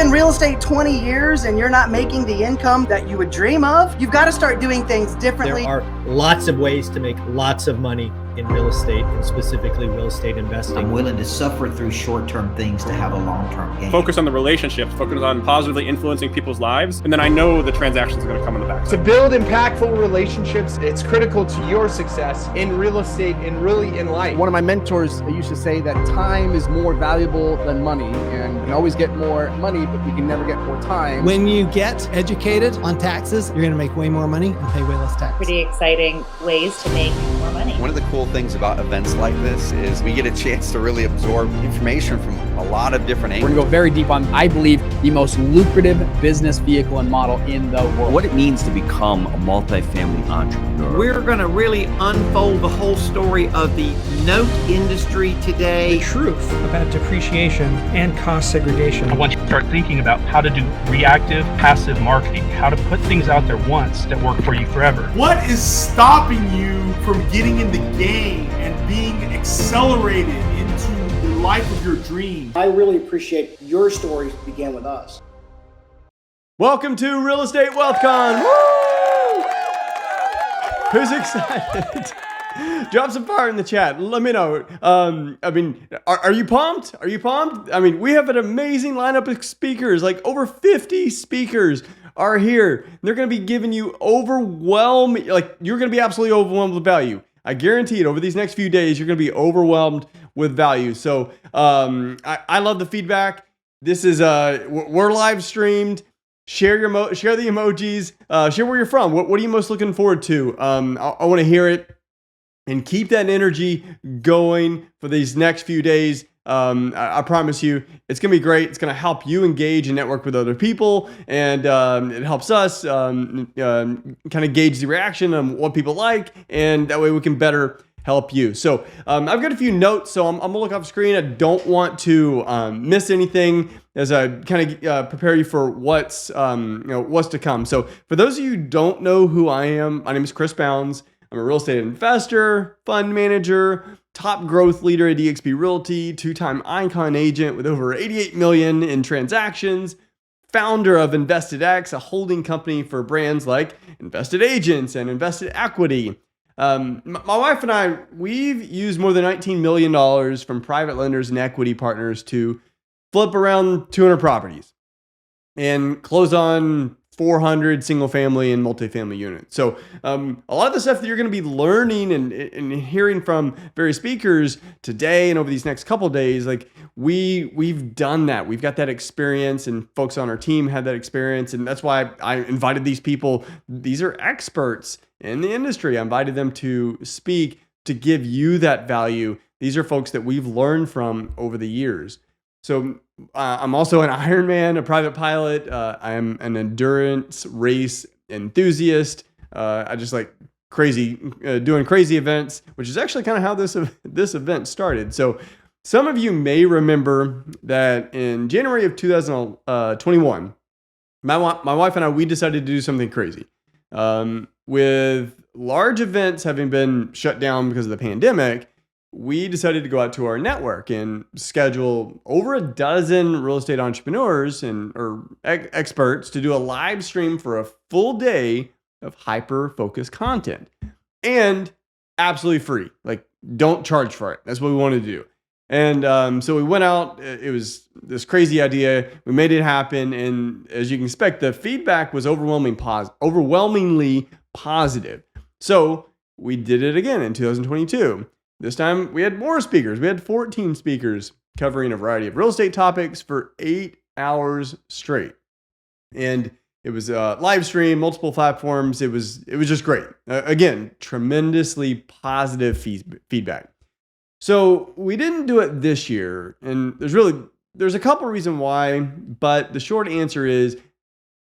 been real estate 20 years and you're not making the income that you would dream of, you've got to start doing things differently. There are lots of ways to make lots of money in real estate, and specifically real estate investing. I'm willing to suffer through short-term things to have a long-term gain. Focus on the relationships, focus on positively influencing people's lives, and then I know the transactions are going to come in the back. To build impactful relationships, it's critical to your success in real estate and really in life. One of my mentors used to say that time is more valuable than money, and you can always get more money, but you can never get more time. When you get educated on taxes, you're going to make way more money and pay way less tax. Pretty exciting ways to make more money. One of the cool things about events like this is we get a chance to really absorb information from a lot of different angles. We're going to go very deep on, I believe, the most lucrative business vehicle and model in the world. What it means to become a multifamily entrepreneur. We're going to really unfold the whole story of the note industry today. The truth about depreciation and cost segregation. I want you to start thinking about how to do reactive, passive marketing, how to put things out there once that work for you forever. What is stopping you from getting in the game and being accelerated into the life of your dreams? I really appreciate your story began with us. Welcome to Real Estate WealthCon. Woo! Who's excited? Drop some fire in the chat. Let me know. Are you pumped? Are you pumped? We have an amazing lineup of speakers. Like over 50 speakers are here. They're going to be giving you overwhelming, you're going to be absolutely overwhelmed with value. I guarantee it. Over these next few days, you're going to be overwhelmed with value. So I love the feedback. This is we're live streamed. Share share the emojis. Share where you're from. What are you most looking forward to? I want to hear it. And keep that energy going for these next few days. I promise you, it's going to be great. It's going to help you engage and network with other people. And it helps us kind of gauge the reaction on what people like. And that way we can better help you. So I've got a few notes. So I'm going to look off screen. I don't want to miss anything as I kind of prepare you for what's to come. So for those of you who don't know who I am, my name is Chris Bounds. I'm a real estate investor, fund manager, top growth leader at eXp Realty, two-time Icon agent with over 88 million in transactions, founder of InvestedX, a holding company for brands like Invested Agents and Invested Equity. My wife and I, we've used more than $19 million from private lenders and equity partners to flip around 200 properties and close on 400 single family and multifamily units. So a lot of the stuff that you're going to be learning and hearing from various speakers today and over these next couple of days, we've done that. We've got that experience, and folks on our team had that experience. And that's why I invited these people. These are experts in the industry. I invited them to speak to give you that value. These are folks that we've learned from over the years. So I'm also an Ironman, a private pilot. I am an endurance race enthusiast. I just like doing crazy events, which is actually kind of how this event started. So some of you may remember that in January of 2021, my wife and I, we decided to do something crazy. With large events having been shut down because of the pandemic, we decided to go out to our network and schedule over a dozen real estate entrepreneurs or experts to do a live stream for a full day of hyper-focused content, and absolutely free. Don't charge for it. That's what we wanted to do. And so we went out. It was this crazy idea. We made it happen, and as you can expect, the feedback was overwhelmingly positive. So we did it again in 2022. This time we had more speakers. We had 14 speakers covering a variety of real estate topics for 8 hours straight. And it was a live stream, multiple platforms. It was just great. Again, tremendously positive feedback. So we didn't do it this year. And there's a couple reasons why, but the short answer is,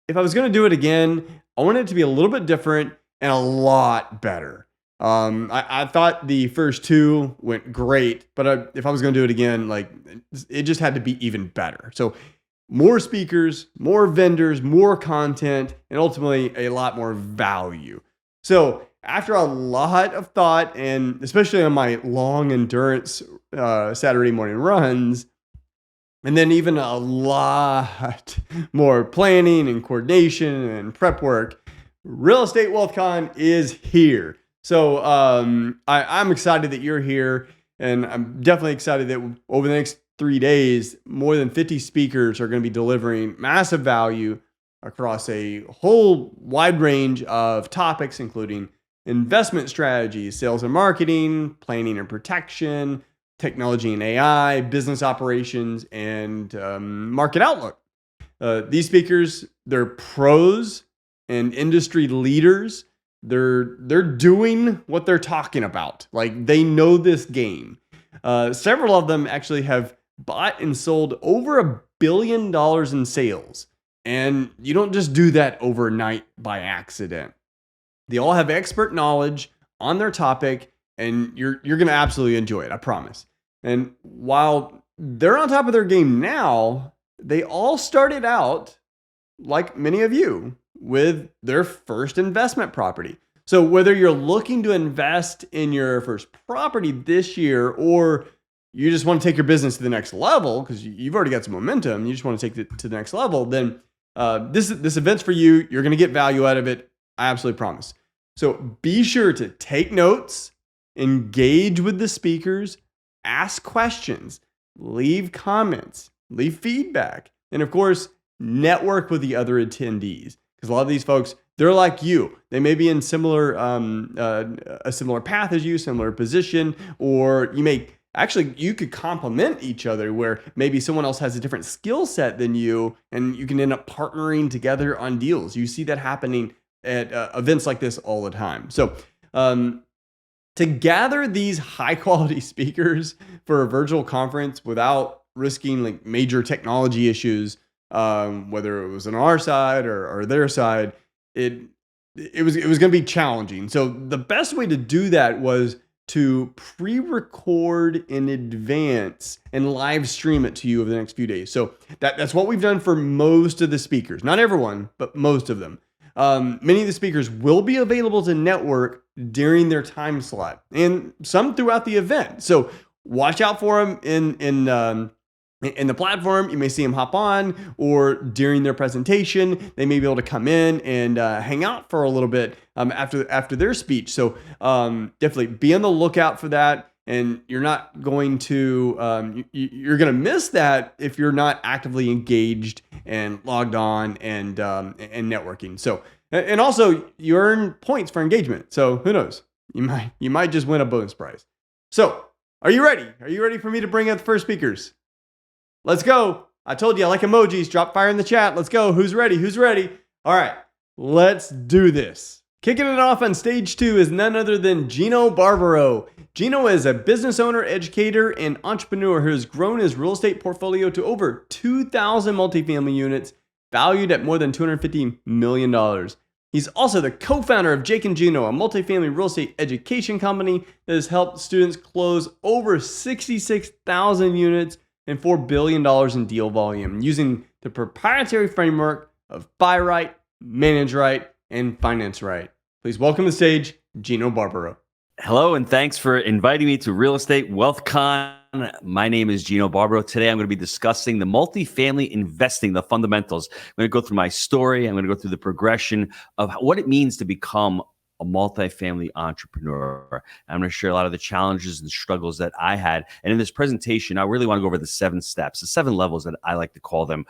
if I was going to do it again, I wanted it to be a little bit different and a lot better. I thought the first two went great, but if I was going to do it again, it just had to be even better. So more speakers, more vendors, more content, and ultimately a lot more value. So after a lot of thought, and especially on my long endurance Saturday morning runs, And then even a lot more planning and coordination and prep work. Real Estate WealthCon is here. So I'm excited that you're here. And I'm definitely excited that over the next 3 days, more than 50 speakers are going to be delivering massive value across a whole wide range of topics, including investment strategies, sales and marketing, planning and protection, technology and AI, business operations, and market outlook. These speakers, they're pros and industry leaders. They're doing what they're talking about. Like, they know this game. Several of them actually have bought and sold over $1 billion in sales. And you don't just do that overnight by accident. They all have expert knowledge on their topic, and you're going to absolutely enjoy it, I promise. And while they're on top of their game now, they all started out, like many of you, with their first investment property. So whether you're looking to invest in your first property this year, or you just want to take your business to the next level because you've already got some momentum, you just want to take it to the next level, then this event's for you. You're going to get value out of it. I absolutely promise. So be sure to take notes, engage with the speakers, ask questions, leave comments, leave feedback, and of course, network with the other attendees. Because a lot of these folks, they're like you. They may be in a similar path as you, similar position, or you could complement each other where maybe someone else has a different skill set than you, and you can end up partnering together on deals. You see that happening at events like this all the time. So to gather these high quality speakers for a virtual conference without risking like major technology issues, whether it was on our side or their side, it was going to be challenging. So the best way to do that was to pre-record in advance and live stream it to you over the next few days. So that's what we've done for most of the speakers. Not everyone, but most of them. Many of the speakers will be available to network during their time slot, and some throughout the event. So watch out for them in the platform. You may see them hop on, or during their presentation, they may be able to come in and hang out for a little bit after their speech. So definitely be on the lookout for that. And you're not going to you're going to miss that if you're not actively engaged and logged on and networking. So and also you earn points for engagement. So who knows? You might just win a bonus prize. So are you ready? Are you ready for me to bring up the first speakers? Let's go. I told you I like emojis. Drop fire in the chat. Let's go. Who's ready? Who's ready? All right, let's do this. Kicking it off on stage 2 is none other than Gino Barbaro. Gino is a business owner, educator, and entrepreneur who has grown his real estate portfolio to over 2,000 multifamily units valued at more than $250 million. He's also the co-founder of Jake and Gino, a multifamily real estate education company that has helped students close over 66,000 units and $4 billion in deal volume using the proprietary framework of buy right, manage right, and finance right. Please welcome to the stage, Gino Barbaro. Hello, and thanks for inviting me to Real Estate WealthCon. My name is Gino Barbaro. Today, I'm going to be discussing the multifamily investing, the fundamentals. I'm going to go through my story. I'm going to go through the progression of what it means to become a multifamily entrepreneur. I'm going to share a lot of the challenges and struggles that I had. And in this presentation, I really want to go over the 7 steps, the 7 levels that I like to call them,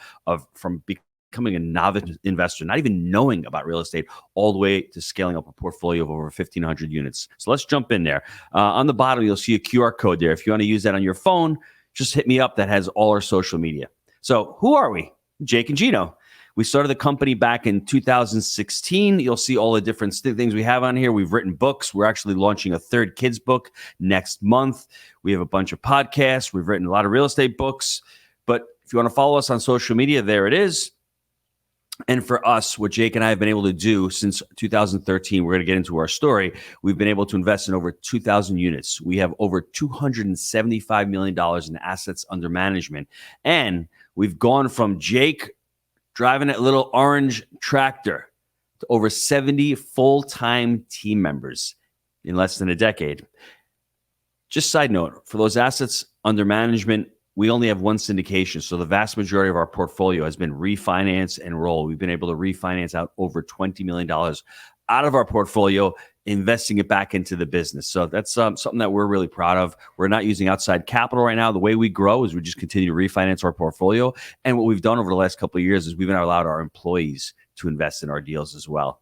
from becoming a novice investor, not even knowing about real estate, all the way to scaling up a portfolio of over 1,500 units. So let's jump in there. On the bottom, you'll see a QR code there. If you want to use that on your phone, just hit me up. That has all our social media. So who are we? Jake and Gino. We started the company back in 2016. You'll see all the different things we have on here. We've written books. We're actually launching a 3rd kids book next month. We have a bunch of podcasts. We've written a lot of real estate books. But if you want to follow us on social media, there it is. And for us, what Jake and I have been able to do since 2013, we're going to get into our story. We've been able to invest in over 2,000 units. We have over $275 million in assets under management. And we've gone from Jake driving that little orange tractor to over 70 full-time team members in less than a decade. Just side note, for those assets under management, we only have one syndication. So the vast majority of our portfolio has been refinance and roll. We've been able to refinance out over $20 million out of our portfolio, investing it back into the business. So that's something that we're really proud of. We're not using outside capital right now. The way we grow is we just continue to refinance our portfolio. And what we've done over the last couple of years is we've allowed our employees to invest in our deals as well.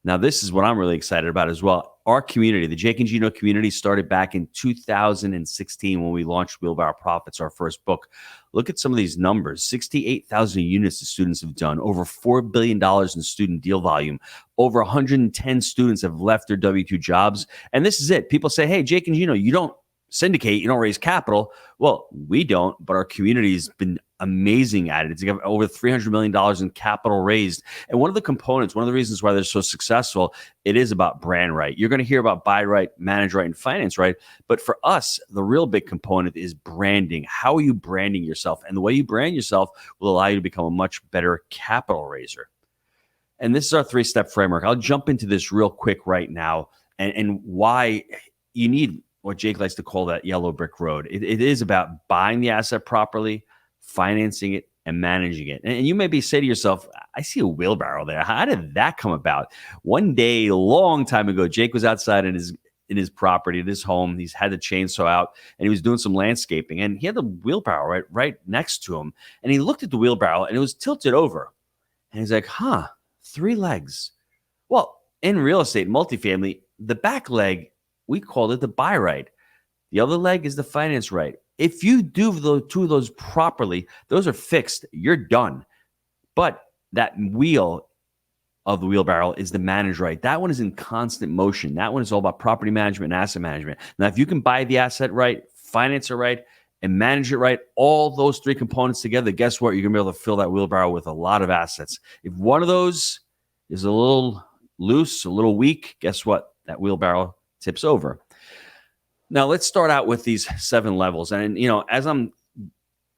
Now, this is what I'm really excited about as well. Our community, the Jake and Gino community, started back in 2016 when we launched Wheelbarrow Profits, our first book. Look at some of these numbers. 68,000 units the students have done, over $4 billion in student deal volume. Over 110 students have left their W-2 jobs. And this is it. People say, hey, Jake and Gino, you don't syndicate, you don't raise capital. Well, we don't, but our community has been amazing at it. It's got over $300 million in capital raised. And one of the components, one of the reasons why they're so successful, it is about brand right. You're going to hear about buy right, manage right, and finance right. But for us, the real big component is branding. How are you branding yourself? And the way you brand yourself will allow you to become a much better capital raiser. And this is our 3-step framework. I'll jump into this real quick right now and why you need what Jake likes to call that yellow brick road. It is about buying the asset properly, financing it, and managing it. And you may say to yourself, I see a wheelbarrow there. How did that come about? One day, a long time ago, Jake was outside in his property, in his home. He's had the chainsaw out, and he was doing some landscaping. And he had the wheelbarrow right next to him. And he looked at the wheelbarrow, and it was tilted over. And he's like, 3 legs. Well, in real estate, multifamily, the back leg, we called it the buy right. The other leg is the finance right. If you do the 2 of those properly, those are fixed. You're done. But that wheel of the wheelbarrow is the manage right. That one is in constant motion. That one is all about property management and asset management. Now, if you can buy the asset right, finance it right, and manage it right, all those 3 components together, guess what? You're going to be able to fill that wheelbarrow with a lot of assets. If one of those is a little loose, a little weak, guess what? That wheelbarrow tips over. Now, let's start out with these 7 levels. And, as I'm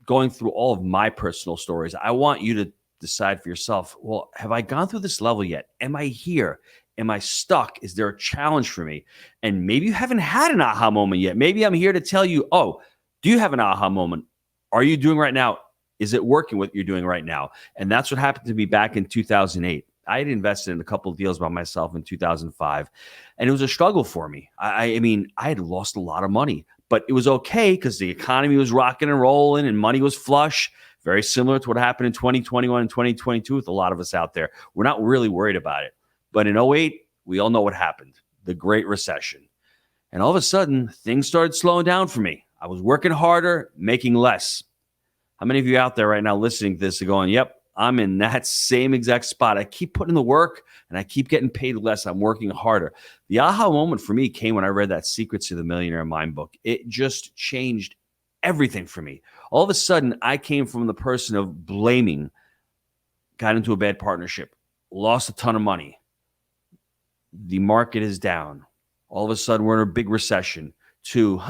going through all of my personal stories, I want you to decide for yourself, well, have I gone through this level yet? Am I here? Am I stuck? Is there a challenge for me? And maybe you haven't had an aha moment yet. Maybe I'm here to tell you, do you have an aha moment? Are you doing right now? Is it working what you're doing right now? And that's what happened to me back in 2008. I had invested in a couple of deals by myself in 2005, and it was a struggle for me. I mean, I had lost a lot of money, but it was okay because the economy was rocking and rolling and money was flush. Very similar to what happened in 2021 and 2022 with a lot of us out there. We're not really worried about it. But in 08, we all know what happened, the Great Recession. And all of a sudden, things started slowing down for me. I was working harder, making less. How many of you out there right now listening to this are going, yep, I'm in that same exact spot. I keep putting in the work and I keep getting paid less. I'm working harder. The aha moment for me came when I read that Secrets to the Millionaire Mind book. It just changed everything for me. All of a sudden, I came from the person of blaming, got into a bad partnership, lost a ton of money. The market is down. All of a sudden, we're in a big recession. To,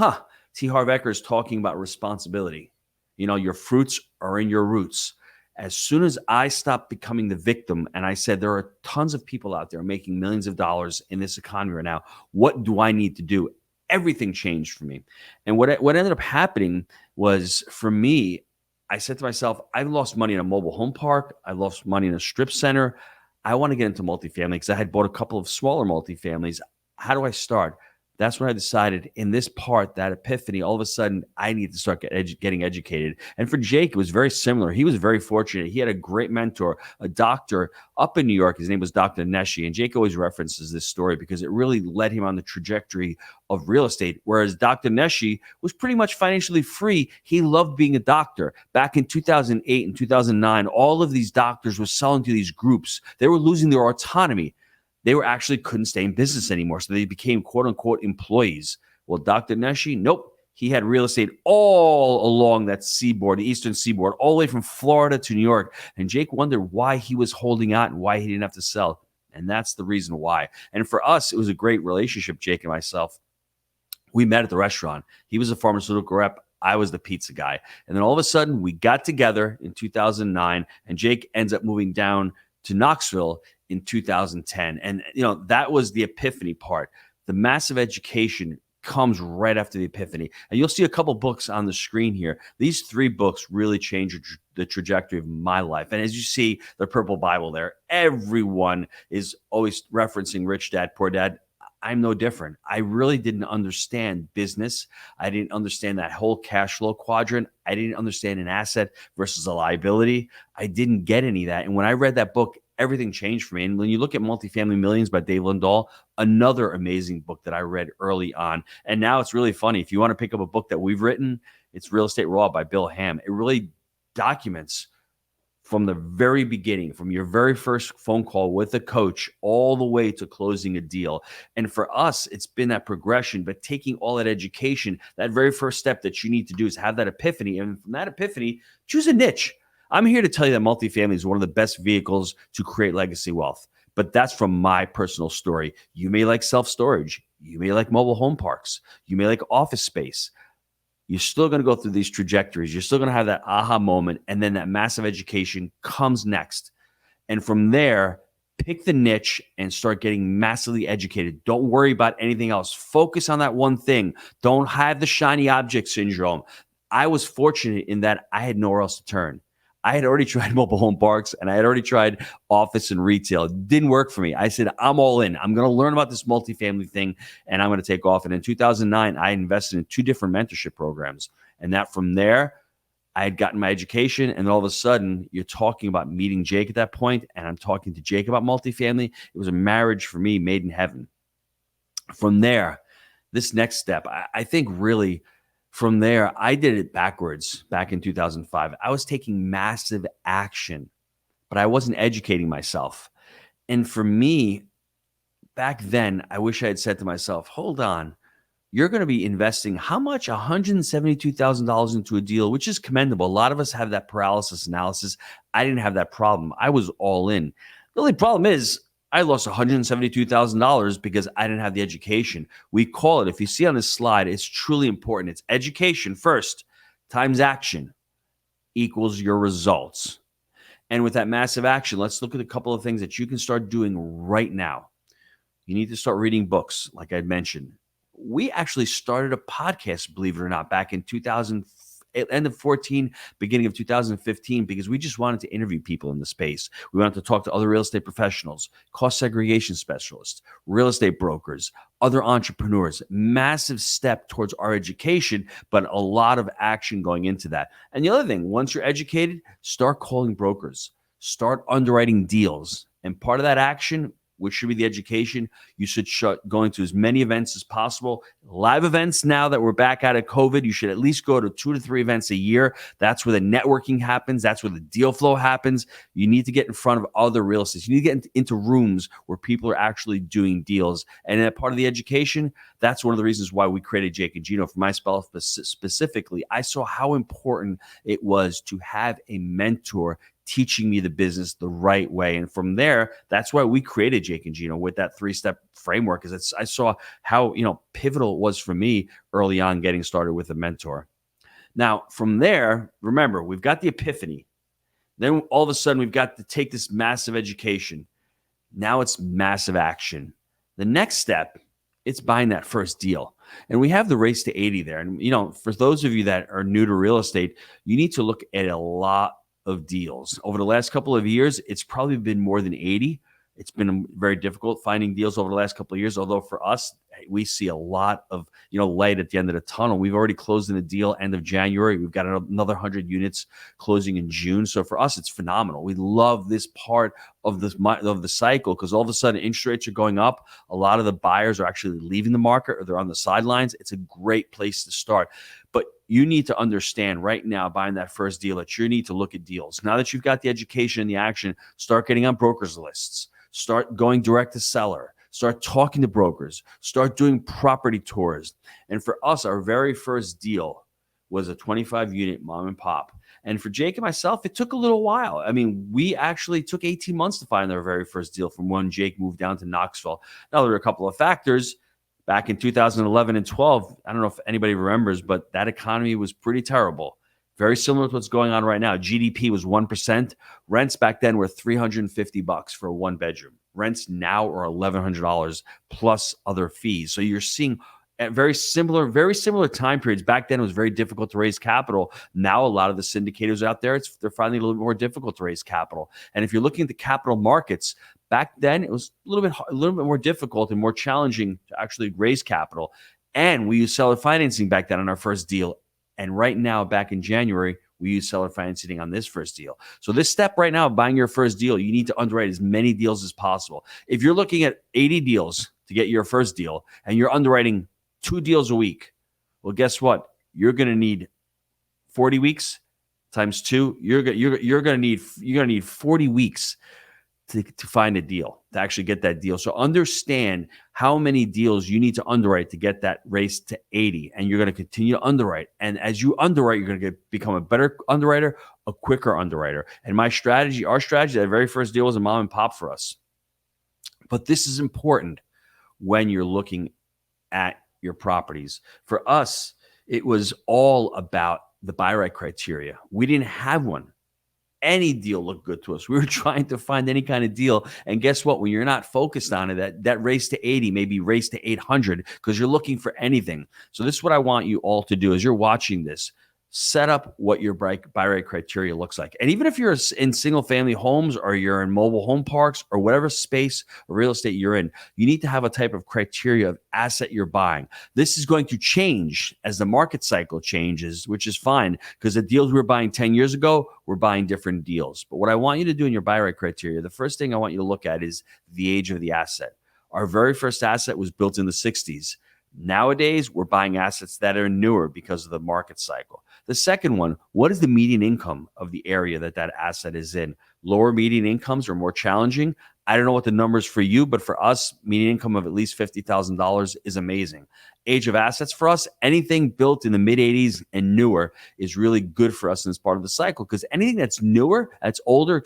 T. Harv Eker is talking about responsibility. Your fruits are in your roots. As soon as I stopped becoming the victim and I said, there are tons of people out there making millions of dollars in this economy right now, what do I need to do? Everything changed for me. And what ended up happening was, for me, I said to myself, I've lost money in a mobile home park. I lost money in a strip center. I want to get into multifamily because I had bought a couple of smaller multifamilies. How do I start? That's when I decided in this part, that epiphany, all of a sudden, I need to start getting educated. And for Jake, it was very similar. He was very fortunate. He had a great mentor, a doctor up in New York. His name was Dr. Neshi. And Jake always references this story because it really led him on the trajectory of real estate. Whereas Dr. Neshi was pretty much financially free. He loved being a doctor. Back in 2008 and 2009, all of these doctors were selling to these groups. They were losing their autonomy. They actually couldn't stay in business anymore. So they became quote unquote employees. Well, Dr. Neshi, nope. He had real estate all along that seaboard, the eastern seaboard, all the way from Florida to New York. And Jake wondered why he was holding out and why he didn't have to sell. And that's the reason why. And for us, it was a great relationship, Jake and myself. We met at the restaurant. He was a pharmaceutical rep. I was the pizza guy. And then all of a sudden, we got together in 2009, and Jake ends up moving down to Knoxville in 2010. And, that was the epiphany part. The massive education comes right after the epiphany. And you'll see a couple books on the screen here. These 3 books really changed the trajectory of my life. And as you see the purple Bible there, everyone is always referencing Rich Dad, Poor Dad. I'm no different. I really didn't understand business. I didn't understand that whole cash flow quadrant. I didn't understand an asset versus a liability. I didn't get any of that. And when I read that book, everything changed for me. And when you look at Multifamily Millions by Dave Lindahl, another amazing book that I read early on. And now it's really funny. If you want to pick up a book that we've written, it's Real Estate Raw by Bill Hamm. It really documents from the very beginning, from your very first phone call with a coach all the way to closing a deal. And for us, it's been that progression, but taking all that education, that very first step that you need to do is have that epiphany. And from that epiphany, choose a niche. I'm here to tell you that multifamily is one of the best vehicles to create legacy wealth. But that's from my personal story. You may like self-storage. You may like mobile home parks. You may like office space. You're still going to go through these trajectories. You're still going to have that aha moment, and then that massive education comes next. And from there, pick the niche and start getting massively educated. Don't worry about anything else. Focus on that one thing. Don't have the shiny object syndrome. I was fortunate in that I had nowhere else to turn. I had already tried mobile home parks and I had already tried office and retail. It didn't work for me. I said, I'm all in. I'm going to learn about this multifamily thing and I'm going to take off. And in 2009, I invested in 2 different mentorship programs. And that from there, I had gotten my education. And all of a sudden, you're talking about meeting Jake at that point, and I'm talking to Jake about multifamily. It was a marriage for me made in heaven. From there, this next step, I think really from there, I did it backwards back in 2005. I was taking massive action, but I wasn't educating myself. And for me, back then, I wish I had said to myself, hold on, you're going to be investing how much? $172,000 into a deal, which is commendable. A lot of us have that paralysis analysis. I didn't have that problem. I was all in. The only problem is I lost $172,000 because I didn't have the education. We call it, if you see on this slide, it's truly important. It's education first times action equals your results. And with that massive action, let's look at a couple of things that you can start doing right now. You need to start reading books, like I mentioned. We actually started a podcast, believe it or not, back in end of 14, beginning of 2015, because we just wanted to interview people in the space. We wanted to talk to other real estate professionals, cost segregation specialists, real estate brokers, other entrepreneurs. Massive step towards our education, but a lot of action going into that. And the other thing, once you're educated, start calling brokers, start underwriting deals. And part of that action, which should be the education, you should start going to as many events as possible. Live events now that we're back out of COVID, you should at least go to 2 to 3 events a year. That's where the networking happens. That's where the deal flow happens. You need to get in front of other real estate. You need to get into rooms where people are actually doing deals. And that part of the education, that's one of the reasons why we created Jake and Gino. For myself specifically, I saw how important it was to have a mentor teaching me the business the right way. And from there, that's why we created Jake and Gino with that 3-step framework, is I saw how, pivotal it was for me early on getting started with a mentor. Now, from there, remember, we've got the epiphany. Then all of a sudden, we've got to take this massive education. Now it's massive action. The next step, it's buying that first deal. And we have the race to 80 there. And, for those of you that are new to real estate, you need to look at a lot of deals. Over the last couple of years, it's probably been more than 80. It's been very difficult finding deals over the last couple of years, although for us, we see a lot of light at the end of the tunnel. We've already closed in a deal end of January. We've got another 100 units closing in June. So for us, it's phenomenal. We love this part of the cycle because all of a sudden interest rates are going up. A lot of the buyers are actually leaving the market or they're on the sidelines. It's a great place to start. But you need to understand right now, buying that first deal, that you need to look at deals. Now that you've got the education and the action, start getting on brokers lists. Start going direct to seller. Start talking to brokers. Start doing property tours. And for us, our very first deal was a 25-unit mom and pop. And for Jake and myself, it took a little while. I mean, we actually took 18 months to find our very first deal from when Jake moved down to Knoxville. Now, there were a couple of factors. Back in 2011 and 12, I don't know if anybody remembers, but that economy was pretty terrible. Very similar to what's going on right now. GDP was 1%. Rents back then were $350 for a 1-bedroom. Rents now are $1,100 plus other fees. So you're seeing at very similar time periods. Back then, it was very difficult to raise capital. Now, a lot of the syndicators out there, they're finding it a little bit more difficult to raise capital. And if you're looking at the capital markets, back then it was a little bit more difficult and more challenging to actually raise capital. And we used seller financing back then on our first deal. And right now, back in January, we use seller financing on this first deal. So this step right now, buying your first deal, you need to underwrite as many deals as possible. If you're looking at 80 deals to get your first deal and you're underwriting 2 deals a week, well, guess what? You're going to need 40 weeks times 2. You're going to need 40 weeks to find a deal, to actually get that deal. So understand how many deals you need to underwrite to get that race to 80. And you're going to continue to underwrite. And as you underwrite, you're going to become a better underwriter, a quicker underwriter. And our strategy, that very first deal was a mom and pop for us. But this is important when you're looking at your properties. For us, it was all about the buy right criteria. We didn't have one. Any deal looked good to us. We were trying to find any kind of deal. And guess what? When you're not focused on it, that race to 80, maybe race to 800, because you're looking for anything. So this is what I want you all to do as you're watching this. Set up what your buy right criteria looks like. And even if you're in single family homes or you're in mobile home parks or whatever space or real estate you're in, you need to have a type of criteria of asset you're buying. This is going to change as the market cycle changes, which is fine, because the deals we were buying 10 years ago, we're buying different deals. But what I want you to do in your buy right criteria, the first thing I want you to look at is the age of the asset. Our very first asset was built in the 60s. Nowadays, we're buying assets that are newer because of the market cycle. The second one, what is the median income of the area that asset is in? Lower median incomes are more challenging. I don't know what the numbers for you, but for us, median income of at least $50,000 is amazing. Age of assets for us, anything built in the mid-80s and newer is really good for us in this part of the cycle, because anything that's newer, that's older,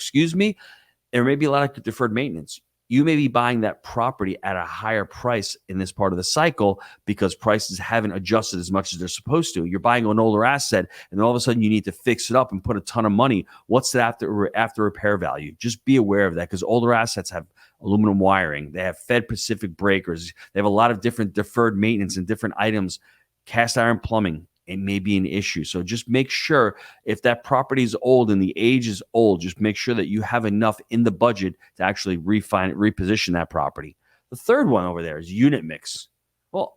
there may be a lot of deferred maintenance. You may be buying that property at a higher price in this part of the cycle because prices haven't adjusted as much as they're supposed to. You're buying an older asset, and then all of a sudden you need to fix it up and put a ton of money. What's the after repair value? Just be aware of that, because older assets have aluminum wiring. They have Fed Pacific breakers. They have a lot of different deferred maintenance and different items. Cast iron plumbing, it may be an issue. So just make sure, if that property is old and the age is old, just make sure that you have enough in the budget to actually reposition that property. The third one over there is unit mix. Well,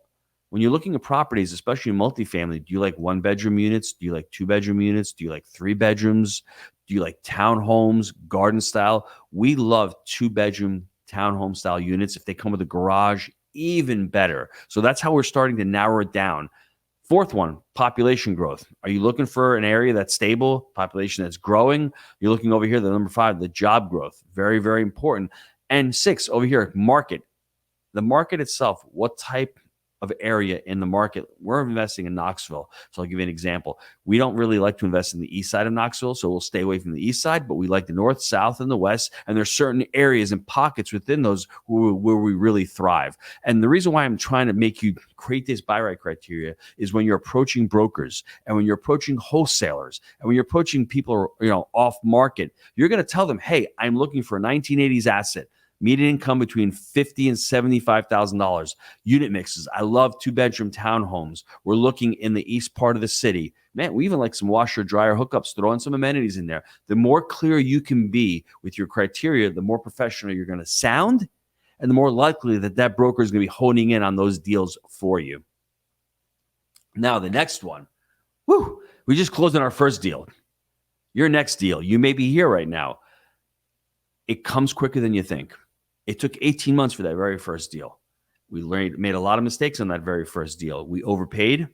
when you're looking at properties, especially in multifamily, do you like 1-bedroom units? Do you like 2-bedroom units? Do you like 3 bedrooms? Do you like townhomes, garden style? We love 2-bedroom townhome style units. If they come with a garage, even better. So that's how we're starting to narrow it down. Fourth one, population growth. Are you looking for an area that's stable, population that's growing? You're looking over here, the number 5, the job growth. Very, very important. And 6, over here, market. The market itself, what type of area in the market? We're investing in Knoxville. So I'll give you an example. We don't really like to invest in the east side of Knoxville, so we'll stay away from the east side, but we like the north, south, and the west. And there's certain areas and pockets within those where we really thrive. And the reason why I'm trying to make you create this buy right criteria is when you're approaching brokers and when you're approaching wholesalers and when you're approaching people, off market, you're going to tell them, hey, I'm looking for a 1980s asset. Median income between $50,000 and $75,000. Unit mixes. I love 2-bedroom townhomes. We're looking in the east part of the city. Man, we even like some washer dryer hookups. Throw in some amenities in there. The more clear you can be with your criteria, the more professional you're going to sound, and the more likely that broker is going to be honing in on those deals for you. Now, the next one. We just closed on our first deal. Your next deal. You may be here right now. It comes quicker than you think. It took 18 months for that very first deal. We made a lot of mistakes on that very first deal. We overpaid.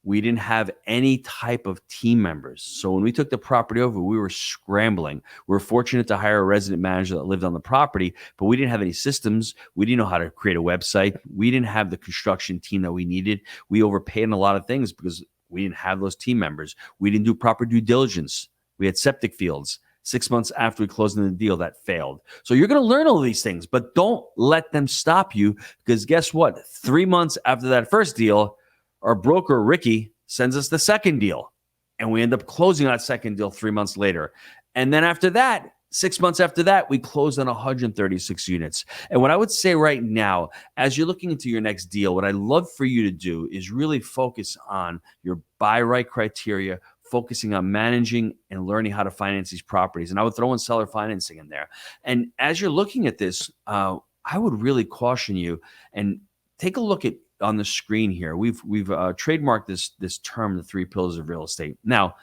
We didn't have any type of team members. So when we took the property over, we were scrambling. We were fortunate to hire a resident manager that lived on the property, but we didn't have any systems. We didn't know how to create a website. We didn't have the construction team that we needed. We overpaid on a lot of things because we didn't have those team members. We didn't do proper due diligence. We had septic fields. 6 months after we closed in the deal, that failed. So you're going to learn all these things, but don't let them stop you, because guess what? 3 months after that first deal, our broker, Ricky, sends us the second deal, and we end up closing that second deal 3 months later. And then after that, 6 months after that, we closed on 136 units. And what I would say right now, as you're looking into your next deal, what I'd love for you to do is really focus on your buy right criteria, focusing on managing and learning how to finance these properties. And I would throw in seller financing in there. And as you're looking at this, I would really caution you and take a look at on the screen here. We've trademarked this term, the 3 pillars of real estate. Now,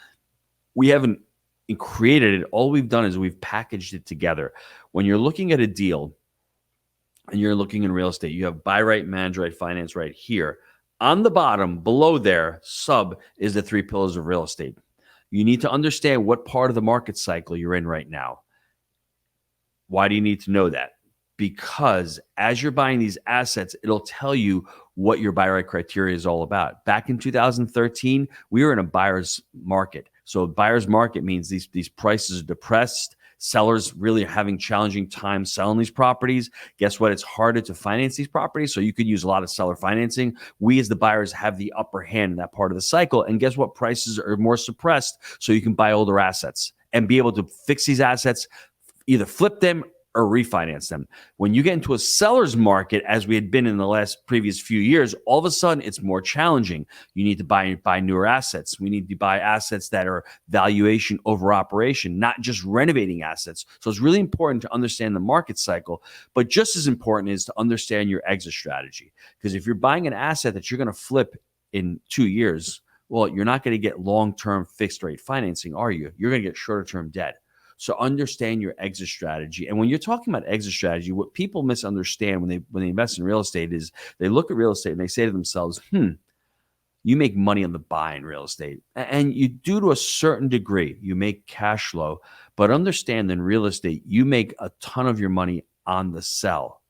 we haven't created it. All we've done is we've packaged it together. When you're looking at a deal and you're looking in real estate, you have buy right, manage right, finance right here. On the bottom, below there, sub is the 3 pillars of real estate. You need to understand what part of the market cycle you're in right now. Why do you need to know that? Because as you're buying these assets, it'll tell you what your buy right criteria is all about. Back in 2013, we were in a buyer's market. So buyer's market means these prices are depressed. Sellers really are having challenging times selling these properties. Guess what? It's harder to finance these properties. So you could use a lot of seller financing. We as the buyers have the upper hand in that part of the cycle. And guess what? Prices are more suppressed. So you can buy older assets and be able to fix these assets, either flip them or refinance them. When you get into a seller's market, as we had been in the previous few years, all of a sudden it's more challenging. You need to buy newer assets. We need to buy assets that are valuation over operation, not just renovating assets. So it's really important to understand the market cycle, but just as important is to understand your exit strategy. Because if you're buying an asset that you're going to flip in 2 years, well, you're not going to get long-term fixed rate financing, are you? You're going to get shorter-term debt. So understand your exit strategy. And when you're talking about exit strategy, what people misunderstand when they invest in real estate is they look at real estate and they say to themselves, you make money on the buy in real estate. And you do to a certain degree. You make cash flow. But understand in real estate, you make a ton of your money on the sell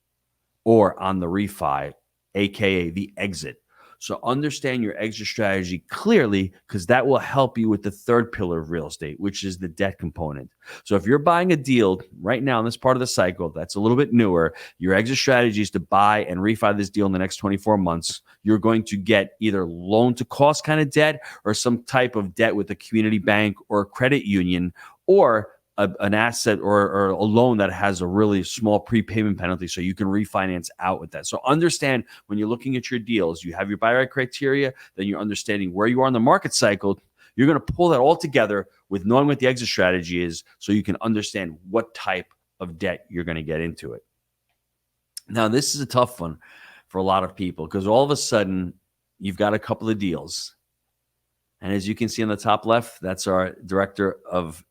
or on the refi, aka the exit. So understand your exit strategy clearly, because that will help you with the 3rd pillar of real estate, which is the debt component. So if you're buying a deal right now in this part of the cycle that's a little bit newer, your exit strategy is to buy and refi this deal in the next 24 months. You're going to get either loan to cost kind of debt or some type of debt with a community bank or a credit union, or an asset or a loan that has a really small prepayment penalty, so you can refinance out with that. So understand when you're looking at your deals, you have your buy right criteria, then you're understanding where you are in the market cycle. You're going to pull that all together with knowing what the exit strategy is, so you can understand what type of debt you're going to get into it. Now, this is a tough one for a lot of people, because all of a sudden you've got a couple of deals. And as you can see on the top left, that's our director of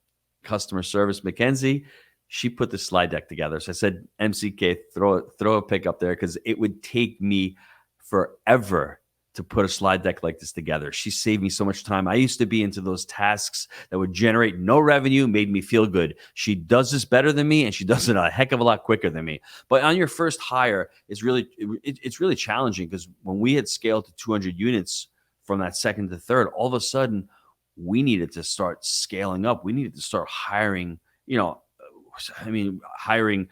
customer service, Mackenzie. She put the slide deck together. So I said, MCK, throw a pic up there, because it would take me forever to put a slide deck like this together. She saved me so much time. I used to be into those tasks that would generate no revenue, made me feel good. She does this better than me, and she does it a heck of a lot quicker than me. But on your first hire, it's really challenging, because when we had scaled to 200 units from that 2nd to 3rd, all of a sudden we needed to start scaling up. We needed to start hiring, hiring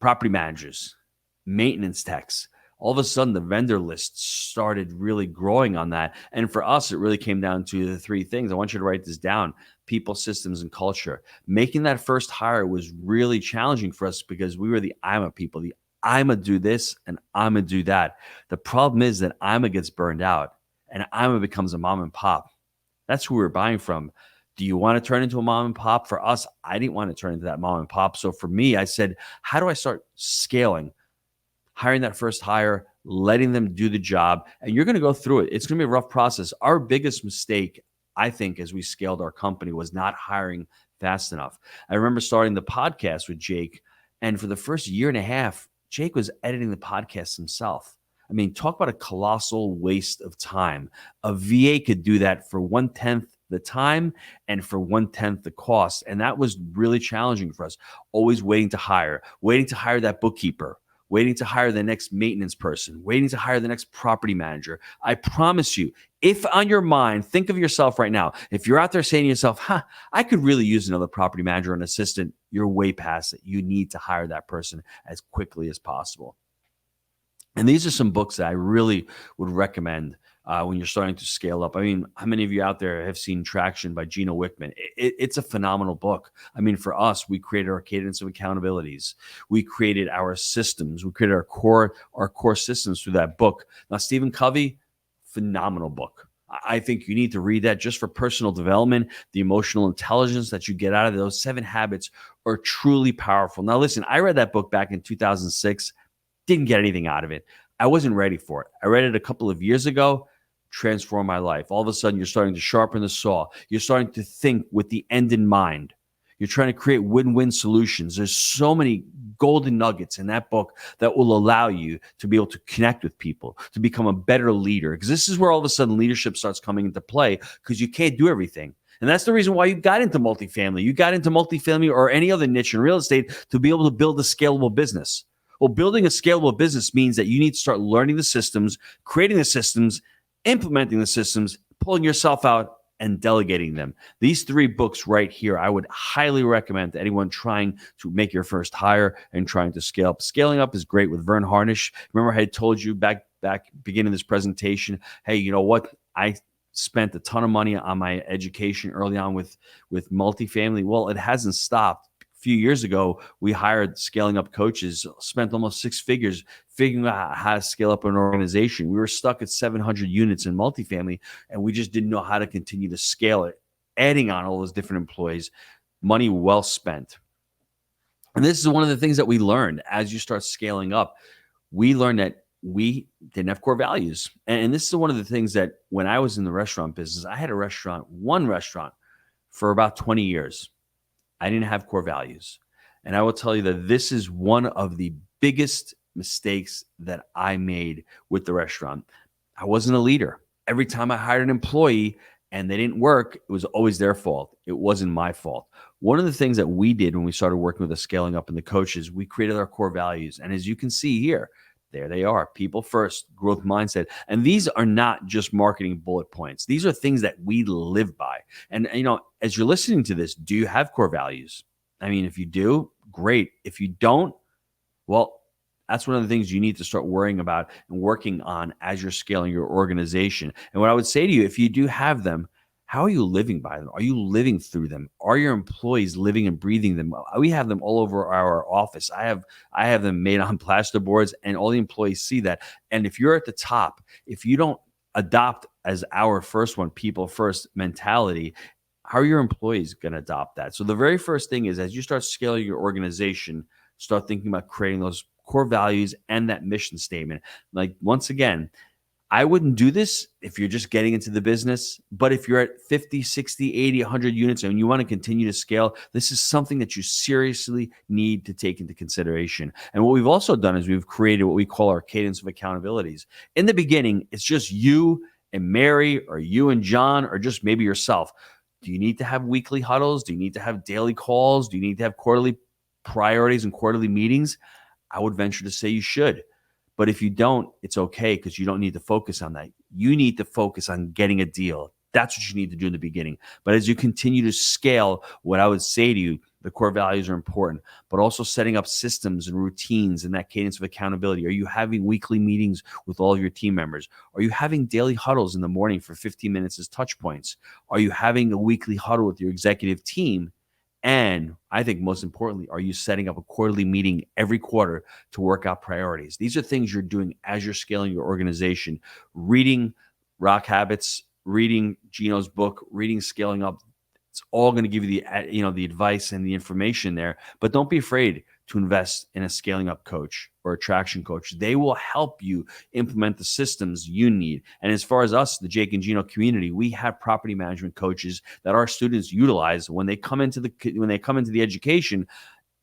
property managers, maintenance techs. All of a sudden, the vendor list started really growing on that. And for us, it really came down to the 3 things. I want you to write this down: people, systems, and culture. Making that first hire was really challenging for us, because we were the IMA people. The IMA do this and IMA do that. The problem is that IMA gets burned out and IMA becomes a mom and pop. That's who we're buying from. Do you want to turn into a mom and pop? For us, I didn't want to turn into that mom and pop. So for me, I said, how do I start scaling? Hiring that first hire, letting them do the job. And you're going to go through it. It's going to be a rough process. Our biggest mistake, I think, as we scaled our company, was not hiring fast enough. I remember starting the podcast with Jake. And for the first year and a half, Jake was editing the podcast himself. I mean, talk about a colossal waste of time. A VA could do that for 1/10 the time and for 1/10 the cost. And that was really challenging for us. Always waiting to hire that bookkeeper, waiting to hire the next maintenance person, waiting to hire the next property manager. I promise you, if on your mind, think of yourself right now. If you're out there saying to yourself, I could really use another property manager or an assistant, you're way past it. You need to hire that person as quickly as possible. And these are some books that I really would recommend when you're starting to scale up. I mean, how many of you out there have seen Traction by Gino Wickman? It's a phenomenal book. I mean, for us, we created our cadence of accountabilities. We created our systems. We created our core systems through that book. Now, Stephen Covey, phenomenal book. I think you need to read that just for personal development. The emotional intelligence that you get out of those 7 habits are truly powerful. Now, listen, I read that book back in 2006. Didn't get anything out of it. I wasn't ready for it. I read it a couple of years ago, transformed my life. All of a sudden, you're starting to sharpen the saw. You're starting to think with the end in mind. You're trying to create win-win solutions. There's so many golden nuggets in that book that will allow you to be able to connect with people, to become a better leader. Because this is where all of a sudden leadership starts coming into play, because you can't do everything. And that's the reason why you got into multifamily. You got into multifamily or any other niche in real estate to be able to build a scalable business. Well, building a scalable business means that you need to start learning the systems, creating the systems, implementing the systems, pulling yourself out, and delegating them. These 3 books right here, I would highly recommend to anyone trying to make your first hire and trying to scale up. Scaling Up is great with Vern Harnish. Remember, I had told you back beginning this presentation, hey, you know what? I spent a ton of money on my education early on with multifamily. Well, it hasn't stopped. Few years ago, we hired Scaling Up coaches, spent almost 6 figures figuring out how to scale up an organization. We were stuck at 700 units in multifamily, and we just didn't know how to continue to scale it, adding on all those different employees. Money well spent. And this is one of the things that we learned as you start scaling up. We learned that we didn't have core values. And this is one of the things that when I was in the restaurant business, I had one restaurant for about 20 years. I didn't have core values. And I will tell you that this is one of the biggest mistakes that I made with the restaurant. I wasn't a leader. Every time I hired an employee and they didn't work, it was always their fault. It wasn't my fault. One of the things that we did when we started working with the Scaling Up and the coaches, we created our core values. And as you can see here, there they are. People first, growth mindset. And these are not just marketing bullet points. These are things that we live by. And, you know, as you're listening to this, do you have core values? I mean, if you do, great. If you don't, well, that's one of the things you need to start worrying about and working on as you're scaling your organization. And what I would say to you, if you do have them, how are you living by them? Are you living through them? Are your employees living and breathing them? We have them all over our office. I have them made on plaster boards, and all the employees see that. And if you're at the top, if you don't adopt as our first one, people first mentality, how are your employees going to adopt that? So the very first thing is, as you start scaling your organization, start thinking about creating those core values and that mission statement. Like, once again, I wouldn't do this if you're just getting into the business, but if you're at 50, 60, 80, 100 units and you want to continue to scale, this is something that you seriously need to take into consideration. And what we've also done is we've created what we call our cadence of accountabilities. In the beginning, it's just you and Mary, or you and John, or just maybe yourself. Do you need to have weekly huddles? Do you need to have daily calls? Do you need to have quarterly priorities and quarterly meetings? I would venture to say you should. But if you don't, it's okay, because you don't need to focus on that. You need to focus on getting a deal. That's what you need to do in the beginning. But as you continue to scale, what I would say to you, the core values are important, but also setting up systems and routines and that cadence of accountability. Are you having weekly meetings with all of your team members? Are you having daily huddles in the morning for 15 minutes as touch points? Are you having a weekly huddle with your executive team? And I think most importantly, are you setting up a quarterly meeting every quarter to work out priorities? These are things you're doing as you're scaling your organization. Reading Rock Habits, reading Gino's book, reading Scaling Up. It's all going to give you the advice and the information there. But don't be afraid to invest in a Scaling Up coach or a Traction coach. They will help you implement the systems you need. And as far as us, the Jake and Gino community, we have property management coaches that our students utilize when they come into the education.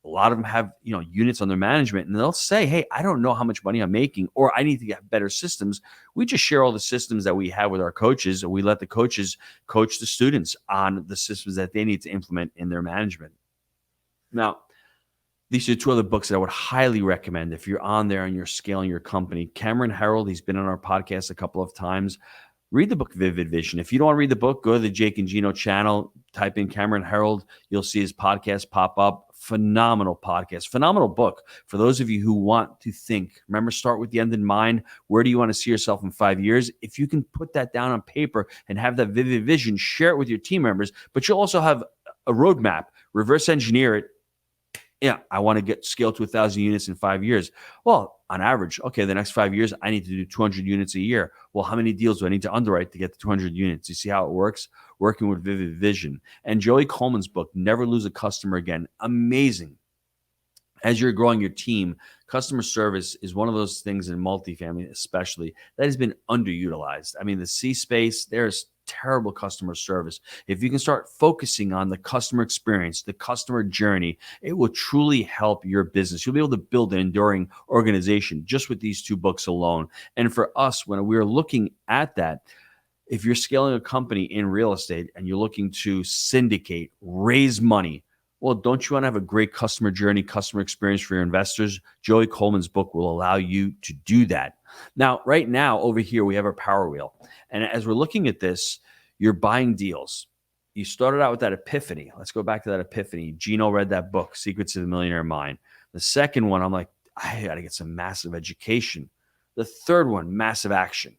A lot of them have, units on their management, and they'll say, hey, I don't know how much money I'm making, or I need to get better systems. We just share all the systems that we have with our coaches, and we let the coaches coach the students on the systems that they need to implement in their management. Now, these are 2 other books that I would highly recommend if you're on there and you're scaling your company. Cameron Herold, he's been on our podcast a couple of times. Read the book Vivid Vision. If you don't want to read the book, go to the Jake and Gino channel, type in Cameron Herold. You'll see his podcast pop up. phenomenal podcast, phenomenal book for those of you who want to think. Remember, start with the end in mind. Where do you want to see yourself in 5 years? If you can put that down on paper and have that vivid vision, share it with your team members, but you'll also have a roadmap, reverse engineer it. Yeah, I want to get scaled to 1,000 units in 5 years. Well, on average, okay, the next 5 years, I need to do 200 units a year. Well, how many deals do I need to underwrite to get to 200 units? You see how it works? Working with vivid vision. And Joey Coleman's book, Never Lose a Customer Again, amazing. As you're growing your team, customer service is one of those things in multifamily, especially, that has been underutilized. I mean, the C space, there's terrible customer service. If you can start focusing on the customer experience, the customer journey, it will truly help your business. You'll be able to build an enduring organization just with these 2 books alone. And for us, when we were looking at that, if you're scaling a company in real estate and you're looking to syndicate, raise money, well, don't you want to have a great customer journey, customer experience for your investors? Joey Coleman's book will allow you to do that. Now, right now, over here, we have our power wheel. And as we're looking at this, you're buying deals. You started out with that epiphany. Let's go back to that epiphany. Gino read that book, Secrets of the Millionaire Mind. The second one, I'm like, I got to get some massive education. The third one, massive action.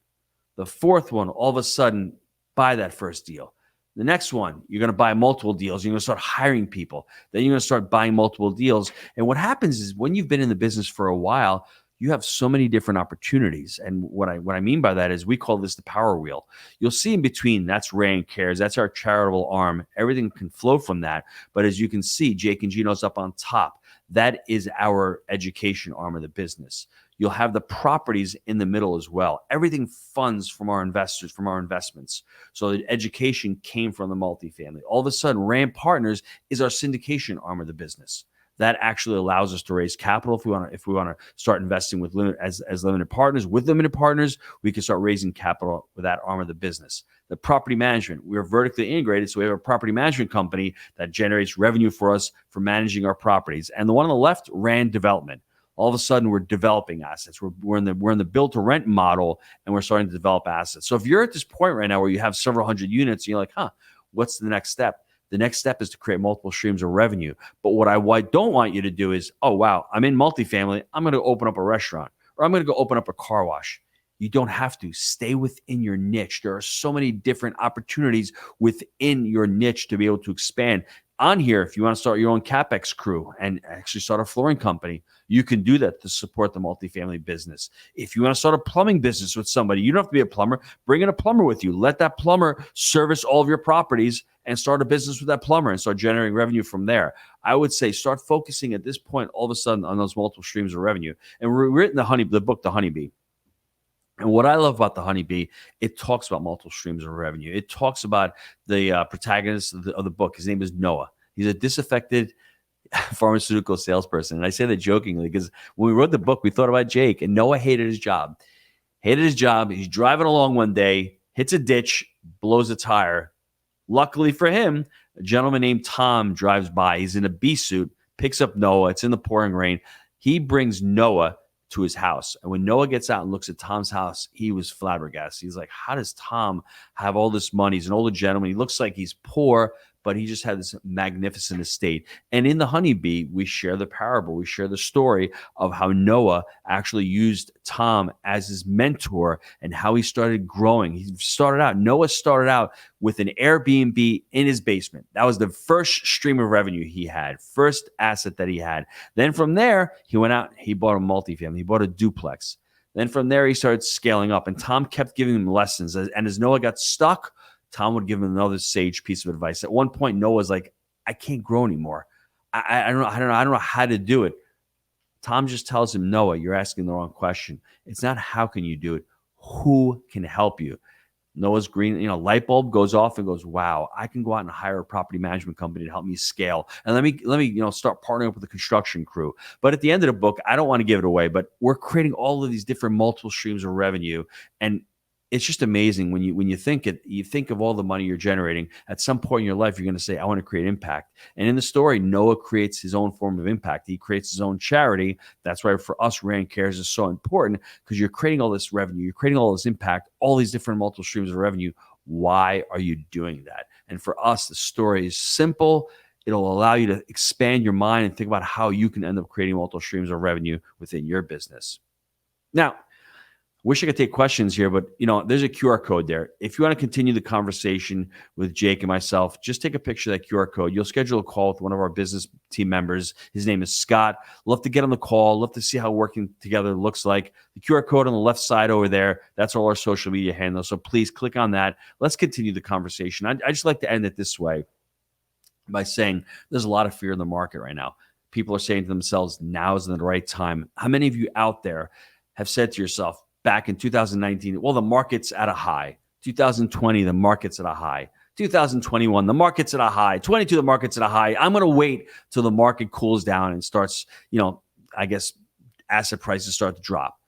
The fourth one, all of a sudden, buy that first deal. The next one, you're going to buy multiple deals. You're going to start hiring people. Then you're going to start buying multiple deals. And what happens is when you've been in the business for a while, you have so many different opportunities. And what I mean by that is we call this the power wheel. You'll see in between, that's Ray and Cares. That's our charitable arm. Everything can flow from that. But as you can see, Jake and Gino's up on top. That is our education arm of the business. You'll have the properties in the middle as well. Everything funds from our investors, from our investments. So the education came from the multifamily. All of a sudden, Rand Partners is our syndication arm of the business. That actually allows us to raise capital if we want to start investing with limited partners. With limited partners, we can start raising capital with that arm of the business. The property management, we're vertically integrated, so we have a property management company that generates revenue for us for managing our properties. And the one on the left, Rand Development. All of a sudden, we're developing assets. We're in the build to rent model, and we're starting to develop assets. So if you're at this point right now where you have several hundred units, and you're like, what's the next step? The next step is to create multiple streams of revenue. But what I don't want you to do is, oh, wow, I'm in multifamily. I'm going to open up a restaurant, or I'm going to go open up a car wash. You don't have to. Stay within your niche. There are so many different opportunities within your niche to be able to expand. On here, if you want to start your own CapEx crew and actually start a flooring company, you can do that to support the multifamily business. If you want to start a plumbing business with somebody, you don't have to be a plumber. Bring in a plumber with you. Let that plumber service all of your properties and start a business with that plumber and start generating revenue from there. I would say start focusing at this point all of a sudden on those multiple streams of revenue. And we're written the book, The Honeybee. And what I love about The Honeybee, it talks about multiple streams of revenue. It talks about the protagonist of the book. His name is Noah. He's a disaffected pharmaceutical salesperson. And I say that jokingly because when we wrote the book, we thought about Jake, and Noah hated his job. He's driving along one day, hits a ditch, blows a tire. Luckily for him, a gentleman named Tom drives by. He's in a bee suit, picks up Noah. It's in the pouring rain. He brings Noah to his house. And when Noah gets out and looks at Tom's house, he was flabbergasted. He's like, how does Tom have all this money? He's an older gentleman. He looks like he's poor, but he just had this magnificent estate. And in The Honeybee, we share the parable. We share the story of how Noah actually used Tom as his mentor and how he started growing. Noah started out with an Airbnb in his basement. That was the first stream of revenue he had, first asset that he had. Then from there, he went out, he bought a multifamily, he bought a duplex. Then from there, he started scaling up, and Tom kept giving him lessons. And as Noah got stuck, Tom would give him another sage piece of advice. At one point, Noah's like, I can't grow anymore. I don't know how to do it. Tom just tells him, Noah, you're asking the wrong question. It's not how can you do it, who can help you? Noah's green, light bulb goes off and goes, wow, I can go out and hire a property management company to help me scale. And let me start partnering up with a construction crew. But at the end of the book, I don't want to give it away, but we're creating all of these different multiple streams of revenue. And it's just amazing when you think of all the money you're generating. At some point in your life, you're going to say, I want to create impact. And in the story, Noah creates his own form of impact. He creates his own charity. That's why for us, Rand Cares is so important, because you're creating all this revenue, you're creating all this impact, all these different multiple streams of revenue. Why are you doing that? And for us, the story is simple It'll allow you to expand your mind and think about how you can end up creating multiple streams of revenue within your business. Now, wish I could take questions here, but there's a QR code there. If you want to continue the conversation with Jake and myself, just take a picture of that QR code. You'll schedule a call with one of our business team members. His name is Scott. Love to get on the call. Love to see how working together looks like. The QR code on the left side over there, that's all our social media handles. So please click on that. Let's continue the conversation. I just like to end it this way by saying there's a lot of fear in the market right now. People are saying to themselves, now is the right time. How many of you out there have said to yourself, back in 2019, well, the market's at a high. 2020, the market's at a high. 2021, the market's at a high. 22, the market's at a high. I'm going to wait till the market cools down and starts, I guess asset prices start to drop.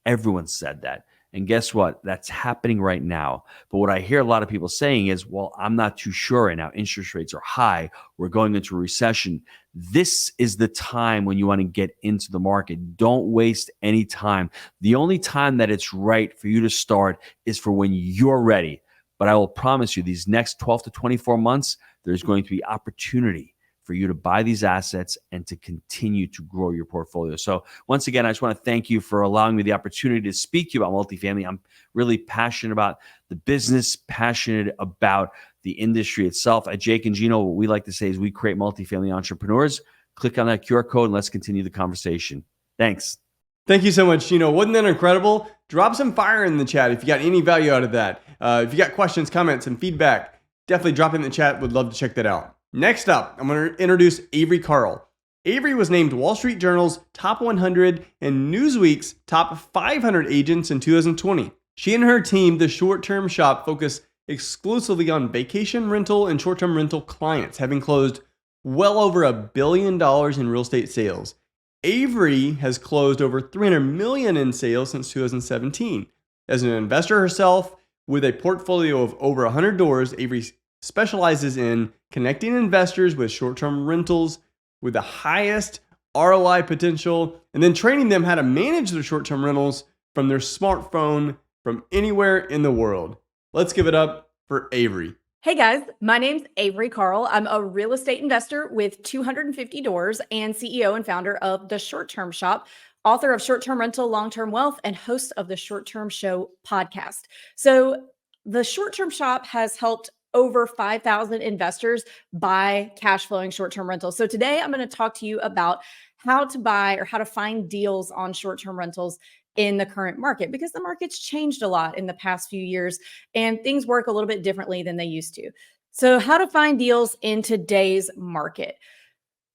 Everyone said that. And guess what? That's happening right now. But what I hear a lot of people saying is, well, I'm not too sure right now. Interest rates are high. We're going into a recession. This is the time when you want to get into the market. Don't waste any time. The only time that it's right for you to start is for when you're ready. But I will promise you, these next 12 to 24 months, there's going to be opportunity for you to buy these assets and to continue to grow your portfolio. So once again, I just want to thank you for allowing me the opportunity to speak to you about multifamily. I'm really passionate about the business, passionate about the industry itself. At Jake and Gino, what we like to say is we create multifamily entrepreneurs. Click on that QR code and let's continue the conversation. Thanks. Thank you so much, Gino. Wasn't that incredible? Drop some fire in the chat if you got any value out of that. If you got questions, comments, and feedback, definitely drop it in the chat. Would love to check that out. Next up, I'm going to introduce Avery Carl. Avery was named Wall Street Journal's Top 100 and Newsweek's Top 500 agents in 2020. She and her team, the Short Term Shop, focus exclusively on vacation rental and short-term rental clients, having closed well over $1 billion in real estate sales. Avery has closed over $300 million in sales since 2017. As an investor herself, with a portfolio of over 100 doors, Avery specializes in connecting investors with short-term rentals with the highest ROI potential, and then training them how to manage their short-term rentals from their smartphone from anywhere in the world. Let's give it up for Avery. Hey guys, my name's Avery Carl. I'm a real estate investor with 250 doors and CEO and founder of The Short Term Shop, author of Short Term Rental, Long Term Wealth, and host of the Short Term Show podcast. So The Short Term Shop has helped over 5,000 investors buy cash flowing short-term rentals. So today I'm going to talk to you about how to buy or how to find deals on short-term rentals in the current market, because the market's changed a lot in the past few years and things work a little bit differently than they used to. So how to find deals in today's market.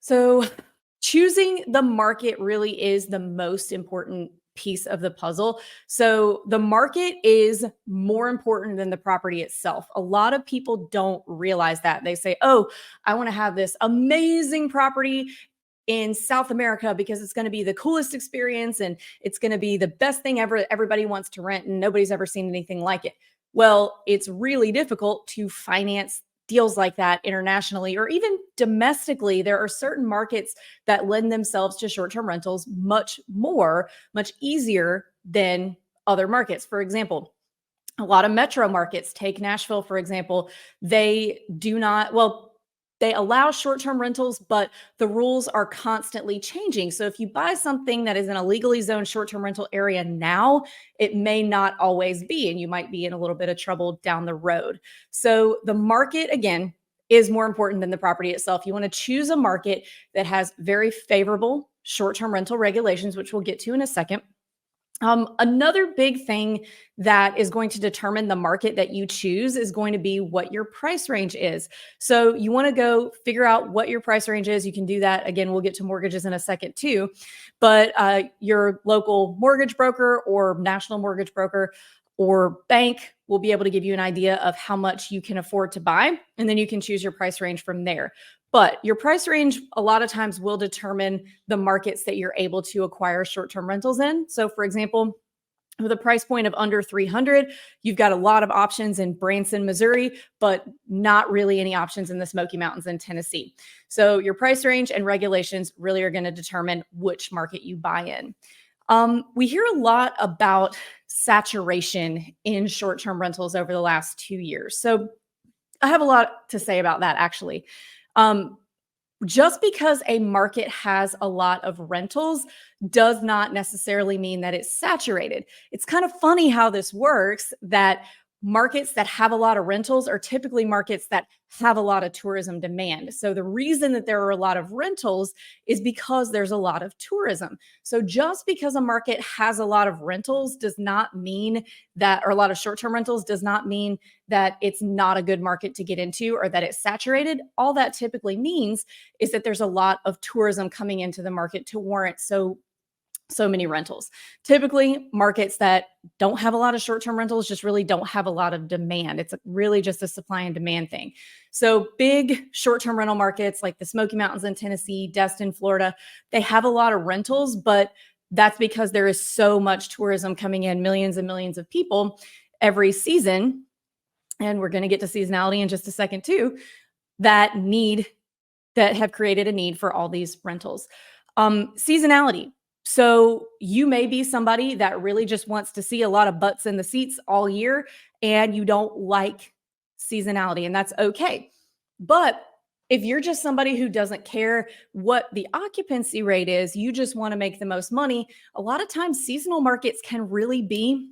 So choosing the market really is the most important piece of the puzzle. So the market is more important than the property itself. A lot of people don't realize that. They say, oh, I want to have this amazing property in South America because it's going to be the coolest experience and it's going to be the best thing ever. Everybody wants to rent and nobody's ever seen anything like it. Well, it's really difficult to finance deals like that internationally or even domestically. There are certain markets that lend themselves to short-term rentals much easier than other markets. For example, a lot of metro markets, take Nashville, for example, they allow short-term rentals, but the rules are constantly changing. So if you buy something that is in a legally zoned short-term rental area now, it may not always be, and you might be in a little bit of trouble down the road. So the market, again, is more important than the property itself. You want to choose a market that has very favorable short-term rental regulations, which we'll get to in a second. Another big thing that is going to determine the market that you choose is going to be what your price range is. So you want to go figure out what your price range is. You can do that. Again, we'll get to mortgages in a second too, but your local mortgage broker or national mortgage broker or bank will be able to give you an idea of how much you can afford to buy, and then you can choose your price range from there. But your price range a lot of times will determine the markets that you're able to acquire short-term rentals in. So for example, with a price point of under 300, you've got a lot of options in Branson, Missouri, but not really any options in the Smoky Mountains in Tennessee. So your price range and regulations really are going to determine which market you buy in. We hear a lot about saturation in short-term rentals over the last 2 years. So I have a lot to say about that, actually. just because a market has a lot of rentals does not necessarily mean that it's saturated. It's kind of funny how this works, that markets that have a lot of rentals are typically markets that have a lot of tourism demand. So the reason that there are a lot of rentals is because there's a lot of tourism. So just because a market has a lot of rentals does not mean that, or a lot of short-term rentals does not mean that it's not a good market to get into or that it's saturated. All that typically means is that there's a lot of tourism coming into the market to warrant so many rentals. Typically, markets that don't have a lot of short-term rentals just really don't have a lot of demand. It's really just a supply and demand thing. So big short-term rental markets like the Smoky Mountains in Tennessee, Destin, Florida, they have a lot of rentals, but that's because there is so much tourism coming in, millions and millions of people every season. And we're going to get to seasonality in just a second too, that have created a need for all these rentals. Seasonality. So you may be somebody that really just wants to see a lot of butts in the seats all year, and you don't like seasonality, and that's okay. But if you're just somebody who doesn't care what the occupancy rate is, you just want to make the most money, a lot of times seasonal markets can really be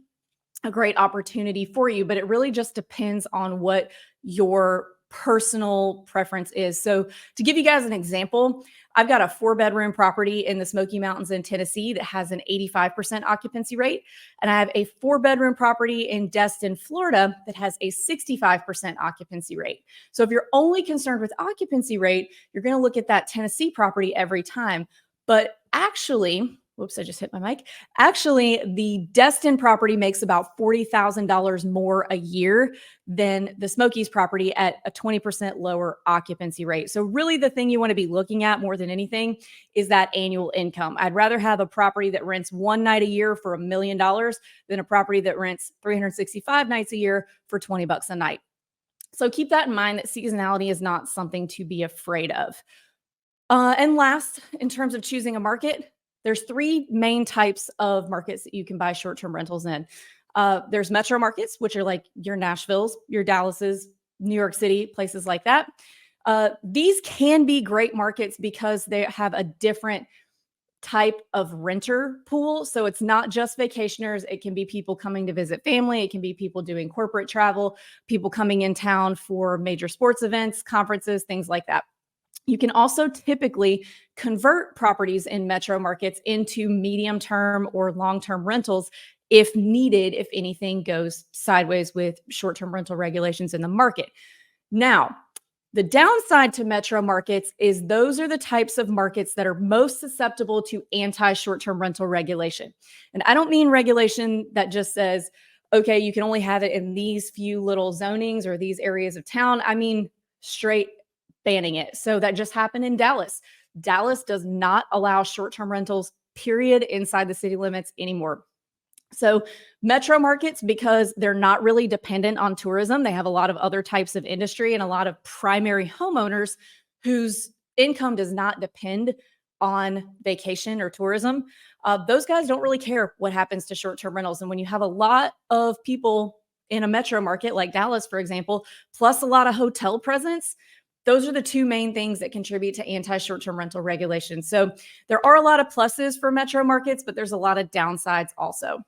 a great opportunity for you, but it really just depends on what your personal preference is. So to give you guys an example, I've got a 4-bedroom property in the Smoky Mountains in Tennessee that has an 85% occupancy rate. And I have a 4-bedroom property in Destin, Florida that has a 65% occupancy rate. So if you're only concerned with occupancy rate, you're going to look at that Tennessee property every time. But actually, whoops, I just hit my mic. Actually, the Destin property makes about $40,000 more a year than the Smokies property at a 20% lower occupancy rate. So really the thing you want to be looking at more than anything is that annual income. I'd rather have a property that rents one night a year for $1 million than a property that rents 365 nights a year for $20 a night. So keep that in mind, that seasonality is not something to be afraid of. And last, in terms of choosing a market, there's 3 main types of markets that you can buy short-term rentals in. There's metro markets, which are like your Nashvilles, your Dallases, New York City, places like that. These can be great markets because they have a different type of renter pool. So it's not just vacationers. It can be people coming to visit family. It can be people doing corporate travel, people coming in town for major sports events, conferences, things like that. You can also typically convert properties in metro markets into medium-term or long-term rentals if needed, if anything goes sideways with short-term rental regulations in the market. Now, the downside to metro markets is those are the types of markets that are most susceptible to anti-short-term rental regulation. And I don't mean regulation that just says, okay, you can only have it in these few little zonings or these areas of town. I mean, straight banning it. So that just happened in Dallas. Dallas does not allow short-term rentals, period, inside the city limits anymore. So metro markets, because they're not really dependent on tourism, they have a lot of other types of industry and a lot of primary homeowners whose income does not depend on vacation or tourism. Those guys don't really care what happens to short-term rentals. And when you have a lot of people in a metro market like Dallas, for example, plus a lot of hotel presence, those are the 2 main things that contribute to anti-short-term rental regulation. So there are a lot of pluses for metro markets, but there's a lot of downsides also.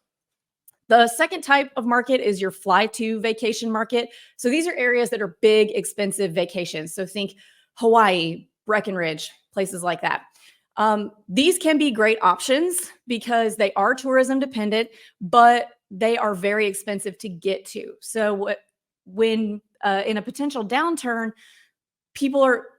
The second type of market is your fly-to vacation market. So these are areas that are big, expensive vacations. So think Hawaii, Breckenridge, places like that. These can be great options because they are tourism dependent, but they are very expensive to get to. So when in a potential downturn,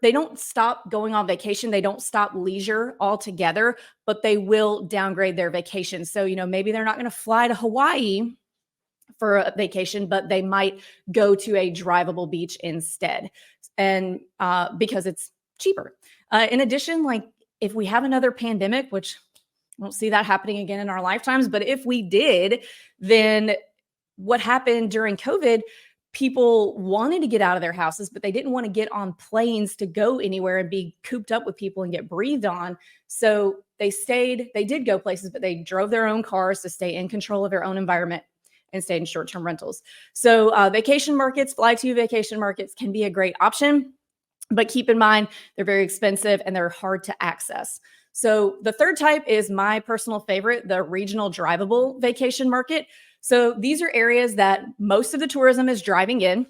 they don't stop going on vacation. They don't stop leisure altogether, but they will downgrade their vacation. So, maybe they're not going to fly to Hawaii for a vacation, but they might go to a drivable beach instead. And because it's cheaper. In addition, like if we have another pandemic, which I don't see that happening again in our lifetimes, but if we did, then what happened during COVID, people wanted to get out of their houses, but they didn't want to get on planes to go anywhere and be cooped up with people and get breathed on. So they did go places, but they drove their own cars to stay in control of their own environment and stayed in short-term rentals. So vacation markets, fly-to vacation markets can be a great option. but keep in mind, they're very expensive and they're hard to access. So the third type is my personal favorite, the regional drivable vacation market. So these are areas that most of the tourism is driving in.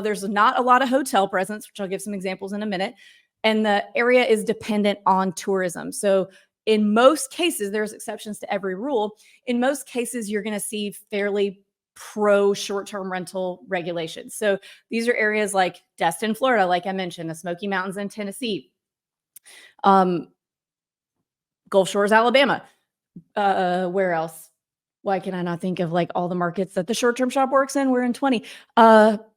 There's not a lot of hotel presence, which I'll give some examples in a minute. And the area is dependent on tourism. So in most cases, there's exceptions to every rule. In most cases, you're going to see fairly pro short-term rental regulations. So these are areas like Destin, Florida, like I mentioned, the Smoky Mountains in Tennessee, Gulf Shores, Alabama. Where else? Why can I not think of like all the markets that the short-term shop works in? We're in 20.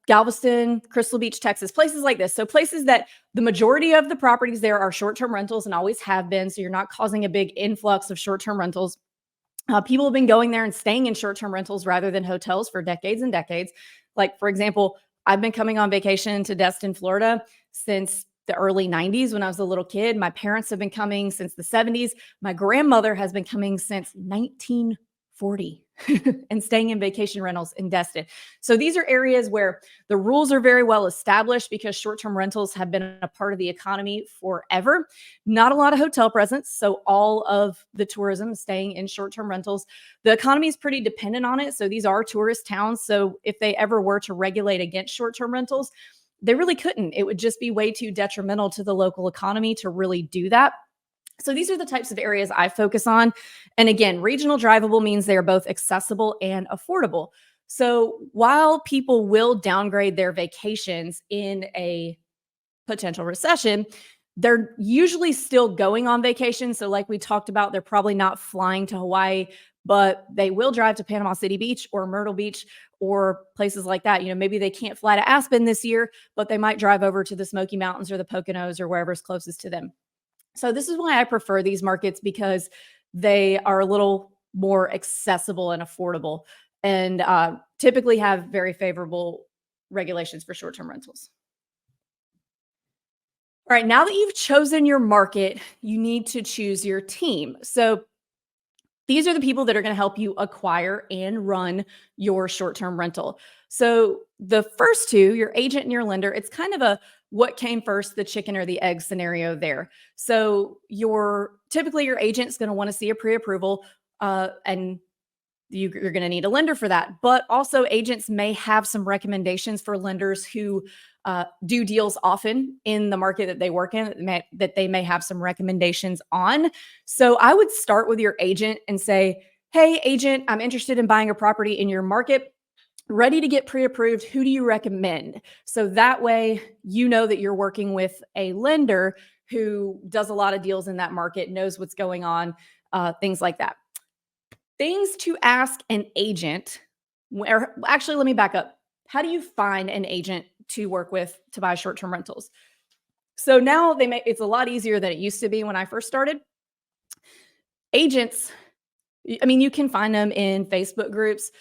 Galveston, Crystal Beach, Texas, places like this. So places that the majority of the properties there are short-term rentals and always have been. So you're not causing a big influx of short-term rentals. People have been going there and staying in short-term rentals rather than hotels for decades and decades. Like, for example, I've been coming on vacation to Destin, Florida since the early 90s when I was a little kid. My parents have been coming since the 70s. My grandmother has been coming since 1940 and staying in vacation rentals in Destin. So these are areas where the rules are very well established because short-term rentals have been a part of the economy forever. Not a lot of hotel presence, so all of the tourism is staying in short-term rentals. The economy is pretty dependent on it, so these are tourist towns. So if they ever were to regulate against short-term rentals, they really couldn't. It would just be way too detrimental to the local economy to really do that. So these are the types of areas I focus on. And again, regional drivable means they are both accessible and affordable. So while people will downgrade their vacations in a potential recession, they're usually still going on vacation. So like we talked about, they're probably not flying to Hawaii, but they will drive to Panama City Beach or Myrtle Beach or places like that. You know, maybe they can't fly to Aspen this year, but they might drive over to the Smoky Mountains or the Poconos or wherever's closest to them. So this is why I prefer these markets, because they are a little more accessible and affordable and typically have very favorable regulations for short-term rentals. All right, now that you've chosen your market, you need to choose your team. So these are the people that are going to help you acquire and run your short-term rental. So the first two, your agent and your lender, it's kind of a what came first, the chicken or the egg scenario there. So typically your agent's going to want to see a pre-approval and you're going to need a lender for that. But also agents may have some recommendations for lenders who do deals often in the market that they work in, that they may have some recommendations on. So I would start with your agent and say, hey, agent, I'm interested in buying a property in your market. Ready to get pre-approved. Who do you recommend? So that way, you know that you're working with a lender who does a lot of deals in that market, knows what's going on, things like that. Things to ask an agent. Actually, let me back up. How do you find an agent to work with to buy short-term rentals? So now it's a lot easier than it used to be when I first started. Agents, I mean, you can find them in Facebook groups.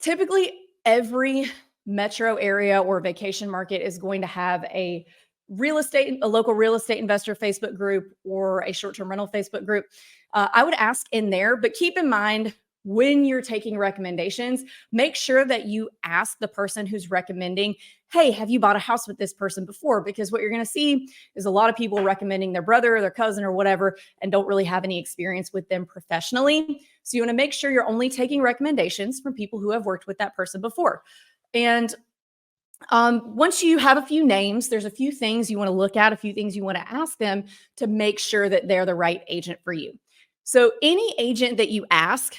Typically, every metro area or vacation market is going to have a local real estate investor Facebook group or a short-term rental Facebook group. I would ask in there, but keep in mind when you're taking recommendations, make sure that you ask the person who's recommending, hey, have you bought a house with this person before? Because what you're going to see is a lot of people recommending their brother or their cousin or whatever and don't really have any experience with them professionally. So you want to make sure you're only taking recommendations from people who have worked with that person before. And once you have a few names, there's a few things you want to look at, a few things you want to ask them to make sure that they're the right agent for you. So any agent that you ask,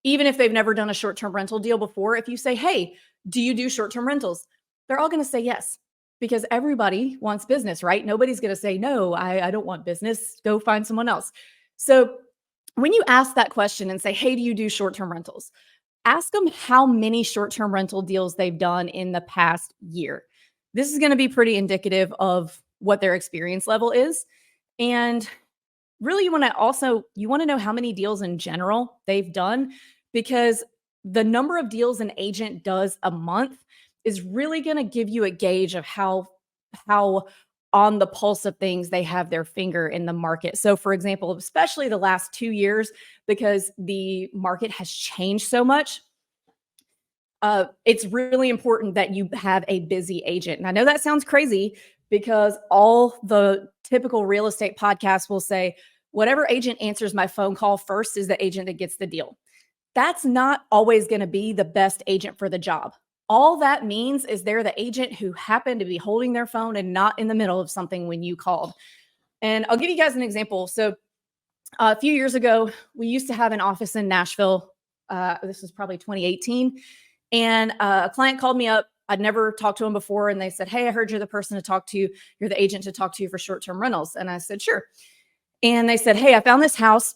even if they've never done a short-term rental deal before, if you say, hey, do you do short-term rentals? They're all going to say yes, because everybody wants business, right? Nobody's going to say, no, I don't want business. Go find someone else. So when you ask that question and say, hey, do you do short-term rentals? Ask them how many short-term rental deals they've done in the past year. This is going to be pretty indicative of what their experience level is. And really, you want to know how many deals in general they've done, because the number of deals an agent does a month is really going to give you a gauge of how on the pulse of things they have their finger in the market. So for example, especially the last 2 years, because the market has changed so much, it's really important that you have a busy agent. And I know that sounds crazy because all the typical real estate podcasts will say, whatever agent answers my phone call first is the agent that gets the deal. That's not always going to be the best agent for the job. All that means is they're the agent who happened to be holding their phone and not in the middle of something when you called. And I'll give you guys an example. So a few years ago, we used to have an office in Nashville. This was probably 2018. And a client called me up. I'd never talked to him before. And they said, hey, I heard you're the person to talk to. You're the agent to talk to for short-term rentals. And I said, sure. And they said, hey, I found this house.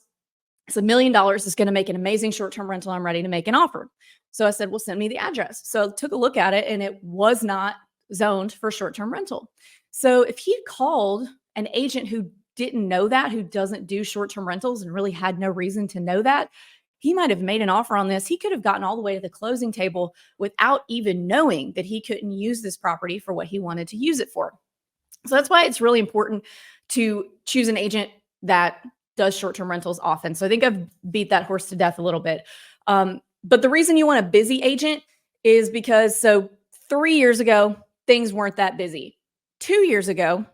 It's $1 million. It's going to make an amazing short-term rental. I'm ready to make an offer. So I said, well, send me the address. So I took a look at it and it was not zoned for short-term rental. So if he called an agent who didn't know that, who doesn't do short-term rentals and really had no reason to know that, he might have made an offer on this. He could have gotten all the way to the closing table without even knowing that he couldn't use this property for what he wanted to use it for. So that's why it's really important to choose an agent that does short-term rentals often. So I think I've beat that horse to death a little bit. But the reason you want a busy agent is because, so 3 years ago, things weren't that busy. 2 years ago,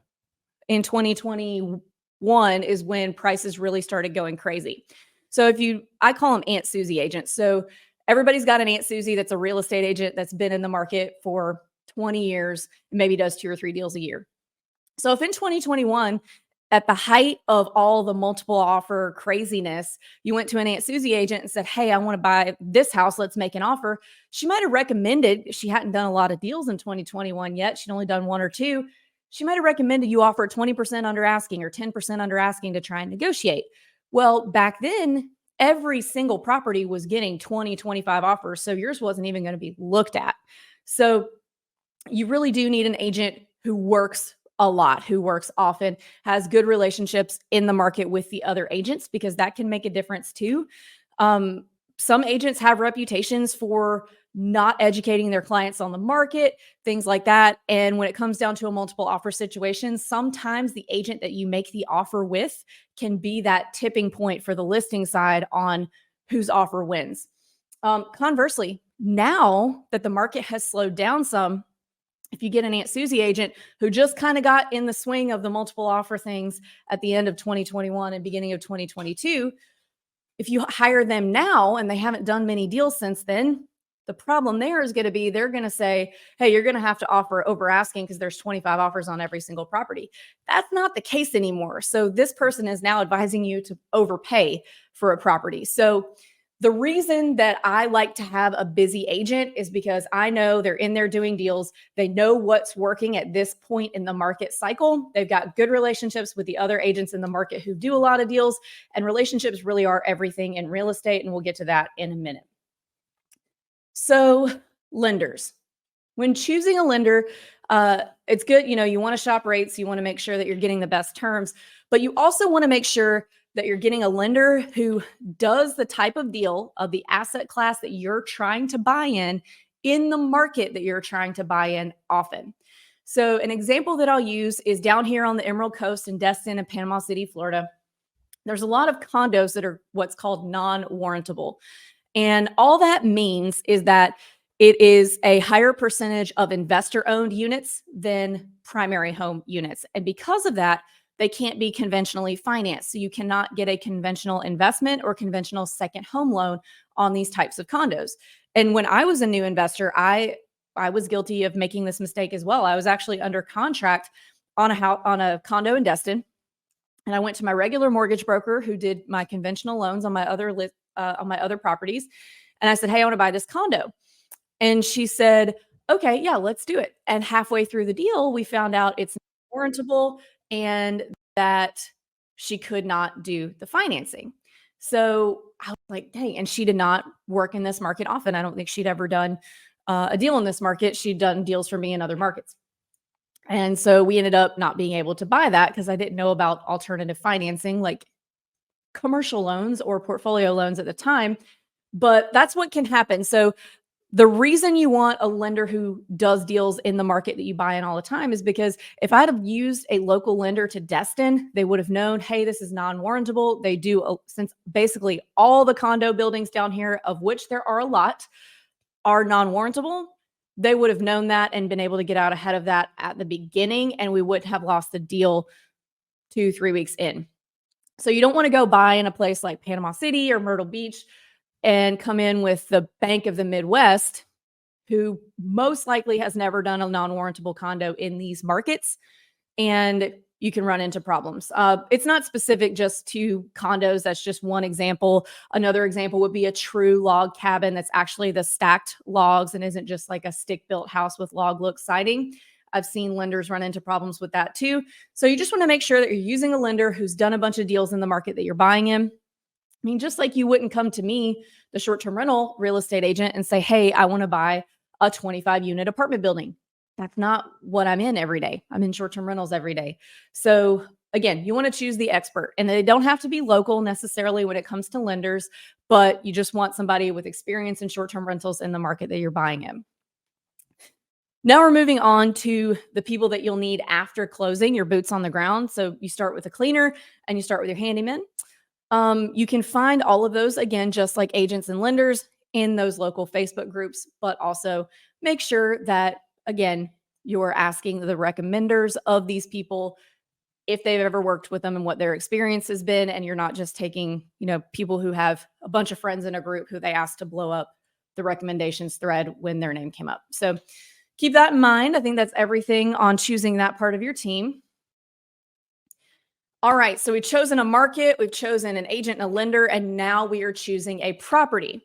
in 2021, is when prices really started going crazy. So I call them Aunt Susie agents. So everybody's got an Aunt Susie that's a real estate agent that's been in the market for 20 years and maybe does 2 or 3 deals a year. So if in 2021, at the height of all the multiple offer craziness, you went to an Aunt Susie agent and said, hey, I want to buy this house. Let's make an offer. She might have recommended, she hadn't done a lot of deals in 2021 yet. She'd only done 1 or 2. She might have recommended you offer 20% under asking or 10% under asking to try and negotiate. Well, back then, every single property was getting 20, 25 offers. So yours wasn't even going to be looked at. So you really do need an agent who works a lot, who works often, has good relationships in the market with the other agents, because that can make a difference too. Some agents have reputations for not educating their clients on the market, things like that. And when it comes down to a multiple offer situation, sometimes the agent that you make the offer with can be that tipping point for the listing side on whose offer wins. Conversely, now that the market has slowed down some, if you get an Aunt Susie agent who just kind of got in the swing of the multiple offer things at the end of 2021 and beginning of 2022, if you hire them now and they haven't done many deals since then, the problem there is going to be they're going to say, hey, you're going to have to offer over asking because there's 25 offers on every single property. That's not the case anymore. So this person is now advising you to overpay for a property. So the reason that I like to have a busy agent is because I know they're in there doing deals. They know what's working at this point in the market cycle. They've got good relationships with the other agents in the market who do a lot of deals, and relationships really are everything in real estate. And we'll get to that in a minute. So lenders, when choosing a lender, it's good. You want to shop rates. You want to make sure that you're getting the best terms, but you also want to make sure that you're getting a lender who does the type of deal of the asset class that you're trying to buy in the market that you're trying to buy in often. So an example that I'll use is down here on the Emerald Coast in Destin and Panama City, Florida. There's a lot of condos that are what's called non-warrantable. And all that means is that it is a higher percentage of investor-owned units than primary home units. And because of that, they can't be conventionally financed. So you cannot get a conventional investment or conventional second home loan on these types of condos. And when I was a new investor, I was guilty of making this mistake as well. I was actually under contract on a condo in Destin. And I went to my regular mortgage broker who did my conventional loans on my other properties. And I said, hey, I want to buy this condo. And she said, okay, yeah, let's do it. And halfway through the deal, we found out it's not warrantable and that she could not do the financing. So I was like, dang, and she did not work in this market often. I don't think she'd ever done a deal in this market. She'd done deals for me in other markets. And so we ended up not being able to buy that because I didn't know about alternative financing like commercial loans or portfolio loans at the time. But that's what can happen. So the reason you want a lender who does deals in the market that you buy in all the time is because if I'd have used a local lender to Destin, they would have known, hey, this is non-warrantable. They do, since basically all the condo buildings down here, of which there are a lot, are non-warrantable. they would have known that and been able to get out ahead of that at the beginning, and we wouldn't have lost the deal 2-3 weeks in. So you don't want to go buy in a place like Panama City or Myrtle Beach and come in with the Bank of the Midwest, who most likely has never done a non-warrantable condo in these markets, and you can run into problems. It's not specific just to condos. That's just one example. Another example would be a true log cabin that's actually the stacked logs and isn't just like a stick-built house with log look siding. I've seen lenders run into problems with that too. So you just want to make sure that you're using a lender who's done a bunch of deals in the market that you're buying in. I mean, just like you wouldn't come to me, the short-term rental real estate agent, and say, hey, I want to buy a 25-unit apartment building. That's not what I'm in every day. I'm in short-term rentals every day. So again, you want to choose the expert, and they don't have to be local necessarily when it comes to lenders, but you just want somebody with experience in short-term rentals in the market that you're buying in. Now we're moving on to the people that you'll need after closing, your boots on the ground. So you start with a cleaner and you start with your handyman. You can find all of those, again, just like agents and lenders, in those local Facebook groups, but also make sure that, again, you're asking the recommenders of these people if they've ever worked with them and what their experience has been, and you're not just taking, people who have a bunch of friends in a group who they asked to blow up the recommendations thread when their name came up. So keep that in mind. I think that's everything on choosing that part of your team. All right, so we've chosen a market, we've chosen an agent and a lender, and now we are choosing a property.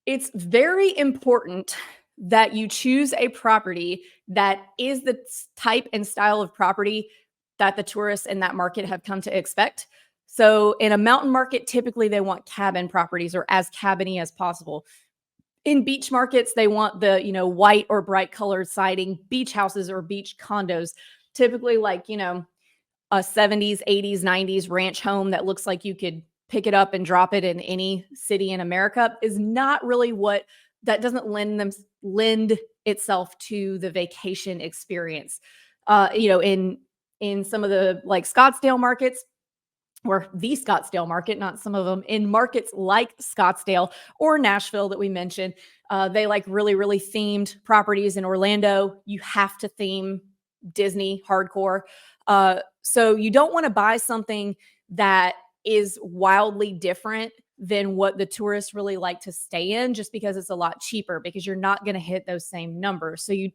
It's very important that you choose a property that is the type and style of property that the tourists in that market have come to expect. So in a mountain market, typically they want cabin properties or as cabiny as possible. In beach markets, they want the, white or bright colored siding, beach houses or beach condos, typically like, a 70s, 80s, 90s ranch home that looks like you could pick it up and drop it in any city in America is not really that doesn't lend itself to the vacation experience. In some of the like Scottsdale markets, or the Scottsdale market, not some of them, in markets like Scottsdale or Nashville that we mentioned, they like really, really themed properties. In Orlando, you have to theme Disney hardcore. So you don't want to buy something that is wildly different than what the tourists really like to stay in just because it's a lot cheaper, because you're not going to hit those same numbers. So you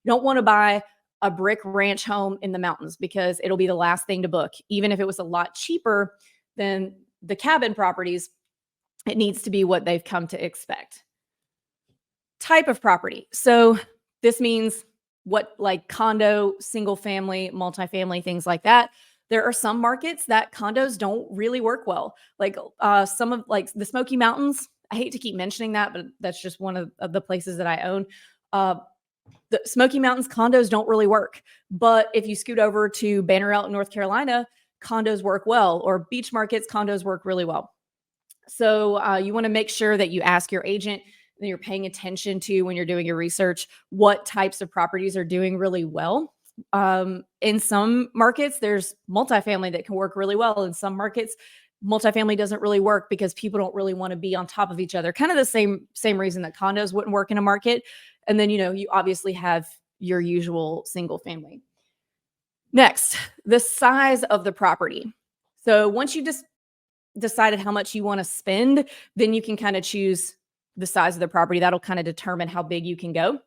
don't want to buy a brick ranch home in the mountains because it'll be the last thing to book. Even if it was a lot cheaper than the cabin properties, it needs to be what they've come to expect. Type of property. So this means what, like condo, single family, multifamily, things like that. There are some markets that condos don't really work well. Like some of like the Smoky Mountains. I hate to keep mentioning that, but that's just one of the places that I own. The Smoky Mountains condos don't really work. But if you scoot over to Banner Elk, North Carolina, condos work well, or beach markets, condos work really well. So you want to make sure that you ask your agent and you're paying attention to, when you're doing your research, what types of properties are doing really well. In some markets, there's multifamily that can work really well. In some markets, multifamily doesn't really work because people don't really want to be on top of each other. Kind of the same reason that condos wouldn't work in a market. And then, you obviously have your usual single family. Next, the size of the property. So once you just decided how much you want to spend, then you can kind of choose the size of the property. That'll kind of determine how big you can go.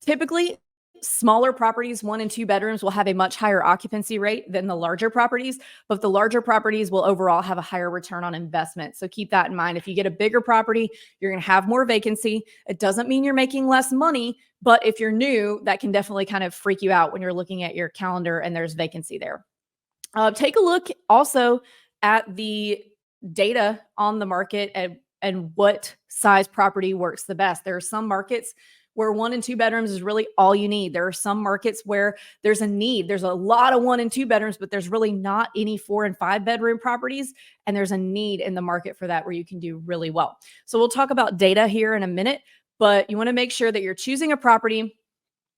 Typically, smaller properties, 1 and 2 bedrooms, will have a much higher occupancy rate than the larger properties, but the larger properties will overall have a higher return on investment. So keep that in mind. If you get a bigger property, you're going to have more vacancy. It doesn't mean you're making less money, but if you're new, that can definitely kind of freak you out when you're looking at your calendar and there's vacancy there. Take a look also at the data on the market and what size property works the best. There are some markets where 1 and 2 bedrooms is really all you need. There are some markets where there's a need. There's a lot of 1 and 2 bedrooms, but there's really not any 4 and 5 bedroom properties. And there's a need in the market for that where you can do really well. So we'll talk about data here in a minute, but you want to make sure that you're choosing a property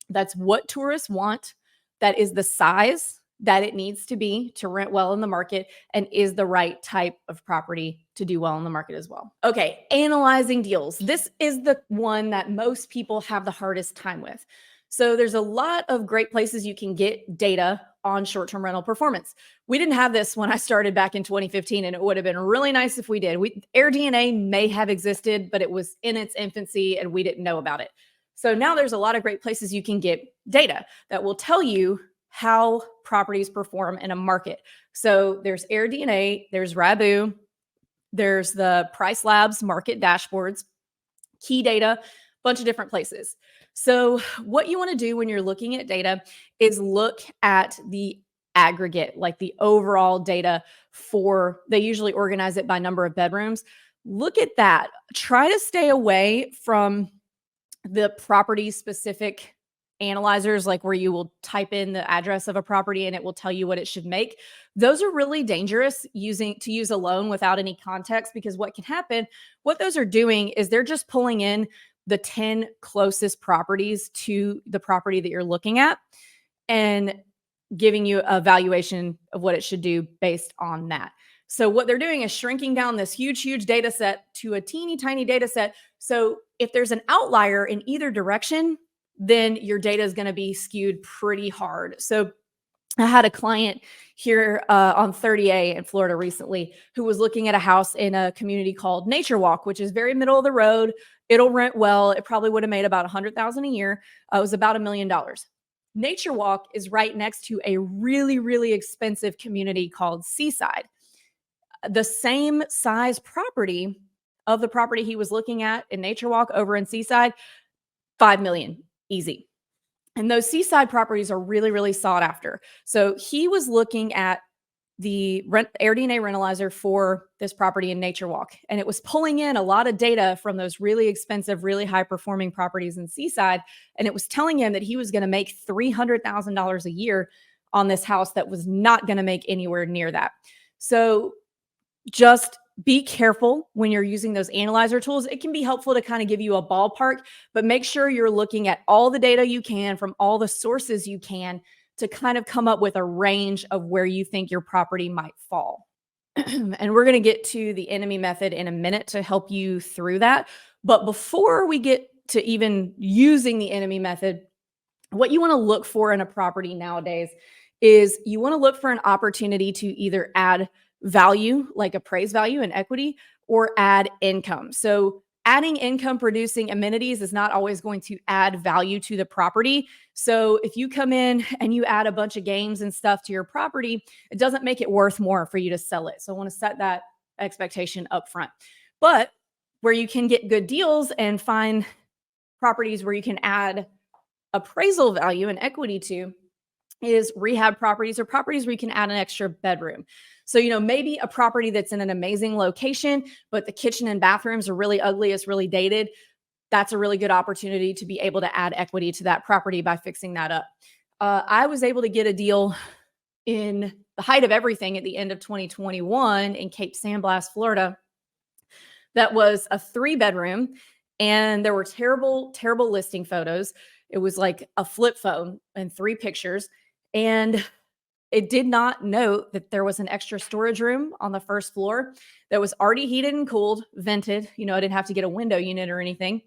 that's what tourists want, that is the size that it needs to be to rent well in the market and is the right type of property to do well in the market as well. Okay, analyzing deals. This is the one that most people have the hardest time with. So there's a lot of great places you can get data on short-term rental performance. We didn't have this when I started back in 2015, and it would have been really nice if we did. AirDNA may have existed, but it was in its infancy and we didn't know about it. So now there's a lot of great places you can get data that will tell you how properties perform in a market. So there's AirDNA, there's Rabu, there's the Price Labs market dashboards, key data, bunch of different places. So what you want to do when you're looking at data is look at the aggregate, like the overall data they usually organize it by number of bedrooms. Look at that. Try to stay away from the property specific analyzers, like where you will type in the address of a property and it will tell you what it should make. Those are really dangerous to use alone without any context, because what can happen, what those are doing is they're just pulling in the 10 closest properties to the property that you're looking at and giving you a valuation of what it should do based on that. So what they're doing is shrinking down this huge, huge data set to a teeny tiny data set. So if there's an outlier in either direction, then your data is going to be skewed pretty hard. So I had a client here on 30A in Florida recently who was looking at a house in a community called Nature Walk, which is very middle of the road. It'll rent well. It probably would have made about $100,000 a year. It was about $1 million. Nature Walk is right next to a really, really expensive community called Seaside. The same size property of the property he was looking at in Nature Walk over in Seaside, $5 million, easy. And those Seaside properties are really, really sought after. So he was looking at the AirDNA rentalizer for this property in Nature Walk, and it was pulling in a lot of data from those really expensive, really high performing properties in Seaside. And it was telling him that he was going to make $300,000 a year on this house that was not going to make anywhere near that. So just be careful when you're using those analyzer tools. It can be helpful to kind of give you a ballpark, but make sure you're looking at all the data you can from all the sources you can to kind of come up with a range of where you think your property might fall. And we're going to get to the enemy method in a minute to help you through that. But before we get to even using the enemy method, what you want to look for in a property nowadays is you want to look for an opportunity to either add value, like appraised value and equity, or add income. So adding income producing amenities is not always going to add value to the property. So if you come in and you add a bunch of games and stuff to your property, it doesn't make it worth more for you to sell it. So I want to set that expectation up front. But where you can get good deals and find properties where you can add appraisal value and equity to is rehab properties or properties where you can add an extra bedroom. So, maybe a property that's in an amazing location, but the kitchen and bathrooms are really ugly, it's really dated. That's a really good opportunity to be able to add equity to that property by fixing that up. I was able to get a deal in the height of everything at the end of 2021 in Cape San Blas, Florida. That was a 3-bedroom, and there were terrible, terrible listing photos. It was like a flip phone and 3 pictures. And it did not note that there was an extra storage room on the first floor that was already heated and cooled, vented. I didn't have to get a window unit or anything.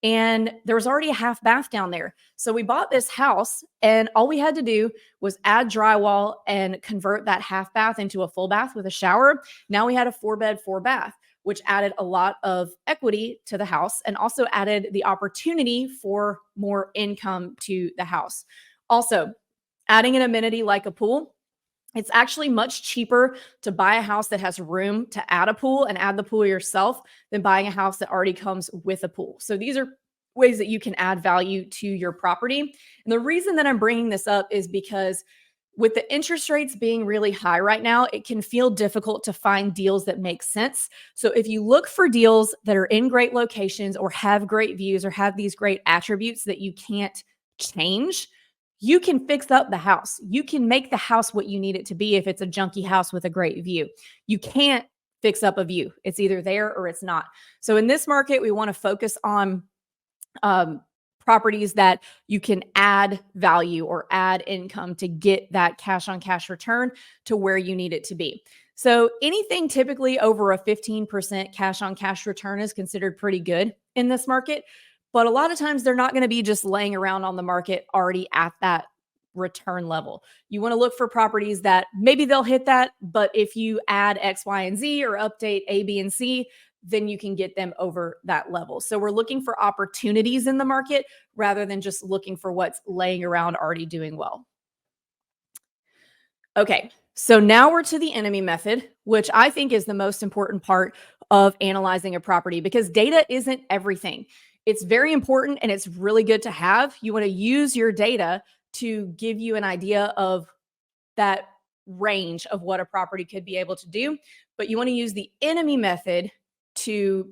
And there was already a half bath down there. So we bought this house, and all we had to do was add drywall and convert that half bath into a full bath with a shower. Now we had a 4-bed, 4-bath, which added a lot of equity to the house and also added the opportunity for more income to the house. Also, adding an amenity like a pool, it's actually much cheaper to buy a house that has room to add a pool and add the pool yourself than buying a house that already comes with a pool. So these are ways that you can add value to your property. And the reason that I'm bringing this up is because with the interest rates being really high right now, it can feel difficult to find deals that make sense. So if you look for deals that are in great locations or have great views or have these great attributes that you can't change, you can fix up the house. You can make the house what you need it to be if it's a junky house with a great view. You can't fix up a view. It's either there or it's not. So in this market, we want to focus on properties that you can add value or add income to get that cash on cash return to where you need it to be. So anything typically over a 15% cash on cash return is considered pretty good in this market. But a lot of times they're not going to be just laying around on the market already at that return level. You want to look for properties that maybe they'll hit that, but if you add X, Y, and Z or update A, B, and C, then you can get them over that level. So we're looking for opportunities in the market rather than just looking for what's laying around already doing well. Okay, so now we're to the enemy method, which I think is the most important part of analyzing a property because data isn't everything. It's very important and it's really good to have. You want to use your data to give you an idea of that range of what a property could be able to do, but you want to use the enemy method to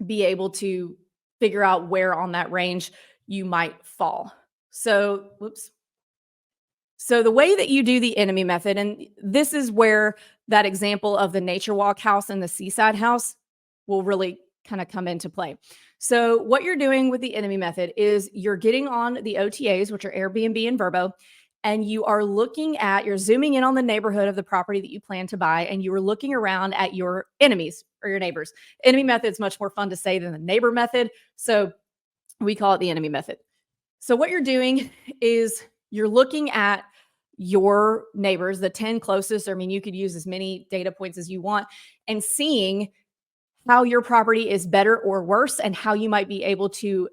be able to figure out where on that range you might fall. So, So the way that you do the enemy method, and this is where that example of the nature walk house and the seaside house will really kind of come into play. So what you're doing with the enemy method is you're getting on the OTAs, which are Airbnb and Vrbo, and you are you're zooming in on the neighborhood of the property that you plan to buy, and you are looking around at your enemies or your neighbors. Enemy method is much more fun to say than the neighbor method, so we call it the enemy method. So what you're doing is you're looking at your neighbors, the 10 closest. I mean, you could use as many data points as you want and seeing how your property is better or worse and how you might be able to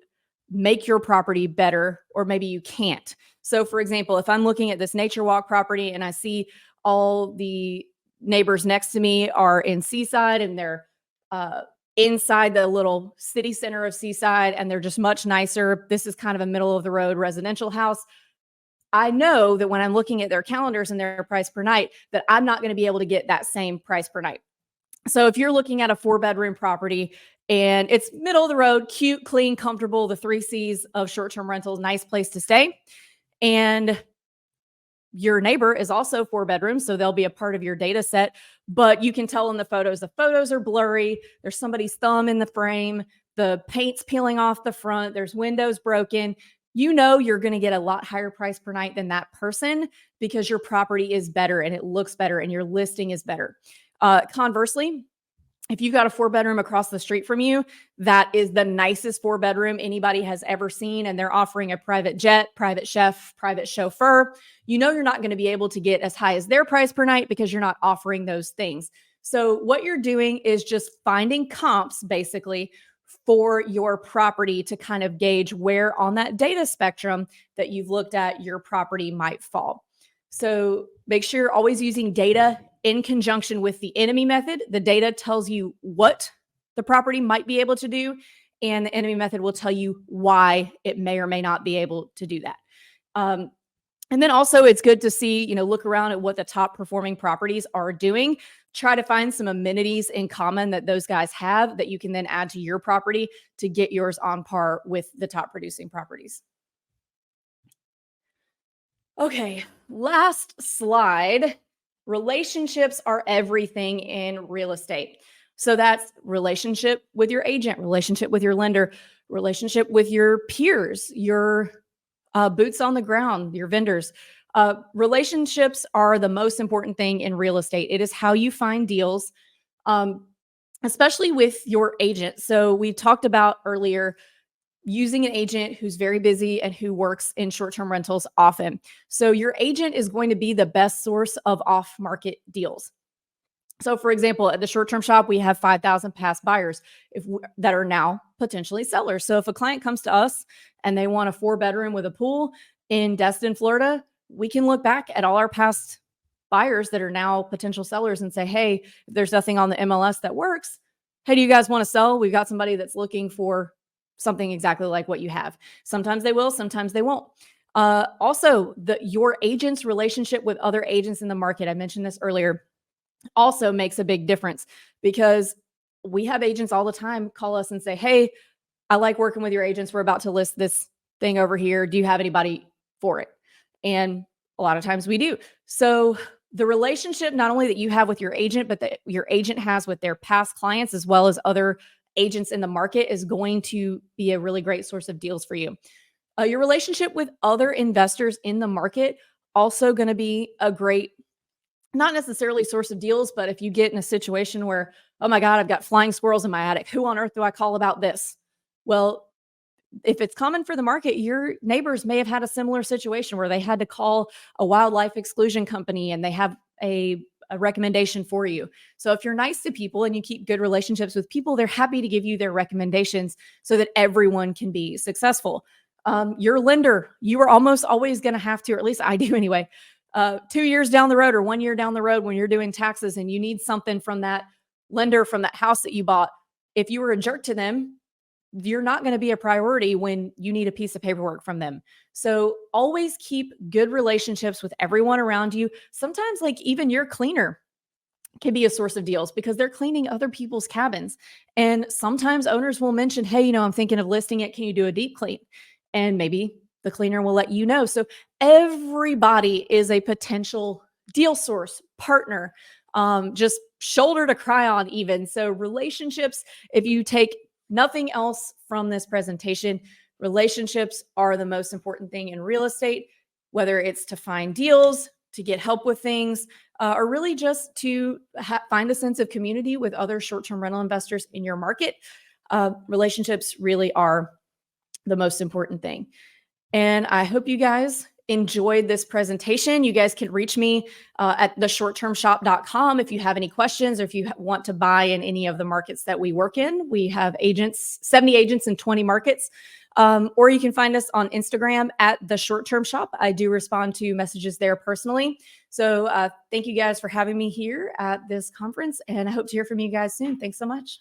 make your property better, or maybe you can't. So for example, if I'm looking at this nature walk property and I see all the neighbors next to me are in Seaside and they're inside the little city center of Seaside and they're just much nicer. This is kind of a middle of the road residential house. I know that when I'm looking at their calendars and their price per night, that I'm not going to be able to get that same price per night. So if you're looking at a 4-bedroom property and it's middle of the road, cute, clean, comfortable, the 3 C's of short-term rentals, nice place to stay. And your neighbor is also 4 bedrooms, so they'll be a part of your data set, but you can tell in the photos are blurry. There's somebody's thumb in the frame. The paint's peeling off the front. There's windows broken. You know you're going to get a lot higher price per night than that person because your property is better and it looks better and your listing is better. Conversely, if you've got a 4-bedroom across the street from you, that is the nicest 4-bedroom anybody has ever seen, and they're offering a private jet, private chef, private chauffeur, you know you're not going to be able to get as high as their price per night because you're not offering those things. So what you're doing is just finding comps basically for your property to kind of gauge where on that data spectrum that you've looked at your property might fall. So make sure you're always using data in conjunction with the enemy method. The data tells you what the property might be able to do, and the enemy method will tell you why it may or may not be able to do that. And then also it's good to see, look around at what the top performing properties are doing. Try to find some amenities in common that those guys have that you can then add to your property to get yours on par with the top producing properties. Okay, last slide. Relationships are everything in real estate. So that's relationship with your agent, relationship with your lender, relationship with your peers, your boots on the ground, your vendors. Relationships are the most important thing in real estate. It is how you find deals, especially with your agent. So we talked about earlier using an agent who's very busy and who works in short-term rentals often. So your agent is going to be the best source of off-market deals. So for example, at the short-term shop, we have 5,000 past buyers that are now potentially sellers. So if a client comes to us and they want a 4-bedroom with a pool in Destin, Florida, we can look back at all our past buyers that are now potential sellers and say, hey, if there's nothing on the MLS that works, hey, do you guys want to sell? We've got somebody that's looking for something exactly like what you have. Sometimes they will, sometimes they won't. Also, your agent's relationship with other agents in the market, I mentioned this earlier, also makes a big difference because we have agents all the time call us and say, hey, I like working with your agents. We're about to list this thing over here. Do you have anybody for it? And a lot of times we do. So the relationship, not only that you have with your agent, but that your agent has with their past clients, as well as other agents in the market is going to be a really great source of deals for you. Your relationship with other investors in the market also going to be a great, not necessarily source of deals, but if you get in a situation where, oh my God, I've got flying squirrels in my attic, who on earth do I call about this? Well, if it's common for the market, your neighbors may have had a similar situation where they had to call a wildlife exclusion company and they have a recommendation for you. So if you're nice to people and you keep good relationships with people, they're happy to give you their recommendations so that everyone can be successful. Your lender, you are almost always going to have to, or at least I do anyway, 2 years down the road or 1 year down the road when you're doing taxes and you need something from that lender from that house that you bought. If you were a jerk to them, you're not going to be a priority when you need a piece of paperwork from them. So always keep good relationships with everyone around you. Sometimes like even your cleaner can be a source of deals because they're cleaning other people's cabins. And sometimes owners will mention, hey, you know, I'm thinking of listing it. Can you do a deep clean? And maybe the cleaner will let you know. So everybody is a potential deal source, partner, just shoulder to cry on even. So relationships, if you take nothing else from this presentation, relationships are the most important thing in real estate, whether it's to find deals, to get help with things, or really just to find a sense of community with other short-term rental investors in your market. Relationships really are the most important thing. And I hope you guys enjoyed this presentation. You guys can reach me at theshorttermshop.com if you have any questions or if you want to buy in any of the markets that we work in. We have agents, 70 agents in 20 markets. Or you can find us on Instagram at The Short Term Shop. I do respond to messages there personally. So thank you guys for having me here at this conference, and I hope to hear from you guys soon. Thanks so much.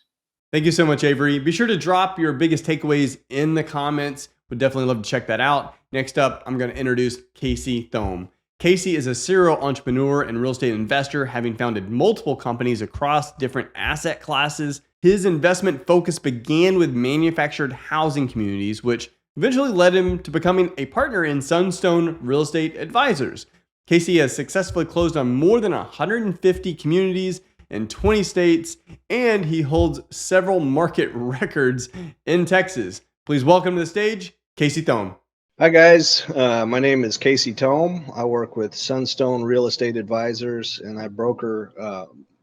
Thank you so much, Avery. Be sure to drop your biggest takeaways in the comments. Would definitely love to check that out. Next up, I'm going to introduce Casey Thome. Casey is a serial entrepreneur and real estate investor, having founded multiple companies across different asset classes. His investment focus began with manufactured housing communities, which eventually led him to becoming a partner in Sunstone Real Estate Advisors. Casey has successfully closed on more than 150 communities in 20 states, and he holds several market records in Texas. Please welcome to the stage, Casey Thome. Hi guys, my name is Casey Thome. I work with Sunstone Real Estate Advisors, and I broker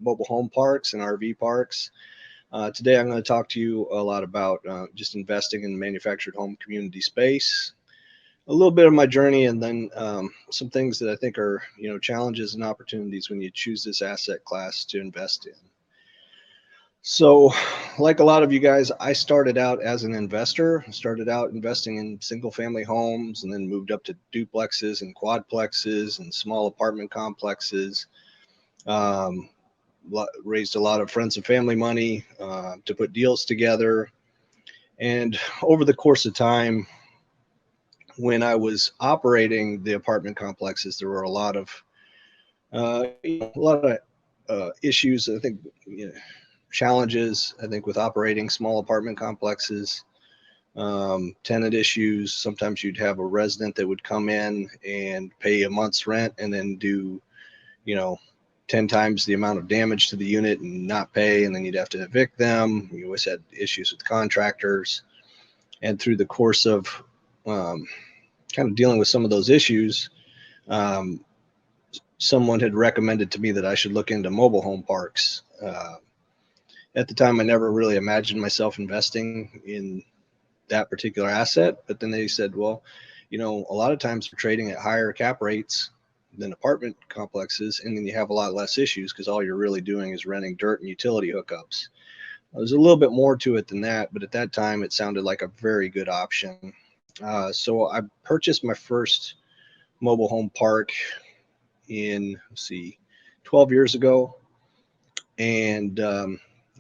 mobile home parks and RV parks. Today I'm going to talk to you a lot about just investing in the manufactured home community space, a little bit of my journey, and then some things that I think are, challenges and opportunities when you choose this asset class to invest in. So like a lot of you guys, I started out as an investor. I started out investing in single family homes and then moved up to duplexes and quadplexes and small apartment complexes. Raised a lot of friends and family money to put deals together. And over the course of time, when I was operating the apartment complexes, there were a lot of issues. I think, challenges, I think, with operating small apartment complexes, tenant issues. Sometimes you'd have a resident that would come in and pay a month's rent and then do, 10 times the amount of damage to the unit and not pay, and then you'd have to evict them. You always had issues with contractors. And through the course of kind of dealing with some of those issues, someone had recommended to me that I should look into mobile home parks. At the time, I never really imagined myself investing in that particular asset. But then they said, well, a lot of times we're trading at higher cap rates than apartment complexes, and then you have a lot less issues because all you're really doing is renting dirt and utility hookups. There's a little bit more to it than that, but at that time, it sounded like a very good option. So I purchased my first mobile home park in, 12 years ago. And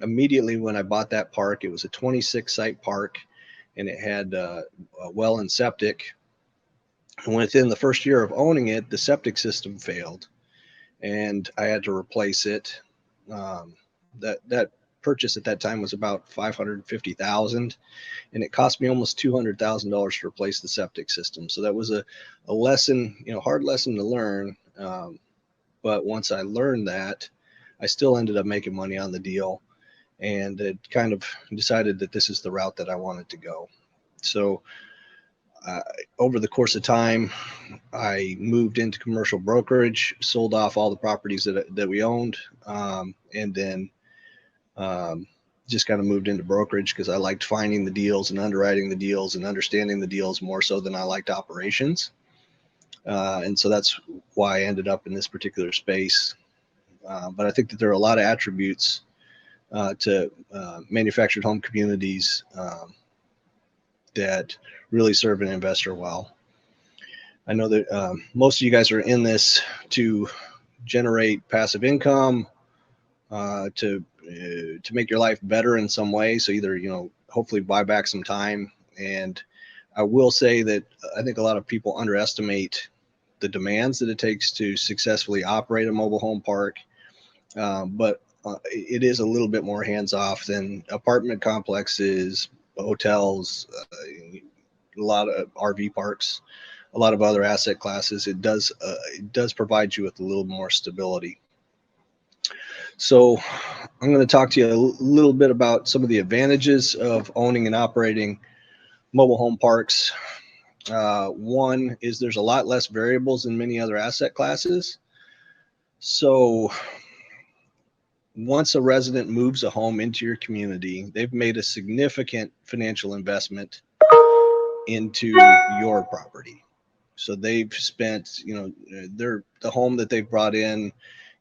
immediately when I bought that park, it was a 26 site park, and it had a well and septic. And within the first year of owning it, the septic system failed and I had to replace it. That purchase at that time was about $550,000, and it cost me almost $200,000 to replace the septic system. So that was a lesson, hard lesson to learn. But once I learned that, I still ended up making money on the deal. and it kind of decided that this is the route that I wanted to go. So over the course of time, I moved into commercial brokerage, sold off all the properties that we owned, and then just kind of moved into brokerage because I liked finding the deals and underwriting the deals and understanding the deals more so than I liked operations. And so that's why I ended up in this particular space. But I think that there are a lot of attributes to manufactured home communities that really serve an investor well. I know that most of you guys are in this to generate passive income, to make your life better in some way. So either, hopefully buy back some time. And I will say that I think a lot of people underestimate the demands that it takes to successfully operate a mobile home park. But it is a little bit more hands-off than apartment complexes, hotels, a lot of RV parks, a lot of other asset classes. It does provide you with a little more stability. So I'm going to talk to you a little bit about some of the advantages of owning and operating mobile home parks. One is there's a lot less variables than many other asset classes. So once a resident moves a home into your community, they've made a significant financial investment into your property. So they've spent, the home that they've brought in,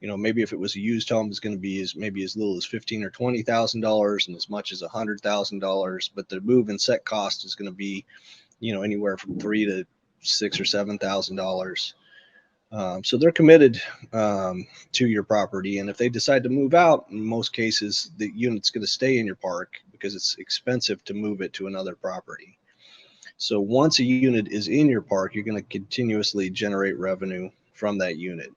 maybe if it was a used home, it's going to be maybe as little as $15,000 or $20,000 and as much as $100,000. But the move and set cost is going to be, anywhere from $3,000 to $6,000 or $7,000. So they're committed to your property. And if they decide to move out, in most cases, the unit's going to stay in your park because it's expensive to move it to another property. So once a unit is in your park, you're going to continuously generate revenue from that unit.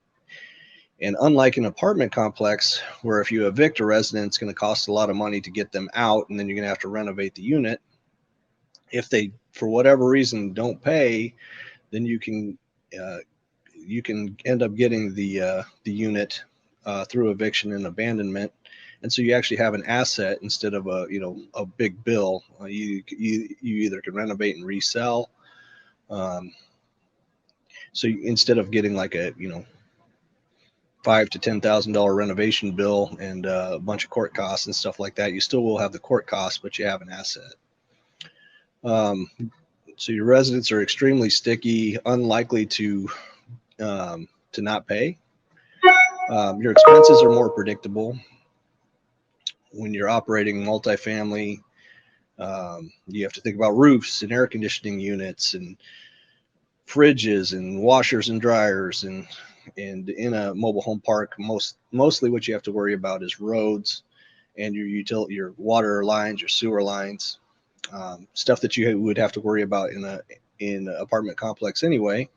And unlike an apartment complex, where if you evict a resident, it's going to cost a lot of money to get them out, and then you're going to have to renovate the unit. If they, for whatever reason, don't pay, then you can end up getting the unit through eviction and abandonment, and so you actually have an asset instead of a big bill. You either can renovate and resell. So instead of getting like a $5,000 to $10,000 renovation bill and a bunch of court costs and stuff like that, you still will have the court costs, but you have an asset. So your residents are extremely sticky, unlikely to not pay. Your expenses are more predictable. When you're operating multifamily, you have to think about roofs and air conditioning units and fridges and washers and dryers, and in a mobile home park, mostly what you have to worry about is roads and your water lines, your sewer lines, stuff that you would have to worry about in an apartment complex anyway.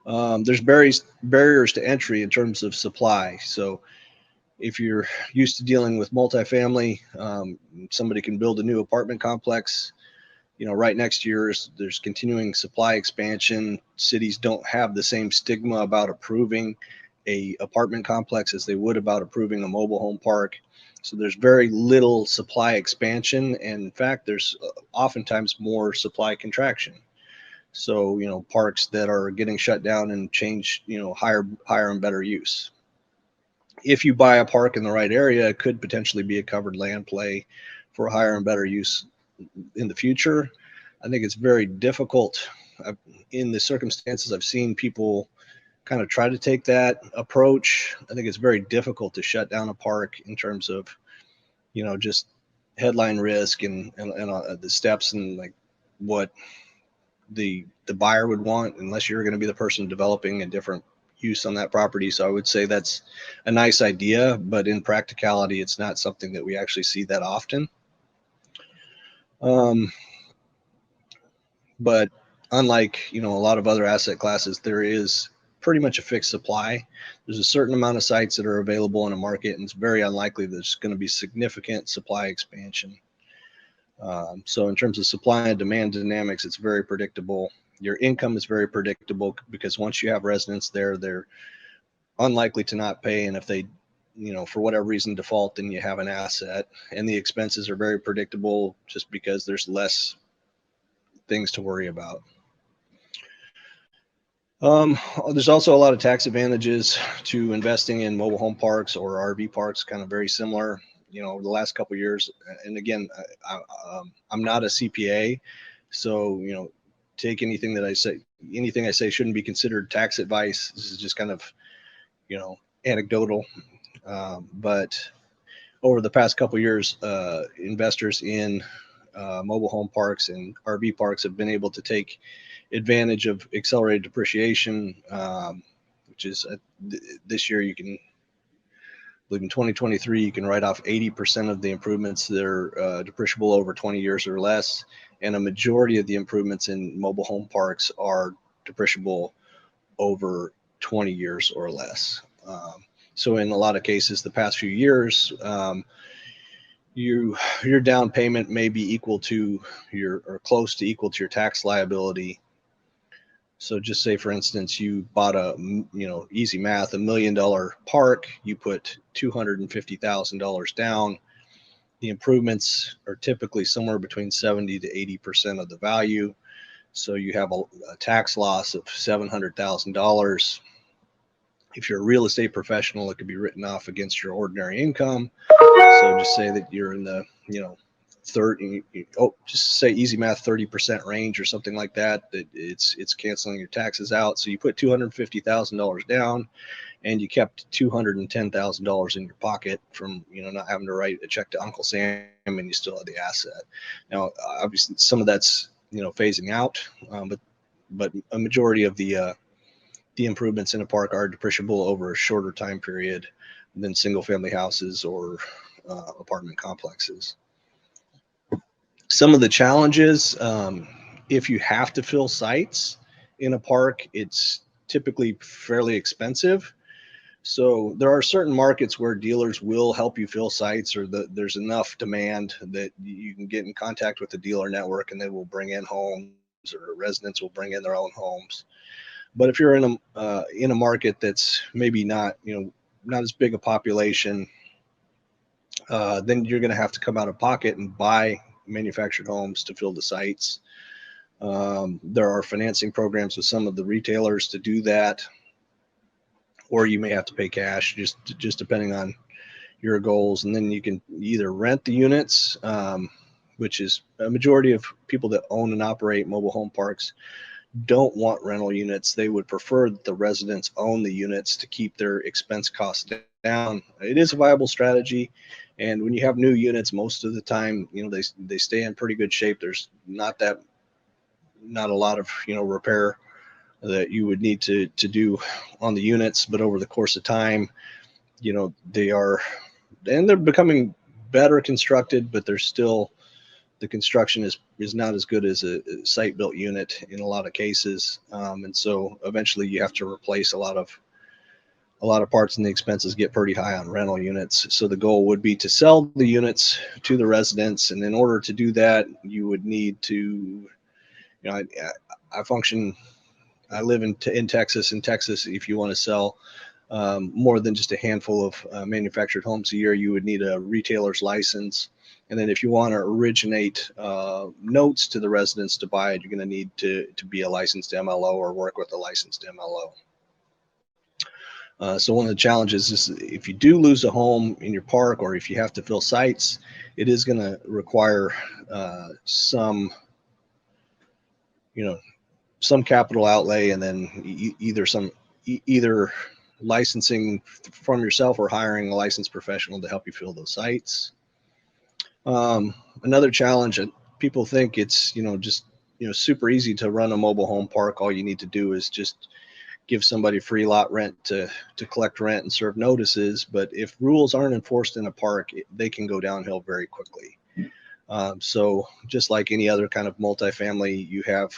There's barriers to entry in terms of supply. So if you're used to dealing with multifamily, somebody can build a new apartment complex. Right next to yours, there's continuing supply expansion. Cities don't have the same stigma about approving a apartment complex as they would about approving a mobile home park. So there's very little supply expansion. And in fact, there's oftentimes more supply contraction. So, parks that are getting shut down and changed, higher and better use. If you buy a park in the right area, it could potentially be a covered land play for higher and better use in the future. I think it's very difficult. In the circumstances I've seen people kind of try to take that approach, I think it's very difficult to shut down a park in terms of, just headline risk and the steps and like what the buyer would want, unless you're going to be the person developing a different use on that property. So I would say that's a nice idea, but in practicality, it's not something that we actually see that often. But unlike, a lot of other asset classes, there is pretty much a fixed supply. There's a certain amount of sites that are available in a market, and it's very unlikely there's going to be significant supply expansion. So in terms of supply and demand dynamics, it's very predictable. Your income is very predictable because once you have residents there, they're unlikely to not pay. And if they for whatever reason default, then you have an asset, and the expenses are very predictable just because there's less things to worry about. There's also a lot of tax advantages to investing in mobile home parks or RV parks, kind of very similar, over the last couple of years. And again, I'm not a CPA, so, take anything I say shouldn't be considered tax advice. This is just kind of, anecdotal. But over the past couple of years, investors in mobile home parks and RV parks have been able to take advantage of accelerated depreciation, which is this year I believe in 2023, you can write off 80% of the improvements that are depreciable over 20 years or less. And a majority of the improvements in mobile home parks are depreciable over 20 years or less. So in a lot of cases, the past few years, your down payment may be equal to or close to equal to your tax liability. So just say, for instance, you bought easy math, $1 million park, you put $250,000 down. The improvements are typically somewhere between 70 to 80% of the value. So you have a tax loss of $700,000. If you're a real estate professional, it could be written off against your ordinary income. So just say that you're in the, 30, just say easy math, 30% range or something like that, that it's canceling your taxes out. So you put $250,000 down and you kept $210,000 in your pocket from, not having to write a check to Uncle Sam, and you still have the asset. Now, obviously some of that's, phasing out, but a majority of the improvements in a park are depreciable over a shorter time period than single family houses or apartment complexes. Some of the challenges, if you have to fill sites in a park, it's typically fairly expensive. So there are certain markets where dealers will help you fill sites, or there's enough demand that you can get in contact with the dealer network and they will bring in homes, or residents will bring in their own homes. But if you're in a market that's maybe not as big a population, then you're going to have to come out of pocket and buy manufactured homes to fill the sites. There are financing programs with some of the retailers to do that, or you may have to pay cash, just depending on your goals. And then you can either rent the units, which is a majority of people that own and operate mobile home parks don't want rental units. They would prefer that the residents own the units to keep their expense costs down. It is a viable strategy. And when you have new units, most of the time, they stay in pretty good shape. There's not a lot of, repair that you would need to do on the units, but over the course of time, they're becoming better constructed, but there's still, the construction is not as good as a site built unit in a lot of cases. And so eventually you have to replace a lot of parts, and the expenses get pretty high on rental units. So the goal would be to sell the units to the residents. And in order to do that, you would need to, I live in Texas. In Texas, if you want to sell more than just a handful of manufactured homes a year, you would need a retailer's license. And then if you want to originate notes to the residents to buy it, you're going to need to be a licensed MLO or work with a licensed MLO. So one of the challenges is if you do lose a home in your park, or if you have to fill sites, it is going to require some capital outlay, and then either licensing from yourself or hiring a licensed professional to help you fill those sites. Another challenge, people think it's just super easy to run a mobile home park. All you need to do is just give somebody free lot rent to collect rent and serve notices. But if rules aren't enforced in a park, they can go downhill very quickly. So just like any other kind of multifamily, you have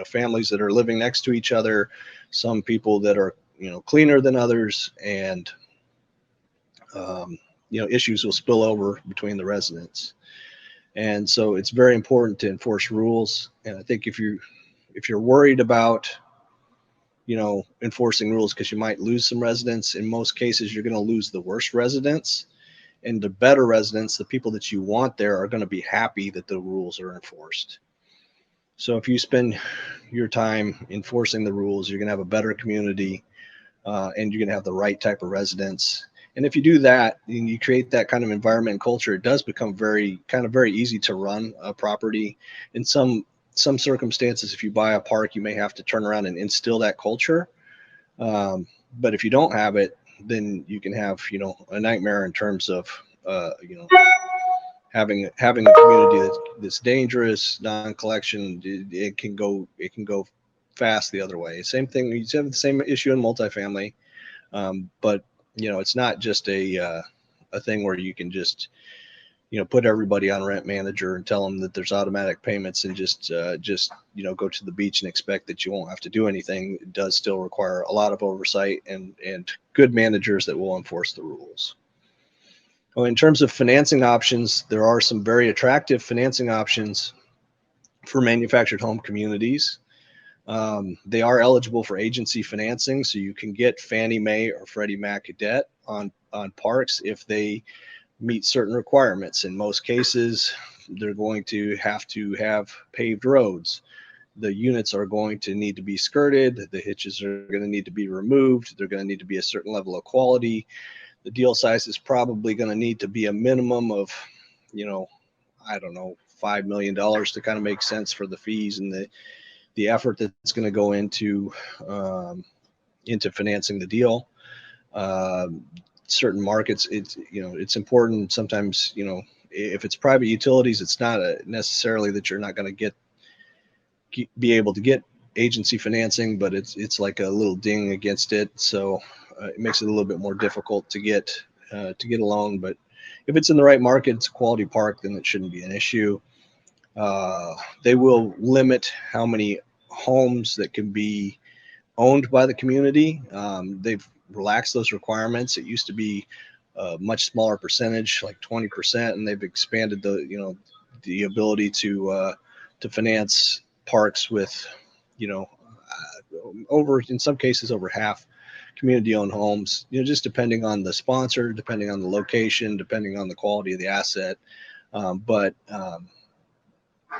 families that are living next to each other, some people that are cleaner than others, and issues will spill over between the residents. And so it's very important to enforce rules. And I think if you're worried about enforcing rules, because you might lose some residents. In most cases, you're going to lose the worst residents, and the better residents, the people that you want there, are going to be happy that the rules are enforced. So if you spend your time enforcing the rules, you're going to have a better community, and you're going to have the right type of residents. And if you do that, and you create that kind of environment and culture, it does become very easy to run a property. In some circumstances, if you buy a park, you may have to turn around and instill that culture. But if you don't have it, then you can have, a nightmare in terms of, having a community that's dangerous, non-collection. It can go fast the other way. Same thing. You have the same issue in multifamily, but it's not just a thing where you can just put everybody on rent manager and tell them that there's automatic payments and just go to the beach and expect that you won't have to do anything. It does still require a lot of oversight and good managers that will enforce the rules. Well, in terms of financing options, there are some very attractive financing options for manufactured home communities. They are eligible for agency financing, so you can get Fannie Mae or Freddie Mac debt on parks if they meet certain requirements. In most cases, they're going to have paved roads. The units are going to need to be skirted. The hitches are going to need to be removed. They're going to need to be a certain level of quality. The deal size is probably going to need to be a minimum of, $5 million to kind of make sense for the fees and the effort that's going to go into financing the deal. Certain markets, it's important. Sometimes, if it's private utilities, it's not necessarily that you're not going to be able to get agency financing, but it's like a little ding against it. So it makes it a little bit more difficult to get a loan. But if it's in the right market, it's a quality park, then it shouldn't be an issue. They will limit how many homes that can be owned by the community. They've relaxed those requirements. It used to be a much smaller percentage, like 20%, and they've expanded the ability to finance parks with, over, in some cases, over half community-owned homes. Just depending on the sponsor, depending on the location, depending on the quality of the asset, but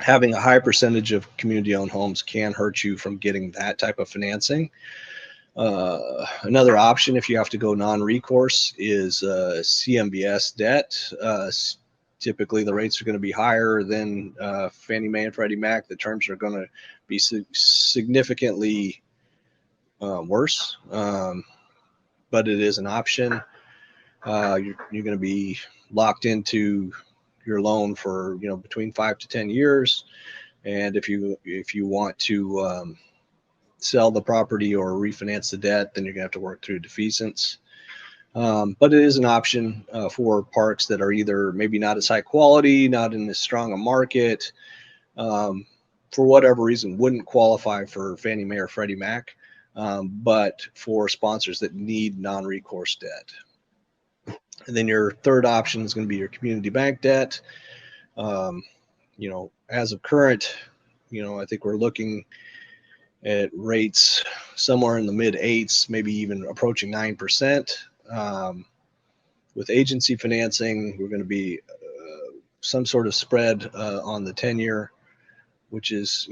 having a high percentage of community-owned homes can hurt you from getting that type of financing. Another option, if you have to go non-recourse, is CMBS debt. Typically, the rates are going to be higher than Fannie Mae and Freddie Mac. The terms are going to be significantly worse, but it is an option. You're going to be locked into your loan for between 5 to 10 years, and if you want to sell the property or refinance the debt, then you're gonna have to work through defeasance. But it is an option for parks that are either maybe not as high quality, not in as strong a market, for whatever reason wouldn't qualify for Fannie Mae or Freddie Mac, but for sponsors that need non-recourse debt. And then your third option is going to be your community bank debt. As of current, I think we're looking at rates somewhere in the mid 8s, maybe even approaching 9%. With agency financing, we're going to be some sort of spread on the 10-year, which is,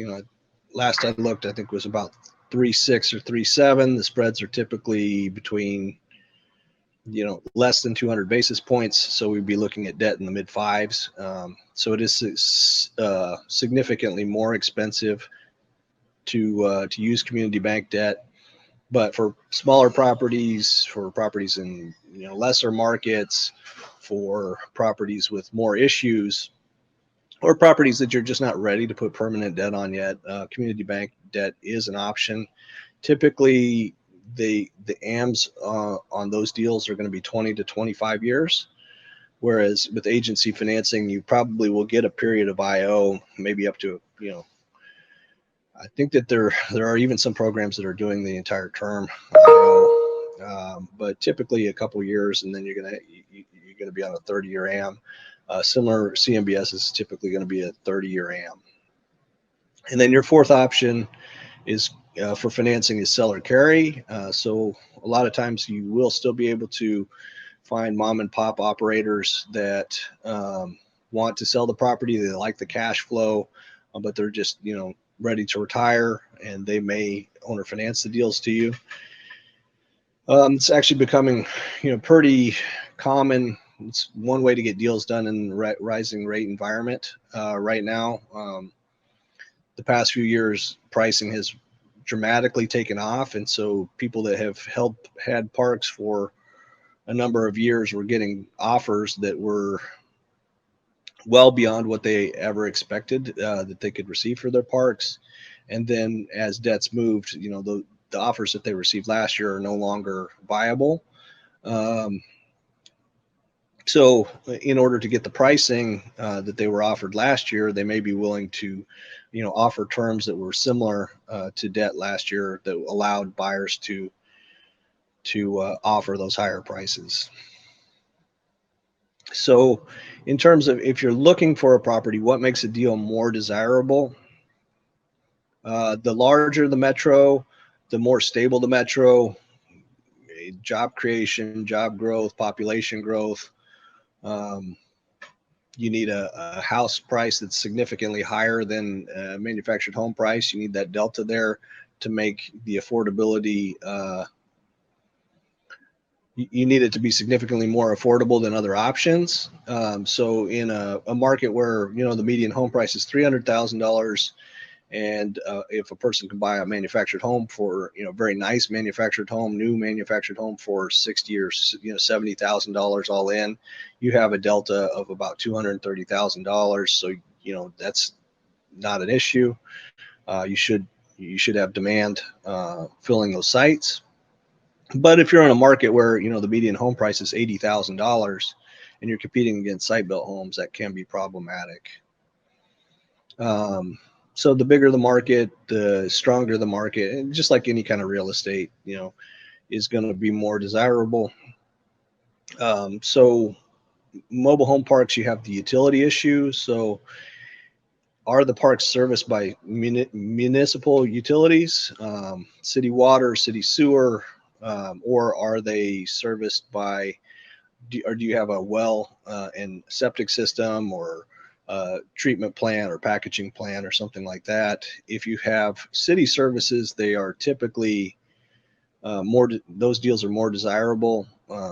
last I looked, I think was about 3.6 or 3.7. The spreads are typically between less than 200 basis points. So we'd be looking at debt in the mid 5s. So it is significantly more expensive to use community bank debt. But for smaller properties, for properties in lesser markets, for properties with more issues, or properties that you're just not ready to put permanent debt on yet, community bank debt is an option. Typically, the AMs on those deals are going to be 20 to 25 years, whereas with agency financing, you probably will get a period of IO, maybe up to I think that there are even some programs that are doing the entire term, but typically a couple years, and then you're gonna be on a 30-year AM. Similar CMBS is typically going to be a 30-year AM. And then your fourth option is for financing is seller carry. So a lot of times you will still be able to find mom and pop operators that want to sell the property. They like the cash flow, but they're just, ready to retire, and they may owner finance the deals to you. It's actually becoming, pretty common. It's one way to get deals done in rising rate environment right now. The past few years, pricing has dramatically taken off, and so people that have had parks for a number of years were getting offers that were well beyond what they ever expected that they could receive for their parks. And then as debts moved, the offers that they received last year are no longer viable. So in order to get the pricing that they were offered last year, they may be willing to, offer terms that were similar to debt last year that allowed buyers to offer those higher prices. So in terms of if you're looking for a property, what makes a deal more desirable? The larger the metro, the more stable the metro, job creation, job growth, population growth. You need a house price that's significantly higher than a manufactured home price. You need that delta there to make the affordability. You need it to be significantly more affordable than other options. So in a market where, the median home price is $300,000, and if a person can buy a manufactured home for, very nice manufactured home, new manufactured home for $60,000 or $70,000 all in, you have a delta of about $230,000. So that's not an issue. You should have demand filling those sites. But if you're in a market where, the median home price is $80,000 and you're competing against site-built homes, that can be problematic. So the bigger the market, the stronger the market, and just like any kind of real estate, is going to be more desirable. So mobile home parks, you have the utility issue. So are the parks serviced by municipal utilities, city water, city sewer, or are they serviced by, do you have a well and septic system, or treatment plant or packaging plant or something like that? If you have city services, they are typically those deals are more desirable.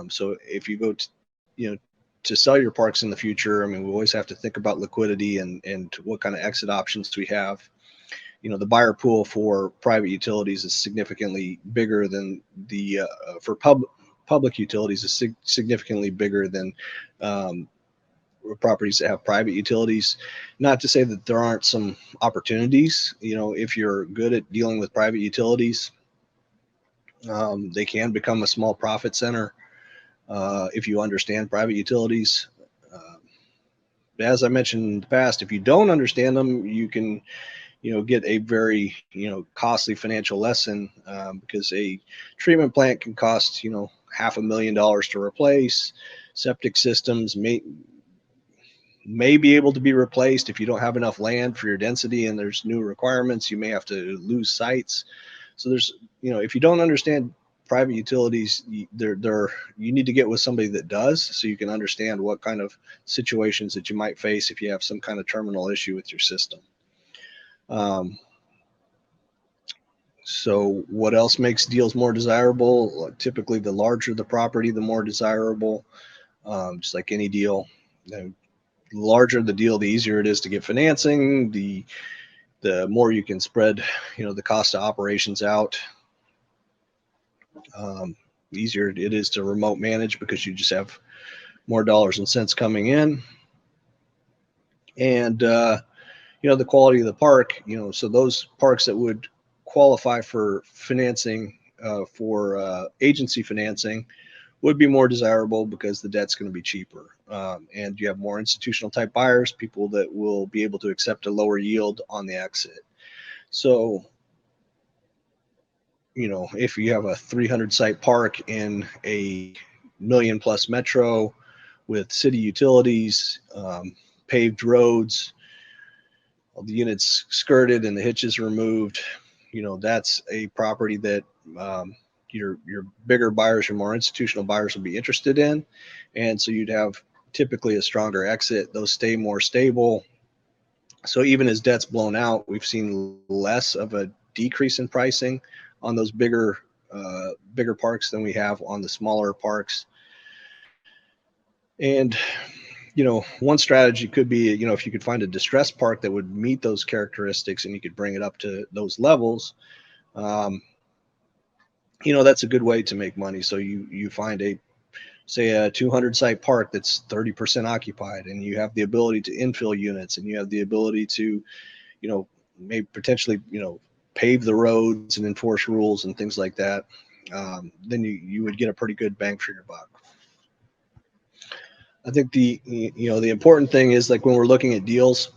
So if you go to sell your parks in the future, we always have to think about liquidity and what kind of exit options we have. The buyer pool for private utilities is significantly bigger than the for public utilities is significantly bigger than properties that have private utilities. Not to say that there aren't some opportunities. If you're good at dealing with private utilities, they can become a small profit center if you understand private utilities. As I mentioned in the past, if you don't understand them, you can get a very costly financial lesson, because a treatment plant can cost $500,000 to replace. Septic systems may be able to be replaced. If you don't have enough land for your density and there's new requirements, you may have to lose sites. So there's, if you don't understand private utilities, you need to get with somebody that does, so you can understand what kind of situations that you might face if you have some kind of terminal issue with your system. So what else makes deals more desirable? Typically, the larger the property, the more desirable. Just like any deal, the larger the deal, the easier it is to get financing. The more you can spread, the cost of operations out. The easier it is to remote manage, because you just have more dollars and cents coming in. And the quality of the park, so those parks that would qualify for financing, for agency financing, would be more desirable because the debt's going to be cheaper. And you have more institutional type buyers, people that will be able to accept a lower yield on the exit. So, if you have a 300 site park in a million plus metro with city utilities, paved roads, all the units skirted and the hitches removed, that's a property that your bigger buyers, your more institutional buyers will be interested in. And so you'd have typically a stronger exit. Those stay more stable. So even as debt's blown out, we've seen less of a decrease in pricing on those bigger parks than we have on the smaller parks. And one strategy could be, if you could find a distressed park that would meet those characteristics and you could bring it up to those levels, that's a good way to make money. So you find say a 200 site park that's 30% occupied, and you have the ability to infill units, and you have the ability to, maybe potentially, pave the roads and enforce rules and things like that. Then you would get a pretty good bang for your buck. I think the important thing is, like, when we're looking at deals,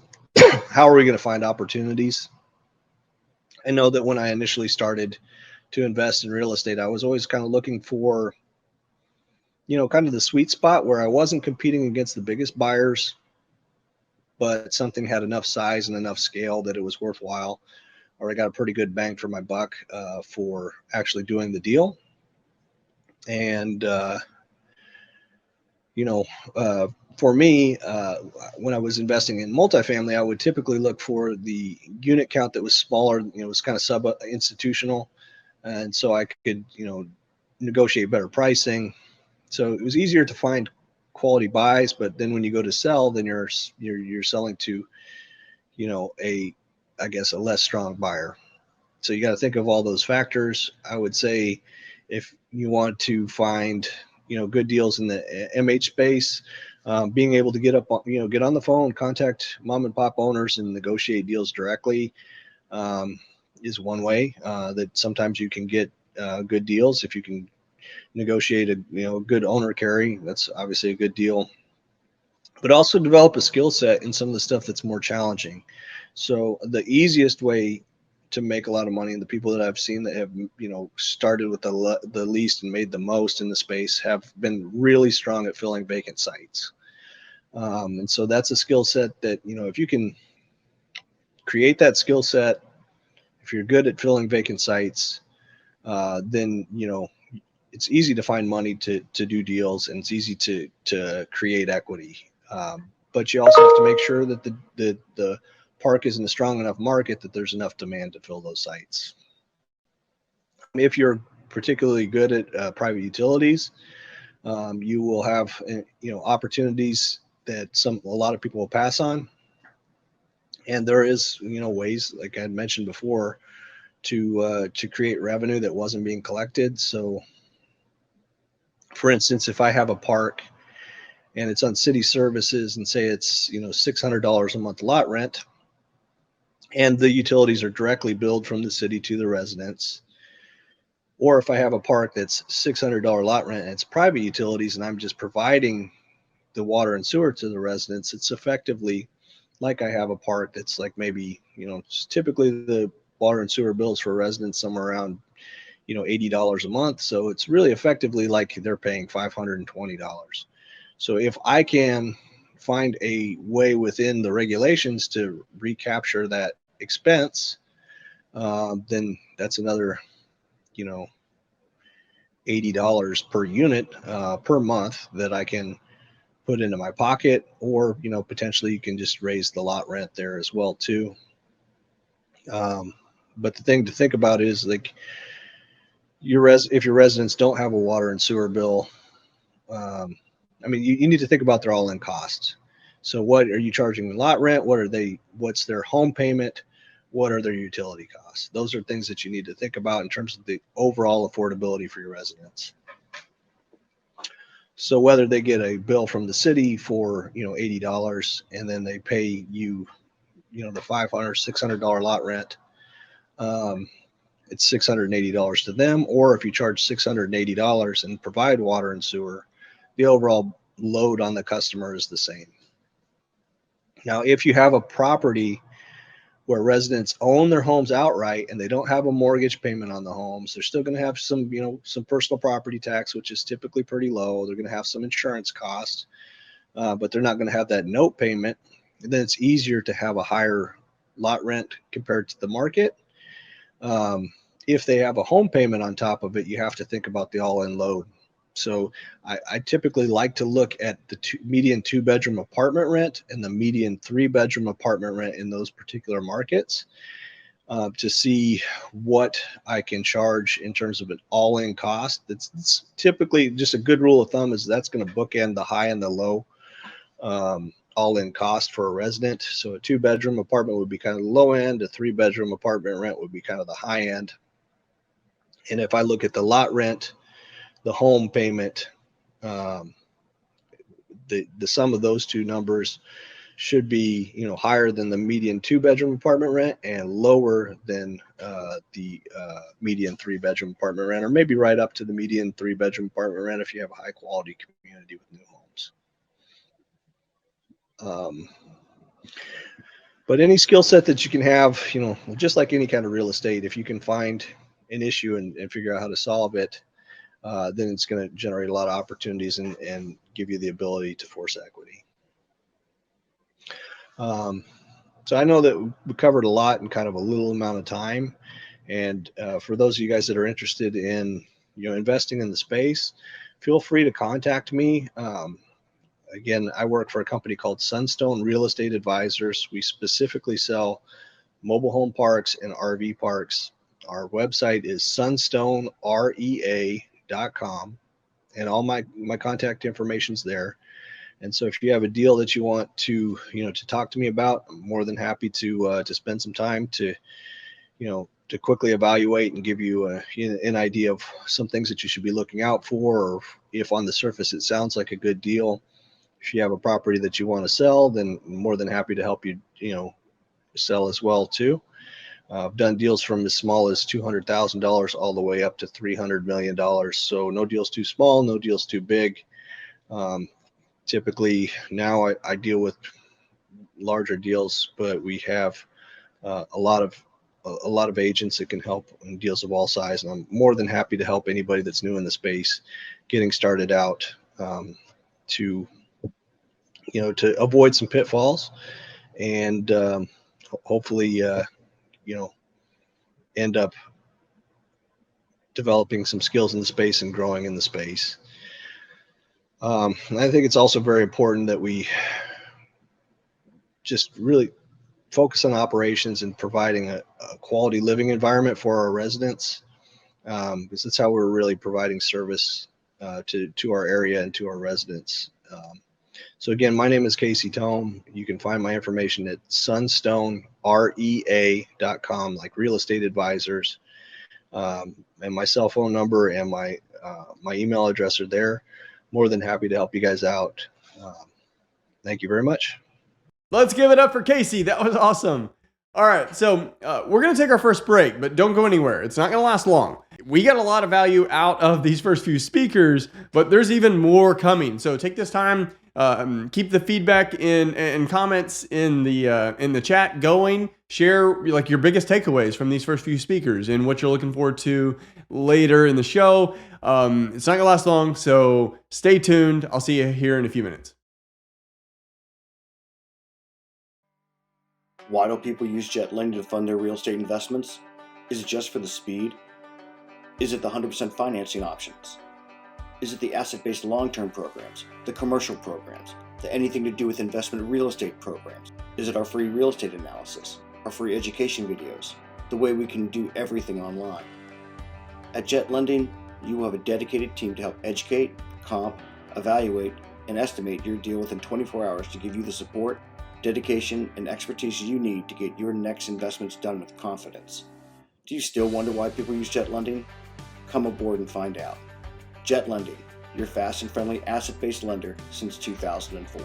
how are we going to find opportunities? I know that when I initially started to invest in real estate, I was always kind of looking for, kind of the sweet spot where I wasn't competing against the biggest buyers, but something had enough size and enough scale that it was worthwhile, or I got a pretty good bang for my buck for actually doing the deal. And, for me, when I was investing in multifamily, I would typically look for the unit count that was smaller, it was kind of sub-institutional. And so I could, negotiate better pricing. So it was easier to find quality buys. But then when you go to sell, then you're selling to, I guess, a less strong buyer. So you got to think of all those factors. I would say if you want to find, good deals in the MH space, being able to get on the phone, contact mom and pop owners and negotiate deals directly is one way that sometimes you can get good deals. If you can negotiate a good owner carry, that's obviously a good deal. But also develop a skill set in some of the stuff that's more challenging. So the easiest way to make a lot of money, and the people that I've seen that have started with the least and made the most in the space, have been really strong at filling vacant sites. And so that's a skill set that, if you can create that skill set, if you're good at filling vacant sites, then it's easy to find money to do deals, and it's easy to create equity. But you also have to make sure that the park is in a strong enough market that there's enough demand to fill those sites. If you're particularly good at private utilities, you will have opportunities that a lot of people will pass on. And there is ways, like I had mentioned before, to create revenue that wasn't being collected. So, for instance, if I have a park and it's on city services, and say it's $600 a month lot rent, and the utilities are directly billed from the city to the residents, or if I have a park that's $600 lot rent and it's private utilities, and I'm just providing the water and sewer to the residents, it's effectively like I have a park that's like maybe, typically the water and sewer bills for residents somewhere around, $80 a month. So it's really effectively like they're paying $520. So if I can find a way within the regulations to recapture that expense, then that's another, $80 per unit per month that I can put into my pocket, or potentially you can just raise the lot rent there as well too. But the thing to think about is, like, if your residents don't have a water and sewer bill, you need to think about their all-in costs. So what are you charging in lot rent? What's their home payment? What are their utility costs? Those are things that you need to think about in terms of the overall affordability for your residents. So whether they get a bill from the city for, $80, and then they pay you, the $500, $600 lot rent, it's $680 to them. Or if you charge $680 and provide water and sewer, the overall load on the customer is the same. Now, if you have a property where residents own their homes outright and they don't have a mortgage payment on the homes, they're still going to have some, some personal property tax, which is typically pretty low. They're going to have some insurance costs, but they're not going to have that note payment. And then it's easier to have a higher lot rent compared to the market. If they have a home payment on top of it, you have to think about the all-in load. So I typically like to look at the median 2-bedroom apartment rent and the median 3-bedroom apartment rent in those particular markets to see what I can charge in terms of an all-in cost. It's typically just a good rule of thumb is that's going to bookend the high and the low all-in cost for a resident. So a 2-bedroom apartment would be kind of the low end. A 3-bedroom apartment rent would be kind of the high end. And if I look at the lot rent, the home payment, the sum of those two numbers should be, higher than the median 2-bedroom apartment rent and lower than the median 3-bedroom apartment rent, or maybe right up to the median 3-bedroom apartment rent if you have a high quality community with new homes. But any skill set that you can have, just like any kind of real estate, if you can find an issue and figure out how to solve it, then it's going to generate a lot of opportunities and give you the ability to force equity. So I know that we covered a lot in kind of a little amount of time. And for those of you guys that are interested in, investing in the space, feel free to contact me. Again, I work for a company called Sunstone Real Estate Advisors. We specifically sell mobile home parks and RV parks. Our website is sunstonerea.com, and all my contact information's there. And so if you have a deal that you want to, to talk to me about, I'm more than happy to spend some time to quickly evaluate and give you an idea of some things that you should be looking out for, or if on the surface it sounds like a good deal. If you have a property that you want to sell, then I'm more than happy to help you, sell as well too. I've done deals from as small as $200,000 all the way up to $300 million. So no deal's too small, no deal's too big. Typically now I deal with larger deals, but we have a lot of agents that can help in deals of all size. And I'm more than happy to help anybody that's new in the space getting started out to avoid some pitfalls and hopefully, end up developing some skills in the space and growing in the space. I think it's also very important that we just really focus on operations and providing a quality living environment for our residents, because that's how we're really providing service to our area and to our residents. So again, my name is Casey Tome. You can find my information at sunstonerea.com, like real estate advisors. And my cell phone number and my email address are there. More than happy to help you guys out. Thank you very much. Let's give it up for Casey. That was awesome. All right, so we're going to take our first break, but don't go anywhere. It's not going to last long. We got a lot of value out of these first few speakers, but there's even more coming. So take this time, keep the feedback and comments in the chat going. Share like your biggest takeaways from these first few speakers and what you're looking forward to later in the show. It's not going to last long, so stay tuned. I'll see you here in a few minutes. Why don't people use Jet Lending to fund their real estate investments? Is it just for the speed? Is it the 100% financing options? Is it the asset-based long-term programs, the commercial programs, the anything to do with investment real estate programs? Is it our free real estate analysis, our free education videos, the way we can do everything online? At Jet Lending, you will have a dedicated team to help educate, comp, evaluate, and estimate your deal within 24 hours to give you the support, dedication, and expertise you need to get your next investments done with confidence. Do you still wonder why people use Jet Lending? Come aboard and find out. Jet Lending, your fast and friendly asset-based lender since 2004.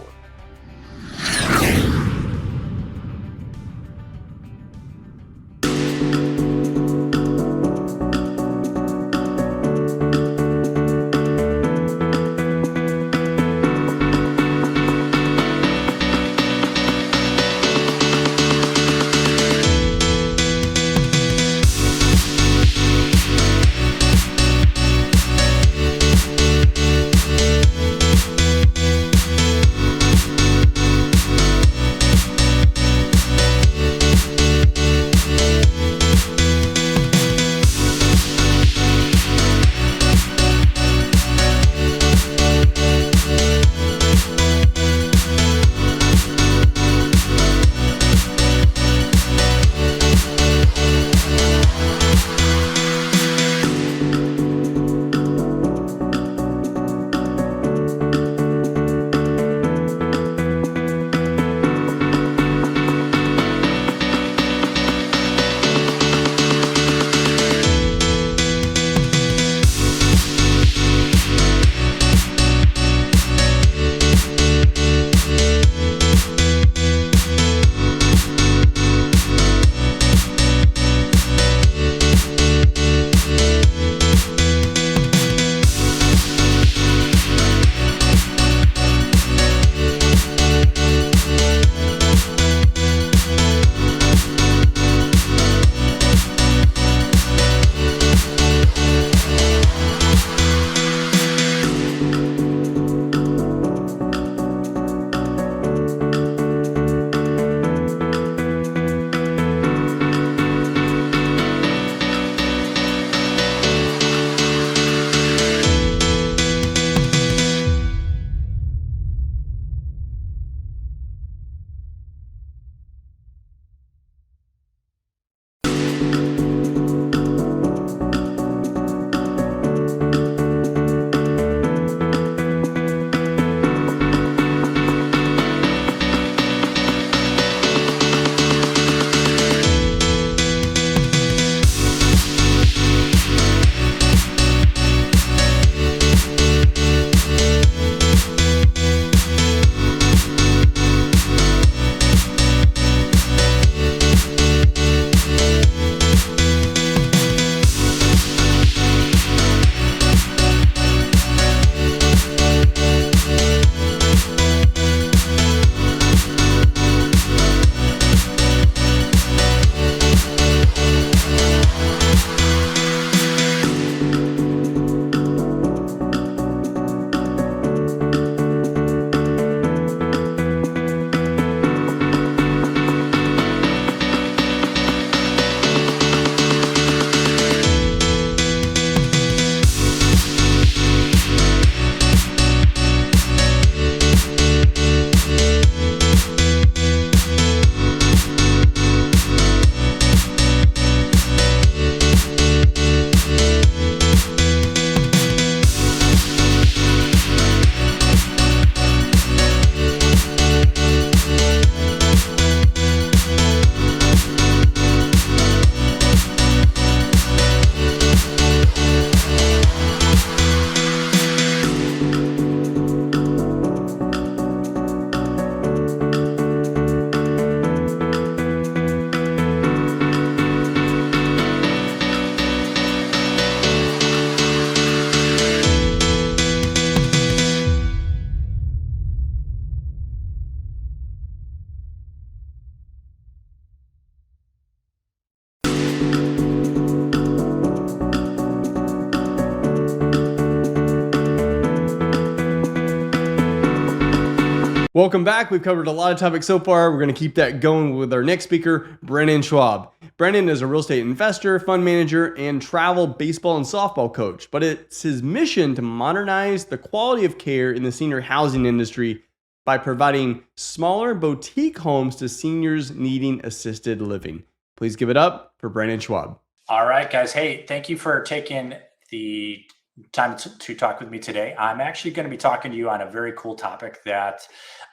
Welcome back. We've covered a lot of topics so far. We're going to keep that going with our next speaker, Brennan Schwab. Brennan is a real estate investor, fund manager, and travel baseball and softball coach. But it's his mission to modernize the quality of care in the senior housing industry by providing smaller boutique homes to seniors needing assisted living. Please give it up for Brennan Schwab. All right, guys. Hey, thank you for taking the time to talk with me today. I'm actually going to be talking to you on a very cool topic that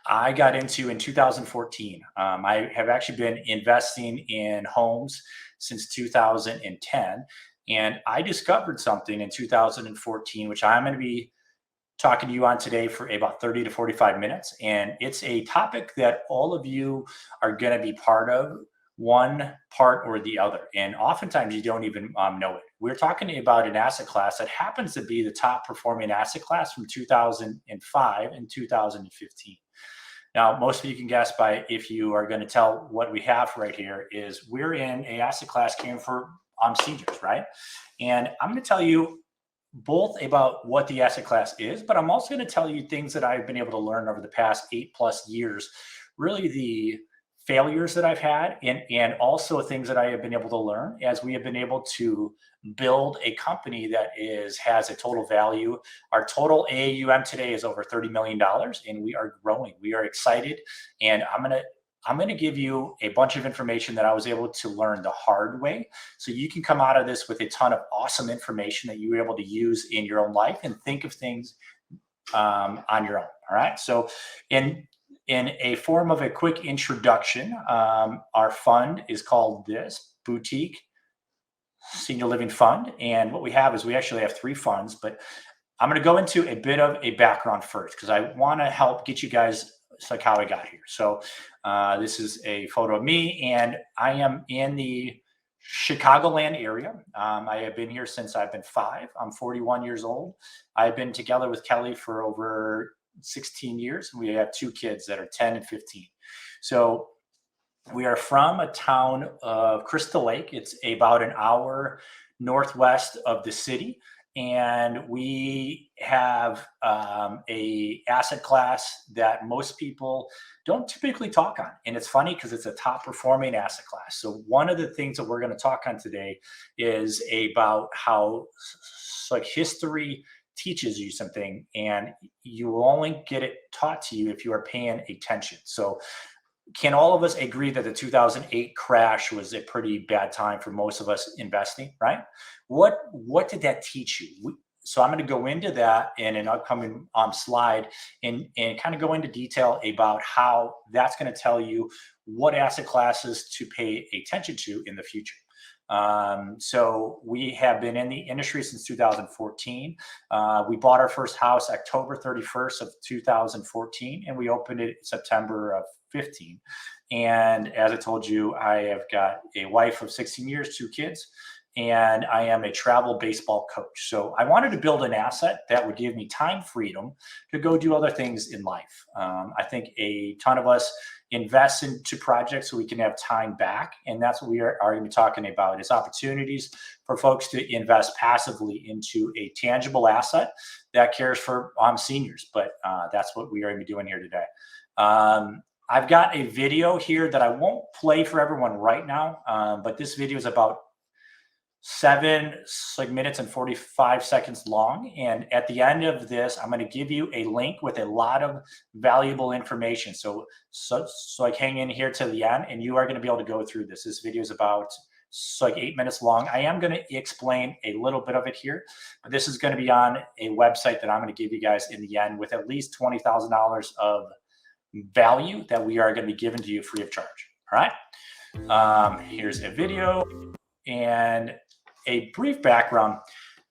I got into in 2014. I have actually been investing in homes since 2010, and I discovered something in 2014, which I'm going to be talking to you on today for about 30 to 45 minutes. And it's a topic that all of you are going to be part of, one part or the other. And oftentimes you don't even know it. We're talking about an asset class that happens to be the top performing asset class from 2005 and 2015. Now, most of you can guess by if you are going to tell what we have right here is we're in a asset class caring for seniors, right? And I'm going to tell you both about what the asset class is, but I'm also going to tell you things that I've been able to learn over the past 8+ years, really the failures that I've had, and also things that I have been able to learn as we have been able to build a company that has a total value. Our total AUM today is over $30 million, and we are growing. We are excited, and I'm gonna give you a bunch of information that I was able to learn the hard way, so you can come out of this with a ton of awesome information that you were able to use in your own life and think of things on your own. All right. So in a form of a quick introduction, our fund is called this Boutique Senior Living Fund. And what we have is we actually have 3 funds, but I'm going to go into a bit of a background first because I want to help get you guys like how I got here. So this is a photo of me, and I am in the Chicagoland area. I have been here since I've been 5. I'm 41 years old. I've been together with Kelly for over 16 years. We have 2 kids that are 10 and 15. So we are from a town of Crystal Lake. It's about an hour northwest of the city. And we have a asset class that most people don't typically talk on. And it's funny because it's a top performing asset class. So one of the things that we're going to talk on today is about how history teaches you something, and you will only get it taught to you if you are paying attention. So can all of us agree that the 2008 crash was a pretty bad time for most of us investing, right? What did that teach you? So I'm going to go into that in an upcoming slide and kind of go into detail about how that's going to tell you what asset classes to pay attention to in the future. So we have been in the industry since 2014. We bought our first house October 31st of 2014, and we opened it September of 15. And as I told you, I have got a wife of 16 years, 2 kids, and I am a travel baseball coach. So I wanted to build an asset that would give me time freedom to go do other things in life. I think a ton of us invest into projects so we can have time back. And that's what we are going to be talking about, is opportunities for folks to invest passively into a tangible asset that cares for seniors. But that's what we are going to be doing here today. I've got a video here that I won't play for everyone right now, but this video is about 7 minutes and 45 seconds long. And at the end of this, I'm going to give you a link with a lot of valuable information. So hang in here to the end, and you are going to be able to go through this. This video is about 8 minutes long. I am going to explain a little bit of it here, but this is going to be on a website that I'm going to give you guys in the end with at least $20,000 of value that we are going to be giving to you free of charge. All right. Here's a video and a brief background.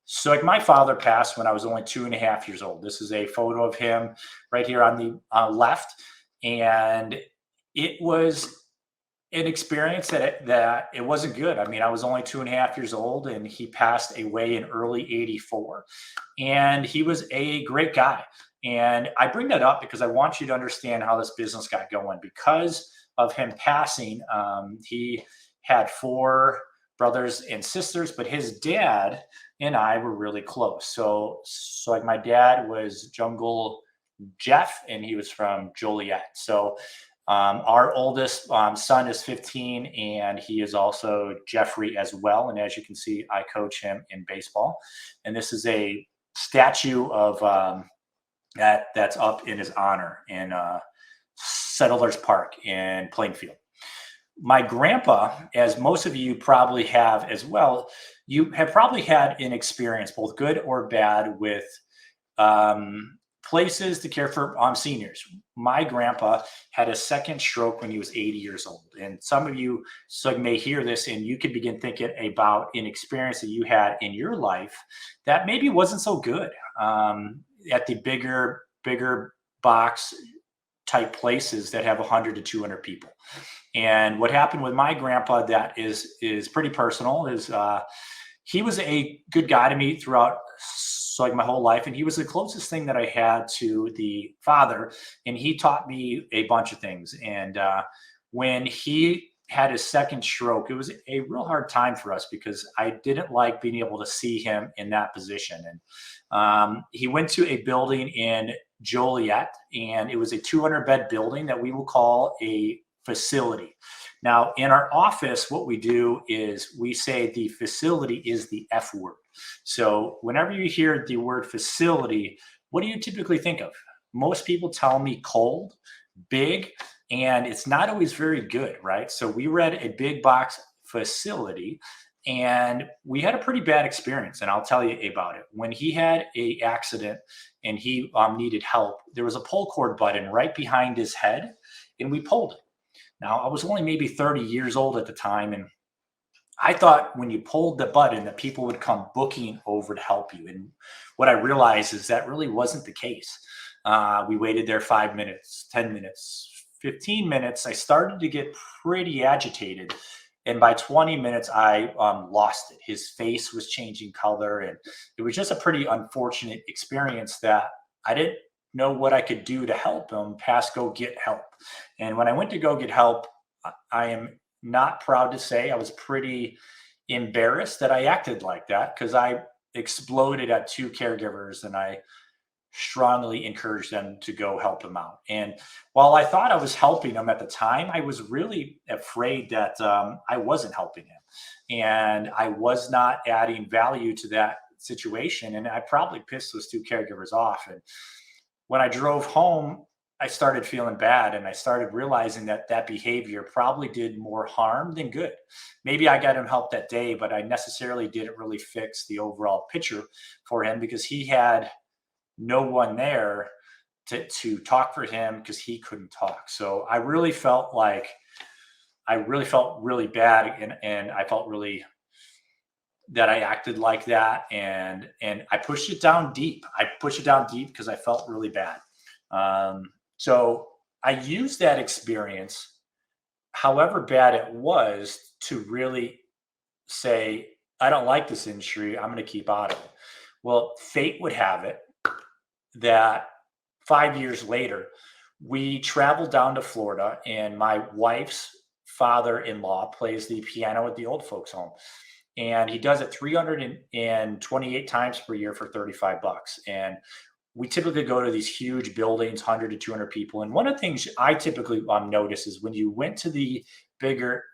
So my father passed when I was only 2.5 years old. This is a photo of him right here on the left. And it was an experience that it wasn't good. I mean, I was only 2.5 years old, and he passed away in early '84. And he was a great guy. And I bring that up because I want you to understand how this business got going. Because of him passing, he had 4 brothers and sisters, but his dad and I were really close. So my dad was jungle Jeff, and he was from Joliet. So our oldest son is 15, and he is also Jeffrey as well. And as you can see, I coach him in baseball. And this is a statue of that's up in his honor in Settlers Park in Plainfield. My grandpa, as most of you probably have as well, you have probably had an experience, both good or bad, with places to care for seniors. My grandpa had a second stroke when he was 80 years old. And some of you may hear this and you could begin thinking about an experience that you had in your life that maybe wasn't so good at the bigger box type places that have 100 to 200 people. And what happened with my grandpa that is pretty personal is he was a good guy to me throughout my whole life. And he was the closest thing that I had to the father. And he taught me a bunch of things. And when he had his second stroke, it was a real hard time for us because I didn't like being able to see him in that position. And he went to a building in Joliet, and it was a 200-bed building that we will call a facility. Now, in our office, what we do is we say the facility is the F word. So whenever you hear the word facility, what do you typically think of? Most people tell me cold, big, and it's not always very good, right? So we were at a big box facility, and we had a pretty bad experience, and I'll tell you about it. When he had an accident and he needed help, there was a pull cord button right behind his head, and we pulled it. Now, I was only maybe 30 years old at the time, and I thought when you pulled the button that people would come booking over to help you. And what I realized is that really wasn't the case. We waited there 5 minutes, 10 minutes, 15 minutes. I started to get pretty agitated. And by 20 minutes, I lost it. His face was changing color. And it was just a pretty unfortunate experience that I didn't know what I could do to help him past go get help. And when I went to go get help, I am not proud to say I was pretty embarrassed that I acted like that, because I exploded at two caregivers and I strongly encouraged them to go help him out. And while I thought I was helping him at the time, I was really afraid that I wasn't helping him and I was not adding value to that situation. And I probably pissed those two caregivers off. And when I drove home, I started feeling bad, and I started realizing that that behavior probably did more harm than good. Maybe I got him help that day, but I necessarily didn't really fix the overall picture for him because he had no one there to talk for him because he couldn't talk. So I really felt really bad, and I felt really that I acted like that, and I pushed it down deep. I pushed it down deep because I felt really bad. So I used that experience, however bad it was, to really say, I don't like this industry. I'm going to keep out of it. Well, fate would have it that 5 years later, we traveled down to Florida, and my wife's father-in-law plays the piano at the old folks home. And he does it 328 times per year for $35. And we typically go to these huge buildings, 100 to 200 people. And one of the things I typically notice is when you went to the bigger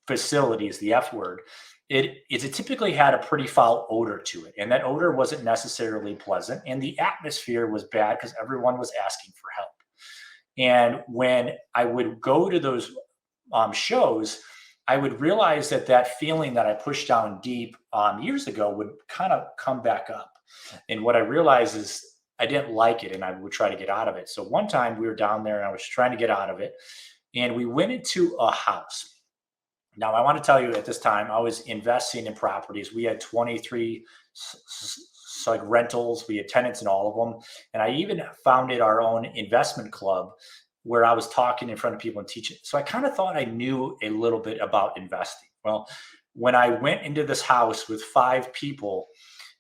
facilities, the F word, it typically had a pretty foul odor to it. And that odor wasn't necessarily pleasant. And the atmosphere was bad because everyone was asking for help. And when I would go to those shows, I would realize that feeling that I pushed down deep years ago would kind of come back up. And what I realized is I didn't like it, and I would try to get out of it. So one time we were down there and I was trying to get out of it, and we went into a house. Now, I want to tell you, at this time, I was investing in properties. We had 23 rentals. We had tenants in all of them. And I even founded our own investment club where I was talking in front of people and teaching. So I kind of thought I knew a little bit about investing. Well, when I went into this house with 5 people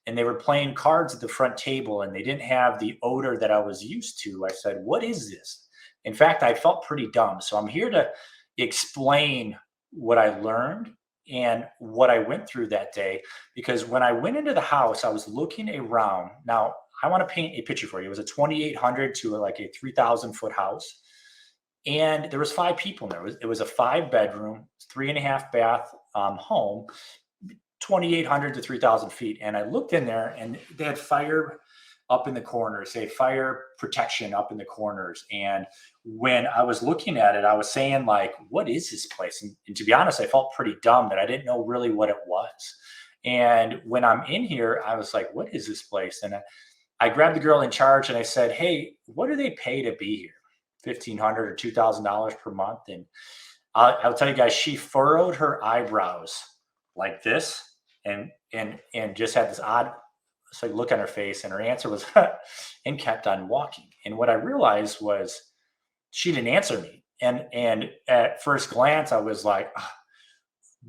and they were playing cards at the front table and they didn't have the odor that I was used to, I said, what is this? In fact, I felt pretty dumb. So I'm here to explain what I learned and what I went through that day, because when I went into the house, I was looking around. Now, I want to paint a picture for you. It was a 2,800 to like a 3,000 foot house. And there was 5 people in there. It was a 5-bedroom, 3.5 bath home, 2,800 to 3,000 feet. And I looked in there and they had fire up in the corners, fire protection up in the corners. And when I was looking at it, I was saying like, what is this place? And to be honest, I felt pretty dumb that I didn't know really what it was. And when I'm in here, I was like, what is this place? And I grabbed the girl in charge and I said, hey, what do they pay to be here? $1,500 or $2,000 per month. And I'll tell you guys, she furrowed her eyebrows like this and just had this odd look on her face, and her answer was and kept on walking. And what I realized was she didn't answer me. And at first glance, I was like,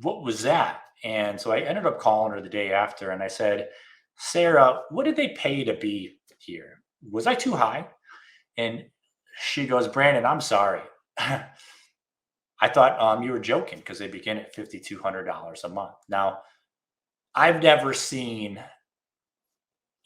what was that? And so I ended up calling her the day after and I said, Sarah, what did they pay to be here? Was I too high? And she goes, Brandon, I'm sorry. I thought you were joking because they begin at $5,200 a month. Now, I've never seen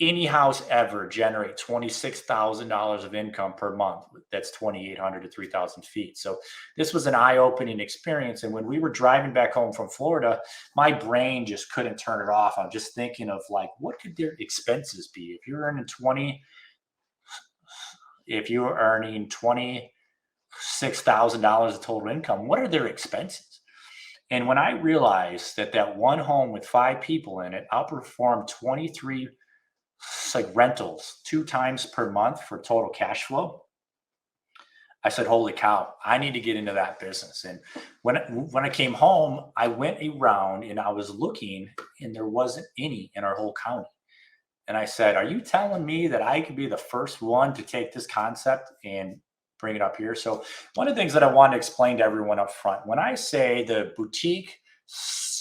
any house ever generate $26,000 of income per month. That's 2,800 to 3,000 feet. So this was an eye-opening experience. And when we were driving back home from Florida, my brain just couldn't turn it off. I'm just thinking of like, what could their expenses be? If you're earning $26,000 of total income, what are their expenses? And when I realized that one home with 5 people in it outperformed 23 rentals 2 times per month for total cash flow, I said, holy cow, I need to get into that business. And when I came home, I went around and I was looking and there wasn't any in our whole county. And I said, are you telling me that I could be the first one to take this concept and bring it up here? So one of the things that I want to explain to everyone up front, when I say the boutique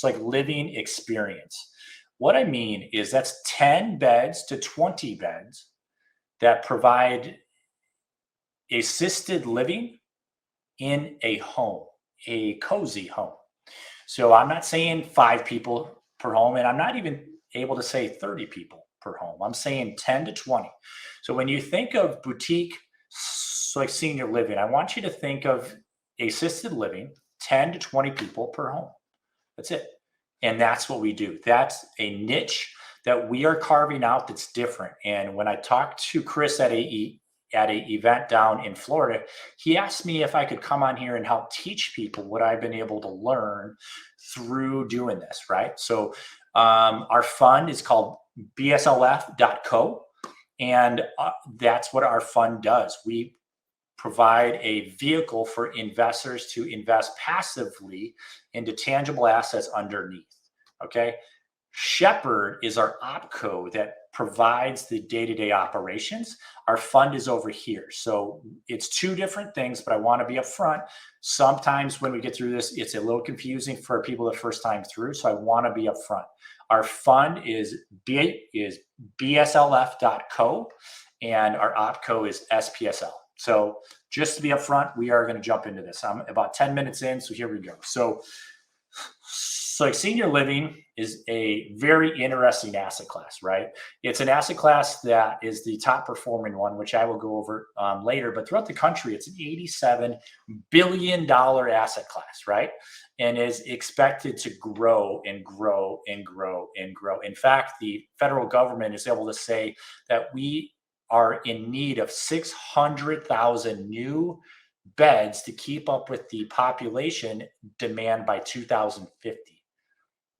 living experience, what I mean is that's 10 beds to 20 beds that provide assisted living in a home, a cozy home. So I'm not saying 5 people per home, and I'm not even able to say 30 people per home. I'm saying 10 to 20. So when you think of boutique senior living, I want you to think of assisted living, 10 to 20 people per home. That's it. And that's what we do. That's a niche that we are carving out that's different. And when I talked to Chris at a event down in Florida, he asked me if I could come on here and help teach people what I've been able to learn through doing this, right? So our fund is called bslf.co. And that's what our fund does. We provide a vehicle for investors to invest passively into tangible assets underneath. Okay. Shepherd is our opco that provides the day-to-day operations. Our fund is over here. So it's 2 different things, but I want to be upfront. Sometimes when we get through this, it's a little confusing for people the first time through. So I want to be upfront. Our fund is bslf.co and our opco is SPSL. So just to be upfront, we are going to jump into this. I'm about 10 minutes in, so here we go. So senior living is a very interesting asset class, right? It's an asset class that is the top performing one, which I will go over later. But throughout the country, it's an $87 billion asset class, right? And is expected to grow and grow and grow and grow. In fact, the federal government is able to say that we are in need of 600,000 new beds to keep up with the population demand by 2050.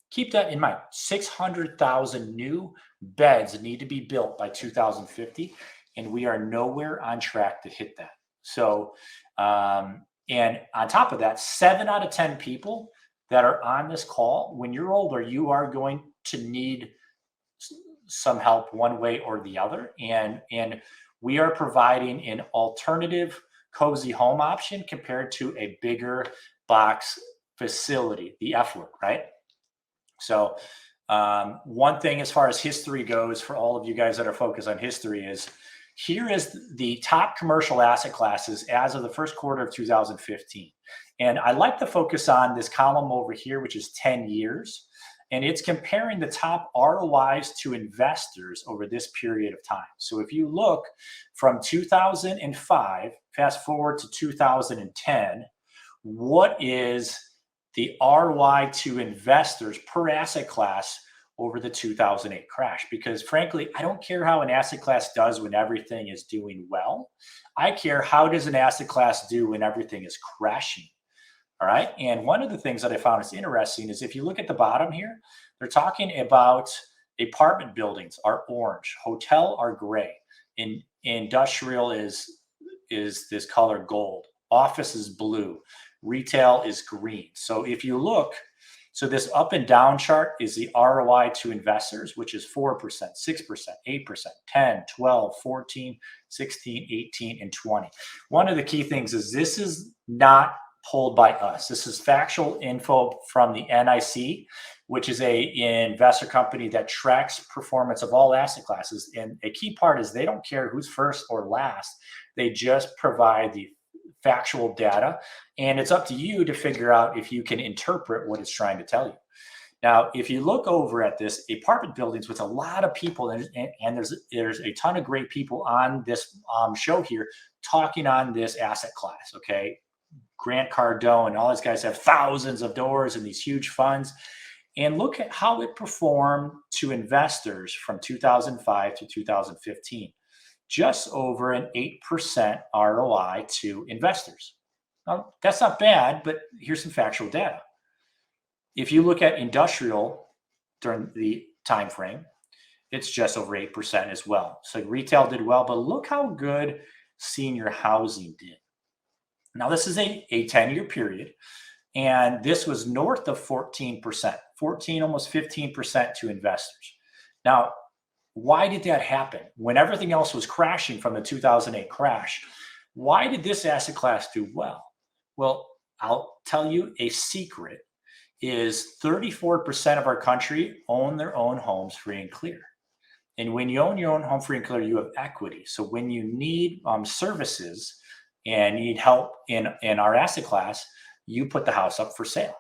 Keep that in mind. 600,000 new beds need to be built by 2050, and we are nowhere on track to hit that. So, and on top of that, 7 out of 10 people that are on this call, when you're older, you are going to need some help one way or the other. And we are providing an alternative cozy home option compared to a bigger box facility, the F word, right? So one thing as far as history goes, for all of you guys that are focused on history, is here is the top commercial asset classes as of the first quarter of 2015. And I like to focus on this column over here, which is 10 years. and it's comparing the top ROIs to investors over this period of time. So if you look from 2005, fast forward to 2010, what is the ROI to investors per asset class over the 2008 crash? Because frankly, I don't care how an asset class does when everything is doing well. I care how does an asset class do when everything is crashing. All right. And one of the things that I found is interesting is if you look at the bottom here, they're talking about apartment buildings are orange, hotel are gray, industrial is this color gold, office is blue, retail is green. So if you look, so this up and down chart is the ROI to investors, which is 4%, 6%, 8%, 10, 12, 14, 16, 18, and 20. One of the key things is this is not pulled by us. This is factual info from the NIC, which is an investor company that tracks performance of all asset classes. And a key part is they don't care who's first or last. They just provide the factual data. And it's up to you to figure out if you can interpret what it's trying to tell you. Now, if you look over at this apartment buildings with a lot of people, and there's a ton of great people on this show here talking on this asset class, okay? Grant Cardone, all these guys have thousands of doors and these huge funds. And look at how it performed to investors from 2005 to 2015. Just over an 8% ROI to investors. Now, that's not bad, but here's some factual data. If you look at industrial during the time frame, it's just over 8% as well. So retail did well, but look how good senior housing did. Now, this is a 10-year period, and this was north of 14%, 14, almost 15% to investors. Now, why did that happen? When everything else was crashing from the 2008 crash, why did this asset class do well? Well, I'll tell you a secret is 34% of our country own their own homes free and clear. And when you own your own home free and clear, you have equity. So when you need services and you need help in our asset class, you put the house up for sale.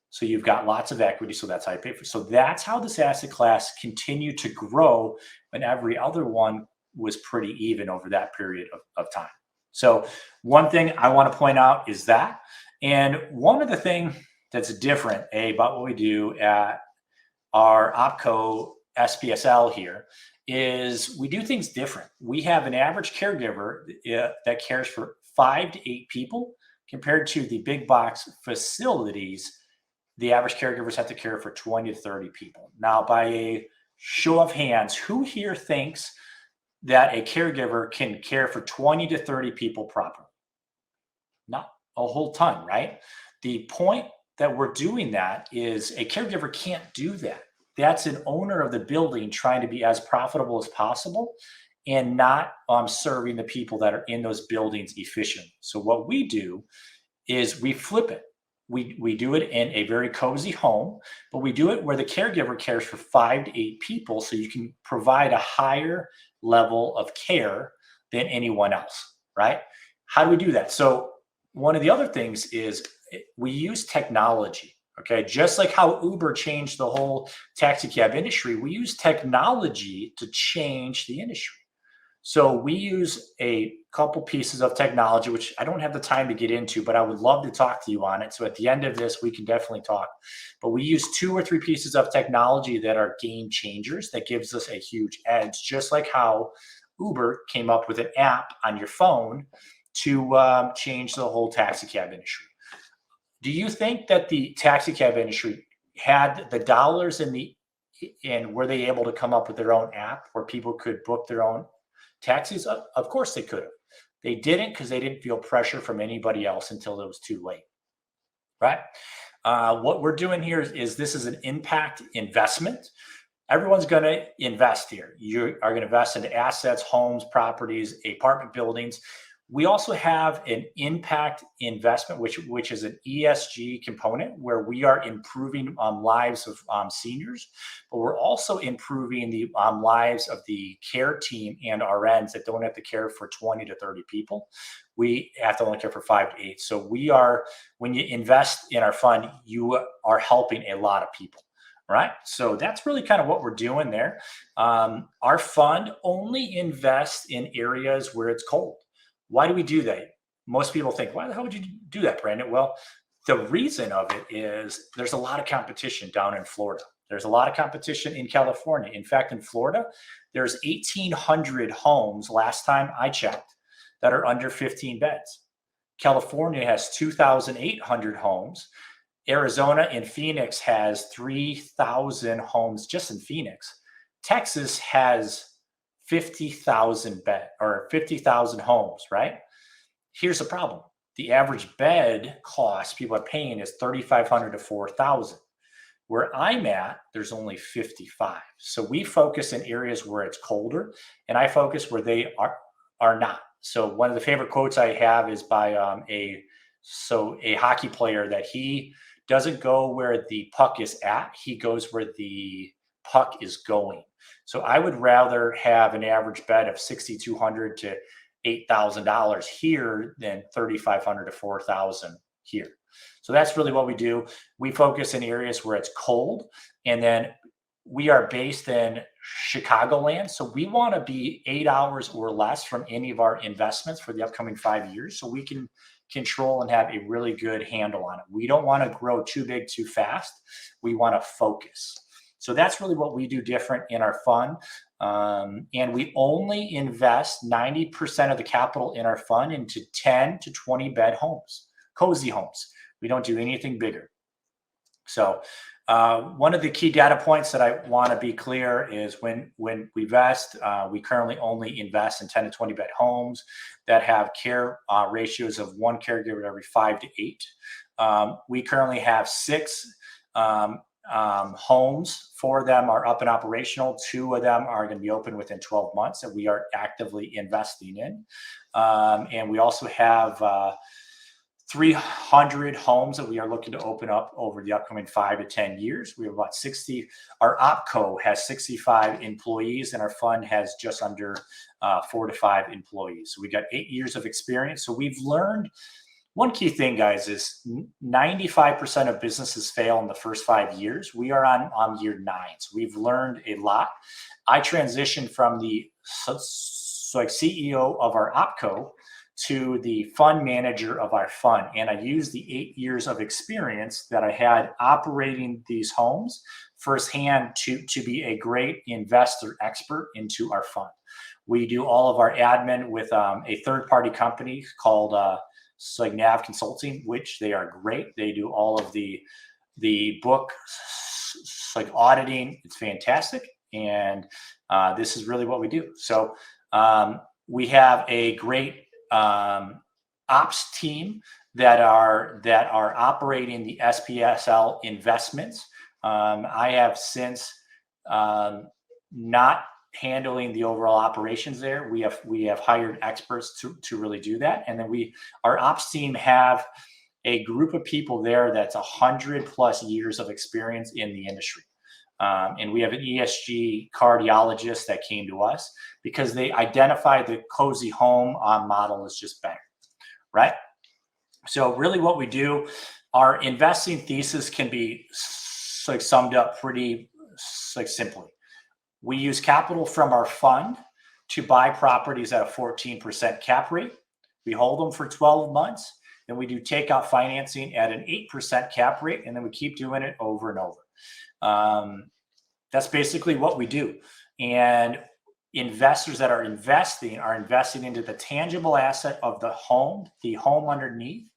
So you've got lots of equity. So that's how you pay for it. So that's how this asset class continued to grow when every other one was pretty even over that period of time. So one thing I want to point out is that. And one of the things that's different about what we do at our OpCo SPSL here is we do things different. We have an average caregiver that cares for 5 to 8 people compared to the big box facilities. The average caregivers have to care for 20 to 30 people. Now, by a show of hands, who here thinks that a caregiver can care for 20 to 30 people properly? Not a whole ton, right? The point that we're doing that is a caregiver can't do that. That's an owner of the building trying to be as profitable as possible and not serving the people that are in those buildings efficiently. So what we do is we flip it. We do it in a very cozy home, but we do it where the caregiver cares for 5 to 8 people so you can provide a higher level of care than anyone else, right? How do we do that? So one of the other things is we use technology, okay? Just like how Uber changed the whole taxi cab industry, we use technology to change the industry. So we use a couple pieces of technology, which I don't have the time to get into, but I would love to talk to you on it. So at the end of this, we can definitely talk. But we use 2 or 3 pieces of technology that are game changers that gives us a huge edge, just like how Uber came up with an app on your phone to change the whole taxi cab industry. Do you think that the taxi cab industry had the dollars and were they able to come up with their own app where people could book their own taxis? Of course they could have. They didn't because they didn't feel pressure from anybody else until it was too late, right? What we're doing here is this is an impact investment. Everyone's going to invest here. You are going to invest into assets, homes, properties, apartment buildings. We also have an impact investment, which is an ESG component where we are improving lives of seniors, but we're also improving the lives of the care team and RNs that don't have to care for 20 to 30 people. We have to only care for 5 to 8. So we are, when you invest in our fund, you are helping a lot of people. right? So that's really kind of what we're doing there. Our fund only invests in areas where it's cold. Why do we do that? Most people think, why the hell would you do that, Brandon? Well, the reason of it is there's a lot of competition down in Florida. There's a lot of competition in California. In fact, in Florida, there's 1,800 homes last time I checked that are under 15 beds. California has 2,800 homes. Arizona and Phoenix has 3,000 homes just in Phoenix. Texas has 50,000 homes, right? Here's the problem. The average bed cost people are paying is $3,500 to $4,000. Where I'm at, there's only 55. So we focus in areas where it's colder, and I focus where they are not. So one of the favorite quotes I have is by a hockey player, that he doesn't go where the puck is at, he goes where the puck is going. So I would rather have an average bed of $6,200 to $8,000 here than $3,500 to $4,000 here. So that's really what we do. We focus in areas where it's cold, and then we are based in Chicagoland. So we want to be 8 hours or less from any of our investments for the upcoming 5 years, so we can control and have a really good handle on it. We don't want to grow too big too fast. We want to focus. So that's really what we do different in our fund. And we only invest 90% of the capital in our fund into 10 to 20 bed homes, cozy homes. We don't do anything bigger. So one of the key data points that I want to be clear is when we invest, we currently only invest in 10 to 20 bed homes that have care ratios of one caregiver every 5 to 8. We currently have 6 homes. 4 of them are up and operational. 2 of them are going to be open within 12 months that we are actively investing in. And we also have 300 homes that we are looking to open up over the upcoming 5 to 10 years. We have about 60. Our OpCo has 65 employees, and our fund has just under 4 to 5 employees. So we got 8 years of experience. So we've learned one key thing, guys, is 95% of businesses fail in the first 5 years. We are on year 9. So we've learned a lot. I transitioned from the CEO of our OpCo to the fund manager of our fund. And I used the 8 years of experience that I had operating these homes firsthand to be a great investor expert into our fund. We do all of our admin with a third-party company called Nav Consulting, which they are great. They do all of the book auditing. It's fantastic. And this is really what we do. So we have a great ops team that are operating the SPSL investments. I have since not handling the overall operations there. We have hired experts to really do that. And then our ops team have a group of people there that's 100+ years of experience in the industry. And we have an ESG cardiologist that came to us because they identified the cozy home model is just better, right? So really what we do, our investing thesis can be summed up pretty simply. We use capital from our fund to buy properties at a 14% cap rate. We hold them for 12 months. Then we do takeout financing at an 8% cap rate, and then we keep doing it over and over. That's basically what we do. And investors that are investing into the tangible asset of the home underneath.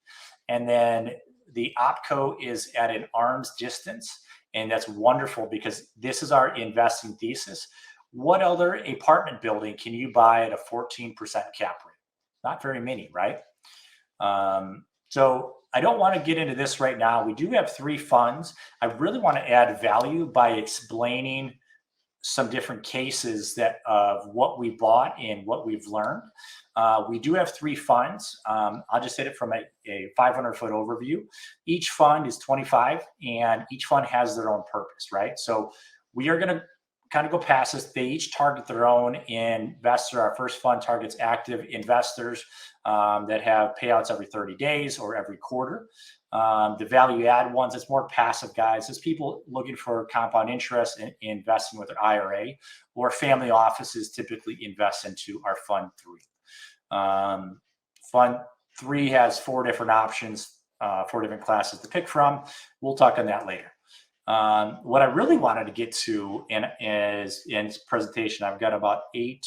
And then the OpCo is at an arm's distance. And that's wonderful because this is our investing thesis. What other apartment building can you buy at a 14% cap rate? Not very many, right? So I don't want to get into this right now. We do have 3 funds. I really want to add value by explaining some different cases of what we bought and what we've learned. We do have 3 funds. I'll just hit it from a 500-foot overview. Each fund is 25, and each fund has their own purpose, right? So we are going to kind of go past this. They each target their own investor. Our first fund targets active investors that have payouts every 30 days or every quarter. The value add ones, it's more passive guys. It's people looking for compound interest and investing with their IRA, or family offices typically invest into our Fund 3. Fund 3 has 4 different options, 4 different classes to pick from. We'll talk on that later. What I really wanted to get to in this presentation, I've got about 8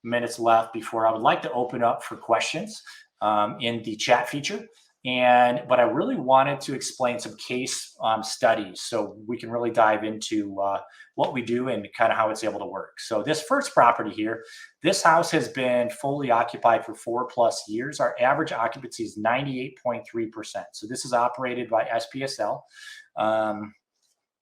minutes left before I would like to open up for questions in the chat feature. But I really wanted to explain some case studies so we can really dive into what we do and kind of how it's able to work. So this first property here, this house has been fully occupied for 4+ years. Our average occupancy is 98.3%. So this is operated by SPSL.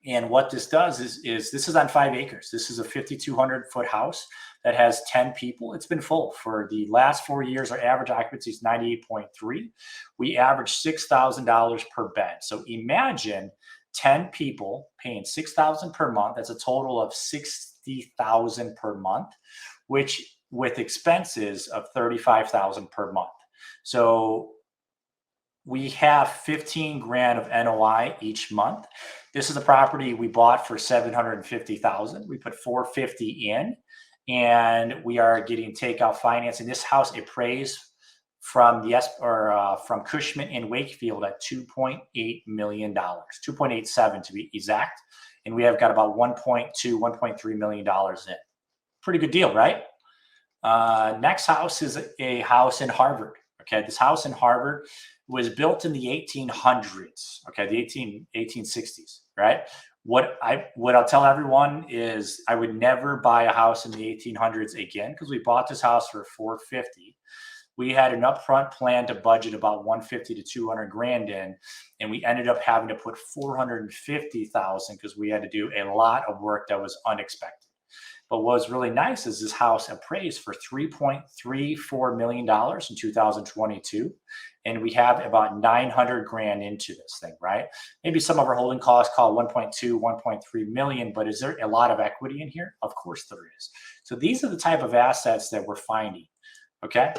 And what this does is this is on 5 acres. This is a 5,200 foot house that has 10 people. It's been full for the last 4 years. Our average occupancy is 98.3. We average $6,000 per bed. So imagine 10 people paying $6,000 per month. That's a total of $60,000 per month, which with expenses of $35,000 per month. So we have 15 grand of NOI each month. This is a property we bought for $750,000. We put $450 in, and we are getting takeout financing. This house appraised from from Cushman in Wakefield at $2.8 million, 2.87 to be exact. And we have got about $1.2, $1.3 million in. Pretty good deal, right? Next house is a house in Harvard. Okay, this house in Harvard was built in the 1800s. Okay, the 1860s, right? What I'll tell everyone is I would never buy a house in the 1800s again, because we bought this house for $450. We had an upfront plan to budget about $150 to $200 grand in, and we ended up having to put $450,000 because we had to do a lot of work that was unexpected. But what was really nice is this house appraised for $3.34 million in 2022. And we have about 900 grand into this thing, right? Maybe some of our holding costs call 1.2, 1.3 million, but is there a lot of equity in here? Of course there is. So these are the type of assets that we're finding, okay?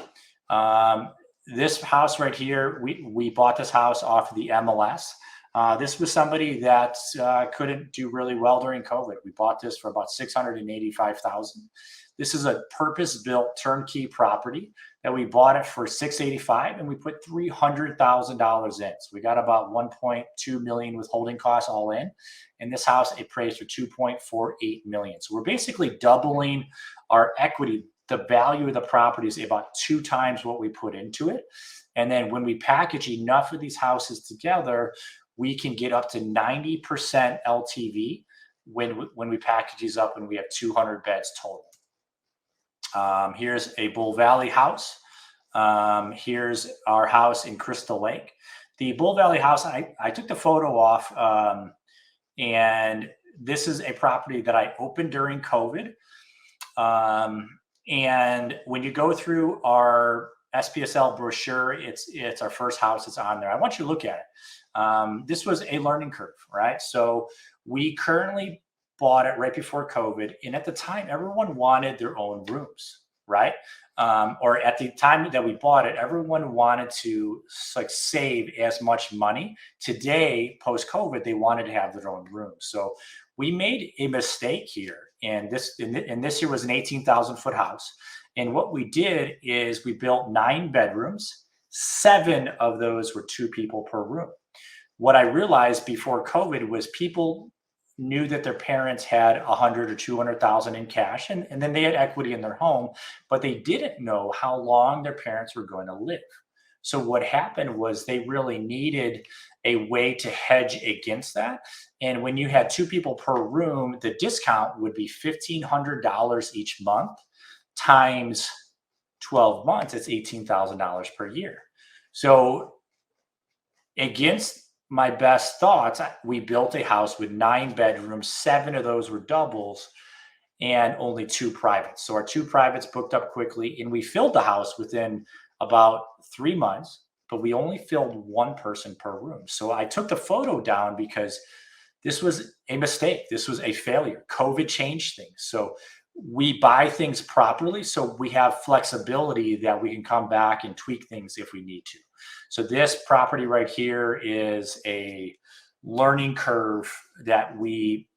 This house right here, we bought this house off of the MLS. This was somebody that couldn't do really well during COVID. We bought this for about $685,000. This is a purpose-built turnkey property that we bought it for $685,000, and we put $300,000 in. So we got about $1.2 million with holding costs all in, and this house appraised for $2.48 million. So we're basically doubling our equity. The value of the property is about 2 times what we put into it. And then when we package enough of these houses together, we can get up to 90% LTV when we package these up, and we have 200 beds total. Here's a Bull Valley house. Here's our house in Crystal Lake. The Bull Valley house, I took the photo off, and this is a property that I opened during COVID. And when you go through our SPSL brochure, it's our first house that's on there. I want you to look at it. This was a learning curve, right? So we currently bought it right before COVID. And at the time, everyone wanted their own rooms, right? Or at the time that we bought it, everyone wanted to save as much money. Today, post-COVID, they wanted to have their own rooms. So we made a mistake here. And this year was an 18,000 foot house. And what we did is we built 9 bedrooms. 7 of those were 2 people per room. What I realized before COVID was people knew that their parents had $100,000 or $200,000 in cash, and then they had equity in their home, but they didn't know how long their parents were going to live. So what happened was they really needed a way to hedge against that. And when you had 2 people per room, the discount would be $1,500 each month times 12 months. It's $18,000 per year. So against my best thoughts, we built a house with 9 bedrooms. 7 of those were doubles and only 2 privates. So our 2 privates booked up quickly, and we filled the house within about 3 months, but we only filled 1 person per room. So I took the photo down because this was a mistake. This was a failure. COVID changed things. So we buy things properly, so we have flexibility that we can come back and tweak things if we need to. So this property right here is a learning curve that we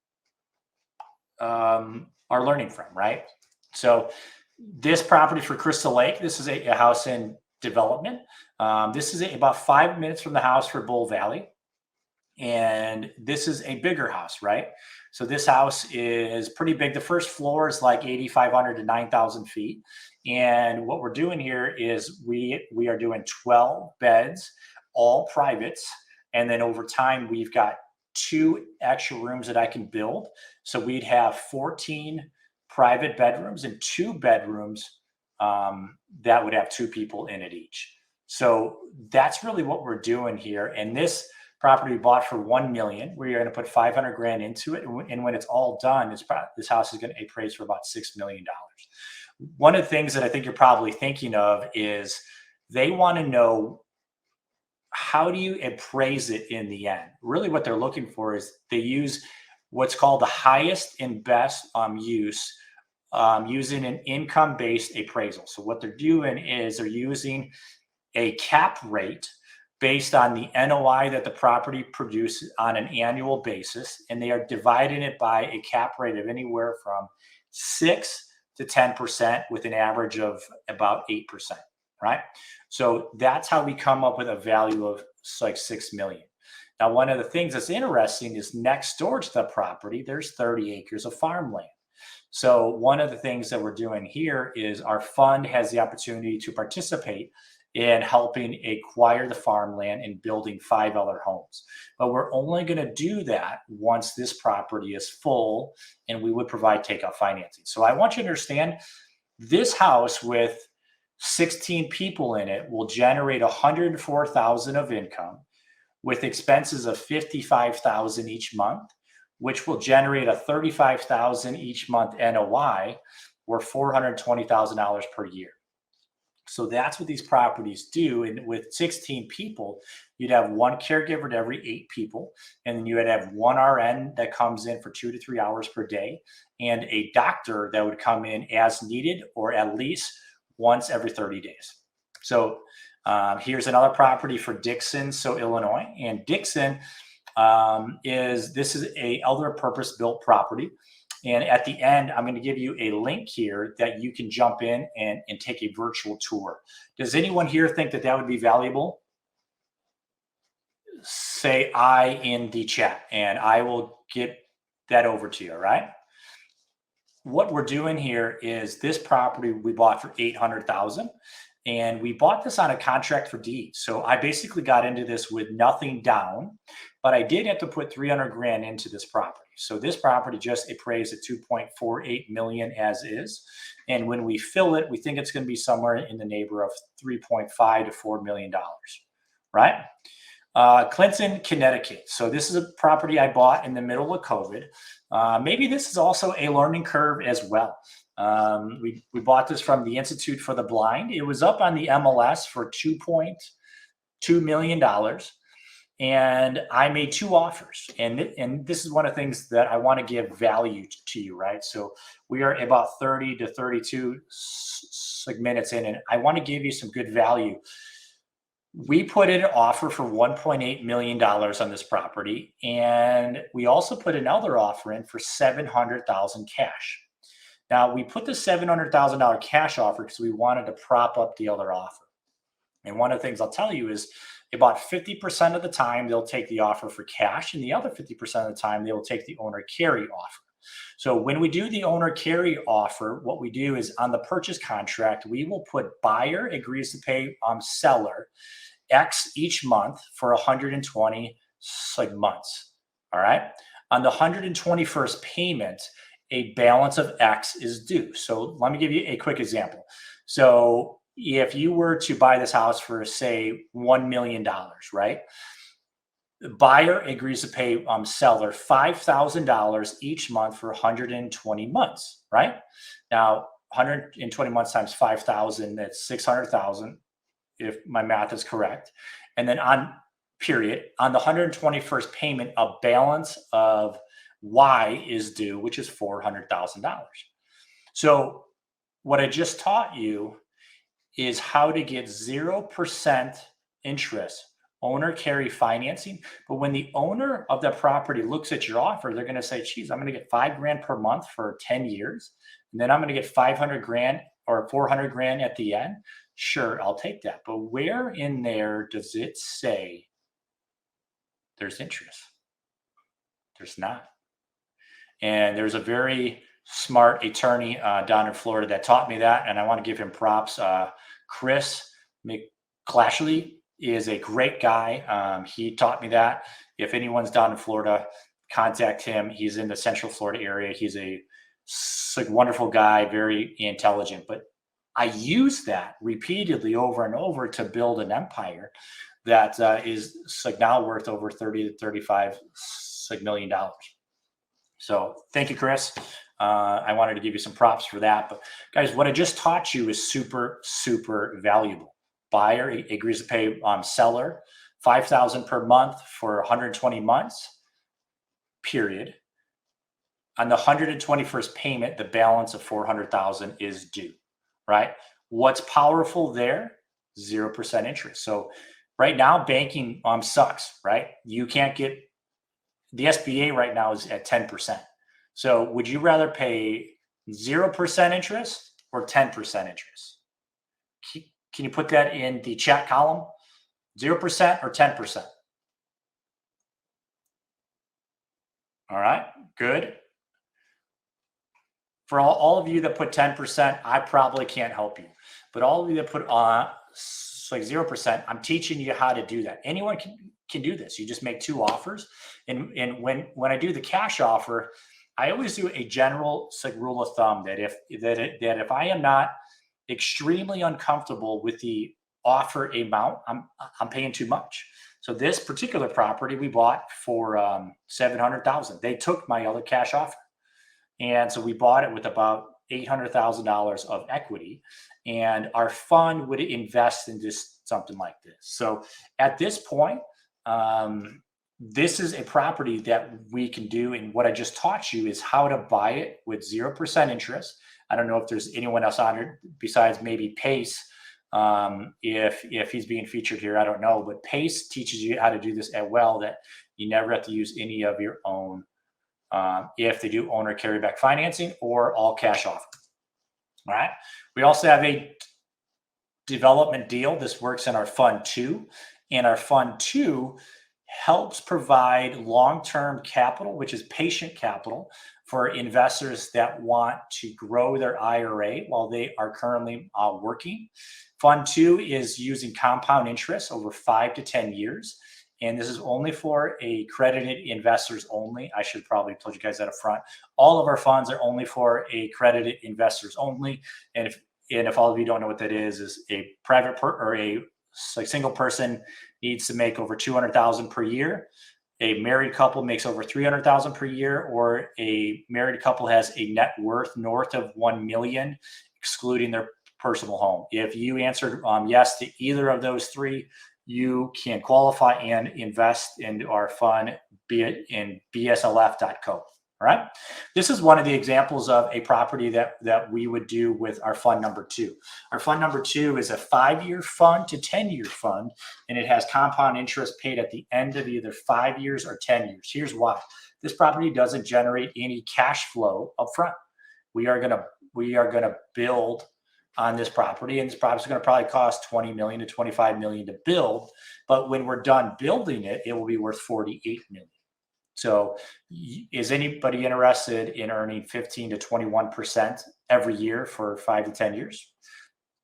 are learning from, right? So this property for Crystal Lake, this is a house in development. This is about 5 minutes from the house for Bull Valley. And this is a bigger house, right? So this house is pretty big. The first floor is like 8,500 to 9,000 feet. And what we're doing here is we are doing 12 beds, all privates. And then over time, we've got 2 extra rooms that I can build. So we'd have 14 private bedrooms and 2 bedrooms that would have 2 people in it each. So that's really what we're doing here. And this property we bought for $1 million. We're going to put $500,000 into it, and when it's all done, this house is going to appraise for about $6 million. One of the things that I think you're probably thinking of is they want to know, how do you appraise it in the end? Really, what they're looking for is they use what's called the highest and best use, using an income-based appraisal. So what they're doing is they're using a cap rate based on the NOI that the property produces on an annual basis, and they are dividing it by a cap rate of anywhere from 6 to 10% with an average of about 8%, right? So that's how we come up with a value of like $6 million. Now, one of the things that's interesting is next door to the property, there's 30 acres of farmland. So one of the things that we're doing here is our fund has the opportunity to participate in helping acquire the farmland and building 5 other homes. But we're only going to do that once this property is full, and we would provide takeout financing. So I want you to understand, this house with 16 people in it will generate $104,000 of income with expenses of $55,000 each month, which will generate a $35,000 each month NOI, or $420,000 per year. So that's what these properties do. And with 16 people, you'd have 1 caregiver to every 8 people. And then you would have 1 RN that comes in for 2 to 3 hours per day, and a doctor that would come in as needed, or at least once every 30 days. So here's another property for Dixon, Illinois. And Dixon this is a elder purpose built property. And at the end, I'm going to give you a link here that you can jump in and take a virtual tour. Does anyone here think that that would be valuable? Say "I" in the chat, and I will get that over to you, all right? What we're doing here is this property we bought for $800,000, and we bought this on a contract for deed. So I basically got into this with nothing down, but I did have to put $300,000 into this property. So this property just appraised at $2.48 million as is. And when we fill it, we think it's going to be somewhere in the neighborhood of $3.5 to $4 million, right? Clinton, Connecticut. So this is a property I bought in the middle of COVID. Maybe this is also a learning curve as well. We bought this from the Institute for the Blind. It was up on the MLS for $2.2 million. And I made 2 offers. And this is one of the things that I want to give value to you, right? So we are about 30 to 32 minutes in, and I want to give you some good value. We put in an offer for $1.8 million on this property. And we also put another offer in for $700,000 cash. Now, we put the $700,000 cash offer because we wanted to prop up the other offer. And one of the things I'll tell you is about 50% of the time they'll take the offer for cash, and the other 50% of the time they will take the owner carry offer. So when we do the owner carry offer, what we do is on the purchase contract, we will put buyer agrees to pay seller X each month for 120 months. All right. On the 121st payment, a balance of X is due. So let me give you a quick example. So if you were to buy this house for, say, $1 million, right? The buyer agrees to pay seller $5,000 each month for 120 months, right? Now, 120 months times 5,000, that's 600,000, if my math is correct. And then on the 121st payment, a balance of Y is due, which is $400,000. So what I just taught you is how to get 0% interest, owner carry financing. But when the owner of the property looks at your offer, they're going to say, geez, I'm going to get $5,000 per month for 10 years. And then I'm going to get 500 grand or 400 grand at the end. Sure, I'll take that. But where in there does it say there's interest? There's not. And there's a very smart attorney down in Florida that taught me that. And I want to give him props. Chris McClashley is a great guy. He taught me that. If anyone's down in Florida, contact him. He's in the Central Florida area. He's a wonderful guy, very intelligent. But I use that repeatedly over and over to build an empire that is now worth over 30 to 35 million dollars. So thank you, Chris. I wanted to give you some props for that. But guys, what I just taught you is super, super valuable. Buyer agrees to pay seller $5,000 per month for 120 months, period. On the 121st payment, the balance of $400,000 is due, right? What's powerful there? 0% interest. So right now, banking sucks, right? You can't get, the SBA right now is at 10%. So would you rather pay 0% interest or 10% interest? Can you put that in the chat column? 0% or 10%? All right, good. For all of you that put 10%, I probably can't help you. But all of you that put like 0%, I'm teaching you how to do that. Anyone can do this. You just make 2 offers. And when I do the cash offer, I always do a general rule of thumb that if I am not extremely uncomfortable with the offer amount, I'm paying too much. So this particular property we bought for $700,000. They took my other cash offer, and so we bought it with about $800,000 of equity, and our fund would invest into something like this. So at this point, this is a property that we can do, and what I just taught you is how to buy it with 0% interest. I don't know if there's anyone else on it besides maybe Pace. If he's being featured here, I don't know, but Pace teaches you how to do this at well, that you never have to use any of your own if they do owner carryback financing or all cash offer. All right. We also have a development deal. This works in our Fund 2, and our Fund 2 helps provide long-term capital, which is patient capital, for investors that want to grow their IRA while they are currently working. Fund 2 is using compound interest over 5 to 10 years. And this is only for accredited investors only. I should probably told you guys that up front. All of our funds are only for accredited investors only. And if all of you don't know what that is a private or a single person needs to make over $200,000 per year. A married couple makes over $300,000 per year, or a married couple has a net worth north of $1 million, excluding their personal home. If you answered yes to either of those 3, you can qualify and invest in our fund, be it in bslf.co. All right. This is one of the examples of a property that we would do with our fund number 2. Our fund number 2 is a 5-year fund to 10-year fund, and it has compound interest paid at the end of either 5 years or 10 years. Here's why. This property doesn't generate any cash flow up front. We are gonna build on this property, and this property is going to probably cost $20 million to $25 million to build. But when we're done building it, it will be worth $48 million. So is anybody interested in earning 15 to 21% every year for 5 to 10 years?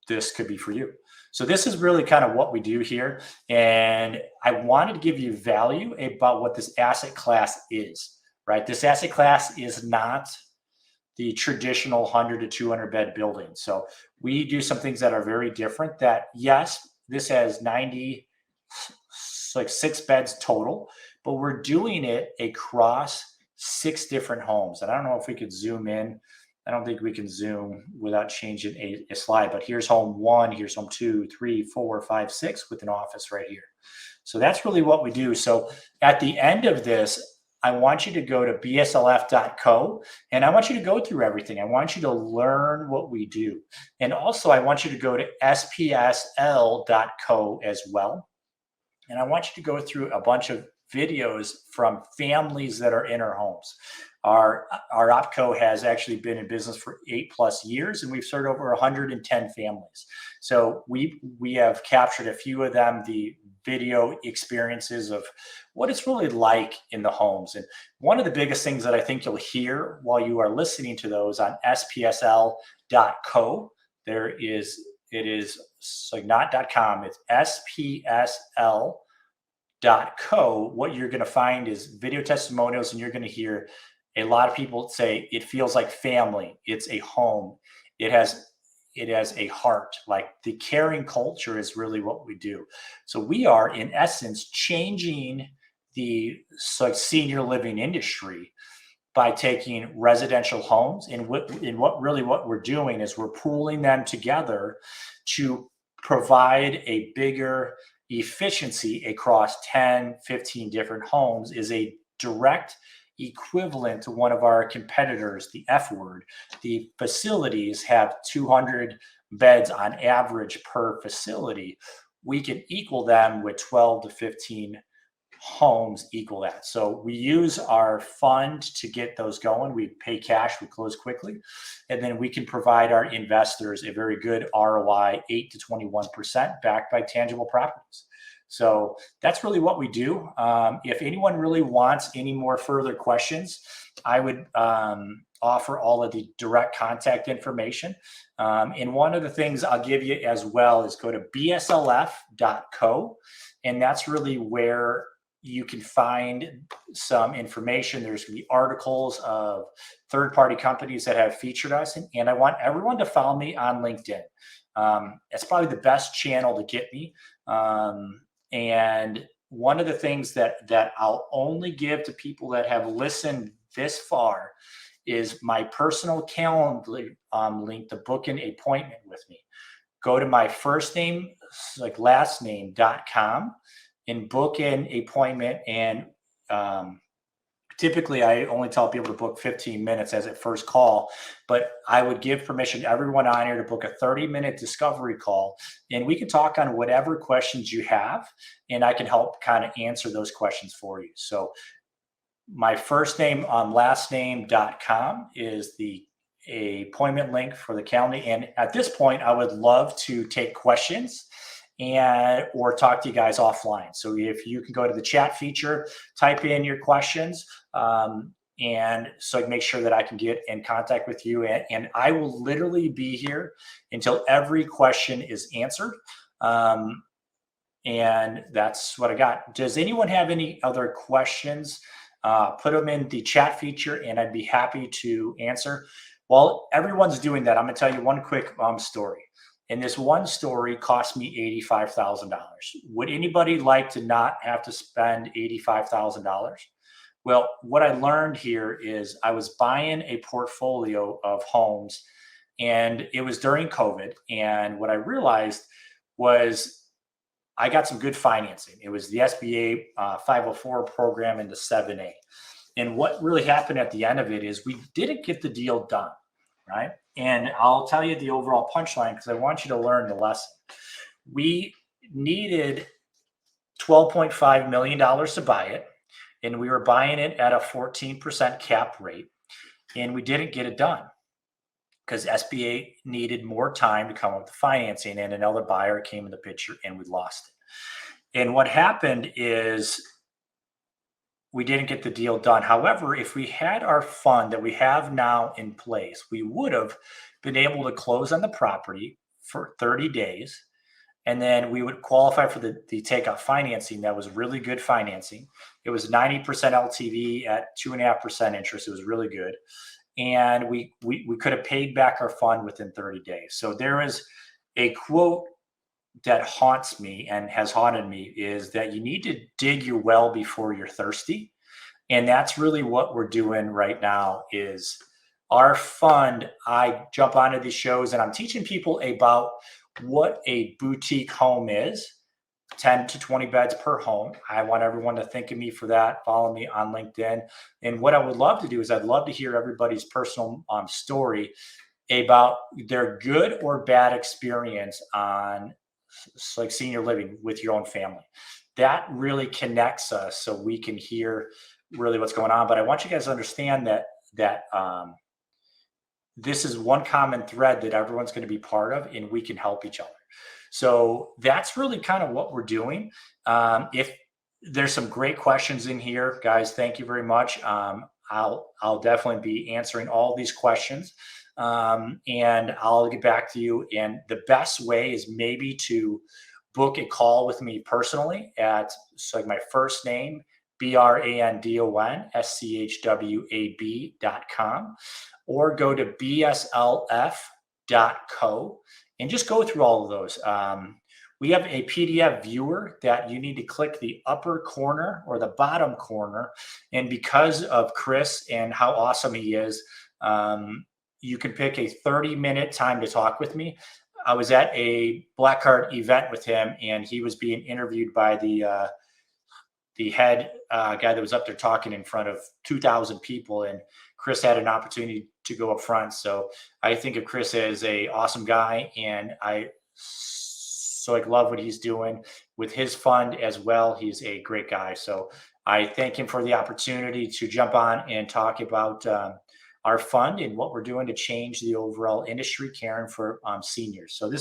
This could be for you. So this is really kind of what we do here. And I wanted to give you value about what this asset class is, right? This asset class is not the traditional 100 to 200 bed building. So we do some things that are very different. That yes, this has 6 beds total, but we're doing it across 6 different homes. And I don't know if we could zoom in. I don't think we can zoom without changing a slide, but here's home 1, here's home 2, 3, 4, 5, 6 with an office right here. So that's really what we do. So at the end of this, I want you to go to bslf.co, and I want you to go through everything. I want you to learn what we do. And also I want you to go to spsl.co as well. And I want you to go through a bunch of videos from families that are in our homes. Our OpCo has actually been in business for 8+ years, and we've served over 110 families. So we have captured a few of them, the video experiences of what it's really like in the homes. And one of the biggest things that I think you'll hear while you are listening to those on spsl.co, it is so not .com, it's spsl.co. What you're going to find is video testimonials, and you're going to hear a lot of people say it feels like family. It's a home. It has a heart. Like, the caring culture is really what we do. So we are, in essence, changing the senior living industry by taking residential homes, and what we're doing is we're pooling them together to provide a bigger efficiency across 10, 15 different homes. Is a direct equivalent to one of our competitors, the F Word. The facilities have 200 beds on average per facility. We can equal them with 12 to 15 homes equal that. So we use our fund to get those going. We pay cash, we close quickly, and then we can provide our investors a very good ROI, 8 to 21%, backed by tangible properties. So that's really what we do. If anyone really wants any more further questions, I would offer all of the direct contact information. And one of the things I'll give you as well is go to bslf.co, and that's really where you can find some information. There's going to be articles of third-party companies that have featured us. And I want everyone to follow me on LinkedIn. It's probably the best channel to get me. And one of the things that I'll only give to people that have listened this far is my personal calendar link to book an appointment with me. Go to my first name, like last name.com, and book an appointment. And typically I only tell people to book 15 minutes as a first call, but I would give permission to everyone on here to book a 30-minute discovery call, and we can talk on whatever questions you have, and I can help kind of answer those questions for you. So my first name last name.com is the appointment link for the calendar. And at this point, I would love to take questions or talk to you guys offline. So if you can go to the chat feature, type in your questions, and so I can make sure that I can get in contact with you. And I will literally be here until every question is answered. And that's what I got. Does anyone have any other questions? Put them in the chat feature, and I'd be happy to answer. While everyone's doing that, I'm going to tell you one quick story. And this one story cost me $85,000. Would anybody like to not have to spend $85,000? Well, what I learned here is I was buying a portfolio of homes, and it was during COVID. And what I realized was I got some good financing. It was the SBA 504 program and the 7A. And what really happened at the end of it is we didn't get the deal done, right? And I'll tell you the overall punchline because I want you to learn the lesson. We needed $12.5 million to buy it, and we were buying it at a 14% cap rate, and we didn't get it done because SBA needed more time to come up with the financing, and another buyer came in the picture, and we lost it. And what happened is we didn't get the deal done. However, if we had our fund that we have now in place, we would have been able to close on the property for 30 days. And then we would qualify for the takeout financing. That was really good financing. It was 90% LTV at 2.5% interest. It was really good. And we could have paid back our fund within 30 days. So there is a quote that haunts me and has haunted me, is that you need to dig your well before you're thirsty. And that's really what we're doing right now. Is our fund, I jump onto these shows and I'm teaching people about what a boutique home is. 10 to 20 beds per home. I want everyone to think of me for that. Follow me on LinkedIn. And what I would love to do is I'd love to hear everybody's personal story about their good or bad experience on like senior living with your own family. That really connects us so we can hear really what's going on. But I want you guys to understand that this is one common thread that everyone's going to be part of, and we can help each other. So that's really kind of what we're doing. If there's some great questions in here, guys, thank you very much. I'll definitely be answering all these questions, and I'll get back to you. And the best way is maybe to book a call with me personally at like my first name, BrandonSchwab.com, or go to bslf.co and just go through all of those. We have a PDF viewer that you need to click the upper corner or the bottom corner. And because of Chris and how awesome he is, you can pick a 30-minute time to talk with me. I was at a Black Card event with him, and he was being interviewed by the head guy that was up there talking in front of 2,000 people, and Chris had an opportunity to go up front. So I think of Chris as a awesome guy, and I love what he's doing with his fund as well. He's a great guy. So I thank him for the opportunity to jump on and talk about our fund and what we're doing to change the overall industry, caring for seniors. So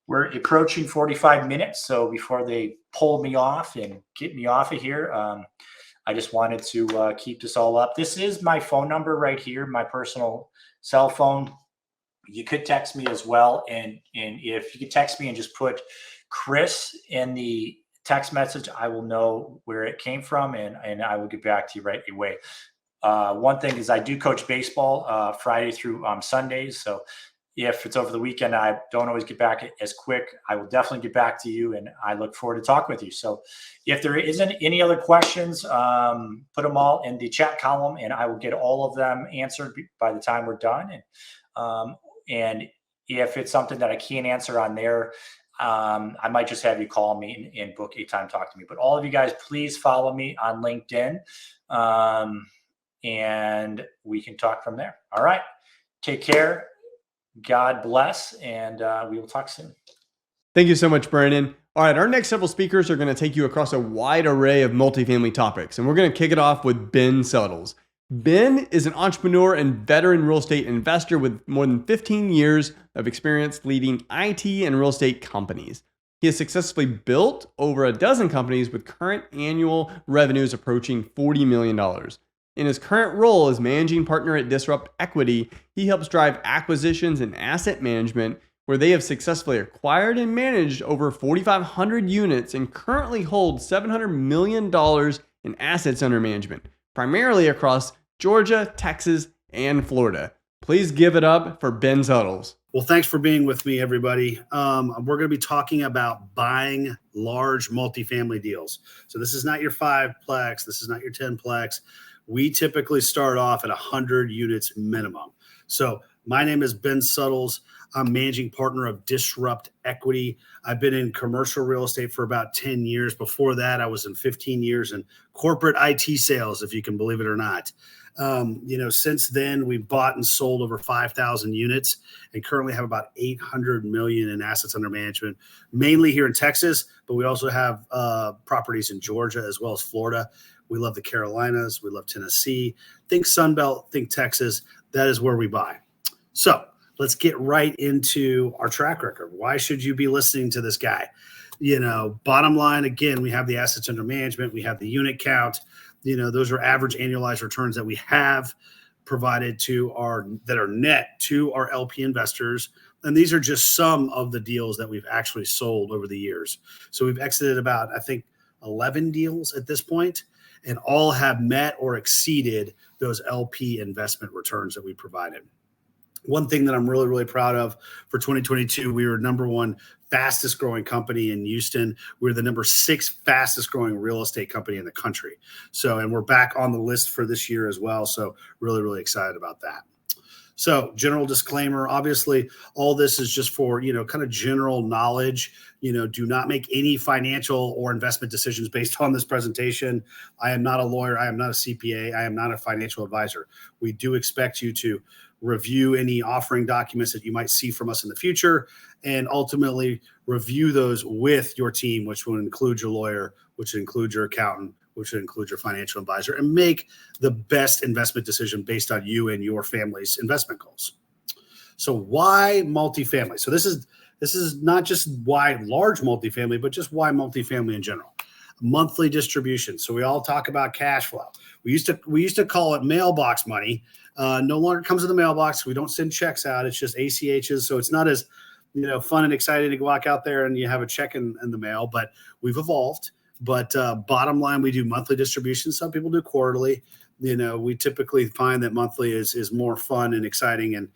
we're approaching 45 minutes. So before they pull me off and get me off of here, I just wanted to keep this all up. This is my phone number right here, my personal cell phone. You could text me as well. And if you could text me and just put Chris in the text message, I will know where it came from, and I will get back to you right away. One thing is I do coach baseball Friday through Sundays. So if it's over the weekend, I don't always get back as quick. I will definitely get back to you, and I look forward to talking with you. So if there isn't any other questions, put them all in the chat column, and I will get all of them answered by the time we're done. And if it's something that I can't answer on there, I might just have you call me and book a time to talk to me. But all of you guys, please follow me on LinkedIn. And we can talk from there. All right. Take care. God bless. And we will talk soon. Thank you so much, Brandon. All right. Our next several speakers are going to take you across a wide array of multifamily topics. And we're going to kick it off with Ben Suttles. Ben is an entrepreneur and veteran real estate investor with more than 15 years of experience leading IT and real estate companies. He has successfully built over a dozen companies with current annual revenues approaching $40 million. In his current role as managing partner at Disrupt Equity, he helps drive acquisitions and asset management, where they have successfully acquired and managed over 4,500 units and currently hold $700 million in assets under management, primarily across Georgia, Texas, and Florida. Please give it up for Ben Suttles. Well, thanks for being with me, everybody. We're going to be talking about buying large multifamily deals. So this is not your 5-plex. This is not your 10-plex. We typically start off at 100 units minimum. So my name is Ben Suttles. I'm managing partner of Disrupt Equity. I've been in commercial real estate for about 10 years. Before that, I was in 15 years in corporate IT sales, if you can believe it or not. Since then, we've bought and sold over 5,000 units and currently have about 800 million in assets under management, mainly here in Texas, but we also have properties in Georgia as well as Florida. We love the Carolinas. We love Tennessee. Think Sunbelt, think Texas. That is where we buy. So let's get right into our track record. Why should you be listening to this guy? Bottom line, again, we have the assets under management. We have the unit count. Those are average annualized returns that we have provided that are net to our LP investors. And these are just some of the deals that we've actually sold over the years. So we've exited about, I think, 11 deals at this point, and all have met or exceeded those LP investment returns that we provided. One thing that I'm really, really proud of for 2022, we were number one fastest growing company in Houston. We're the number 6 fastest growing real estate company in the country. And we're back on the list for this year as well. So really, really excited about that. So general disclaimer, obviously all this is just for, kind of general knowledge. Do not make any financial or investment decisions based on this presentation. I am not a lawyer. I am not a CPA. I am not a financial advisor. We do expect you to review any offering documents that you might see from us in the future, and ultimately review those with your team, which will include your lawyer, which will include your accountant, which would include your financial advisor, and make the best investment decision based on you and your family's investment goals. So why multifamily? So this is not just why large multifamily, but just why multifamily in general. Monthly distribution. So we all talk about cash flow. We used to call it mailbox money. No longer comes in the mailbox. We don't send checks out. It's just ACHs. So it's not as fun and exciting to walk out there and you have a check in the mail, but we've evolved. But bottom line, we do monthly distributions. Some people do quarterly. We typically find that monthly is more fun and exciting and,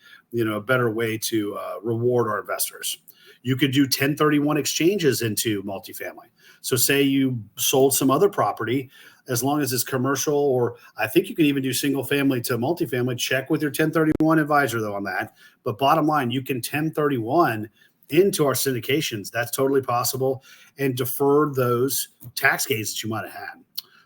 a better way to reward our investors. You could do 1031 exchanges into multifamily. So say you sold some other property, as long as it's commercial, or I think you can even do single family to multifamily. Check with your 1031 advisor though on that. But bottom line, you can 1031 into our syndications. That's totally possible, and defer those tax gains that you might have had.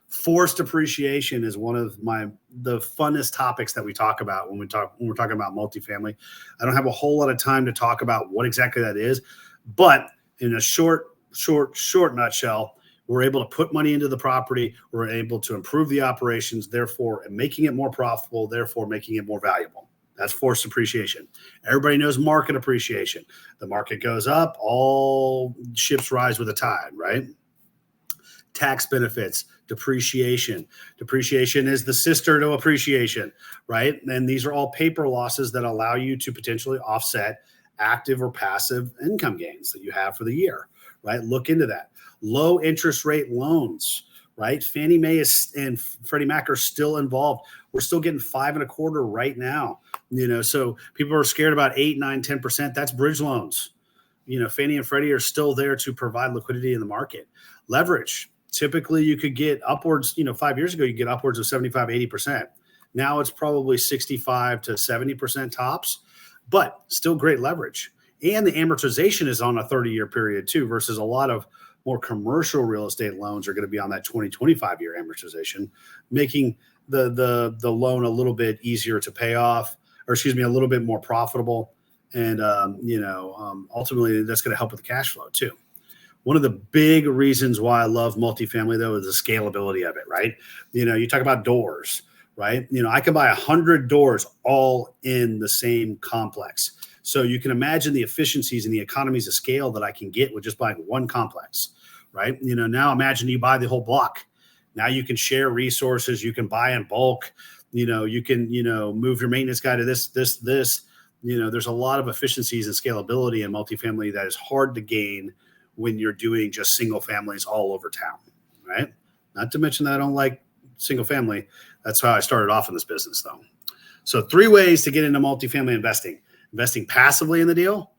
Forced appreciation is one of the funnest topics that we talk about when we're talking about multifamily. I don't have a whole lot of time to talk about what exactly that is, but in a short nutshell, we're able to put money into the property. We're able to improve the operations, therefore making it more profitable, therefore making it more valuable. That's forced appreciation. Everybody knows market appreciation. The market goes up, all ships rise with the tide, right? Tax benefits, depreciation. Depreciation is the sister to appreciation, right? And these are all paper losses that allow you to potentially offset active or passive income gains that you have for the year, right? Look into that. Low interest rate loans, right? Fannie Mae and Freddie Mac are still involved. We're still getting 5.25% right now. So people are scared about 8, 9, 10%. That's bridge loans. Fannie and Freddie are still there to provide liquidity in the market. Leverage. Typically you could get upwards, 5 years ago, you get upwards of 75, 80%. Now it's probably 65 to 70% tops, but still great leverage. And the amortization is on a 30-year period too, versus a lot of more commercial real estate loans are going to be on that 20, 25-year amortization, making the loan a little bit easier to pay off, or a little bit more profitable. And, ultimately that's going to help with the cash flow too. One of the big reasons why I love multifamily though is the scalability of it, right? You talk about doors, right? I can buy 100 doors all in the same complex. So you can imagine the efficiencies and the economies of scale that I can get with just buying one complex, right? Now imagine you buy the whole block. Now you can share resources. You can buy in bulk. You can, move your maintenance guy to this. There's a lot of efficiencies and scalability in multifamily that is hard to gain when you're doing just single families all over town, right? Not to mention that I don't like single family. That's how I started off in this business though. So 3 ways to get into multifamily investing. Investing passively in the deal,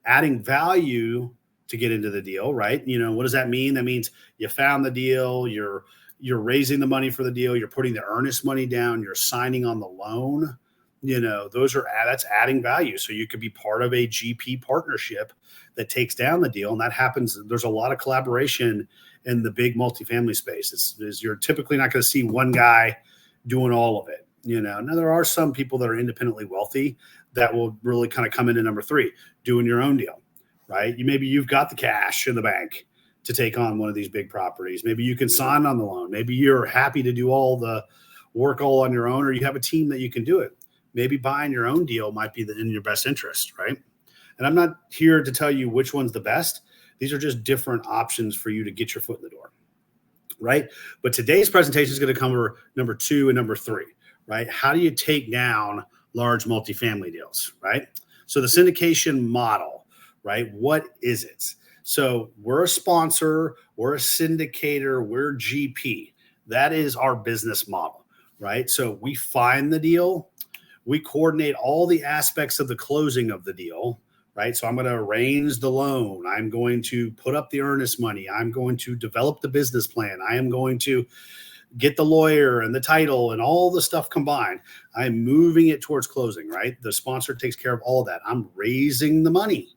adding value to get into the deal, right? What does that mean? That means you found the deal, you're raising the money for the deal, you're putting the earnest money down, you're signing on the loan. That's adding value. So you could be part of a GP partnership that takes down the deal. And that happens. There's a lot of collaboration in the big multifamily space. You're typically not going to see one guy doing all of it. Now there are some people that are independently wealthy that will really kind of come into number 3, doing your own deal, right? Maybe you've got the cash in the bank to take on one of these big properties. Maybe you can sign on the loan. Maybe you're happy to do all the work all on your own, or you have a team that you can do it. Maybe buying your own deal might be in your best interest, right? And I'm not here to tell you which one's the best. These are just different options for you to get your foot in the door, right? But today's presentation is going to cover number 2 and number 3, right? How do you take down large multifamily deals, right? So the syndication model, right? What is it? So we're a sponsor, we're a syndicator, we're GP. That is our business model, right? So we find the deal, we coordinate all the aspects of the closing of the deal, right? So I'm going to arrange the loan. I'm going to put up the earnest money. I'm going to develop the business plan. I am going to get the lawyer and the title and all the stuff combined. I'm moving it towards closing, right? The sponsor takes care of all that. I'm raising the money,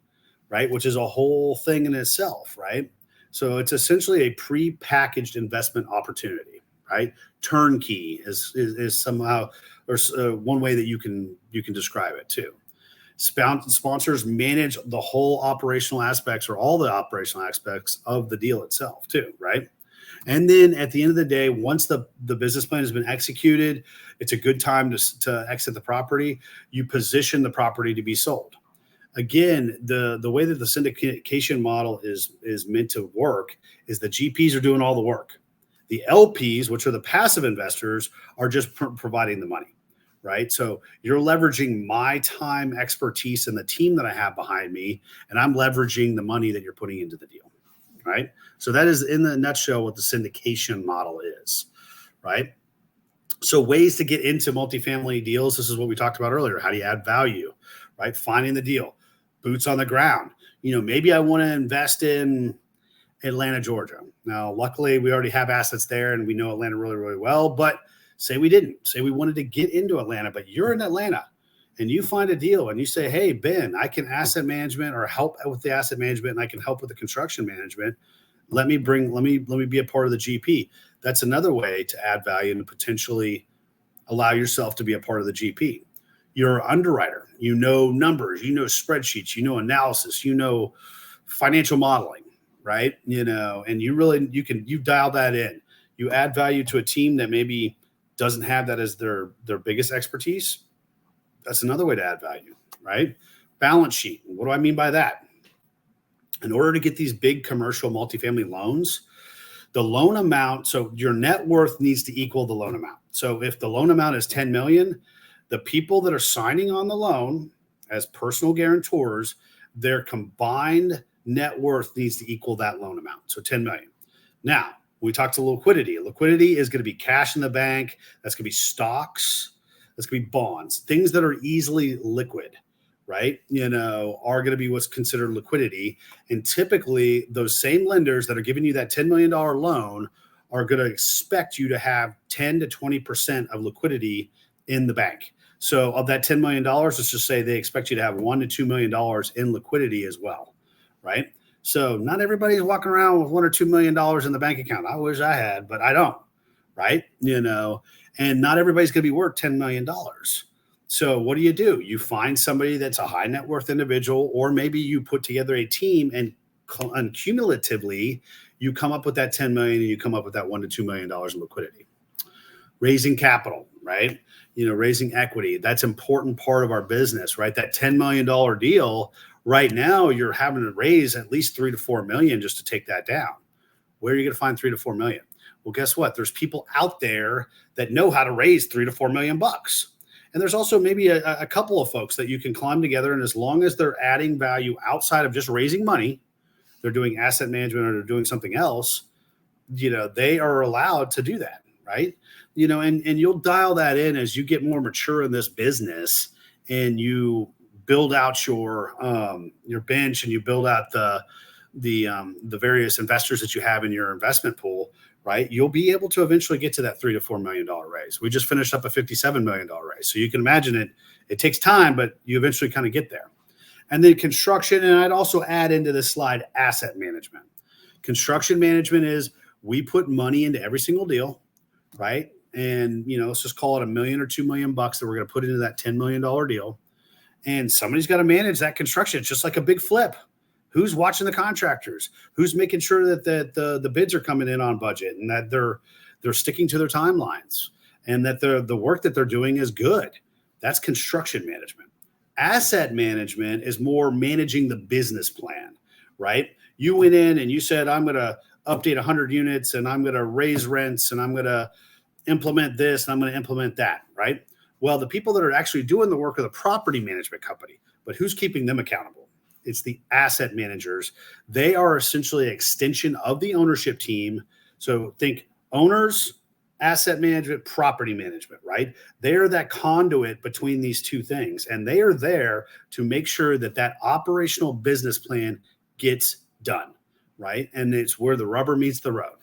right? Which is a whole thing in itself, right? So it's essentially a pre-packaged investment opportunity, right? Turnkey is somehow, or one way that you can describe it too. Sponsors manage the whole operational aspects, or all the operational aspects of the deal itself too, right? And then at the end of the day, once the business plan has been executed, it's a good time to exit the property. You position the property to be sold. Again, the way that the syndication model is meant to work is the GPs are doing all the work. The LPs, which are the passive investors, are just providing the money, right? So you're leveraging my time, expertise, and the team that I have behind me, and I'm leveraging the money that you're putting into the deal, right? So that is, in the nutshell, what the syndication model is, right? So ways to get into multifamily deals, this is what we talked about earlier. How do you add value, right? Finding the deal, boots on the ground. Maybe I want to invest in Atlanta, Georgia. Now, luckily, we already have assets there, and we know Atlanta really, really well. But say we didn't. Say we wanted to get into Atlanta, but you're in Atlanta, and you find a deal, and you say, hey, Ben, I can asset management or help with the asset management, and I can help with the construction management. Let me be a part of the GP. That's another way to add value and potentially allow yourself to be a part of the GP. You're an underwriter. You know numbers. You know spreadsheets. You know analysis. You know financial modeling, right? And you dial that in. You add value to a team that maybe doesn't have that as their biggest expertise. That's another way to add value, right? Balance sheet. What do I mean by that? In order to get these big commercial multifamily loans, the loan amount, so your net worth needs to equal the loan amount. So if the loan amount is 10 million, the people that are signing on the loan as personal guarantors, their combined net worth needs to equal that loan amount. So 10 million. Now, we talked to liquidity. Liquidity is going to be cash in the bank. That's going to be stocks. That's going to be bonds, things that are easily liquid, right? Are going to be what's considered liquidity. And typically those same lenders that are giving you that $10 million loan are going to expect you to have 10 to 20% of liquidity in the bank. So of that $10 million, let's just say they expect you to have $1 to $2 million in liquidity as well, right? So not everybody's walking around with $1 or $2 million in the bank account. I wish I had, but I don't, right? And not everybody's going to be worth $10 million. So what do? You find somebody that's a high net worth individual, or maybe you put together a team and cumulatively you come up with that 10 million and you come up with that $1 to $2 million in liquidity. Raising capital, right? Raising equity. That's an important part of our business, right? That $10 million deal right now, you're having to raise at least 3 to 4 million just to take that down. Where are you going to find 3 to 4 million? Well, guess what? There's people out there that know how to raise 3 to 4 million bucks. And there's also maybe a couple of folks that you can climb together. And as long as they're adding value outside of just raising money, they're doing asset management or they're doing something else, they are allowed to do that, right? And you'll dial that in as you get more mature in this business and you build out your bench and you build out the various investors that you have in your investment pool, right? You'll be able to eventually get to that $3 to $4 million raise. We just finished up a $57 million raise. So you can imagine it takes time, but you eventually kind of get there. And then construction, and I'd also add into this slide asset management. Construction management is we put money into every single deal, right? And, let's just call it $1 million or $2 million bucks that we're going to put into that $10 million deal. And somebody's got to manage that construction. It's just like a big flip. Who's watching the contractors? Who's making sure that the bids are coming in on budget and that they're sticking to their timelines and that the work that they're doing is good? That's construction management. Asset management is more managing the business plan, right? You went in and you said, I'm going to update 100 units and I'm going to raise rents and I'm going to implement this and I'm going to implement that, right? Well, the people that are actually doing the work are the property management company, but who's keeping them accountable? It's the asset managers. They are essentially an extension of the ownership team. So think owners, asset management, property management, right? They are that conduit between these two things. And they are there to make sure that that operational business plan gets done, right? And it's where the rubber meets the road.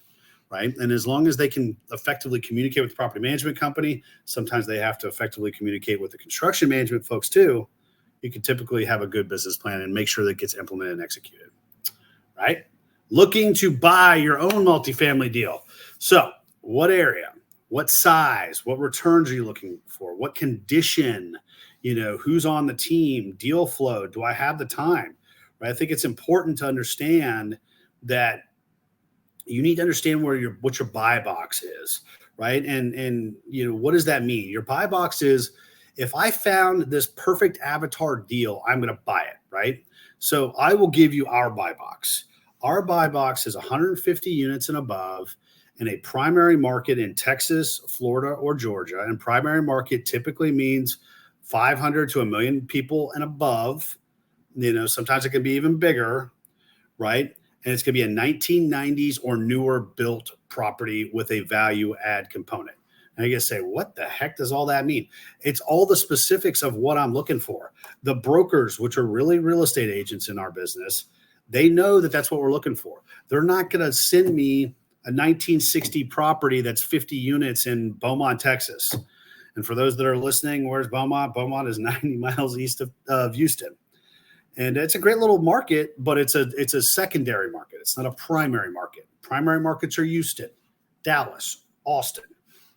right? And as long as they can effectively communicate with the property management company, sometimes they have to effectively communicate with the construction management folks too. You can typically have a good business plan and make sure that it gets implemented and executed, right? Looking to buy your own multifamily deal. So what area, what size, what returns are you looking for? What condition, who's on the team, deal flow, do I have the time, right? I think it's important to understand that you need to understand what your buy box is, right? And what does that mean? Your buy box is, if I found this perfect avatar deal, I'm going to buy it, right? So I will give you our buy box. Our buy box is 150 units and above in a primary market in Texas, Florida, or Georgia. And primary market typically means 500 to 1 million people and above. Sometimes it can be even bigger, right? And it's going to be a 1990s or newer built property with a value add component. And you guys say, what the heck does all that mean? It's all the specifics of what I'm looking for. The brokers, which are really real estate agents in our business, they know that that's what we're looking for. They're not going to send me a 1960 property that's 50 units in Beaumont, Texas. And for those that are listening, where's Beaumont? Beaumont is 90 miles east of Houston. And it's a great little market, but it's a secondary market. It's not a primary market. Primary markets are Houston, Dallas, Austin,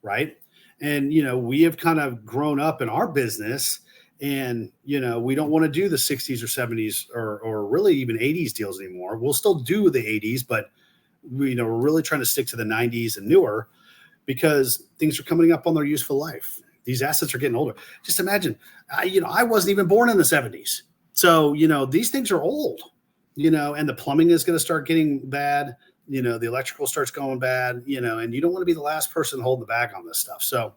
right? And, we have kind of grown up in our business, and, we don't want to do the 60s or 70s or really even 80s deals anymore. We'll still do the 80s, but we're really trying to stick to the 90s and newer, because things are coming up on their useful life. These assets are getting older. Just imagine, I wasn't even born in the 70s. So, these things are old, and the plumbing is going to start getting bad. The electrical starts going bad, and you don't want to be the last person holding the bag on this stuff. So,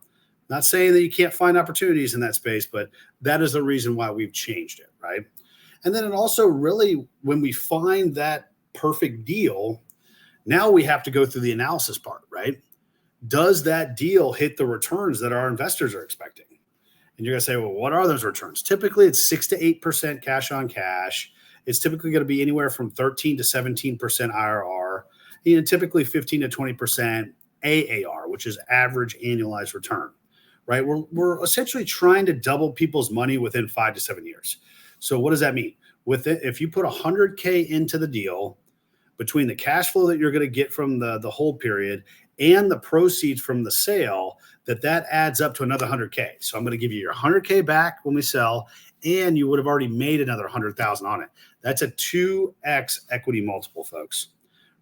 not saying that you can't find opportunities in that space, but that is the reason why we've changed it, right? And then it also really, when we find that perfect deal, now we have to go through the analysis part, right? Does that deal hit the returns that our investors are expecting? And you're going to say, well, what are those returns? Typically, it's 6 to 8% cash on cash. It's typically going to be anywhere from 13 to 17% IRR, typically 15 to 20% AAR, which is average annualized return, right? We're essentially trying to double people's money within 5 to 7 years. So what does that mean? If you put $100K into the deal, between the cash flow that you're going to get from the hold period and the proceeds from the sale, that adds up to another 100K. So I'm going to give you your 100K back when we sell, and you would have already made another 100,000 on it. That's a 2x equity multiple, folks,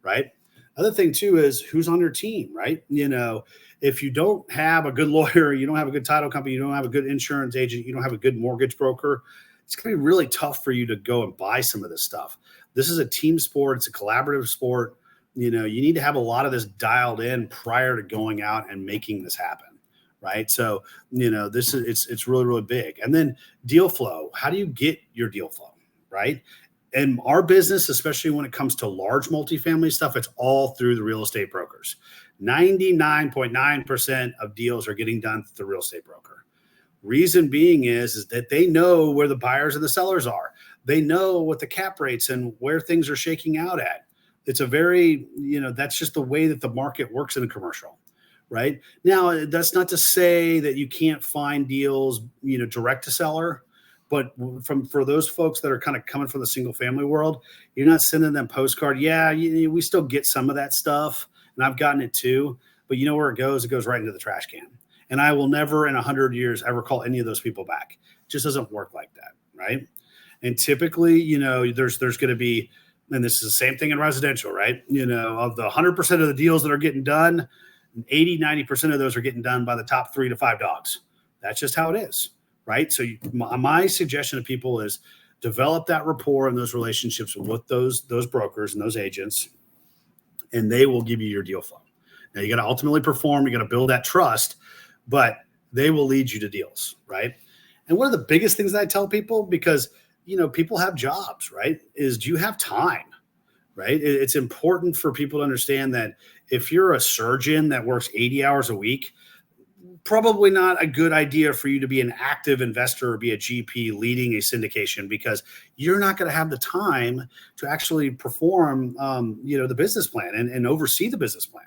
right? Other thing too is who's on your team, right? If you don't have a good lawyer, you don't have a good title company, you don't have a good insurance agent, you don't have a good mortgage broker, it's going to be really tough for you to go and buy some of this stuff. This is a team sport. It's a collaborative sport. You need to have a lot of this dialed in prior to going out and making this happen. Right. So, it's really, really big. And then deal flow. How do you get your deal flow? Right. And our business, especially when it comes to large multifamily stuff, it's all through the real estate brokers. 99.9% of deals are getting done through the real estate broker. Reason being is that they know where the buyers and the sellers are. They know what the cap rates and where things are shaking out at. It's a very, that's just the way that the market works in a commercial. Right now, that's not to say that you can't find deals, direct to seller, but for those folks that are kind of coming from the single family world, you're not sending them postcard. Yeah, we still get some of that stuff, and I've gotten it too. But you know where it goes? It goes right into the trash can. And I will never in 100 years ever call any of those people back. It just doesn't work like that, right? And typically, there's going to be, and this is the same thing in residential, right? Of the 100% of the deals that are getting done, 80, 90% of those are getting done by the top 3 to 5 dogs. That's just how it is, right? So my suggestion to people is develop that rapport and those relationships with those brokers and those agents, and they will give you your deal flow. Now, you got to ultimately perform. You got to build that trust, but they will lead you to deals, right? And one of the biggest things that I tell people, because, people have jobs, right, is do you have time? Right? It's important for people to understand that if you're a surgeon that works 80 hours a week, probably not a good idea for you to be an active investor or be a GP leading a syndication, because you're not going to have the time to actually perform, the business plan and oversee the business plan.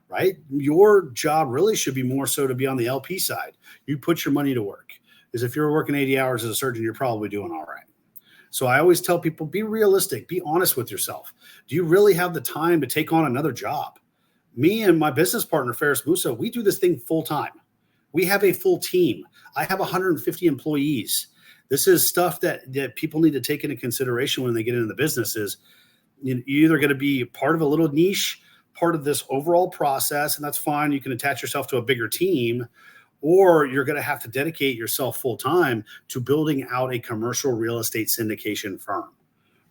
right? Your job really should be more so to be on the LP side. You put your money to work. Because if you're working 80 hours as a surgeon, you're probably doing all right. So I always tell people, be realistic, be honest with yourself. Do you really have the time to take on another job? Me and my business partner, Ferris Musa, we do this thing full time. We have a full team. I have 150 employees. This is stuff that people need to take into consideration when they get into the business. Is you're either going to be part of a little niche, part of this overall process, and that's fine. You can attach yourself to a bigger team, or you're going to have to dedicate yourself full time to building out a commercial real estate syndication firm,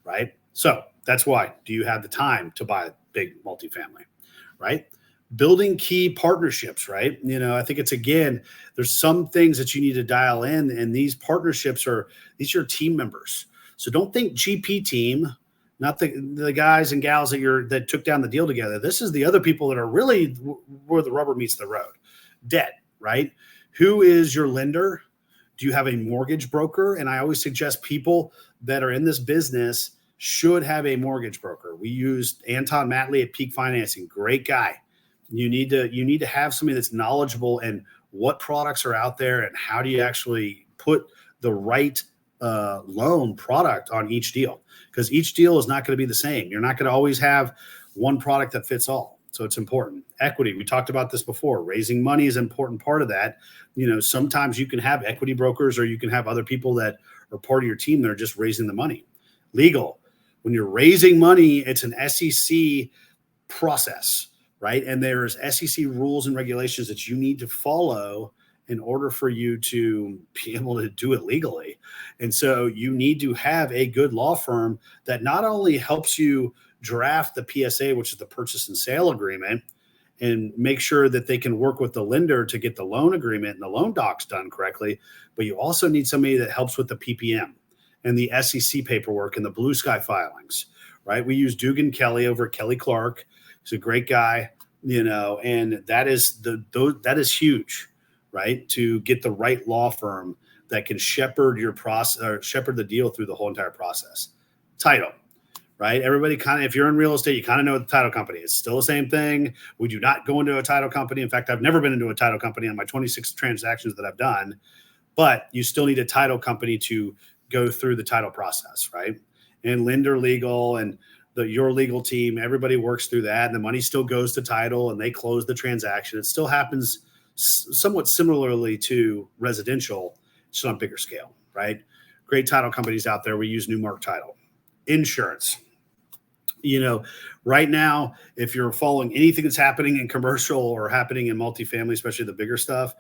right? So that's why. Do you have the time to buy a big multifamily, right? Building key partnerships, right? I think it's, again, there's some things that you need to dial in, and these partnerships these are your team members. So don't think GP team, not the guys and gals that took down the deal together. This is the other people that are really where the rubber meets the road. Debt, right? Who is your lender? Do you have a mortgage broker? And I always suggest people that are in this business should have a mortgage broker. We used Anton Matley at Peak Financing, great guy. You need to have somebody that's knowledgeable in what products are out there and how do you actually put the right loan product on each deal, because each deal is not going to be the same. You're not going to always have one product that fits all. So it's important. Equity, we talked about this before. Raising money is an important part of that. Sometimes you can have equity brokers, or you can have other people that are part of your team that are just raising the money. Legal, when you're raising money, it's an SEC process, right? And there's SEC rules and regulations that you need to follow in order for you to be able to do it legally. And so you need to have a good law firm that not only helps you draft the PSA, which is the purchase and sale agreement, and make sure that they can work with the lender to get the loan agreement and the loan docs done correctly, but you also need somebody that helps with the PPM and the SEC paperwork and the blue sky filings, right? We use Dugan Kelly over at Kelly Clark. He's a great guy, and that is huge, right? To get the right law firm that can shepherd your process, or shepherd the deal through the whole entire process. Title, right? Everybody if you're in real estate, you kind of know the title company. It's still the same thing. We do not go into a title company. In fact, I've never been into a title company on my 26 transactions that I've done, but you still need a title company to go through the title process, right? And lender legal and your legal team, everybody works through that, and the money still goes to title and they close the transaction. It still happens somewhat similarly to residential, just on a bigger scale, right? Great title companies out there. We use Newmark Title. Insurance. Right now, if you're following anything that's happening in commercial or happening in multifamily, especially the bigger stuff,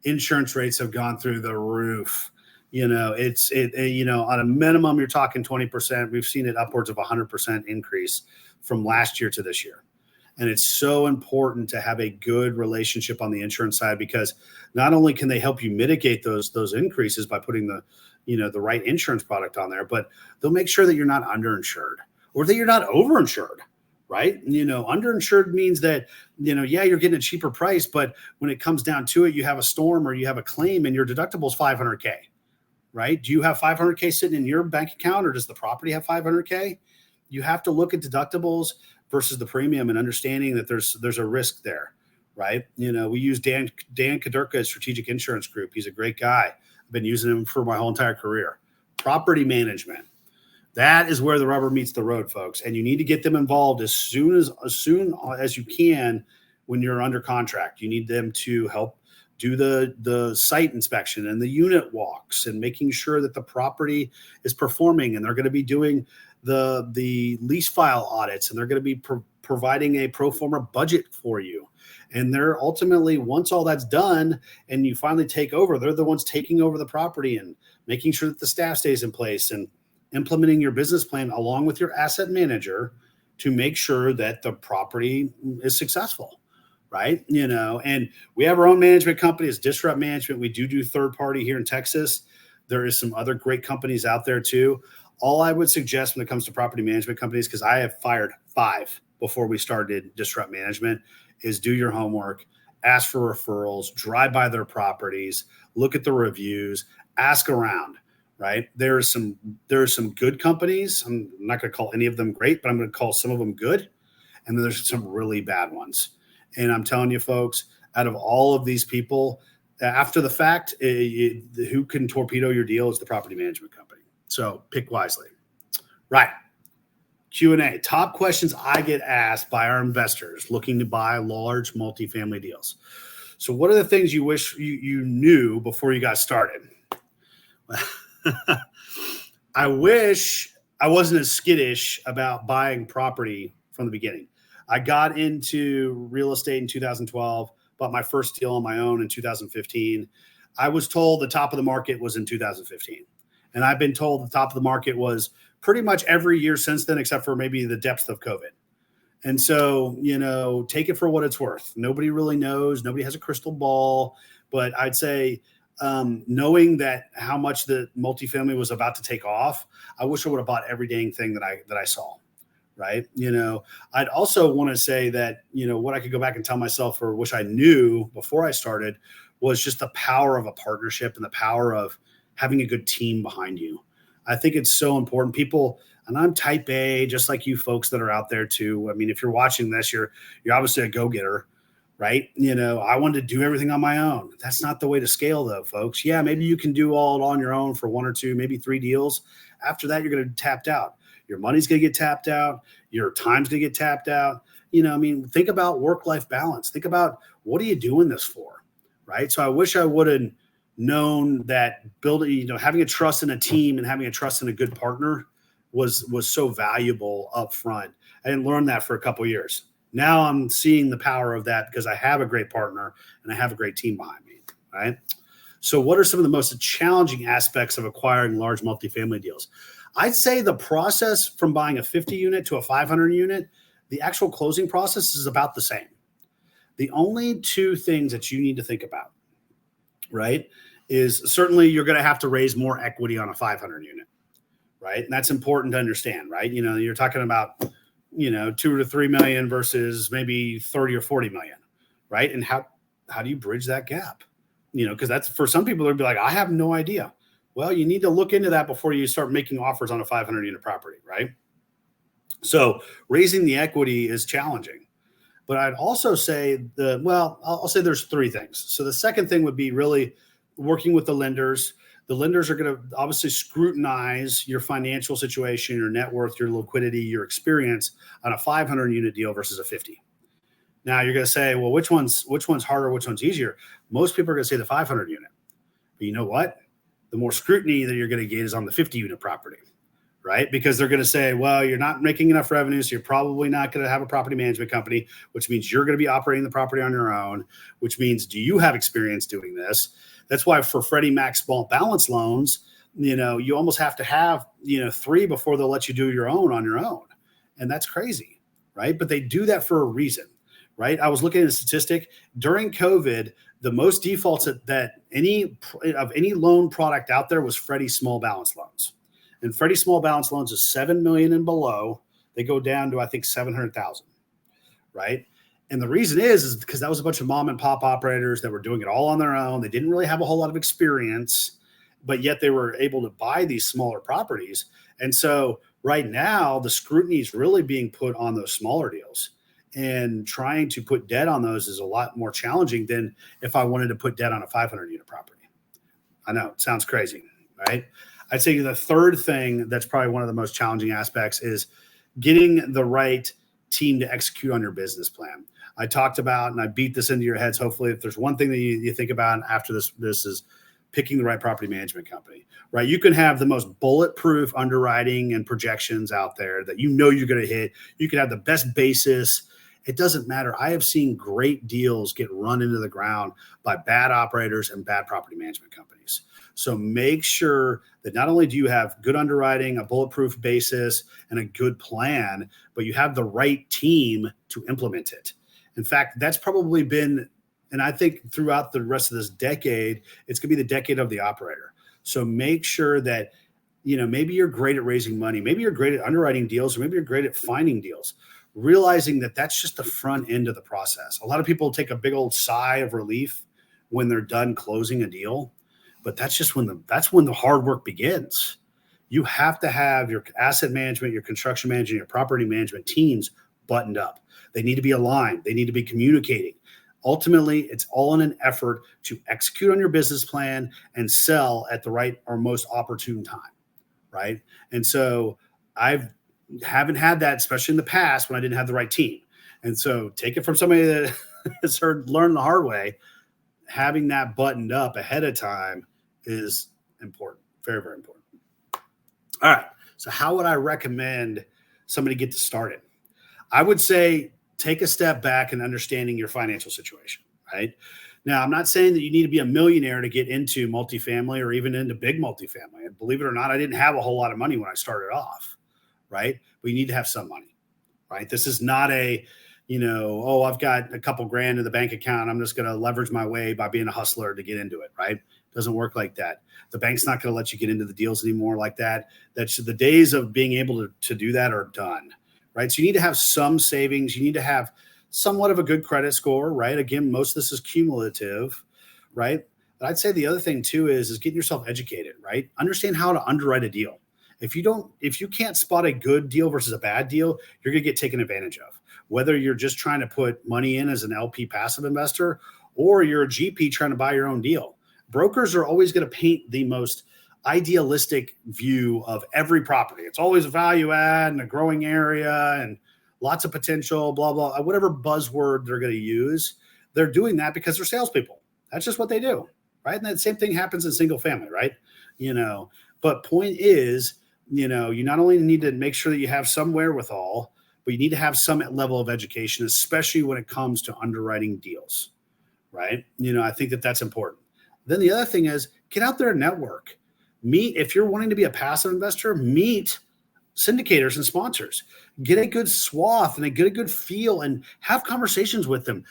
insurance rates have gone through the roof. On a minimum, you're talking 20%. We've seen it upwards of 100% increase from last year to this year. And it's so important to have a good relationship on the insurance side, because not only can they help you mitigate those increases by putting the right insurance product on there, but they'll make sure that you're not underinsured or that you're not overinsured, right? Underinsured means that, you're getting a cheaper price, but when it comes down to it, you have a storm or you have a claim and your deductible is $500K, right? Do you have $500K sitting in your bank account, or does the property have $500K? You have to look at deductibles versus the premium and understanding that there's a risk there, right? We use Dan Kadurka at Strategic Insurance Group. He's a great guy. I've been using him for my whole entire career. Property management. That is where the rubber meets the road, folks. And you need to get them involved as soon as you can when you're under contract. You need them to help do the site inspection and the unit walks and making sure that the property is performing, and they're going to be doing the lease file audits, and they're going to be providing a pro forma budget for you. And they're ultimately, once all that's done and you finally take over, they're the ones taking over the property and making sure that the staff stays in place and implementing your business plan along with your asset manager to make sure that the property is successful, right? And we have our own management company. It's Disrupt Management. We do third party here in Texas. There is some other great companies out there too. All I would suggest when it comes to property management companies, because I have fired 5 before we started Disrupt Management, is do your homework, ask for referrals, drive by their properties, look at the reviews, ask around, right? There are some good companies. I'm not going to call any of them great, but I'm going to call some of them good. And then there's some really bad ones. And I'm telling you, folks, out of all of these people, after the fact, who can torpedo your deal is the property management company. So pick wisely. Right. Q&A. Top questions I get asked by our investors looking to buy large multifamily deals. So what are the things you wish you knew before you got started? I wish I wasn't as skittish about buying property from the beginning. I got into real estate in 2012, bought my first deal on my own in 2015. I was told the top of the market was in 2015. And I've been told the top of the market was pretty much every year since then, except for maybe the depths of COVID. And so, take it for what it's worth. Nobody really knows. Nobody has a crystal ball. But I'd say knowing that how much the multifamily was about to take off, I wish I would have bought every dang thing that I saw. Right. I'd also want to say that, what I could go back and tell myself or wish I knew before I started was just the power of a partnership and the power of having a good team behind you. I think it's so important. People, and I'm type A, just like you folks that are out there too. I mean, if you're watching this, you're obviously a go-getter, right? I wanted to do everything on my own. That's not the way to scale though, folks. Yeah, maybe you can do all on your own for 1 or 2, maybe 3 deals. After that, you're going to be tapped out. Your money's going to get tapped out. Your time's going to get tapped out. Think about work-life balance. Think about, what are you doing this for, right? So I wish I would have known that building, having a trust in a team and having a trust in a good partner was so valuable up front. I didn't learn that for a couple of years. Now I'm seeing the power of that because I have a great partner and I have a great team behind me, right? So what are some of the most challenging aspects of acquiring large multifamily deals? I'd say the process from buying a 50 unit to a 500 unit, the actual closing process is about the same. The only 2 things that you need to think about, right, is certainly you're going to have to raise more equity on a 500 unit, right? And that's important to understand, right? You're talking about, 2 to 3 million versus maybe 30 or 40 million, right? And how do you bridge that gap? Because that's, for some people, they'll be like, I have no idea. Well, you need to look into that before you start making offers on a 500 unit property, right? So raising the equity is challenging. But I'd also say I'll say there's 3 things. So the second thing would be really working with the lenders. The lenders are going to obviously scrutinize your financial situation, your net worth, your liquidity, your experience on a 500 unit deal versus a 50. Now you're going to say, well, which one's harder? Which one's easier? Most people are going to say the 500 unit. But you know what? The more scrutiny that you're going to get is on the 50 unit property, right? Because they're going to say, well, you're not making enough revenue, so you're probably not going to have a property management company, which means you're going to be operating the property on your own, which means, do you have experience doing this? That's why for Freddie Mac small balance loans, you almost have to have, 3 before they'll let you do your own on your own. And that's crazy, right? But they do that for a reason, right? I was looking at a statistic during COVID, the most defaults that any loan product out there was Freddie small balance loans. And Freddie small balance loans is 7 million and below. They go down to, I think, 700,000, right? And the reason is because that was a bunch of mom and pop operators that were doing it all on their own. They didn't really have a whole lot of experience, but yet they were able to buy these smaller properties. And so right now, the scrutiny is really being put on those smaller deals. And trying to put debt on those is a lot more challenging than if I wanted to put debt on a 500 unit property. I know it sounds crazy, right? I'd say the third thing that's probably one of the most challenging aspects is getting the right team to execute on your business plan. I talked about, and I beat this into your heads. Hopefully, if there's one thing that you think about after this is picking the right property management company, right? You can have the most bulletproof underwriting and projections out there that you're going to hit. You can have the best basis. It doesn't matter. I have seen great deals get run into the ground by bad operators and bad property management companies. So make sure that not only do you have good underwriting, a bulletproof basis, and a good plan, but you have the right team to implement it. In fact, that's probably been, and I think throughout the rest of this decade, it's going to be the decade of the operator. So make sure that, maybe you're great at raising money. Maybe you're great at underwriting deals, or maybe you're great at finding deals. Realizing that that's just the front end of the process. A lot of people take a big old sigh of relief when they're done closing a deal, but that's when the hard work begins. You have to have your asset management, your construction management, your property management teams buttoned up. They need to be aligned. They need to be communicating. Ultimately, it's all in an effort to execute on your business plan and sell at the right or most opportune time, right? And so haven't had that, especially in the past when I didn't have the right team. And so take it from somebody that has learned the hard way. Having that buttoned up ahead of time is important, very, very important. All right. So how would I recommend somebody get started? I would say take a step back and understanding your financial situation, right? Now, I'm not saying that you need to be a millionaire to get into multifamily or even into big multifamily. And believe it or not, I didn't have a whole lot of money when I started off, right? But you need to have some money, right? This is not a, oh, I've got a couple grand in the bank account. I'm just going to leverage my way by being a hustler to get into it, right? It doesn't work like that. The bank's not going to let you get into the deals anymore like that. That's the days of being able to do that are done, right? So you need to have some savings. You need to have somewhat of a good credit score, right? Again, most of this is cumulative, right? But I'd say the other thing too is getting yourself educated, right? Understand how to underwrite a deal. If you can't spot a good deal versus a bad deal, you're going to get taken advantage of. Whether you're just trying to put money in as an LP passive investor or you're a GP trying to buy your own deal. Brokers are always going to paint the most idealistic view of every property. It's always a value add and a growing area and lots of potential, blah, blah, whatever buzzword they're going to use. They're doing that because they're salespeople. That's just what they do, right? And that same thing happens in single family, right? But point is, you not only need to make sure that you have some wherewithal, but you need to have some level of education, especially when it comes to underwriting deals, right? I think that that's important. Then the other thing is get out there and network. If you're wanting to be a passive investor, meet syndicators and sponsors. Get a good swath and get a good feel and have conversations with them.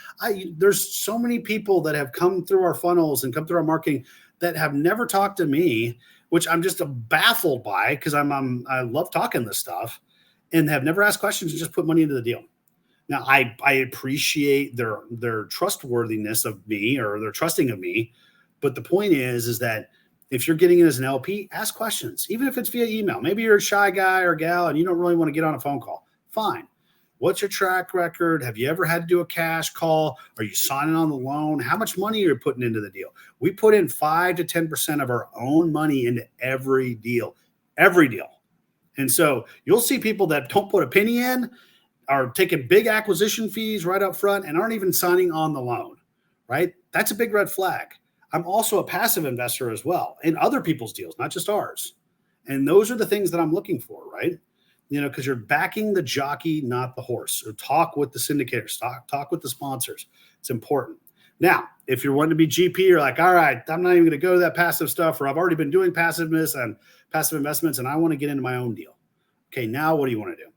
There's so many people that have come through our funnels and come through our marketing that have never talked to me, which I'm just baffled by because I love talking this stuff and have never asked questions and just put money into the deal. Now, I appreciate their trustworthiness of me or their trusting of me. But the point is that if you're getting it as an LP, ask questions, even if it's via email. Maybe you're a shy guy or gal and you don't really want to get on a phone call. Fine. What's your track record? Have you ever had to do a cash call? Are you signing on the loan? How much money are you putting into the deal? We put in 5 to 10% of our own money into every deal. And so you'll see people that don't put a penny in, are taking big acquisition fees right up front and aren't even signing on the loan, right? That's a big red flag. I'm also a passive investor as well in other people's deals, not just ours. And those are the things that I'm looking for, right? Because you're backing the jockey, not the horse. So talk with the syndicators, talk with the sponsors. It's important. Now, if you're wanting to be GP, you're like, all right, I'm not even going to go to that passive stuff, or I've already been doing passiveness and passive investments, and I want to get into my own deal. Okay, now what do you want to do?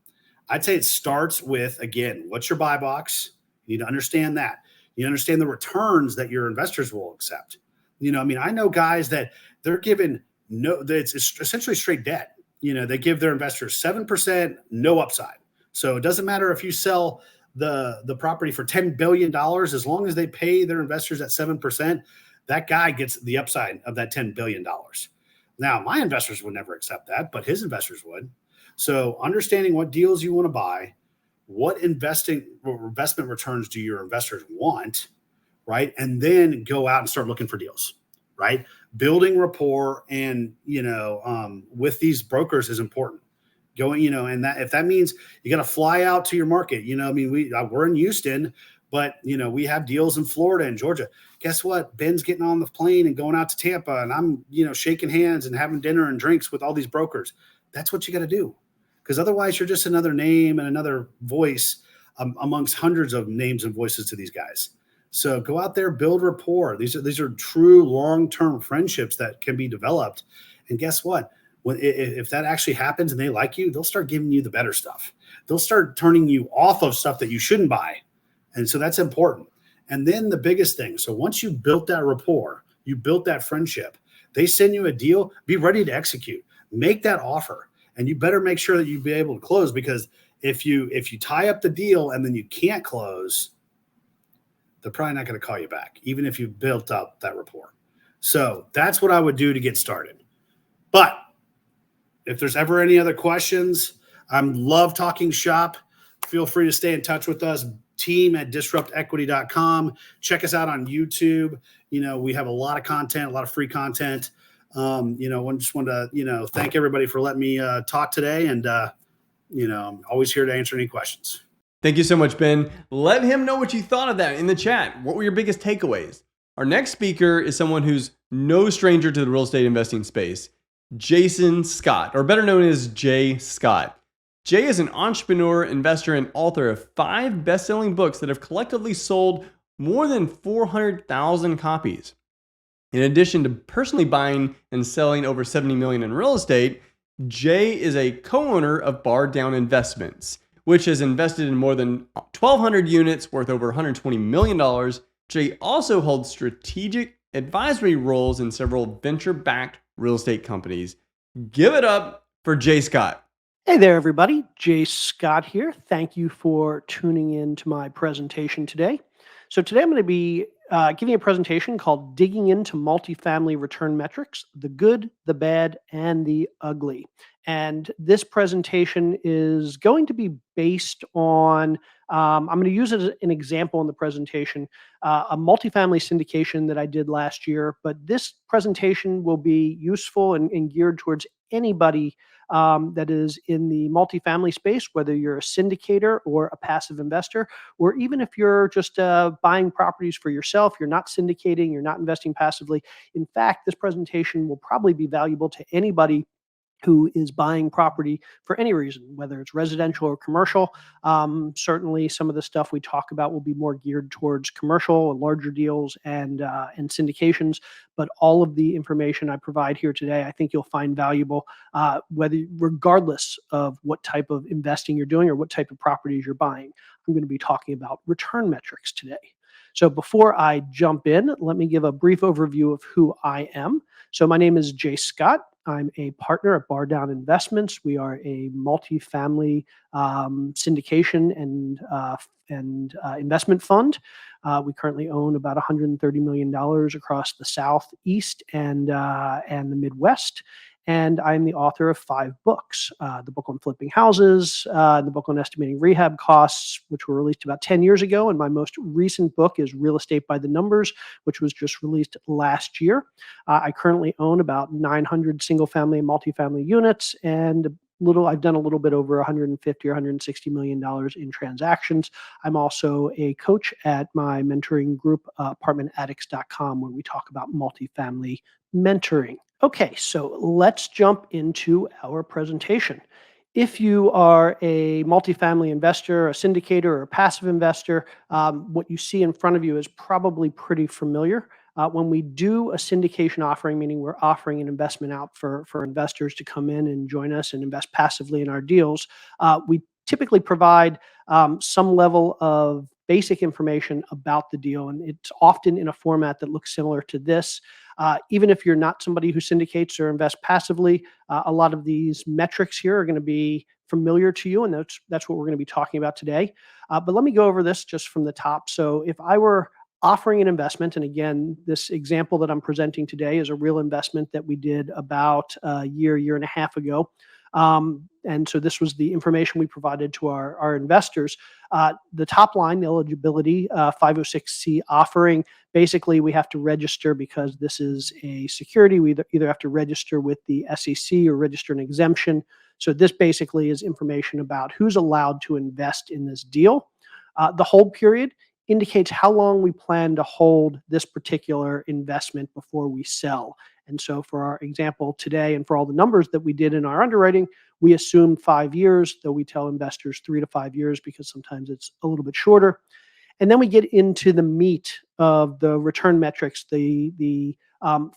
I'd say it starts with, again, what's your buy box? You need to understand that. You understand the returns that your investors will accept. I know guys that they're given it's essentially straight debt. They give their investors 7%, no upside. So it doesn't matter if you sell the property for $10 billion, as long as they pay their investors at 7%, that guy gets the upside of that $10 billion. Now, my investors would never accept that, but his investors would. So understanding what deals you want to buy, what investment returns do your investors want, right? And then go out and start looking for deals, right? Building rapport and, with these brokers is important. And that if that means you got to fly out to your market, we're in Houston, but we have deals in Florida and Georgia. Guess what? Ben's getting on the plane and going out to Tampa, and I'm, shaking hands and having dinner and drinks with all these brokers. That's what you got to do. Because otherwise you're just another name and another voice amongst hundreds of names and voices to these guys. So go out there, build rapport. These are true long-term friendships that can be developed. And guess what? If that actually happens and they like you, they'll start giving you the better stuff. They'll start turning you off of stuff that you shouldn't buy. And so that's important. And then the biggest thing, so once you built that rapport, you built that friendship, they send you a deal, be ready to execute. Make that offer. And you better make sure that you be able to close, because if you tie up the deal and then you can't close, they're probably not going to call you back, even if you built up that rapport. So that's what I would do to get started. But if there's ever any other questions, I love talking shop. feel free to stay in touch with us. Team at disruptequity.com. Check us out on YouTube. We have a lot of content, a lot of free content. I just wanted to, thank everybody for letting me talk today. And, I'm always here to answer any questions. Thank you so much, Ben. Let him know what you thought of that in the chat. What were your biggest takeaways? Our next speaker is someone who's no stranger to the real estate investing space, Jason Scott, or better known as Jay Scott. Jay is an entrepreneur, investor, and author of 5 best-selling books that have collectively sold more than 400,000 copies. In addition to personally buying and selling over $70 million in real estate, Jay is a co-owner of Bar Down Investments, which has invested in more than 1,200 units worth over $120 million. Jay also holds strategic advisory roles in several venture-backed real estate companies. Give it up for Jay Scott. Hey there, everybody. Jay Scott here. Thank you for tuning in to my presentation today. So today I'm going to be giving a presentation called Digging into Multifamily Return Metrics, the Good, the Bad, and the Ugly. And this presentation is going to be based on, I'm going to use it as an example in the presentation, a multifamily syndication that I did last year. But this presentation will be useful and geared towards anybody that is in the multifamily space, whether you're a syndicator or a passive investor, or even if you're just buying properties for yourself, you're not syndicating, you're not investing passively. In fact, this presentation will probably be valuable to anybody who is buying property for any reason, whether it's residential or commercial. Certainly some of the stuff we talk about will be more geared towards commercial and larger deals and syndications, but all of the information I provide here today, I think you'll find valuable, regardless of what type of investing you're doing or what type of properties you're buying. I'm going to be talking about return metrics today. So before I jump in, let me give a brief overview of who I am. So my name is Jay Scott. I'm a partner at Bar Down Investments. We are a multifamily syndication and investment fund. We currently own about $130 million across the Southeast and the Midwest. And I'm the author of 5 books, the book on flipping houses, the book on estimating rehab costs, which were released about 10 years ago. And my most recent book is Real Estate by the Numbers, which was just released last year. I currently own about 900 single family and multifamily units, and I've done a little bit over 150 or $160 million in transactions. I'm also a coach at my mentoring group, apartmentaddicts.com, where we talk about multifamily mentoring. Okay, so let's jump into our presentation. If you are a multifamily investor, a syndicator, or a passive investor, what you see in front of you is probably pretty familiar. When we do a syndication offering, meaning we're offering an investment out for investors to come in and join us and invest passively in our deals, we typically provide some level of basic information about the deal, and it's often in a format that looks similar to this. Even if you're not somebody who syndicates or invests passively, a lot of these metrics here are going to be familiar to you, and that's what we're going to be talking about today. But let me go over this just from the top. So if I were offering an investment, and again, this example that I'm presenting today is a real investment that we did about a year and a half ago. And so this was the information we provided to our investors. The top line, the eligibility, 506C offering, basically we have to register because this is a security. We either have to register with the SEC or register an exemption. So this basically is information about who's allowed to invest in this deal. The hold period indicates how long we plan to hold this particular investment before we sell. And so for our example today, and for all the numbers that we did in our underwriting, we assumed 5 years, though we tell investors 3 to 5 years because sometimes it's a little bit shorter. And then we get into the meat of the return metrics, the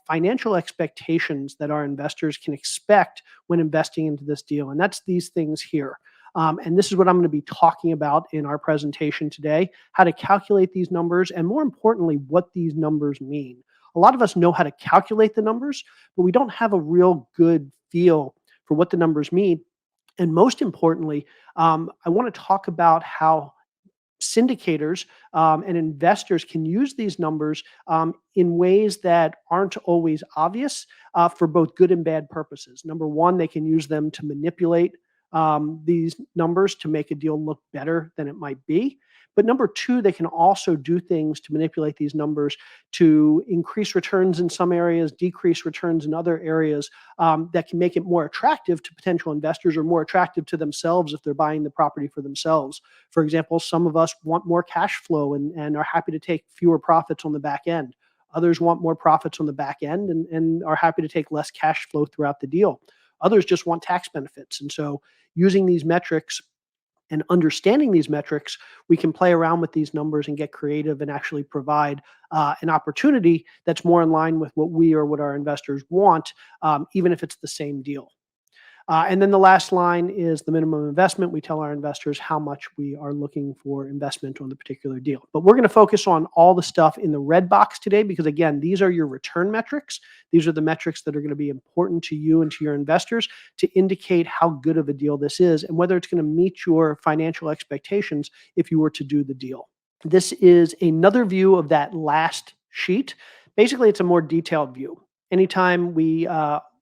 financial expectations that our investors can expect when investing into this deal. And that's these things here. And this is what I'm going to be talking about in our presentation today, how to calculate these numbers, and more importantly, what these numbers mean. A lot of us know how to calculate the numbers, but we don't have a real good feel for what the numbers mean. And most importantly, I want to talk about how syndicators and investors can use these numbers in ways that aren't always obvious for both good and bad purposes. Number one, they can use them to manipulate these numbers to make a deal look better than it might be. But number two, they can also do things to manipulate these numbers to increase returns in some areas, decrease returns in other areas, that can make it more attractive to potential investors or more attractive to themselves if they're buying the property for themselves. For example, some of us want more cash flow and are happy to take fewer profits on the back end. Others want more profits on the back end and are happy to take less cash flow throughout the deal. Others just want tax benefits. And so using these metrics and understanding these metrics, we can play around with these numbers and get creative and actually provide an opportunity that's more in line with what we or what our investors want, even if it's the same deal. And then the last line is the minimum investment. We tell our investors how much we are looking for investment on the particular deal. But we're going to focus on all the stuff in the red box today because, again, these are your return metrics. These are the metrics that are going to be important to you and to your investors to indicate how good of a deal this is and whether it's going to meet your financial expectations if you were to do the deal. This is another view of that last sheet. Basically, it's a more detailed view. Anytime we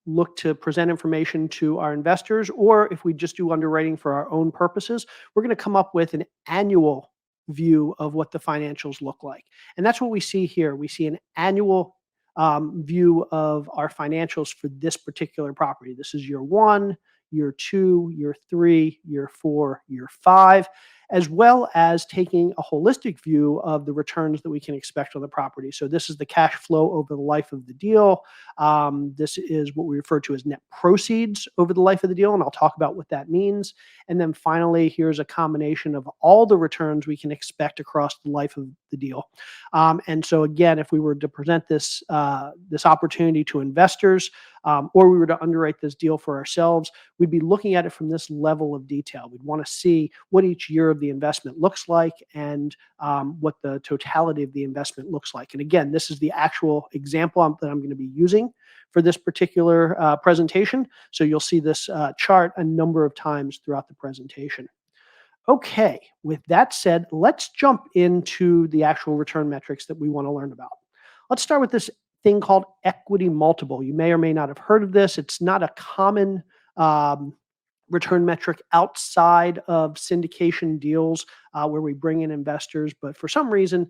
look to present information to our investors, or if we just do underwriting for our own purposes, we're going to come up with an annual view of what the financials look like. And that's what we see here. We see an annual view of our financials for this particular property. This is year 1, year 2, year 3, year 4, year 5, as well as taking a holistic view of the returns that we can expect on the property. So this is the cash flow over the life of the deal. This is what we refer to as net proceeds over the life of the deal, and I'll talk about what that means. And then finally, here's a combination of all the returns we can expect across the life of the deal. And so again, if we were to present this opportunity to investors, or we were to underwrite this deal for ourselves, we'd be looking at it from this level of detail. We'd want to see what each year of the investment looks like and what the totality of the investment looks like. And again, this is the actual example that I'm going to be using for this particular presentation. So you'll see this chart a number of times throughout the presentation. Okay, with that said, let's jump into the actual return metrics that we want to learn about. Let's start with this thing called equity multiple. You may or may not have heard of this. It's not a common return metric outside of syndication deals where we bring in investors, but for some reason,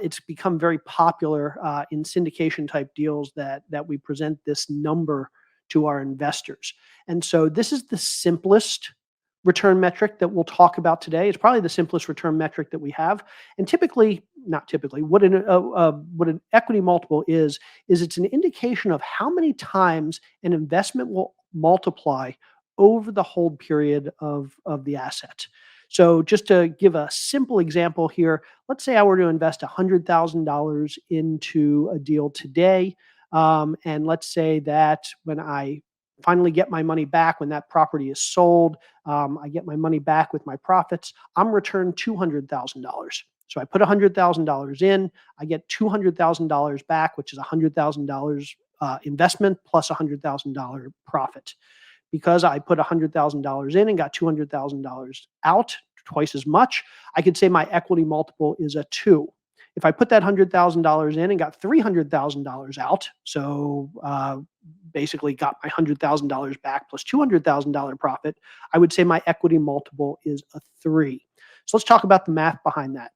it's become very popular in syndication type deals that we present this number to our investors. And so this is the simplest return metric that we'll talk about today. It's probably the simplest return metric that we have. And what an equity multiple is it's an indication of how many times an investment will multiply over the hold period of the asset. So just to give a simple example here, let's say I were to invest $100,000 into a deal today. And let's say that when I finally get my money back, when that property is sold, I get my money back with my profits, I'm returned $200,000. So I put $100,000 in, I get $200,000 back, which is $100,000 investment plus $100,000 profit. Because I put $100,000 in and got $200,000 out, twice as much, I could say my equity multiple is a 2. If I put that $100,000 in and got $300,000 out, so basically got my $100,000 back plus $200,000 profit, I would say my equity multiple is a 3. So let's talk about the math behind that.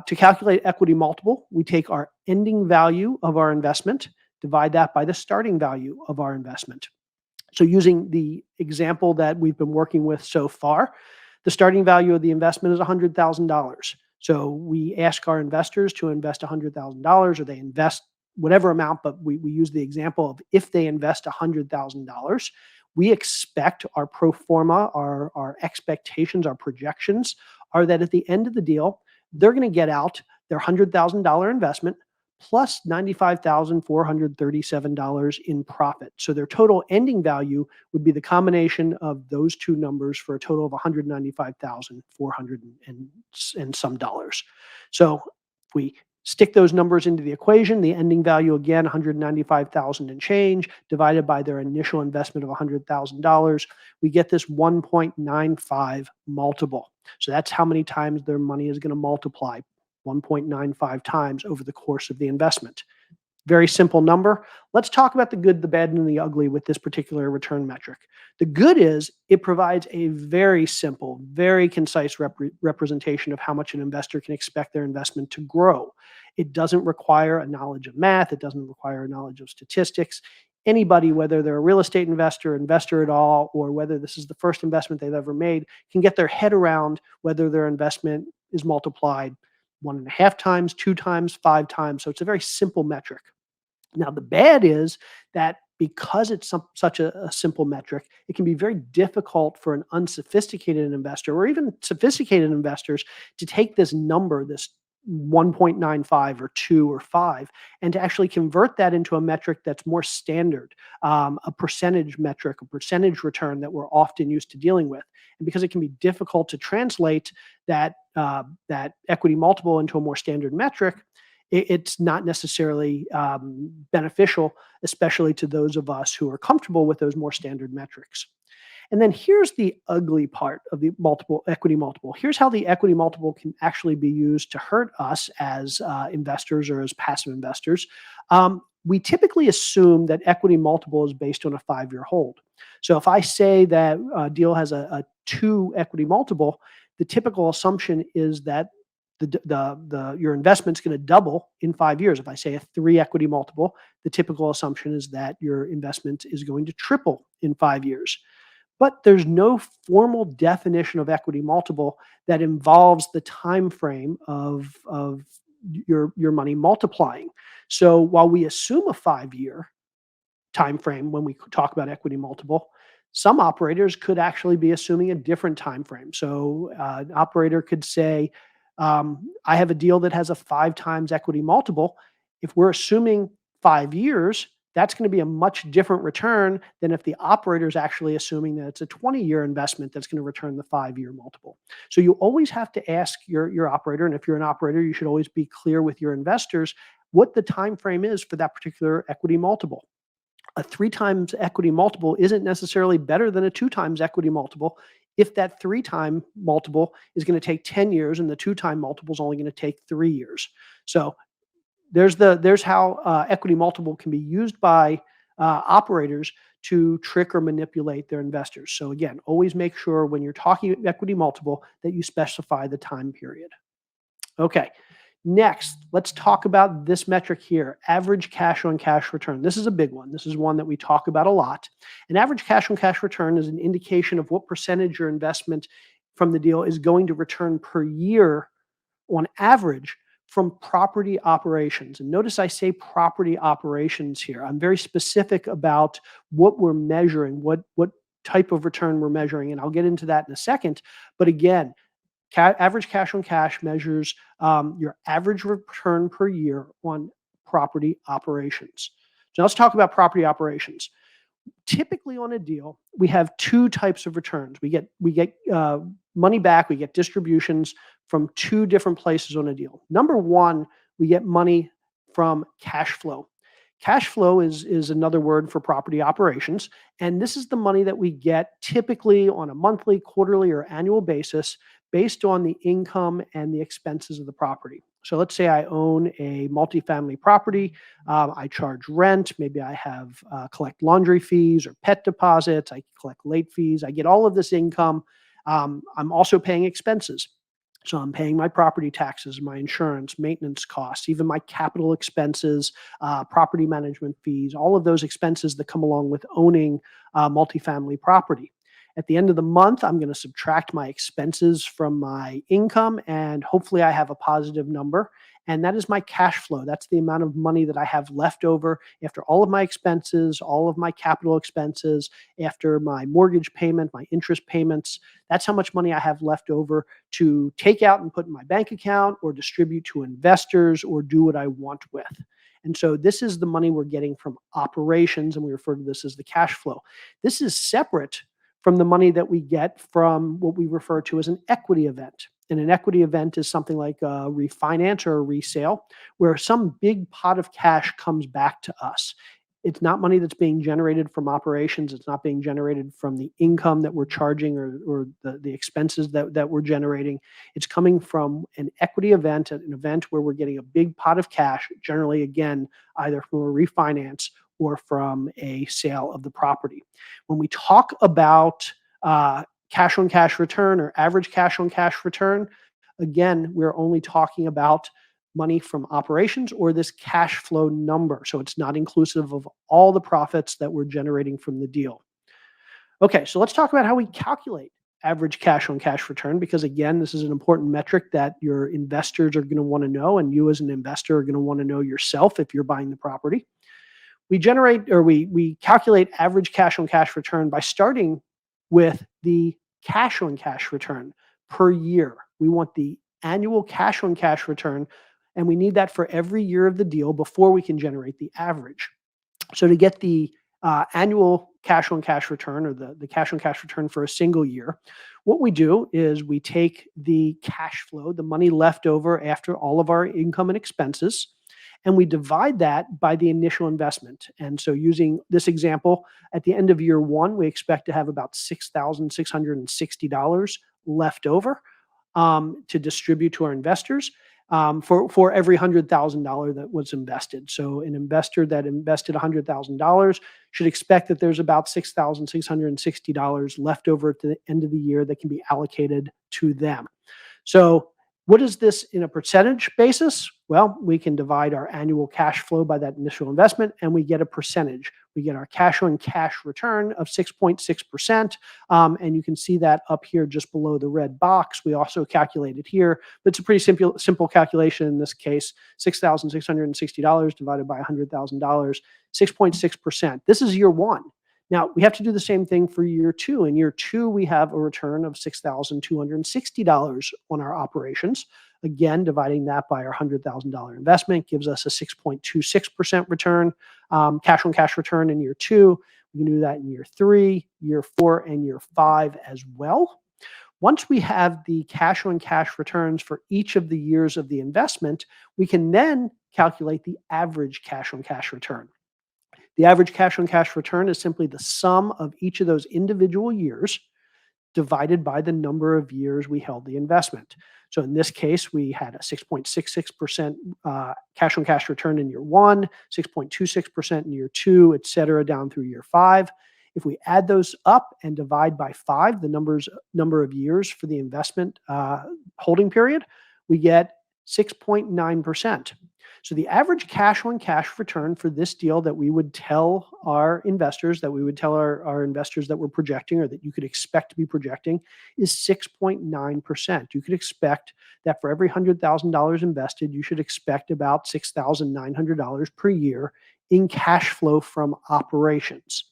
To calculate equity multiple, we take our ending value of our investment, divide that by the starting value of our investment. So using the example that we've been working with so far, the starting value of the investment is $100,000. So we ask our investors to invest $100,000 or they invest whatever amount, but we use the example of if they invest $100,000, we expect our pro forma, our expectations, our projections are that at the end of the deal, they're going to get out their $100,000 investment plus $95,437 in profit. So their total ending value would be the combination of those two numbers for a total of $195,400 and some dollars. So if we stick those numbers into the equation, the ending value again, $195,000 and change, divided by their initial investment of $100,000, we get this 1.95 multiple. So that's how many times their money is going to multiply. 1.95 times over the course of the investment. Very simple number. Let's talk about the good, the bad, and the ugly with this particular return metric. The good is it provides a very simple, very concise representation of how much an investor can expect their investment to grow. It doesn't require a knowledge of math. It doesn't require a knowledge of statistics. Anybody, whether they're a real estate investor at all, or whether this is the first investment they've ever made, can get their head around whether their investment is multiplied 1.5 times, 2 times, 5 times. So it's a very simple metric. Now, the bad is that because it's such a simple metric, it can be very difficult for an unsophisticated investor or even sophisticated investors to take this number, this 1.95 or 2 or 5, and to actually convert that into a metric that's more standard, a percentage metric, a percentage return that we're often used to dealing with. And because it can be difficult to translate that equity multiple into a more standard metric, it's not necessarily beneficial, especially to those of us who are comfortable with those more standard metrics. And then here's the ugly part of the equity multiple. Here's how the equity multiple can actually be used to hurt us as investors or as passive investors. We typically assume that equity multiple is based on a 5-year hold. So if I say that a deal has a 2 equity multiple, the typical assumption is that your investment's going to double in 5 years. If I say a 3 equity multiple, the typical assumption is that your investment is going to triple in 5 years. But there's no formal definition of equity multiple that involves the time frame of your money multiplying. So while we assume a 5-year time frame when we talk about equity multiple, some operators could actually be assuming a different time frame. So an operator could say, I have a deal that has a 5 times equity multiple. If we're assuming 5 years, that's going to be a much different return than if the operator is actually assuming that it's a 20-year investment that's going to return the 5-year multiple. So you always have to ask your operator, and if you're an operator, you should always be clear with your investors what the time frame is for that particular equity multiple. A 3 times equity multiple isn't necessarily better than a 2 times equity multiple if that 3-time multiple is going to take 10 years and the 2-time multiple is only going to take 3 years. So there's how equity multiple can be used by operators to trick or manipulate their investors. So again, always make sure when you're talking equity multiple that you specify the time period. Okay. Next, let's talk about this metric here, average cash on cash return. This is a big one. This is one that we talk about a lot. An average cash on cash return is an indication of what percentage your investment from the deal is going to return per year on average from property operations. And notice I say property operations here. I'm very specific about what we're measuring, what type of return we're measuring, and I'll get into that in a second. But again, average cash on cash measures your average return per year on property operations. So let's talk about property operations. Typically on a deal, we have 2 types of returns. We get money back, we get distributions from 2 different places on a deal. Number one, we get money from cash flow. Cash flow is another word for property operations, and this is the money that we get typically on a monthly, quarterly, or annual basis based on the income and the expenses of the property. So let's say I own a multifamily property. I charge rent. Maybe I have collect laundry fees or pet deposits. I collect late fees. I get all of this income. I'm also paying expenses. So I'm paying my property taxes, my insurance, maintenance costs, even my capital expenses, property management fees, all of those expenses that come along with owning multifamily property. At the end of the month, I'm going to subtract my expenses from my income, and hopefully I have a positive number. And that is my cash flow. That's the amount of money that I have left over after all of my expenses, all of my capital expenses, after my mortgage payment, my interest payments. That's how much money I have left over to take out and put in my bank account or distribute to investors or do what I want with. And so this is the money we're getting from operations, and we refer to this as the cash flow. This is separate from the money that we get from what we refer to as an equity event. And an equity event is something like a refinance or a resale, where some big pot of cash comes back to us. It's not money that's being generated from operations. It's not being generated from the income that we're charging or the expenses that we're generating. It's coming from an equity event, an event where we're getting a big pot of cash, generally, again, either from a refinance or from a sale of the property. When we talk about cash on cash return or average cash on cash return, again, we're only talking about money from operations or this cash flow number. So it's not inclusive of all the profits that we're generating from the deal. Okay, so let's talk about how we calculate average cash on cash return, because again, this is an important metric that your investors are going to want to know, and you as an investor are going to want to know yourself if you're buying the property. We calculate average cash on cash return by starting with the cash on cash return per year. We want the annual cash on cash return, and we need that for every year of the deal before we can generate the average. So to get the annual cash on cash return, or the cash on cash return for a single year, what we do is we take the cash flow, the money left over after all of our income and expenses, and we divide that by the initial investment. And so using this example, at the end of year one, we expect to have about $6,660 left over to distribute to our investors for every $100,000 that was invested. So an investor that invested $100,000 should expect that there's about $6,660 left over at the end of the year that can be allocated to them. So what is this in a percentage basis? Well, we can divide our annual cash flow by that initial investment, and we get a percentage. We get our cash on cash return of 6.6%. And you can see that up here just below the red box. We also calculate it here, but it's a pretty simple calculation in this case. $6,660 divided by $100,000, 6.6%. This is year one. Now, we have to do the same thing for year two. In year two, we have a return of $6,260 on our operations. Again, dividing that by our $100,000 investment gives us a 6.26% return, cash on cash return in year two. We can do that in year three, year four, and year five as well. Once we have the cash on cash returns for each of the years of the investment, we can then calculate the average cash on cash return. The average cash on cash return is simply the sum of each of those individual years divided by the number of years we held the investment. So in this case, we had a 6.66% cash on cash return in year one, 6.26% in year two, et cetera, down through year five. If we add those up and divide by 5, the number of years for the investment holding period, we get 6.9%. So the average cash on cash return for this deal that we would tell our investors, that we're projecting, or that you could expect to be projecting, is 6.9%. You could expect that for every $100,000 invested, you should expect about $6,900 per year in cash flow from operations.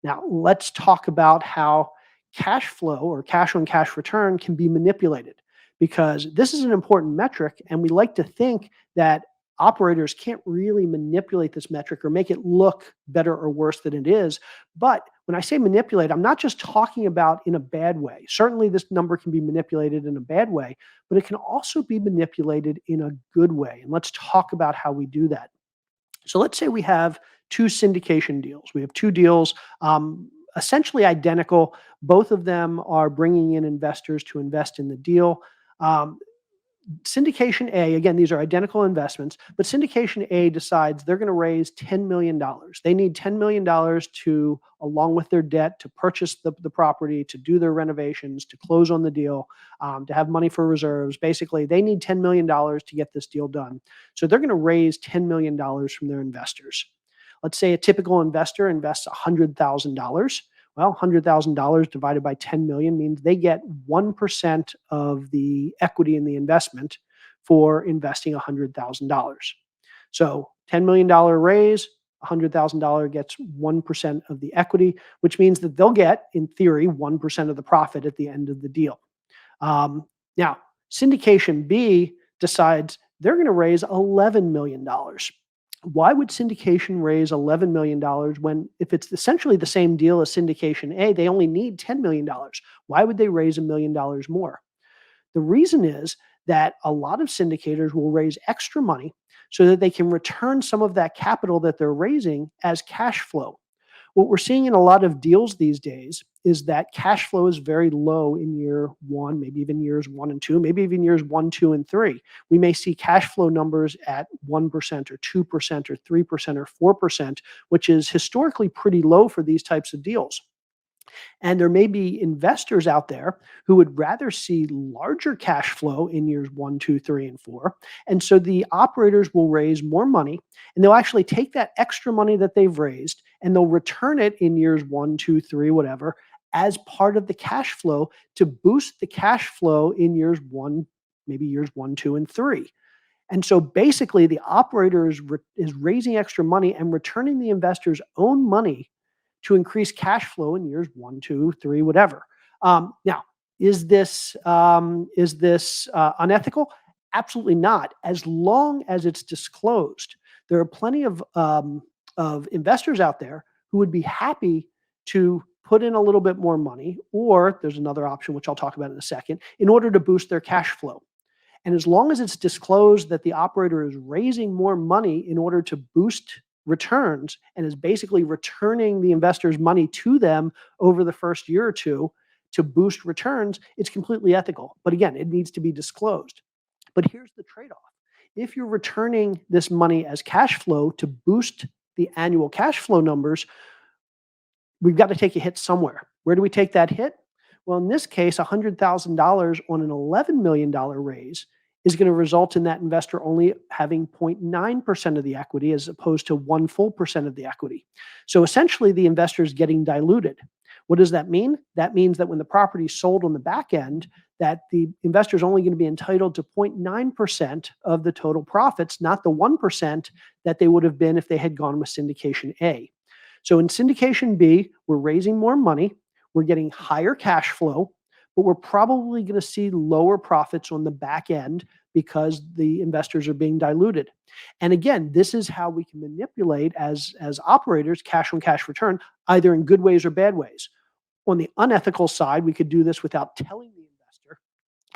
Now, let's talk about how cash flow or cash on cash return can be manipulated, because this is an important metric, and we like to think that operators can't really manipulate this metric or make it look better or worse than it is. But when I say manipulate, I'm not just talking about in a bad way. Certainly this number can be manipulated in a bad way, but it can also be manipulated in a good way. And let's talk about how we do that. So let's say we have 2 syndication deals. We have 2 deals, essentially identical. Both of them are bringing in investors to invest in the deal. Syndication A, again, these are identical investments, but Syndication A decides they're going to raise $10 million. They need $10 million to, along with their debt, to purchase the property, to do their renovations, to close on the deal, to have money for reserves. Basically, they need $10 million to get this deal done. So they're going to raise $10 million from their investors. Let's say a typical investor invests $100,000. Well, $100,000 divided by 10 million means they get 1% of the equity in the investment for investing $100,000. So $10 million raise, $100,000 gets 1% of the equity, which means that they'll get, in theory, 1% of the profit at the end of the deal. Now, Syndication B decides they're going to raise $11 million. Why would Syndication raise $11 million when, if it's essentially the same deal as Syndication A, they only need $10 million? Why would they raise $1 million more? The reason is that a lot of syndicators will raise extra money so that they can return some of that capital that they're raising as cash flow. What we're seeing in a lot of deals these days is that cash flow is very low in year one, maybe even years 1 and 2, maybe even years 1, 2, and 3. We may see cash flow numbers at 1% or 2% or 3% or 4%, which is historically pretty low for these types of deals. And there may be investors out there who would rather see larger cash flow in years 1, 2, 3, and 4. And so the operators will raise more money, and they'll actually take that extra money that they've raised and they'll return it in years 1, 2, 3, whatever, as part of the cash flow to boost the cash flow in years 1, maybe years 1, 2, and 3. And so basically, the operator is raising extra money and returning the investor's own money to increase cash flow in years 1, 2, 3, whatever. Now, is this unethical? Absolutely not. As long as it's disclosed, there are plenty of investors out there who would be happy to put in a little bit more money, or there's another option which I'll talk about in a second, in order to boost their cash flow. And as long as it's disclosed that the operator is raising more money in order to boost returns and is basically returning the investor's money to them over the first year or two to boost returns, it's completely ethical. But again, it needs to be disclosed. But here's the trade-off. If you're returning this money as cash flow to boost the annual cash flow numbers, we've got to take a hit somewhere. Where do we take that hit? Well, in this case, $100,000 on an $11 million raise is going to result in that investor only having 0.9% of the equity as opposed to 1 full percent of the equity. So essentially, the investor is getting diluted. What does that mean? That means that when the property is sold on the back end, that the investor is only going to be entitled to 0.9% of the total profits, not the 1% that they would have been if they had gone with syndication A. So in syndication B, we're raising more money, we're getting higher cash flow, but we're probably going to see lower profits on the back end because the investors are being diluted. And again, this is how we can manipulate as operators cash on cash return, either in good ways or bad ways. On the unethical side, we could do this without telling the investor,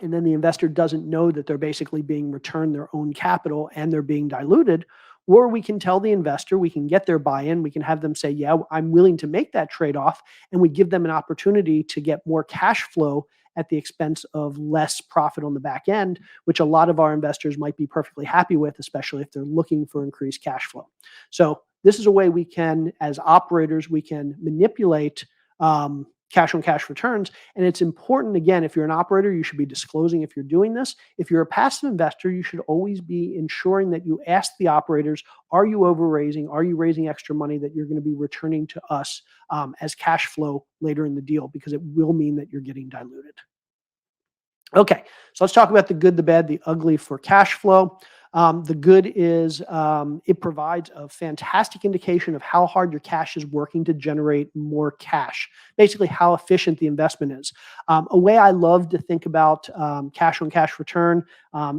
and then the investor doesn't know that they're basically being returned their own capital and they're being diluted. Or we can tell the investor, we can get their buy-in, we can have them say, yeah, I'm willing to make that trade-off, and we give them an opportunity to get more cash flow at the expense of less profit on the back end, which a lot of our investors might be perfectly happy with, especially if they're looking for increased cash flow. So this is a way we can, as operators, we can manipulate cash on cash returns. And it's important, again, if you're an operator, you should be disclosing if you're doing this. If you're a passive investor, you should always be ensuring that you ask the operators, are you over raising? Are you raising extra money that you're going to be returning to us as cash flow later in the deal? Because it will mean that you're getting diluted. Okay, so let's talk about the good, the bad, the ugly for cash flow. The good is it provides a fantastic indication of how hard your cash is working to generate more cash, basically how efficient the investment is. A way I love to think about cash on cash return,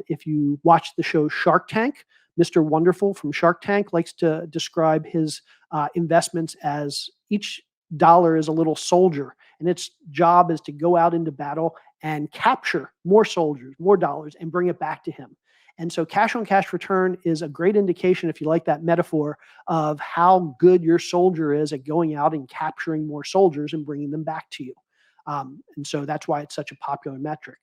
if you watch the show Shark Tank, Mr. Wonderful from Shark Tank likes to describe his investments as each dollar is a little soldier, and its job is to go out into battle and capture more soldiers, more dollars, and bring it back to him. And so cash on cash return is a great indication, if you like that metaphor, of how good your soldier is at going out and capturing more soldiers and bringing them back to you. And so that's why it's such a popular metric.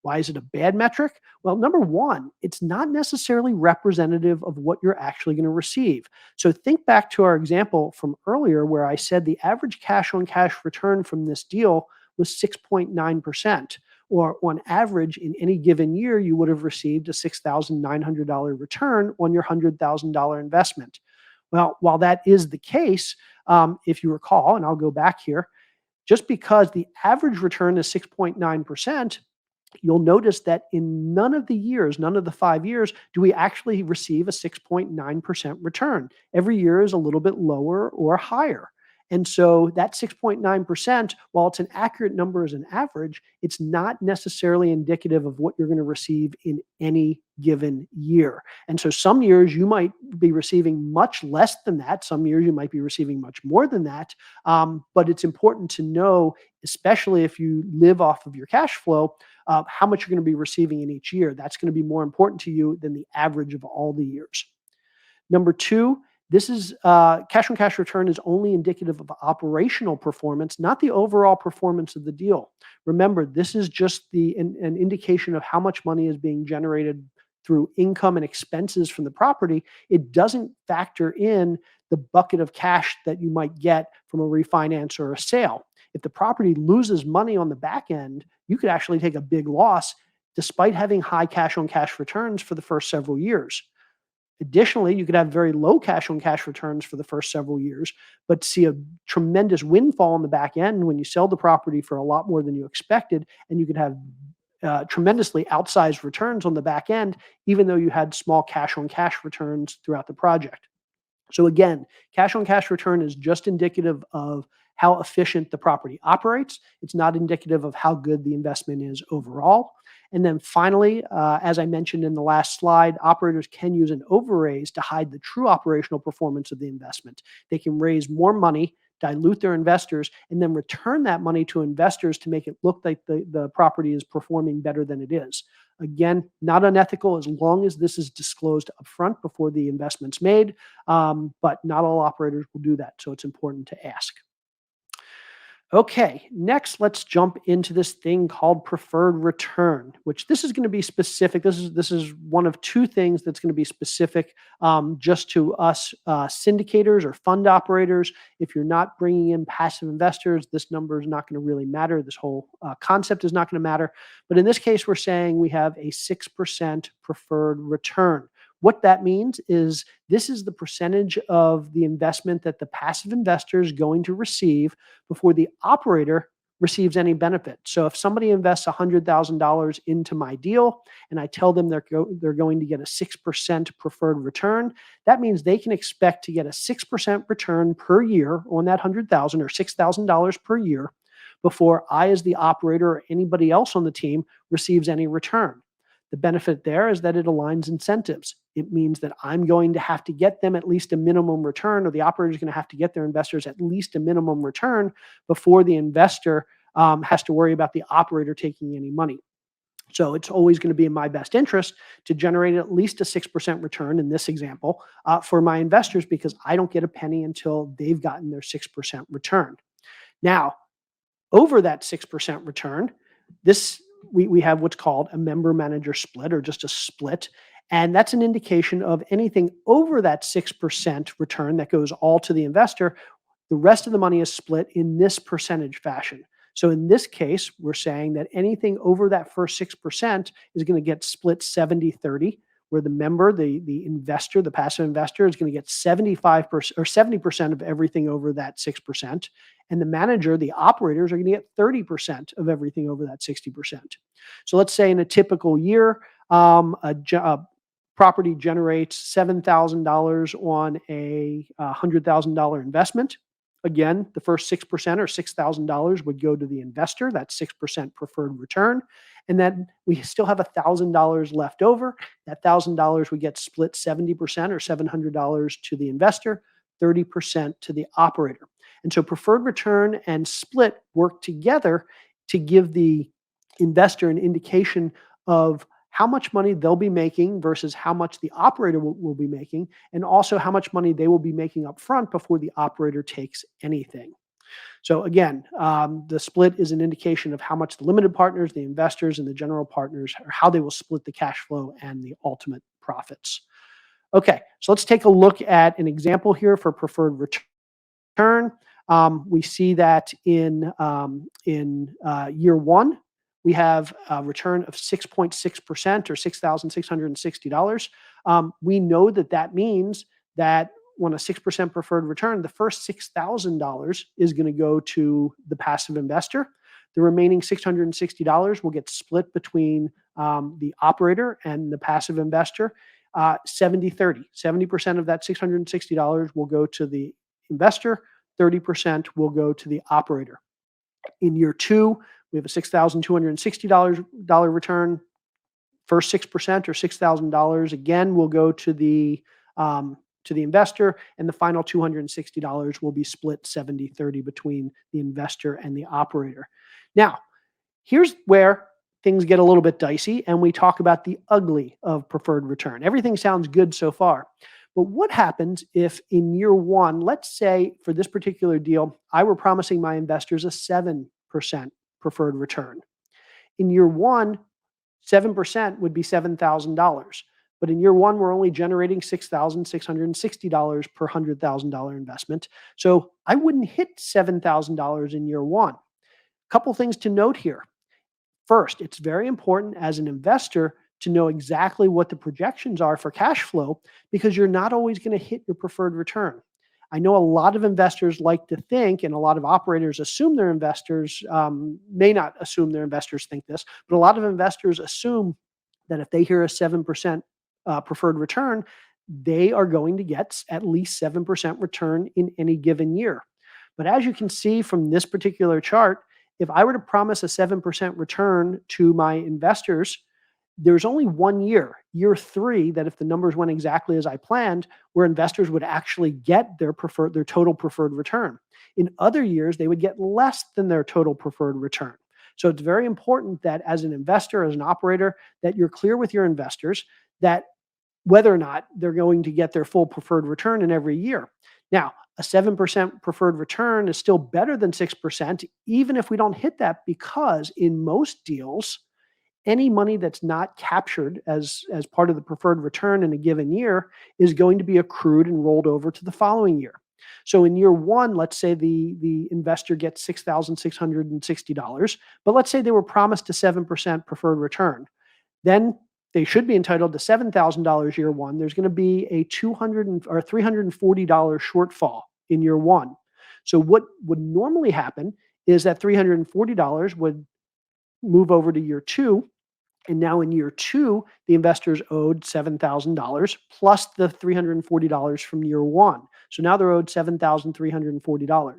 Why is it a bad metric? Well, number one, it's not necessarily representative of what you're actually going to receive. So think back to our example from earlier where I said the average cash on cash return from this deal was 6.9%. Or on average, in any given year, you would have received a $6,900 return on your $100,000 investment. Well, while that is the case, if you recall, and I'll go back here, just because the average return is 6.9%, you'll notice that in none of the years, none of the 5 years, do we actually receive a 6.9% return. Every year is a little bit lower or higher. And so that 6.9%, while it's an accurate number as an average, it's not necessarily indicative of what you're going to receive in any given year. And so some years you might be receiving much less than that. Some years you might be receiving much more than that. But it's important to know, especially if you live off of your cash flow, how much you're going to be receiving in each year. That's going to be more important to you than the average of all the years. Number two, this is cash on cash return is only indicative of operational performance, not the overall performance of the deal. Remember, this is just an indication of how much money is being generated through income and expenses from the property. It doesn't factor in the bucket of cash that you might get from a refinance or a sale. If the property loses money on the back end, you could actually take a big loss despite having high cash on cash returns for the first several years. Additionally, you could have very low cash on cash returns for the first several years, but see a tremendous windfall on the back end when you sell the property for a lot more than you expected, and you could have tremendously outsized returns on the back end, even though you had small cash on cash returns throughout the project. So again, cash on cash return is just indicative of how efficient the property operates. It's not indicative of how good the investment is overall. And then finally, as I mentioned in the last slide, operators can use an overraise to hide the true operational performance of the investment. They can raise more money, dilute their investors, and then return that money to investors to make it look like the property is performing better than it is. Again, not unethical as long as this is disclosed upfront before the investment's made, but not all operators will do that, so it's important to ask. Okay, next let's jump into this thing called preferred return, which this is going to be specific. This is one of two things that's going to be specific just to us syndicators or fund operators. If you're not bringing in passive investors, this number is not going to really matter. This whole concept is not going to matter. But in this case, we're saying we have a 6% preferred return. What that means is this is the percentage of the investment that the passive investor is going to receive before the operator receives any benefit. So if somebody invests $100,000 into my deal and I tell them they're going to get a 6% preferred return, that means they can expect to get a 6% return per year on that $100,000 or $6,000 per year before I, as the operator or anybody else on the team, receives any return. The benefit there is that it aligns incentives. It means that I'm going to have to get them at least a minimum return, or the operator is going to have to get their investors at least a minimum return before the investor has to worry about the operator taking any money. So it's always going to be in my best interest to generate at least a 6% return in this example for my investors, because I don't get a penny until they've gotten their 6% return. Now, over that 6% return, we have what's called a member manager split, or just a split. And that's an indication of anything over that 6% return that goes all to the investor. The rest of the money is split in this percentage fashion. So in this case, we're saying that anything over that first 6% is going to get split 70-30, where the member, the investor, the passive investor, is going to get 75% or 70% of everything over that 6%. And the manager, the operators, are going to get 30% of everything over that 60%. So let's say in a typical year, a property generates $7,000 on a $100,000 investment. Again, the first 6% or $6,000 would go to the investor, that's 6% preferred return. And then we still have $1,000 left over. That $1,000 would get split 70% or $700 to the investor, 30% to the operator. And so preferred return and split work together to give the investor an indication of how much money they'll be making versus how much the operator will be making, and also how much money they will be making up front before the operator takes anything. So again, the split is an indication of how much the limited partners, the investors, and the general partners, or how they will split the cash flow and the ultimate profits. Okay, so let's take a look at an example here for preferred return. We see that in year one, we have a return of 6.6% or $6,660. We know that means that when a 6% preferred return, the first $6,000 is going to go to the passive investor. The remaining $660 will get split between the operator and the passive investor, 70-30. 70% of that $660 will go to the investor, 30% will go to the operator. In year two, we have a $6,260 return. First 6% or $6,000 again will go to the investor, and the final $260 will be split 70-30 between the investor and the operator. Now, here's where things get a little bit dicey and we talk about the ugly of preferred return. Everything sounds good so far. But what happens if in year one, let's say for this particular deal, I were promising my investors a 7% preferred return? In year one, 7% would be $7,000. But in year one, we're only generating $6,660 per $100,000 investment. So I wouldn't hit $7,000 in year one. Couple things to note here. First, it's very important as an investor to know exactly what the projections are for cash flow, because you're not always going to hit your preferred return. I know a lot of investors like to think, and a lot of operators assume their investors may not assume their investors think this, but a lot of investors assume that if they hear a 7% preferred return, they are going to get at least 7% return in any given year. But as you can see from this particular chart, if I were to promise a 7% return to my investors, there's only 1 year, year 3, that if the numbers went exactly as I planned, where investors would actually get their total preferred return. In other years, they would get less than their total preferred return. So it's very important that as an investor, as an operator, that you're clear with your investors that whether or not they're going to get their full preferred return in every year. Now, a 7% preferred return is still better than 6%, even if we don't hit that, because in most deals, any money that's not captured as part of the preferred return in a given year is going to be accrued and rolled over to the following year. So in year one, let's say the investor gets $6,660, but let's say they were promised a 7% preferred return. Then they should be entitled to $7,000 year one. There's going to be a $340 shortfall in year one. So what would normally happen is that $340 would move over to year two. And now in year two, the investors owed $7,000 plus the $340 from year one. So now they're owed $7,340.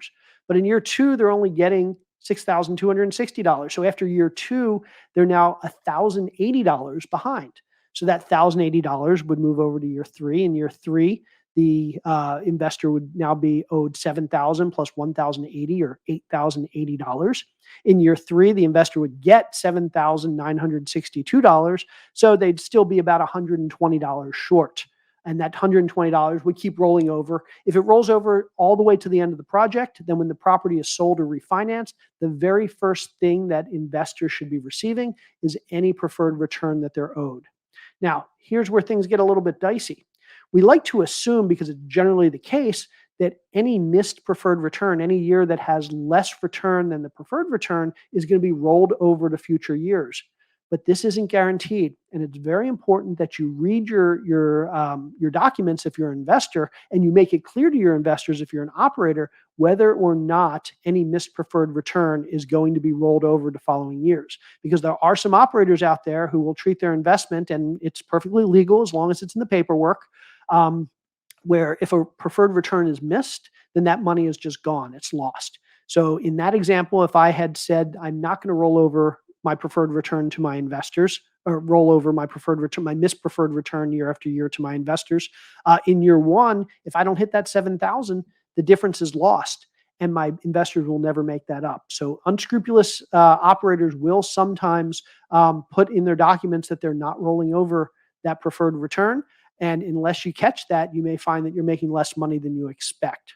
But in year two, they're only getting $6,260. So after year two, they're now $1,080 behind. So that $1,080 would move over to year three. In year three, the investor would now be owed $7,000 plus $1,080 or $8,080. In year three, the investor would get $7,962. So they'd still be about $120 short. And that $120 would keep rolling over. If it rolls over all the way to the end of the project, then when the property is sold or refinanced, the very first thing that investors should be receiving is any preferred return that they're owed. Now, here's where things get a little bit dicey. We like to assume, because it's generally the case, that any missed preferred return, any year that has less return than the preferred return, is going to be rolled over to future years. But this isn't guaranteed, and it's very important that you read your documents if you're an investor, and you make it clear to your investors if you're an operator whether or not any missed preferred return is going to be rolled over to following years. Because there are some operators out there who will treat their investment, and it's perfectly legal as long as it's in the paperwork, where if a preferred return is missed, then that money is just gone. It's lost. So in that example, if I had said I'm not going to roll over my preferred return to my investors, or roll over my preferred return, my missed preferred return year after year to my investors, in year one, if I don't hit that 7,000, the difference is lost, and my investors will never make that up. So unscrupulous operators will sometimes put in their documents that they're not rolling over that preferred return. And unless you catch that, you may find that you're making less money than you expect.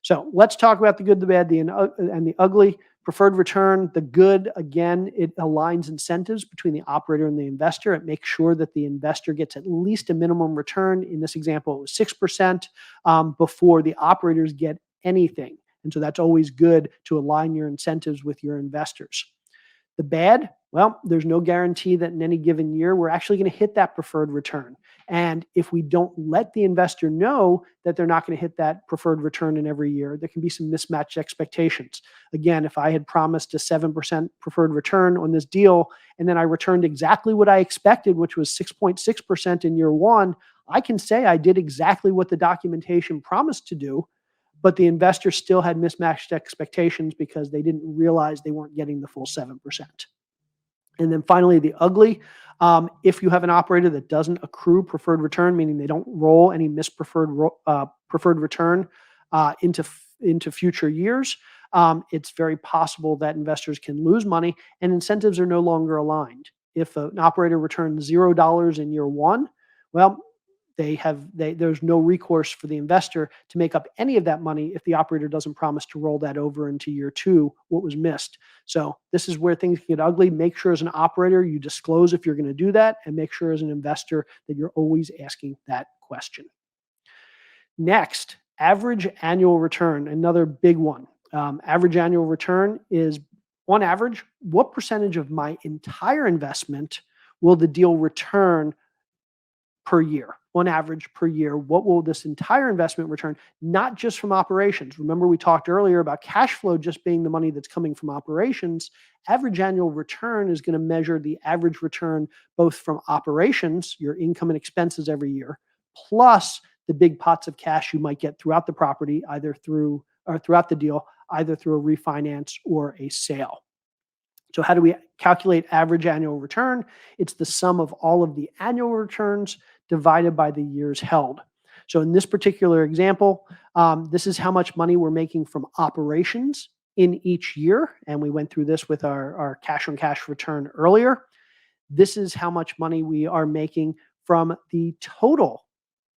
So let's talk about the good, the bad, and the ugly. Preferred return, the good, again, it aligns incentives between the operator and the investor. It makes sure that the investor gets at least a minimum return. In this example, it was 6% before the operators get anything. And so that's always good to align your incentives with your investors. The bad, well, there's no guarantee that in any given year we're actually going to hit that preferred return. And if we don't let the investor know that they're not going to hit that preferred return in every year, there can be some mismatched expectations. Again, if I had promised a 7% preferred return on this deal, and then I returned exactly what I expected, which was 6.6% in year one, I can say I did exactly what the documentation promised to do, but the investor still had mismatched expectations because they didn't realize they weren't getting the full 7%. And then finally, the ugly. If you have an operator that doesn't accrue preferred return, meaning they don't roll any preferred return into into future years, it's very possible that investors can lose money and incentives are no longer aligned. If an operator returns $0 in year one, well, there's no recourse for the investor to make up any of that money if the operator doesn't promise to roll that over into year two, what was missed. So this is where things get ugly. Make sure as an operator you disclose if you're going to do that, and make sure as an investor that you're always asking that question. Next, average annual return, another big one. Average annual return is, on average, what percentage of my entire investment will the deal return per year? On average per year, what will this entire investment return, not just from operations? Remember, we talked earlier about cash flow just being the money that's coming from operations. Average annual return is going to measure the average return both from operations, your income and expenses every year, plus the big pots of cash you might get throughout the property, throughout the deal, either through a refinance or a sale. So how do we calculate average annual return? It's the sum of all of the annual returns divided by the years held. So in this particular example, this is how much money we're making from operations in each year. And we went through this with our cash on cash return earlier. This is how much money we are making from the total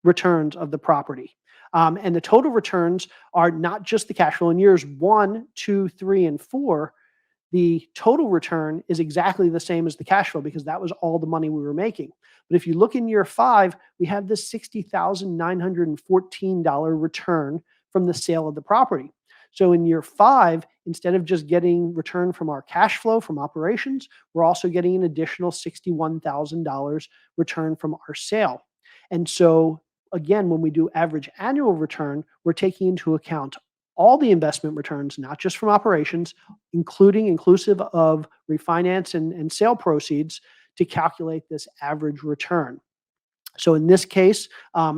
returns of the property. And the total returns are not just the cash flow. In years 1, 2, 3, and 4, the total return is exactly the same as the cash flow because that was all the money we were making. But if you look in year 5, we have this $60,914 return from the sale of the property. So in year 5, instead of just getting return from our cash flow from operations, we're also getting an additional $61,000 return from our sale. And so again, when we do average annual return, we're taking into account all the investment returns, not just from operations, inclusive of refinance and sale proceeds to calculate this average return. So in this case,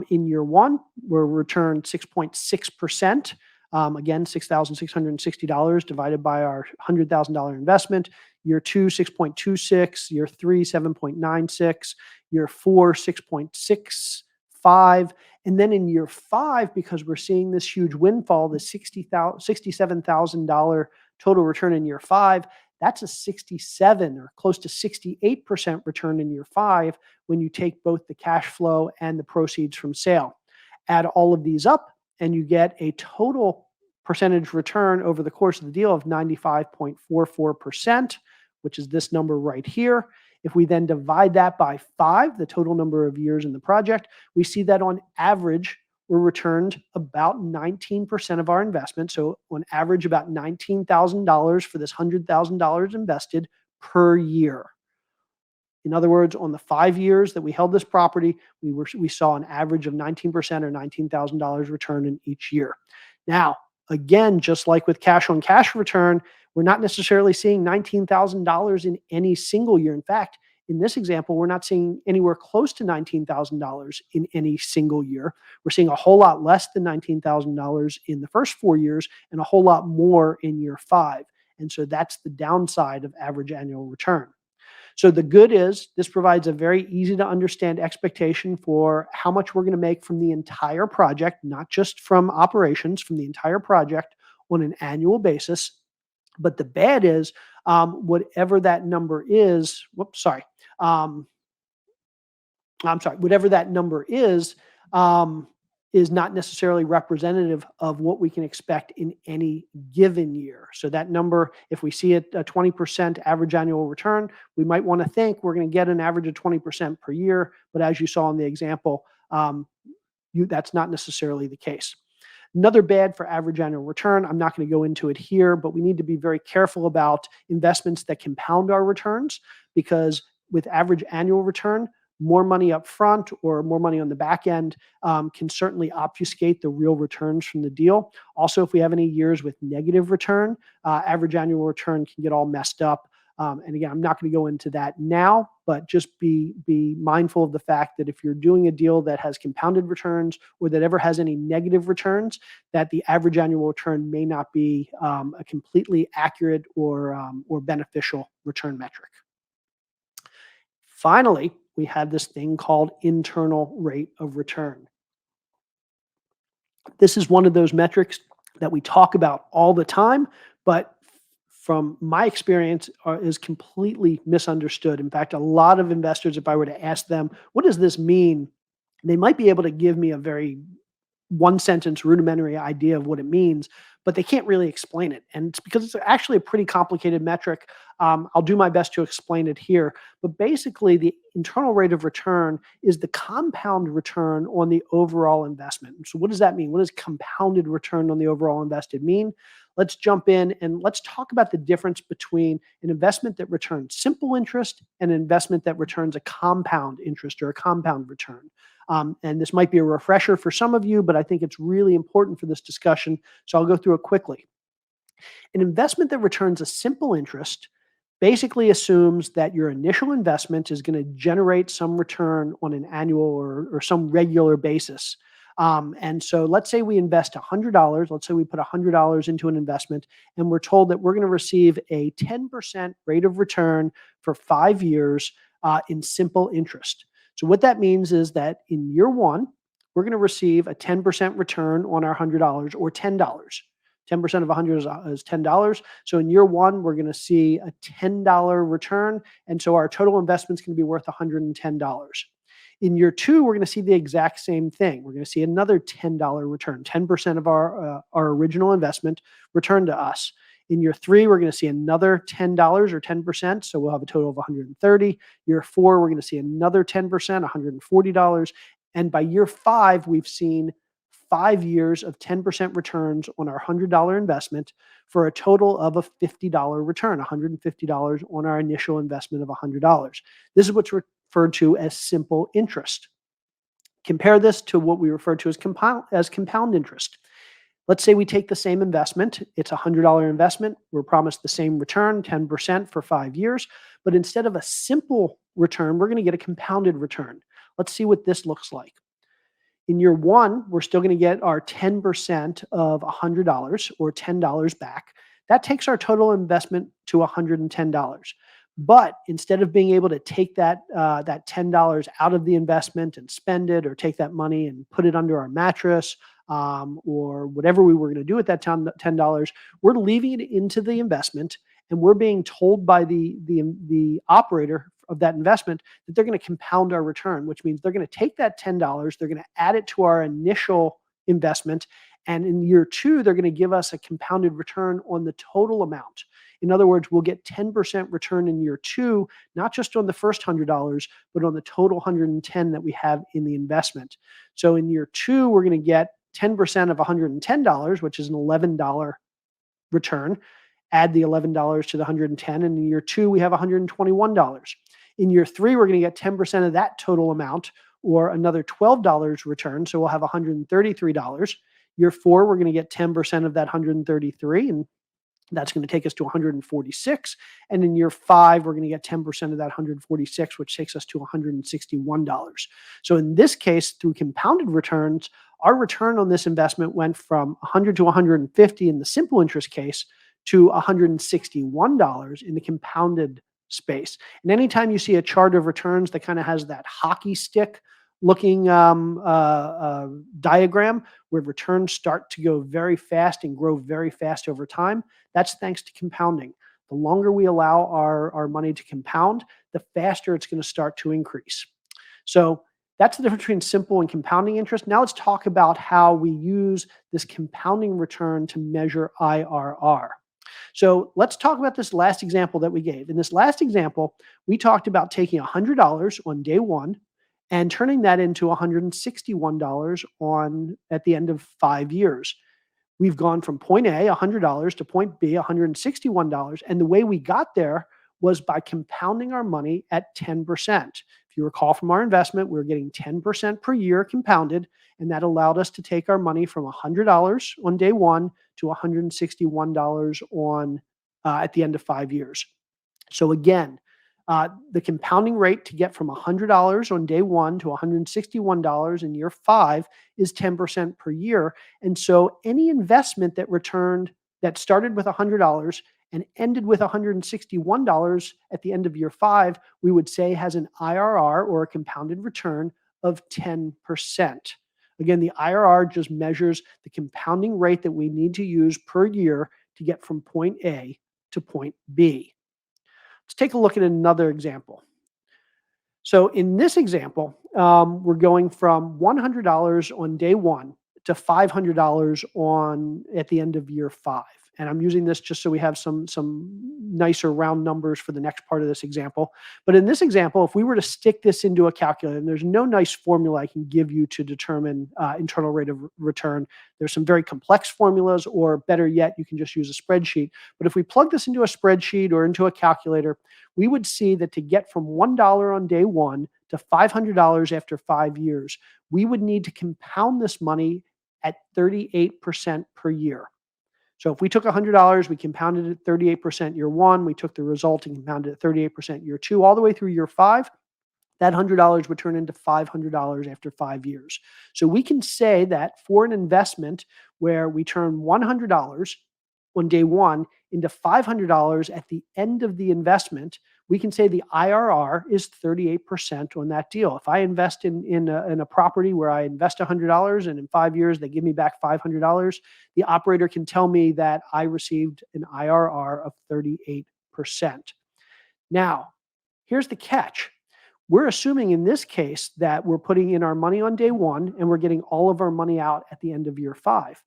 in year 1, we're returned 6.6%. Again, $6,660 divided by our $100,000 investment. Year 2, 6.26. Year 3, 7.96. Year 4, 6.65. And then in year 5, because we're seeing this huge windfall, the $67,000 total return in year 5, that's a 67 or close to 68% return in year 5 when you take both the cash flow and the proceeds from sale. Add all of these up, and you get a total percentage return over the course of the deal of 95.44%, which is this number right here. If we then divide that by 5, the total number of years in the project, we see that on average, we're returned about 19% of our investment. So on average, about $19,000 for this $100,000 invested per year. In other words, on the 5 years that we held this property, we saw an average of 19% or $19,000 return in each year. Now, again, just like with cash on cash return, we're not necessarily seeing $19,000 in any single year. In fact, in this example, we're not seeing anywhere close to $19,000 in any single year. We're seeing a whole lot less than $19,000 in the first 4 years and a whole lot more in year 5. And so that's the downside of average annual return. So the good is this provides a very easy to understand expectation for how much we're going to make from the entire project, not just from operations, from the entire project on an annual basis. But the bad is whatever that number is, whatever that number is not necessarily representative of what we can expect in any given year. So that number, if we see it a 20% average annual return, we might want to think we're going to get an average of 20% per year. But as you saw in the example, that's not necessarily the case. Another bad for average annual return, I'm not going to go into it here, but we need to be very careful about investments that compound our returns, because with average annual return, more money up front or more money on the back end can certainly obfuscate the real returns from the deal. Also, if we have any years with negative return, average annual return can get all messed up. And again, I'm not going to go into that now, but just be mindful of the fact that if you're doing a deal that has compounded returns or that ever has any negative returns, that the average annual return may not be a completely accurate or beneficial return metric. Finally, we have this thing called internal rate of return. This is one of those metrics that we talk about all the time, but from my experience is completely misunderstood. In fact, a lot of investors, if I were to ask them, what does this mean? They might be able to give me a very one sentence rudimentary idea of what it means, but they can't really explain it. And it's because it's actually a pretty complicated metric. I'll do my best to explain it here. But basically, the internal rate of return is the compound return on the overall investment. So, what does that mean? What does compounded return on the overall invested mean? Let's jump in and let's talk about the difference between an investment that returns simple interest and an investment that returns a compound interest or a compound return. And this might be a refresher for some of you, but I think it's really important for this discussion. So I'll go through it quickly. An investment that returns a simple interest basically assumes that your initial investment is going to generate some return on an annual or some regular basis. And so let's say we invest $100. Let's say we put $100 into an investment, and we're told that we're going to receive a 10% rate of return for 5 years in simple interest. So what that means is that in year one, we're going to receive a 10% return on our $100 or $10. 10% of 100 is $10. So in year one, we're going to see a $10 return. And so our total investment is going to be worth $110. In year two, we're going to see the exact same thing. We're going to see another $10 return, 10% of our original investment returned to us. In year three, we're going to see another $10 or 10%. So we'll have a total of $130. Year four, we're going to see another 10%, $140. And by year five, we've seen 5 years of 10% returns on our $100 investment for a total of a $50 return, $150 on our initial investment of $100. This is what's referred to as simple interest. Compare this to what we refer to as compound interest. Let's say we take the same investment. It's a $100 investment. We're promised the same return, 10% for 5 years. But instead of a simple return, we're going to get a compounded return. Let's see what this looks like. In year one, we're still going to get our 10% of $100 or $10 back. That takes our total investment to $110. But instead of being able to take that $10 out of the investment and spend it, or take that money and put it under our mattress, or whatever we were going to do at that time, $10, we're leaving it into the investment, and we're being told by the operator of that investment that they're going to compound our return, which means they're going to take that $10, they're going to add it to our initial investment, and in year two, they're going to give us a compounded return on the total amount. In other words, we'll get 10% return in year two, not just on the first $100, but on the total $110 that we have in the investment. So in year two, we're going to get 10% of $110, which is an $11 return. Add the $11 to the $110, and in year two, we have $121. In year three, we're going to get 10% of that total amount, or another $12 return, so we'll have $133. Year four, we're going to get 10% of that $133, and that's going to take us to $146. And in year five, we're going to get 10% of that $146, which takes us to $161. So in this case, through compounded returns, our return on this investment went from $100 to $150 in the simple interest case to $161 in the compounded space. And anytime you see a chart of returns that kind of has that hockey stick looking diagram where returns start to go very fast and grow very fast over time, that's thanks to compounding. The longer we allow our money to compound, the faster it's going to start to increase. So that's the difference between simple and compounding interest. Now let's talk about how we use this compounding return to measure IRR. So let's talk about this last example that we gave. In this last example, we talked about taking $100 on day one and turning that into $161 at the end of 5 years. We've gone from point A, $100, to point B, $161. And the way we got there was by compounding our money at 10%. If you recall from our investment, we were getting 10% per year compounded, and that allowed us to take our money from $100 on day one to $161 at the end of 5 years. So again, the compounding rate to get from $100 on day one to $161 in year five is 10% per year. And so any investment that started with $100 and ended with $161 at the end of year five, we would say has an IRR, or a compounded return, of 10%. Again, the IRR just measures the compounding rate that we need to use per year to get from point A to point B. Let's take a look at another example. So in this example, we're going from $100 on day one to $500 at the end of year 5. And I'm using this just so we have some nicer round numbers for the next part of this example. But in this example, if we were to stick this into a calculator, and there's no nice formula I can give you to determine internal rate of return. There's some very complex formulas, or better yet, you can just use a spreadsheet. But if we plug this into a spreadsheet or into a calculator, we would see that to get from $1 on day one to $500 after 5 years, we would need to compound this money at 38% per year. So if we took $100, we compounded it at 38% year one, we took the result and compounded it at 38% year two, all the way through year 5, that $100 would turn into $500 after 5 years. So we can say that for an investment where we turn $100 on day one into $500 at the end of the investment, we can say the IRR is 38% on that deal. If I invest in a property where I invest $100 and in 5 years they give me back $500, the operator can tell me that I received an IRR of 38%. Now, here's the catch. We're assuming in this case that we're putting in our money on day one and we're getting all of our money out at the end of year 5.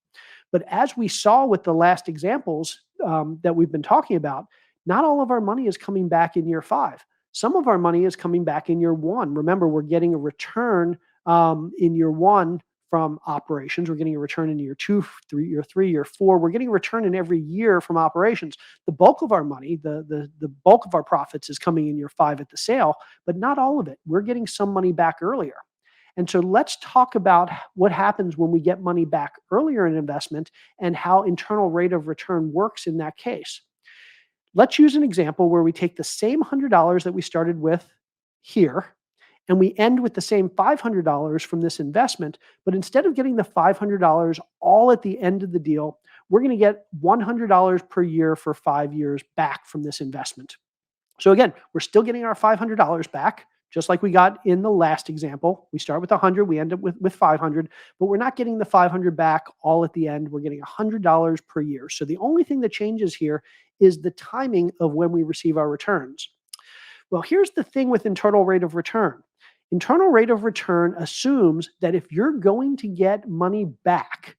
But as we saw with the last examples that we've been talking about, not all of our money is coming back in year 5. Some of our money is coming back in year 1. Remember, we're getting a return in year 1 from operations. We're getting a return in year 2, year 3, year 4. We're getting a return in every year from operations. The bulk of our money, the bulk of our profits is coming in year 5 at the sale, but not all of it. We're getting some money back earlier. And so let's talk about what happens when we get money back earlier in investment and how internal rate of return works in that case. Let's use an example where we take the same $100 that we started with here, and we end with the same $500 from this investment, but instead of getting the $500 all at the end of the deal, we're going to get $100 per year for 5 years back from this investment. So again, we're still getting our $500 back, just like we got in the last example. We start with 100, we end up with 500, but we're not getting the 500 back all at the end. We're getting $100 per year. So the only thing that changes here is the timing of when we receive our returns. Well, here's the thing with internal rate of return. Internal rate of return assumes that if you're going to get money back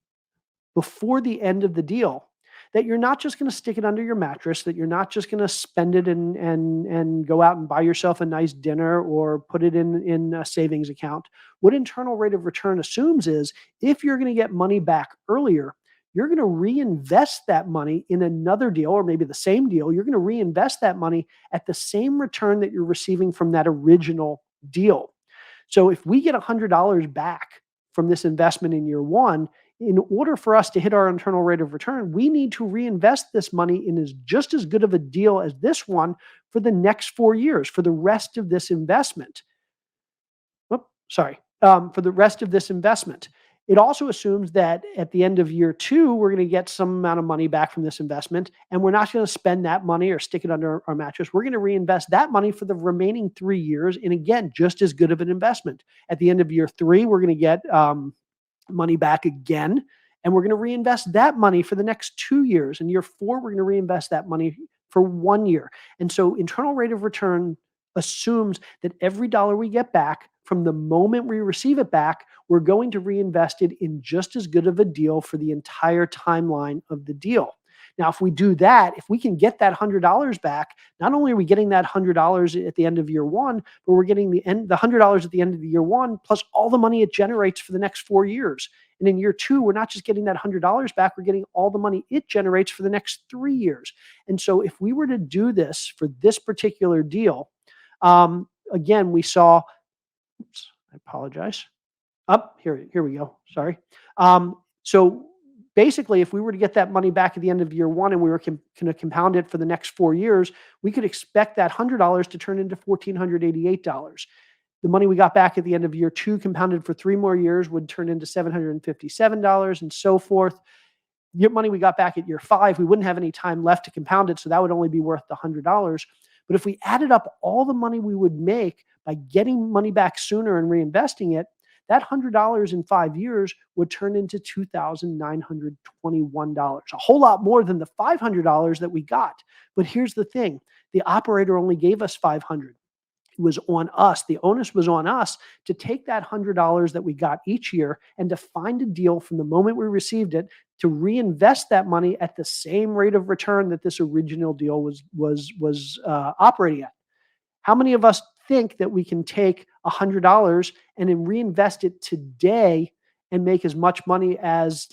before the end of the deal, that you're not just going to stick it under your mattress, that you're not just going to spend it and go out and buy yourself a nice dinner or put it in a savings account. What internal rate of return assumes is if you're going to get money back earlier, you're going to reinvest that money in another deal, or maybe the same deal. You're going to reinvest that money at the same return that you're receiving from that original deal. So if we get $100 back from this investment in year 1, in order for us to hit our internal rate of return, we need to reinvest this money in just as good of a deal as this one for the next 4 years, for the rest of this investment. For the rest of this investment. It also assumes that at the end of year 2, we're going to get some amount of money back from this investment, and we're not going to spend that money or stick it under our mattress. We're going to reinvest that money for the remaining 3 years, and again, just as good of an investment. At the end of year 3, we're going to get money back again, and we're going to reinvest that money for the next 2 years. In year 4, we're going to reinvest that money for 1 year. And so internal rate of return assumes that every dollar we get back, from the moment we receive it back, we're going to reinvest it in just as good of a deal for the entire timeline of the deal. Now, if we do that, if we can get that $100 back, not only are we getting that $100 at the end of year 1, but we're getting the $100 at the end of the year 1 plus all the money it generates for the next 4 years. And in year 2, we're not just getting that $100 back, we're getting all the money it generates for the next 3 years. And so if we were to do this for this particular deal, again, we saw, oops, I apologize. Here we go. Sorry. So basically, if we were to get that money back at the end of year 1 and we were going to compound it for the next 4 years, we could expect that $100 to turn into $1,488. The money we got back at the end of year 2 compounded for 3 more years would turn into $757 and so forth. The money we got back at year 5, we wouldn't have any time left to compound it, so that would only be worth the $100. But if we added up all the money we would make by getting money back sooner and reinvesting it, that $100 in 5 years would turn into $2,921, a whole lot more than the $500 that we got. But here's the thing, the operator only gave us $500. It was on us. The onus was on us to take that $100 that we got each year and to find a deal from the moment we received it to reinvest that money at the same rate of return that this original deal was operating at. How many of us think that we can take $100 and then reinvest it today and make as much money as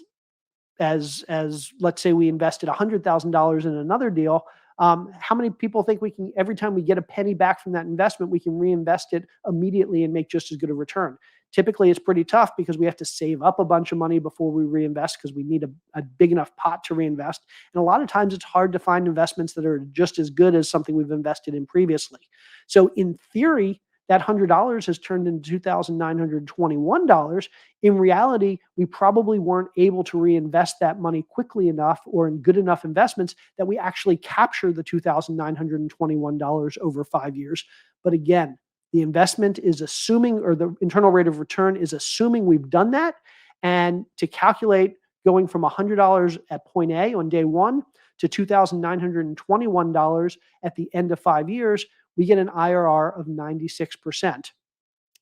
let's say we invested $100,000 in another deal? How many people think we can, every time we get a penny back from that investment, we can reinvest it immediately and make just as good a return? Typically, it's pretty tough because we have to save up a bunch of money before we reinvest because we need a big enough pot to reinvest. And a lot of times it's hard to find investments that are just as good as something we've invested in previously. So in theory, that $100 has turned into $2,921. In reality, we probably weren't able to reinvest that money quickly enough or in good enough investments that we actually capture the $2,921 over 5 years. But again, the investment is assuming, or the internal rate of return is assuming we've done that. And to calculate going from $100 at point A on day one to $2,921 at the end of 5 years, we get an IRR of 96%.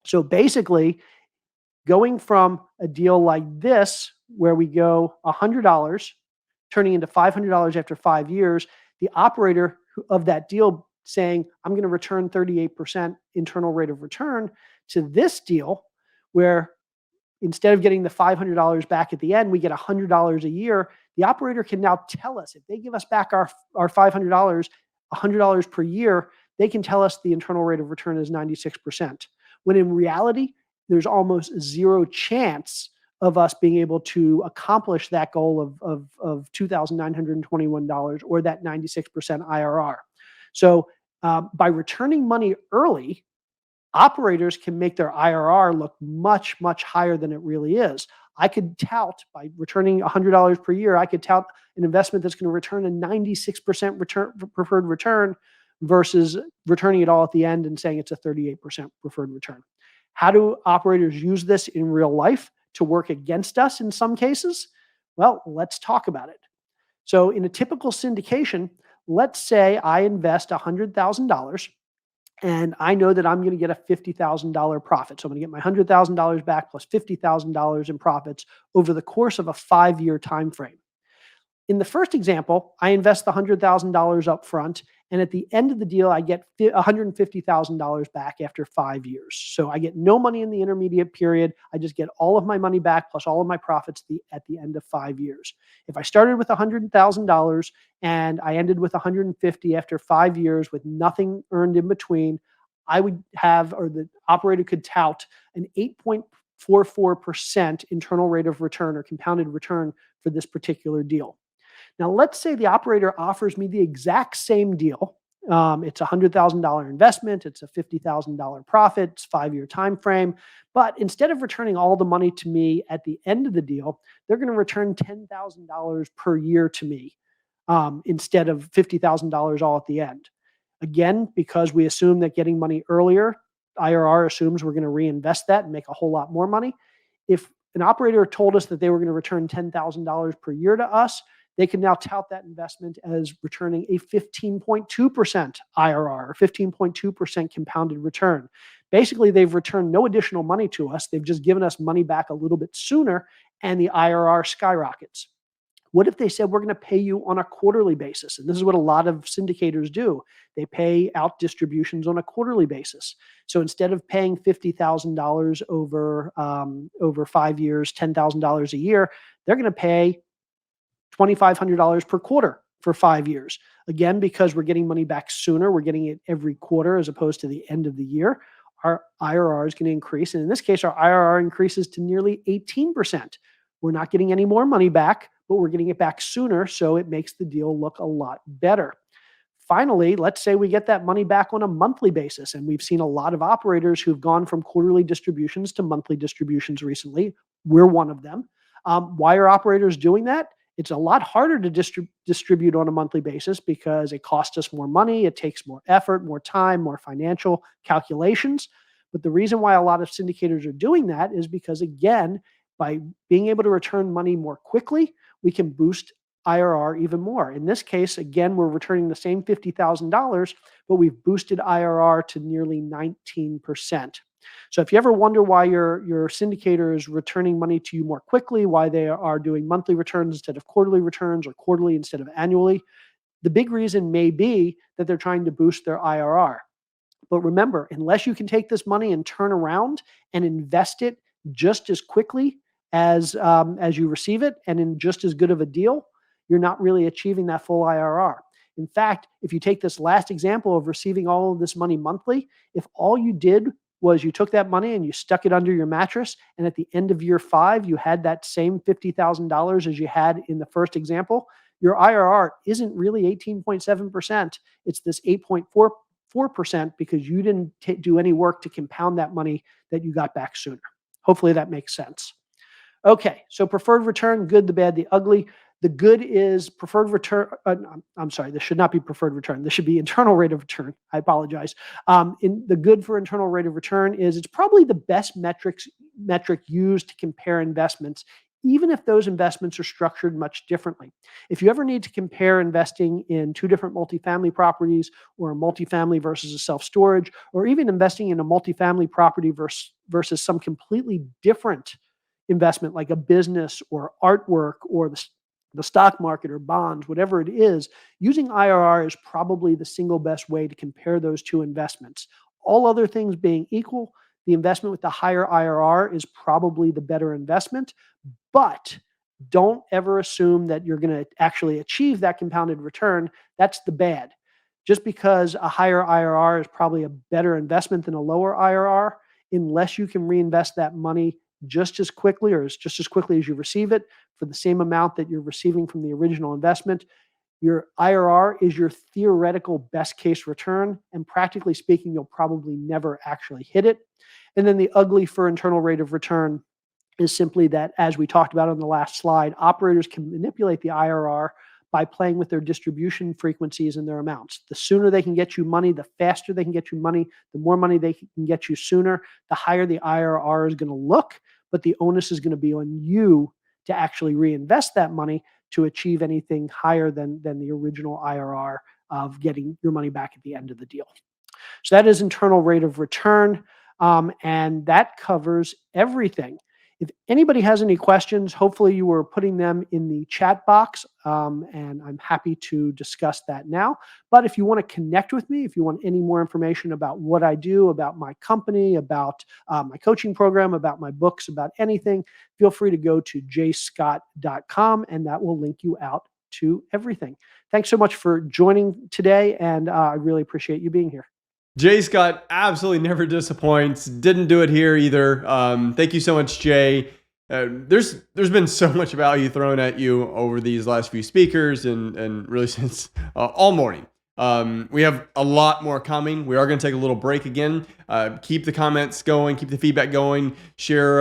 So basically, going from a deal like this, where we go $100, turning into $500 after 5 years, the operator of that deal saying, I'm going to return 38% internal rate of return, to this deal, where instead of getting the $500 back at the end, we get $100 a year. The operator can now tell us, if they give us back our $500, $100 per year, they can tell us the internal rate of return is 96%. When in reality, there's almost zero chance of us being able to accomplish that goal of $2,921 or that 96% IRR. So by returning money early, operators can make their IRR look much, much higher than it really is. I could tout, by returning $100 per year, I could tout an investment that's going to return a 96% preferred return versus returning it all at the end and saying it's a 38% preferred return. How do operators use this in real life to work against us in some cases? Well, let's talk about it. So in a typical syndication, let's say I invest $100,000 and I know that I'm going to get a $50,000 profit. So I'm going to get my $100,000 back plus $50,000 in profits over the course of a 5-year time frame. In the first example, I invest the $100,000 up front, and at the end of the deal, I get $150,000 back after 5 years. So I get no money in the intermediate period. I just get all of my money back plus all of my profits at the end of 5 years. If I started with $100,000 and I ended with $150,000 after 5 years with nothing earned in between, I would have, or the operator could tout, an 8.44% internal rate of return or compounded return for this particular deal. Now, let's say the operator offers me the exact same deal. It's a $100,000 investment. It's a $50,000 profit. It's 5-year time frame. But instead of returning all the money to me at the end of the deal, they're going to return $10,000 per year to me instead of $50,000 all at the end. Again, because we assume that getting money earlier, IRR assumes we're going to reinvest that and make a whole lot more money. If an operator told us that they were going to return $10,000 per year to us, they can now tout that investment as returning a 15.2% IRR, or 15.2% compounded return. Basically, they've returned no additional money to us. They've just given us money back a little bit sooner, and the IRR skyrockets. What if they said, we're going to pay you on a quarterly basis? And this is what a lot of syndicators do. They pay out distributions on a quarterly basis. So instead of paying $50,000 over 5 years, $10,000 a year, they're going to pay $2,500 per quarter for 5 years. Again, because we're getting money back sooner, we're getting it every quarter as opposed to the end of the year, our IRR is going to increase. And in this case, our IRR increases to nearly 18%. We're not getting any more money back, but we're getting it back sooner, so it makes the deal look a lot better. Finally, let's say we get that money back on a monthly basis, and we've seen a lot of operators who've gone from quarterly distributions to monthly distributions recently. We're one of them. Why are operators doing that? It's a lot harder to distribute on a monthly basis because it costs us more money, it takes more effort, more time, more financial calculations. But the reason why a lot of syndicators are doing that is because, again, by being able to return money more quickly, we can boost IRR even more. In this case, again, we're returning the same $50,000, but we've boosted IRR to nearly 19%. So if you ever wonder why your syndicator is returning money to you more quickly, why they are doing monthly returns instead of quarterly returns or quarterly instead of annually, the big reason may be that they're trying to boost their IRR. But remember, unless you can take this money and turn around and invest it just as quickly as you receive it and in just as good of a deal, you're not really achieving that full IRR. In fact, if you take this last example of receiving all of this money monthly, if all you did was you took that money and you stuck it under your mattress, and at the end of year 5, you had that same $50,000 as you had in the first example, your IRR isn't really 18.7%. It's this 8.44% because you didn't do any work to compound that money that you got back sooner. Hopefully that makes sense. Okay, so preferred return, good, the bad, the ugly. The good is preferred return. I'm sorry, this should not be preferred return. This should be internal rate of return. I apologize. In the good for internal rate of return is it's probably the best metric used to compare investments, even if those investments are structured much differently. If you ever need to compare investing in 2 different multifamily properties, or a multifamily versus a self-storage, or even investing in a multifamily property versus some completely different investment like a business or artwork or the stock market or bonds, whatever it is, using IRR is probably the single best way to compare those 2 investments. All other things being equal, the investment with the higher IRR is probably the better investment, but don't ever assume that you're going to actually achieve that compounded return. That's the bad. Just because a higher IRR is probably a better investment than a lower IRR, unless you can reinvest that money just as quickly or just as quickly as you receive it for the same amount that you're receiving from the original investment, your IRR is your theoretical best case return. And practically speaking, you'll probably never actually hit it. And then the ugly for internal rate of return is simply that, as we talked about on the last slide, operators can manipulate the IRR by playing with their distribution frequencies and their amounts. The sooner they can get you money, the faster they can get you money, the more money they can get you sooner, the higher the IRR is going to look, but the onus is going to be on you to actually reinvest that money to achieve anything higher than the original IRR of getting your money back at the end of the deal. So that is internal rate of return, and that covers everything. If anybody has any questions, hopefully you were putting them in the chat box, and I'm happy to discuss that now. But if you want to connect with me, if you want any more information about what I do, about my company, about my coaching program, about my books, about anything, feel free to go to jscott.com, and that will link you out to everything. Thanks so much for joining today, and I really appreciate you being here. Jay Scott absolutely never disappoints. Didn't do it here either. Thank you so much, Jay. There's been so much value thrown at you over these last few speakers and really since all morning. We have a lot more coming. We are going to take a little break again. Keep the comments going, keep the feedback going, share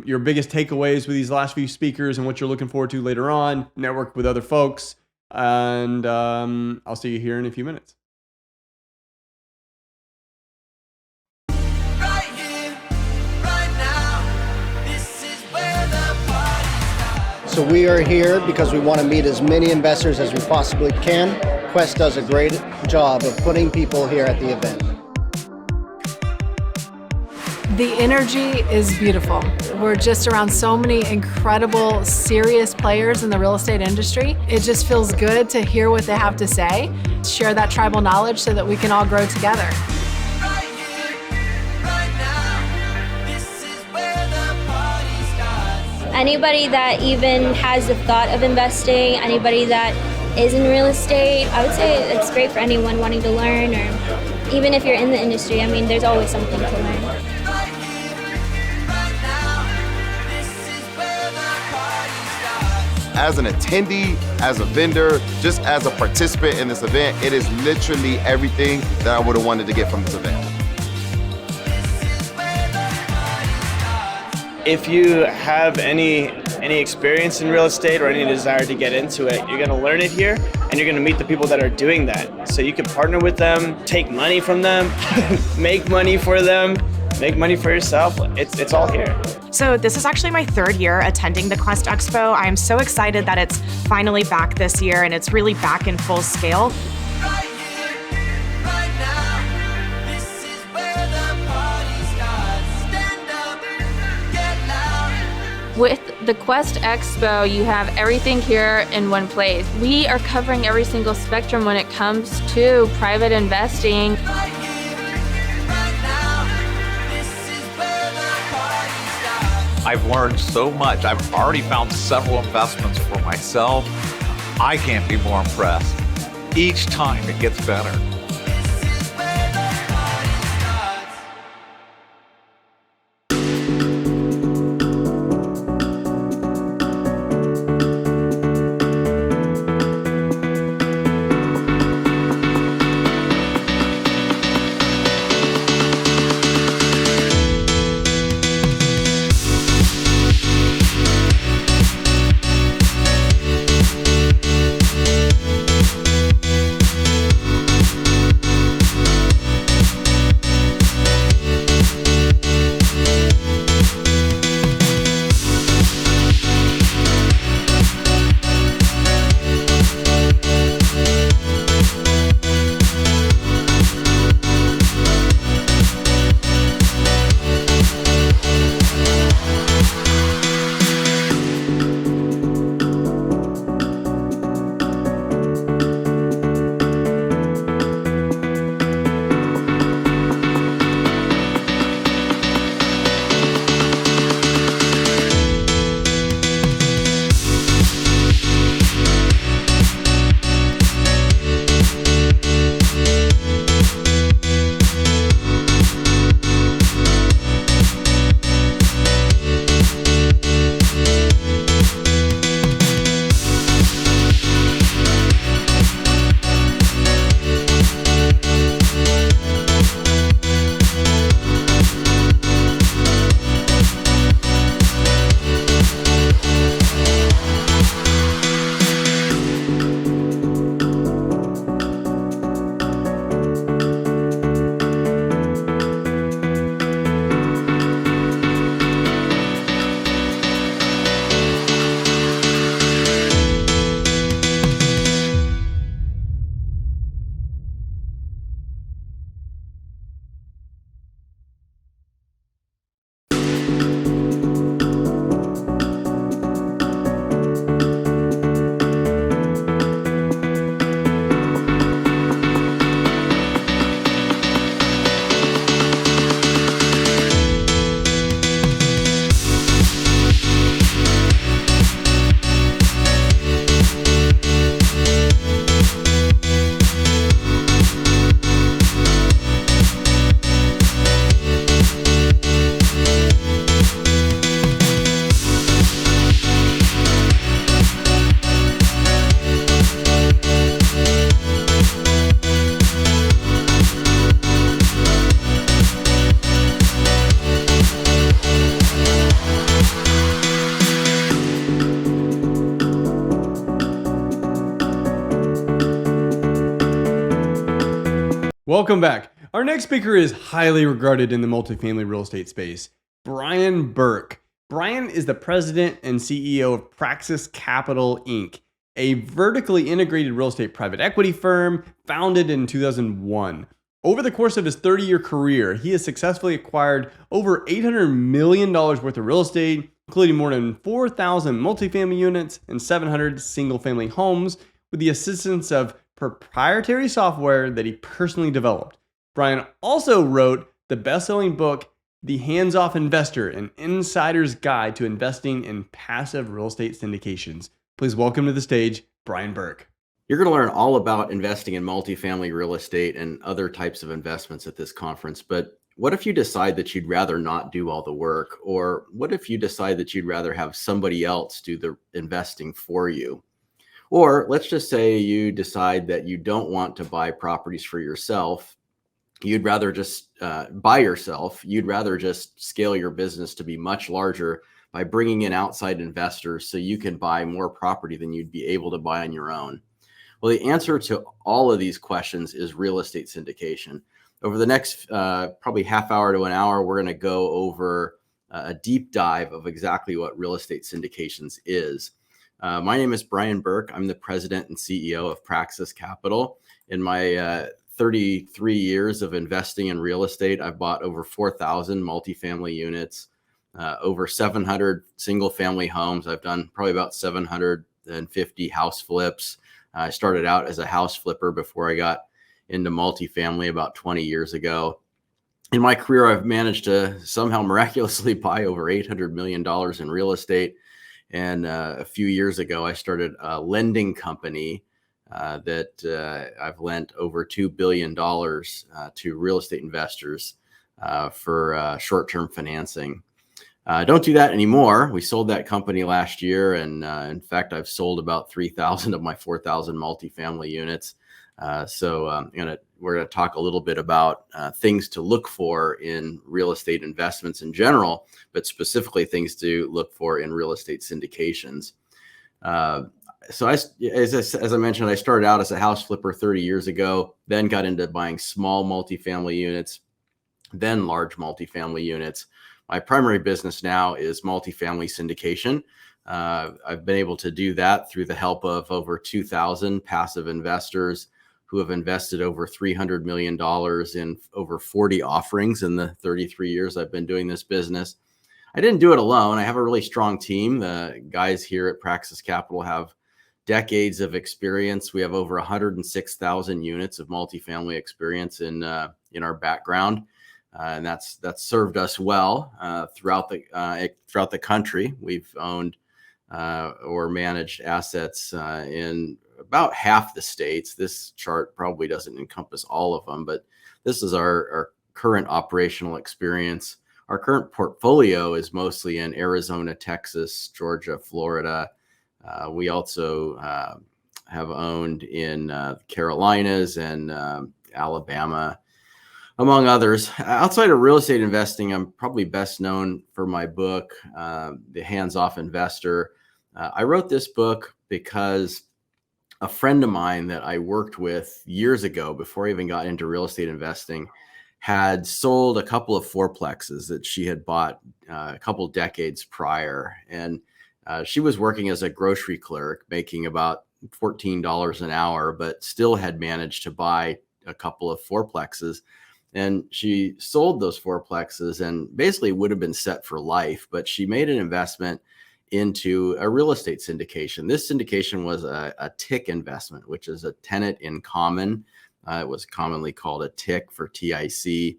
your biggest takeaways with these last few speakers and what you're looking forward to later on, network with other folks, and I'll see you here in a few minutes. So we are here because we want to meet as many investors as we possibly can. Quest does a great job of putting people here at the event. The energy is beautiful. We're just around so many incredible, serious players in the real estate industry. It just feels good to hear what they have to say, share that tribal knowledge so that we can all grow together. Anybody that even has the thought of investing, anybody that is in real estate, I would say it's great for anyone wanting to learn, or even if you're in the industry, I mean, there's always something to learn. As an attendee, as a vendor, just as a participant in this event, it is literally everything that I would have wanted to get from this event. If you have any experience in real estate or any desire to get into it, you're gonna learn it here and you're gonna meet the people that are doing that. So you can partner with them, take money from them, make money for them, make money for yourself. It's all here. So this is actually my third year attending the Quest Expo. I'm so excited that it's finally back this year and it's really back in full scale. With the Quest Expo, you have everything here in one place. We are covering every single spectrum when it comes to private investing. I've learned so much. I've already found several investments for myself. I can't be more impressed. Each time it gets better. Welcome back. Our next speaker is highly regarded in the multifamily real estate space, Brian Burke. Brian is the president and CEO of Praxis Capital, Inc., a vertically integrated real estate private equity firm founded in 2001. Over the course of his 30-year career, he has successfully acquired over $800 million worth of real estate, including more than 4,000 multifamily units and 700 single-family homes, with the assistance of proprietary software that he personally developed. Brian also wrote the best-selling book, The Hands-Off Investor, an insider's guide to investing in passive real estate syndications. Please welcome to the stage, Brian Burke. You're going to learn all about investing in multifamily real estate and other types of investments at this conference. But what if you decide that you'd rather not do all the work? Or what if you decide that you'd rather have somebody else do the investing for you? Or let's just say you decide that you don't want to buy properties for yourself. You'd rather just buy yourself. You'd rather just scale your business to be much larger by bringing in outside investors so you can buy more property than you'd be able to buy on your own. Well, the answer to all of these questions is real estate syndication. over the next probably half hour to an hour, we're going to go over a deep dive of exactly what real estate syndications is. My name is Brian Burke. I'm the president and CEO of Praxis Capital. In my 33 years of investing in real estate, I've bought over 4,000 multifamily units, over 700 single family homes. I've done probably about 750 house flips. I started out as a house flipper before I got into multifamily about 20 years ago. In my career, I've managed to somehow miraculously buy over $800 million in real estate. And a few years ago, I started a lending company that I've lent over $2 billion to real estate investors for short-term financing. Don't do that anymore. We sold that company last year. And in fact, I've sold about 3,000 of my 4,000 multifamily units. So we're going to talk a little bit about things to look for in real estate investments in general, but specifically things to look for in real estate syndications. So as I mentioned, I started out as a house flipper 30 years ago, then got into buying small multifamily units, then large multifamily units. My primary business now is multifamily syndication. I've been able to do that through the help of over 2,000 passive investors who have invested over $300 million in over 40 offerings in the 33 years I've been doing this business. I didn't do it alone. I have a really strong team. The guys here at Praxis Capital have decades of experience. We have over 106,000 units of multifamily experience in our background. And that's served us well throughout the country. We've owned or managed assets in about half the states. This chart probably doesn't encompass all of them, but this is our current operational experience. Our current portfolio is mostly in Arizona, Texas, Georgia, Florida. We also have owned in Carolinas and Alabama, among others. Outside of real estate investing, I'm probably best known for my book, The Hands-Off Investor. I wrote this book because a friend of mine that I worked with years ago, before I even got into real estate investing, had sold a couple of fourplexes that she had bought a couple decades prior. And she was working as a grocery clerk, making about $14 an hour, but still had managed to buy a couple of fourplexes. And she sold those fourplexes and basically would have been set for life, but she made an investment into a real estate syndication. This syndication was a TIC investment, which is a tenant in common. It was commonly called a TIC for TIC. This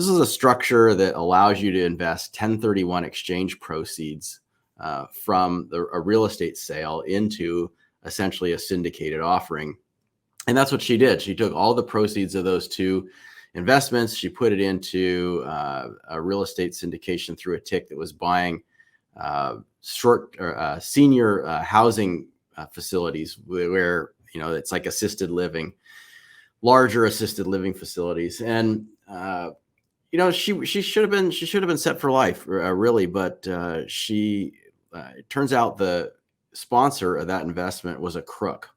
is a structure that allows you to invest 1031 exchange proceeds from a real estate sale into essentially a syndicated offering. And that's what she did. She took all the proceeds of those two investments. She put it into a real estate syndication through a TIC that was buying senior housing facilities where, it's like assisted living, larger assisted living facilities. And, she should have been set for life, really. But it turns out the sponsor of that investment was a crook.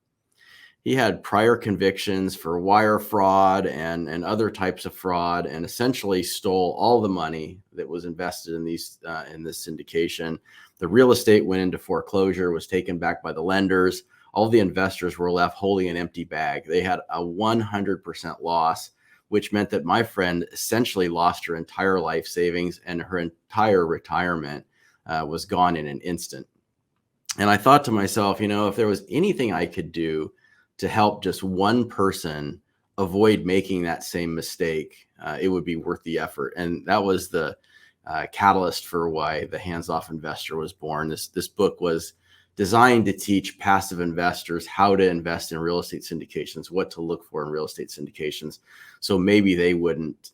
He had prior convictions for wire fraud and other types of fraud, and essentially stole all the money that was invested in this syndication. The real estate went into foreclosure, was taken back by the lenders. All the investors were left holding an empty bag. They had a 100% loss, which meant that my friend essentially lost her entire life savings, and her entire retirement was gone in an instant. And I thought to myself, if there was anything I could do to help just one person avoid making that same mistake, it would be worth the effort. And that was the catalyst for why The Hands-Off Investor was born. This book was designed to teach passive investors how to invest in real estate syndications, what to look for in real estate syndications, so maybe they wouldn't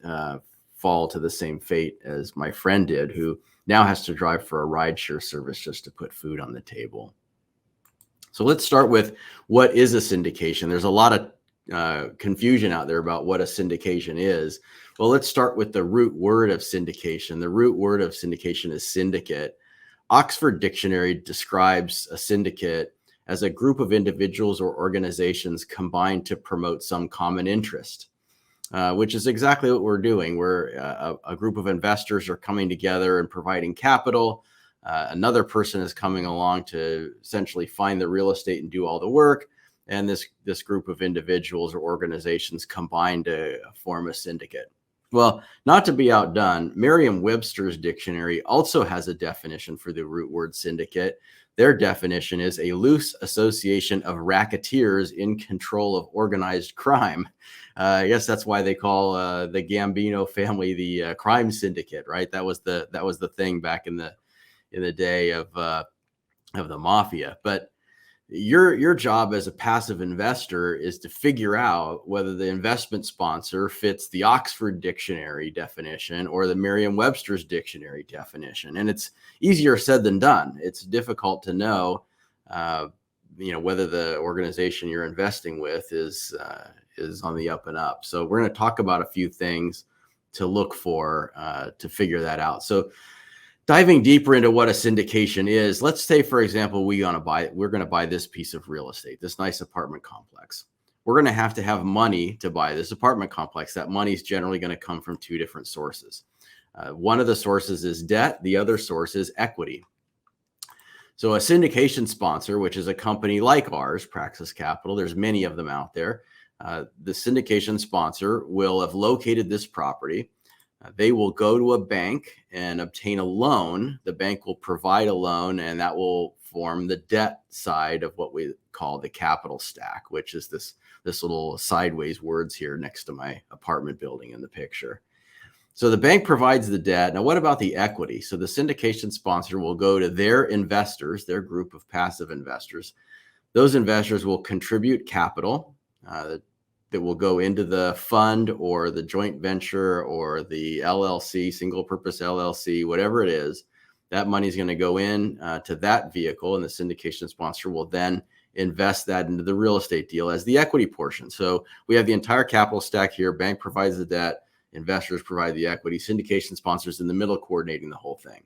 fall to the same fate as my friend did, who now has to drive for a rideshare service just to put food on the table. So let's start with, what is a syndication? There's a lot of confusion out there about what a syndication is. Well, let's start with the root word of syndication. The root word of syndication is syndicate. Oxford Dictionary describes a syndicate as a group of individuals or organizations combined to promote some common interest. which is exactly what we're doing. We're a group of investors are coming together and providing capital. Another person is coming along to essentially find the real estate and do all the work. And this group of individuals or organizations combine to form a syndicate. Well, not to be outdone, Merriam-Webster's dictionary also has a definition for the root word syndicate. Their definition is a loose association of racketeers in control of organized crime. I guess that's why they call the Gambino family the crime syndicate, right? That was the thing back in the day of the mafia. But your job as a passive investor is to figure out whether the investment sponsor fits the Oxford Dictionary definition or the Merriam-Webster's dictionary definition. And it's easier said than done. It's difficult to know, whether the organization you're investing with is on the up and up. So we're going to talk about a few things to look for to figure that out. So diving deeper into what a syndication is, let's say, for example, we're going to buy this piece of real estate, this nice apartment complex. We're going to have money to buy this apartment complex. That money is generally going to come from two different sources. One of the sources is debt. The other source is equity. So a syndication sponsor, which is a company like ours, Praxis Capital, there's many of them out there. The syndication sponsor will have located this property. They will go to a bank and obtain a loan. The bank will provide a loan, and that will form the debt side of what we call the capital stack, which is this little sideways words here next to my apartment building in the picture. So the bank provides the debt. Now, what about the equity? So the syndication sponsor will go to their investors, their group of passive investors. Those investors will contribute capital that will go into the fund or the joint venture or the LLC, single purpose LLC, whatever it is. That money is going to go in to that vehicle, and the syndication sponsor will then invest that into the real estate deal as the equity portion. So we have the entire capital stack here. Bank provides the debt, investors provide the equity, syndication sponsors in the middle coordinating the whole thing.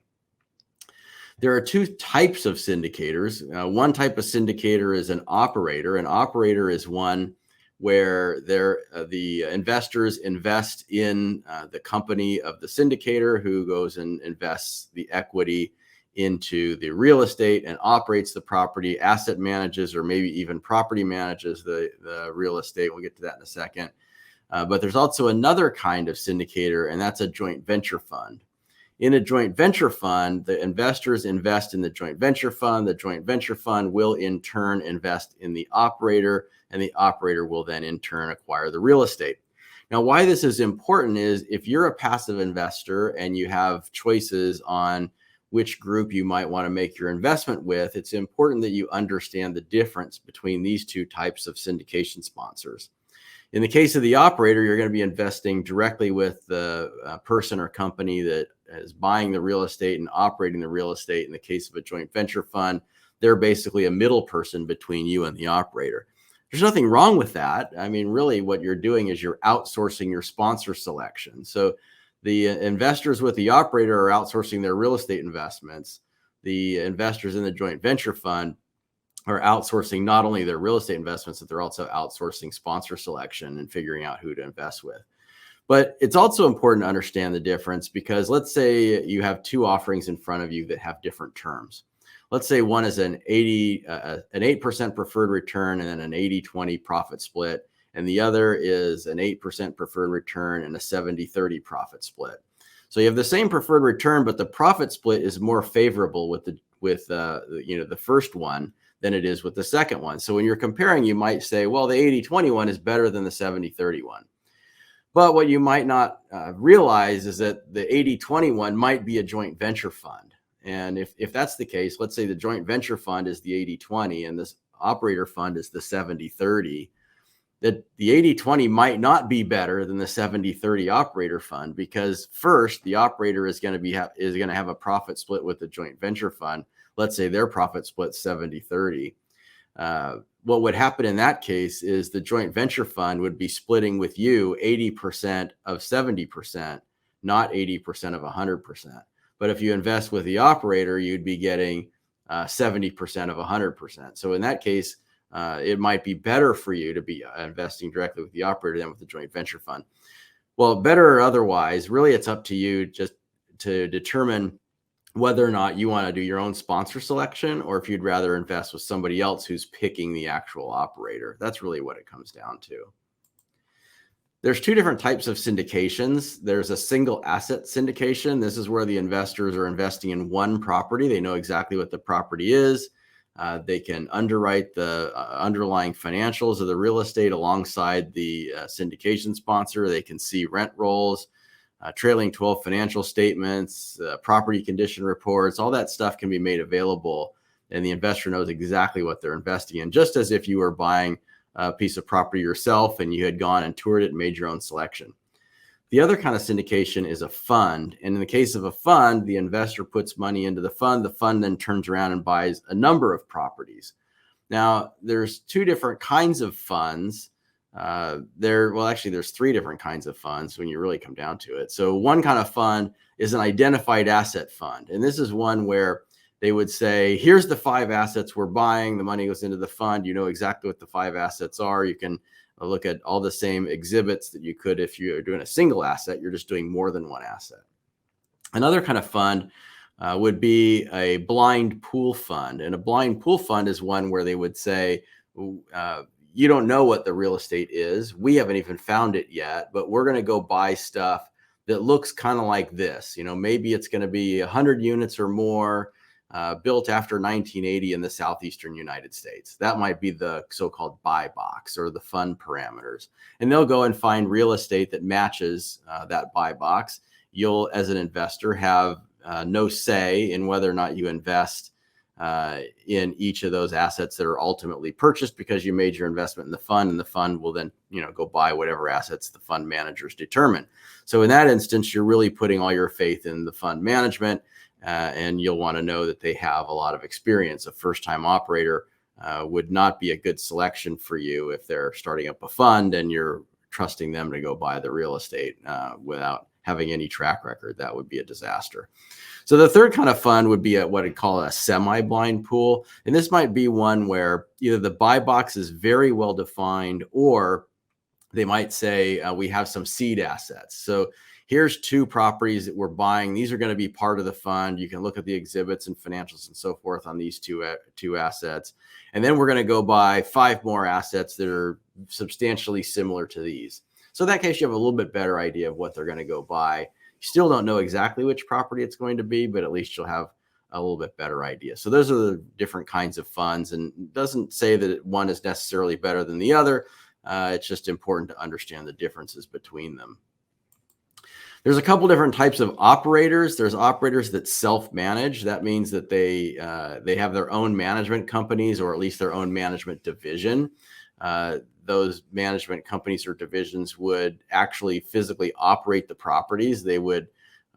There are two types of syndicators. One type of syndicator is an operator. An operator is one where the investors invest in the company of the syndicator, who goes and invests the equity into the real estate and operates the property, asset manages, or maybe even property manages the real estate. We'll get to that in a second. But there's also another kind of syndicator, and that's a joint venture fund. In a joint venture fund, the investors invest in the joint venture fund. The joint venture fund will in turn invest in the operator, and the operator will then in turn acquire the real estate. Now, why this is important is if you're a passive investor and you have choices on which group you might want to make your investment with, it's important that you understand the difference between these two types of syndication sponsors. In the case of the operator, you're going to be investing directly with the person or company that is buying the real estate and operating the real estate. In the case of a joint venture fund, they're basically a middle person between you and the operator. There's nothing wrong with that. I mean, really what you're doing is you're outsourcing your sponsor selection. So the investors with the operator are outsourcing their real estate investments. The investors in the joint venture fund are outsourcing not only their real estate investments, but they're also outsourcing sponsor selection and figuring out who to invest with. But it's also important to understand the difference, because let's say you have two offerings in front of you that have different terms. Let's say one is an 8% preferred return and then an 80-20 profit split, and the other is an 8% preferred return and a 70-30 profit split. So you have the same preferred return, but the profit split is more favorable with the first one than it is with the second one. So when you're comparing, you might say, well, the 80-20 one is better than the 70-30 one. But what you might not realize is that the 80-20 one might be a joint venture fund. And if that's the case, let's say the joint venture fund is the 80-20 and this operator fund is the 70-30, that the 80-20 might not be better than the 70-30 operator fund, because first, the operator is going to have a profit split with the joint venture fund. Let's say their profit split 70-30. What would happen in that case is the joint venture fund would be splitting with you 80% of 70%, not 80% of 100%. But if you invest with the operator, you'd be getting 70% of 100%. So in that case, it might be better for you to be investing directly with the operator than with the joint venture fund. Well, better or otherwise, really it's up to you just to determine whether or not you want to do your own sponsor selection, or if you'd rather invest with somebody else who's picking the actual operator. That's really what it comes down to. There's two different types of syndications. There's a single asset syndication. This is where the investors are investing in one property. They know exactly what the property is. They can underwrite the underlying financials of the real estate alongside the syndication sponsor. They can see rent rolls, trailing 12 financial statements, property condition reports. All that stuff can be made available, and the investor knows exactly what they're investing in, just as if you were buying a piece of property yourself and you had gone and toured it and made your own selection. The other kind of syndication is a fund. And in the case of a fund, the investor puts money into the fund then turns around and buys a number of properties. Now, there's two different kinds of funds. There's three different kinds of funds when you really come down to it. So one kind of fund is an identified asset fund. And this is one where they would say, here's the 5 assets we're buying. The money goes into the fund. You know exactly what the 5 assets are. You can look at all the same exhibits that you could if you're doing a single asset. You're just doing more than one asset. Another kind of fund would be a blind pool fund. And a blind pool fund is one where they would say, you don't know what the real estate is. We haven't even found it yet, but we're going to go buy stuff that looks kind of like this. Maybe it's going to be 100 units or more, built after 1980 in the southeastern United States. That might be the so-called buy box or the fund parameters. And they'll go and find real estate that matches that buy box. You'll, as an investor, have no say in whether or not you invest in each of those assets that are ultimately purchased, because you made your investment in the fund, and the fund will then go buy whatever assets the fund managers determine. So in that instance, you're really putting all your faith in the fund management. And you'll want to know that they have a lot of experience. A first-time operator would not be a good selection for you if they're starting up a fund and you're trusting them to go buy the real estate without having any track record. That would be a disaster. So the third kind of fund would be what I'd call a semi-blind pool. And this might be one where either the buy box is very well defined, or they might say, we have some seed assets. So here's 2 properties that we're buying. These are going to be part of the fund. You can look at the exhibits and financials and so forth on these two assets. And then we're going to go buy 5 more assets that are substantially similar to these. So in that case, you have a little bit better idea of what they're going to go buy. You still don't know exactly which property it's going to be, but at least you'll have a little bit better idea. So those are the different kinds of funds, and it doesn't say that one is necessarily better than the other. It's just important to understand the differences between them. There's a couple different types of operators. There's operators that self-manage. That means that they have their own management companies, or at least their own management division. Those management companies or divisions would actually physically operate the properties. They would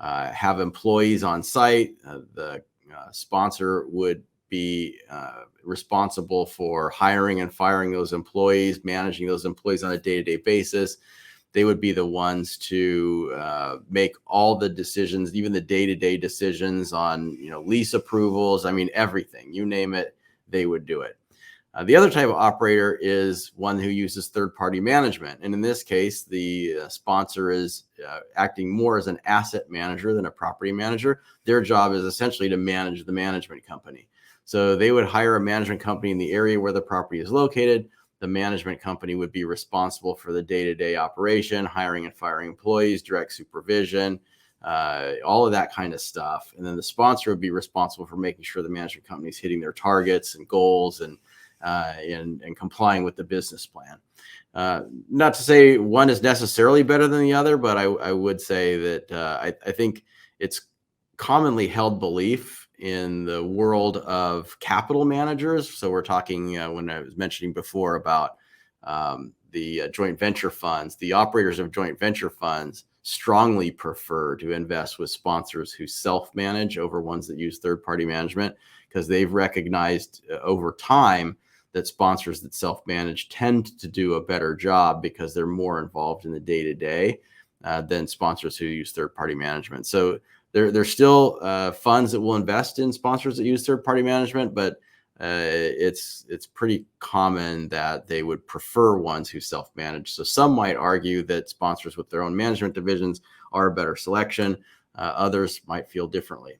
have employees on site. The sponsor would be responsible for hiring and firing those employees, managing those employees on a day-to-day basis. They would be the ones to make all the decisions, even the day-to-day decisions on, lease approvals. I mean, everything, you name it, they would do it. The other type of operator is one who uses third-party management. And in this case, the sponsor is acting more as an asset manager than a property manager. Their job is essentially to manage the management company. So they would hire a management company in the area where the property is located. The management company would be responsible for the day-to-day operation, hiring and firing employees, direct supervision, all of that kind of stuff. And then the sponsor would be responsible for making sure the management company is hitting their targets and goals and complying with the business plan. Not to say one is necessarily better than the other, but I would say that I think it's commonly held belief in the world of capital managers. So we're talking, when I was mentioning before about the joint venture funds, the operators of joint venture funds strongly prefer to invest with sponsors who self-manage over ones that use third-party management, because they've recognized over time that sponsors that self-manage tend to do a better job because they're more involved in the day-to-day than sponsors who use third-party management. So there's still funds that will invest in sponsors that use third-party management, but it's pretty common that they would prefer ones who self-manage. So some might argue that sponsors with their own management divisions are a better selection. Others might feel differently.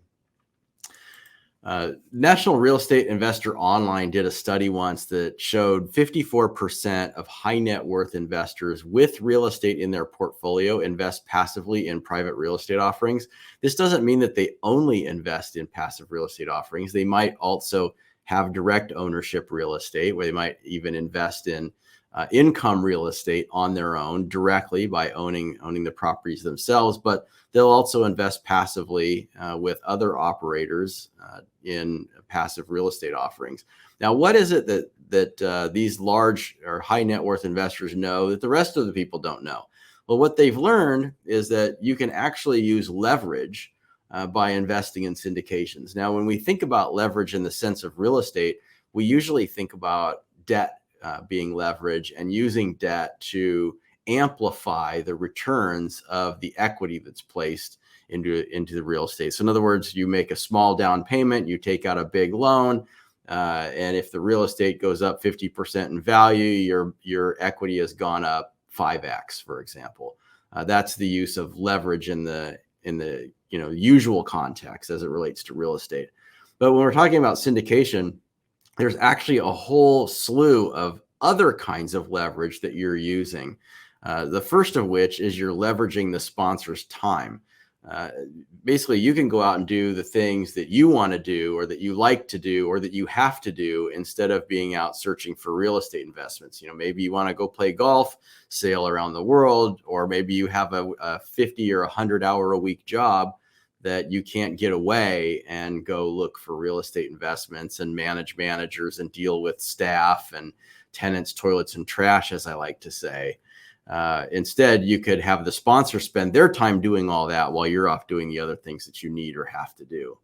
National Real Estate Investor Online did a study once that showed 54% of high net worth investors with real estate in their portfolio invest passively in private real estate offerings. This doesn't mean that they only invest in passive real estate offerings. They might also have direct ownership real estate, where they might even invest in income real estate on their own directly by owning the properties themselves, but they'll also invest passively with other operators in passive real estate offerings. Now, what is it that these large or high net worth investors know that the rest of the people don't know? Well, what they've learned is that you can actually use leverage by investing in syndications. Now, when we think about leverage in the sense of real estate, we usually think about debt being leverage and using debt to amplify the returns of the equity that's placed into the real estate. So in other words, you make a small down payment, you take out a big loan, and if the real estate goes up 50% in value, your equity has gone up 5x, for example. That's the use of leverage in the usual context as it relates to real estate. But when we're talking about syndication, there's actually a whole slew of other kinds of leverage that you're using. The first of which is you're leveraging the sponsor's time. Basically, you can go out and do the things that you want to do or that you like to do or that you have to do instead of being out searching for real estate investments. Maybe you want to go play golf, sail around the world, or maybe you have a 50 or 100 hour a week job that you can't get away and go look for real estate investments and manage managers and deal with staff and tenants, toilets, and trash, as I like to say. Instead, you could have the sponsor spend their time doing all that while you're off doing the other things that you need or have to do.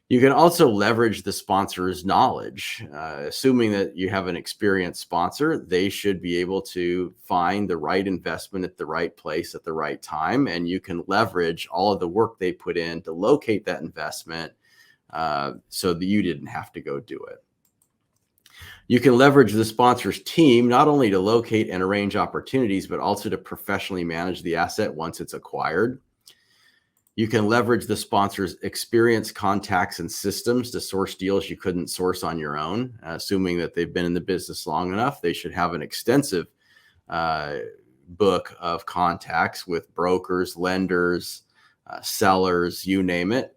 You can also leverage the sponsor's knowledge. Assuming that you have an experienced sponsor, they should be able to find the right investment at the right place at the right time. And you can leverage all of the work they put in to locate that investment so that you didn't have to go do it. You can leverage the sponsor's team not only to locate and arrange opportunities, but also to professionally manage the asset once it's acquired. You can leverage the sponsor's experience, contacts, and systems to source deals you couldn't source on your own. Assuming that they've been in the business long enough, they should have an extensive book of contacts with brokers, lenders, sellers, you name it.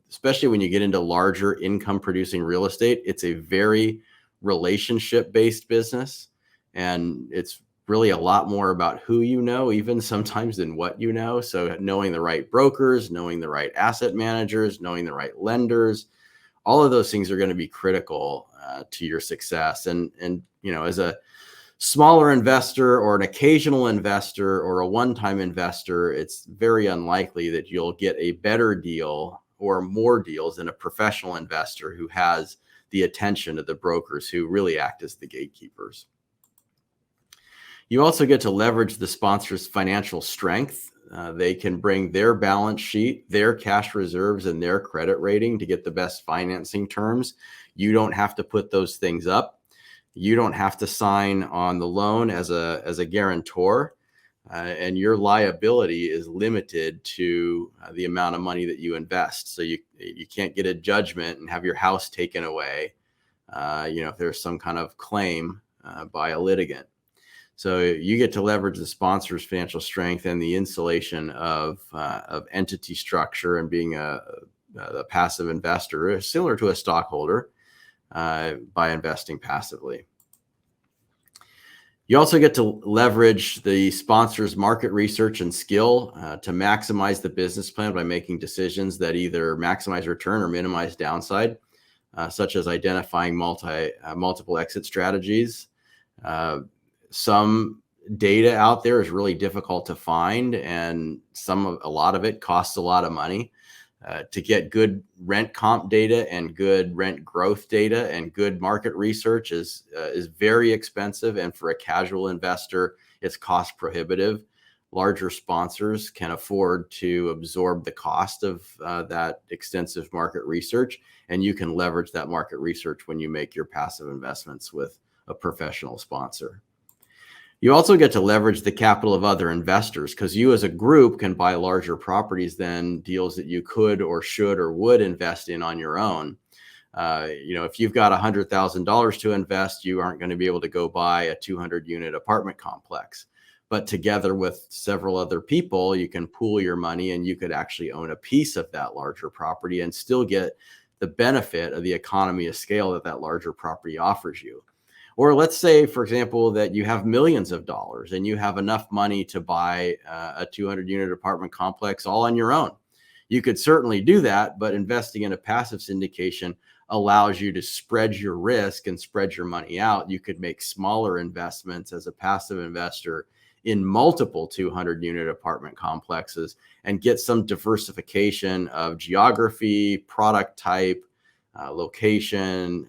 Especially when you get into larger income-producing real estate, it's a very relationship-based business, and it's really a lot more about who you know, even sometimes, than what you know. So knowing the right brokers, knowing the right asset managers, knowing the right lenders, all of those things are going to be critical to your success. And as a smaller investor or an occasional investor or a one-time investor, it's very unlikely that you'll get a better deal or more deals than a professional investor who has the attention of the brokers who really act as the gatekeepers. You also get to leverage the sponsor's financial strength. They can bring their balance sheet, their cash reserves, and their credit rating to get the best financing terms. You don't have to put those things up. You don't have to sign on the loan as a guarantor. And your liability is limited to the amount of money that you invest. So you can't get a judgment and have your house taken away, if there's some kind of claim by a litigant. So you get to leverage the sponsor's financial strength and the insulation of entity structure and being a passive investor, similar to a stockholder, by investing passively. You also get to leverage the sponsor's market research and skill to maximize the business plan by making decisions that either maximize return or minimize downside, such as identifying multiple exit strategies. Some data out there is really difficult to find, and a lot of it costs a lot of money. To get good rent comp data and good rent growth data and good market research is very expensive, and for a casual investor, it's cost prohibitive. larger sponsors can afford to absorb the cost of that extensive market research, and you can leverage that market research when you make your passive investments with a professional sponsor. You also get to leverage the capital of other investors, because you as a group can buy larger properties than deals that you could or should or would invest in on your own. If you've got $100,000 to invest, you aren't going to be able to go buy a 200-unit apartment complex. But together with several other people, you can pool your money and you could actually own a piece of that larger property and still get the benefit of the economy of scale that that larger property offers you. Or let's say, for example, that you have millions of dollars and you have enough money to buy a 200-unit apartment complex all on your own. You could certainly do that, but investing in a passive syndication allows you to spread your risk and spread your money out. You could make smaller investments as a passive investor in multiple 200-unit apartment complexes and get some diversification of geography, product type, location,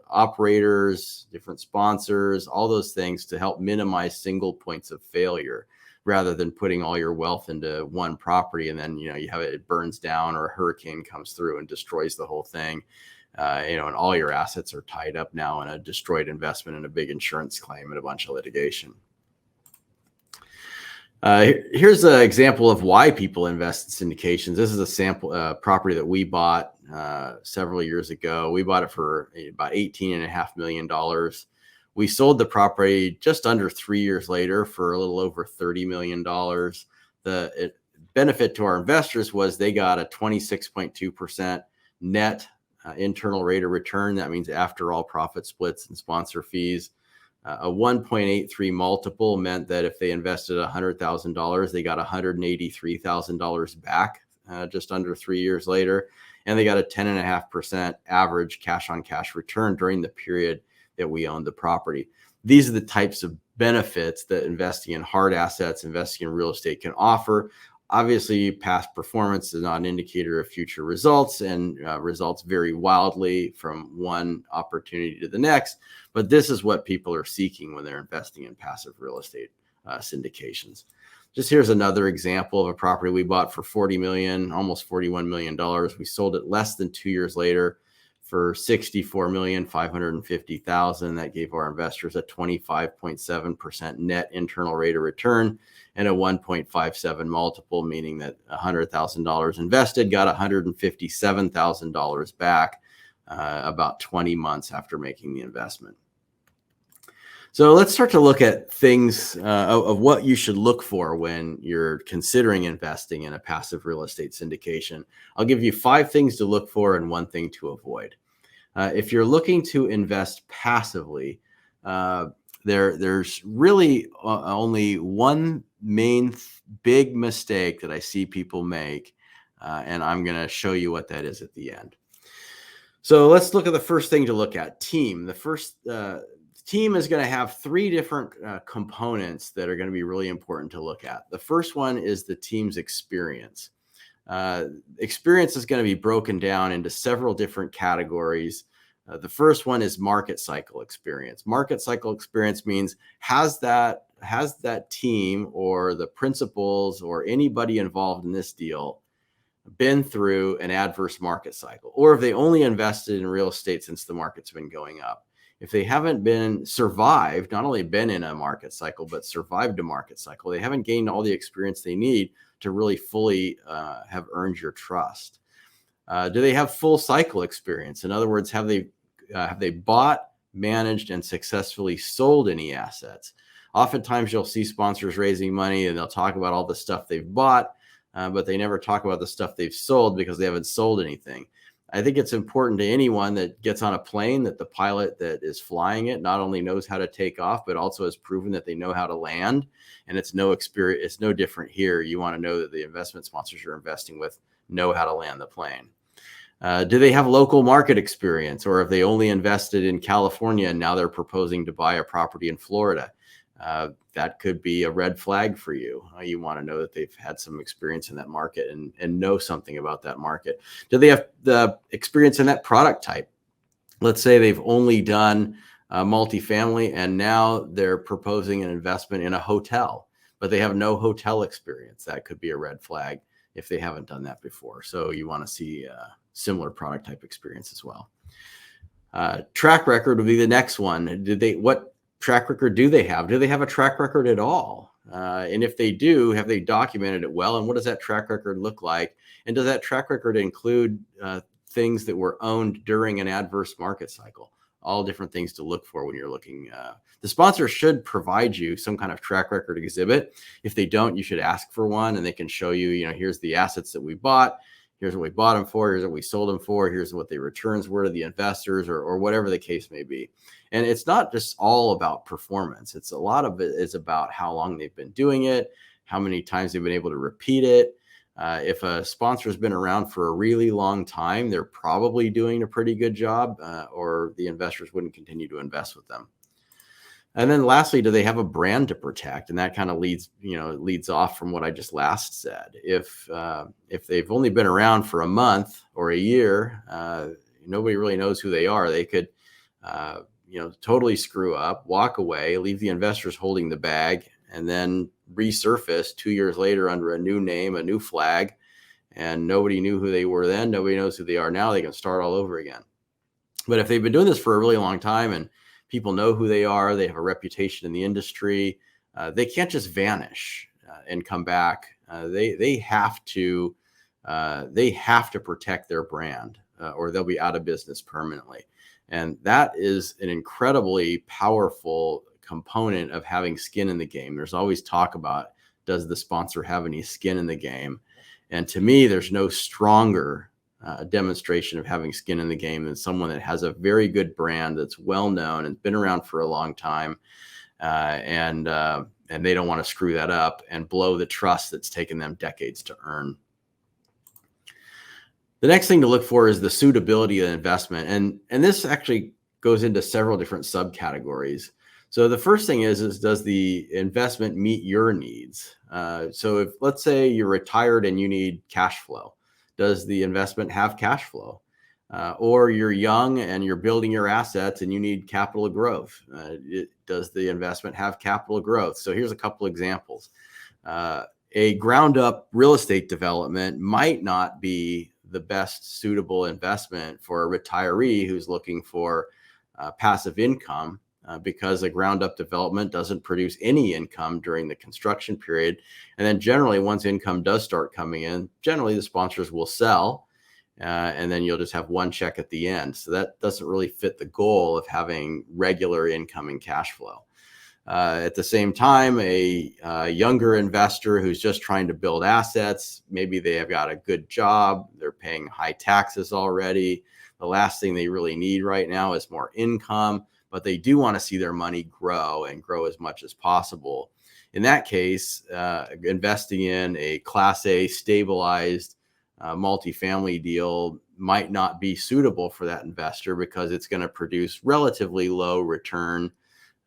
operators, different sponsors, all those things to help minimize single points of failure, rather than putting all your wealth into one property and then you have it burns down or a hurricane comes through and destroys the whole thing. And all your assets are tied up now in a destroyed investment and a big insurance claim and a bunch of litigation. Here's an example of why people invest in syndications. This is a sample property that we bought several years ago. We bought it for about $18.5 million. We sold the property just under 3 years later for a little over $30 million. The benefit to our investors was they got a 26.2% net internal rate of return. That means after all profit splits and sponsor fees. A 1.83 multiple meant that if they invested $100,000, they got $183,000 back just under 3 years later. And they got a 10.5% average cash on cash return during the period that we owned the property. These are the types of benefits that investing in hard assets, investing in real estate can offer. Obviously, past performance is not an indicator of future results, and results vary wildly from one opportunity to the next. But this is what people are seeking when they're investing in passive real estate syndications. Just here's another example of a property we bought for $40 million, almost $41 million. We sold it less than 2 years later for $64,550,000. That gave our investors a 25.7% net internal rate of return and a 1.57 multiple, meaning that $100,000 invested got $157,000 back about 20 months after making the investment. So let's start to look at things of what you should look for when you're considering investing in a passive real estate syndication. I'll give you 5 things to look for and 1 thing to avoid. If you're looking to invest passively, there's really only one main big mistake that I see people make, and I'm going to show you what that is at the end. So let's look at the first thing to look at, team. The first team is going to have 3 different components that are going to be really important to look at. The first one is the team's experience. Experience is going to be broken down into several different categories. The first one is market cycle experience. Market cycle experience means has that team or the principals or anybody involved in this deal been through an adverse market cycle, or have they only invested in real estate since the market's been going up? If they haven't survived, not only been in a market cycle, but survived a market cycle, they haven't gained all the experience they need to really fully have earned your trust. Do they have full cycle experience? In other words, have they bought, managed, and successfully sold any assets? Oftentimes you'll see sponsors raising money and they'll talk about all the stuff they've bought, but they never talk about the stuff they've sold because they haven't sold anything. I think it's important to anyone that gets on a plane that the pilot that is flying it not only knows how to take off, but also has proven that they know how to land. And it's no different here. You want to know that the investment sponsors you're investing with know how to land the plane. Do they have local market experience, or have they only invested in California and now they're proposing to buy a property in Florida? That could be a red flag for you. You want to know that they've had some experience in that market and know something about that market. Do they have the experience in that product type? Let's say they've only done multifamily and now they're proposing an investment in a hotel. but they have no hotel experience. That could be a red flag if they haven't done that before. So you want to see a similar product type experience as well. Track record would be the next one. What track record do they have? Do they have a track record at all? And if they do, have they documented it well? And what does that track record look like? And does that track record include things that were owned during an adverse market cycle? All different things to look for when you're looking. The sponsor should provide you some kind of track record exhibit. If they don't, you should ask for one, and they can show you, here's the assets that we bought. Here's what we bought them for. Here's what we sold them for. Here's what the returns were to the investors, or whatever the case may be. And it's not just all about performance. It's a lot of it is about how long they've been doing it, how many times they've been able to repeat it. If a sponsor has been around for a really long time, they're probably doing a pretty good job, or the investors wouldn't continue to invest with them. And then lastly, do they have a brand to protect? And that kind of leads off from what I just last said. If they've only been around for a month or a year, nobody really knows who they are. They could, totally screw up, walk away, leave the investors holding the bag, and then resurface 2 years later under a new name, a new flag, and nobody knew who they were then. Nobody knows who they are now. They can start all over again. But if they've been doing this for a really long time and people know who they are, they have a reputation in the industry, they can't just vanish and come back. They have to protect their brand, or they'll be out of business permanently. And that is an incredibly powerful component of having skin in the game. There's always talk about, does the sponsor have any skin in the game? And to me, there's no stronger demonstration of having skin in the game than someone that has a very good brand that's well known and been around for a long time, and they don't want to screw that up and blow the trust that's taken them decades to earn. The next thing to look for is the suitability of the investment, and this actually goes into several different subcategories. So the first thing is does the investment meet your needs? So if, let's say, you're retired and you need cash flow, does the investment have cash flow? Or you're young and you're building your assets and you need capital growth. Does the investment have capital growth? So here's a couple examples. A ground up real estate development might not be the best suitable investment for a retiree who's looking for passive income, because a ground up development doesn't produce any income during the construction period. And then generally, once income does start coming in, generally the sponsors will sell, and then you'll just have one check at the end. So that doesn't really fit the goal of having regular incoming cash flow. At the same time, a younger investor who's just trying to build assets, maybe they have got a good job, they're paying high taxes already. The last thing they really need right now is more income, but they do want to see their money grow and grow as much as possible. In that case, investing in a Class A stabilized multifamily deal might not be suitable for that investor because it's going to produce relatively low return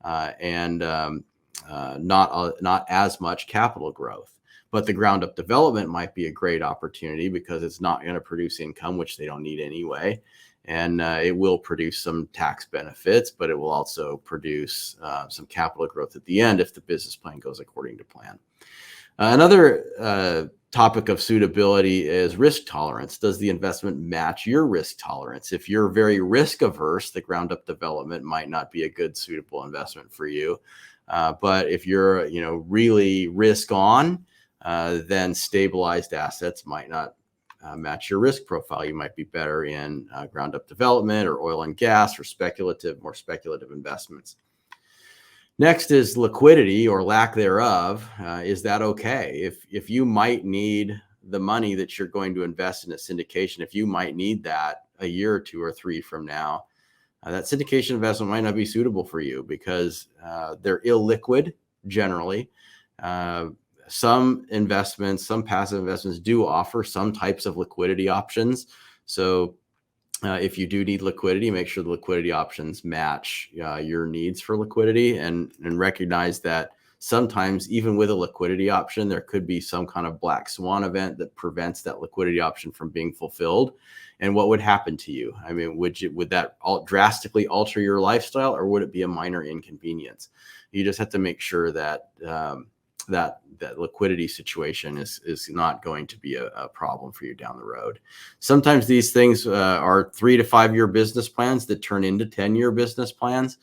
and not as much capital growth. But the ground up development might be a great opportunity because it's not going to produce income, which they don't need anyway. And it will produce some tax benefits, but it will also produce some capital growth at the end if the business plan goes according to plan. Another topic of suitability is risk tolerance. Does the investment match your risk tolerance? If you're very risk averse, the ground up development might not be a good suitable investment for you. But if you're really risk on, then stabilized assets might not match your risk profile. You might be better in ground up development or oil and gas or more speculative investments. Next is liquidity or lack thereof. Is that okay? If you might need the money that you're going to invest in a syndication, if you might need that a year or 2 or 3 from now, that syndication investment might not be suitable for you because they're illiquid generally. Some investments, some passive investments do offer some types of liquidity options. So if you do need liquidity, make sure the liquidity options match your needs for liquidity, and recognize that sometimes even with a liquidity option, there could be some kind of black swan event that prevents that liquidity option from being fulfilled. And what would happen to you? I mean, would that drastically alter your lifestyle, or would it be a minor inconvenience? You just have to make sure that that liquidity situation is not going to be a problem for you down the road. Sometimes these things are 3 to 5 year business plans that turn into 10-year business plans.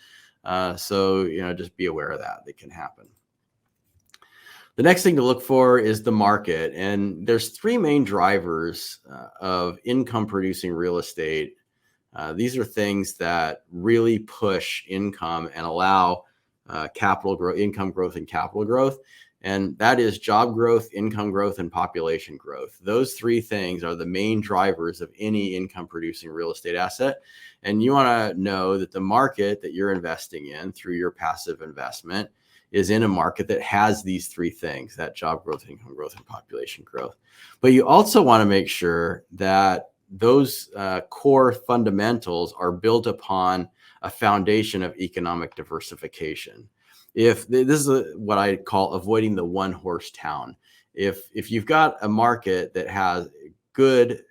So, just be aware of that. That can happen. The next thing to look for is the market. And there's 3 main drivers of income producing real estate. These are things that really push income and allow capital growth, income growth, and capital growth. And that is job growth, income growth, and population growth. Those 3 things are the main drivers of any income producing real estate asset. And you want to know that the market that you're investing in through your passive investment is in a market that has these 3 things, that job growth, income growth, and population growth. But you also want to make sure that those core fundamentals are built upon a foundation of economic diversification. If this is what I call avoiding the one horse town. If you've got a market that has good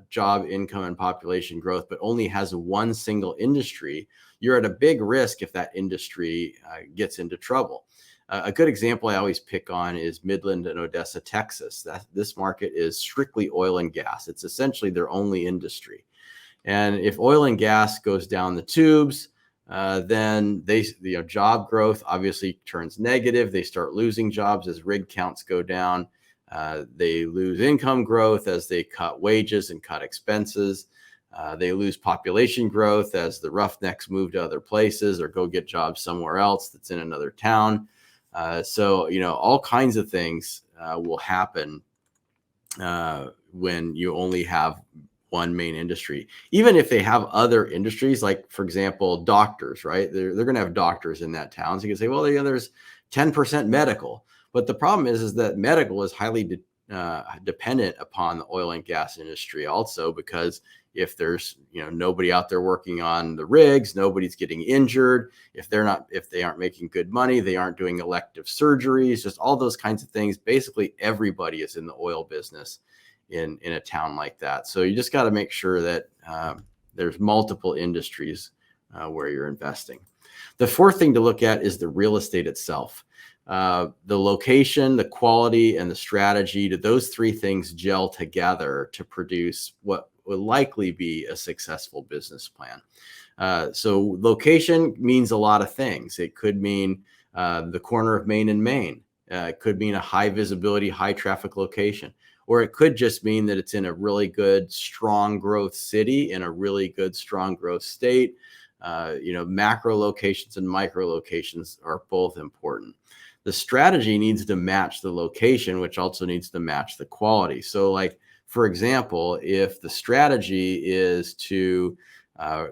job, income, and population growth, but only has one single industry, you're at a big risk if that industry gets into trouble. A good example I always pick on is Midland and Odessa, Texas. This market is strictly oil and gas. It's essentially their only industry. And if oil and gas goes down the tubes, then job growth obviously turns negative. They start losing jobs as rig counts go down. They lose income growth as they cut wages and cut expenses. They lose population growth as the roughnecks move to other places or go get jobs somewhere else that's in another town. So all kinds of things will happen when you only have one main industry. Even if they have other industries, like, for example, doctors, right? They're going to have doctors in that town. So you can say, well, there's 10% medical. But the problem is that medical is highly dependent upon the oil and gas industry also, because if there's nobody out there working on the rigs, nobody's getting injured. If they aren't making good money, they aren't doing elective surgeries, just all those kinds of things. Basically, everybody is in the oil business in a town like that. So you just got to make sure that there's multiple industries where you're investing. The 4th thing to look at is the real estate itself. The location, the quality, and the strategy. Do those 3 things gel together to produce what will likely be a successful business plan? So location means a lot of things. It could mean the corner of Main and Main. It could mean a high visibility, high traffic location. Or it could just mean that it's in a really good, strong growth city in a really good, strong growth state. Macro locations and micro locations are both important. The strategy needs to match the location, which also needs to match the quality. So, like, for example, if the strategy is to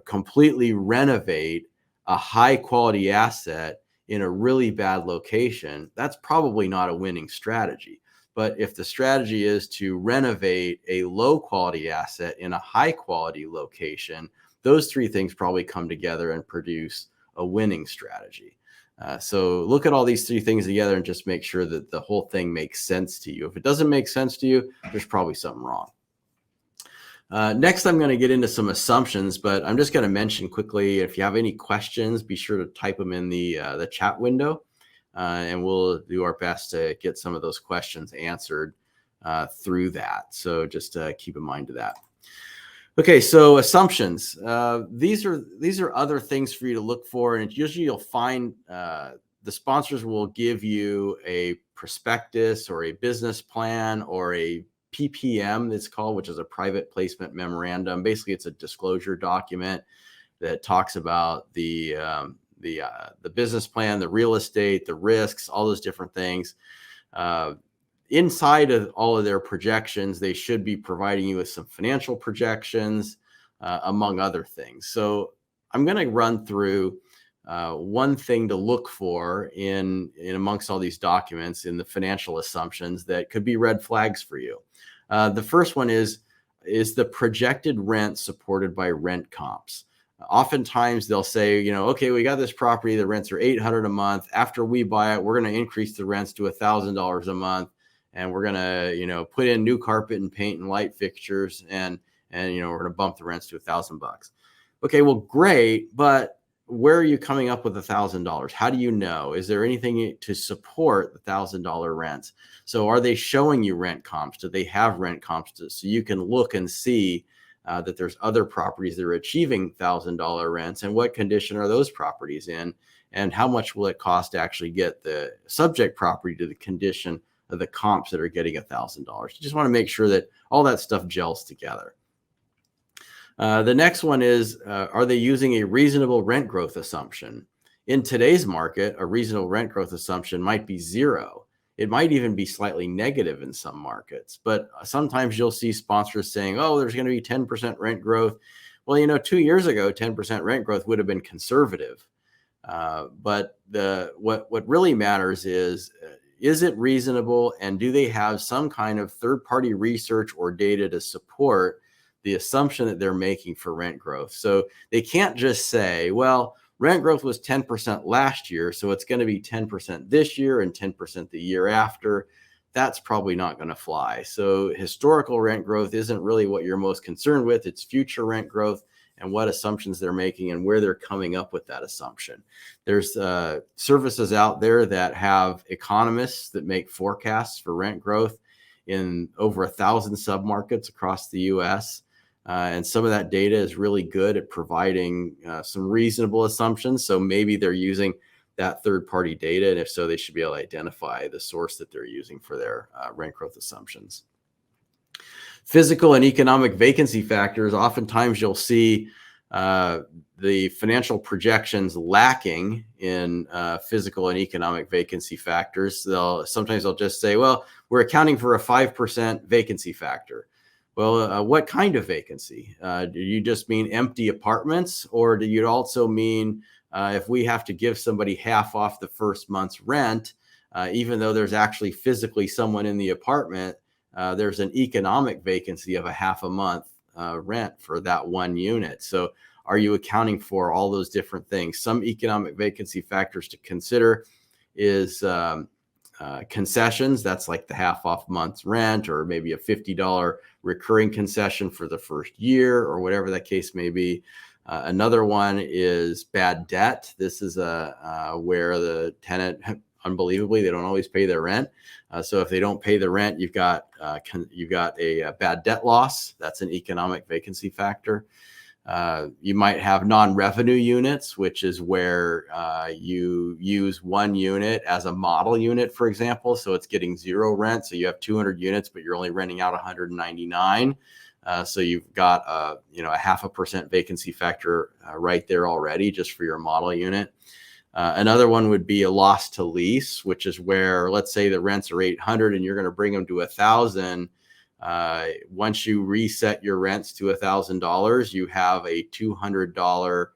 completely renovate a high quality asset in a really bad location, that's probably not a winning strategy. But if the strategy is to renovate a low quality asset in a high quality location, those 3 things probably come together and produce a winning strategy. So look at all these 3 things together and just make sure that the whole thing makes sense to you. If it doesn't make sense to you, there's probably something wrong. Next, I'm going to get into some assumptions, but I'm just going to mention quickly, if you have any questions, be sure to type them in the chat window. And we'll do our best to get some of those questions answered through that. So just keep in mind to that. Okay, so assumptions. These are other things for you to look for, and usually you'll find the sponsors will give you a prospectus or a business plan or a PPM, it's called, which is a private placement memorandum. Basically, it's a disclosure document that talks about the business plan, the real estate, the risks, all those different things. Inside of all of their projections, they should be providing you with some financial projections, among other things. So I'm going to run through one thing to look for in amongst all these documents in the financial assumptions that could be red flags for you. The first one is the projected rent supported by rent comps. Oftentimes they'll say, okay, we got this property, the rents are $800 a month. After we buy it, we're going to increase the rents to $1,000 a month. And we're going to, put in new carpet and paint and light fixtures and we're going to bump the rents to $1,000. Okay, well, great. But where are you coming up with $1,000? How do you know? Is there anything to support the $1,000 rents? So are they showing you rent comps? Do they have rent comps so you can look and see that there's other properties that are achieving $1,000 rents, and what condition are those properties in, and how much will it cost to actually get the subject property to the condition of the comps that are getting $1,000? You just want to make sure that all that stuff gels together. The next one is, are they using a reasonable rent growth assumption? In today's market, a reasonable rent growth assumption might be 0. It might even be slightly negative in some markets, but sometimes you'll see sponsors saying, oh, there's going to be 10% rent growth. Well, 2 years ago, 10% rent growth would have been conservative. But what really matters is it reasonable, and do they have some kind of third-party research or data to support the assumption that they're making for rent growth? So they can't just say, well, rent growth was 10% last year, so it's going to be 10% this year and 10% the year after. That's probably not going to fly. So historical rent growth isn't really what you're most concerned with. It's future rent growth and what assumptions they're making and where they're coming up with that assumption. There's services out there that have economists that make forecasts for rent growth in over 1,000 submarkets across the U.S., and some of that data is really good at providing some reasonable assumptions. So maybe they're using that third-party data, and if so, they should be able to identify the source that they're using for their rent growth assumptions. Physical and economic vacancy factors. Oftentimes you'll see the financial projections lacking in physical and economic vacancy factors. Sometimes they'll just say, well, we're accounting for a 5% vacancy factor. Well, what kind of vacancy? Do you just mean empty apartments, or do you also mean if we have to give somebody half off the first month's rent, even though there's actually physically someone in the apartment, there's an economic vacancy of a half a month rent for that one unit. So are you accounting for all those different things? Some economic vacancy factors to consider is concessions. That's like the half off month's rent, or maybe a $50 recurring concession for the first year, or whatever that case may be. Another one is bad debt. This is where the tenant, unbelievably, they don't always pay their rent. So if they don't pay the rent, you've got a bad debt loss. That's an economic vacancy factor. You might have non-revenue units, which is where you use one unit as a model unit, for example. So it's getting 0 rent. So you have 200 units, but you're only renting out 199. So you've got a 0.5% vacancy factor right there already, just for your model unit. Another one would be a loss to lease, which is where, let's say the rents are 800 and you're going to bring them to 1,000. Once you reset your rents to $1,000, you have a $200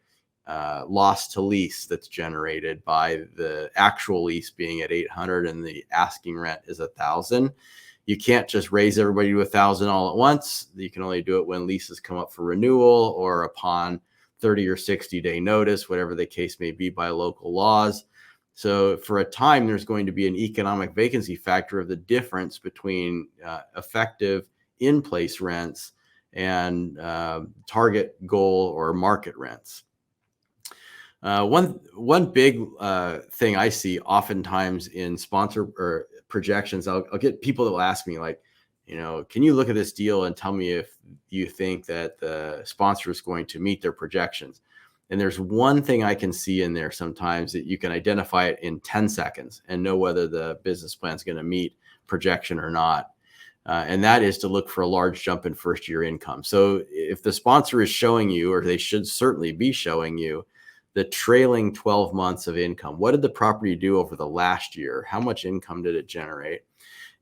loss to lease that's generated by the actual lease being at 800 and the asking rent is 1,000. You can't just raise everybody to 1,000 all at once. You can only do it when leases come up for renewal or upon 30 or 60-day notice, whatever the case may be by local laws. So for a time, there's going to be an economic vacancy factor of the difference between effective in-place rents and target goal or market rents. One big thing I see oftentimes in sponsor or projections, I'll get people that will ask me, like, can you look at this deal and tell me if you think that the sponsor is going to meet their projections? And there's one thing I can see in there sometimes that you can identify it in 10 seconds and know whether the business plan is going to meet projection or not. And that is to look for a large jump in first year income. So if the sponsor is showing you, or they should certainly be showing you, the trailing 12 months of income, what did the property do over the last year? How much income did it generate?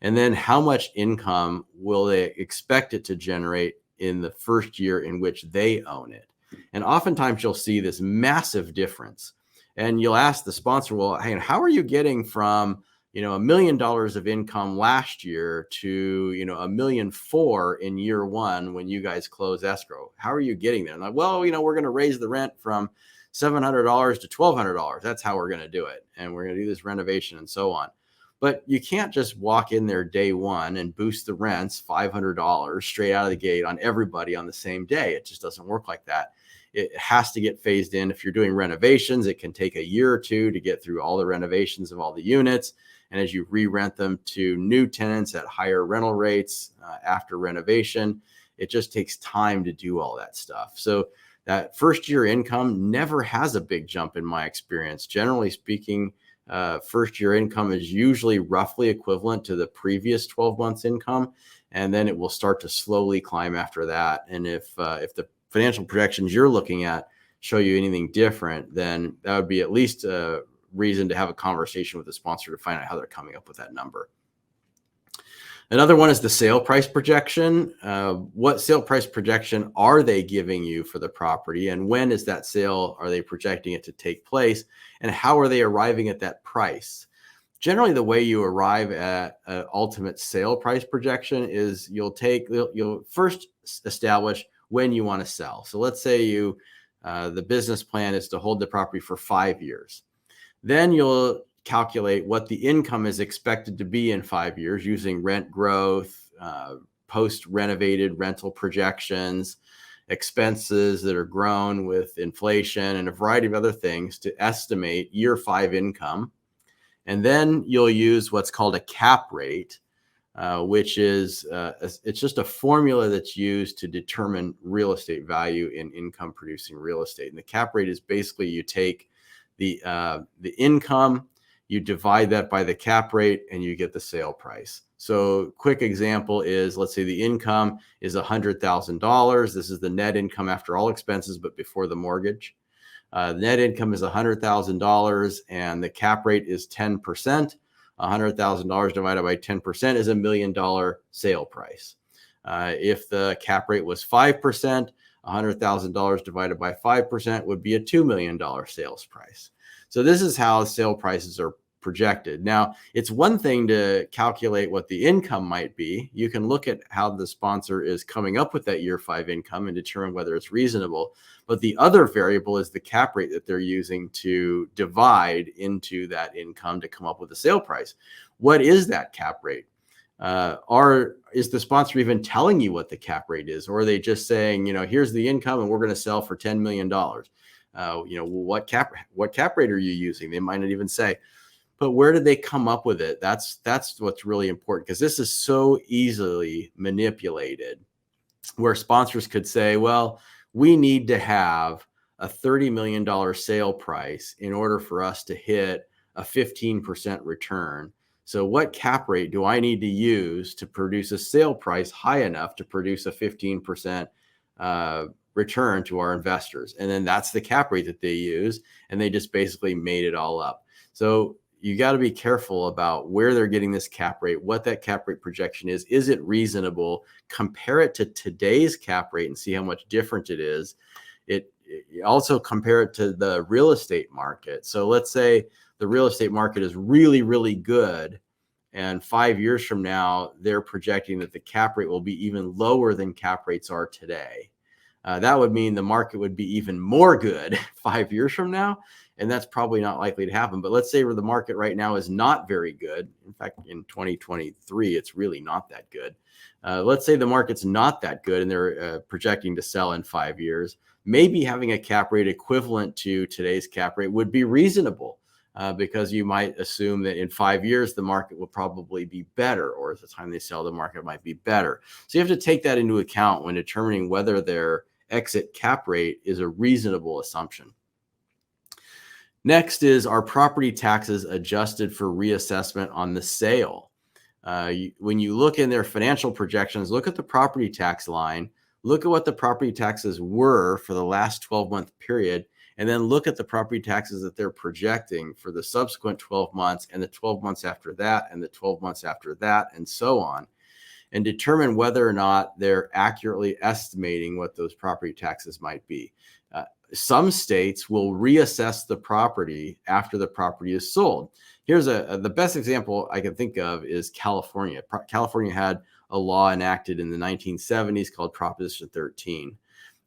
And then how much income will they expect it to generate in the first year in which they own it? And oftentimes you'll see this massive difference. And you'll ask the sponsor, well, hey, how are you getting from, $1 million of income last year to, $1.4 million in year one when you guys close escrow? How are you getting there? And like, well, we're going to raise the rent from $700 to $1,200. That's how we're going to do it. And we're going to do this renovation and so on. But you can't just walk in there day one and boost the rents $500 straight out of the gate on everybody on the same day. It just doesn't work like that. it has to get phased in. If you're doing renovations, it can take a year or two to get through all the renovations of all the units. And as you re-rent them to new tenants at higher rental rates after renovation, it just takes time to do all that stuff. So that first year income never has a big jump in my experience. Generally speaking, first year income is usually roughly equivalent to the previous 12 months income. And then it will start to slowly climb after that. And if the financial projections you're looking at show you anything different, then that would be at least a reason to have a conversation with the sponsor to find out how they're coming up with that number. Another one is the sale price projection. What sale price projection are they giving you for the property, and when is that sale, are they projecting it to take place, and how are they arriving at that price? Generally, the way you arrive at an ultimate sale price projection is you'll first establish when you want to sell. So let's say the business plan is to hold the property for 5 years. Then you'll calculate what the income is expected to be in 5 years using rent growth, post-renovated rental projections, expenses that are grown with inflation, and a variety of other things to estimate year 5 income. And then you'll use what's called a cap rate, which is it's just a formula that's used to determine real estate value in income producing real estate. And the cap rate is basically you take the income, you divide that by the cap rate, and you get the sale price. So quick example is, let's say the income is $100,000. This is the net income after all expenses, but before the mortgage. The net income is $100,000 and the cap rate is 10%. $100,000 divided by 10% is $1 million sale price. If the cap rate was 5%, $100,000 divided by 5% would be a $2 million sales price. So this is how sale prices are projected. Now, it's one thing to calculate what the income might be. You can look at how the sponsor is coming up with that year 5 income and determine whether it's reasonable. But the other variable is the cap rate that they're using to divide into that income to come up with a sale price. What is that cap rate? Is the sponsor even telling you what the cap rate is? Or are they just saying, here's the income and we're going to sell for $10 million? What cap rate are you using? They might not even say. But where did they come up with it? That's what's really important, because this is so easily manipulated, where sponsors could say, well, we need to have a $30 million sale price in order for us to hit a 15% return. So what cap rate do I need to use to produce a sale price high enough to produce a 15% return to our investors? And then that's the cap rate that they use. And they just basically made it all up. So you got to be careful about where they're getting this cap rate, what that cap rate projection is. Is it reasonable? Compare it to today's cap rate and see how much different it is. It also compare it to the real estate market. So let's say the real estate market is really, really good, and 5 years from now, they're projecting that the cap rate will be even lower than cap rates are today. That would mean the market would be even more good 5 years from now. And that's probably not likely to happen. But let's say where the market right now is not very good. In fact, in 2023, it's really not that good. Let's say the market's not that good and they're projecting to sell in 5 years. Maybe having a cap rate equivalent to today's cap rate would be reasonable, because you might assume that in 5 years, the market will probably be better, or at the time they sell, the market might be better. So you have to take that into account when determining whether their exit cap rate is a reasonable assumption. Next is, are property taxes adjusted for reassessment on the sale? When you look in their financial projections, look at the property tax line, look at what the property taxes were for the last 12-month period, and then look at the property taxes that they're projecting for the subsequent 12 months and the 12 months after that and the 12 months after that and so on, and determine whether or not they're accurately estimating what those property taxes might be. Some states will reassess the property after the property is sold. Here's the best example I can think of is California. California had a law enacted in the 1970s called Proposition 13.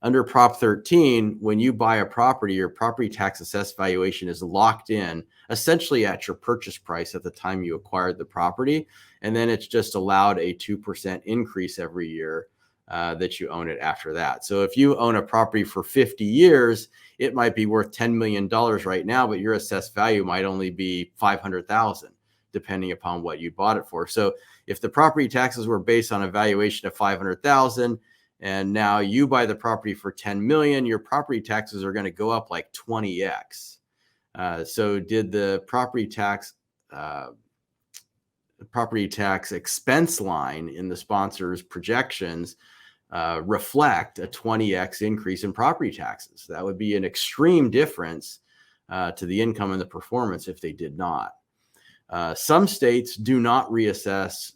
Under Prop 13, when you buy a property, your property tax assessed valuation is locked in essentially at your purchase price at the time you acquired the property. And then it's just allowed a 2% increase every year that you own it after that. So if you own a property for 50 years, it might be worth $10 million right now, but your assessed value might only be $500,000, depending upon what you bought it for. So if the property taxes were based on a valuation of $500,000, and now you buy the property for $10 million, your property taxes are going to go up like 20x. So did the property tax expense line in the sponsor's projections reflect a 20x increase in property taxes? That would be an extreme difference to the income and the performance if they did not. Some states do not reassess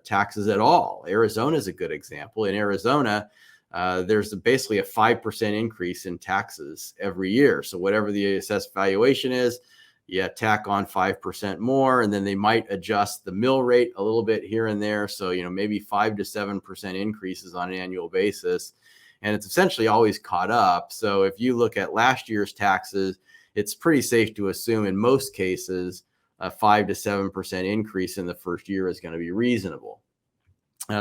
taxes at all. Arizona is a good example. In Arizona, there's basically a 5% increase in taxes every year. So whatever the assessed valuation is, you tack on 5% more, and then they might adjust the mill rate a little bit here and there. So, maybe 5 to 7% increases on an annual basis. And it's essentially always caught up. So if you look at last year's taxes, it's pretty safe to assume in most cases, a 5 to 7% increase in the first year is going to be reasonable.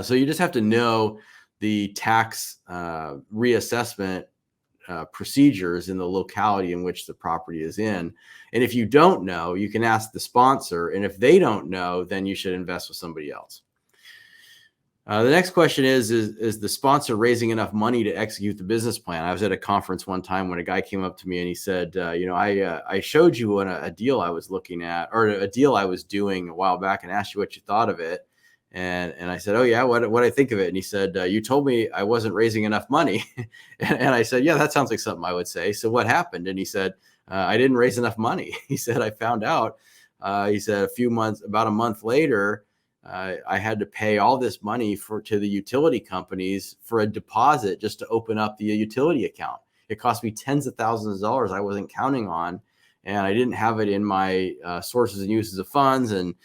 So you just have to know the tax reassessment procedures in the locality in which the property is in. And if you don't know, you can ask the sponsor. And if they don't know, then you should invest with somebody else. The next question is the sponsor raising enough money to execute the business plan? I was at a conference one time when a guy came up to me and he said, I showed you a deal I was looking at, or a deal I was doing a while back, and asked you what you thought of it. And I said, oh yeah, what I think of it? And he said, you told me I wasn't raising enough money. And I said, yeah, that sounds like something I would say. So what happened? And he said, I didn't raise enough money. He said, I found out, he said about a month later, I had to pay all this money to the utility companies for a deposit just to open up the utility account. It cost me tens of thousands of dollars I wasn't counting on, and I didn't have it in my sources and uses of funds. And,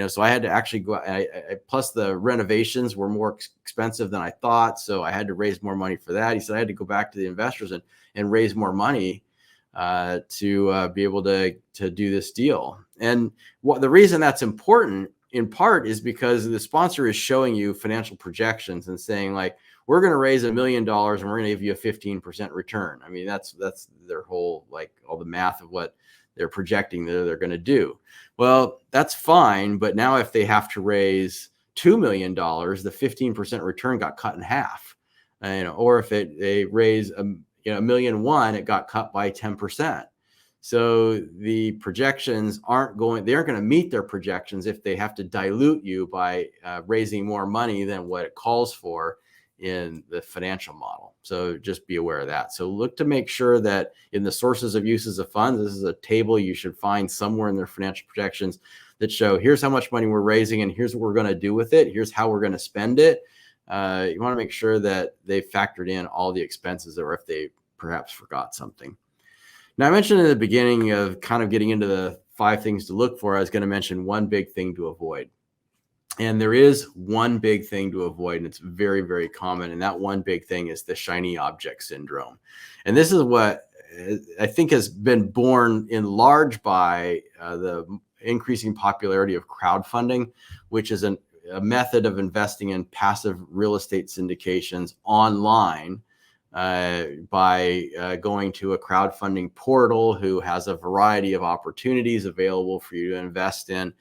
so I had to actually go, plus the renovations were more expensive than I thought. So I had to raise more money for that. He said I had to go back to the investors and raise more money to be able to do this deal. And the reason that's important in part is because the sponsor is showing you financial projections and saying, like, we're going to raise $1 million and we're going to give you a 15% return. I mean, that's their whole, like, all the math of what they're projecting that they're going to do. Well, that's fine. But now if they have to raise $2 million, the 15% return got cut in half. Or if they raise $1.1 million, it got cut by 10%. So the projections they aren't going to meet their projections if they have to dilute you by raising more money than what it calls for in the financial model. So just be aware of that. So look to make sure that in the sources of uses of funds, this is a table you should find somewhere in their financial projections that show here's how much money we're raising and here's what we're going to do with it. Here's how we're going to spend it. You want to make sure that they've factored in all the expenses, or if they perhaps forgot something. Now, I mentioned in the beginning of kind of getting into the 5 things to look for, I was going to mention one big thing to avoid. And there is one big thing to avoid, and it's very, very common. And that one big thing is the shiny object syndrome. And this is what I think has been born in large by the increasing popularity of crowdfunding, which is a method of investing in passive real estate syndications online by going to a crowdfunding portal who has a variety of opportunities available for you to invest in.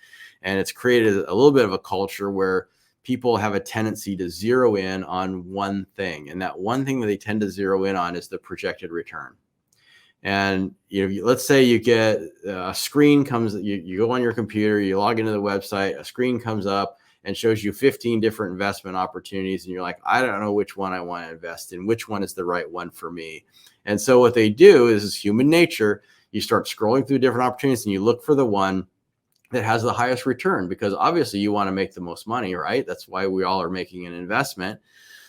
And it's created a little bit of a culture where people have a tendency to zero in on one thing. And that one thing that they tend to zero in on is the projected return. And let's say you get a screen comes, you go on your computer, you log into the website, a screen comes up and shows you 15 different investment opportunities. And you're like, I don't know which one I want to invest in, which one is the right one for me. And so what they do is human nature. You start scrolling through different opportunities and you look for the one that has the highest return, because obviously you want to make the most money, right? That's why we all are making an investment.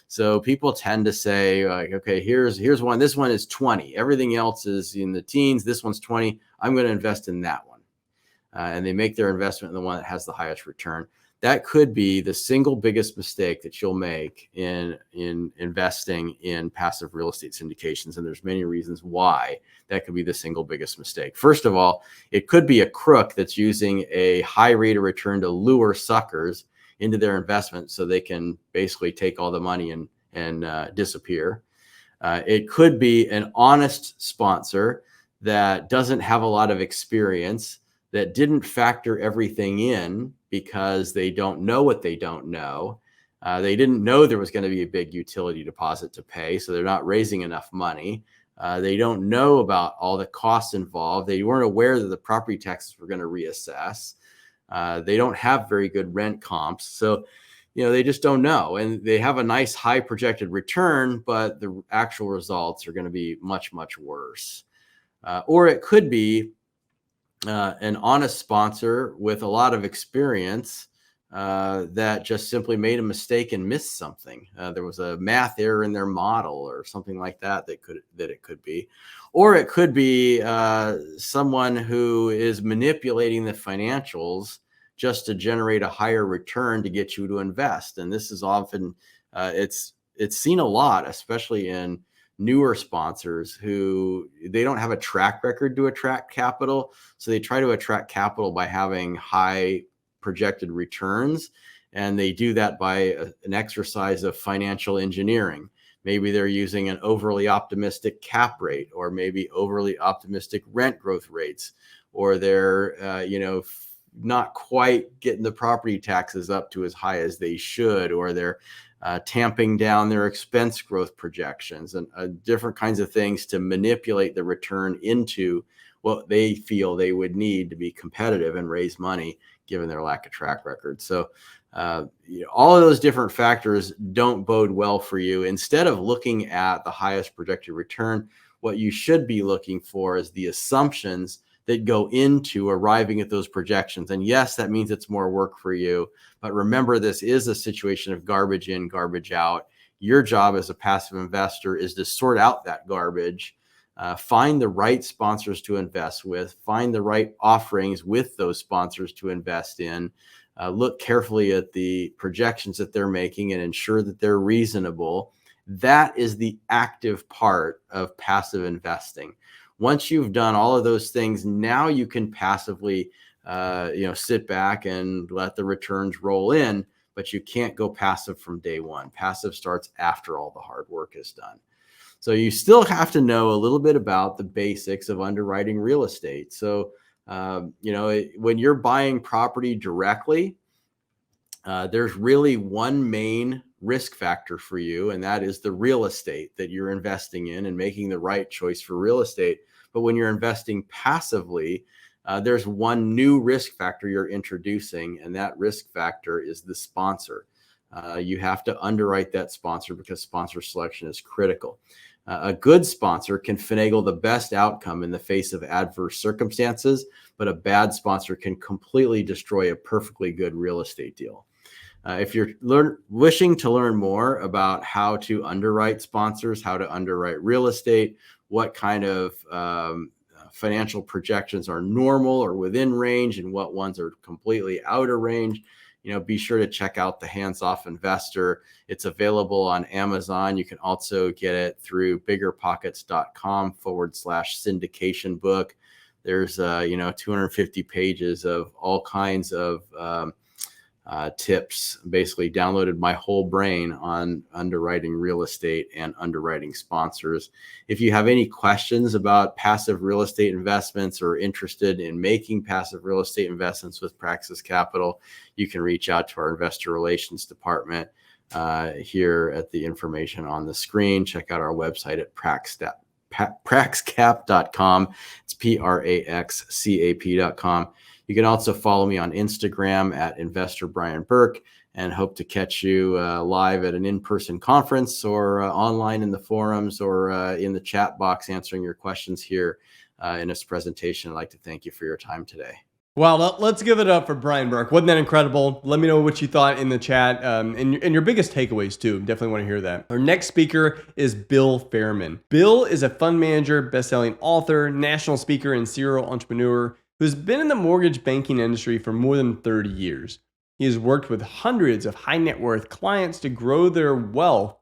So people tend to say, like, okay, here's one. This one is 20. Everything else is in the teens. This one's 20. I'm going to invest in that one. And they make their investment in the one that has the highest return. That could be the single biggest mistake that you'll make in investing in passive real estate syndications. And there's many reasons why that could be the single biggest mistake. First of all, it could be a crook that's using a high rate of return to lure suckers into their investment so they can basically take all the money and and disappear. It could be an honest sponsor that doesn't have a lot of experience, that didn't factor everything in because they don't know what they don't know. They didn't know there was going to be a big utility deposit to pay, so they're not raising enough money. They don't know about all the costs involved. They weren't aware that the property taxes were going to reassess. They don't have very good rent comps. So, they just don't know. And they have a nice high projected return, but the actual results are going to be much, much worse. Or it could be an honest sponsor with a lot of experience that just simply made a mistake and missed something. There was a math error in their model or something like that it could be. Or it could be someone who is manipulating the financials just to generate a higher return to get you to invest. And this is often, it's seen a lot, especially in newer sponsors who they don't have a track record to attract capital. So they try to attract capital by having high projected returns. And they do that by an exercise of financial engineering. Maybe they're using an overly optimistic cap rate, or maybe overly optimistic rent growth rates, or they're, not quite getting the property taxes up to as high as they should, or they're tamping down their expense growth projections, and different kinds of things to manipulate the return into what they feel they would need to be competitive and raise money given their lack of track record. So all of those different factors don't bode well for you. Instead of looking at the highest projected return, what you should be looking for is the assumptions that go into arriving at those projections. And yes, that means it's more work for you. But remember, this is a situation of garbage in, garbage out. Your job as a passive investor is to sort out that garbage, find the right sponsors to invest with, find the right offerings with those sponsors to invest in, look carefully at the projections that they're making and ensure that they're reasonable. That is the active part of passive investing. Once you've done all of those things, now you can passively, sit back and let the returns roll in, but you can't go passive from day one. Passive starts after all the hard work is done. So you still have to know a little bit about the basics of underwriting real estate. So, when you're buying property directly, there's really one main risk factor for you, and that is the real estate that you're investing in and making the right choice for real estate. But when you're investing passively, there's one new risk factor you're introducing, and that risk factor is the sponsor. You have to underwrite that sponsor because sponsor selection is critical. A good sponsor can finagle the best outcome in the face of adverse circumstances, but a bad sponsor can completely destroy a perfectly good real estate deal. If you're wishing to learn more about how to underwrite sponsors, how to underwrite real estate, what kind of financial projections are normal or within range, and what ones are completely out of range, be sure to check out The Hands-Off Investor. It's available on Amazon. You can also get it through biggerpockets.com/syndication book. There's 250 pages of all kinds of tips. Basically downloaded my whole brain on underwriting real estate and underwriting sponsors. If you have any questions about passive real estate investments or interested in making passive real estate investments with Praxis Capital, you can reach out to our investor relations department here at the information on the screen. Check out our website at praxcap.com. It's praxcap.com. You can also follow me on Instagram at Investor Brian Burke, and hope to catch you live at an in-person conference or online in the forums or in the chat box answering your questions here in this presentation. I'd like to thank you for your time today. Wow, let's give it up for Brian Burke. Wasn't that incredible? Let me know what you thought in the chat and your biggest takeaways too. Definitely want to hear that. Our next speaker is Bill Fairman. Bill is a fund manager, best-selling author, national speaker, and serial entrepreneur who's been in the mortgage banking industry for more than 30 years. He has worked with hundreds of high net worth clients to grow their wealth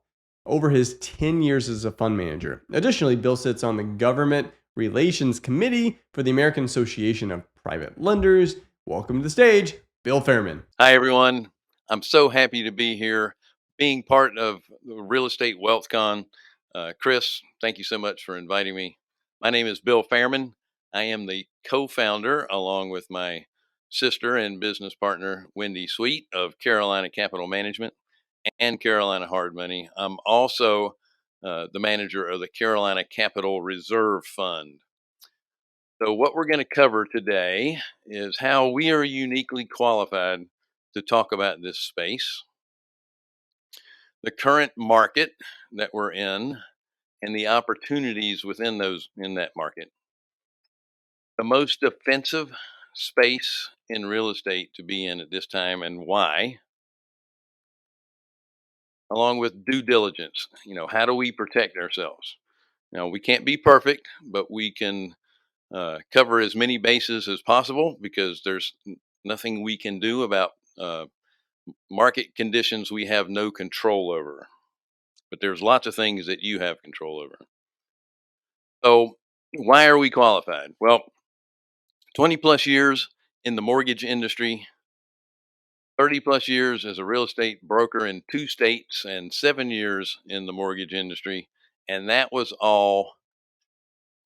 over his 10 years as a fund manager. Additionally, Bill sits on the Government Relations Committee for the American Association of Private Lenders. Welcome to the stage, Bill Fairman. Hi, everyone. I'm so happy to be here. being part of the Real Estate WealthCon. Chris, thank you so much for inviting me. My name is Bill Fairman. I am the co-founder, along with my sister and business partner, Wendy Sweet of Carolina Capital Management and Carolina Hard Money. I'm also the manager of the Carolina Capital Reserve Fund. So, what we're going to cover today is how we are uniquely qualified to talk about this space, the current market that we're in, and the opportunities within that market. The most defensive space in real estate to be in at this time and why, along with due diligence. How do we protect ourselves? We can't be perfect, but we can cover as many bases as possible because there's nothing we can do about market conditions we have no control over. But there's lots of things that you have control over. So, why are we qualified? Well, 20 plus years in the mortgage industry, 30 plus years as a real estate broker in 2 states, and 7 years in the mortgage industry. And that was all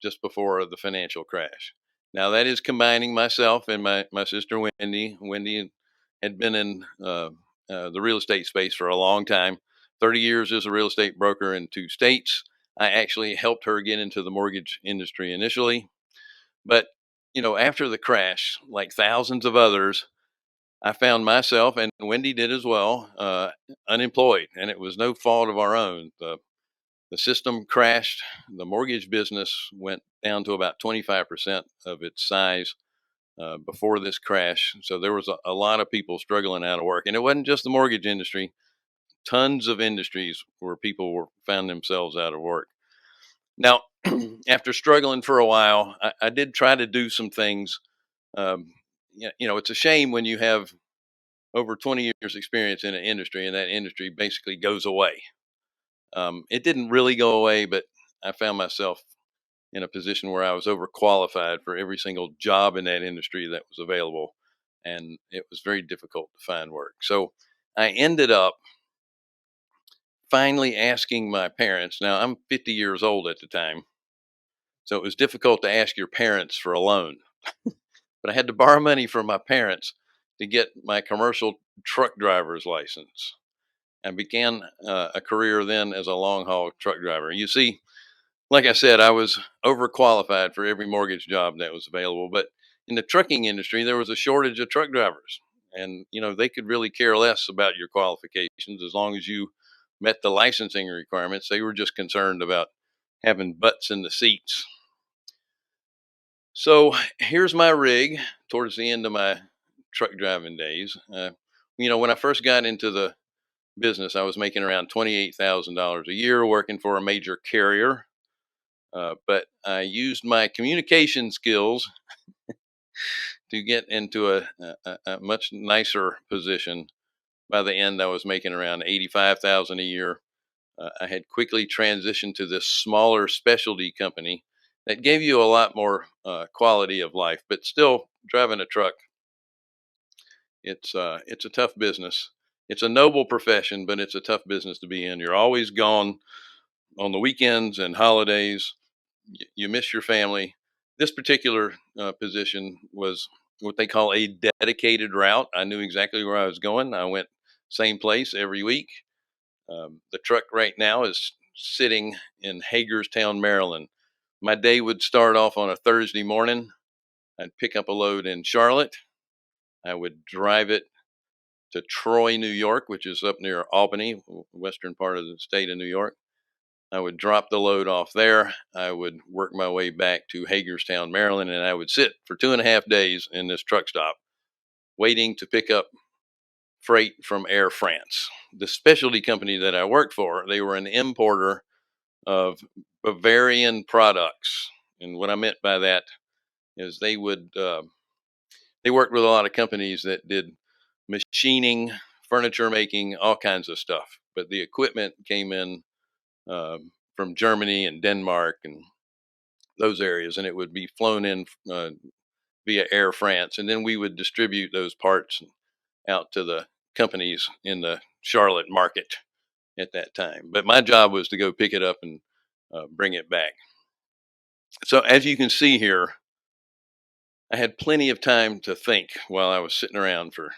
just before the financial crash. Now, that is combining myself and my sister Wendy. Wendy had been in the real estate space for a long time, 30 years as a real estate broker in 2 states. I actually helped her get into the mortgage industry initially. But, after the crash, like thousands of others, I found myself, and Wendy did as well, unemployed. And it was no fault of our own. The system crashed. The mortgage business went down to about 25% of its size before this crash. So there was a lot of people struggling out of work. And it wasn't just the mortgage industry. Tons of industries where people found themselves out of work. Now, after struggling for a while, I did try to do some things. It's a shame when you have over 20 years experience in an industry and that industry basically goes away. It didn't really go away, but I found myself in a position where I was overqualified for every single job in that industry that was available. And it was very difficult to find work. So I ended up finally asking my parents. Now, I'm 50 years old at the time. So it was difficult to ask your parents for a loan. But I had to borrow money from my parents to get my commercial truck driver's license. I began a career then as a long haul truck driver. You see, like I said, I was overqualified for every mortgage job that was available. But in the trucking industry, there was a shortage of truck drivers. And, they could really care less about your qualifications as long as you met the licensing requirements. They were just concerned about having butts in the seats. So here's my rig towards the end of my truck driving days. When I first got into the business, I was making around $28,000 a year working for a major carrier. But I used my communication skills to get into a much nicer position. By the end, I was making around $85,000 a year. I had quickly transitioned to this smaller specialty company that gave you a lot more quality of life, but still driving a truck. It's a tough business. It's a noble profession, but it's a tough business to be in. You're always gone on the weekends and holidays. You miss your family. This particular position was what they call a dedicated route. I knew exactly where I was going. I went same place every week. The truck right now is sitting in Hagerstown, Maryland. My day would start off on a Thursday morning. I'd pick up a load in Charlotte. I would drive it to Troy, New York, which is up near Albany, western part of the state of New York. I would drop the load off there. I would work my way back to Hagerstown, Maryland, and I would sit for 2.5 days in this truck stop waiting to pick up freight from Air France. The specialty company that I worked for, they were an importer of Bavarian products. And what I meant by that is they worked with a lot of companies that did machining, furniture making, all kinds of stuff. But the equipment came in from Germany and Denmark and those areas, and it would be flown in via Air France. And then we would distribute those parts out to the companies in the Charlotte market at that time. But my job was to go pick it up and bring it back. So as you can see here, I had plenty of time to think while I was sitting around for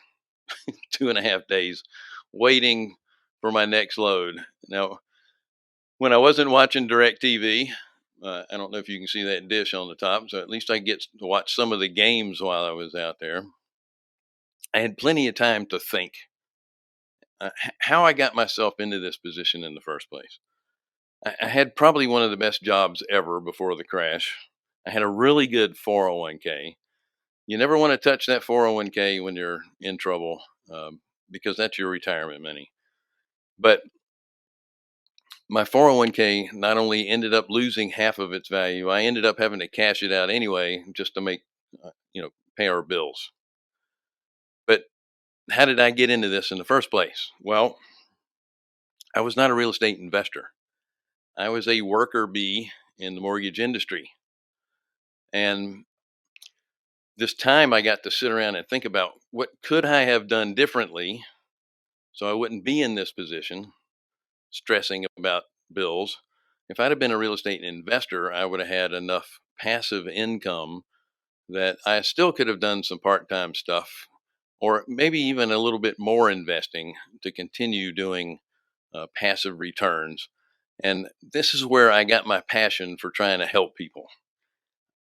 2.5 days waiting for my next load. Now, when I wasn't watching DirecTV, I don't know if you can see that dish on the top, so at least I get to watch some of the games while I was out there. I had plenty of time to think how I got myself into this position in the first place. I had probably one of the best jobs ever before the crash. I had a really good 401k. You never want to touch that 401k when you're in trouble, because that's your retirement money. But my 401k not only ended up losing half of its value, I ended up having to cash it out anyway just to make, pay our bills. But how did I get into this in the first place? Well, I was not a real estate investor. I was a worker bee in the mortgage industry. And this time I got to sit around and think about what could I have done differently so I wouldn't be in this position stressing about bills. If I'd have been a real estate investor, I would have had enough passive income that I still could have done some part-time stuff or maybe even a little bit more investing to continue doing passive returns. And this is where I got my passion for trying to help people.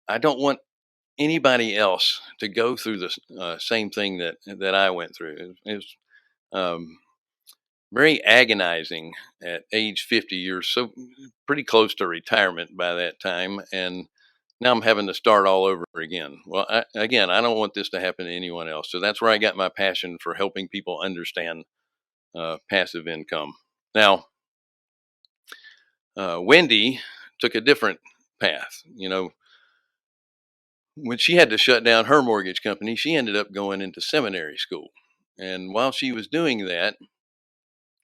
I don't want anybody else to go through the same thing that I went through. It was very agonizing at age 50. You're so pretty close to retirement by that time, and now I'm having to start all over again. Well, I don't want this to happen to anyone else. So that's where I got my passion for helping people understand passive income. Now, Wendy took a different path. When she had to shut down her mortgage company, she ended up going into seminary school. And while she was doing that,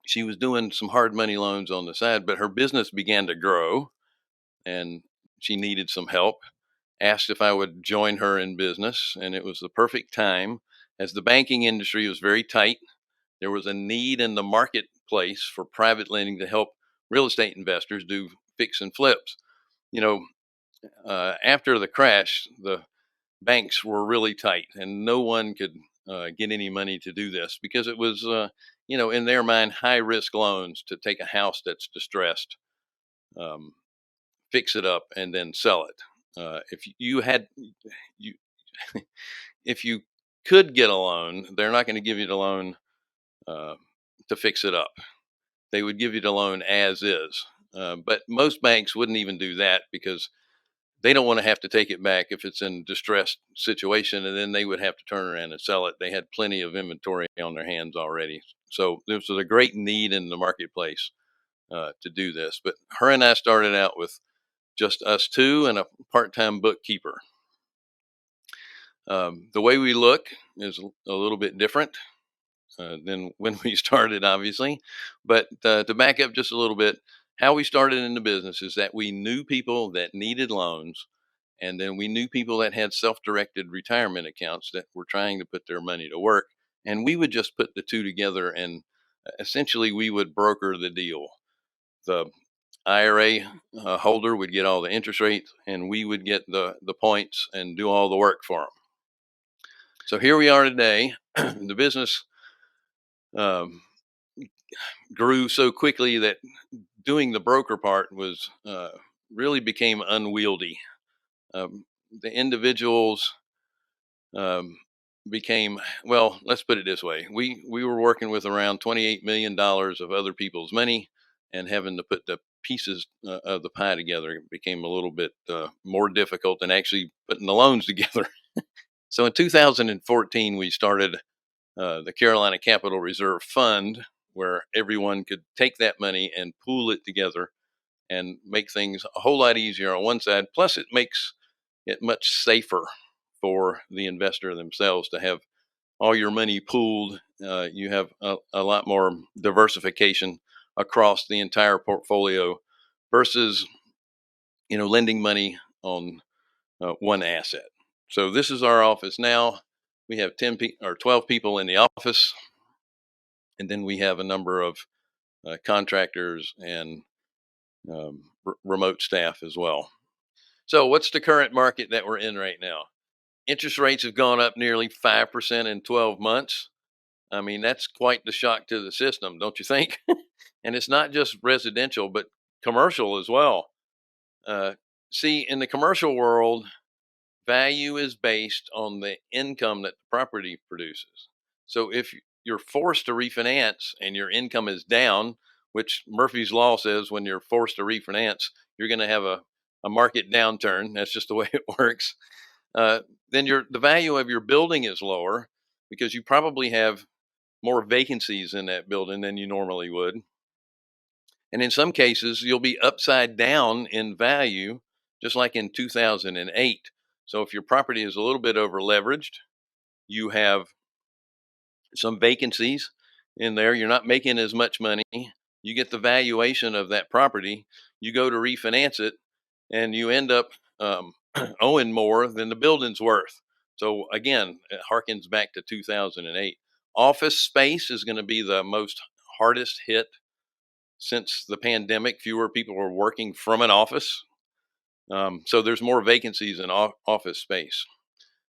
she was doing some hard money loans on the side, but her business began to grow and she needed some help. Asked if I would join her in business, and it was the perfect time as the banking industry was very tight. There was a need in the marketplace for private lending to help real estate investors do fix and flips. After the crash, the banks were really tight and no one could get any money to do this because it was, in their mind, high risk loans to take a house that's distressed, um, fix it up, and then sell it. If you had, you, if you could get a loan, they're not going to give you the loan uh, to fix it up. They would give you the loan as is. But most banks wouldn't even do that because they don't want to have to take it back if it's in distressed situation, and then they would have to turn around and sell it. They had plenty of inventory on their hands already. So there was a great need in the marketplace to do this. But her and I started out with just us two and a part-time bookkeeper. The way we look is a little bit different than when we started, obviously. But to back up just a little bit, how we started in the business is that we knew people that needed loans, and then we knew people that had self-directed retirement accounts that were trying to put their money to work. And we would just put the two together, and essentially we would broker the deal. The IRA holder would get all the interest rates, and we would get the points and do all the work for them. So here we are today. The business um, grew so quickly that doing the broker part was really became unwieldy. The individuals became, well, let's put it this way. We were working with around $28 million of other people's money, and having to put the pieces of the pie together became a little bit more difficult than actually putting the loans together. So in 2014, we started the Carolina Capital Reserve Fund, where everyone could take that money and pool it together and make things a whole lot easier on one side. Plus, it makes it much safer for the investor themselves to have all your money pooled. You have a lot more diversification across the entire portfolio versus, lending money on one asset. So this is our office now. We have 12 people in the office, and then we have a number of contractors, and remote staff as well. So, what's the current market that we're in right now? Interest rates have gone up nearly 5% in 12 months. I mean, that's quite the shock to the system, don't you think? And it's not just residential, but commercial as well. See, in the commercial world, value is based on the income that the property produces. So if you're forced to refinance and your income is down, which Murphy's Law says when you're forced to refinance, you're going to have a market downturn. That's just the way it works. Then the value of your building is lower because you probably have more vacancies in that building than you normally would. And in some cases, you'll be upside down in value, just like in 2008. So if your property is a little bit over leveraged, you have some vacancies in there, you're not making as much money, you get the valuation of that property, you go to refinance it, and you end up owing more than the building's worth. So again, it harkens back to 2008. Office space is going to be the most hardest hit since the pandemic. Fewer people are working from an office. So there's more vacancies in office space.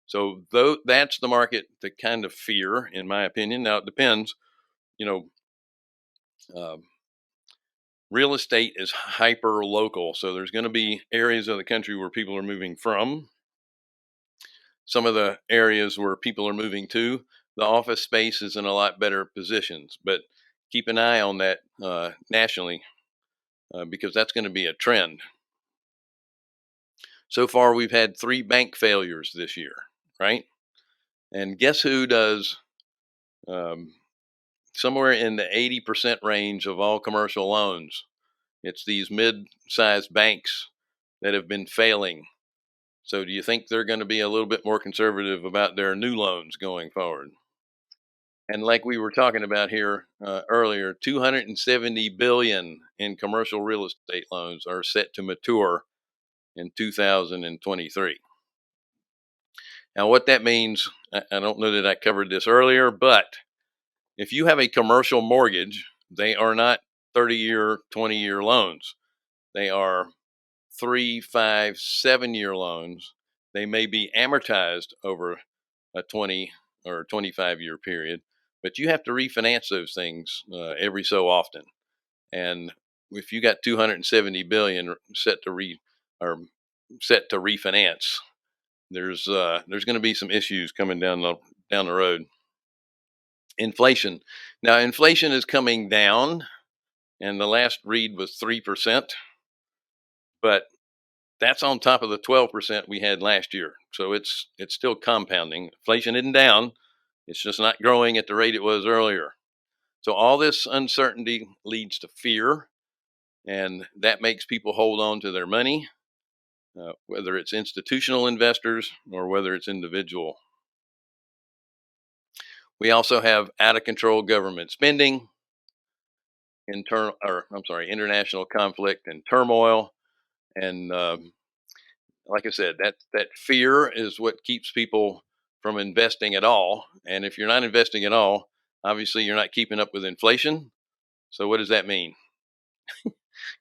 So that's the market to kind of fear, in my opinion. Now it depends, real estate is hyper local. So there's going to be areas of the country where people are moving from. Some of the areas where people are moving to, the office space is in a lot better positions, but keep an eye on that nationally because that's going to be a trend. So far, we've had 3 bank failures this year, right? And guess who does somewhere in the 80% range of all commercial loans? It's these mid-sized banks that have been failing. So do you think they're going to be a little bit more conservative about their new loans going forward? And like we were talking about here earlier, 270 billion in commercial real estate loans are set to mature in 2023. Now, what that means, I don't know that I covered this earlier, but if you have a commercial mortgage, they are not 30-year, 20-year loans. They are 3, 5, 7-year loans. They may be amortized over a 20 or 25-year period, but you have to refinance those things every so often. And if you got 270 billion set to refinance, there's going to be some issues coming down the road. Inflation. Now, inflation is coming down, and the last read was 3%, but that's on top of the 12% we had last year. So it's still compounding. Inflation isn't down; it's just not growing at the rate it was earlier. So all this uncertainty leads to fear, and that makes people hold on to their money, whether it's institutional investors or whether it's individual. We also have out of control government spending, international conflict and turmoil, and like I said, that fear is what keeps people from investing at all. And if you're not investing at all, obviously you're not keeping up with inflation. So what does that mean?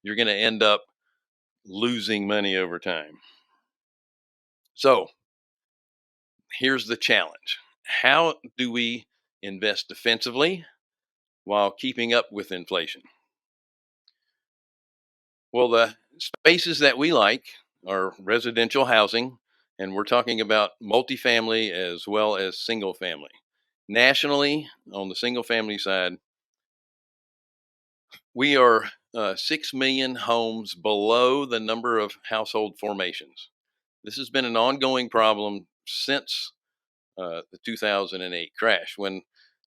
You're going to end up losing money over time. So here's the challenge. How do we invest defensively while keeping up with inflation? Well, the spaces that we like are residential housing, and we're talking about multifamily as well as single family. Nationally, on the single family side, we are 6 million homes below the number of household formations. This has been an ongoing problem since the 2008 crash. When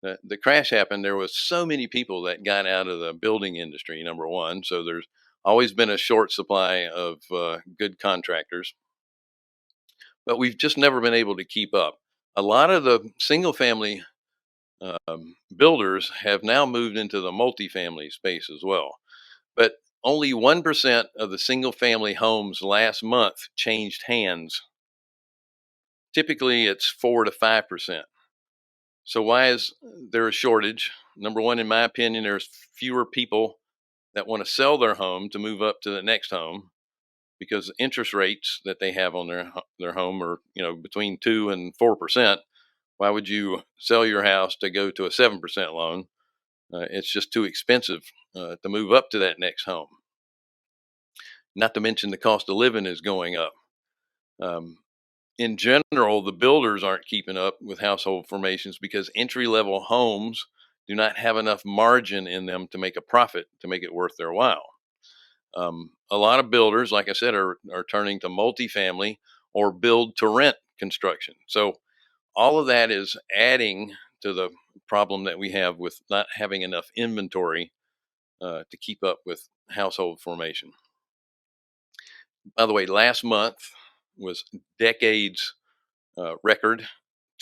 the crash happened, there was so many people that got out of the building industry, number one. So there's always been a short supply of good contractors. But we've just never been able to keep up. A lot of the single family builders have now moved into the multifamily space as well. But only 1% of the single family homes last month changed hands. Typically, it's 4 to 5%. So why is there a shortage Number one, in my opinion, there's fewer people that want to sell their home to move up to the next home because interest rates that they have on their home are, between 2 and 4%. Why would you sell your house to go to a 7% loan? It's just too expensive to move up to that next home. Not to mention the cost of living is going up. In general, the builders aren't keeping up with household formations because entry-level homes do not have enough margin in them to make a profit to make it worth their while. A lot of builders, like I said, are turning to multifamily or build to rent construction. So all of that is adding to the problem that we have with not having enough inventory to keep up with household formation. By the way, last month was decades record.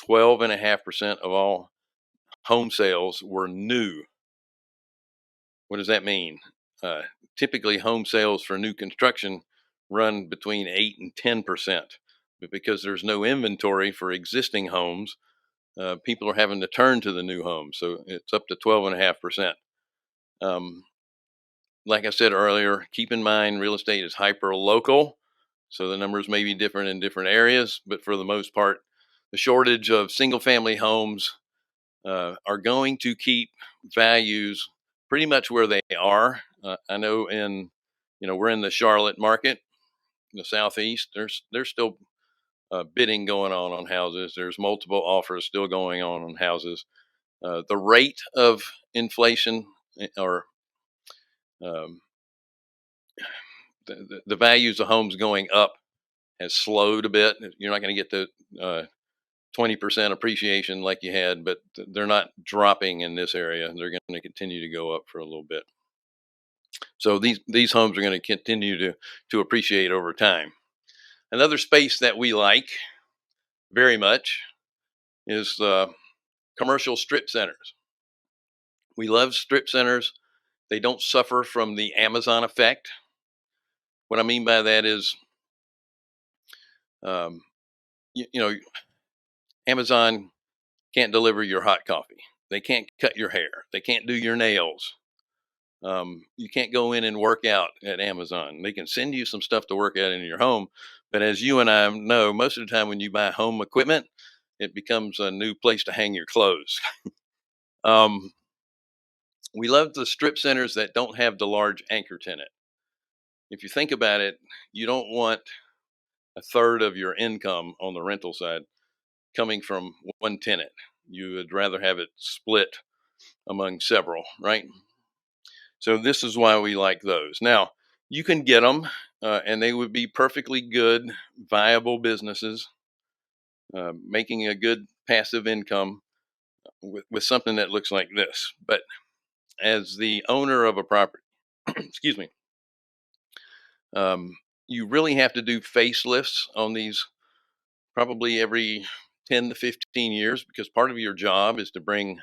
12.5% of all home sales were new. What does that mean? Typically, home sales for new construction run between 8 and 10%. But because there's no inventory for existing homes, people are having to turn to the new homes. So it's up to 12.5%. Like I said earlier, keep in mind real estate is hyper local. So the numbers may be different in different areas, but for the most part, the shortage of single family homes are going to keep values pretty much where they are. I know we're in the Charlotte market, the Southeast. There's still bidding going on houses. There's multiple offers still going on houses. The rate of inflation or the values of homes going up has slowed a bit. You're not going to get the 20% appreciation like you had, but they're not dropping in this area. They're going to continue to go up for a little bit. So these homes are going to continue to appreciate over time. Another space that we like very much is commercial strip centers. We love strip centers. They don't suffer from the Amazon effect. What I mean by that is, Amazon can't deliver your hot coffee. They can't cut your hair. They can't do your nails. You can't go in and work out at Amazon. They can send you some stuff to work out in your home. But as you and I know, most of the time when you buy home equipment, it becomes a new place to hang your clothes. We love the strip centers that don't have the large anchor tenant. If you think about it, you don't want a third of your income on the rental side coming from one tenant. You would rather have it split among several, right? So this is why we like those. Now, you can get them, and they would be perfectly good, viable businesses, making a good passive income with something that looks like this. But as the owner of a property, excuse me, you really have to do facelifts on these probably every 10 to 15 years because part of your job is to bring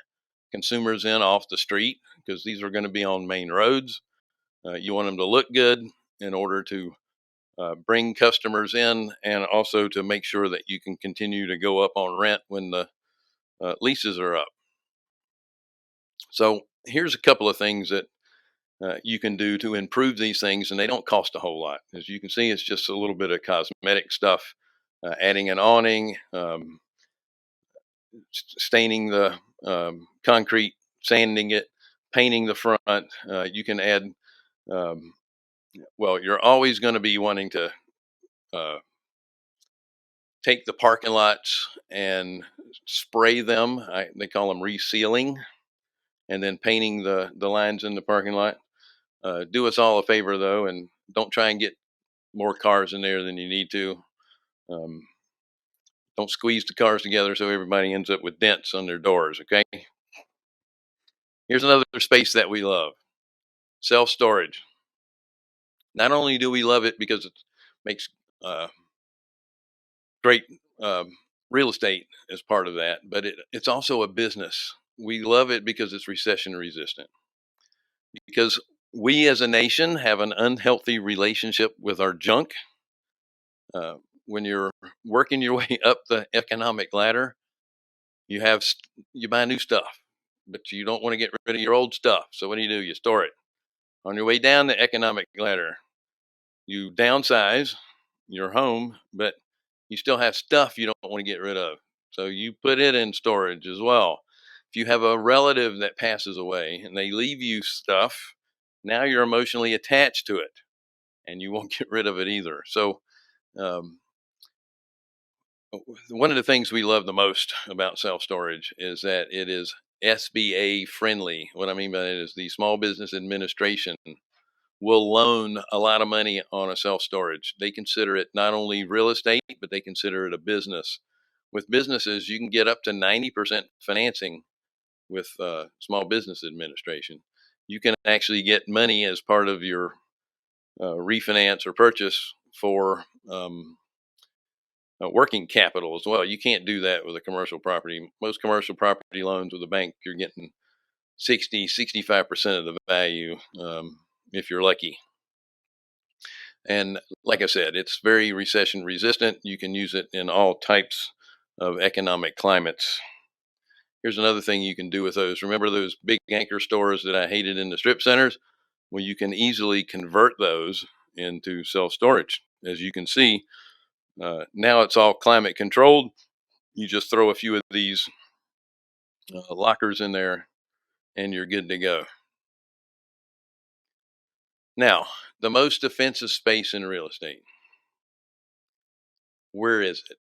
consumers in off the street because these are going to be on main roads. You want them to look good in order to bring customers in and also to make sure that you can continue to go up on rent when the leases are up. So here's a couple of things that you can do to improve these things, and they don't cost a whole lot. As you can see, it's just a little bit of cosmetic stuff, adding an awning, staining the concrete, sanding it, painting the front. You can add, you're always going to be wanting to take the parking lots and spray them. They call them resealing, and then painting the lines in the parking lot. Do us all a favor though, and don't try and get more cars in there than you need to. Don't squeeze the cars together so everybody ends up with dents on their doors. Okay. Here's another space that we love: self-storage. Not only do we love it because it makes great real estate as part of that, but it's also a business. We love it because it's recession resistant. Because we as a nation have an unhealthy relationship with our junk. When you're working your way up the economic ladder, you buy new stuff. but you don't want to get rid of your old stuff. So what do? You store it. On your way down the economic ladder, you downsize your home, but you still have stuff you don't want to get rid of. So you put it in storage as well. If you have a relative that passes away and they leave you stuff, now you're emotionally attached to it and you won't get rid of it either. So, um, one of the things we love the most about self storage is that it is SBA friendly. What I mean by that is the Small Business Administration will loan a lot of money on a self storage. They consider it not only real estate, but they consider it a business. With businesses, you can get up to 90% financing with Small Business Administration. You can actually get money as part of your refinance or purchase for working capital as well. You can't do that with a commercial property. Most commercial property loans with a bank, you're getting 65% of the value if you're lucky. And like I said, it's very recession resistant. You can use it in all types of economic climates. Here's another thing you can do with those. Remember those big anchor stores that I hated in the strip centers? Well, you can easily convert those into self storage. As you can see, now it's all climate controlled. You just throw a few of these lockers in there and you're good to go. Now, the most defensive space in real estate. Where is it?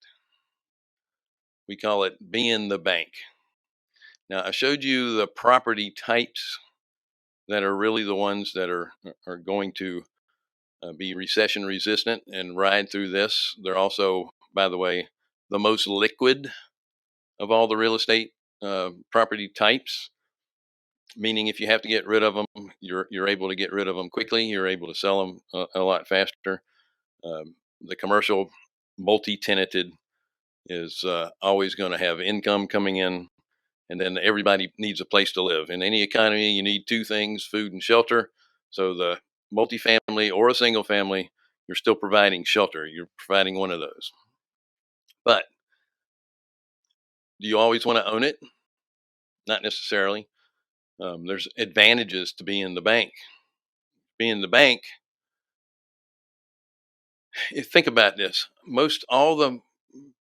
We call it being the bank. Now, I showed you the property types that are really the ones that are going to be recession resistant and ride through this. They're also, by the way, the most liquid of all the real estate property types. Meaning, if you have to get rid of them, you're able to get rid of them quickly. You're able to sell them a lot faster. The commercial multi-tenanted is always going to have income coming in, and then everybody needs a place to live. In any economy, you need two things: food and shelter. So the multifamily or a single family, you're still providing shelter. You're providing one of those. But do you always want to own it? Not necessarily. There's advantages to being the bank. Being the bank, think about this. Most all the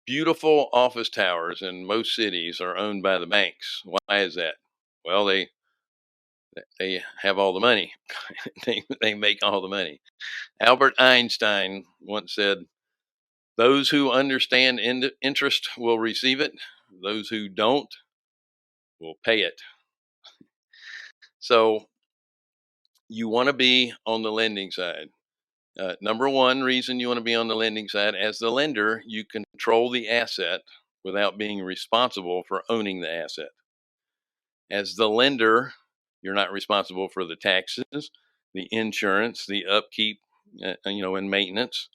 beautiful office towers in most cities are owned by the banks. Why is that? Well, they have all the money. they make all the money. Albert Einstein once said, "Those who understand interest will receive it. Those who don't will pay it." So you want to be on the lending side. Number one reason you want to be on the lending side, as the lender, you control the asset without being responsible for owning the asset. As the lender, you're not responsible for the taxes, the insurance, the upkeep, and maintenance,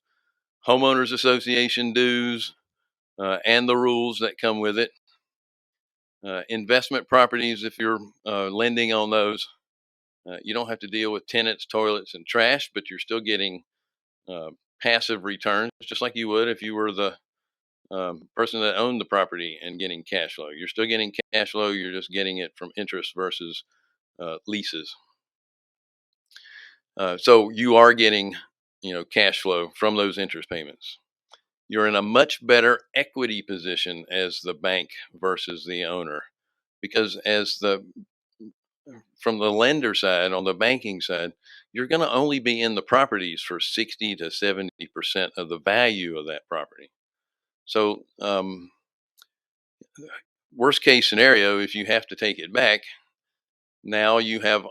homeowners association dues, and the rules that come with it. Investment properties, if you're lending on those, you don't have to deal with tenants, toilets, and trash, but you're still getting passive returns, just like you would if you were the person that owned the property and getting cash flow. You're still getting cash flow. You're just getting it from interest versus leases. So you are getting, cash flow from those interest payments. You're in a much better equity position as the bank versus the owner, because from the lender side, on the banking side, you're going to only be in the properties for 60 to 70% of the value of that property. So, worst case scenario, if you have to take it back, now you have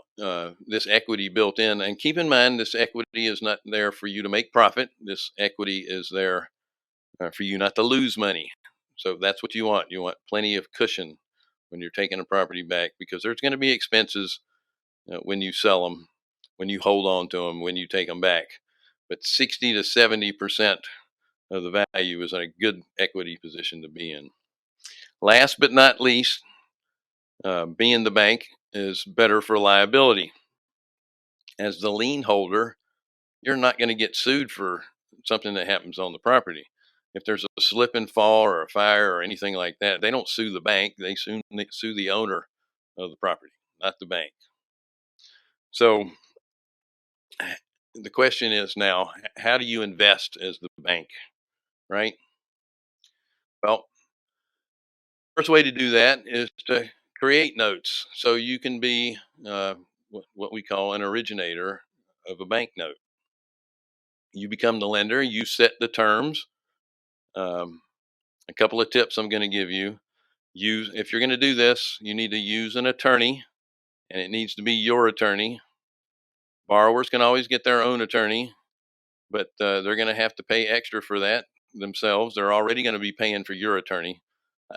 this equity built in. And keep in mind, this equity is not there for you to make profit. This equity is there for you not to lose money. So that's what you want. You want plenty of cushion when you're taking a property back, because there's going to be expenses when you sell them, when you hold on to them, when you take them back. But 60 to 70% of the value is a good equity position to be in. Last but not least, being the bank is better for liability. As the lien holder, you're not going to get sued for something that happens on the property. If there's a slip and fall or a fire or anything like that, they don't sue the bank. They sue the owner of the property, not the bank. So the question is now, how do you invest as the bank, right? Well, first way to do that is to create notes so you can be what we call an originator of a bank note. You become the lender, you set the terms. Um, a couple of tips I'm going to give you. Use, if you're going to do this, you need to use an attorney, and it needs to be your attorney. Borrowers can always get their own attorney, but they're going to have to pay extra for that themselves. They're already going to be paying for your attorney.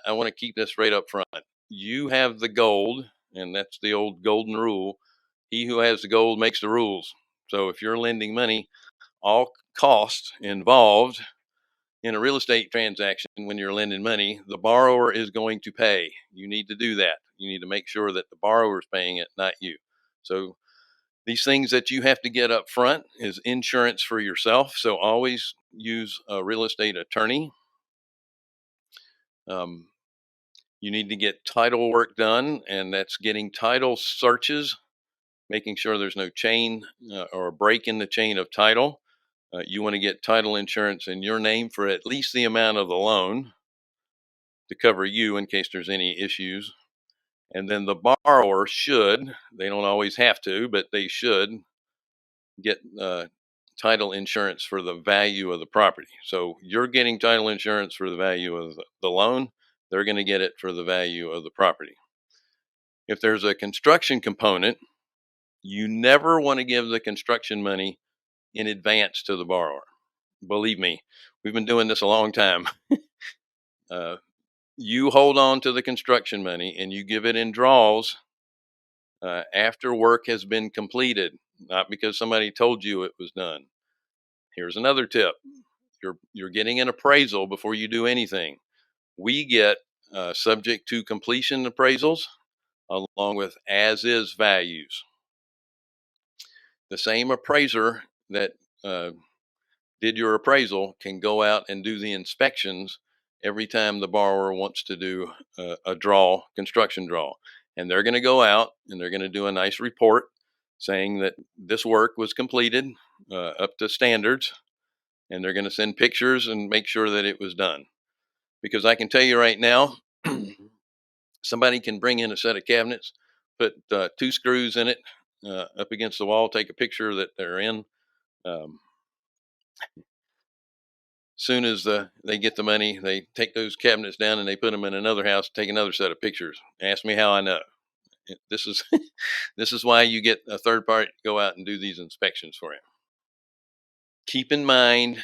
I want to keep this right up front. You have the gold, and that's the old golden rule. He who has the gold makes the rules. So if you're lending money, all costs involved in a real estate transaction, when you're lending money, the borrower is going to pay. You need to do that. You need to make sure that the borrower is paying it, not you. So these things that you have to get up front is insurance for yourself. So always use a real estate attorney. You need to get title work done, and that's getting title searches, making sure there's no chain or a break in the chain of title. You want to get title insurance in your name for at least the amount of the loan to cover you in case there's any issues. And then the borrower should, they don't always have to, but they should get title insurance for the value of the property. So you're getting title insurance for the value of the loan. They're going to get it for the value of the property. If there's a construction component, you never want to give the construction money in advance to the borrower. Believe me, we've been doing this a long time. You hold on to the construction money and you give it in draws after work has been completed, not because somebody told you it was done. Here's another tip. You're getting an appraisal before you do anything. We get subject to completion appraisals along with as is values. The same appraiser that did your appraisal can go out and do the inspections every time the borrower wants to do a draw, construction draw. And they're going to go out and they're going to do a nice report saying that this work was completed up to standards. And they're going to send pictures and make sure that it was done. Because I can tell you right now, somebody can bring in a set of cabinets, put 2 screws in it up against the wall, take a picture that they're in. Soon as they get the money, they take those cabinets down and they put them in another house, take another set of pictures. Ask me how I know. This is this is why you get a third party to go out and do these inspections for you. Keep in mind,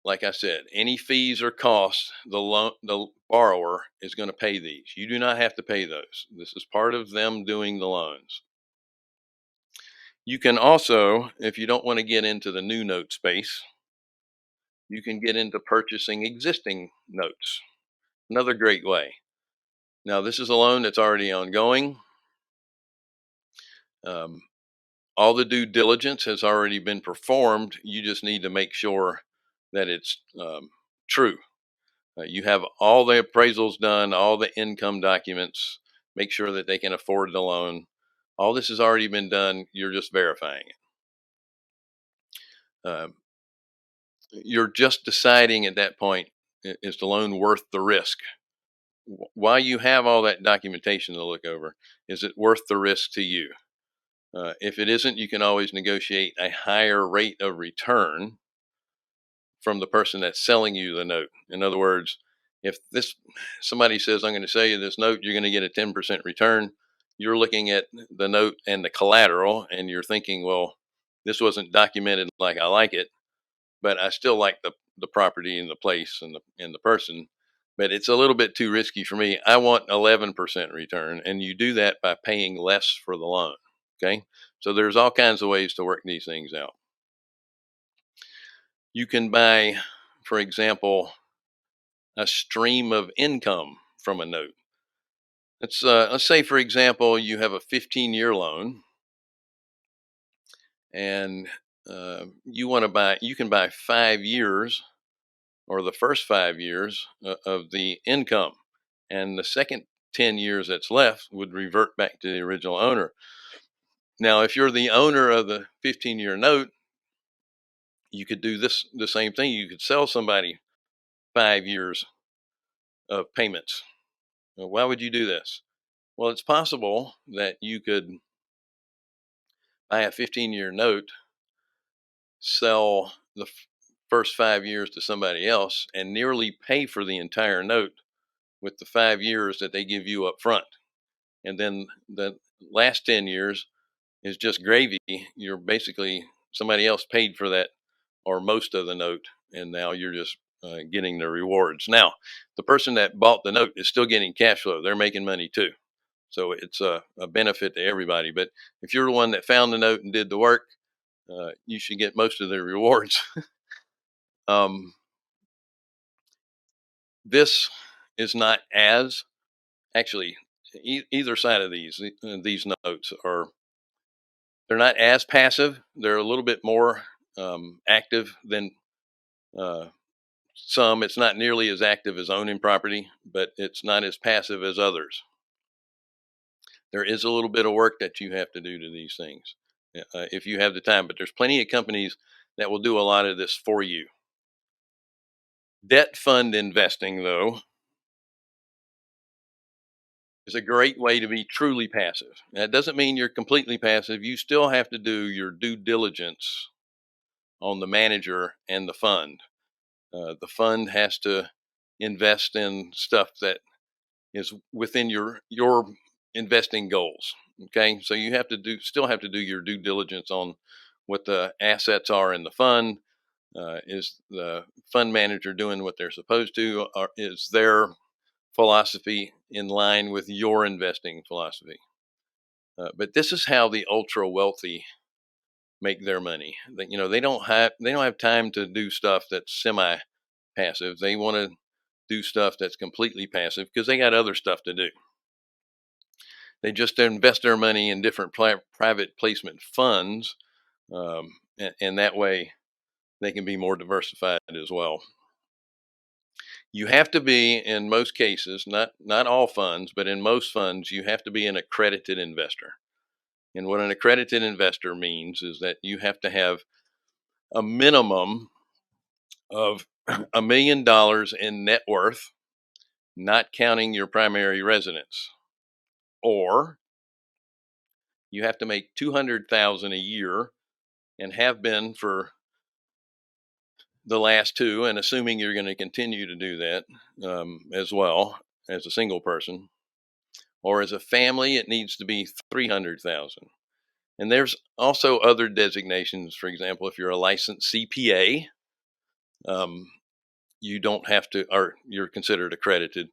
like I said, any fees or costs, the borrower is going to pay these. You do not have to pay those. This is part of them doing the loans. You can also, if you don't want to get into the new note space, you can get into purchasing existing notes. Another great way. Now, this is a loan that's already ongoing. All the due diligence has already been performed. You just need to make sure that it's true. You have all the appraisals done, all the income documents, make sure that they can afford the loan. All this has already been done. You're just verifying it. You're just deciding at that point, is the loan worth the risk? While you have all that documentation to look over, is it worth the risk to you? If it isn't, you can always negotiate a higher rate of return from the person that's selling you the note. In other words, if somebody says, I'm going to sell you this note, you're going to get a 10% return. You're looking at the note and the collateral and you're thinking, well, this wasn't documented like I like it, but I still like the property and the place and the person, but it's a little bit too risky for me. I want 11% return. And you do that by paying less for the loan. Okay. So there's all kinds of ways to work these things out. You can buy, for example, a stream of income from a note. Let's say, for example, you have a 15-year loan and you can buy 5 years or the first 5 years of the income. And the second 10 years that's left would revert back to the original owner. Now, if you're the owner of the 15-year note, you could do the same thing. You could sell somebody 5 years of payments. Why would you do this? Well, it's possible that you could buy a 15-year note, sell the first 5 years to somebody else, and nearly pay for the entire note with the 5 years that they give you up front. And then the last 10 years is just gravy. You're basically, somebody else paid for that or most of the note, and now you're just getting the rewards. Now, the person that bought the note is still getting cash flow. They're making money too. So it's a benefit to everybody. But if you're the one that found the note and did the work, you should get most of the rewards. This is not as, actually, either side of these notes are, they're not as passive. They're a little bit more active than some. It's not nearly as active as owning property, but it's not as passive as others. There is a little bit of work that you have to do to these things if you have the time, but there's plenty of companies that will do a lot of this for you. Debt fund investing, though, is a great way to be truly passive. That doesn't mean you're completely passive. You still have to do your due diligence on the manager and the fund. The fund has to invest in stuff that is within your investing goals. Okay, so you have to still have to do your due diligence on what the assets are in the fund. Is the fund manager doing what they're supposed to, or is their philosophy in line with your investing philosophy? But this is how the ultra wealthy make their money. They don't have time to do stuff that's semi passive. They want to do stuff that's completely passive because they got other stuff to do. They just invest their money in different private placement funds, and that way they can be more diversified as well. You have to be, in most cases, not all funds, but in most funds, you have to be an accredited investor. And what an accredited investor means is that you have to have a minimum of $1 million in net worth, not counting your primary residence, or you have to make $200,000 a year and have been for the last two, and assuming you're going to continue to do that as well as a single person, or as a family, it needs to be 300,000. And there's also other designations. For example, if you're a licensed CPA, you don't have to, or you're considered accredited.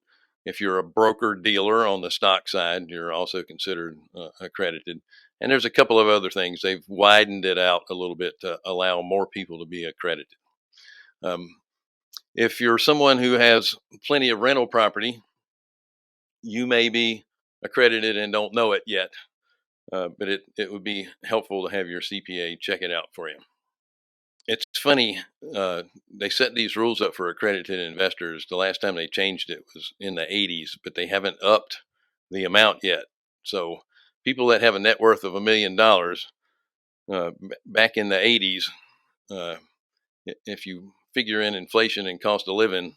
If you're a broker dealer on the stock side, you're also considered accredited. And there's a couple of other things. They've widened it out a little bit to allow more people to be accredited. If you're someone who has plenty of rental property, you may be accredited and don't know it yet, but it would be helpful to have your CPA check it out for you. It's funny, they set these rules up for accredited investors. The last time they changed it was in the 80s, but they haven't upped the amount yet. So people that have a net worth of $1 million back in the 80s, if you figure in inflation and cost of living,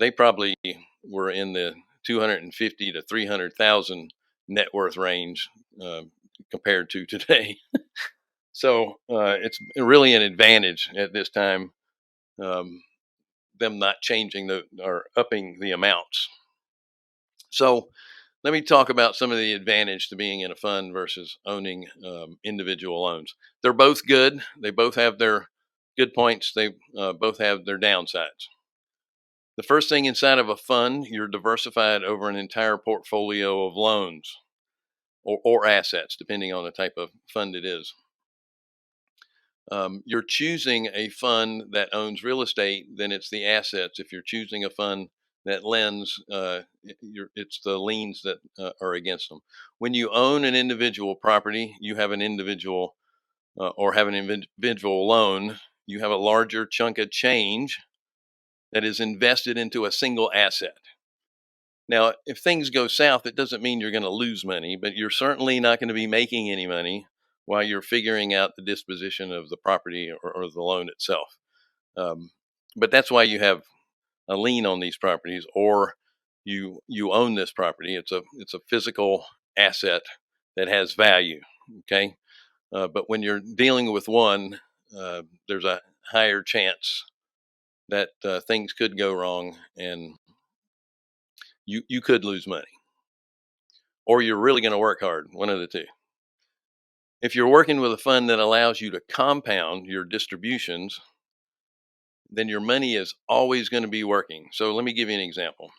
they probably were in the 250 to 300,000 net worth range compared to today. So it's really an advantage at this time, them not changing or upping the amounts. So let me talk about some of the advantage to being in a fund versus owning individual loans. They're both good. They both have their good points. They both have their downsides. The first thing, inside of a fund, you're diversified over an entire portfolio of loans or assets, depending on the type of fund it is. You're choosing a fund that owns real estate, then it's the assets. If you're choosing a fund that lends, it's the liens that are against them. When you own an individual property, you have an individual or have an individual loan, you have a larger chunk of change that is invested into a single asset. Now, if things go south, it doesn't mean you're going to lose money, but you're certainly not going to be making any money while you're figuring out the disposition of the property or the loan itself. Um, but that's why you have a lien on these properties, or you own this property. It's a physical asset that has value. Okay, but when you're dealing with one, there's a higher chance that things could go wrong, and you could lose money, or you're really going to work hard. One of the two. If you're working with a fund that allows you to compound your distributions, then your money is always going to be working. So let me give you an example.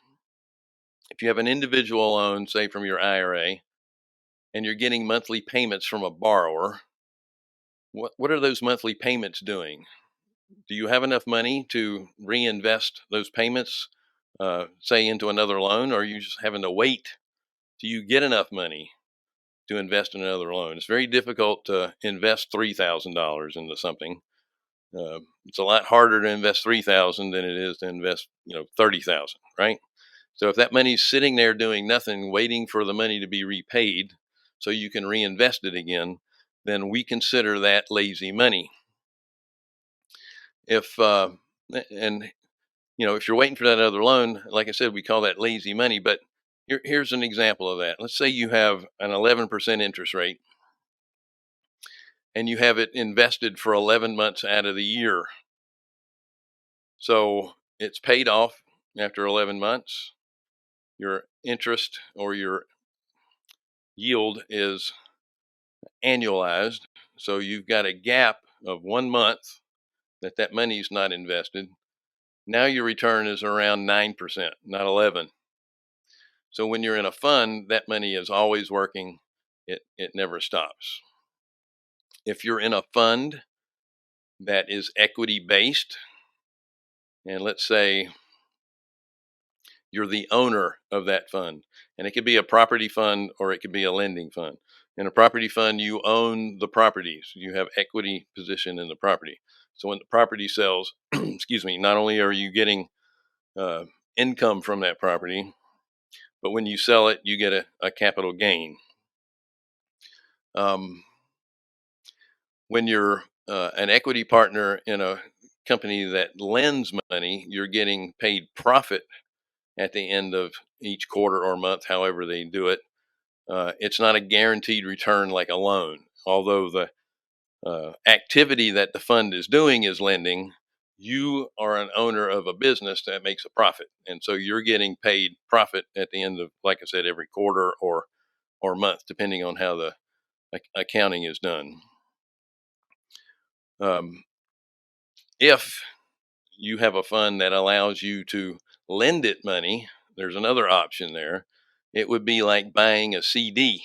If you have an individual loan, say from your IRA, and you're getting monthly payments from a borrower, what are those monthly payments doing? Do you have enough money to reinvest those payments, say, into another loan, or are you just having to wait till you get enough money to invest in another loan? It's very difficult to invest $3,000 into something. It's a lot harder to invest 3,000 than it is to invest, 30,000, right? So if that money's sitting there doing nothing, waiting for the money to be repaid so you can reinvest it again, then we consider that lazy money. If and if you're waiting for that other loan, like I said, we call that lazy money. But here's an example of that. Let's say you have an 11% interest rate, and you have it invested for 11 months out of the year. So it's paid off after 11 months. Your interest or your yield is annualized. So you've got a gap of 1 month that money's not invested. Now your return is around 9%, not 11. So when you're in a fund, that money is always working. It never stops. If you're in a fund that is equity based, and let's say you're the owner of that fund, and it could be a property fund or it could be a lending fund. In a property fund, you own the properties. You have equity position in the property. So when the property sells, excuse me, not only are you getting income from that property, but when you sell it, you get a capital gain. When you're an equity partner in a company that lends money, you're getting paid profit at the end of each quarter or month, however they do it. It's not a guaranteed return like a loan, although the activity that the fund is doing is lending. You are an owner of a business that makes a profit, and so you're getting paid profit at the end of, like I said, every quarter or month, depending on how the accounting is done. If you have a fund that allows you to lend it money, there's another option there. It would be like buying a CD,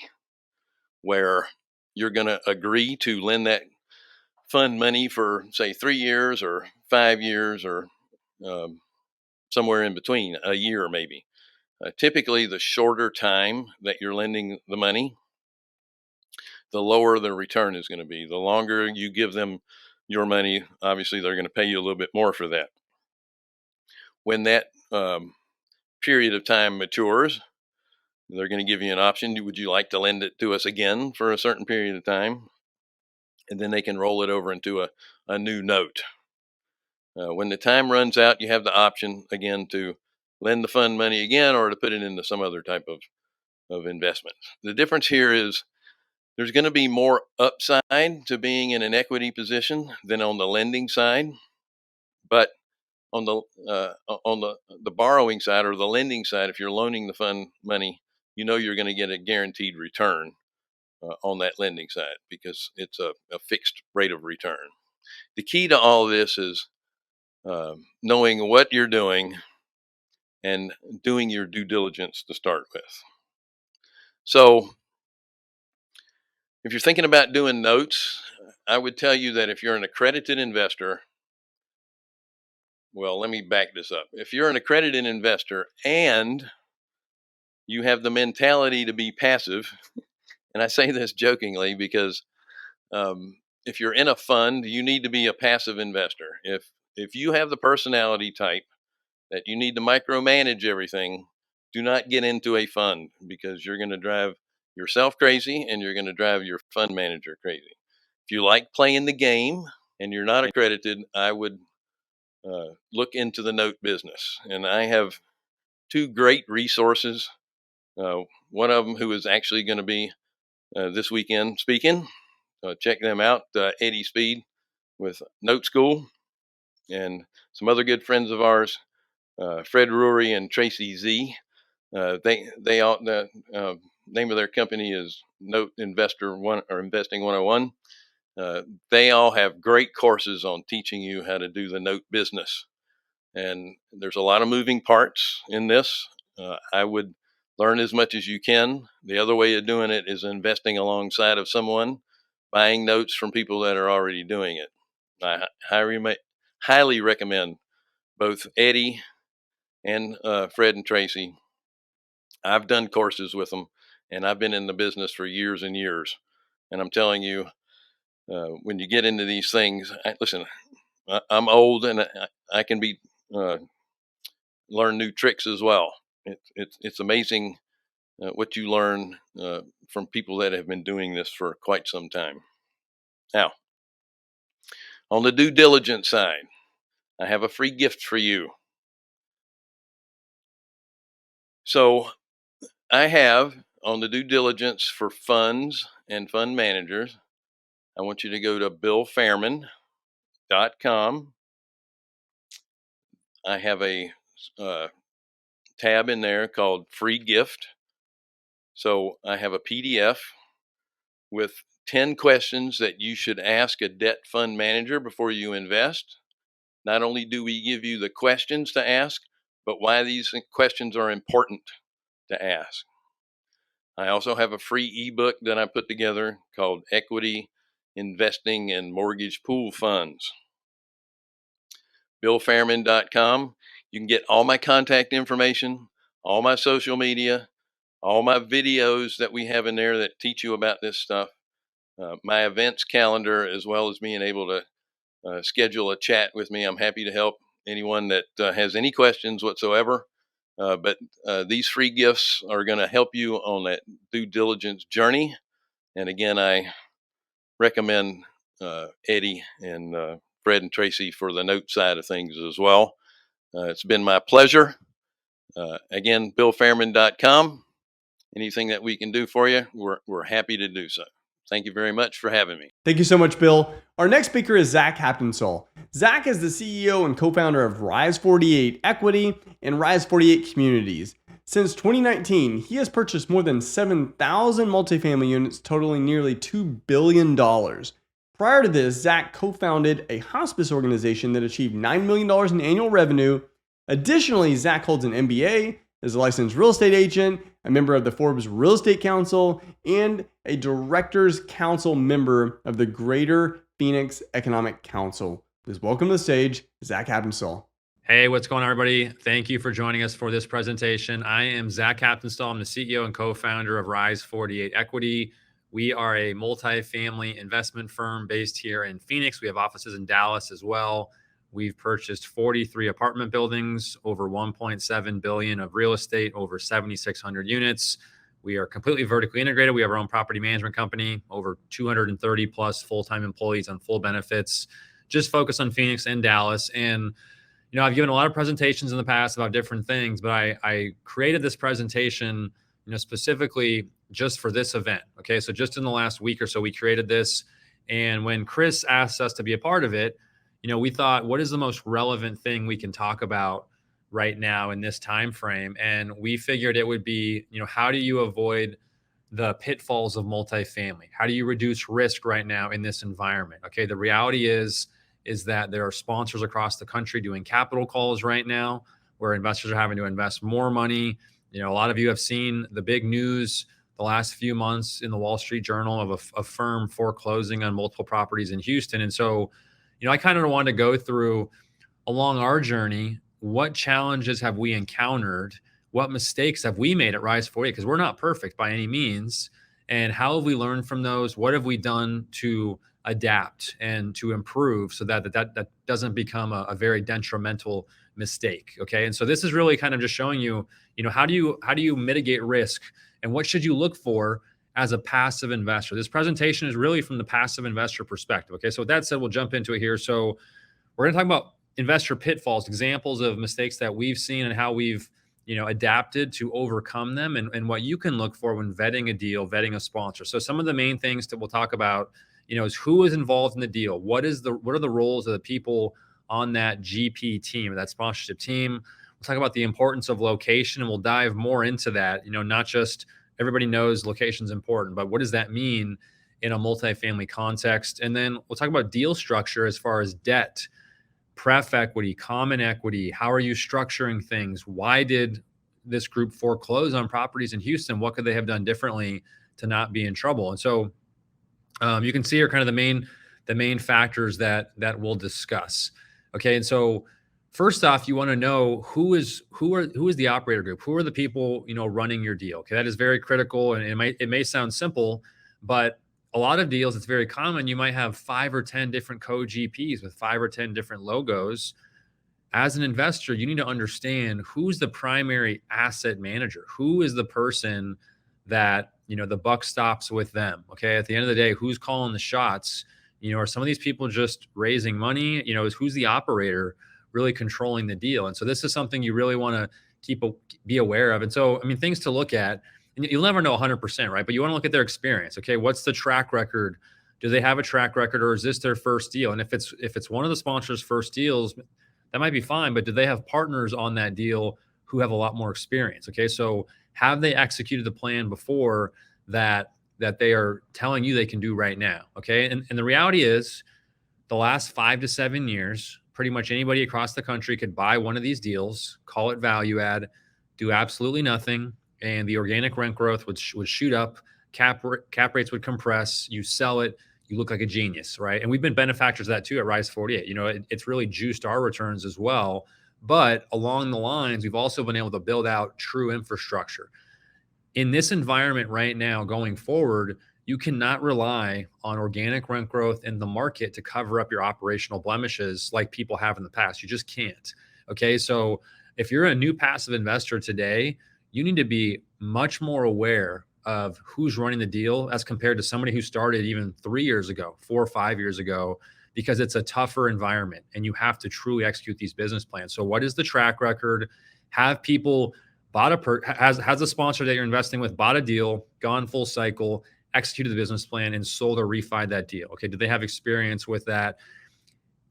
where you're going to agree to lend that fund money for, say, 3 years or 5 years or somewhere in between, a year maybe. Typically, the shorter time that you're lending the money, the lower the return is going to be. The longer you give them your money, obviously they're going to pay you a little bit more for that. When that period of time matures, they're going to give you an option. Would you like to lend it to us again for a certain period of time? And then they can roll it over into a new note. When the time runs out, you have the option again to lend the fund money again or to put it into some other type of investment. The difference here is there's going to be more upside to being in an equity position than on the lending side. But on the borrowing side or the lending side, if you're loaning the fund money, you're going to get a guaranteed return on that lending side because it's a fixed rate of return. The key to all this is knowing what you're doing and doing your due diligence to start with. So if you're thinking about doing notes, I would tell you that if you're an accredited investor, well, let me back this up. If you're an accredited investor and you have the mentality to be passive, and I say this jokingly because if you're in a fund, you need to be a passive investor. If you have the personality type that you need to micromanage everything do not get into a fund, because you're going to drive yourself crazy and you're going to drive your fund manager crazy. If you like playing the game and you're not accredited, I would look into the note business. And I have two great resources. One of them who is actually going to be this weekend speaking. Check them out, Eddie Speed with Note School, and some other good friends of ours, Fred Rury and Tracy Z. They all, the name of their company is Note Investor One, or Investing 101. They all have great courses on teaching you how to do the note business. And there's a lot of moving parts in this. I would learn as much as you can. The other way of doing it is investing alongside of someone, buying notes from people that are already doing it. I highly recommend both Eddie and Fred and Tracy. I've done courses with them, and I've been in the business for years and years. And I'm telling you, when you get into these things, listen, I'm old, and I can be learn new tricks as well. It's amazing what you learn from people that have been doing this for quite some time. Now, on the due diligence side, I have a free gift for you. So I have, on the due diligence for funds and fund managers, I want you to go to billfairman.com. I have a tab in there called free gift. So I have a PDF with 10 questions that you should ask a debt fund manager before you invest. Not only do we give you the questions to ask, but why these questions are important to ask. I also have a free ebook that I put together called Equity Investing in Mortgage Pool Funds. BillFairman.com. You can get all my contact information, all my social media, all my videos that we have in there that teach you about this stuff, my events calendar, as well as being able to schedule a chat with me. I'm happy to help anyone that has any questions whatsoever. But these free gifts are going to help you on that due diligence journey. And again, I recommend Eddie and Fred and Tracy for the note side of things as well. It's been my pleasure. Again, BillFairman.com. Anything that we can do for you, we're happy to do so. Thank you very much for having me. Thank you so much, Bill. Our next speaker is Zach Haptensall. Zach is the CEO and co-founder of Rise 48 Equity and Rise 48 Communities. Since 2019, he has purchased more than 7,000 multifamily units totaling nearly $2 billion. Prior to this, Zach co-founded a hospice organization that achieved $9 million in annual revenue. Additionally, Zach holds an MBA, is a licensed real estate agent, a member of the Forbes Real Estate Council, and a Directors Council member of the Greater Phoenix Economic Council. Please welcome to the stage, Zach Haptensall. Hey, what's going on, everybody? Thank you for joining us for this presentation. I am Zach Haptensall. I'm the CEO and co-founder of Rise 48 Equity. We are a multifamily investment firm based here in Phoenix. We have offices in Dallas as well. We've purchased 43 apartment buildings, over $1.7 billion of real estate, over 7,600 units. We are completely vertically integrated. We have our own property management company, over 230 plus full-time employees on full benefits, just focus on Phoenix and Dallas. And, you know, I've given a lot of presentations in the past about different things, but I created this presentation, you know, specifically just for this event. Okay. So just in the last week or so, we created this. And when Chris asked us to be a part of it, you know, we thought, what is the most relevant thing we can talk about right now in this time frame? And we figured it would be, you know, how do you avoid the pitfalls of multifamily? How do you reduce risk right now in this environment? Okay, the reality is that there are sponsors across the country doing capital calls right now where investors are having to invest more money. You know, a lot of you have seen the big news the last few months in the Wall Street Journal of a firm foreclosing on multiple properties in Houston. And so, you know, I kind of want to go through along our journey, what challenges have we encountered? What mistakes have we made at Rise 48? Because we're not perfect by any means. And how have we learned from those? What have we done to adapt and to improve so that doesn't become a very detrimental mistake. Okay. And so this is really kind of just showing you, how do you mitigate risk and what should you look for as a passive investor? This presentation is really from the passive investor perspective. Okay. So with that said, we'll jump into it here. So we're going to talk about investor pitfalls, examples of mistakes that we've seen and how we've, adapted to overcome them, and what you can look for when vetting a deal, vetting a sponsor. So some of the main things that we'll talk about, is who is involved in the deal. What are the roles of the people on that GP team, that sponsorship team? We'll talk about the importance of location, and we'll dive more into that. Not just everybody knows location's important, but what does that mean in a multifamily context? And then we'll talk about deal structure as far as debt, pref equity, common equity. How are you structuring things? Why did this group foreclose on properties in Houston? What could they have done differently to not be in trouble? And so you can see here kind of the main factors that we'll discuss. Okay, and so first off, you want to know who is the operator group? Who are the people running your deal? Okay, that is very critical, and it may sound simple, but a lot of deals, it's very common. You might have 5 or 10 different co-GPs with 5 or 10 different logos. As an investor, you need to understand who's the primary asset manager. Who is the person that, the buck stops with them? Okay. At the end of the day, who's calling the shots? Are some of these people just raising money? Who's the operator really controlling the deal? And so this is something you really want to be aware of. And so, things to look at. And you'll never know 100%, right? But you want to look at their experience. Okay, what's the track record? Do they have a track record, or is this their first deal? And if it's one of the sponsors' first deals, that might be fine. But do they have partners on that deal who have a lot more experience? Okay, so have they executed the plan before that they are telling you they can do right now? Okay, and the reality is, the last 5 to 7 years, pretty much anybody across the country could buy one of these deals, call it value add, do absolutely nothing, and the organic rent growth would shoot up, cap rates would compress, you sell it, you look like a genius, right? And we've been benefactors of that too at Rise 48. It's really juiced our returns as well. But along the lines, we've also been able to build out true infrastructure. In this environment right now, going forward, you cannot rely on organic rent growth in the market to cover up your operational blemishes like people have in the past. You just can't. Okay, so if you're a new passive investor today, you need to be much more aware of who's running the deal as compared to somebody who started even 3 years ago, 4 or 5 years ago, because it's a tougher environment and you have to truly execute these business plans. So what is the track record? Have people has the sponsor that you're investing with bought a deal, gone full cycle, executed the business plan, and sold or refied that deal? Okay, do they have experience with that?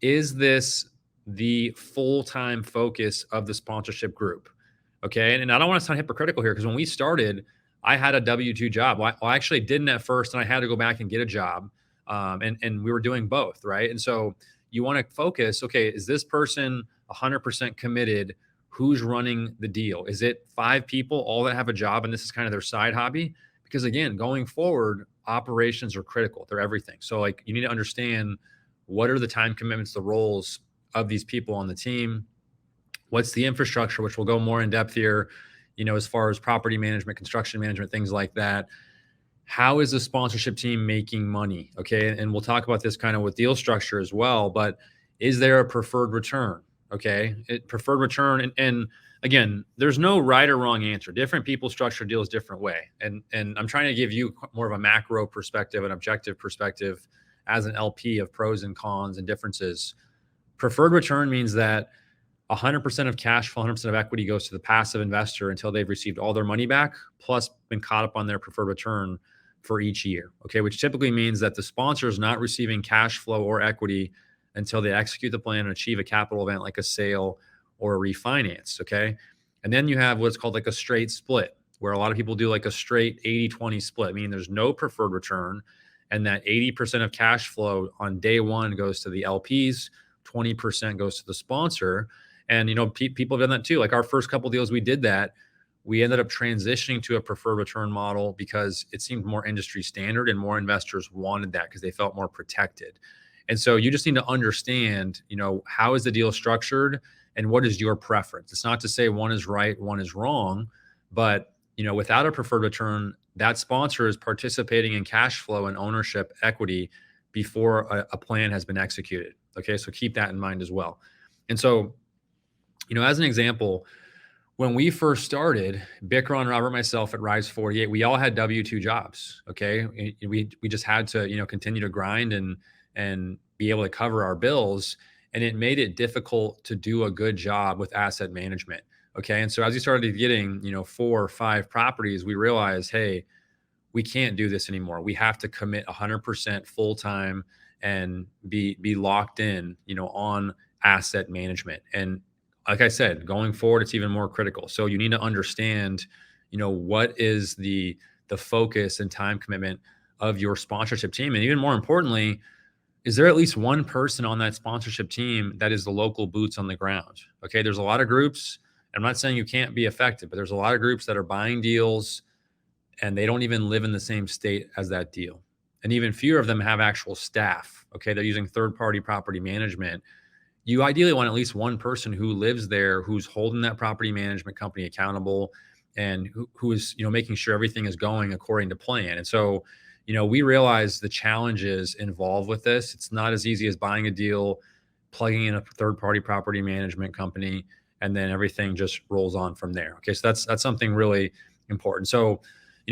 Is this the full-time focus of the sponsorship group? Okay, and I don't want to sound hypocritical here, because when we started, I had a W-2 job. Well, I actually didn't at first, and I had to go back and get a job, and we were doing both, right? And so you want to focus, okay, is this person 100% committed? Who's running the deal? Is it 5 people, all that have a job, and this is kind of their side hobby? Because again, going forward, operations are critical. They're everything. So you need to understand, what are the time commitments, the roles of these people on the team? What's the infrastructure, which we'll go more in depth here, as far as property management, construction management, things like that. How is the sponsorship team making money? Okay, and we'll talk about this kind of with deal structure as well, but is there a preferred return? Okay, preferred return, and again, there's no right or wrong answer. Different people structure deals different way, and I'm trying to give you more of a macro perspective, an objective perspective as an LP of pros and cons and differences. Preferred return means that 100% of cash flow, 100% of equity goes to the passive investor until they've received all their money back, plus been caught up on their preferred return for each year. Okay, which typically means that the sponsor is not receiving cash flow or equity until they execute the plan and achieve a capital event like a sale or a refinance. Okay, and then you have what's called like a straight split, where a lot of people do like a straight 80-20 split, meaning there's no preferred return, and that 80% of cash flow on day one goes to the LPs, 20% goes to the sponsor. And, people have done that too. Like our first couple deals, we did that. We ended up transitioning to a preferred return model because it seemed more industry standard and more investors wanted that because they felt more protected. And so you just need to understand, how is the deal structured and what is your preference? It's not to say one is right, one is wrong, but, without a preferred return, that sponsor is participating in cash flow and ownership equity before a plan has been executed. Okay, so keep that in mind as well. And so, as an example, when we first started, Bikram, Robert, myself at Rise 48, we all had W-2 jobs. Okay, we just had to continue to grind and be able to cover our bills, and it made it difficult to do a good job with asset management. Okay, and so as we started getting 4 or 5 properties, we realized, hey, we can't do this anymore. We have to commit 100% full time and be locked in, on asset management. And like I said, going forward, it's even more critical. So you need to understand, what is the focus and time commitment of your sponsorship team, and even more importantly, is there at least one person on that sponsorship team that is the local boots on the ground? Okay, there's a lot of groups. I'm not saying you can't be effective, but there's a lot of groups that are buying deals and they don't even live in the same state as that deal. And even fewer of them have actual staff. Okay, they're using third-party property management. You ideally want at least one person who lives there, who's holding that property management company accountable, and who is making sure everything is going according to plan. And so, we realize the challenges involved with this. It's not as easy as buying a deal, plugging in a third-party property management company, and then everything just rolls on from there. Okay, so that's something really important. So,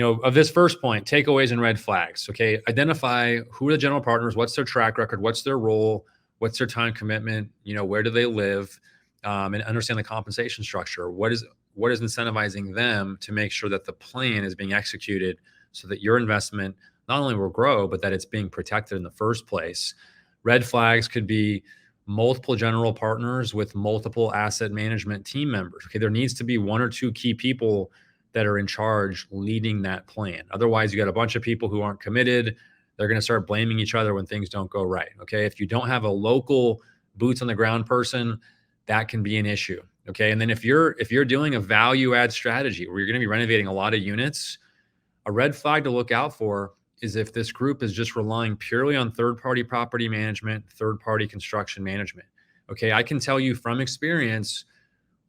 of this first point, takeaways and red flags. Okay, identify who are the general partners, what's their track record, what's their role, what's their time commitment, where do they live, and understand the compensation structure. What is incentivizing them to make sure that the plan is being executed so that your investment not only will grow, but that it's being protected in the first place. Red flags could be multiple general partners with multiple asset management team members. Okay, there needs to be 1 or 2 key people that are in charge leading that plan. Otherwise, you got a bunch of people who aren't committed. They're going to start blaming each other when things don't go right. Okay, if you don't have a local boots on the ground person, that can be an issue. Okay, and then if you're doing a value add strategy where you're going to be renovating a lot of units, a red flag to look out for is if this group is just relying purely on third-party property management, third-party construction management. Okay, I can tell you from experience,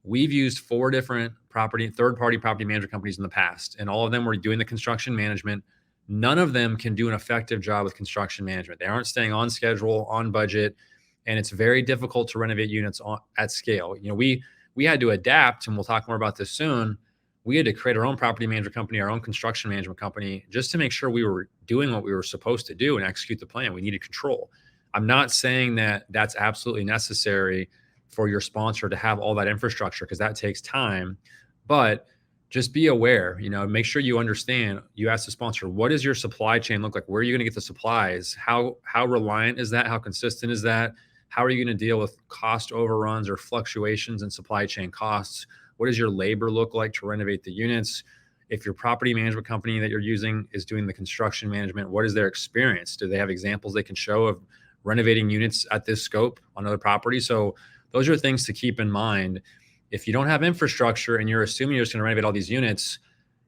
we've used 4 different third-party property management companies in the past, and all of them were doing the construction management. None of them can do an effective job with construction management. They aren't staying on schedule, on budget, and it's very difficult to renovate units at scale. We had to adapt, and we'll talk more about this soon. We had to create our own property management company, our own construction management company, just to make sure we were doing what we were supposed to do and execute the plan. We needed control. I'm not saying that that's absolutely necessary for your sponsor to have all that infrastructure, because that takes time, but just be aware, make sure you understand. You ask the sponsor, what does your supply chain look like? Where are you going to get the supplies? How reliant is that? How consistent is that? How are you going to deal with cost overruns or fluctuations in supply chain costs? What does your labor look like to renovate the units? If your property management company that you're using is doing the construction management, what is their experience? Do they have examples they can show of renovating units at this scope on other properties? So those are things to keep in mind. If you don't have infrastructure and you're assuming you're just going to renovate all these units,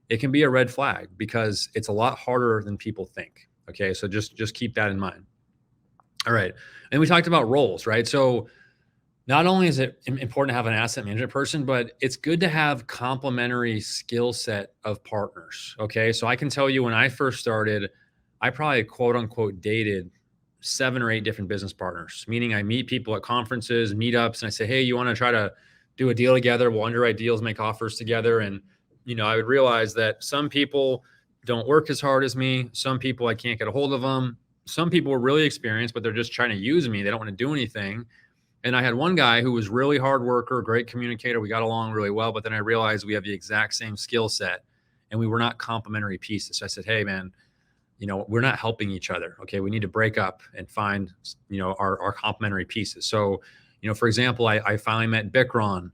it can be a red flag because it's a lot harder than people think. Okay, so just keep that in mind. All right, and we talked about roles, right? So not only is it important to have an asset management person, but it's good to have complementary skill set of partners. Okay, so I can tell you when I first started, I probably quote unquote dated 7 or 8 different business partners, meaning I meet people at conferences, meetups, and I say, hey, you want to try to do a deal together? We'll underwrite deals, make offers together. And, I would realize that some people don't work as hard as me. Some people, I can't get a hold of them. Some people are really experienced, but they're just trying to use me. They don't want to do anything. And I had one guy who was really hard worker, great communicator. We got along really well, but then I realized we have the exact same skill set and we were not complementary pieces. So I said, hey man, we're not helping each other. Okay. We need to break up and find, our complementary pieces. So, for example, I finally met Bikram,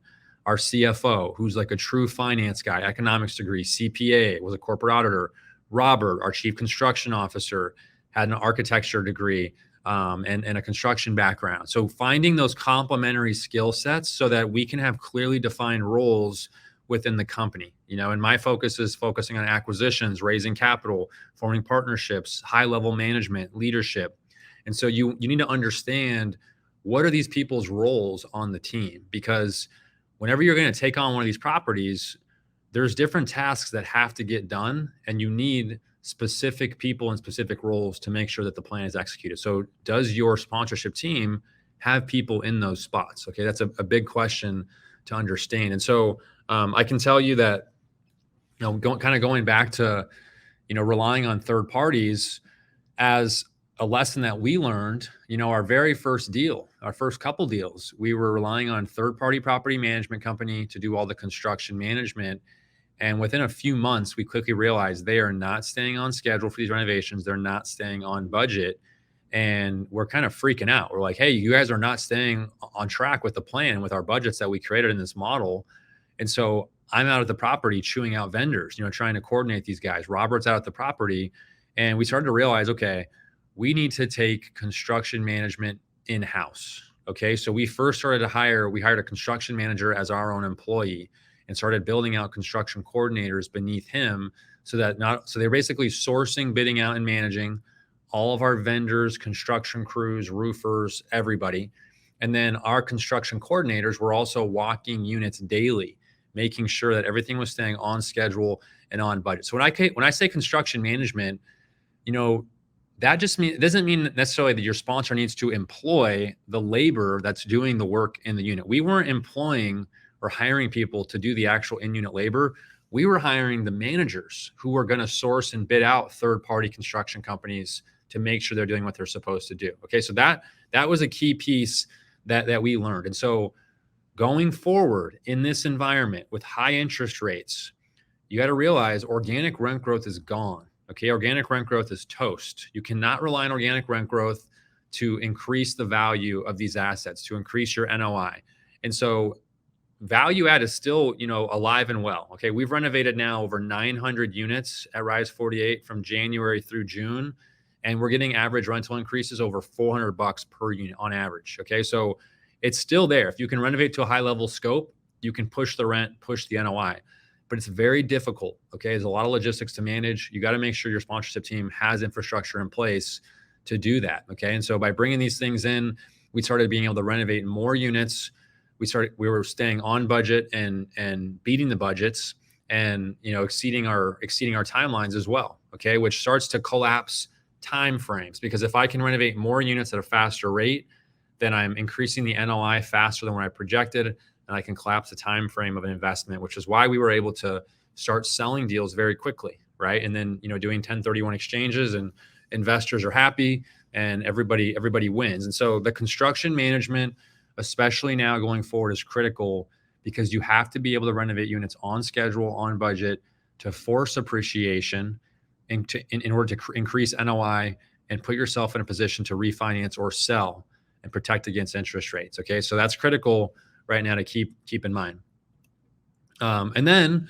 our CFO, who's like a true finance guy, economics degree, CPA, was a corporate auditor. Robert, our chief construction officer, had an architecture degree and a construction background. So finding those complementary skill sets so that we can have clearly defined roles within the company, and my focus is focusing on acquisitions, raising capital, forming partnerships, high level management, leadership. And so you need to understand what are these people's roles on the team, because whenever you're going to take on one of these properties, there's different tasks that have to get done, and you need specific people and specific roles to make sure that the plan is executed. So does your sponsorship team have people in those spots? Okay, that's a big question to understand. And so I can tell you that, going back to, relying on third parties as a lesson that we learned, our very first deal, our first couple deals, we were relying on third-party property management company to do all the construction management. And within a few months, we quickly realized they are not staying on schedule for these renovations. They're not staying on budget. And we're kind of freaking out. We're like, hey, you guys are not staying on track with the plan, with our budgets that we created in this model. And so I'm out at the property chewing out vendors, trying to coordinate these guys. Robert's out at the property. And we started to realize, okay, we need to take construction management in-house. Okay. So we first started to hired a construction manager as our own employee and started building out construction coordinators beneath him so they're basically sourcing, bidding out, and managing all of our vendors, construction crews, roofers, everybody. And then our construction coordinators were also walking units daily, making sure that everything was staying on schedule and on budget. So when I say construction management, that doesn't mean necessarily that your sponsor needs to employ the labor that's doing the work in the unit. We weren't employing or hiring people to do the actual in-unit labor. We were hiring the managers who were going to source and bid out third-party construction companies to make sure they're doing what they're supposed to do. Okay, so that was a key piece that we learned. And so going forward in this environment with high interest rates, you got to realize organic rent growth is gone. Okay, organic rent growth is toast. You cannot rely on organic rent growth to increase the value of these assets, to increase your NOI. And so value add is still, alive and well. Okay, we've renovated now over 900 units at Rise 48 from January through June, and we're getting average rental increases over $400 per unit on average. Okay, so it's still there. If you can renovate to a high level scope, you can push the rent, push the NOI. But it's very difficult. Okay, there's a lot of logistics to manage. You got to make sure your sponsorship team has infrastructure in place to do that. Okay, and so by bringing these things in, we started being able to renovate more units. We were staying on budget and beating the budgets, and exceeding our timelines as well. Okay, which starts to collapse time frames, because if I can renovate more units at a faster rate, then I'm increasing the NOI faster than what I projected, and I can collapse the time frame of an investment, which is why we were able to start selling deals very quickly, right? And then doing 1031 exchanges, and investors are happy, and everybody wins. And so the construction management, especially now going forward, is critical, because you have to be able to renovate units on schedule, on budget, to force appreciation, and in order to increase NOI and put yourself in a position to refinance or sell and protect against interest rates. Okay, so that's critical right now to keep in mind. And then,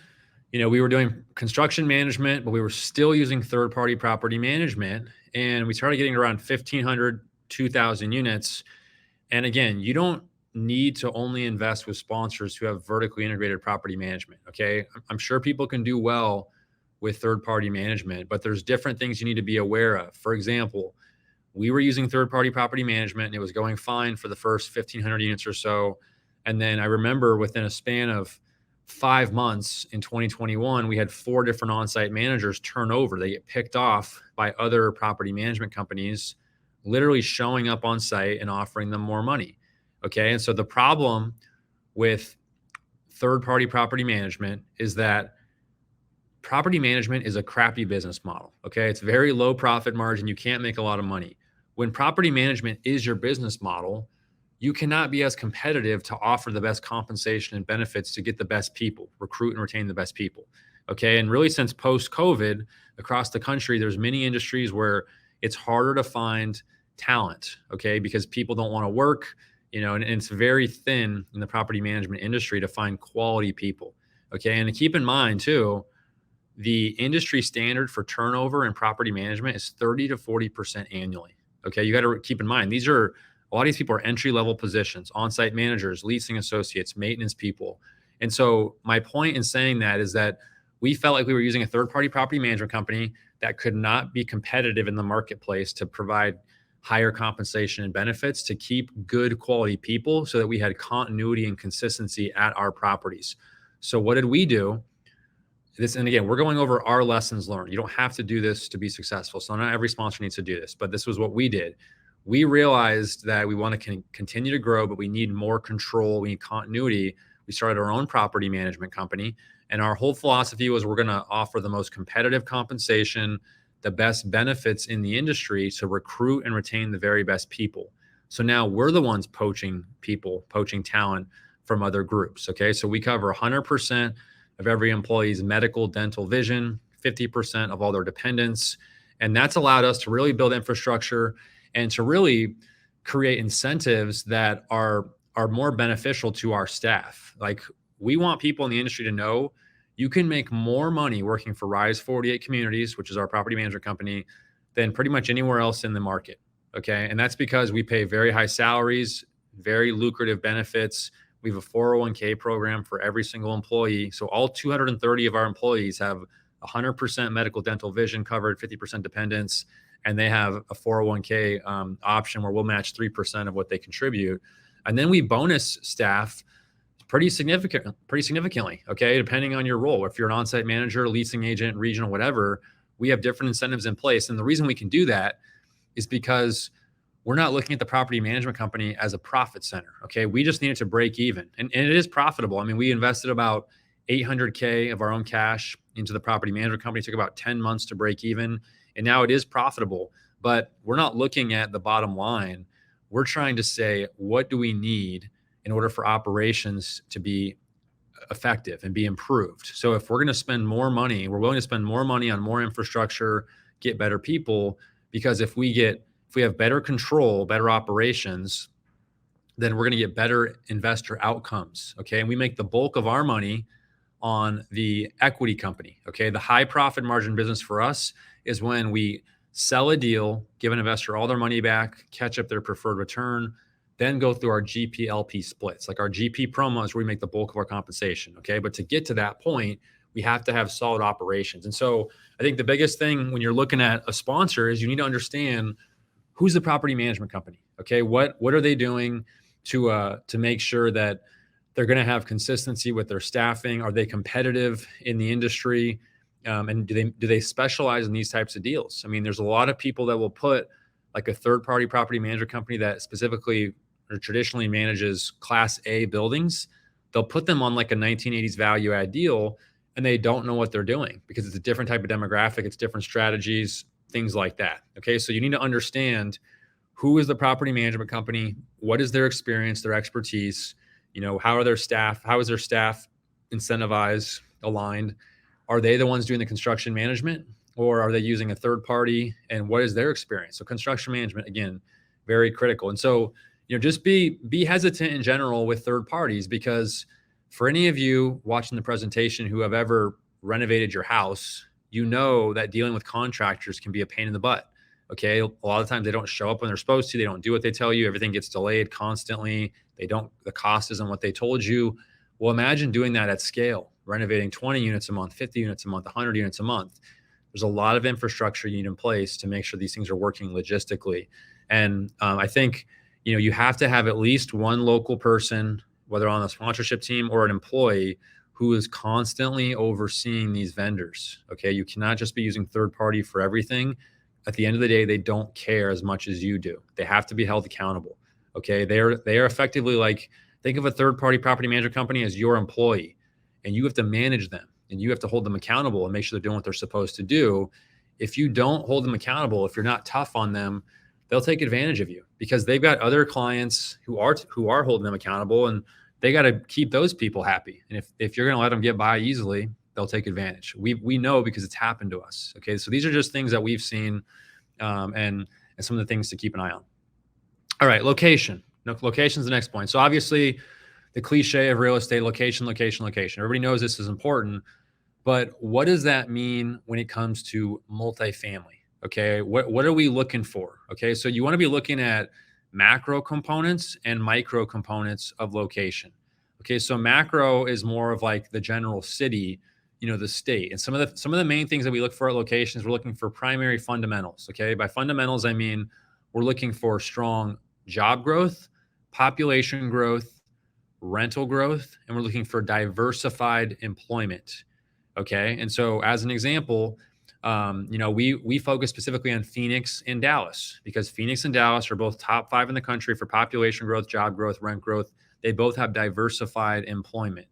we were doing construction management, but we were still using third-party property management, and we started getting around 1,500, 2,000 units. And again, you don't need to only invest with sponsors who have vertically integrated property management. Okay, I'm sure people can do well with third-party management, but there's different things you need to be aware of. For example, we were using third-party property management, and it was going fine for the first 1,500 units or so. And then I remember within a span of 5 months in 2021, we had 4 different on-site managers turn over. They get picked off by other property management companies, literally showing up on site and offering them more money. Okay, and so the problem with third-party property management is that property management is a crappy business model. Okay, it's very low profit margin. You can't make a lot of money. When property management is your business model, you cannot be as competitive to offer the best compensation and benefits to get the best people, recruit and retain the best people. Okay, and really since post-COVID, across the country, there's many industries where it's harder to find talent, okay, because people don't want to work, and it's very thin in the property management industry to find quality people. Okay, and to keep in mind too, the industry standard for turnover in property management is 30 to 40% annually. Okay, you got to keep in mind, a lot of these people are entry-level positions, on-site managers, leasing associates, maintenance people. And so my point in saying that is that we felt like we were using a third-party property management company that could not be competitive in the marketplace to provide higher compensation and benefits to keep good quality people so that we had continuity and consistency at our properties. So what did we do? this, and again, we're going over our lessons learned. You don't have to do this to be successful. So not every sponsor needs to do this, but this was what we did. We realized that we want to continue to grow, but we need more control. We need continuity. We started our own property management company. And our whole philosophy was we're going to offer the most competitive compensation, the best benefits in the industry to recruit and retain the very best people. So now we're the ones poaching people, poaching talent from other groups. Okay. So we cover 100% of every employee's medical, dental, vision, 50% of all their dependents. And that's allowed us to really build infrastructure and to really create incentives that are more beneficial to our staff. Like, we want people in the industry to know you can make more money working for Rise 48 Communities, which is our property management company, than pretty much anywhere else in the market. Okay. And that's because we pay very high salaries, very lucrative benefits. We have a 401k program for every single employee. So all 230 of our employees have 100% medical, dental, vision covered, 50% dependents, and they have a 401k option where we'll match 3% of what they contribute. And then we bonus staff pretty significantly, okay, depending on your role. If you're an on-site manager, leasing agent, regional, whatever, we have different incentives in place. And the reason we can do that is because we're not looking at the property management company as a profit center, okay? We just need it to break even. And it is profitable. I mean, we invested about $800K of our own cash into the property management company. It took about 10 months to break even. And now it is profitable, but we're not looking at the bottom line. We're trying to say, what do we need in order for operations to be effective and be improved? So if we're going to spend more money, we're willing to spend more money on more infrastructure, get better people, because if we have better control, better operations, then we're going to get better investor outcomes. Okay. And we make the bulk of our money on the equity company. Okay. The high profit margin business for us is when we sell a deal, give an investor all their money back, catch up their preferred return, then go through our GP LP splits. Like our GP promos, where we make the bulk of our compensation. Okay. But to get to that point, we have to have solid operations. And so I think the biggest thing when you're looking at a sponsor is you need to understand who's the property management company. Okay. What are they doing to make sure that they're going to have consistency with their staffing? Are they competitive in the industry? And do they specialize in these types of deals? I mean, there's a lot of people that will put like a third-party property management company that specifically or traditionally manages Class A buildings. They'll put them on like a 1980s value add deal, and they don't know what they're doing because it's a different type of demographic, it's different strategies, things like that. Okay, so you need to understand who is the property management company, what is their experience, their expertise, how are their staff, how is their staff incentivized, aligned? Are they the ones doing the construction management, or are they using a third party, and what is their experience? So construction management, again, very critical. And so, just be hesitant in general with third parties, because for any of you watching the presentation who have ever renovated your house, you know that dealing with contractors can be a pain in the butt. Okay. A lot of times they don't show up when they're supposed to. They don't do what they tell you. Everything gets delayed constantly. The cost isn't what they told you. Well, imagine doing that at scale, renovating 20 units a month, 50 units a month, 100 units a month. There's a lot of infrastructure you need in place to make sure these things are working logistically. And I think, you have to have at least one local person, whether on the sponsorship team or an employee, who is constantly overseeing these vendors. Okay. You cannot just be using third party for everything. At the end of the day, they don't care as much as you do. They have to be held accountable. Okay. They are effectively like, think of a third party property management company as your employee, and you have to manage them and you have to hold them accountable and make sure they're doing what they're supposed to do. If you don't hold them accountable, if you're not tough on them, they'll take advantage of you because they've got other clients who are holding them accountable, and they got to keep those people happy. And if you're going to let them get by easily, they'll take advantage. We know because it's happened to us. Okay. So these are just things that we've seen, and some of the things to keep an eye on. All right. Location. Location is the next point. So obviously the cliche of real estate, location, location, location. Everybody knows this is important, but what does that mean when it comes to multifamily? Okay. What are we looking for? Okay. So you want to be looking at macro components and micro components of location. Okay. So macro is more of like the general city, the state. And some of the main things that we look for at locations, we're looking for primary fundamentals. Okay. By fundamentals, I mean, we're looking for strong job growth, population growth, rental growth, and we're looking for diversified employment. Okay. And so as an example, we focus specifically on Phoenix and Dallas because Phoenix and Dallas are both top 5 in the country for population growth, job growth, rent growth. They both have diversified employment.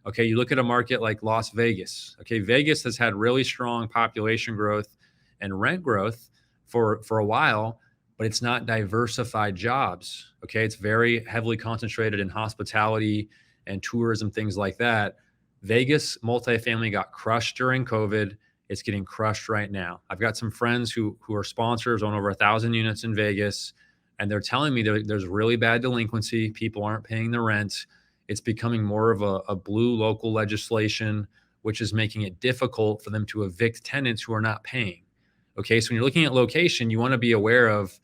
Okay. You look at a market like Las Vegas. Okay. Vegas has had really strong population growth and rent growth for a while, but it's not diversified jobs. Okay. It's very heavily concentrated in hospitality and tourism, things like that. Vegas multifamily got crushed during COVID. It's getting crushed right now. I've got some friends who are sponsors on over 1,000 units in Vegas, and they're telling me there's really bad delinquency. People aren't paying the rent. It's becoming more of a blue local legislation, which is making it difficult for them to evict tenants who are not paying. Okay, so when you're looking at location, you want to be aware of,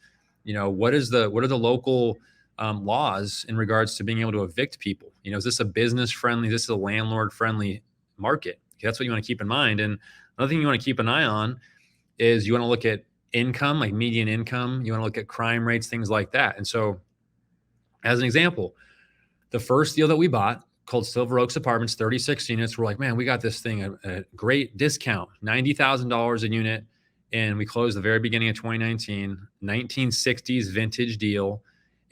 what are the local laws in regards to being able to evict people? Is this a business friendly? Is this a landlord friendly market? Okay, that's what you want to keep in mind. And another thing you want to keep an eye on is you want to look at income, like median income. You want to look at crime rates, things like that. And so, as an example, the first deal that we bought called Silver Oaks Apartments, 36 units. We're like, man, we got this thing at a great discount, $90,000 a unit. And we closed the very beginning of 2019, 1960s vintage deal.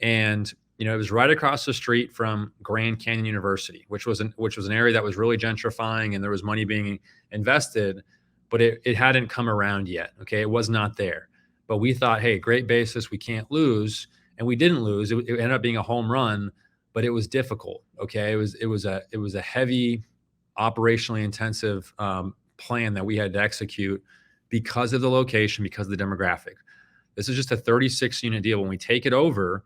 And, it was right across the street from Grand Canyon University, which was an area that was really gentrifying and there was money being invested, but it hadn't come around yet. Okay. It was not there, but we thought, hey, great basis. We can't lose. And we didn't lose. It ended up being a home run, but it was difficult. Okay. It was a heavy, operationally intensive plan that we had to execute because of the location, because of the demographic. This is just a 36 unit deal. When we take it over,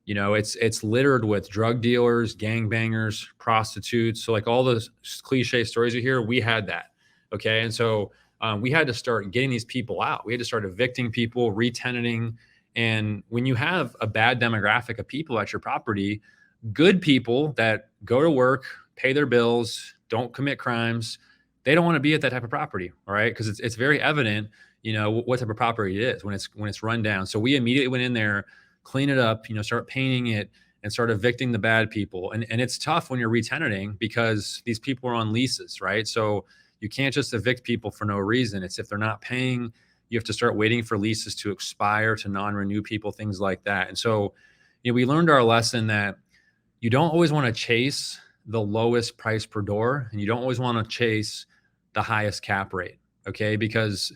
it's littered with drug dealers, gangbangers, prostitutes. So like all those cliche stories you hear, we had that. Okay. And so we had to start getting these people out. We had to start evicting people, re-tenanting. And when you have a bad demographic of people at your property, good people that go to work, pay their bills, don't commit crimes, they don't want to be at that type of property. All right. Because it's very evident, what type of property it is when it's run down. So we immediately went in there, clean it up, start painting it and start evicting the bad people. And it's tough when you're re-tenanting because these people are on leases, right? So you can't just evict people for no reason. It's if they're not paying, you have to start waiting for leases to expire, to non-renew people, things like that. And so, we learned our lesson that you don't always want to chase the lowest price per door and you don't always want to chase the highest cap rate, okay? Because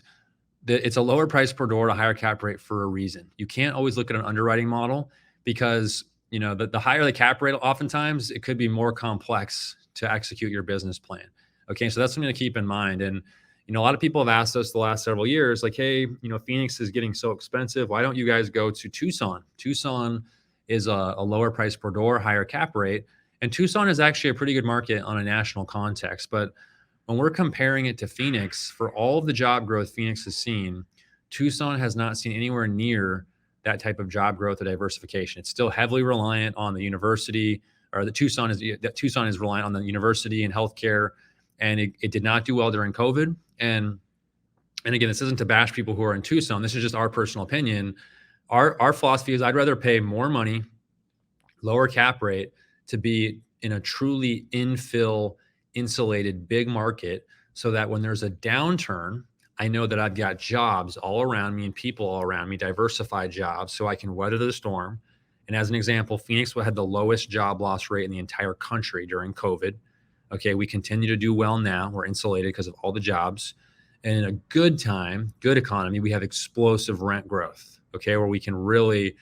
it's a lower price per door, a higher cap rate for a reason. You can't always look at an underwriting model because, the higher the cap rate, oftentimes it could be more complex to execute your business plan. Okay. So that's something to keep in mind. And, a lot of people have asked us the last several years, like, hey, Phoenix is getting so expensive. Why don't you guys go to Tucson? Tucson is a lower price per door, higher cap rate. And Tucson is actually a pretty good market on a national context. But when we're comparing it to Phoenix, for all of the job growth Phoenix has seen, Tucson has not seen anywhere near that type of job growth or diversification. It's still heavily reliant on the university, or Tucson is reliant on the university and healthcare, and it did not do well during COVID. And again, this isn't to bash people who are in Tucson. This is just our personal opinion. Our philosophy is I'd rather pay more money, lower cap rate, to be in a truly infill, insulated big market, so that when there's a downturn, I know that I've got jobs all around me and people all around me, diversified jobs, so I can weather the storm. And as an example, Phoenix had the lowest job loss rate in the entire country during COVID. Okay, we continue to do well now. We're insulated because of all the jobs. And in a good time, good economy, we have explosive rent growth, okay, where we can really,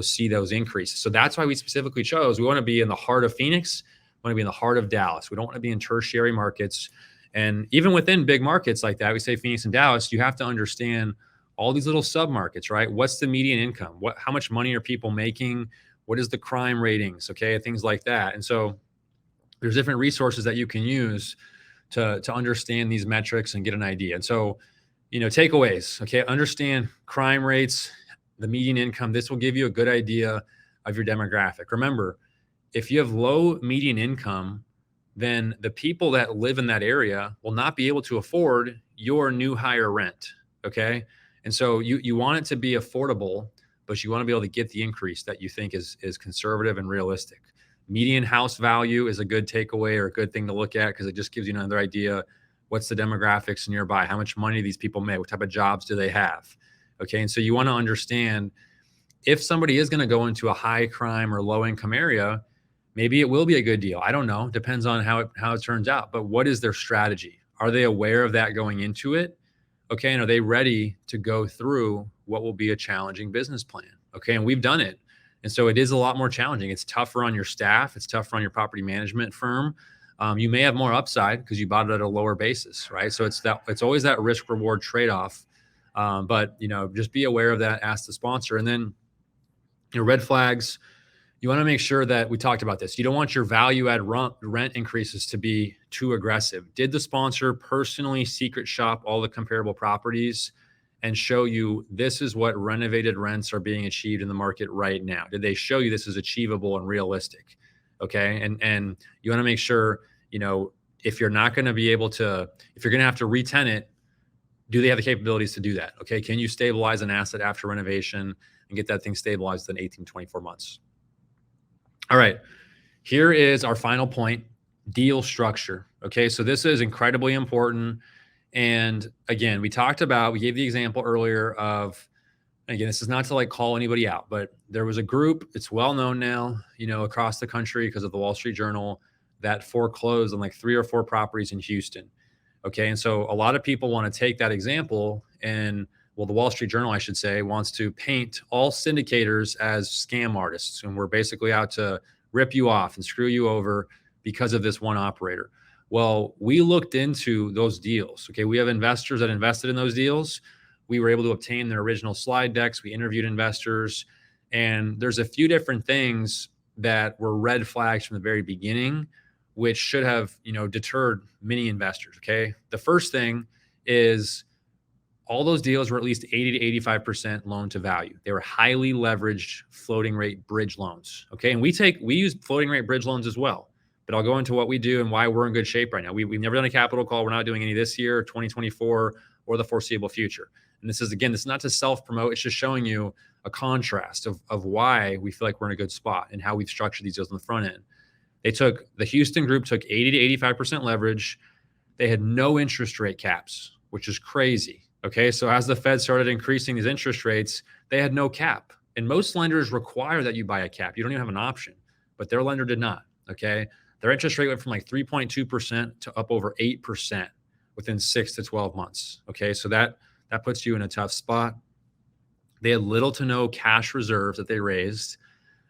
see those increases. So that's why we specifically chose, we want to be in the heart of Phoenix. We want to be in the heart of Dallas. We don't want to be in tertiary markets. And even within big markets like that, we say Phoenix and Dallas, you have to understand all these little sub-markets, right? What's the median income? How much money are people making? What is the crime ratings? Okay, things like that. And so there's different resources that you can use to understand these metrics and get an idea. And so, takeaways, okay, understand crime rates, the median income. This will give you a good idea of your demographic. Remember, if you have low median income, then the people that live in that area will not be able to afford your new higher rent, okay? And so you want it to be affordable, but you want to be able to get the increase that you think is conservative and realistic. Median house value is a good takeaway or a good thing to look at because it just gives you another idea What's the demographics nearby? How much money do these people make? What type of jobs do they have? Okay. And so you want to understand if somebody is going to go into a high crime or low income area, maybe it will be a good deal. I don't know. Depends on how it turns out. But what is their strategy? Are they aware of that going into it? Okay. And are they ready to go through what will be a challenging business plan? Okay. And we've done it. And so it is a lot more challenging. It's tougher on your staff. It's tougher on your property management firm. You may have more upside because you bought it at a lower basis, right? So it's always that risk reward trade-off. But just be aware of that. Ask the sponsor, and then red flags. You want to make sure that we talked about this. You don't want your value add rent increases to be too aggressive. Did the sponsor personally secret shop all the comparable properties and show you this is what renovated rents are being achieved in the market right now? Did they show you this is achievable and realistic? Okay. And you want to make sure, if you're not going to be able to, if you're going to have to re-tenant, do they have the capabilities to do that? Okay. Can you stabilize an asset after renovation and get that thing stabilized in 18, 24 months? All right. Here is our final point, deal structure. Okay. So this is incredibly important. And again, we gave the example earlier of, again, this is not to call anybody out, but there was a group, it's well known now, across the country because of the Wall Street Journal, that foreclosed on 3 or 4 properties in Houston. Okay. And so a lot of people want to take that example and, the Wall Street Journal, I should say, wants to paint all syndicators as scam artists. And we're basically out to rip you off and screw you over because of this one operator. Well, we looked into those deals. Okay. We have investors that invested in those deals. We were able to obtain their original slide decks. We interviewed investors, and there's a few different things that were red flags from the very beginning, which should have, deterred many investors. Okay. The first thing is all those deals were at least 80 to 85% loan to value. They were highly leveraged floating rate bridge loans. Okay. And we use floating rate bridge loans as well, but I'll go into what we do and why we're in good shape right now. We've never done a capital call. We're not doing any this year, 2024, or the foreseeable future. And this is not to self-promote. It's just showing you a contrast of why we feel like we're in a good spot and how we've structured these deals on the front end. The Houston group took 80 to 85% leverage. They had no interest rate caps, which is crazy. Okay. So as the Fed started increasing these interest rates, they had no cap. And most lenders require that you buy a cap. You don't even have an option, but their lender did not. Okay. Their interest rate went from 3.2% to up over 8% within 6 to 12 months. Okay. So that puts you in a tough spot. They had little to no cash reserves that they raised.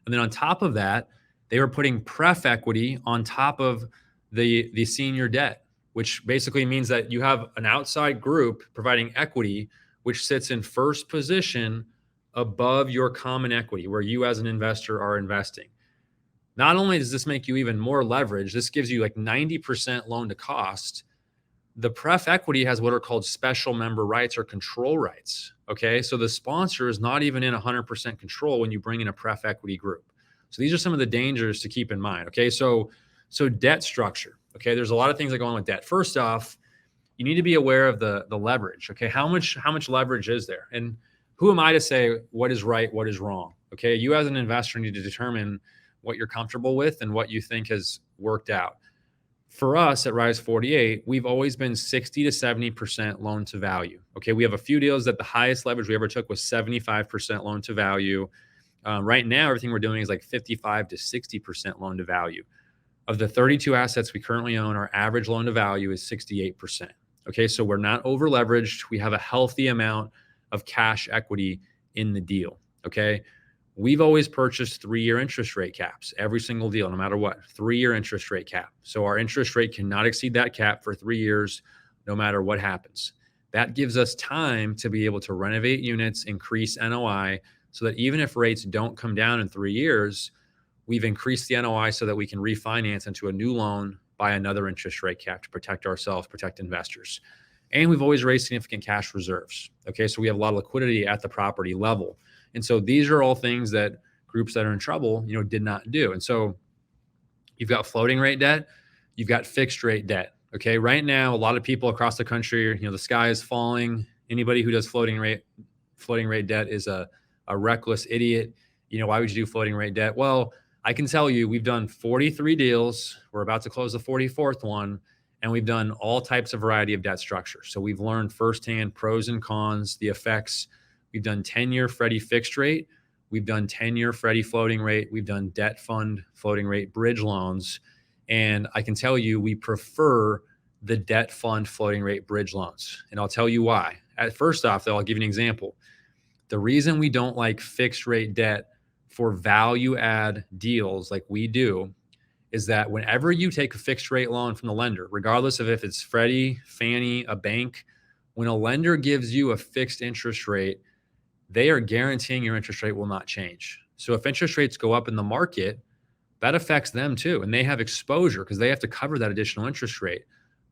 And then on top of that, they were putting pref equity on top of the senior debt, which basically means that you have an outside group providing equity, which sits in first position above your common equity, where you as an investor are investing. Not only does this make you even more leverage, this gives you 90% loan to cost. The pref equity has what are called special member rights or control rights. Okay. So the sponsor is not even in 100% control when you bring in a pref equity group. So these are some of the dangers to keep in mind. Okay. So debt structure. Okay. There's a lot of things that go on with debt. First off, you need to be aware of the leverage. Okay. How much leverage is there? And who am I to say what is right, what is wrong? Okay. You as an investor need to determine what you're comfortable with and what you think has worked out. For us at Rise 48, we've always been 60 to 70% loan to value. Okay. We have a few deals that the highest leverage we ever took was 75% loan to value. Right now, everything we're doing is 55 to 60% loan to value. Of the 32 assets we currently own, our average loan to value is 68%. Okay. So we're not over leveraged. We have a healthy amount of cash equity in the deal. Okay. We've always purchased 3-year interest rate caps, every single deal, no matter what, 3-year interest rate cap. So our interest rate cannot exceed that cap for 3 years, no matter what happens. That gives us time to be able to renovate units, increase NOI, so that even if rates don't come down in 3 years, we've increased the NOI so that we can refinance into a new loan, buy another interest rate cap to protect ourselves, protect investors. And we've always raised significant cash reserves. Okay. So we have a lot of liquidity at the property level. And so these are all things that groups that are in trouble, did not do. And so you've got floating rate debt, you've got fixed rate debt. Okay. Right now, a lot of people across the country, the sky is falling. Anybody who does floating rate debt is a reckless idiot. Why would you do floating rate debt? Well, I can tell you, we've done 43 deals. We're about to close the 44th one. and we've done all types of variety of debt structures. So we've learned firsthand pros and cons, the effects. We've done 10-year Freddie fixed rate. We've done 10-year Freddie floating rate. We've done debt fund floating rate bridge loans. And I can tell you, we prefer the debt fund floating rate bridge loans. And I'll tell you why. First off, though, I'll give you an example. The reason we don't like fixed rate debt for value add deals like we do is that whenever you take a fixed rate loan from the lender, regardless of if it's Freddie, Fannie, a bank, when a lender gives you a fixed interest rate, they are guaranteeing your interest rate will not change. So if interest rates go up in the market, that affects them too. And they have exposure because they have to cover that additional interest rate.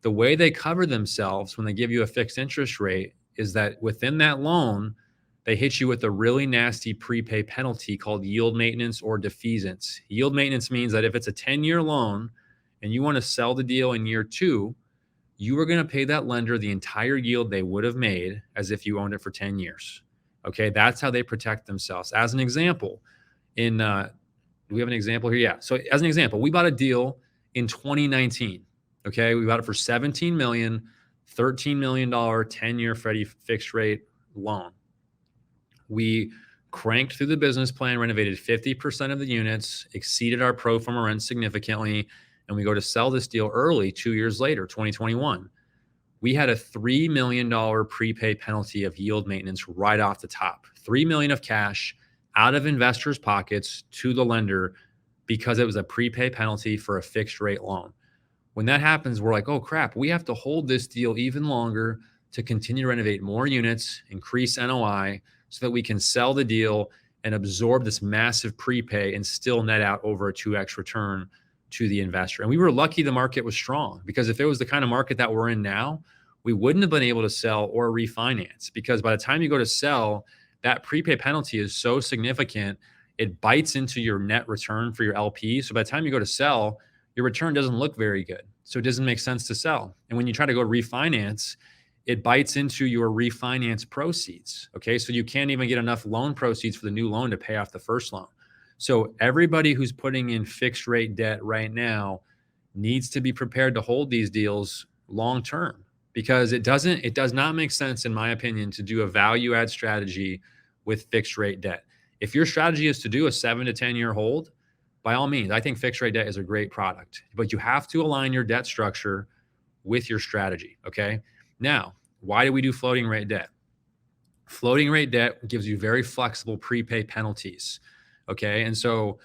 The way they cover themselves when they give you a fixed interest rate is that within that loan, they hit you with a really nasty prepay penalty called yield maintenance or defeasance. Yield maintenance means that if it's a 10-year loan and you want to sell the deal in year 2, you are going to pay that lender the entire yield they would have made as if you owned it for 10 years. Okay, that's how they protect themselves. As an example, do we have an example here? Yeah. So as an example, we bought a deal in 2019. Okay, we bought it for $17 million, $13 million 10-year Freddie fixed rate loan. We cranked through the business plan, renovated 50% of the units, exceeded our pro forma rent significantly, and we go to sell this deal early 2 years later, 2021. We had a $3 million prepay penalty of yield maintenance right off the top. $3 million of cash out of investors' pockets to the lender because it was a prepay penalty for a fixed rate loan. When that happens, we're like, oh crap, we have to hold this deal even longer to continue to renovate more units, increase NOI, so that we can sell the deal and absorb this massive prepay and still net out over a 2x return to the investor. And we were lucky the market was strong, because if it was the kind of market that we're in now, we wouldn't have been able to sell or refinance, because by the time you go to sell, that prepay penalty is so significant, it bites into your net return for your LP. So by the time you go to sell, your return doesn't look very good. So it doesn't make sense to sell. And when you try to go refinance, it bites into your refinance proceeds. Okay, so you can't even get enough loan proceeds for the new loan to pay off the first loan. So everybody who's putting in fixed rate debt right now needs to be prepared to hold these deals long term, because it does not make sense, in my opinion, to do a value add strategy with fixed rate debt. If your strategy is to do a 7 to 10 year hold, by all means, I think fixed rate debt is a great product, but you have to align your debt structure with your strategy. Okay. Now, why do we do floating rate debt? Floating rate debt gives you very flexible prepay penalties. Okay. And so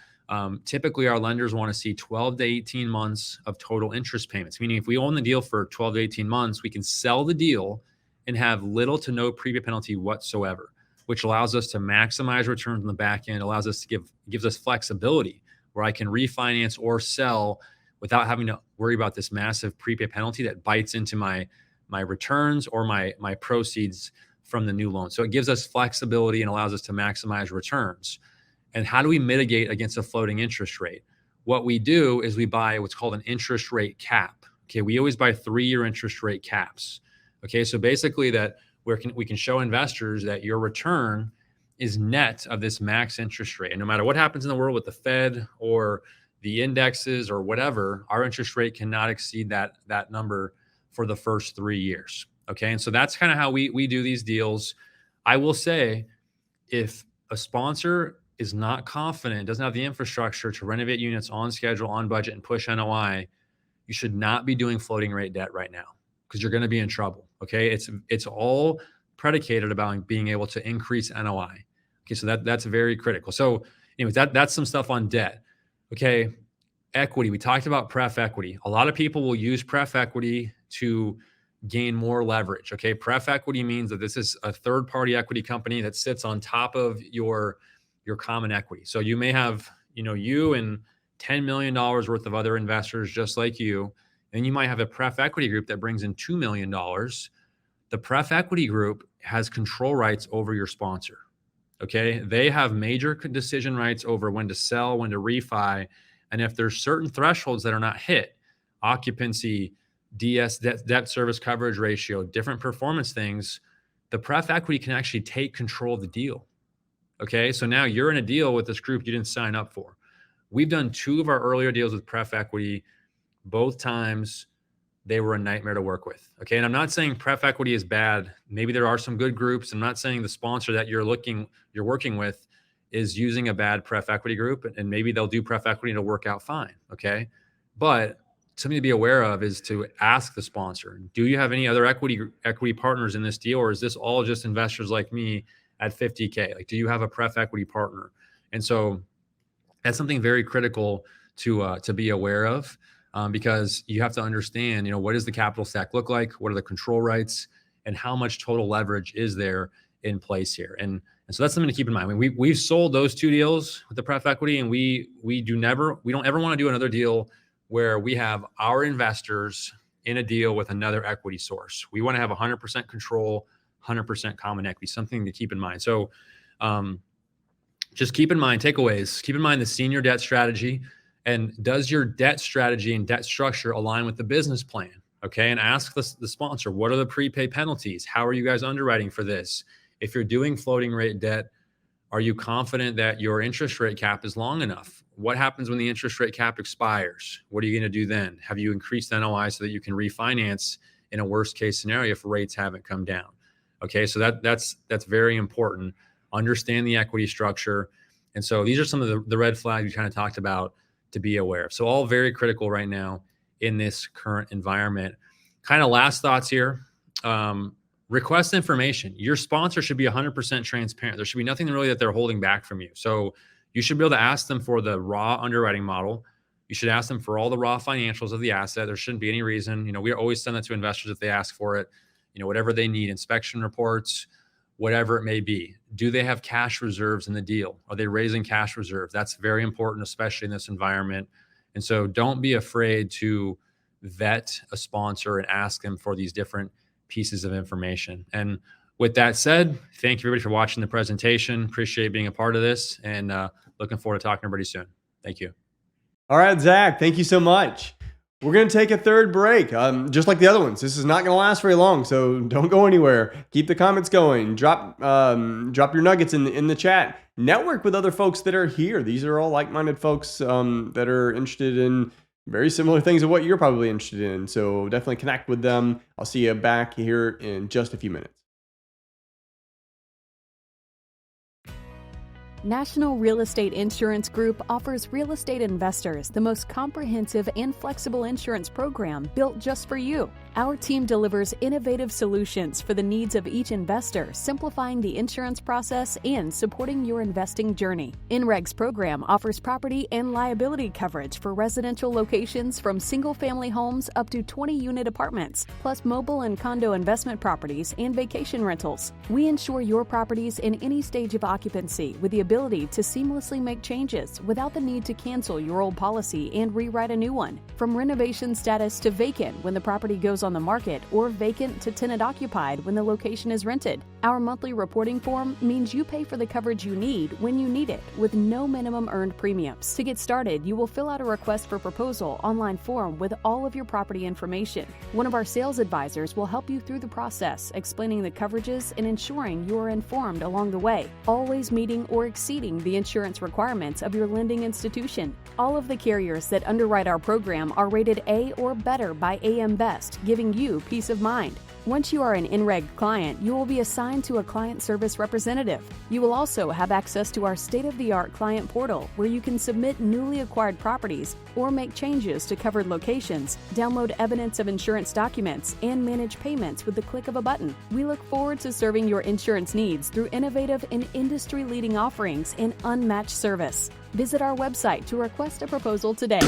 typically our lenders want to see 12 to 18 months of total interest payments, meaning if we own the deal for 12 to 18 months, we can sell the deal and have little to no prepay penalty whatsoever, which allows us to maximize returns on the back end, allows us to gives us flexibility where I can refinance or sell without having to worry about this massive prepay penalty that bites into my returns or my proceeds from the new loan. So it gives us flexibility and allows us to maximize returns. And how do we mitigate against a floating interest rate? What we do is we buy what's called an interest rate cap. Okay, we always buy 3-year interest rate caps. Okay, so basically that we can show investors that your return is net of this max interest rate. And no matter what happens in the world with the Fed or the indexes or whatever, our interest rate cannot exceed that number for the first 3 years. Okay. And so that's kind of how we do these deals. I will say, if a sponsor is not confident, doesn't have the infrastructure to renovate units on schedule, on budget, and push NOI, you should not be doing floating rate debt right now, because you're going to be in trouble. Okay. It's all predicated about being able to increase NOI. Okay. So that's very critical. So anyways, that's some stuff on debt. Okay. Equity. We talked about pref equity. A lot of people will use pref equity to gain more leverage. Okay. Pref equity means that this is a third-party equity company that sits on top of your common equity. So you may have, you and $10 million worth of other investors just like you, and you might have a pref equity group that brings in $2 million. The pref equity group has control rights over your sponsor. Okay. They have major decision rights over when to sell, when to refi. And if there's certain thresholds that are not hit, occupancy, DS, debt service coverage ratio, different performance things, the pref equity can actually take control of the deal. Okay. So now you're in a deal with this group you didn't sign up for. We've done 2 of our earlier deals with pref equity. Both times they were a nightmare to work with. Okay. And I'm not saying pref equity is bad. Maybe there are some good groups. I'm not saying the sponsor that you're working with is using a bad pref equity group, and maybe they'll do pref equity and it'll work out fine. Okay. But something to be aware of is to ask the sponsor, do you have any other equity partners in this deal? Or is this all just investors like me at 50K? Like, do you have a pref equity partner? And so that's something very critical to be aware of, because you have to understand, what does the capital stack look like? What are the control rights, and how much total leverage is there in place here? And so that's something to keep in mind. I mean, we've sold those 2 deals with the pref equity, and we don't ever want to do another deal where we have our investors in a deal with another equity source. We want to have 100% control, 100% common equity, something to keep in mind. So just keep in mind, takeaways, keep in mind the senior debt strategy, and does your debt strategy and debt structure align with the business plan? Okay. And ask the sponsor, what are the prepay penalties? How are you guys underwriting for this? If you're doing floating rate debt, are you confident that your interest rate cap is long enough? What happens when the interest rate cap expires? What are you going to do then? Have you increased NOI so that you can refinance in a worst case scenario if rates haven't come down? Okay, so that's very important. Understand the equity structure. And so these are some of the red flags we kind of talked about to be aware of. So all very critical right now in this current environment. Kind of last thoughts here. Request information. Your sponsor should be 100% transparent. There should be nothing really that they're holding back from you. So you should be able to ask them for the raw underwriting model. You should ask them for all the raw financials of the asset. There shouldn't be any reason. We always send that to investors if they ask for it. Whatever they need, inspection reports, whatever it may be. Do they have cash reserves in the deal? Are they raising cash reserves? That's very important, especially in this environment. And so don't be afraid to vet a sponsor and ask them for these different pieces of information. And with that said, thank you everybody for watching the presentation. Appreciate being a part of this, and looking forward to talking to everybody soon. Thank you. All right, Zach, thank you so much. We're going to take a third break, just like the other ones. This is not going to last very long, so don't go anywhere. Keep the comments going. Drop your nuggets in the chat. Network with other folks that are here. These are all like-minded folks that are interested in very similar things of what you're probably interested in. So definitely connect with them. I'll see you back here in just a few minutes. National Real Estate Insurance Group offers real estate investors the most comprehensive and flexible insurance program built just for you. Our team delivers innovative solutions for the needs of each investor, simplifying the insurance process and supporting your investing journey. INREG's program offers property and liability coverage for residential locations from single-family homes up to 20-unit apartments, plus mobile and condo investment properties and vacation rentals. We insure your properties in any stage of occupancy with the ability to seamlessly make changes without the need to cancel your old policy and rewrite a new one. From renovation status to vacant when the property goes on the market, or vacant to tenant occupied when the location is rented. Our monthly reporting form means you pay for the coverage you need when you need it, with no minimum earned premiums. To get started, you will fill out a request for proposal online form with all of your property information. One of our sales advisors will help you through the process, explaining the coverages and ensuring you are informed along the way, always meeting or exceeding the insurance requirements of your lending institution. All of the carriers that underwrite our program are rated A or better by AM Best, giving you peace of mind. Once you are an INREG client, you will be assigned to a client service representative. You will also have access to our state-of-the-art client portal, where you can submit newly acquired properties or make changes to covered locations, download evidence of insurance documents, and manage payments with the click of a button. We look forward to serving your insurance needs through innovative and industry-leading offerings and unmatched service. Visit our website to request a proposal today.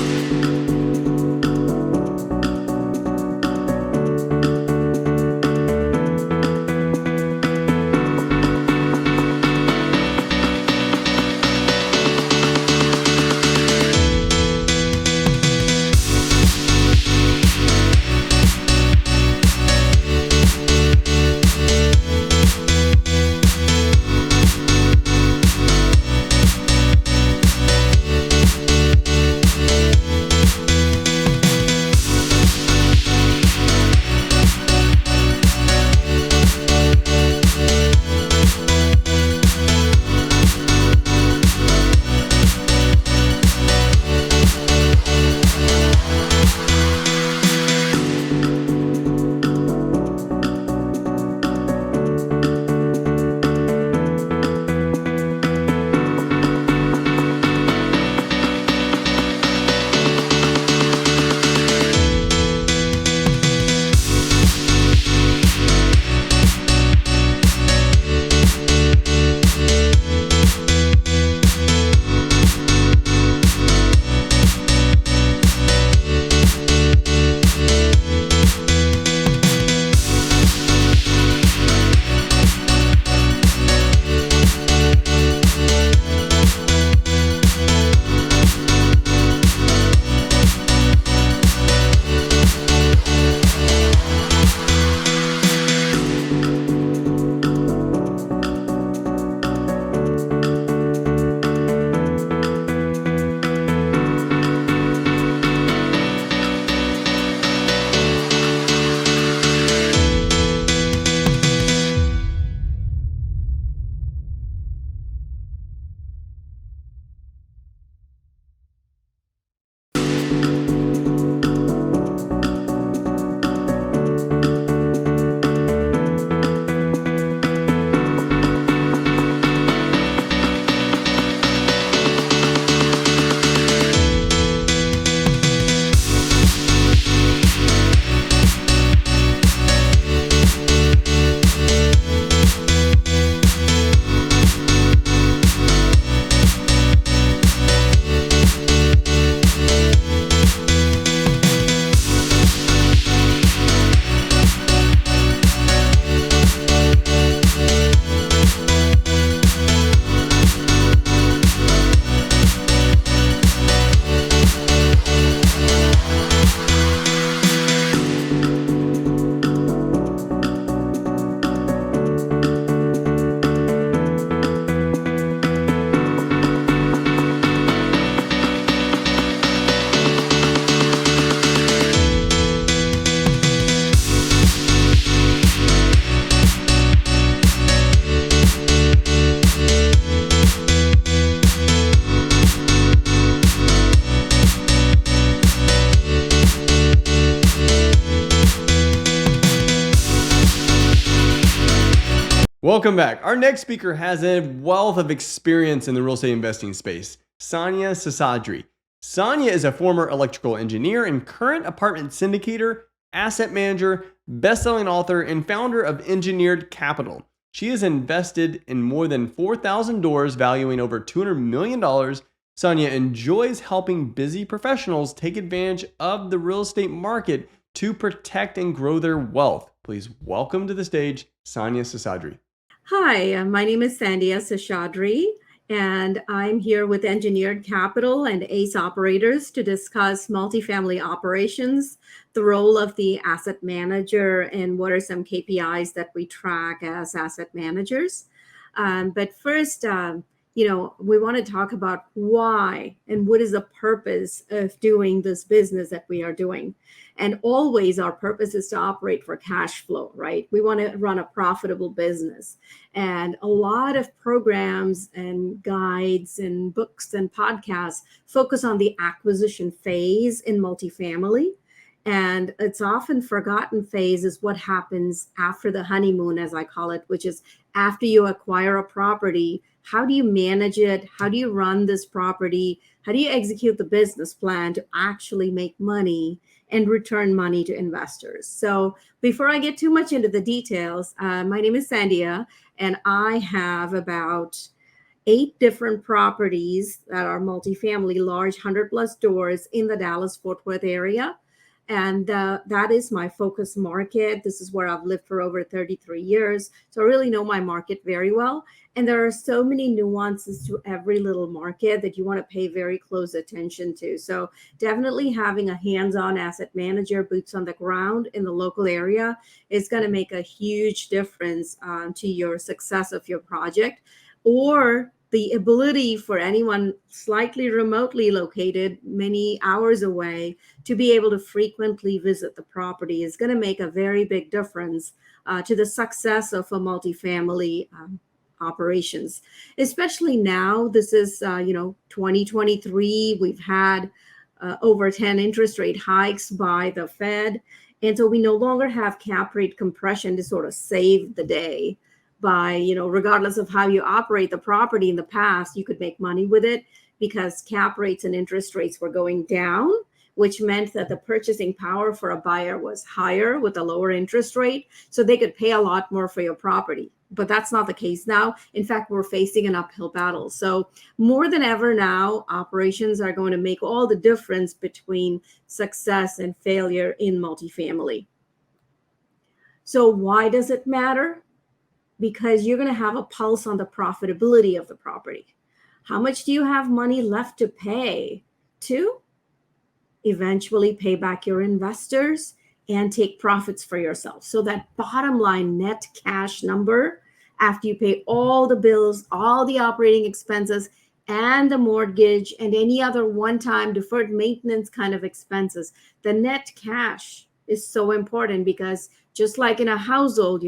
Welcome back. Our next speaker has a wealth of experience in the real estate investing space. Sonia Sasadri. Sonia is a former electrical engineer and current apartment syndicator, asset manager, best-selling author, and founder of Engineered Capital. She has invested in more than 4,000 doors valuing over $200 million. Sonia enjoys helping busy professionals take advantage of the real estate market to protect and grow their wealth. Please welcome to the stage, Sonia Sasadri. Hi, my name is Sandhya Seshadri, and I'm here with Engineered Capital and ACE Operators to discuss multifamily operations, the role of the asset manager, and what are some KPIs that we track as asset managers. But first, we want to talk about why and what is the purpose of doing this business that we are doing. And always our purpose is to operate for cash flow, right? We want to run a profitable business. And a lot of programs and guides and books and podcasts focus on the acquisition phase in multifamily. And it's often forgotten phase is what happens after the honeymoon, as I call it, which is after you acquire a property. How do you manage it? How do you run this property? How do you execute the business plan to actually make money and return money to investors? So before I get too much into the details, my name is Sandhya, and I have about 8 different properties that are multifamily, large 100+ doors in the Dallas-Fort Worth area. And that is my focus market. This is where I've lived for over 33 years. So I really know my market very well. And there are so many nuances to every little market that you want to pay very close attention to. So definitely having a hands-on asset manager, boots on the ground in the local area is going to make a huge difference to your success of your project, or the ability for anyone slightly remotely located, many hours away, to be able to frequently visit the property is going to make a very big difference to the success of a multifamily operations. Especially now, this is 2023. We've had over 10 interest rate hikes by the Fed, and so we no longer have cap rate compression to sort of save the day. By, regardless of how you operate the property in the past, you could make money with it because cap rates and interest rates were going down, which meant that the purchasing power for a buyer was higher with a lower interest rate. So they could pay a lot more for your property. But that's not the case now. In fact, we're facing an uphill battle. So more than ever now, operations are going to make all the difference between success and failure in multifamily. So why does it matter? Because you're going to have a pulse on the profitability of the property. How much do you have money left to pay to eventually pay back your investors and take profits for yourself? So that bottom line net cash number, after you pay all the bills, all the operating expenses, and the mortgage and any other one-time deferred maintenance kind of expenses, the net cash is so important, because just like in a household,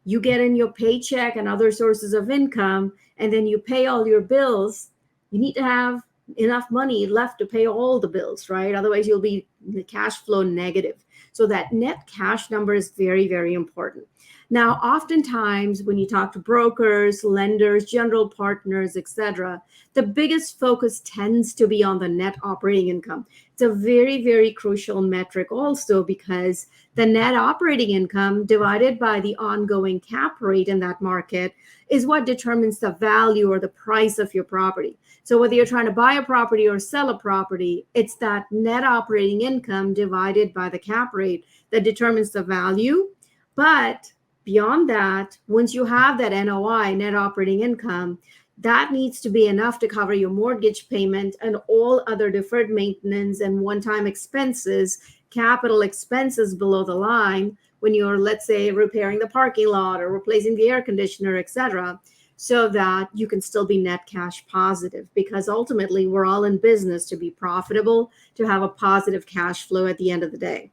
you get in your paycheck and other sources of income, and then you pay all your bills. You need to have enough money left to pay all the bills, right? Otherwise, you'll be cash flow negative. So that net cash number is very, very important. Now, oftentimes when you talk to brokers, lenders, general partners, etc., the biggest focus tends to be on the net operating income. It's a very, very crucial metric also, because the net operating income divided by the ongoing cap rate in that market is what determines the value or the price of your property. So whether you're trying to buy a property or sell a property, it's that net operating income divided by the cap rate that determines the value. But beyond that, once you have that NOI, net operating income, that needs to be enough to cover your mortgage payment and all other deferred maintenance and one-time expenses, capital expenses below the line when you're, let's say, repairing the parking lot or replacing the air conditioner, etc., so that you can still be net cash positive. Because ultimately, we're all in business to be profitable, to have a positive cash flow at the end of the day.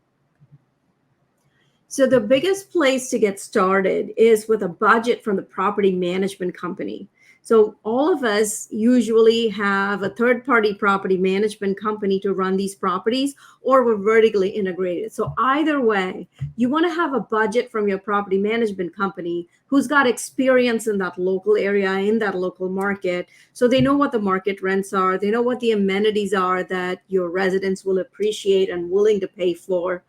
So the biggest place to get started is with a budget from the property management company. So all of us usually have a third-party property management company to run these properties, or we're vertically integrated. So either way, you want to have a budget from your property management company who's got experience in that local area, in that local market, so they know what the market rents are, they know what the amenities are that your residents will appreciate and willing to pay for.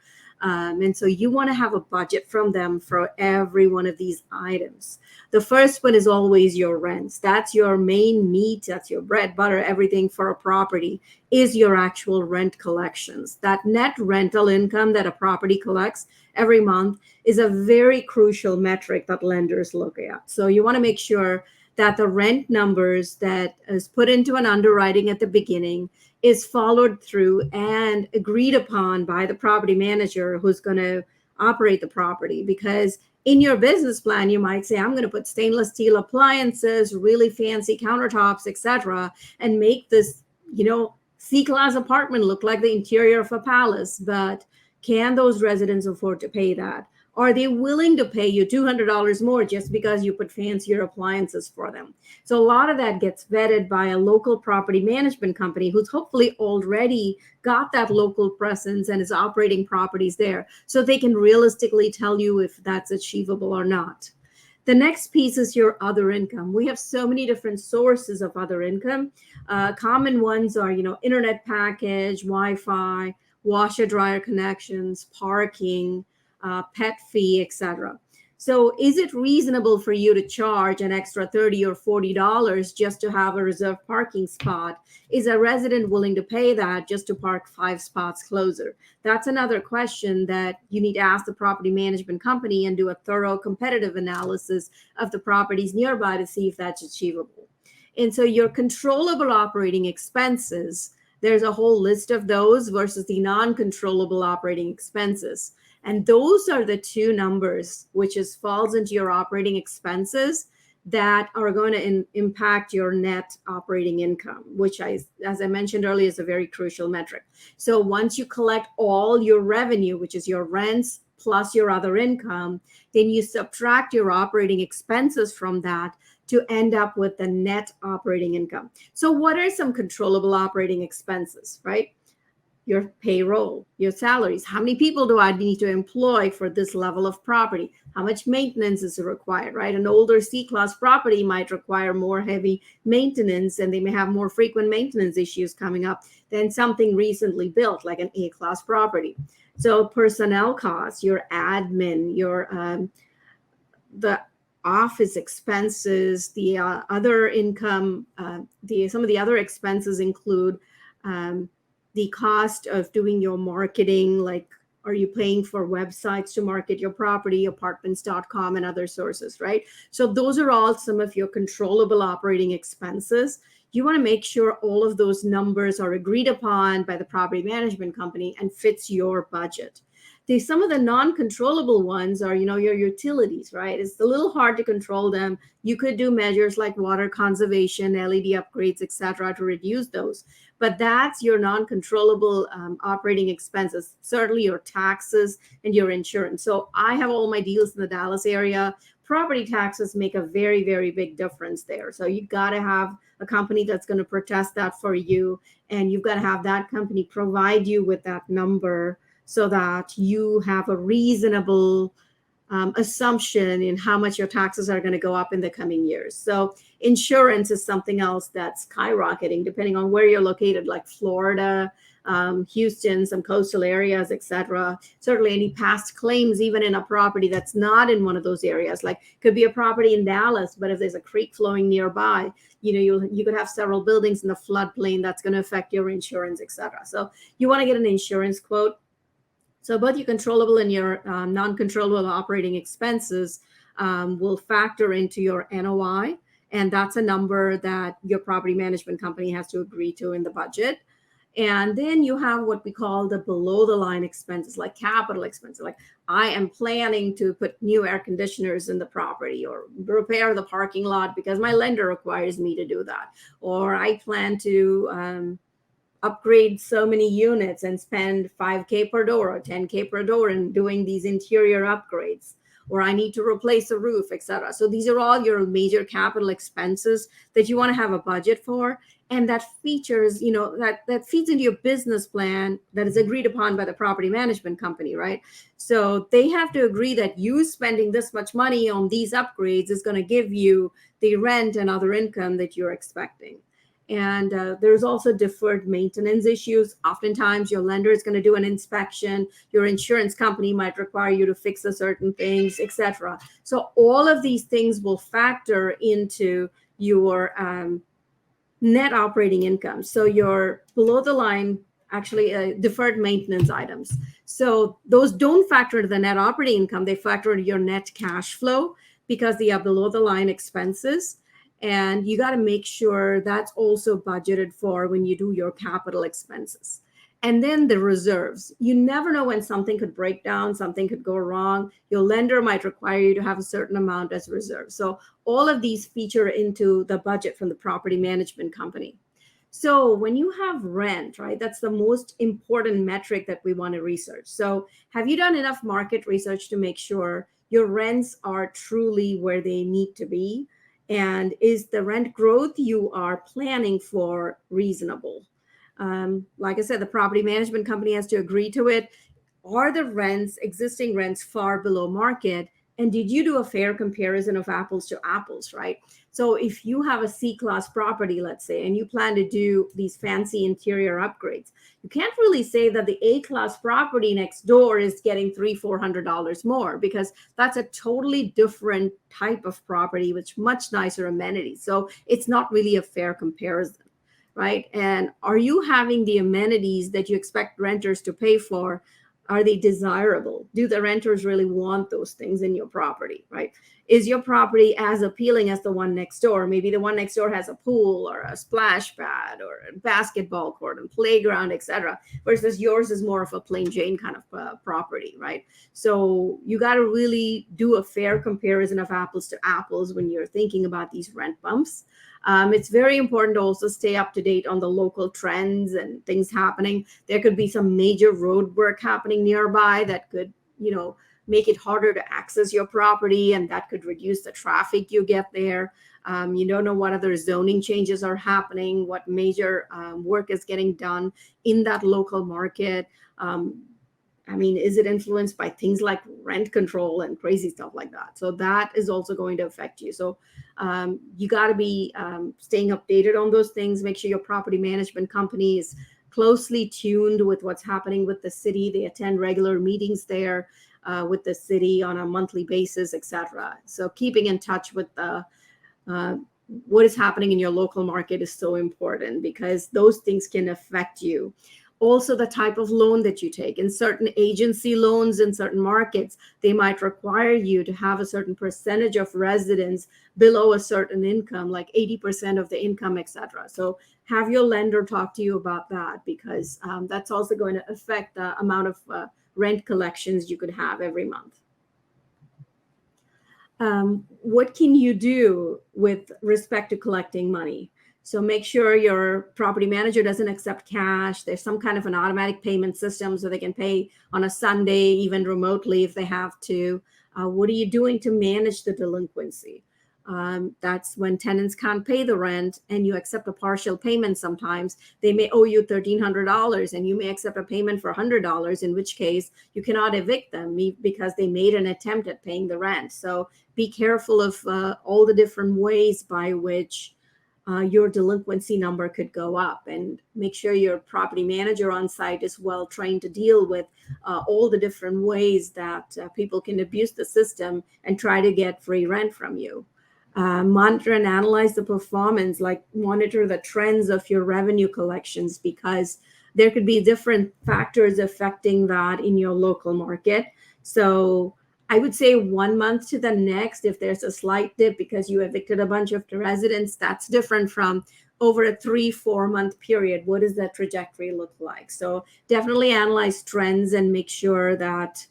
And so you want to have a budget from them for every one of these items. The first one is always your rents. That's your main meat. That's your bread, butter, everything for a property is your actual rent collections. That net rental income that a property collects every month is a very crucial metric that lenders look at. So you want to make sure that the rent numbers that is put into an underwriting at the beginning is followed through and agreed upon by the property manager who's going to operate the property. Because in your business plan, you might say, I'm going to put stainless steel appliances, really fancy countertops, etc., and make this, C-class apartment look like the interior of a palace. But can those residents afford to pay that? Are they willing to pay you $200 more just because you put fancier appliances for them? So a lot of that gets vetted by a local property management company who's hopefully already got that local presence and is operating properties there, so they can realistically tell you if that's achievable or not. The next piece is your other income. We have so many different sources of other income. Common ones are, internet package, Wi-Fi, washer dryer connections, parking, pet fee, etc. So is it reasonable for you to charge an extra $30 or $40 just to have a reserved parking spot? Is a resident willing to pay that just to park 5 spots closer? That's another question that you need to ask the property management company and do a thorough competitive analysis of the properties nearby to see if that's achievable. And so your controllable operating expenses, there's a whole list of those versus the non-controllable operating expenses. And those are the two numbers which falls into your operating expenses that are going to impact your net operating income, which, as I mentioned earlier, is a very crucial metric. So once you collect all your revenue, which is your rents plus your other income, then you subtract your operating expenses from that to end up with the net operating income. So what are some controllable operating expenses, right? Your payroll, your salaries. How many people do I need to employ for this level of property? How much maintenance is required, right? An older C-class property might require more heavy maintenance, and they may have more frequent maintenance issues coming up than something recently built, like an A-class property. So personnel costs, your admin, your the office expenses, the other income, some of the other expenses include the cost of doing your marketing, like are you paying for websites to market your property, apartments.com and other sources, right? So those are all some of your controllable operating expenses. You want to make sure all of those numbers are agreed upon by the property management company and fits your budget. Some of the non-controllable ones are, your utilities, right? It's a little hard to control them. You could do measures like water conservation, LED upgrades, etc., to reduce those. But that's your non-controllable operating expenses, certainly your taxes and your insurance. So I have all my deals in the Dallas area. Property taxes make a very, very big difference there. So you've got to have a company that's going to protest that for you. And you've got to have that company provide you with that number so that you have a reasonable assumption in how much your taxes are going to go up in the coming years. So insurance is something else that's skyrocketing depending on where you're located, like Florida, Houston, some coastal areas, etc. Certainly any past claims, even in a property that's not in one of those areas, like could be a property in Dallas, but if there's a creek flowing nearby, you could have several buildings in the floodplain that's going to affect your insurance, etc. So you want to get an insurance quote. So both your controllable and your non-controllable operating expenses will factor into your NOI. And that's a number that your property management company has to agree to in the budget. And then you have what we call the below the line expenses, like capital expenses. Like I am planning to put new air conditioners in the property or repair the parking lot because my lender requires me to do that. Or I plan to upgrade so many units and spend $5,000 per door or $10,000 per door in doing these interior upgrades. or I need to replace a roof, etc. So these are all your major capital expenses that you want to have a budget for. And that features, that feeds into your business plan that is agreed upon by the property management company, right? So they have to agree that you spending this much money on these upgrades is going to give you the rent and other income that you're expecting. And there's also deferred maintenance issues. Oftentimes, your lender is going to do an inspection. Your insurance company might require you to fix a certain things, etc. So all of these things will factor into your net operating income. So your below the line, actually deferred maintenance items. So those don't factor into the net operating income. They factor into your net cash flow because they are below the line expenses. And you got to make sure that's also budgeted for when you do your capital expenses. And then the reserves. You never know when something could break down, something could go wrong. Your lender might require you to have a certain amount as reserve. So all of these feature into the budget from the property management company. So when you have rent, right, that's the most important metric that we want to research. So have you done enough market research to make sure your rents are truly where they need to be? And is the rent growth you are planning for reasonable? Like I said, the property management company has to agree to it. Are the rents, existing rents, far below market? And did you do a fair comparison of apples to apples, right? So if you have a C-class property, let's say, and you plan to do these fancy interior upgrades, you can't really say that the A-class property next door is getting $300-400 more, because that's a totally different type of property with much nicer amenities. So it's not really a fair comparison, right? And are you having the amenities that you expect renters to pay for? Are they desirable? Do the renters really want those things in your property, right? Is your property as appealing as the one next door? Maybe the one next door has a pool or a splash pad or a basketball court and playground, etc., versus yours is more of a plain Jane kind of property, right? So you got to really do a fair comparison of apples to apples when you're thinking about these rent bumps. It's very important to also stay up to date on the local trends and things happening. There could be some major road work happening nearby that could, make it harder to access your property, and that could reduce the traffic you get there. You don't know what other zoning changes are happening, what major work is getting done in that local market. Is it influenced by things like rent control and crazy stuff like that? So that is also going to affect you. So you got to be staying updated on those things. Make sure your property management company is closely tuned with what's happening with the city. They attend regular meetings there with the city on a monthly basis, etc. So keeping in touch with what is happening in your local market is so important, because those things can affect you. Also, the type of loan that you take. In certain agency loans in certain markets, they might require you to have a certain percentage of residents below a certain income, like 80% of the income, etc. So have your lender talk to you about that, because that's also going to affect the amount of rent collections you could have every month. What can you do with respect to collecting money? So make sure your property manager doesn't accept cash. There's some kind of an automatic payment system so they can pay on a Sunday, even remotely if they have to. What are you doing to manage the delinquency? That's when tenants can't pay the rent and you accept a partial payment sometimes. They may owe you $1,300 and you may accept a payment for $100, in which case you cannot evict them because they made an attempt at paying the rent. So be careful of all the different ways by which your delinquency number could go up, and make sure your property manager on site is well trained to deal with all the different ways that people can abuse the system and try to get free rent from you. Monitor and analyze the performance, like monitor the trends of your revenue collections, because there could be different factors affecting that in your local market. So I would say 1 month to the next, if there's a slight dip because you evicted a bunch of the residents, that's different from over a 3-4 month period. What does that trajectory look like? So definitely analyze trends and make sure that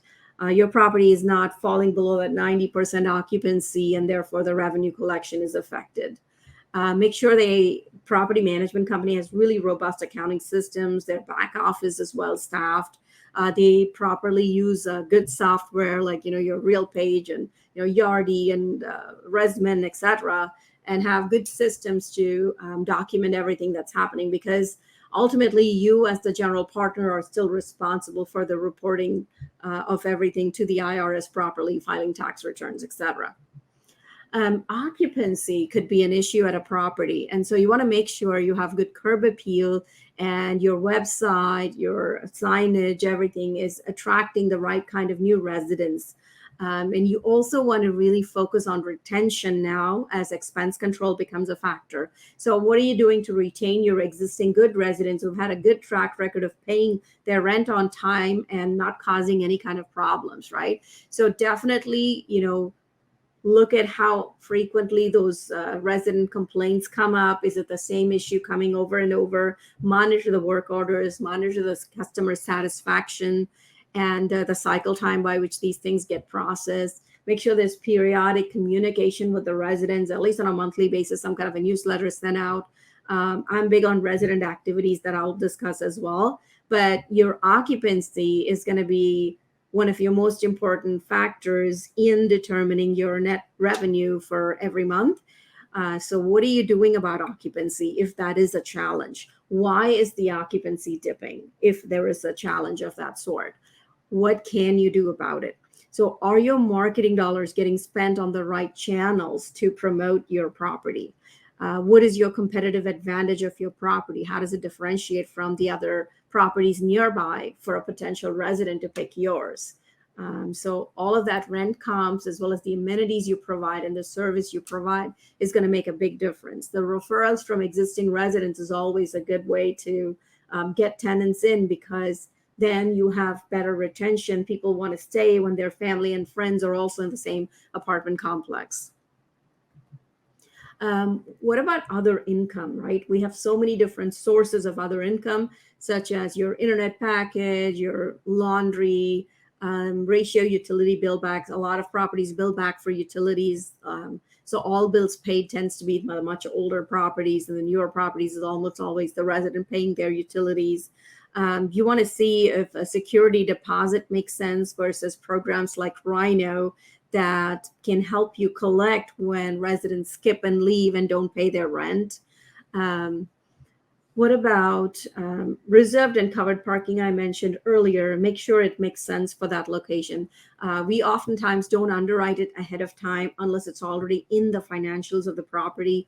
your property is not falling below that 90% occupancy, and therefore the revenue collection is affected. Make sure the property management company has really robust accounting systems, their back office is well staffed. They properly use good software like, your RealPage and, Yardi and Resman, etc., and have good systems to document everything that's happening, because ultimately you as the general partner are still responsible for the reporting of everything to the IRS properly, filing tax returns, etc. Occupancy could be an issue at a property. And so you want to make sure you have good curb appeal and your website, your signage, everything is attracting the right kind of new residents. And you also want to really focus on retention now as expense control becomes a factor. So what are you doing to retain your existing good residents who've had a good track record of paying their rent on time and not causing any kind of problems, right? So definitely, look at how frequently those resident complaints come up. Is it the same issue coming over and over? Monitor the work orders, monitor the customer satisfaction, and the cycle time by which these things get processed. Make sure there's periodic communication with the residents, at least on a monthly basis. Some kind of a newsletter is sent out. I'm big on resident activities that I'll discuss as well. But your occupancy is going to be one of your most important factors in determining your net revenue for every month. So what are you doing about occupancy if that is a challenge? Why is the occupancy dipping if there is a challenge of that sort? What can you do about it? So are your marketing dollars getting spent on the right channels to promote your property? What is your competitive advantage of your property? How does it differentiate from the other properties nearby for a potential resident to pick yours? So all of that rent comps, as well as the amenities you provide and the service you provide, is going to make a big difference. The referrals from existing residents is always a good way to get tenants in, because then you have better retention. People want to stay when their family and friends are also in the same apartment complex. What about other income, right? We have so many different sources of other income, such as your internet package, your laundry, ratio utility bill backs. A lot of properties bill back for utilities. So all bills paid tends to be the much older properties, and the newer properties is almost always the resident paying their utilities. You want to see if a security deposit makes sense versus programs like Rhino that can help you collect when residents skip and leave and don't pay their rent. What about reserved and covered parking? I mentioned earlier. Make sure it makes sense for that location. We oftentimes don't underwrite it ahead of time unless it's already in the financials of the property.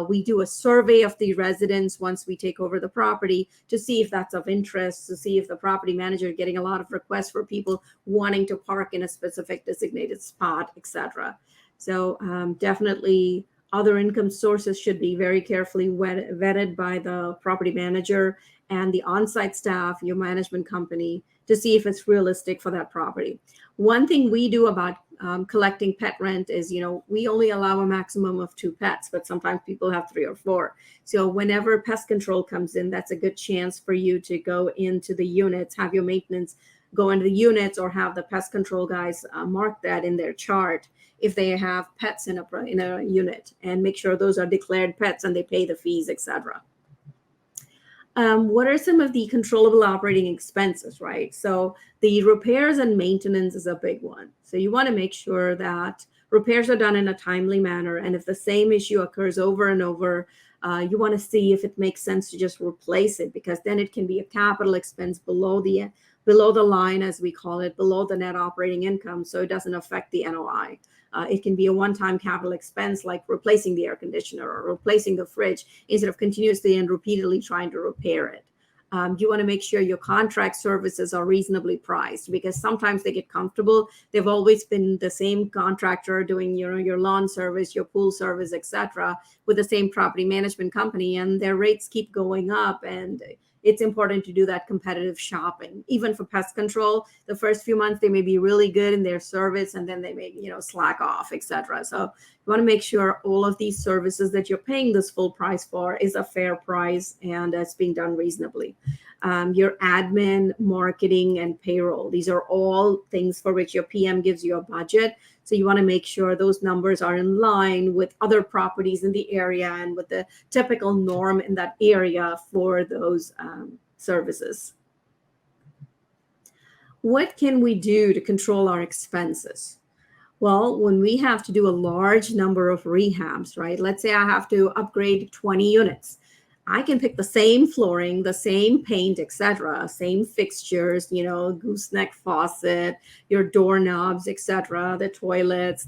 We do a survey of the residents once we take over the property to see if that's of interest, to see if the property manager is getting a lot of requests for people wanting to park in a specific designated spot, etc. So definitely other income sources should be very carefully vetted by the property manager and the on-site staff, your management company, to see if it's realistic for that property. One thing we do about collecting pet rent is, we only allow a maximum of 2 pets, but sometimes people have 3 or 4. So whenever pest control comes in, that's a good chance for you to go into the units, have your maintenance go into the units, or have the pest control guys mark that in their chart if they have pets in a unit, and make sure those are declared pets and they pay the fees, etc. What are some of the controllable operating expenses, right? So the repairs and maintenance is a big one. So you want to make sure that repairs are done in a timely manner. And if the same issue occurs over and over, you want to see if it makes sense to just replace it, because then it can be a capital expense below the line, as we call it, below the net operating income, so it doesn't affect the NOI. It can be a one-time capital expense, like replacing the air conditioner or replacing the fridge, instead of continuously and repeatedly trying to repair it. You want to make sure your contract services are reasonably priced, because sometimes they get comfortable. They've always been the same contractor doing your lawn service, your pool service, etc., with the same property management company, and their rates keep going up. And it's important to do that competitive shopping. Even for pest control, the first few months they may be really good in their service, and then they may slack off, etc. So you want to make sure all of these services that you're paying this full price for is a fair price and it's being done reasonably. Your admin, marketing, and payroll, these are all things for which your PM gives you a budget. So you want to make sure those numbers are in line with other properties in the area and with the typical norm in that area for those services. what can we do to control our expenses? Well, when we have to do a large number of rehabs, right? Let's say I have to upgrade 20 units. I can pick the same flooring, the same paint, etc., same fixtures, gooseneck faucet, your doorknobs, etc., the toilets,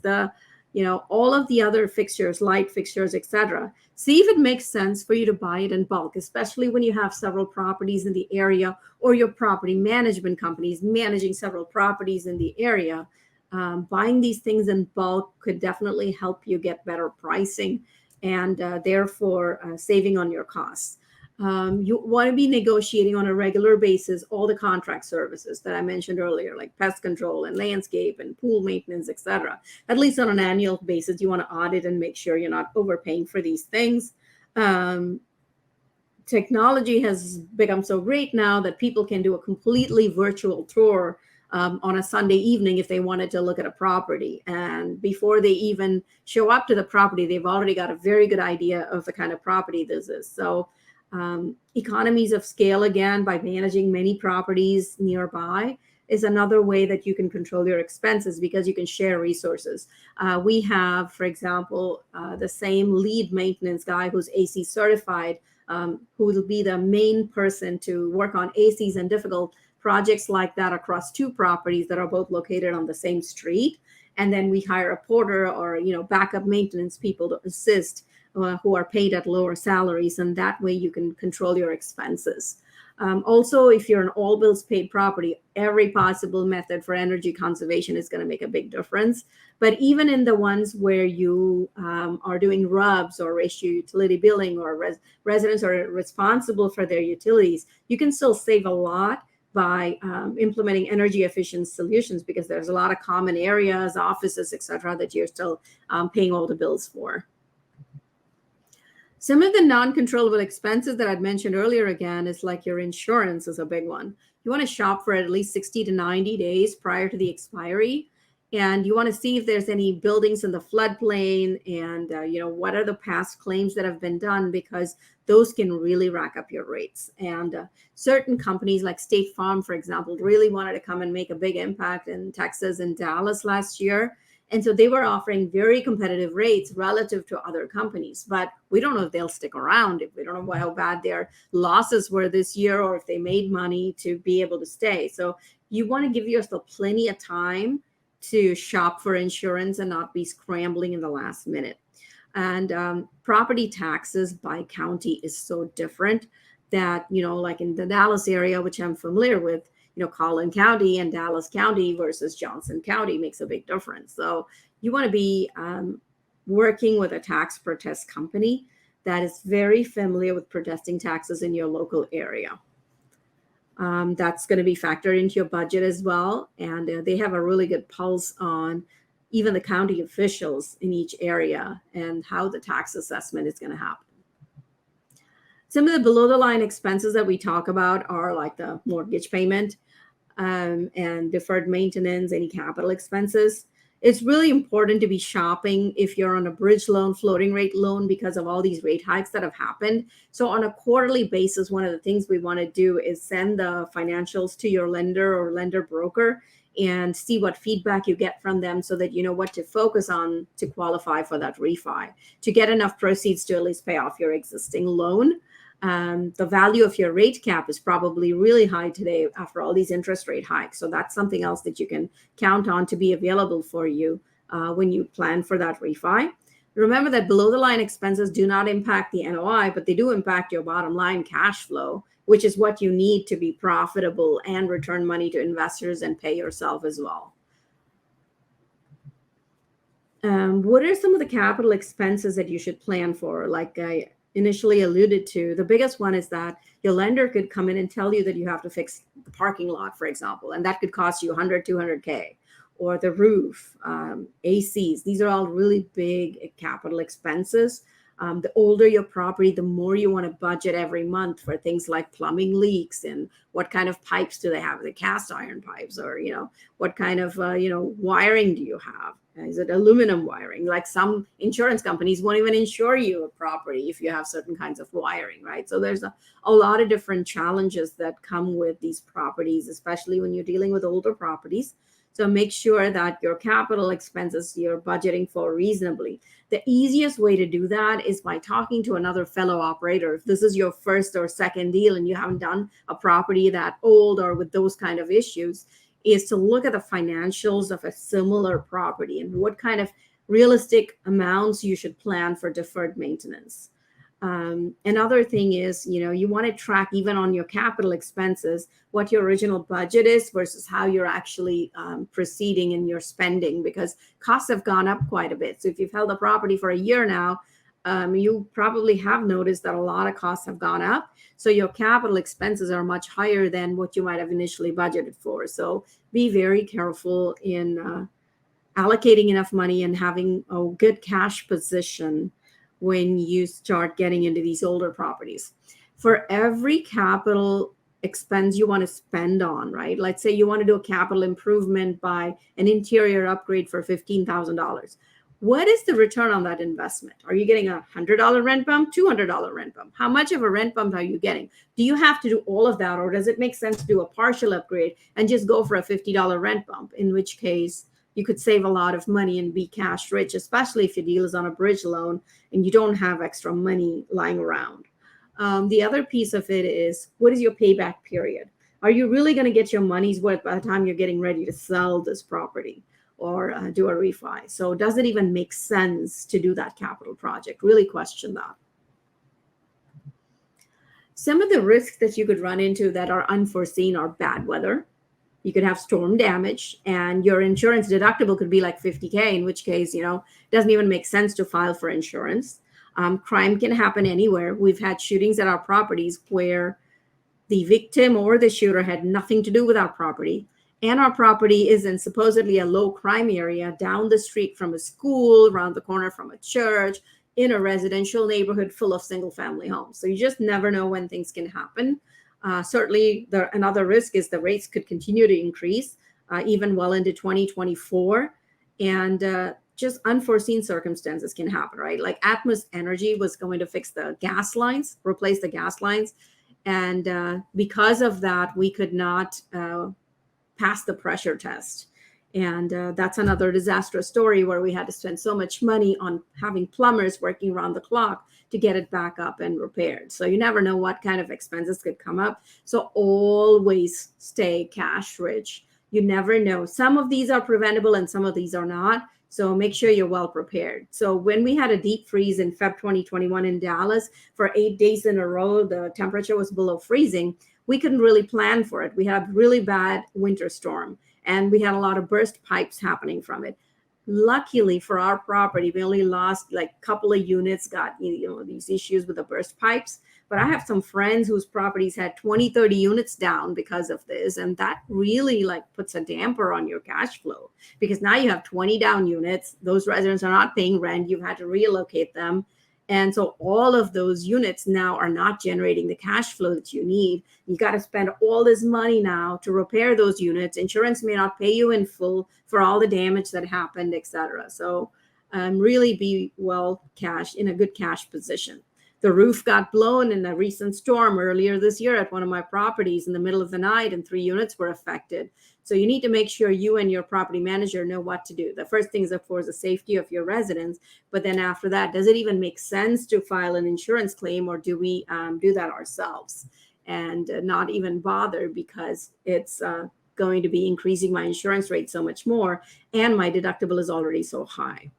all of the other fixtures, light fixtures, etc. See if it makes sense for you to buy it in bulk, especially when you have several properties in the area or your property management companies managing several properties in the area. Buying these things in bulk could definitely help you get better pricing and therefore saving on your costs. You want to be negotiating on a regular basis all the contract services that I mentioned earlier, like pest control and landscape and pool maintenance, etc. At least on an annual basis, you want to audit and make sure you're not overpaying for these things. Technology has become so great now that people can do a completely virtual tour on a Sunday evening if they wanted to look at a property. And before they even show up to the property, they've already got a very good idea of the kind of property this is. So economies of scale, again, by managing many properties nearby is another way that you can control your expenses because you can share resources. We have, for example, the same lead maintenance guy who's AC certified, who will be the main person to work on ACs and difficult projects like that across two properties that are both located on the same street. And then we hire a porter or backup maintenance people to assist who are paid at lower salaries, and that way you can control your expenses. Also, if you're an all bills paid property, every possible method for energy conservation is going to make a big difference. But even in the ones where you are doing RUBS or ratio utility billing or residents are responsible for their utilities, you can still save a lot by implementing energy efficient solutions because there's a lot of common areas, offices, etc., that you're still paying all the bills for. Some of the non-controllable expenses that I'd mentioned earlier, again, is like your insurance is a big one. You want to shop for at least 60 to 90 days prior to the expiry. And you want to see if there's any buildings in the floodplain and, what are the past claims that have been done, because those can really rack up your rates. And certain companies like State Farm, for example, really wanted to come and make a big impact in Texas and Dallas last year. And so they were offering very competitive rates relative to other companies. But we don't know if they'll stick around, if we don't know how bad their losses were this year or if they made money to be able to stay. So you want to give yourself plenty of time to shop for insurance and not be scrambling in the last minute. And property taxes by county is so different that, like in the Dallas area, which I'm familiar with, Collin County and Dallas County versus Johnson County makes a big difference. So you want to be working with a tax protest company that is very familiar with protesting taxes in your local area. That's going to be factored into your budget as well. And they have a really good pulse on even the county officials in each area and how the tax assessment is going to happen. Some of the below the line expenses that we talk about are like the mortgage payment and deferred maintenance, any capital expenses. It's really important to be shopping if you're on a bridge loan, floating rate loan, because of all these rate hikes that have happened. So on a quarterly basis, one of the things we want to do is send the financials to your lender or lender broker and see what feedback you get from them so that you know what to focus on to qualify for that refi, to get enough proceeds to at least pay off your existing loan. The value of your rate cap is probably really high today after all these interest rate hikes. So that's something else that you can count on to be available for you when you plan for that refi. Remember that below the line expenses do not impact the NOI, but they do impact your bottom line cash flow, which is what you need to be profitable and return money to investors and pay yourself as well. What are some of the capital expenses that you should plan for? Like I initially alluded to, the biggest one is that your lender could come in and tell you that you have to fix the parking lot, for example, and that could cost you 100, 200K, or the roof, ACs. These are all really big capital expenses. The older your property, the more you want to budget every month for things like plumbing leaks and what kind of pipes do they have, the cast iron pipes, or, what kind of, wiring do you have? Is it aluminum wiring? Like some insurance companies won't even insure you a property if you have certain kinds of wiring, right? So there's a lot of different challenges that come with these properties, especially when you're dealing with older properties. So make sure that your capital expenses you're budgeting for reasonably. The easiest way to do that is by talking to another fellow operator. If this is your first or second deal and you haven't done a property that old or with those kind of issues, is to look at the financials of a similar property and what kind of realistic amounts you should plan for deferred maintenance. Another thing is, you want to track even on your capital expenses what your original budget is versus how you're actually proceeding in your spending, because costs have gone up quite a bit. So if you've held a property for a year now, you probably have noticed that a lot of costs have gone up. So your capital expenses are much higher than what you might have initially budgeted for. So be very careful in allocating enough money and having a good cash position when you start getting into these older properties. For every capital expense you want to spend on, right? Let's say you want to do a capital improvement by an interior upgrade for $15,000. What is the return on that investment? Are you getting a $100 rent bump, $200 rent bump? How much of a rent bump are you getting? Do you have to do all of that, or does it make sense to do a partial upgrade and just go for a $50 rent bump, in which case you could save a lot of money and be cash rich, especially if your deal is on a bridge loan and you don't have extra money lying around. The other piece of it is, what is your payback period? Are you really going to get your money's worth by the time you're getting ready to sell this property or do a refi? So does it even make sense to do that capital project? Really question that. Some of the risks that you could run into that are unforeseen are bad weather. You could have storm damage, and your insurance deductible could be like $50K, in which case, it doesn't even make sense to file for insurance. Crime can happen anywhere. We've had shootings at our properties where the victim or the shooter had nothing to do with our property, and our property is in supposedly a low crime area down the street from a school, around the corner from a church, in a residential neighborhood full of single family homes. So you just never know when things can happen. Certainly, another risk is the rates could continue to increase even well into 2024. And just unforeseen circumstances can happen, right? Like Atmos Energy was going to fix the gas lines, replace the gas lines. And because of that, we could not pass the pressure test. And that's another disastrous story where we had to spend so much money on having plumbers working around the clock to get it back up and repaired. So you never know what kind of expenses could come up. So always stay cash rich. You never know. Some of these are preventable and some of these are not. So make sure you're well prepared. So when we had a deep freeze in Feb 2021 in Dallas for 8 days in a row, the temperature was below freezing. We couldn't really plan for it. We had a really bad winter storm, and we had a lot of burst pipes happening from it. Luckily for our property, we only lost like a couple of units, got these issues with the burst pipes. But I have some friends whose properties had 20, 30 units down because of this. And that really puts a damper on your cash flow, because now you have 20 down units. Those residents are not paying rent. You've had to relocate them. And so all of those units now are not generating the cash flow that you need. You got to spend all this money now to repair those units. Insurance may not pay you in full for all the damage that happened, etc. So really be in a good cash position. The roof got blown in a recent storm earlier this year at one of my properties in the middle of the night, and 3 units were affected. So you need to make sure you and your property manager know what to do. The first thing is, of course, the safety of your residents. But then after that, does it even make sense to file an insurance claim, or do we do that ourselves and not even bother, because it's going to be increasing my insurance rate so much more, and my deductible is already so high.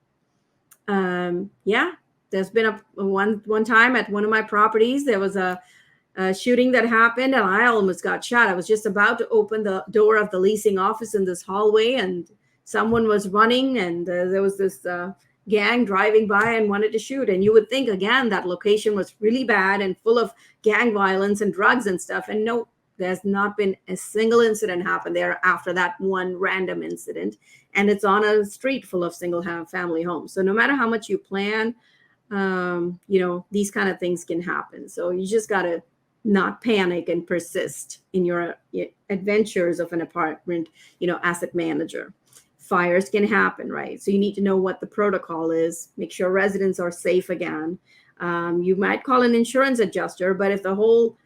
There's been one time at one of my properties, there was a shooting that happened, and I almost got shot. I was just about to open the door of the leasing office in this hallway, and someone was running, and there was this gang driving by and wanted to shoot. And you would think, again, that location was really bad and full of gang violence and drugs and stuff. And no, there's not been a single incident happen there after that one random incident. And it's on a street full of single family homes. So no matter how much you plan, these kind of things can happen. So you just got to not panic and persist in your adventures of an apartment, asset manager. Fires can happen, right? So you need to know what the protocol is, make sure residents are safe again. You might call an insurance adjuster, but if the whole,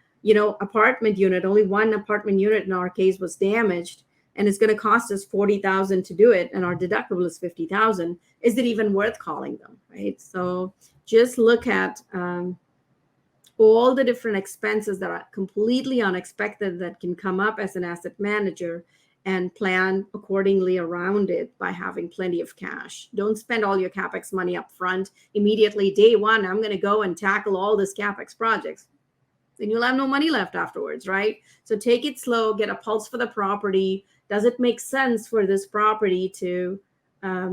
apartment unit, only one apartment unit in our case was damaged, and it's going to cost us $40,000 to do it, and our deductible is $50,000, is it even worth calling them, right? So just look at all the different expenses that are completely unexpected that can come up as an asset manager, and plan accordingly around it by having plenty of cash. Don't spend all your CapEx money up front. Immediately, day one, I'm going to go and tackle all this CapEx projects. Then you'll have no money left afterwards, right? So take it slow, get a pulse for the property. Does it make sense for this property to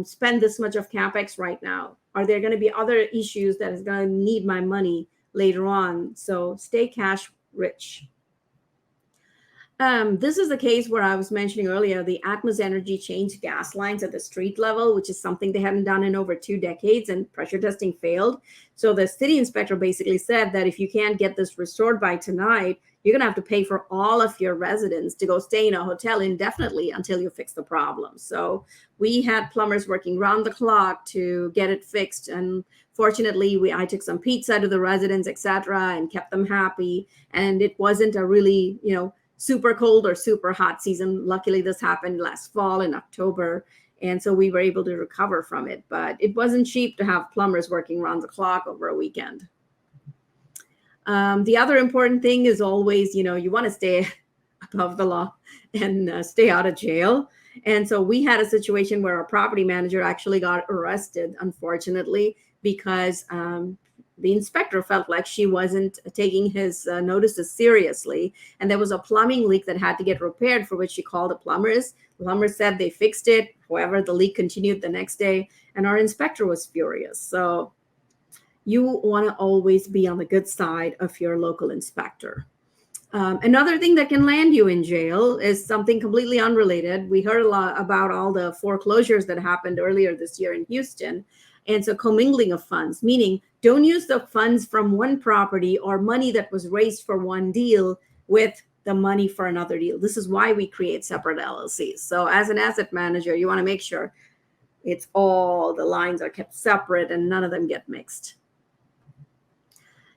spend this much of CapEx right now? Are there going to be other issues that is going to need my money later on? So stay cash rich. This is the case where I was mentioning earlier, the Atmos Energy changed gas lines at the street level, which is something they hadn't done in over 2 decades, and pressure testing failed. So the city inspector basically said that if you can't get this restored by tonight, you're going to have to pay for all of your residents to go stay in a hotel indefinitely until you fix the problem. So we had plumbers working round the clock to get it fixed. And fortunately, I took some pizza to the residents, etc., and kept them happy. And it wasn't a really, super cold or super hot season. Luckily, this happened last fall in October. And so we were able to recover from it. But it wasn't cheap to have plumbers working around the clock over a weekend. The other important thing is always, you want to stay above the law and stay out of jail. And so we had a situation where our property manager actually got arrested, unfortunately, because the inspector felt like she wasn't taking his notices seriously. And there was a plumbing leak that had to get repaired, for which she called the plumbers. The plumbers said they fixed it. However, the leak continued the next day, and our inspector was furious. So you want to always be on the good side of your local inspector. Another thing that can land you in jail is something completely unrelated. We heard a lot about all the foreclosures that happened earlier this year in Houston. And so commingling of funds, meaning don't use the funds from one property or money that was raised for one deal with the money for another deal. This is why we create separate LLCs. So as an asset manager, you want to make sure it's all the lines are kept separate and none of them get mixed.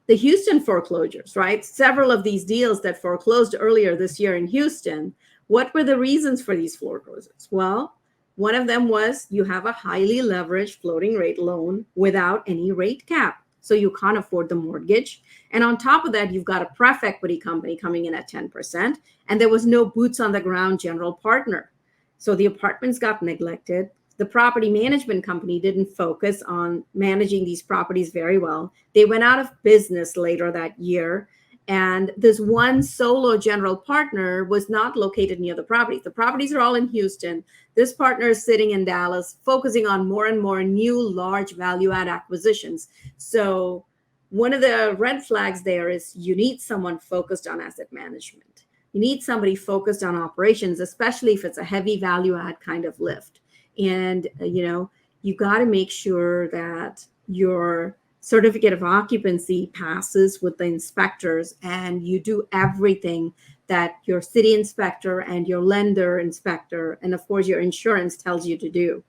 The Houston foreclosures, right? Several of these deals that foreclosed earlier this year in Houston, what were the reasons for these foreclosures? Well, one of them was you have a highly leveraged floating rate loan without any rate cap. So you can't afford the mortgage. And on top of that, you've got a pref equity company coming in at 10%. And there was no boots on the ground general partner. So the apartments got neglected. The property management company didn't focus on managing these properties very well. They went out of business later that year. And this one solo general partner was not located near the properties. The properties are all in Houston. This partner is sitting in Dallas, focusing on more and more new large value add acquisitions. So one of the red flags there is you need someone focused on asset management. You need somebody focused on operations, especially if it's a heavy value add kind of lift. And, you got to make sure that your certificate of occupancy passes with the inspectors, and you do everything that your city inspector and your lender inspector and of course your insurance tells you to do.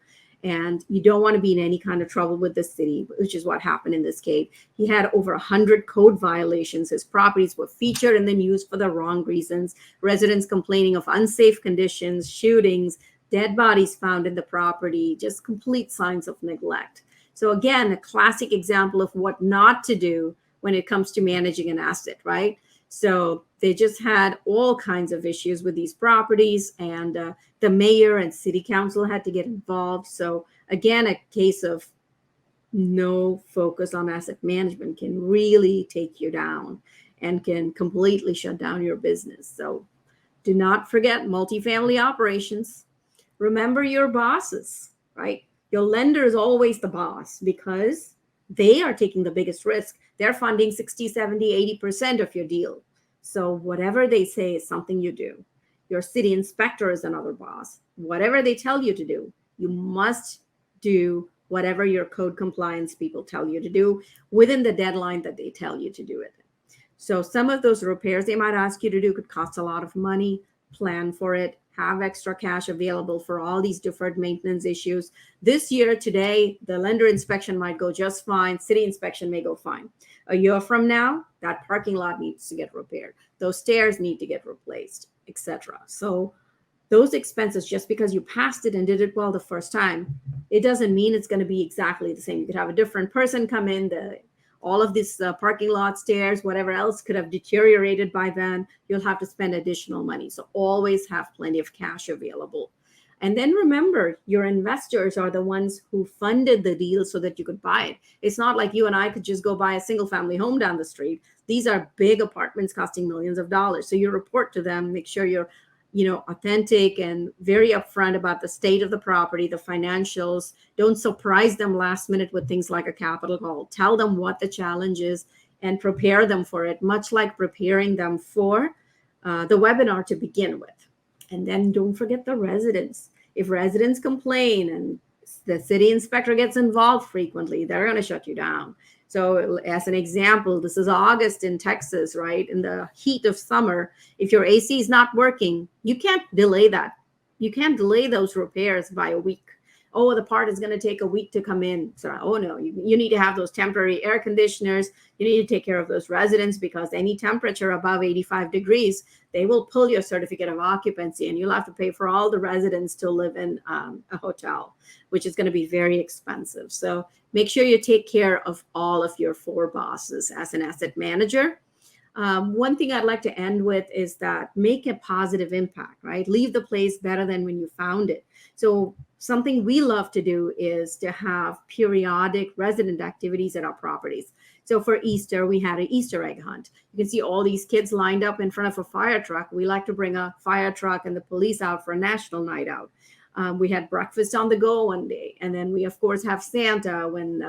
And you don't want to be in any kind of trouble with the city, which is what happened in this case. He had over 100 code violations. His properties were featured and then used for the wrong reasons. Residents complaining of unsafe conditions, shootings, dead bodies found in the property, just complete signs of neglect. So again, a classic example of what not to do when it comes to managing an asset, right? So they just had all kinds of issues with these properties, and the mayor and city council had to get involved. So again, a case of no focus on asset management can really take you down and can completely shut down your business. So do not forget multifamily operations. Remember your bosses, right? Your lender is always the boss because they are taking the biggest risk. They're funding 60, 70, 80% of your deal. So whatever they say is something you do. Your city inspector is another boss. Whatever they tell you to do, you must do whatever your code compliance people tell you to do within the deadline that they tell you to do it. So some of those repairs they might ask you to do could cost a lot of money. Plan for it. have extra cash available for all these deferred maintenance issues. This year, today, the lender inspection might go just fine. City inspection may go fine. A year from now, that parking lot needs to get repaired. Those stairs need to get replaced, etc. So those expenses, just because you passed it and did it well the first time, it doesn't mean it's going to be exactly the same. You could have a different person come in, all of this parking lot, stairs, whatever else could have deteriorated by then. You'll have to spend additional money. So always have plenty of cash available. And then remember, your investors are the ones who funded the deal so that you could buy it. It's not like you and I could just go buy a single family home down the street. These are big apartments costing millions of dollars. So you report to them, make sure you're authentic and very upfront about the state of the property, the financials. Don't surprise them last minute with things like a capital call. Tell them what the challenge is and prepare them for it, much like preparing them for the webinar to begin with. And then don't forget the residents. If residents complain and the city inspector gets involved frequently, they're going to shut you down. So as an example, this is August in Texas, right? In the heat of summer, if your AC is not working, you can't delay that. You can't delay those repairs by a week. Oh, the part is going to take a week to come in. So, oh no, you need to have those temporary air conditioners. You need to take care of those residents, because any temperature above 85 degrees, they will pull your certificate of occupancy and you'll have to pay for all the residents to live in a hotel, which is going to be very expensive. So make sure you take care of all of your 4 bosses as an asset manager. One thing I'd like to end with is that make a positive impact, right? Leave the place better than when you found it. So something we love to do is to have periodic resident activities at our properties. So for Easter, we had an Easter egg hunt. You can see all these kids lined up in front of a fire truck. We like to bring a fire truck and the police out for a national night out. We had breakfast on the go one day. And then we, of course, have Santa when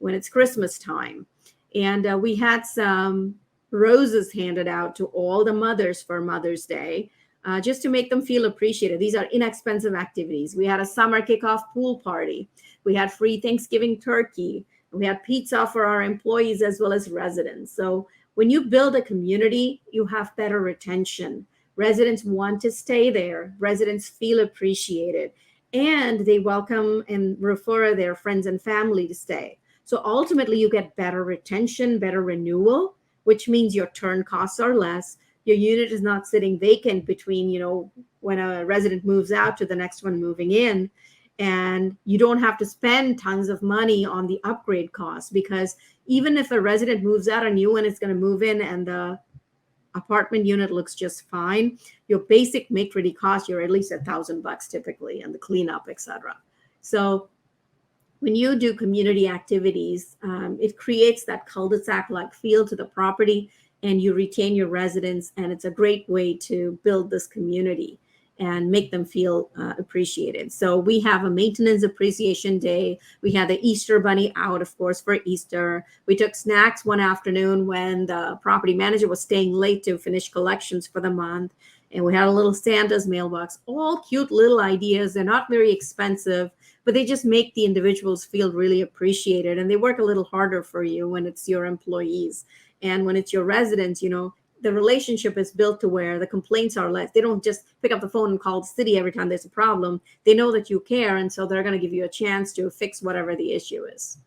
it's Christmas time. And we had some roses handed out to all the mothers for Mother's Day, just to make them feel appreciated. These are inexpensive activities. We had a summer kickoff pool party. We had free Thanksgiving turkey. We had pizza for our employees as well as residents. So when you build a community, you have better retention. Residents want to stay there. Residents feel appreciated, and they welcome and refer their friends and family to stay. So ultimately, you get better retention, better renewal, which means your turn costs are less. Your unit is not sitting vacant between, when a resident moves out to the next one moving in. And you don't have to spend tons of money on the upgrade costs, because even if a resident moves out, a new one is going to move in and the apartment unit looks just fine, your basic make-ready cost, you're at least $1,000 typically, and the cleanup, etc. So when you do community activities, it creates that cul-de-sac-like feel to the property, and you retain your residents, and it's a great way to build this community and make them feel appreciated. So we have a maintenance appreciation day. We had the Easter bunny out, of course, for Easter. We took snacks one afternoon when the property manager was staying late to finish collections for the month. And we had a little Santa's mailbox, all cute little ideas. They're not very expensive, but they just make the individuals feel really appreciated. And they work a little harder for you when it's your employees. And when it's your residents, the relationship is built to where the complaints are less. They don't just pick up the phone and call the city every time there's a problem. They know that you care, and so they're going to give you a chance to fix whatever the issue is.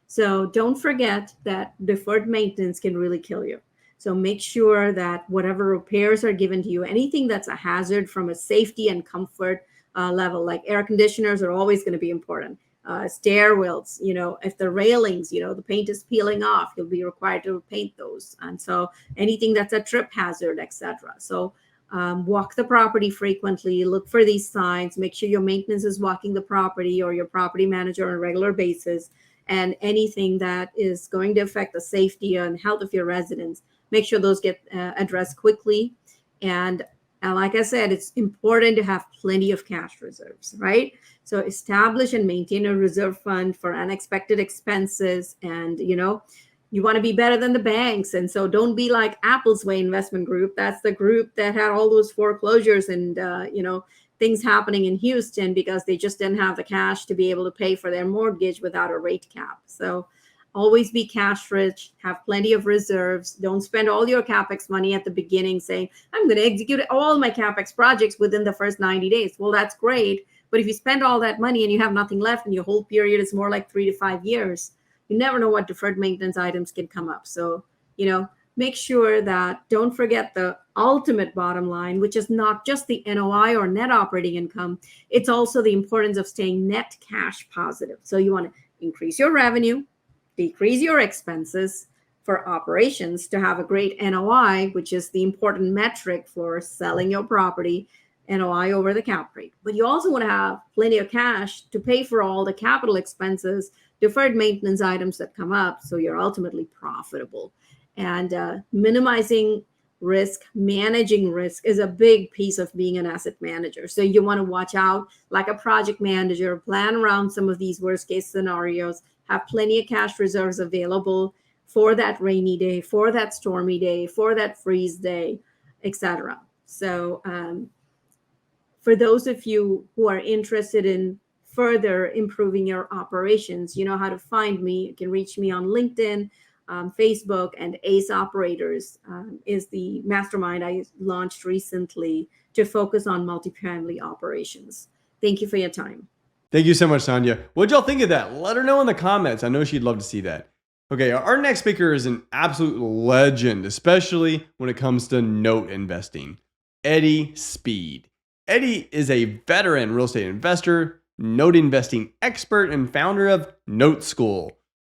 So don't forget that deferred maintenance can really kill you. So make sure that whatever repairs are given to you, anything that's a hazard from a safety and comfort level, like air conditioners are always going to be important. Stairwells, if the railings, the paint is peeling off, you'll be required to paint those. And so anything that's a trip hazard, etc. So walk the property frequently, look for these signs, make sure your maintenance is walking the property or your property manager on a regular basis. And anything that is going to affect the safety and health of your residents, make sure those get addressed quickly. And like I said, it's important to have plenty of cash reserves, right? So establish and maintain a reserve fund for unexpected expenses. And, you want to be better than the banks. And so don't be like Apple's Way Investment Group. That's the group that had all those foreclosures and, things happening in Houston because they just didn't have the cash to be able to pay for their mortgage without a rate cap. So Always be cash rich, have plenty of reserves. Don't spend all your CapEx money at the beginning saying, I'm going to execute all my CapEx projects within the first 90 days. Well, that's great. But if you spend all that money and you have nothing left and your whole period is more like 3 to 5 years, you never know what deferred maintenance items can come up. So, make sure that don't forget the ultimate bottom line, which is not just the NOI or net operating income. It's also the importance of staying net cash positive. So you want to increase your revenue, decrease your expenses for operations to have a great NOI, which is the important metric for selling your property, NOI over the cap rate. But you also want to have plenty of cash to pay for all the capital expenses, deferred maintenance items that come up, so you're ultimately profitable. And minimizing risk, managing risk is a big piece of being an asset manager. So you want to watch out like a project manager, plan around some of these worst case scenarios, have plenty of cash reserves available for that rainy day, for that stormy day, for that freeze day, etc. So for those of you who are interested in further improving your operations, you know how to find me. You can reach me on LinkedIn, Facebook, and ACE Operators is the mastermind I launched recently to focus on multifamily operations. Thank you for your time. Thank you so much, Sandhya. What'd y'all think of that? Let her know in the comments. I know she'd love to see that. Okay, our next speaker is an absolute legend, especially when it comes to note investing. Eddie Speed. Eddie is a veteran real estate investor, note investing expert, and founder of Note School.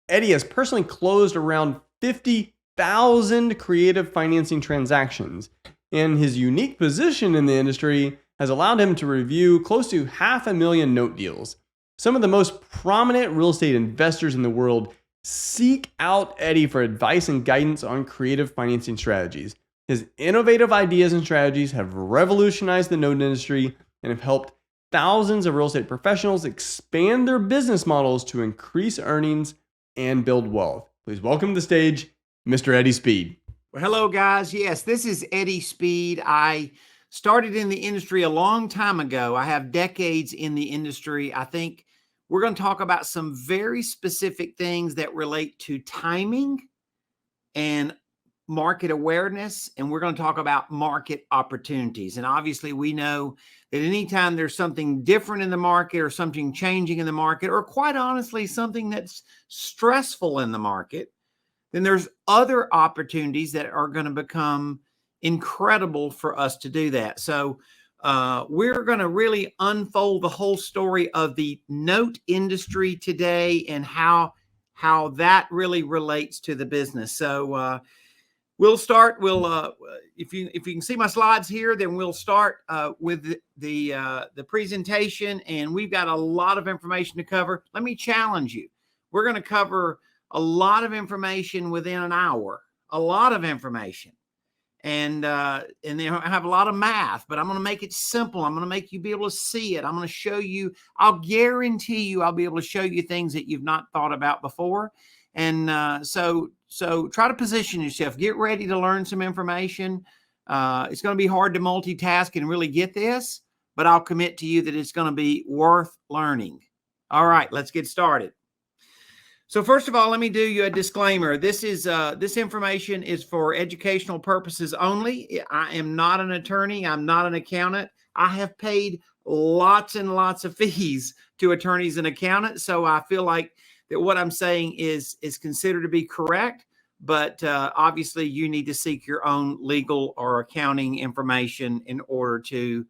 Eddie has personally closed around 50,000 creative financing transactions, and his unique position in the industry has allowed him to review close to 500,000 note deals. Some of the most prominent real estate investors in the world seek out Eddie for advice and guidance on creative financing strategies. His innovative ideas and strategies have revolutionized the note industry and have helped thousands of real estate professionals expand their business models to increase earnings and build wealth. Please welcome to the stage, Mr. Eddie Speed. Well, hello, guys. Yes, this is Eddie Speed. I started in the industry a long time ago. I have decades in the industry. I think we're going to talk about some very specific things that relate to timing and market awareness, and we're going to talk about market opportunities. And obviously, we know that anytime there's something different in the market or something changing in the market, or quite honestly, something that's stressful in the market, then there's other opportunities that are going to become incredible for us to do that. So we're going to really unfold the whole story of the note industry today and how that really relates to the business. So we'll start. If you can see my slides here, then we'll start with the presentation, and we've got a lot of information to cover. Let me challenge you. We're going to cover a lot of information within an hour. A lot of information, and then I have a lot of math, but I'm going to make it simple. I'm going to make you be able to see it. I'm going to show you. I'll guarantee you, I'll be able to show you things that you've not thought about before, and So try to position yourself. Get ready to learn some information. It's going to be hard to multitask and really get this, but I'll commit to you that it's going to be worth learning. All right, let's get started. So first of all, let me do you a disclaimer. This information is for educational purposes only. I am not an attorney. I'm not an accountant. I have paid lots and lots of fees to attorneys and accountants, so I feel like that what I'm saying is considered to be correct, but obviously you need to seek your own legal or accounting information in order to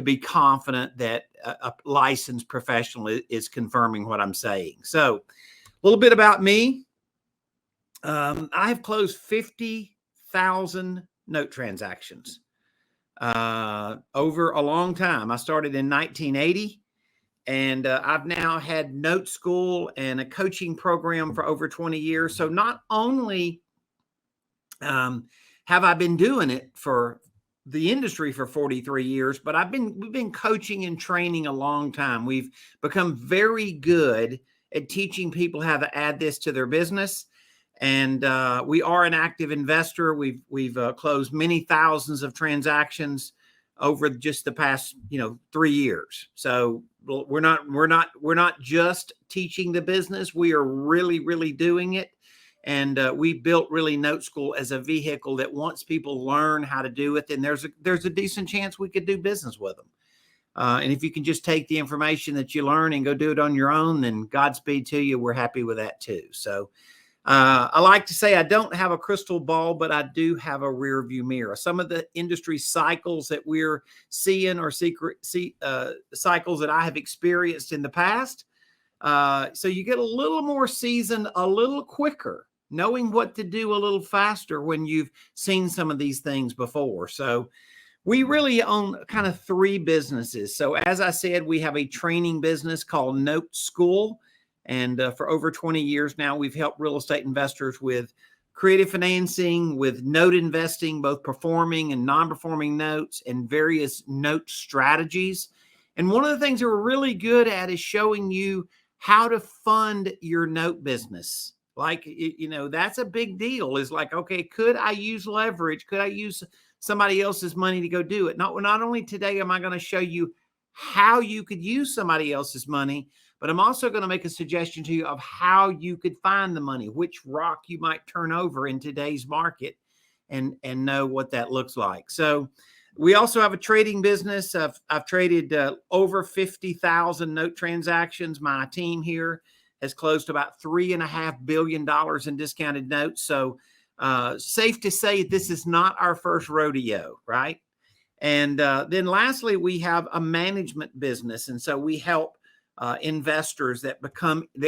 be confident that a licensed professional is confirming what I'm saying. So a little bit about me. I have closed 50,000 note transactions over a long time. I started in 1980. And I've now had Note School and a coaching program for over 20 years. So not only have I been doing it for the industry for 43 years, but we've been coaching and training a long time. We've become very good at teaching people how to add this to their business. And we are an active investor. We've closed many thousands of transactions over just the past 3 years. So we're not just teaching the business. We are really doing it. And we built really Note School as a vehicle that once people learn how to do it, then there's a decent chance we could do business with them. And if you can just take the information that you learn and go do it on your own, then Godspeed to you. We're happy with that too. So I like to say I don't have a crystal ball, but I do have a rear view mirror. Some of the industry cycles that we're seeing are cycles that I have experienced in the past. So you get a little more seasoned, a little quicker, knowing what to do a little faster when you've seen some of these things before. So we really own kind of three businesses. So as I said, we have a training business called Note School. And for over 20 years now, we've helped real estate investors with creative financing, with note investing, both performing and non-performing notes, and various note strategies. And one of the things that we're really good at is showing you how to fund your note business. Like, that's a big deal. Is like, okay, could I use leverage? Could I use somebody else's money to go do it? Not only today am I going to show you how you could use somebody else's money, but I'm also going to make a suggestion to you of how you could find the money, which rock you might turn over in today's market, and know what that looks like. So we also have a trading business. I've traded over 50,000 note transactions. My team here has closed about $3.5 billion in discounted notes. So safe to say this is not our first rodeo, right? And then lastly, we have a management business. And so we help investors that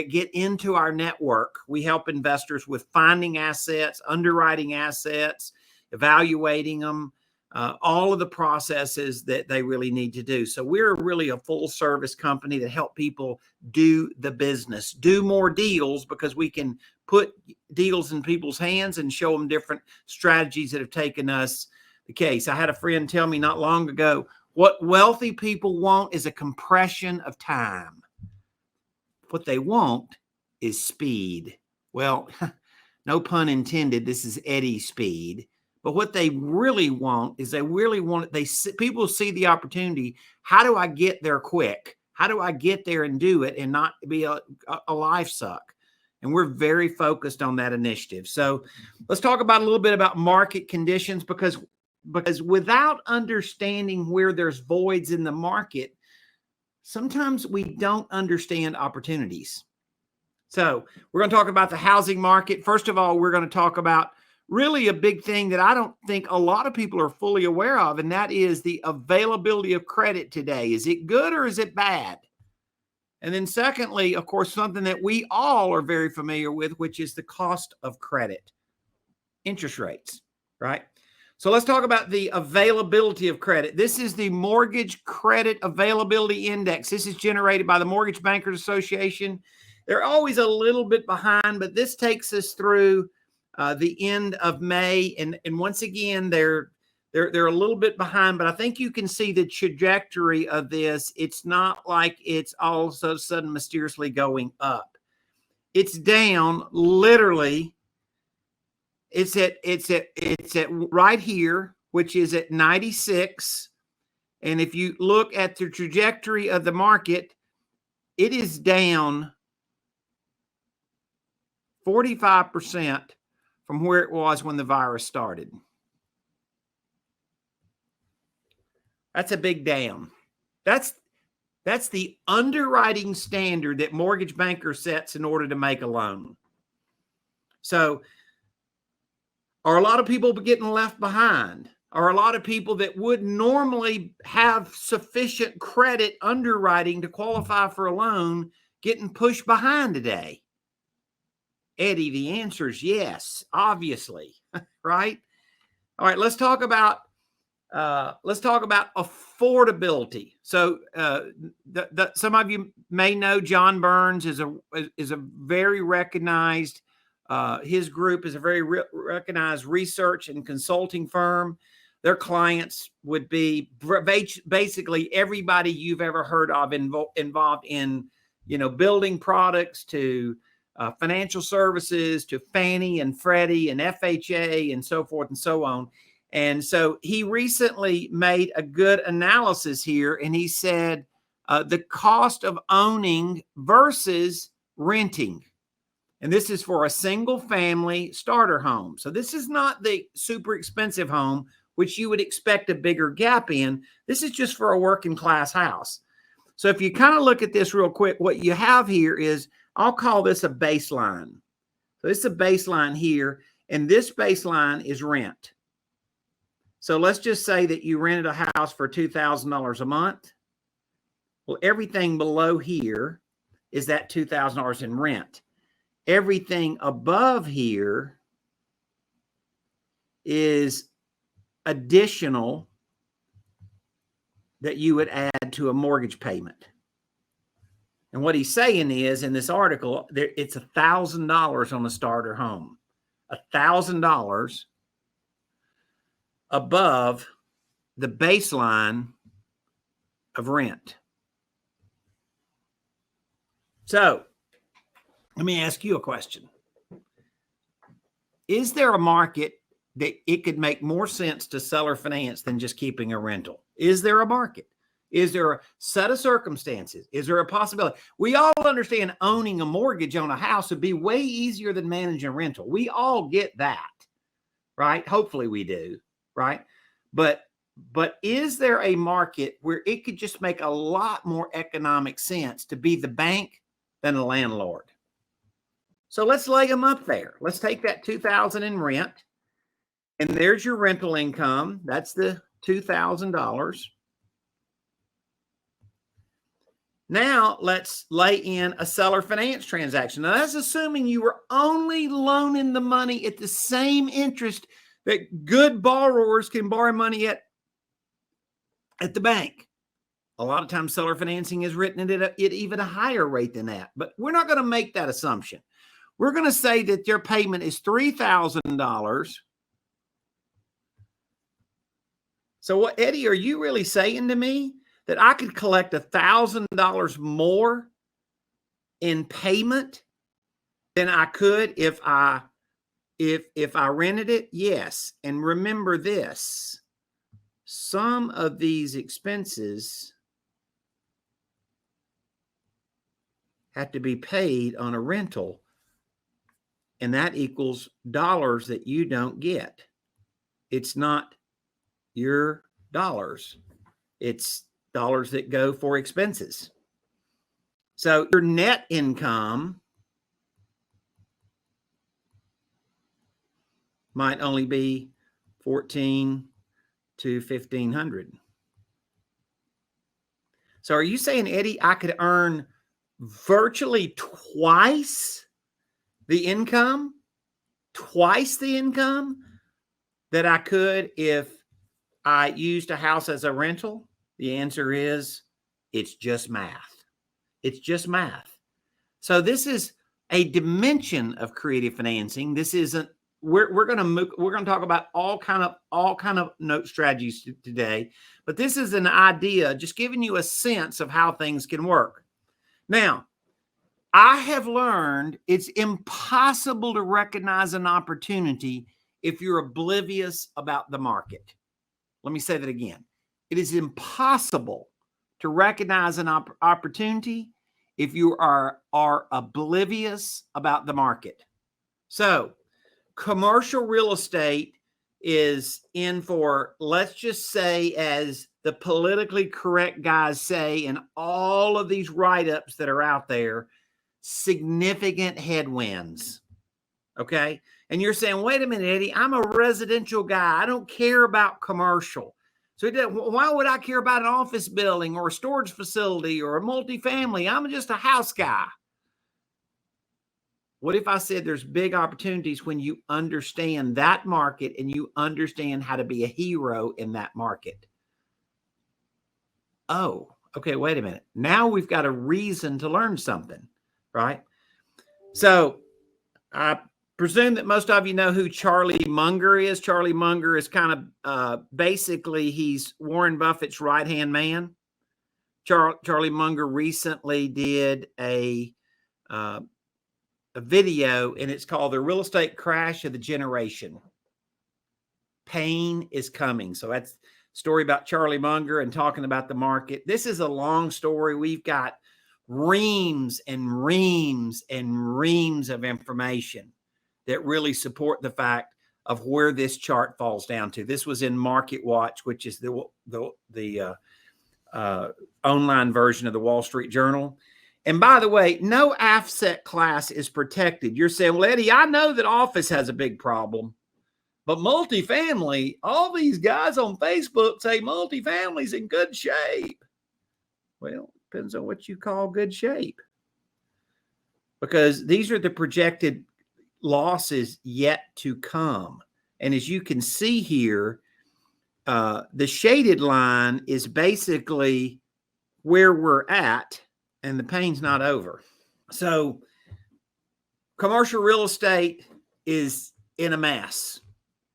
get into our network. We help investors with finding assets, underwriting assets, evaluating them, all of the processes that they really need to do. So we're really a full service company that help people do the business, do more deals, because we can put deals in people's hands and show them different strategies that have taken us the case. I had a friend tell me not long ago, what wealthy people want is a compression of time. What they want is speed. Well, no pun intended. This is Eddie Speed. But what they really want is people see the opportunity. How do I get there quick? How do I get there and do it and not be a life suck? And we're very focused on that initiative. So let's talk about a little bit about market conditions, because without understanding where there's voids in the market, sometimes we don't understand opportunities. So we're going to talk about the housing market. First of all, we're going to talk about really a big thing that I don't think a lot of people are fully aware of, and that is the availability of credit today. Is it good or is it bad? And then secondly, of course, something that we all are very familiar with, which is the cost of credit, interest rates, right? So let's talk about the availability of credit. This is the Mortgage Credit Availability Index. This is generated by the Mortgage Bankers Association. They're always a little bit behind, but this takes us through the end of May. And once again, they're a little bit behind, but I think you can see the trajectory of this. It's not like it's all of a sudden mysteriously going up. It's down literally. It's at right here, which is at 96. And if you look at the trajectory of the market, it is down 45% from where it was when the virus started. That's a big down. That's the underwriting standard that Mortgage Banker sets in order to make a loan. So are a lot of people getting left behind? Are a lot of people that would normally have sufficient credit underwriting to qualify for a loan getting pushed behind today? Eddie, the answer is yes, obviously, right? All right, let's talk about affordability. So some of you may know John Burns is a very recognized. His group is a very recognized research and consulting firm. Their clients would be basically everybody you've ever heard of involved in, building products, to financial services, to Fannie and Freddie and FHA and so forth and so on. And so he recently made a good analysis here, and he said the cost of owning versus renting. And this is for a single family starter home. So this is not the super expensive home, which you would expect a bigger gap in. This is just for a working class house. So if you kind of look at this real quick, what you have here is, I'll call this a baseline. So this is a baseline here, and this baseline is rent. So let's just say that you rented a house for $2,000 a month. Well, everything below here is that $2,000 in rent. Everything above here is additional that you would add to a mortgage payment. And what he's saying is, in this article, it's $1,000 on a starter home. $1,000 above the baseline of rent. So let me ask you a question. Is there a market that it could make more sense to seller finance than just keeping a rental? Is there a market? Is there a set of circumstances? Is there a possibility? We all understand owning a mortgage on a house would be way easier than managing a rental. We all get that, right? Hopefully we do, right? But is there a market where it could just make a lot more economic sense to be the bank than a landlord? So let's lay them up there. Let's take that $2,000 in rent, and there's your rental income. That's the $2,000. Now let's lay in a seller finance transaction. Now that's assuming you were only loaning the money at the same interest that good borrowers can borrow money at the bank. A lot of times seller financing is written at even a higher rate than that, but we're not going to make that assumption. We're going to say that their payment is $3,000. So what, Eddie, are you really saying to me that I could collect $1,000 more in payment than I could if I rented it? Yes. And remember this, some of these expenses have to be paid on a rental, and that equals dollars that you don't get. It's not your dollars. It's dollars that go for expenses. So your net income might only be $1,400 to $1,500. So are you saying, Eddie, I could earn virtually twice the income that I could if I used a house as a rental? The answer is, it's just math. It's just math. So this is a dimension of creative financing. This isn't, we're going to talk about all kind of note strategies today, but this is an idea, just giving you a sense of how things can work. Now, I have learned it's impossible to recognize an opportunity if you're oblivious about the market. Let me say that again. It is impossible to recognize an opportunity if you are oblivious about the market. So, commercial real estate is in for, let's just say, as the politically correct guys say, and all of these write-ups that are out there, significant headwinds. Okay? And you're saying, wait a minute, Eddie, I'm a residential guy. I don't care about commercial. So why would I care about an office building or a storage facility or a multifamily? I'm just a house guy. What if I said there's big opportunities when you understand that market and you understand how to be a hero in that market? Oh, okay, wait a minute. Now we've got a reason to learn something, right? So I presume that most of you know who Charlie Munger is. Charlie Munger is kind of basically, he's Warren Buffett's right-hand man. Charlie Munger recently did a video, and it's called The Real Estate Crash of the Generation. Pain is coming. So story about Charlie Munger and talking about the market. This is a long story. We've got reams and reams and reams of information that really support the fact of where this chart falls down to. This was in Market Watch, which is the online version of the Wall Street Journal. And by the way, no asset class is protected. You're saying, well, Eddie, I know that office has a big problem, but multifamily, all these guys on Facebook say multifamily's in good shape. Well, depends on what you call good shape, because these are the projected losses yet to come. And as you can see here, the shaded line is basically where we're at, and the pain's not over. So commercial real estate is in a mess.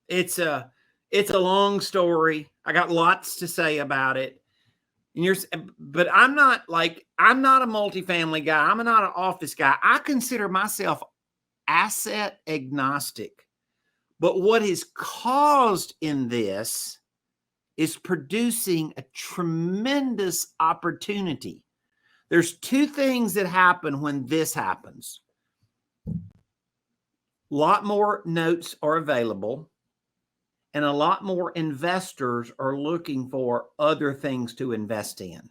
It's a long story. I got lots to say about it. But I'm not a multifamily guy. I'm not an office guy. I consider myself asset agnostic. But what is caused in this is producing a tremendous opportunity. There's two things that happen when this happens. A lot more notes are available, and a lot more investors are looking for other things to invest in.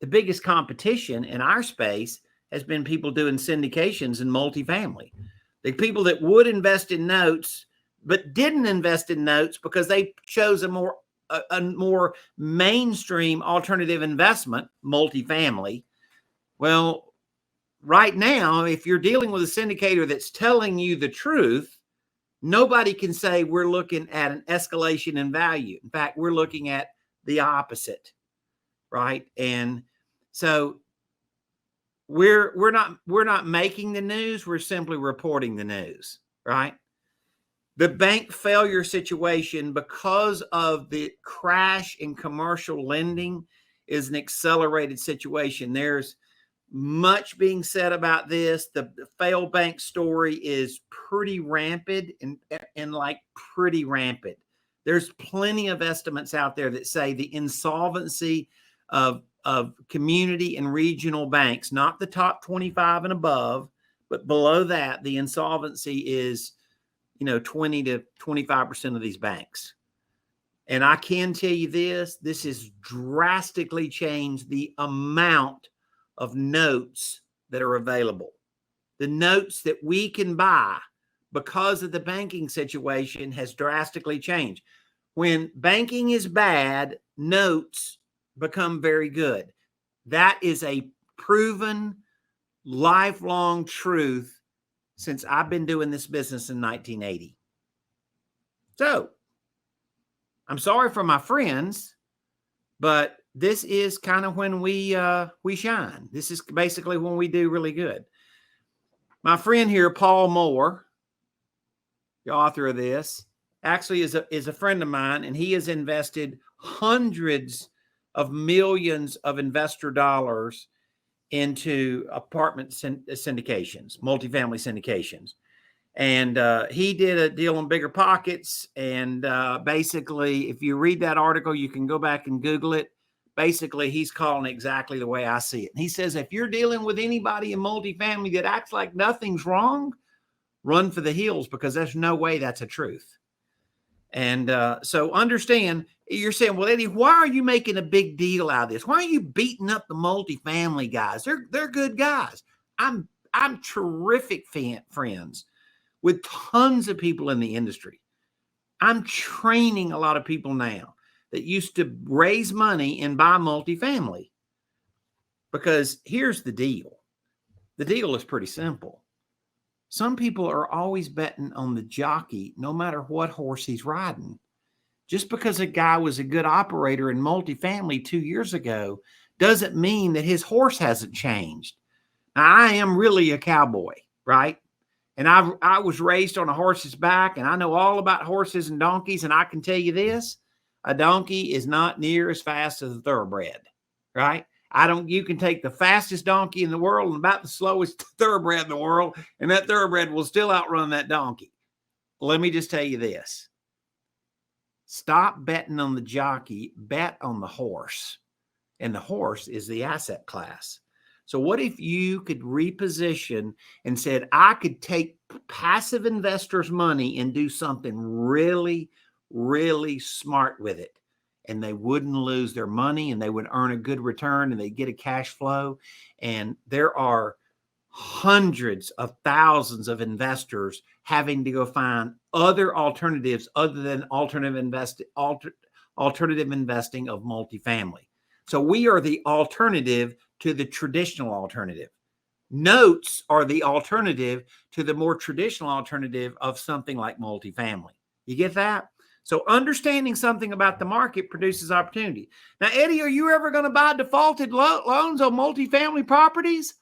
The biggest competition in our space has been people doing syndications in multifamily. The people that would invest in notes but didn't invest in notes because they chose a more mainstream alternative investment, multifamily. Well, right now, if you're dealing with a syndicator that's telling you the truth, nobody can say we're looking at an escalation in value. In fact, we're looking at the opposite, right? And so we're not making the news. We're simply reporting the news, right? The bank failure situation, because of the crash in commercial lending, is an accelerated situation. There's much being said about this. The failed bank story is pretty rampant and like pretty rampant. There's plenty of estimates out there that say the insolvency of community and regional banks, not the top 25 and above, but below that, the insolvency is 20 to 25% of these banks. And I can tell you this has drastically changed the amount of notes that are available. The notes that we can buy because of the banking situation has drastically changed. When banking is bad, notes become very good. That is a proven lifelong truth since I've been doing this business in 1980. So I'm sorry for my friends, but this is kind of when we shine. This is basically when we do really good. My friend here, Paul Moore, the author of this, actually is a friend of mine, and he has invested hundreds of millions of investor dollars into apartment syndications, multifamily syndications. And he did a deal on Bigger Pockets. And basically, if you read that article, you can go back and Google it. Basically, he's calling it exactly the way I see it. And he says, if you're dealing with anybody in multifamily that acts like nothing's wrong, run for the hills, because there's no way that's a truth. And so understand, you're saying, well, Eddie, why are you making a big deal out of this? Why are you beating up the multifamily guys? They're good guys. I'm terrific friends with tons of people in the industry. I'm training a lot of people now that used to raise money and buy multifamily. Because here's the deal. The deal is pretty simple. Some people are always betting on the jockey, no matter what horse he's riding. Just because a guy was a good operator in multifamily 2 years ago doesn't mean that his horse hasn't changed. Now, I am really a cowboy, right? And I was raised on a horse's back, and I know all about horses and donkeys, and I can tell you this, a donkey is not near as fast as a thoroughbred, right? You can take the fastest donkey in the world and about the slowest thoroughbred in the world, and that thoroughbred will still outrun that donkey. Let me just tell you this. Stop betting on the jockey, bet on the horse. And the horse is the asset class. So what if you could reposition and said, I could take passive investors' money and do something really, really smart with it. And they wouldn't lose their money and they would earn a good return and they get a cash flow. And there are hundreds of thousands of investors having to go find other alternatives other than alternative investing of multifamily. So we are the alternative to the traditional alternative. Notes are the alternative to the more traditional alternative of something like multifamily. You get that? So understanding something about the market produces opportunity. Now, Eddie, are you ever going to buy defaulted loans on multifamily properties?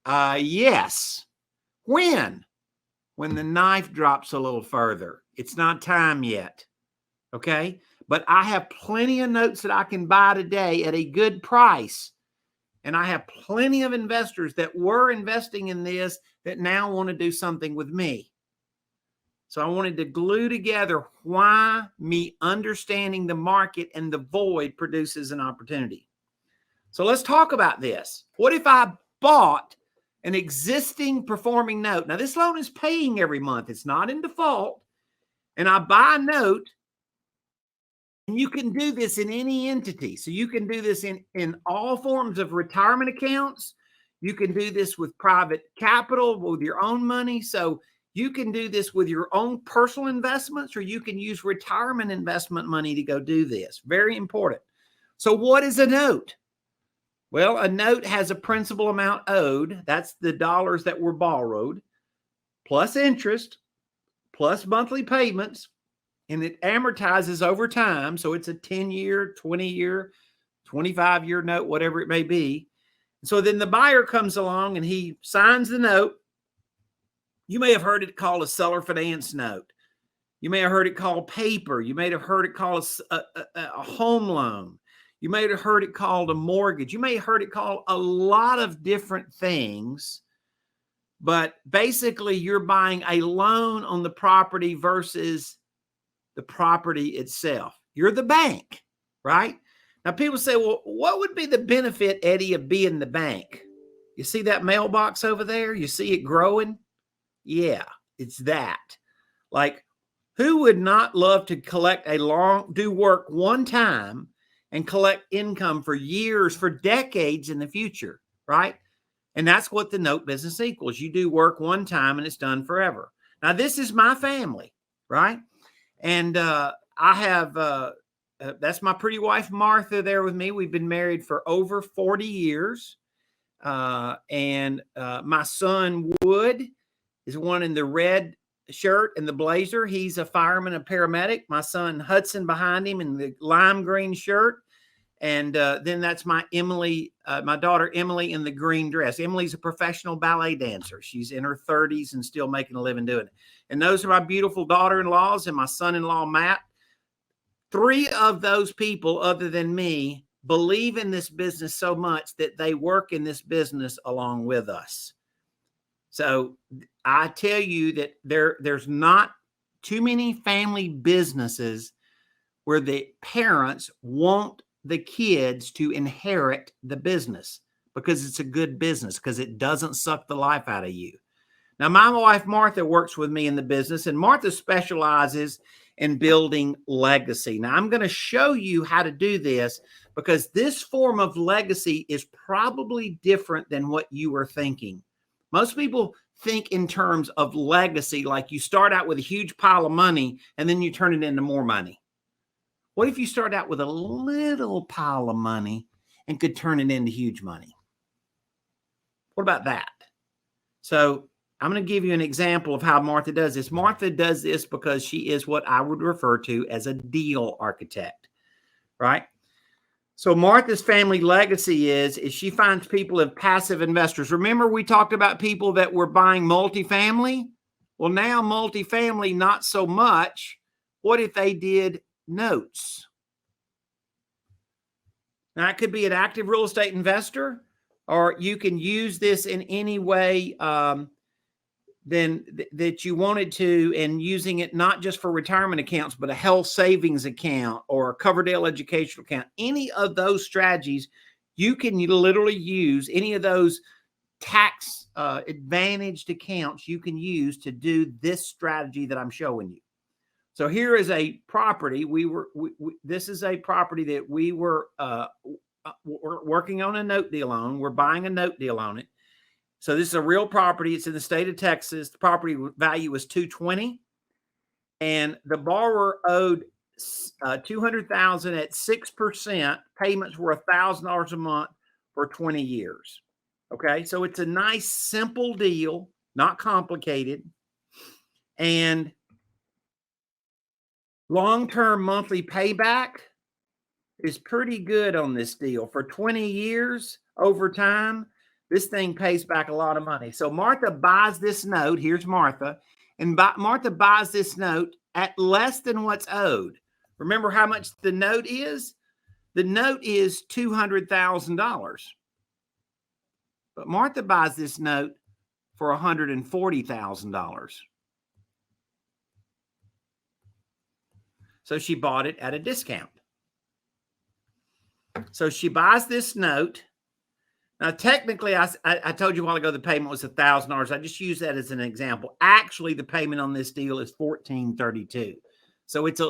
Yes. When? When the knife drops a little further. It's not time yet. Okay? But I have plenty of notes that I can buy today at a good price. And I have plenty of investors that were investing in this that now want to do something with me. So I wanted to glue together why me understanding the market and the void produces an opportunity. So let's talk about this. What if I bought an existing performing note? Now, this loan is paying every month. It's not in default. And I buy a note. And you can do this in any entity. So you can do this in all forms of retirement accounts. You can do this with private capital, with your own money. So you can do this with your own personal investments, or you can use retirement investment money to go do this. Very important. So what is a note? Well, a note has a principal amount owed. That's the dollars that were borrowed, plus interest, plus monthly payments. And it amortizes over time. So it's a 10-year, 20-year, 25-year note, whatever it may be. So then the buyer comes along and he signs the note. You may have heard it called a seller finance note. You may have heard it called paper. You may have heard it called a home loan. You may have heard it called a mortgage. You may have heard it called a lot of different things. But basically, you're buying a loan on the property versus the property itself. You're the bank, right? Now, people say, well, what would be the benefit, Eddie, of being the bank? You see that mailbox over there? You see it growing? Yeah, it's that. Like, who would not love to do work one time and collect income for years, for decades in the future, right? And that's what the note business equals. You do work one time and it's done forever. Now, this is my family, right? And I have, that's my pretty wife, Martha, there with me. We've been married for over 40 years. And my son, Wood, is one in the red shirt and the blazer. He's a fireman, a paramedic. My son, Hudson, behind him in the lime green shirt. And then that's my Emily, my daughter, Emily, in the green dress. Emily's a professional ballet dancer. She's in her 30s and still making a living doing it. And those are my beautiful daughter-in-laws and my son-in-law, Matt. 3 of those people, other than me, believe in this business so much that they work in this business along with us. So I tell you that there's not too many family businesses where the parents want the kids to inherit the business because it's a good business, because it doesn't suck the life out of you. Now, my wife, Martha, works with me in the business, and Martha specializes in building legacy. Now, I'm going to show you how to do this because this form of legacy is probably different than what you were thinking. Most people think in terms of legacy, like you start out with a huge pile of money and then you turn it into more money. What if you start out with a little pile of money and could turn it into huge money? What about that? So I'm going to give you an example of how Martha does this. Martha does this because she is what I would refer to as a deal architect, right? So Martha's family legacy is she finds people as passive investors. Remember we talked about people that were buying multifamily? Well, now multifamily, not so much. What if they did notes? Now, it could be an active real estate investor, or you can use this in any way that you wanted to, and using it not just for retirement accounts, but a health savings account or a Coverdale educational account, any of those strategies, you can literally use any of those tax advantaged accounts you can use to do this strategy that I'm showing you. So here is a property. This is a property that we were working on a note deal on. We're buying a note deal on it. So this is a real property. It's in the state of Texas. The property value was $220,000, and the borrower owed $200,000 at 6%. Payments were $1,000 a month for 20 years. Okay, so it's a nice, simple deal, not complicated, and long-term monthly payback is pretty good on this deal. For 20 years over time, this thing pays back a lot of money. So Martha buys this note. Here's Martha. And Martha buys this note at less than what's owed. Remember how much the note is? The note is $200,000. But Martha buys this note for $140,000. So she bought it at a discount. So she buys this note. Now, technically, I told you a while ago the payment was $1,000. I just use that as an example. Actually, the payment on this deal is $1,432. So it's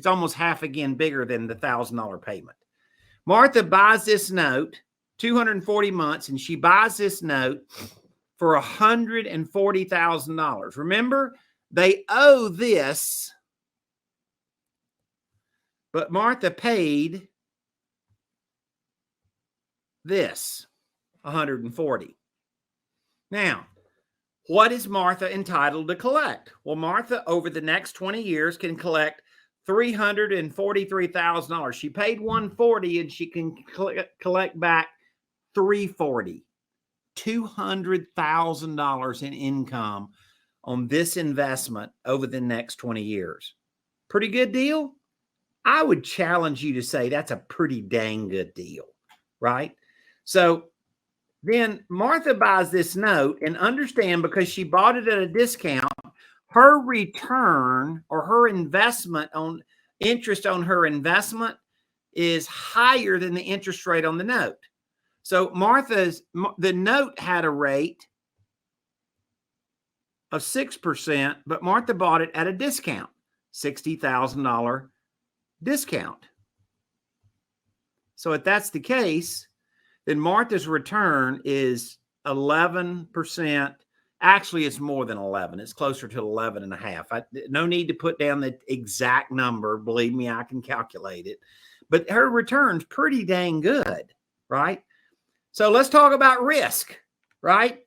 almost half again bigger than the $1,000 payment. Martha buys this note, 240 months, and she buys this note for $140,000. Remember, they owe this, but Martha paid this, $140,000. Now, what is Martha entitled to collect? Well, Martha, over the next 20 years, can collect $343,000. She paid $140,000, and she can collect back $340,000, $200,000 in income on this investment over the next 20 years. Pretty good deal? I would challenge you to say that's a pretty dang good deal, right? So then Martha buys this note, and understand, because she bought it at a discount, her return or her investment on interest on her investment is higher than the interest rate on the note. So the note had a rate of 6%, but Martha bought it at a discount, $60,000 discount. So if that's the case, then Martha's return is 11%. Actually, it's more than 11. It's closer to 11.5. No need to put down the exact number. Believe me, I can calculate it. But her return's pretty dang good, right? So let's talk about risk, right?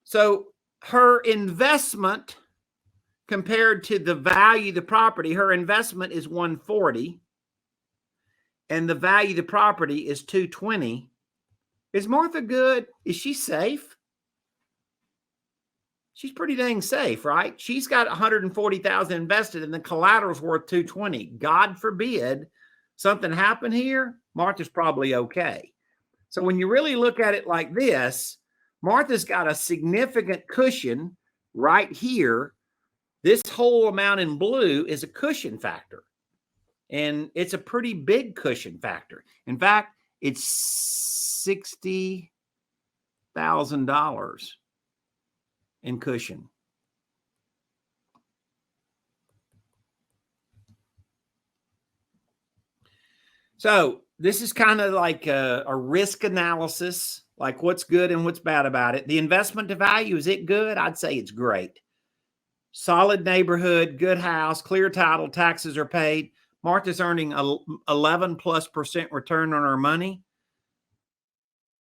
So her investment compared to the value of the property, her investment is $140,000, and the value of the property is $220,000. Is Martha good? Is she safe? She's pretty dang safe, right? She's got $140,000 invested, and the collateral's worth $220,000. God forbid something happened here, Martha's probably okay. So when you really look at it like this, Martha's got a significant cushion right here. This whole amount in blue is a cushion factor, and it's a pretty big cushion factor. In fact, it's $60,000 in cushion. So this is kind of like a risk analysis, like what's good and what's bad about it. The investment to value, is it good? I'd say it's great. Solid neighborhood, good house, clear title, taxes are paid. Martha's earning 11+% return on her money.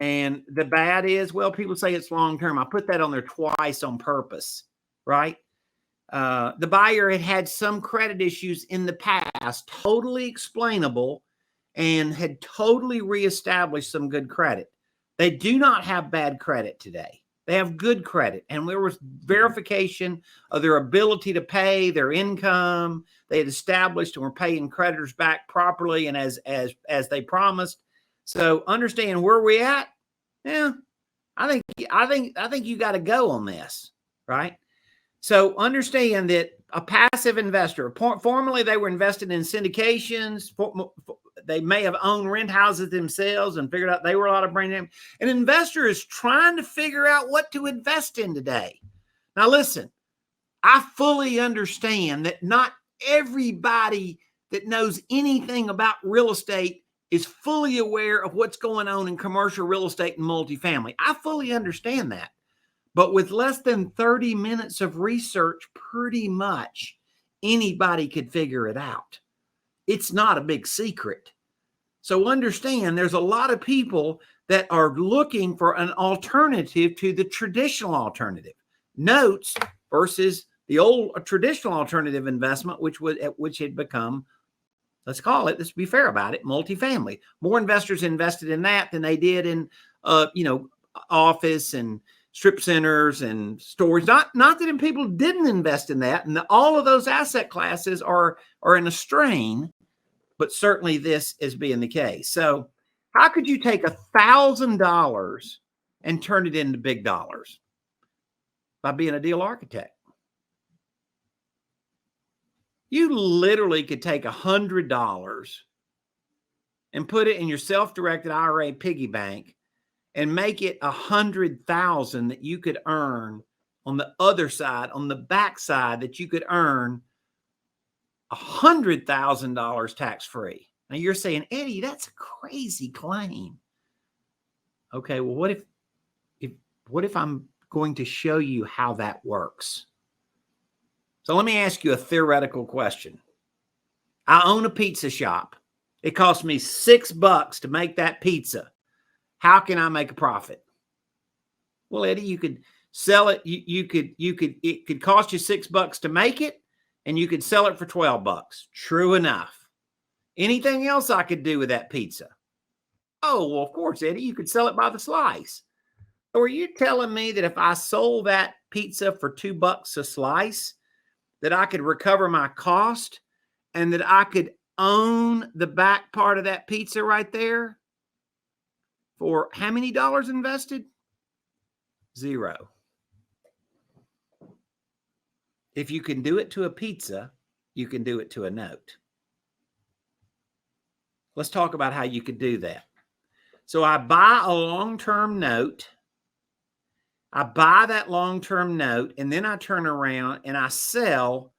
And the bad is, well, people say it's long-term. I put that on there twice on purpose, right? The buyer had some credit issues in the past, totally explainable, and had totally reestablished some good credit. They do not have bad credit today. They have good credit, and there was verification of their ability to pay, their income. They had established and were paying creditors back properly and as they promised. So understand where we're at. Yeah, I think you got to go on this, right? So understand that a passive investor, formerly they were invested in syndications. They may have owned rent houses themselves and figured out they were a lot of brain damage. An investor is trying to figure out what to invest in today. Now, listen, I fully understand that not everybody that knows anything about real estate is fully aware of what's going on in commercial real estate and multifamily. I fully understand that. But with less than 30 minutes of research, pretty much anybody could figure it out. It's not a big secret. So understand there's a lot of people that are looking for an alternative to the traditional alternative. Notes versus the old traditional alternative investment, which had become, let's call it, let's be fair about it, multifamily. More investors invested in that than they did in, office and strip centers and stores. Not that people didn't invest in that, and all of those asset classes are in a strain, but certainly this is being the case. So how could you take $1,000 and turn it into big dollars? By being a deal architect. You literally could take $100 and put it in your self-directed IRA piggy bank and make it $100,000 that you could earn on the other side, on the back side, that you could earn $100,000 tax-free. Now you're saying, Eddie, that's a crazy claim. Okay, well, what if I'm going to show you how that works? So let me ask you a theoretical question. I own a pizza shop. It cost me $6 to make that pizza. How can I make a profit? Well, Eddie, you could sell it. It could cost you $6 to make it, and you could sell it for $12. True enough. Anything else I could do with that pizza? Oh, well, of course, Eddie, you could sell it by the slice. Or are you telling me that if I sold that pizza for $2 a slice, that I could recover my cost and that I could own the back part of that pizza right there for how many dollars invested? $0. If you can do it to a pizza, you can do it to a note. Let's talk about how you could do that. So I buy a long-term note. I buy that long-term note, and then I turn around and I sell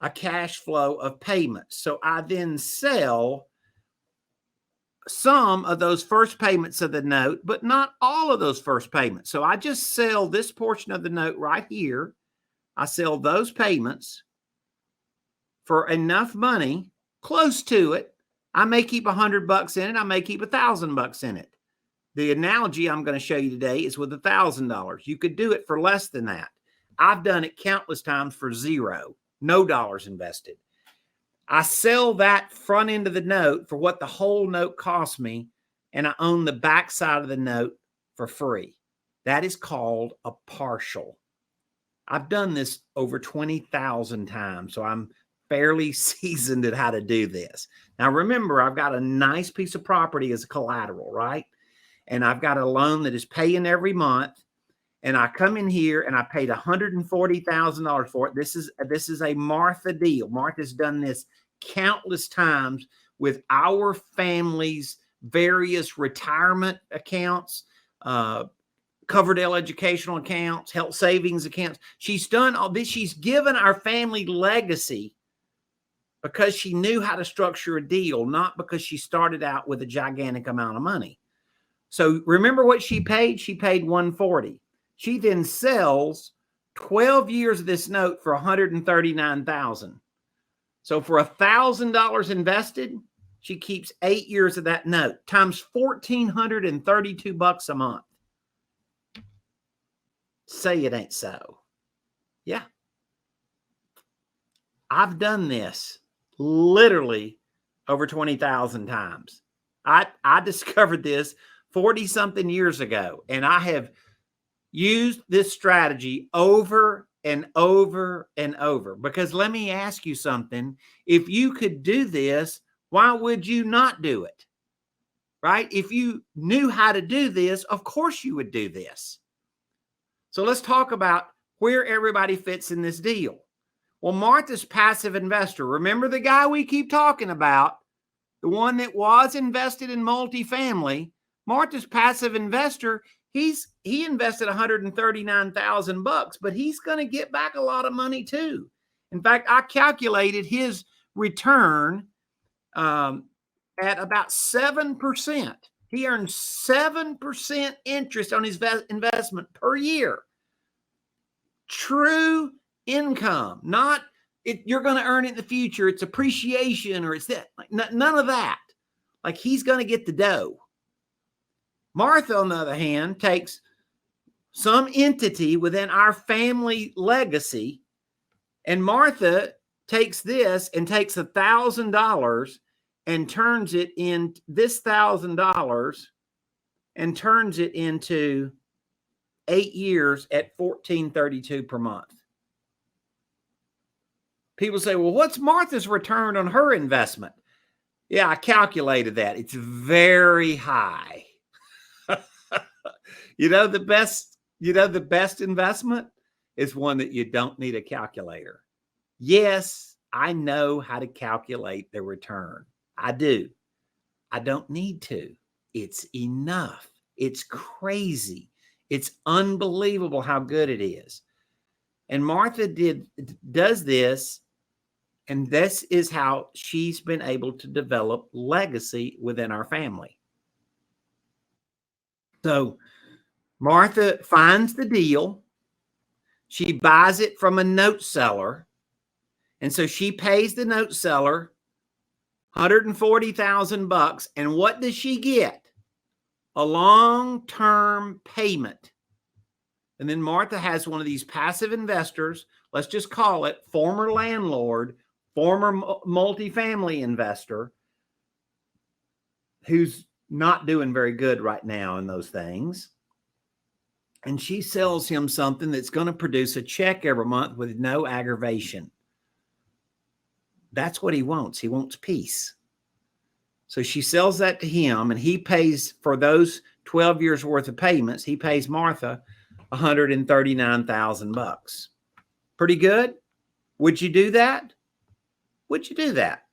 a cash flow of payments. So I then sell some of those first payments of the note, but not all of those first payments. So I just sell this portion of the note right here. I sell those payments for enough money, close to it. I may keep $100 in it. I may keep $1,000 in it. The analogy I'm going to show you today is with $1,000. You could do it for less than that. I've done it countless times for $0, no dollars invested. I sell that front end of the note for what the whole note cost me, and I own the back side of the note for free. That is called a partial. I've done this over 20,000 times, so I'm fairly seasoned at how to do this. Now, remember, I've got a nice piece of property as collateral, right? And I've got a loan that is paying every month. And I come in here and I paid $140,000 for it. This is a Martha deal. Martha's done this countless times with our family's various retirement accounts, Coverdell educational accounts, health savings accounts. She's done all this. She's given our family legacy because she knew how to structure a deal, not because she started out with a gigantic amount of money. So remember what she paid? She paid $140,000. She then sells 12 years of this note for $139,000. So for $1,000 invested, she keeps 8 years of that note times $1,432 a month. Say it ain't so. Yeah. I've done this literally over 20,000 times. I discovered this 40-something years ago, and I have used this strategy over and over and over. Because let me ask you something. If you could do this, why would you not do it? right? If you knew how to do this, of course you would do this. So let's talk about where everybody fits in this deal. Well, Martha's passive investor. Remember the guy we keep talking about, the one that was invested in multifamily. Martha's passive investor. He invested $139,000, but he's going to get back a lot of money too. In fact, I calculated his return at about 7%. He earns 7% interest on his investment per year. True income, not you're going to earn it in the future. It's appreciation or it's that. Like, none of that. Like he's going to get the dough. Martha, on the other hand, takes some entity within our family legacy, and Martha takes this and takes $1,000 and turns it in this $1,000 and turns it into 8 years at $1,432 per month. People say, well, what's Martha's return on her investment? Yeah, I calculated that. It's very high. The best investment is one that you don't need a calculator. Yes, I know how to calculate the return. I do. I don't need to. It's enough. It's crazy. It's unbelievable how good it is. And Martha does this, and this is how she's been able to develop legacy within our family. So Martha finds the deal. She buys it from a note seller. And so she pays the note seller $140,000. And what does she get? A long-term payment. And then Martha has one of these passive investors. Let's just call it former landlord, former multifamily investor, who's not doing very good right now in those things. And she sells him something that's going to produce a check every month with no aggravation. That's what he wants. He wants peace. So she sells that to him, and he pays for those 12 years worth of payments. He pays Martha $139,000. Pretty good. Would you do that? Would you do that?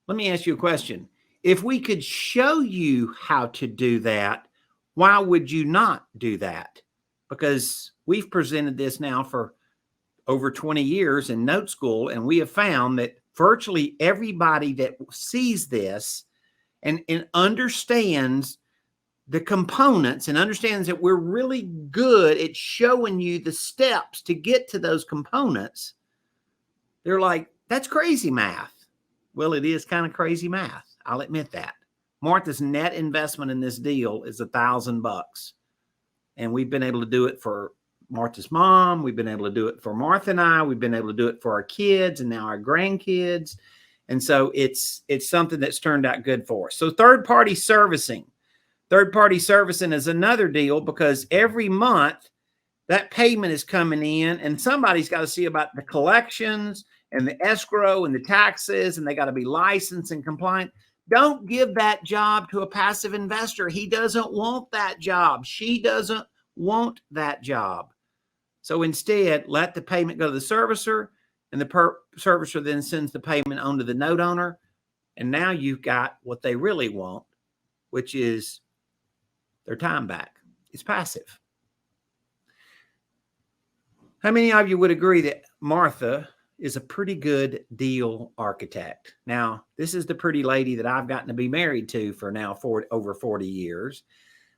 Let me ask you a question. If we could show you how to do that, why would you not do that? Because we've presented this now for over 20 years in Note School, and we have found that virtually everybody that sees this and understands the components and understands that we're really good at showing you the steps to get to those components, they're like, that's crazy math. Well, it is kind of crazy math. I'll admit that. Martha's net investment in this deal is $1,000. And we've been able to do it for Martha's mom. We've been able to do it for Martha and I. We've been able to do it for our kids and now our grandkids. And so it's something that's turned out good for us. So third-party servicing. Third-party servicing is another deal because every month that payment is coming in and somebody's got to see about the collections and the escrow and the taxes, and they got to be licensed and compliant. Don't give that job to a passive investor. He doesn't want that job. She doesn't want that job. So instead, let the payment go to the servicer, and the servicer then sends the payment on to the note owner. And now you've got what they really want, which is their time back. It's passive. How many of you would agree that Martha is a pretty good deal architect? Now, this is the pretty lady that I've gotten to be married to for now over 40 years.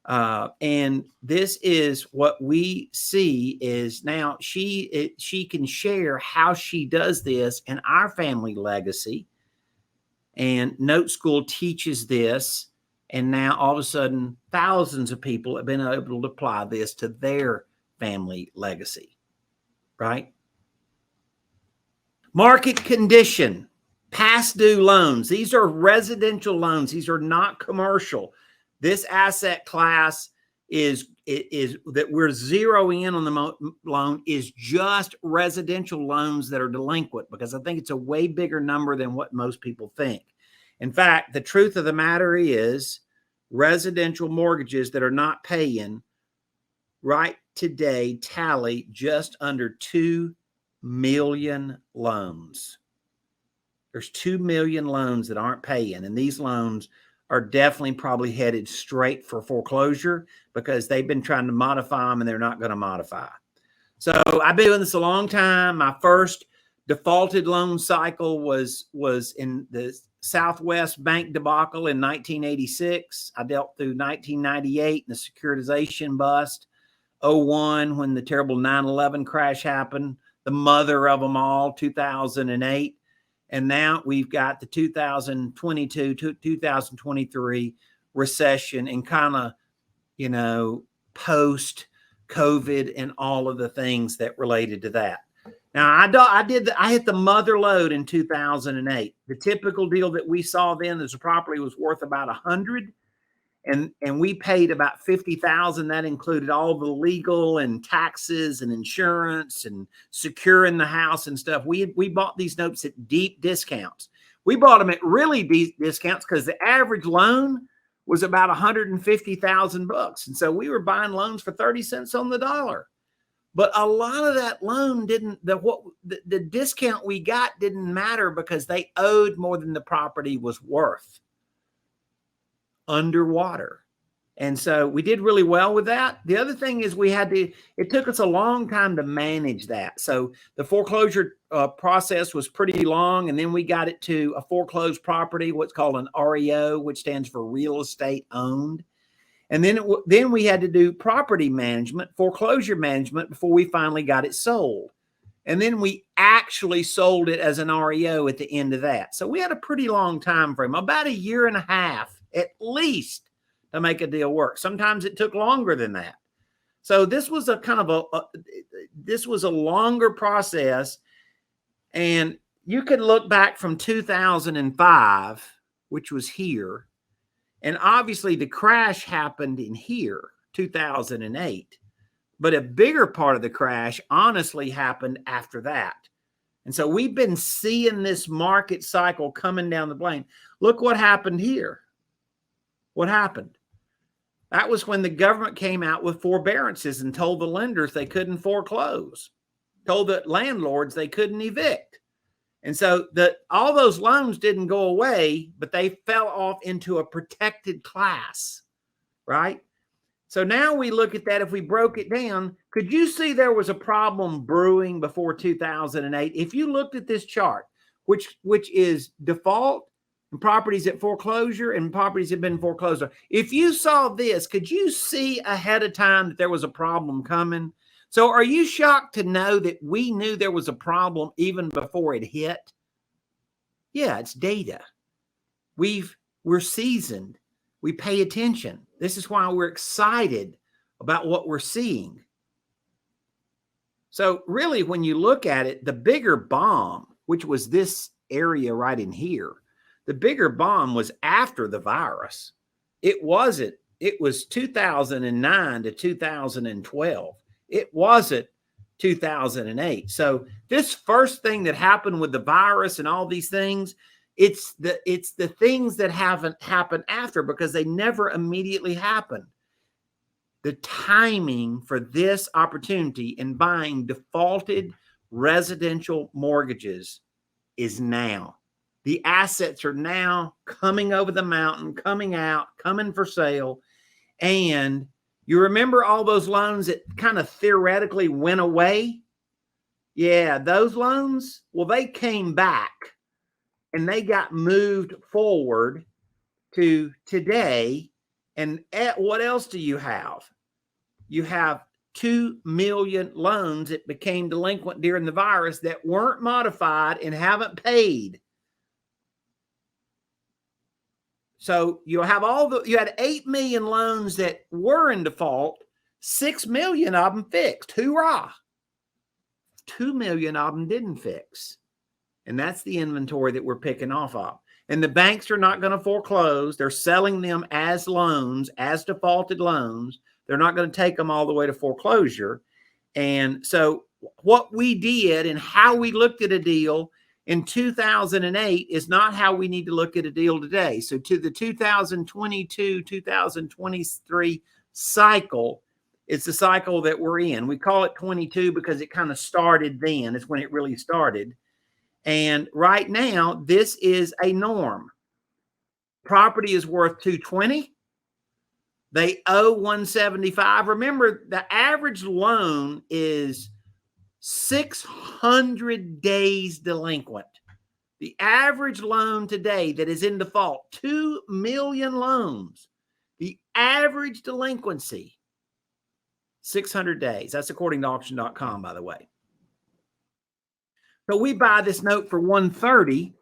And this is what we see is now she can share how she does this in our family legacy. And Note School teaches this. And now all of a sudden, thousands of people have been able to apply this to their family legacy, right? Market condition, past due loans. These are residential loans. These are not commercial. This asset class is that we're zeroing in on the loan is just residential loans that are delinquent, because I think it's a way bigger number than what most people think. In fact, the truth of the matter is residential mortgages that are not paying right today tally just under 2 million loans. There's 2 million loans that aren't paying, and these loans are definitely probably headed straight for foreclosure because they've been trying to modify them and they're not going to modify. So I've been doing this a long time. My first defaulted loan cycle was in the Southwest Bank debacle in 1986. I dealt through 1998 and the securitization bust, 01 when the terrible 9/11 crash happened, the mother of them all, 2008. And now we've got the 2022 to 2023 recession and kind of, you know, post COVID and all of the things that related to that. Now I hit the mother load in 2008. The typical deal that we saw then is the property was worth about 100, and we paid about 50,000. That included all the legal and taxes and insurance and securing the house and stuff. We bought these notes at deep discounts. We bought them at really deep discounts because the average loan was about $150,000 and so we were buying loans for 30 cents on the dollar. But a lot of that loan the discount we got didn't matter because they owed more than the property was worth underwater. And so we did really well with that. The other thing is it took us a long time to manage that. So the foreclosure process was pretty long. And then we got it to a foreclosed property, what's called an REO, which stands for real estate owned. And then we had to do property management, foreclosure management before we finally got it sold. And then we actually sold it as an REO at the end of that. So we had a pretty long time frame, about a year and a half at least, to make a deal work. Sometimes it took longer than that. So this was a kind of this was a longer process. And you can look back from 2005, which was here. And obviously the crash happened in here, 2008. But a bigger part of the crash honestly happened after that. And so we've been seeing this market cycle coming down the lane. Look what happened here. What happened? That was when the government came out with forbearances and told the lenders they couldn't foreclose, told the landlords they couldn't evict. And so all those loans didn't go away, but they fell off into a protected class, right? So now we look at that. If we broke it down, could you see there was a problem brewing before 2008? If you looked at this chart, which is default and properties at foreclosure and properties that have been foreclosed. If you saw this, could you see ahead of time that there was a problem coming? So are you shocked to know that we knew there was a problem even before it hit? Yeah, it's data. We're seasoned. We pay attention. This is why we're excited about what we're seeing. So really, when you look at it, the bigger bomb, which was this area right in here, the bigger bomb was after the virus. It was 2009 to 2012. It wasn't 2008. So this first thing that happened with the virus and all these things, it's the things that haven't happened after because they never immediately happened. The timing for this opportunity in buying defaulted residential mortgages is now. The assets are now coming over the mountain, coming out, coming for sale. And you remember all those loans that kind of theoretically went away? Yeah, those loans, well, they came back and they got moved forward to today. And what else do you have? You have 2 million loans that became delinquent during the virus that weren't modified and haven't paid. So you have you had 8 million loans that were in default, 6 million of them fixed. Hoorah. 2 million of them didn't fix. And that's the inventory that we're picking off of. And the banks are not going to foreclose. They're selling them as loans, as defaulted loans. They're not going to take them all the way to foreclosure. And so what we did and how we looked at a deal in 2008 is not how we need to look at a deal today. So to the 2022, 2023 cycle, it's the cycle that we're in. We call it 22 because it kind of started then. It's when it really started. And right now, this is a norm. Property is worth 220. They owe 175. Remember, the average loan is 600 days delinquent. The average loan today that is in default, 2 million loans. The average delinquency, 600 days. That's according to auction.com, by the way. So we buy this note for 130,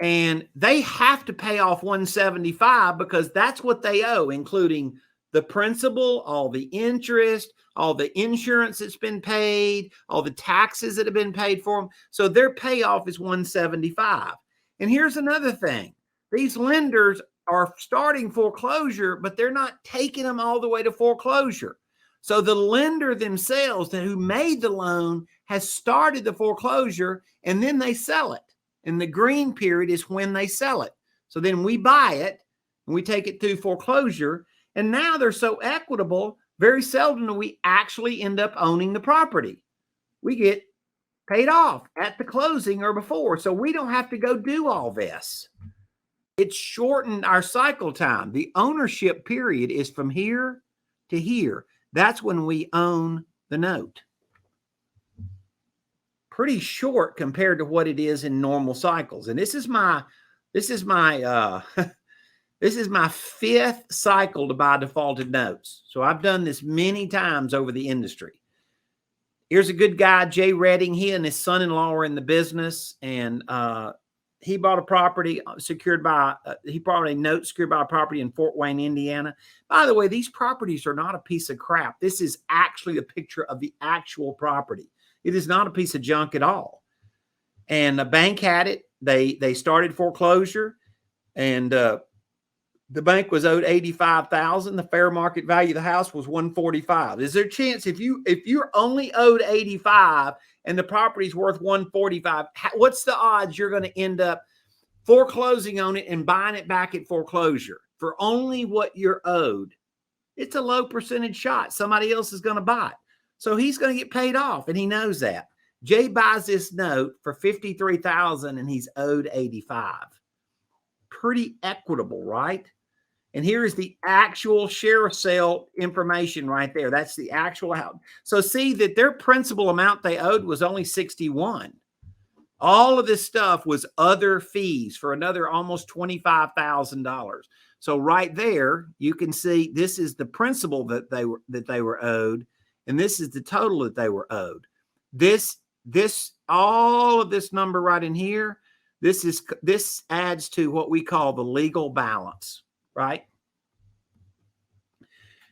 and they have to pay off 175 because that's what they owe, including the principal, all the interest, all the insurance that's been paid, all the taxes that have been paid for them. So their payoff is 175. And here's another thing. These lenders are starting foreclosure, but they're not taking them all the way to foreclosure. So the lender themselves who made the loan has started the foreclosure, and then they sell it. And the green period is when they sell it. So then we buy it and we take it through foreclosure. And now they're so equitable, very seldom do we actually end up owning the property. We get paid off at the closing or before. So we don't have to go do all this. It's shortened our cycle time. The ownership period is from here to here. That's when we own the note. Pretty short compared to what it is in normal cycles. And this is my fifth cycle to buy defaulted notes. So I've done this many times over the industry. Here's a good guy, Jay Redding. He and his son-in-law are in the business, and he bought a property secured by, he bought a note secured by a property in Fort Wayne, Indiana. By the way, these properties are not a piece of crap. This is actually a picture of the actual property. It is not a piece of junk at all. And the bank had it. They started foreclosure, and the bank was owed $85,000. The fair market value of the house was $145,000. Is there a chance if you're only owed $85,000 and the property's worth $145,000, what's the odds you're going to end up foreclosing on it and buying it back at foreclosure for only what you're owed? It's a low percentage shot. Somebody else is going to buy it. So he's going to get paid off, and he knows that. Jay buys this note for $53,000 and he's owed $85,000. Pretty equitable, right? And here is the actual sheriff sale information right there. That's the actual house. So see that their principal amount they owed was only $61,000. All of this stuff was other fees for another almost $25,000. So right there, you can see this is the principal that they were owed, and this is the total that they were owed. All of this number right in here, this adds to what we call the legal balance, right?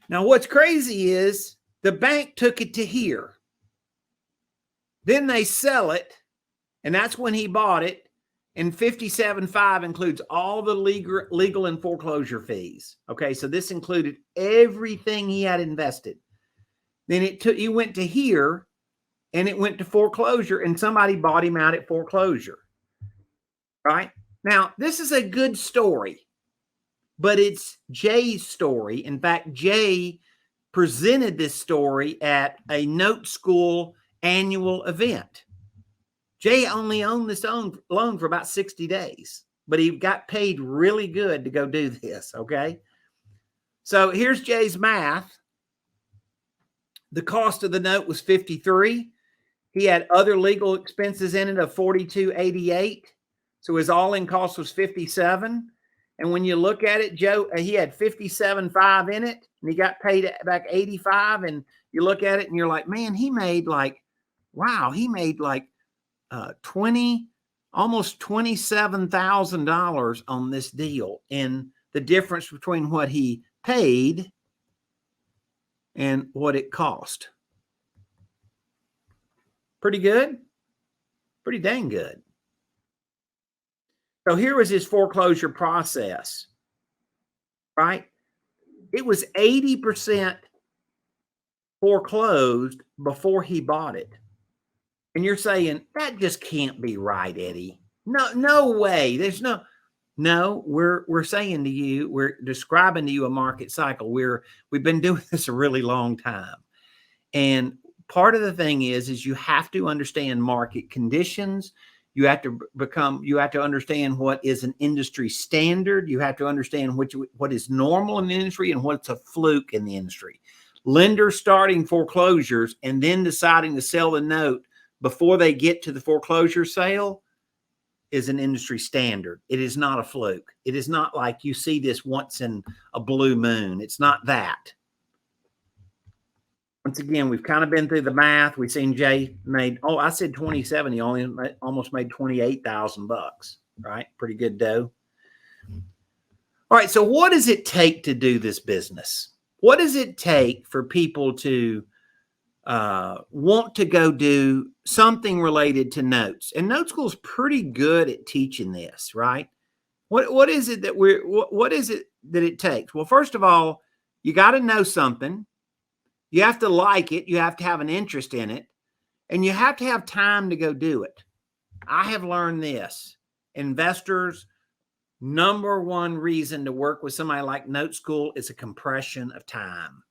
Now, what's crazy is the bank took it to here. Then they sell it, and that's when he bought it. And $57,500 includes all the legal and foreclosure fees. Okay, so this included everything he had invested. Then he went to here, and it went to foreclosure, and somebody bought him out at foreclosure. Right? Now, this is a good story, but it's Jay's story. In fact, Jay presented this story at a Note School annual event. Jay only owned this loan for about 60 days, but he got paid really good to go do this, okay? So here's Jay's math. The cost of the note was $53,000. He had other legal expenses in it of $42,888. So his all-in cost was $57,000. And when you look at it, Joe, he had $57,500 in it, and he got paid back $85,000. And you look at it, and you're like, man, he made like, wow, he made like almost $27,000 on this deal. And the difference between what he paid and what it cost. Pretty good. Pretty dang good. So here was his foreclosure process, right? It was 80% foreclosed before he bought it. And you're saying, that just can't be right, Eddie. No way. There's no, we're saying to you, we're describing to you a market cycle. We've been doing this a really long time. And part of the thing is you have to understand market conditions. You have to understand what is an industry standard. You have to understand what is normal in the industry and what's a fluke in the industry. Lenders starting foreclosures and then deciding to sell the note before they get to the foreclosure sale is an industry standard. It is not a fluke. It is not like you see this once in a blue moon. It's not that. Once again, we've kind of been through the math. We've seen Jay made, I said 27. He almost made $28,000, right? Pretty good dough. All right. So what does it take to do this business? What does it take for people to want to go do something related to notes? And Note School is pretty good at teaching this, right? What is it that what is it that it takes? Well, first of all, you got to know something. You have to like it. You have to have an interest in it, and you have to have time to go do it. I have learned this. Investors' number one reason to work with somebody like Note School is a compression of time.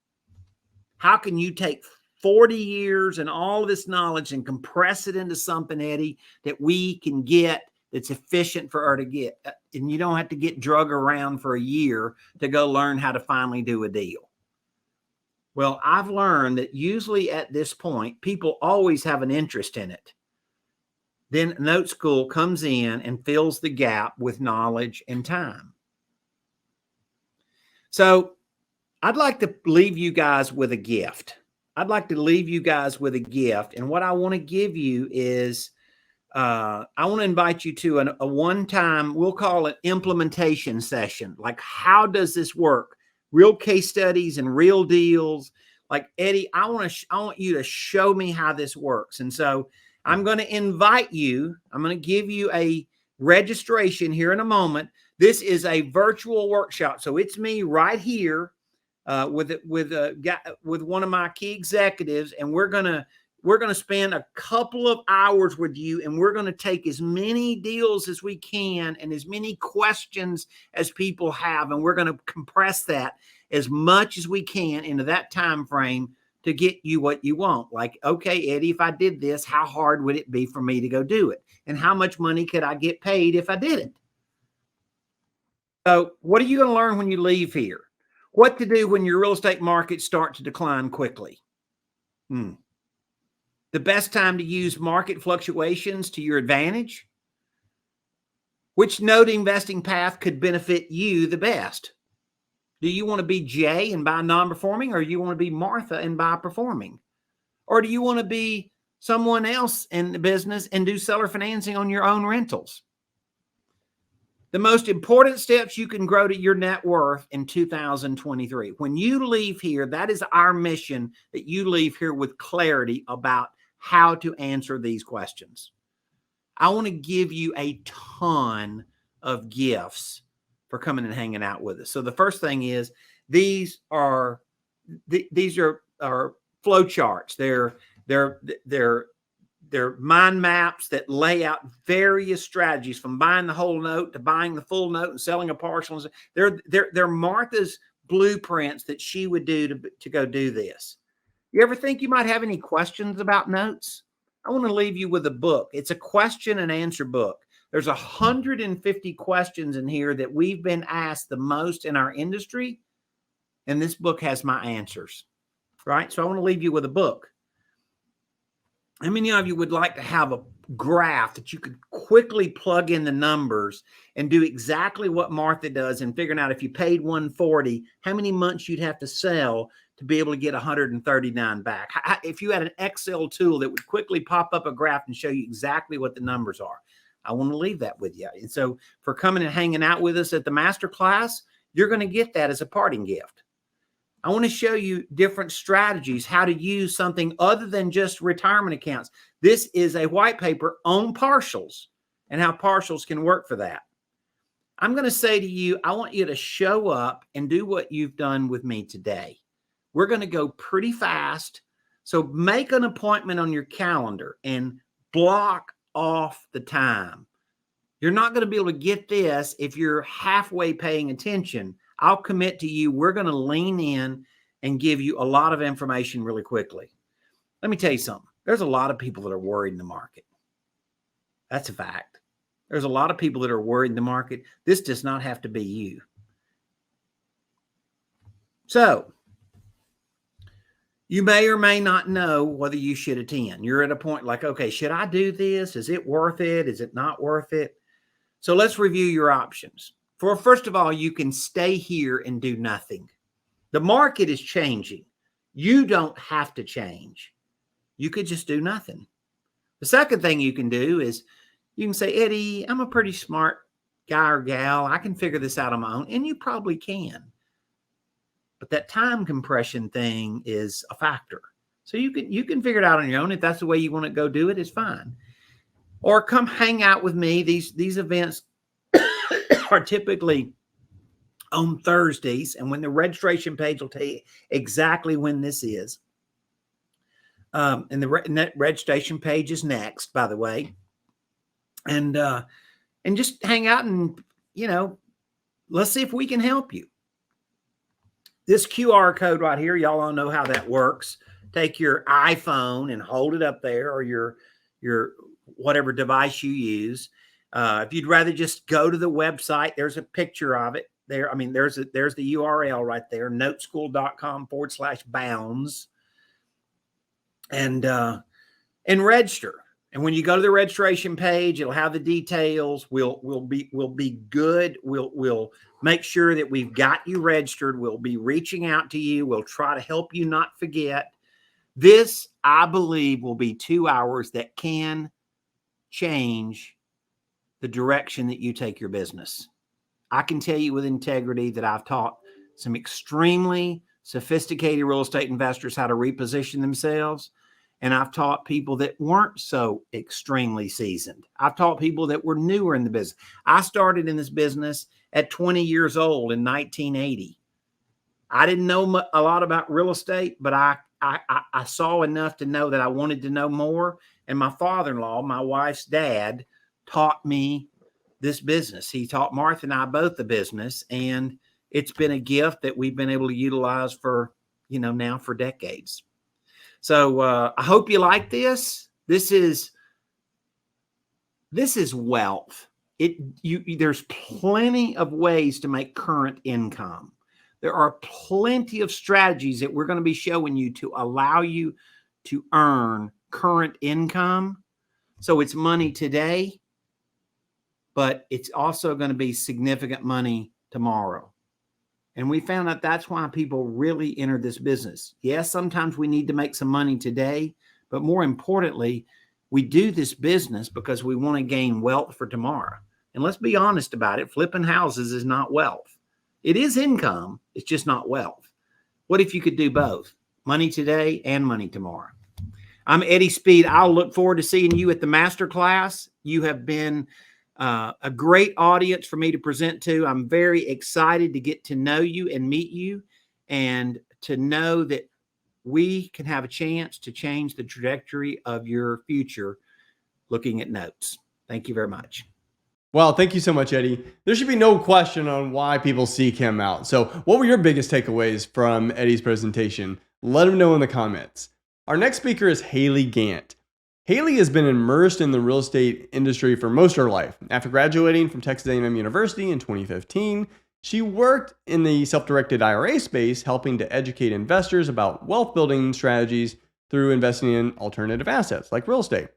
How can you take 40 years and all of this knowledge and compress it into something, Eddie, that we can get that's efficient for her to get? And you don't have to get drug around for a year to go learn how to finally do a deal. Well, I've learned that usually at this point, people always have an interest in it. Then Note School comes in and fills the gap with knowledge and time. So I'd like to leave you guys with a gift. And what I want to give you is, I want to invite you to a one-time, we'll call it implementation session. Like, how does this work? Real case studies and real deals. Like, Eddie, I want you to show me how this works. And so I'm going to invite you. I'm going to give you a registration here in a moment. This is a virtual workshop. So it's me right here with one of my key executives, and we're gonna spend a couple of hours with you, and we're gonna take as many deals as we can and as many questions as people have, and we're gonna compress that as much as we can into that time frame to get you what you want. Like, okay, Eddie, if I did this, how hard would it be for me to go do it? And how much money could I get paid if I did it? So what are you going to learn when you leave here? What to do when your real estate markets start to decline quickly? The best time to use market fluctuations to your advantage? Which note investing path could benefit you the best? Do you want to be Jay and buy non-performing, or do you want to be Martha and buy performing? Or do you want to be someone else in the business and do seller financing on your own rentals? The most important steps you can grow to your net worth in 2023. When you leave here, that is our mission, that you leave here with clarity about how to answer these questions. I want to give you a ton of gifts for coming and hanging out with us. So the first thing is, these are flow charts. They're mind maps that lay out various strategies, from buying the whole note to buying the full note and selling a partial. They're Martha's blueprints that she would do to go do this. You ever think you might have any questions about notes? I want to leave you with a book. It's a question and answer book. There's 150 questions in here that we've been asked the most in our industry, and this book has my answers, right? So I want to leave you with a book. How many of you would like to have a graph that you could quickly plug in the numbers and do exactly what Martha does in figuring out, if you paid 140, how many months you'd have to sell to be able to get 139 back? If you had an Excel tool that would quickly pop up a graph and show you exactly what the numbers are. I want to leave that with you. And so for coming and hanging out with us at the masterclass, you're going to get that as a parting gift. I want to show you different strategies, how to use something other than just retirement accounts. This is a white paper on partials and how partials can work for that. I'm going to say to you, I want you to show up and do what you've done with me today. We're going to go pretty fast. So make an appointment on your calendar and block off the time. You're not going to be able to get this if you're halfway paying attention. I'll commit to you, we're going to lean in and give you a lot of information really quickly. Let me tell you something. There's a lot of people that are worried in the market. That's a fact. There's a lot of people that are worried in the market. This does not have to be you. So, you may or may not know whether you should attend. You're at a point like, okay, should I do this? Is it worth it? Is it not worth it? So let's review your options. First of all, you can stay here and do nothing. The market is changing. You don't have to change. You could just do nothing. The second thing you can do is you can say, Eddie, I'm a pretty smart guy or gal. I can figure this out on my own. And you probably can. But that time compression thing is a factor. So you can figure it out on your own. If that's the way you want to go do it, it's fine. Or come hang out with me. These events are typically on Thursdays. And when the registration page will tell you exactly when this is. And that registration page is next, by the way. And just hang out and, let's see if we can help you. This QR code right here, y'all all know how that works. Take your iPhone and hold it up there, or your whatever device you use. If you'd rather just go to the website, there's a picture of it there. I mean, there's the URL right there, noteschool.com/bounds, and register. And when you go to the registration page, it'll have the details. We'll be good. We'll make sure that we've got you registered. We'll be reaching out to you. We'll try to help you not forget. This, I believe, will be 2 hours that can change the direction that you take your business. I can tell you with integrity that I've taught some extremely sophisticated real estate investors how to reposition themselves. And I've taught people that weren't so extremely seasoned. I've taught people that were newer in the business. I started in this business at 20 years old in 1980. I didn't know a lot about real estate, but I saw enough to know that I wanted to know more. And my father-in-law, my wife's dad, taught me this business. He taught Martha and I both the business. And it's been a gift that we've been able to utilize for, now for decades. So I hope you like this. This is wealth. There's plenty of ways to make current income. There are plenty of strategies that we're going to be showing you to allow you to earn current income. So it's money today, but it's also going to be significant money tomorrow. And we found out that's why people really enter this business. Yes, sometimes we need to make some money today, but more importantly, we do this business because we want to gain wealth for tomorrow. And let's be honest about it. Flipping houses is not wealth. It is income. It's just not wealth. What if you could do both? Money today and money tomorrow. I'm Eddie Speed. I'll look forward to seeing you at the masterclass. You have been a great audience for me to present to. I'm very excited to get to know you and meet you, and to know that we can have a chance to change the trajectory of your future looking at notes. Thank you very much. Well, thank you so much, Eddie. There should be no question on why people seek him out. So what were your biggest takeaways from Eddie's presentation? Let him know in the comments. Our next speaker is Haley Gant. Haley has been immersed in the real estate industry for most of her life. After graduating from Texas A&M University in 2015, she worked in the self-directed IRA space, helping to educate investors about wealth building strategies through investing in alternative assets like real estate.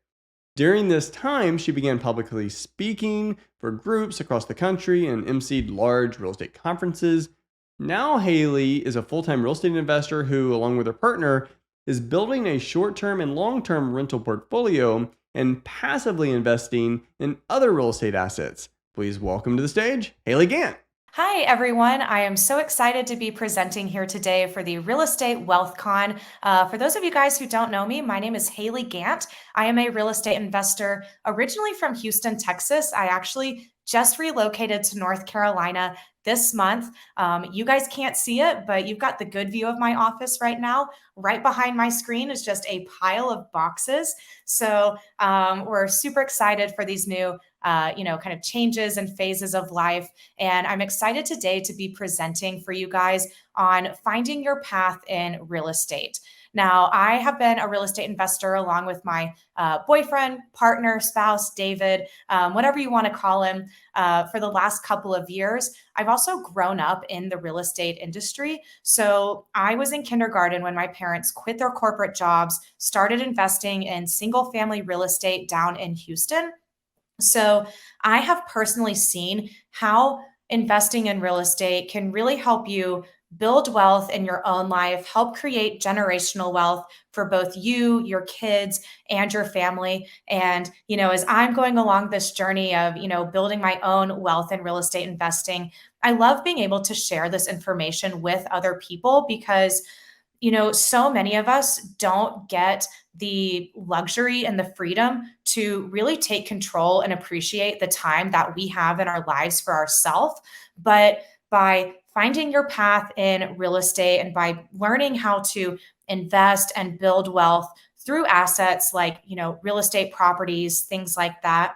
During this time, she began publicly speaking for groups across the country and emceed large real estate conferences. Now Haley is a full-time real estate investor who, along with her partner, is building a short-term and long-term rental portfolio and passively investing in other real estate assets. Please welcome to the stage, Haley Gant. Hi, everyone. I am so excited to be presenting here today for the Real Estate Wealth Con. For those of you guys who don't know me, my name is Haley Gant. I am a real estate investor originally from Houston, Texas. I actually just relocated to North Carolina this month. You guys can't see it, but you've got the good view of my office right now. Right behind my screen is just a pile of boxes. So we're super excited for these new kind of changes and phases of life. And I'm excited today to be presenting for you guys on finding your path in real estate. Now, I have been a real estate investor along with my boyfriend, partner, spouse, David, whatever you want to call him, for the last couple of years. I've also grown up in the real estate industry. So I was in kindergarten when my parents quit their corporate jobs, started investing in single family real estate down in Houston. So I have personally seen how investing in real estate can really help you build wealth in your own life, help create generational wealth for both you, your kids, and your family. And, as I'm going along this journey of, building my own wealth in real estate investing, I love being able to share this information with other people because so many of us don't get the luxury and the freedom to really take control and appreciate the time that we have in our lives for ourselves. But by finding your path in real estate and by learning how to invest and build wealth through assets like, real estate properties, things like that,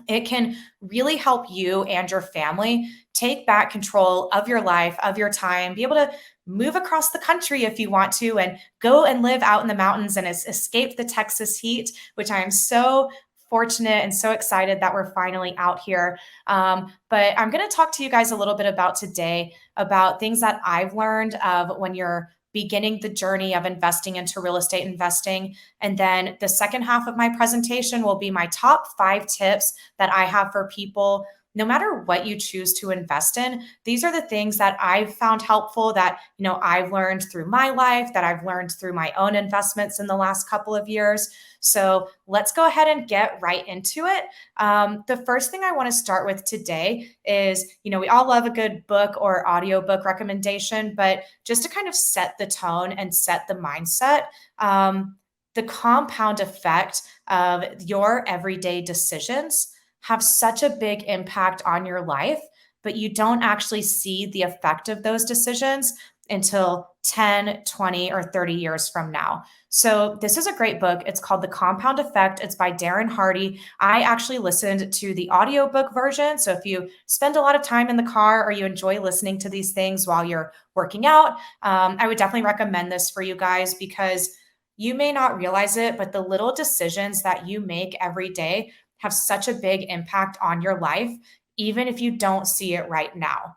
it can really help you and your family take back control of your life, of your time, be able to move across the country if you want to, and go and live out in the mountains and escape the Texas heat, which I am so fortunate and so excited that we're finally out here. But I'm going to talk to you guys a little bit about today about things that I've learned of when you're beginning the journey of investing into real estate investing. And then the second half of my presentation will be my top 5 tips that I have for people. No matter what you choose to invest in, these are the things that I've found helpful that, I've learned through my life, that I've learned through my own investments in the last couple of years. So let's go ahead and get right into it. The first thing I want to start with today is, we all love a good book or audiobook recommendation, but just to kind of set the tone and set the mindset, the compound effect of your everyday decisions have such a big impact on your life, but you don't actually see the effect of those decisions until 10, 20, or 30 years from now. So this is a great book. It's called The Compound Effect. It's by Darren Hardy. I actually listened to the audiobook version. So if you spend a lot of time in the car or you enjoy listening to these things while you're working out, I would definitely recommend this for you guys because you may not realize it, but the little decisions that you make every day have such a big impact on your life, even if you don't see it right now.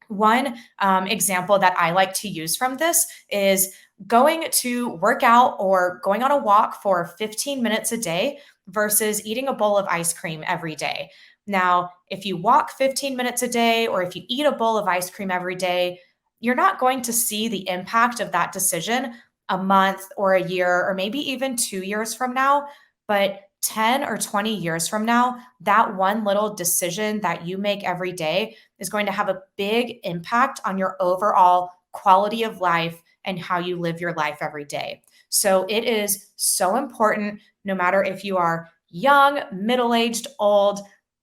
One example that I like to use from this is going to work out or going on a walk for 15 minutes a day versus eating a bowl of ice cream every day. Now, if you walk 15 minutes a day or if you eat a bowl of ice cream every day, you're not going to see the impact of that decision a month or a year or maybe even 2 years from now. But 10 or 20 years from now, that one little decision that you make every day is going to have a big impact on your overall quality of life and how you live your life every day. So it is so important, no matter if you are young, middle-aged, old,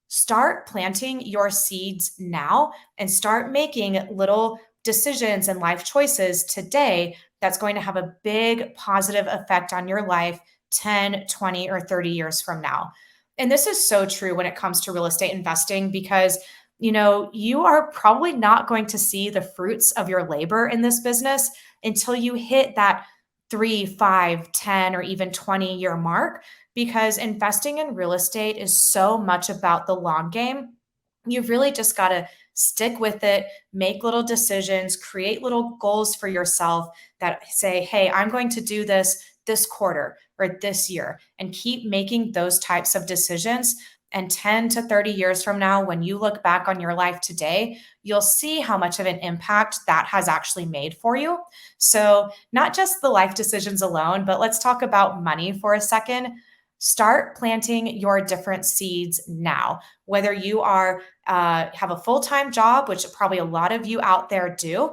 start planting your seeds now and start making little decisions and life choices today that's going to have a big positive effect on your life 10, 20, or 30 years from now. And this is so true when it comes to real estate investing because, you are probably not going to see the fruits of your labor in this business until you hit that 3, 5, 10, or even 20-year mark because investing in real estate is so much about the long game. You've really just got to stick with it, make little decisions, create little goals for yourself that say, hey, I'm going to do this quarter or this year, and keep making those types of decisions. And 10 to 30 years from now, when you look back on your life today, you'll see how much of an impact that has actually made for you. So not just the life decisions alone, but let's talk about money for a second. Start planting your different seeds now, whether you are have a full-time job, which probably a lot of you out there do.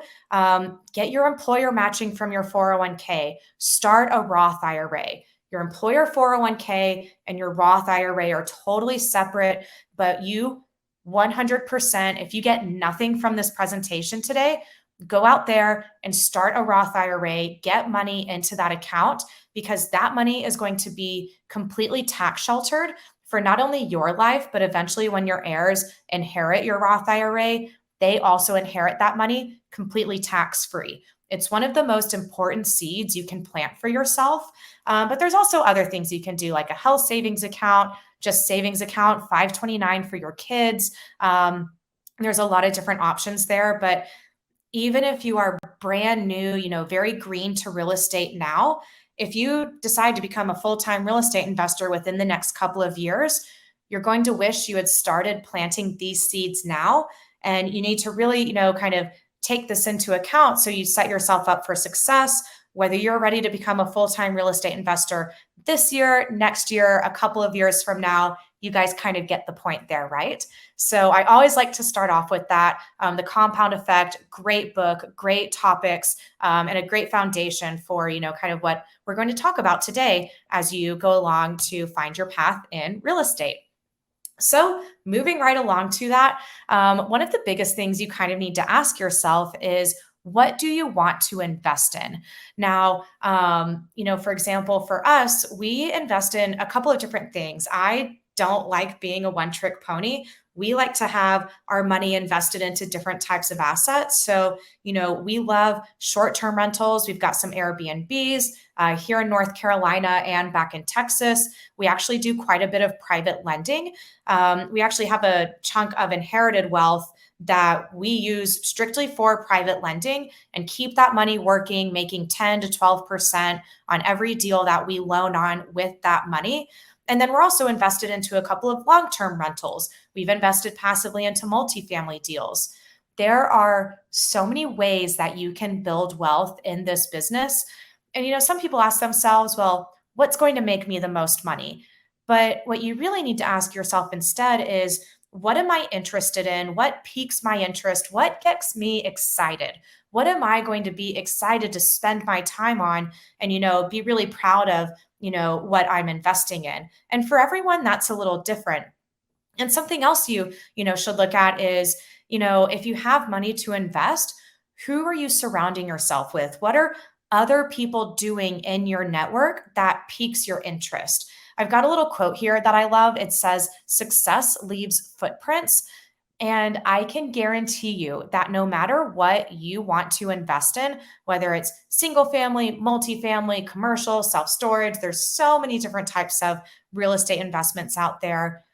Get your employer matching from your 401k. Start a Roth IRA. Your employer 401k and your Roth IRA are totally separate, but you 100%, if you get nothing from this presentation today, go out there and start a Roth IRA, get money into that account because that money is going to be completely tax sheltered for not only your life, but eventually when your heirs inherit your Roth IRA, they also inherit that money completely tax-free. It's one of the most important seeds you can plant for yourself. But there's also other things you can do, like a health savings account, just savings account, 529 for your kids. There's a lot of different options there. But even if you are brand new, very green to real estate now, if you decide to become a full-time real estate investor within the next couple of years, you're going to wish you had started planting these seeds now. And you need to really, kind of take this into account so you set yourself up for success, whether you're ready to become a full-time real estate investor this year, next year, a couple of years from now. You guys kind of get the point there, right? So I always like to start off with that. The Compound Effect, great book, great topics, and a great foundation for, kind of what we're going to talk about today as you go along to find your path in real estate. So moving right along to that, one of the biggest things you kind of need to ask yourself is, what do you want to invest in? Now, for example, for us, we invest in a couple of different things. I don't like being a one-trick pony. We like to have our money invested into different types of assets. So, we love short-term rentals. We've got some Airbnbs here in North Carolina and back in Texas. We actually do quite a bit of private lending. We actually have a chunk of inherited wealth that we use strictly for private lending and keep that money working, making 10 to 12% on every deal that we loan on with that money. And then we're also invested into a couple of long-term rentals. We've invested passively into multifamily deals. There are so many ways that you can build wealth in this business. And, some people ask themselves, well, what's going to make me the most money? But what you really need to ask yourself instead is, what am I interested in? What piques my interest? What gets me excited? What am I going to be excited to spend my time on and, be really proud of, what I'm investing in? And for everyone, that's a little different. And something else you should look at is, if you have money to invest, who are you surrounding yourself with? What are other people doing in your network that piques your interest? I've got a little quote here that I love. It says, "Success leaves footprints." And I can guarantee you that no matter what you want to invest in, whether it's single family, multifamily, commercial, self-storage, there's so many different types of real estate investments out there.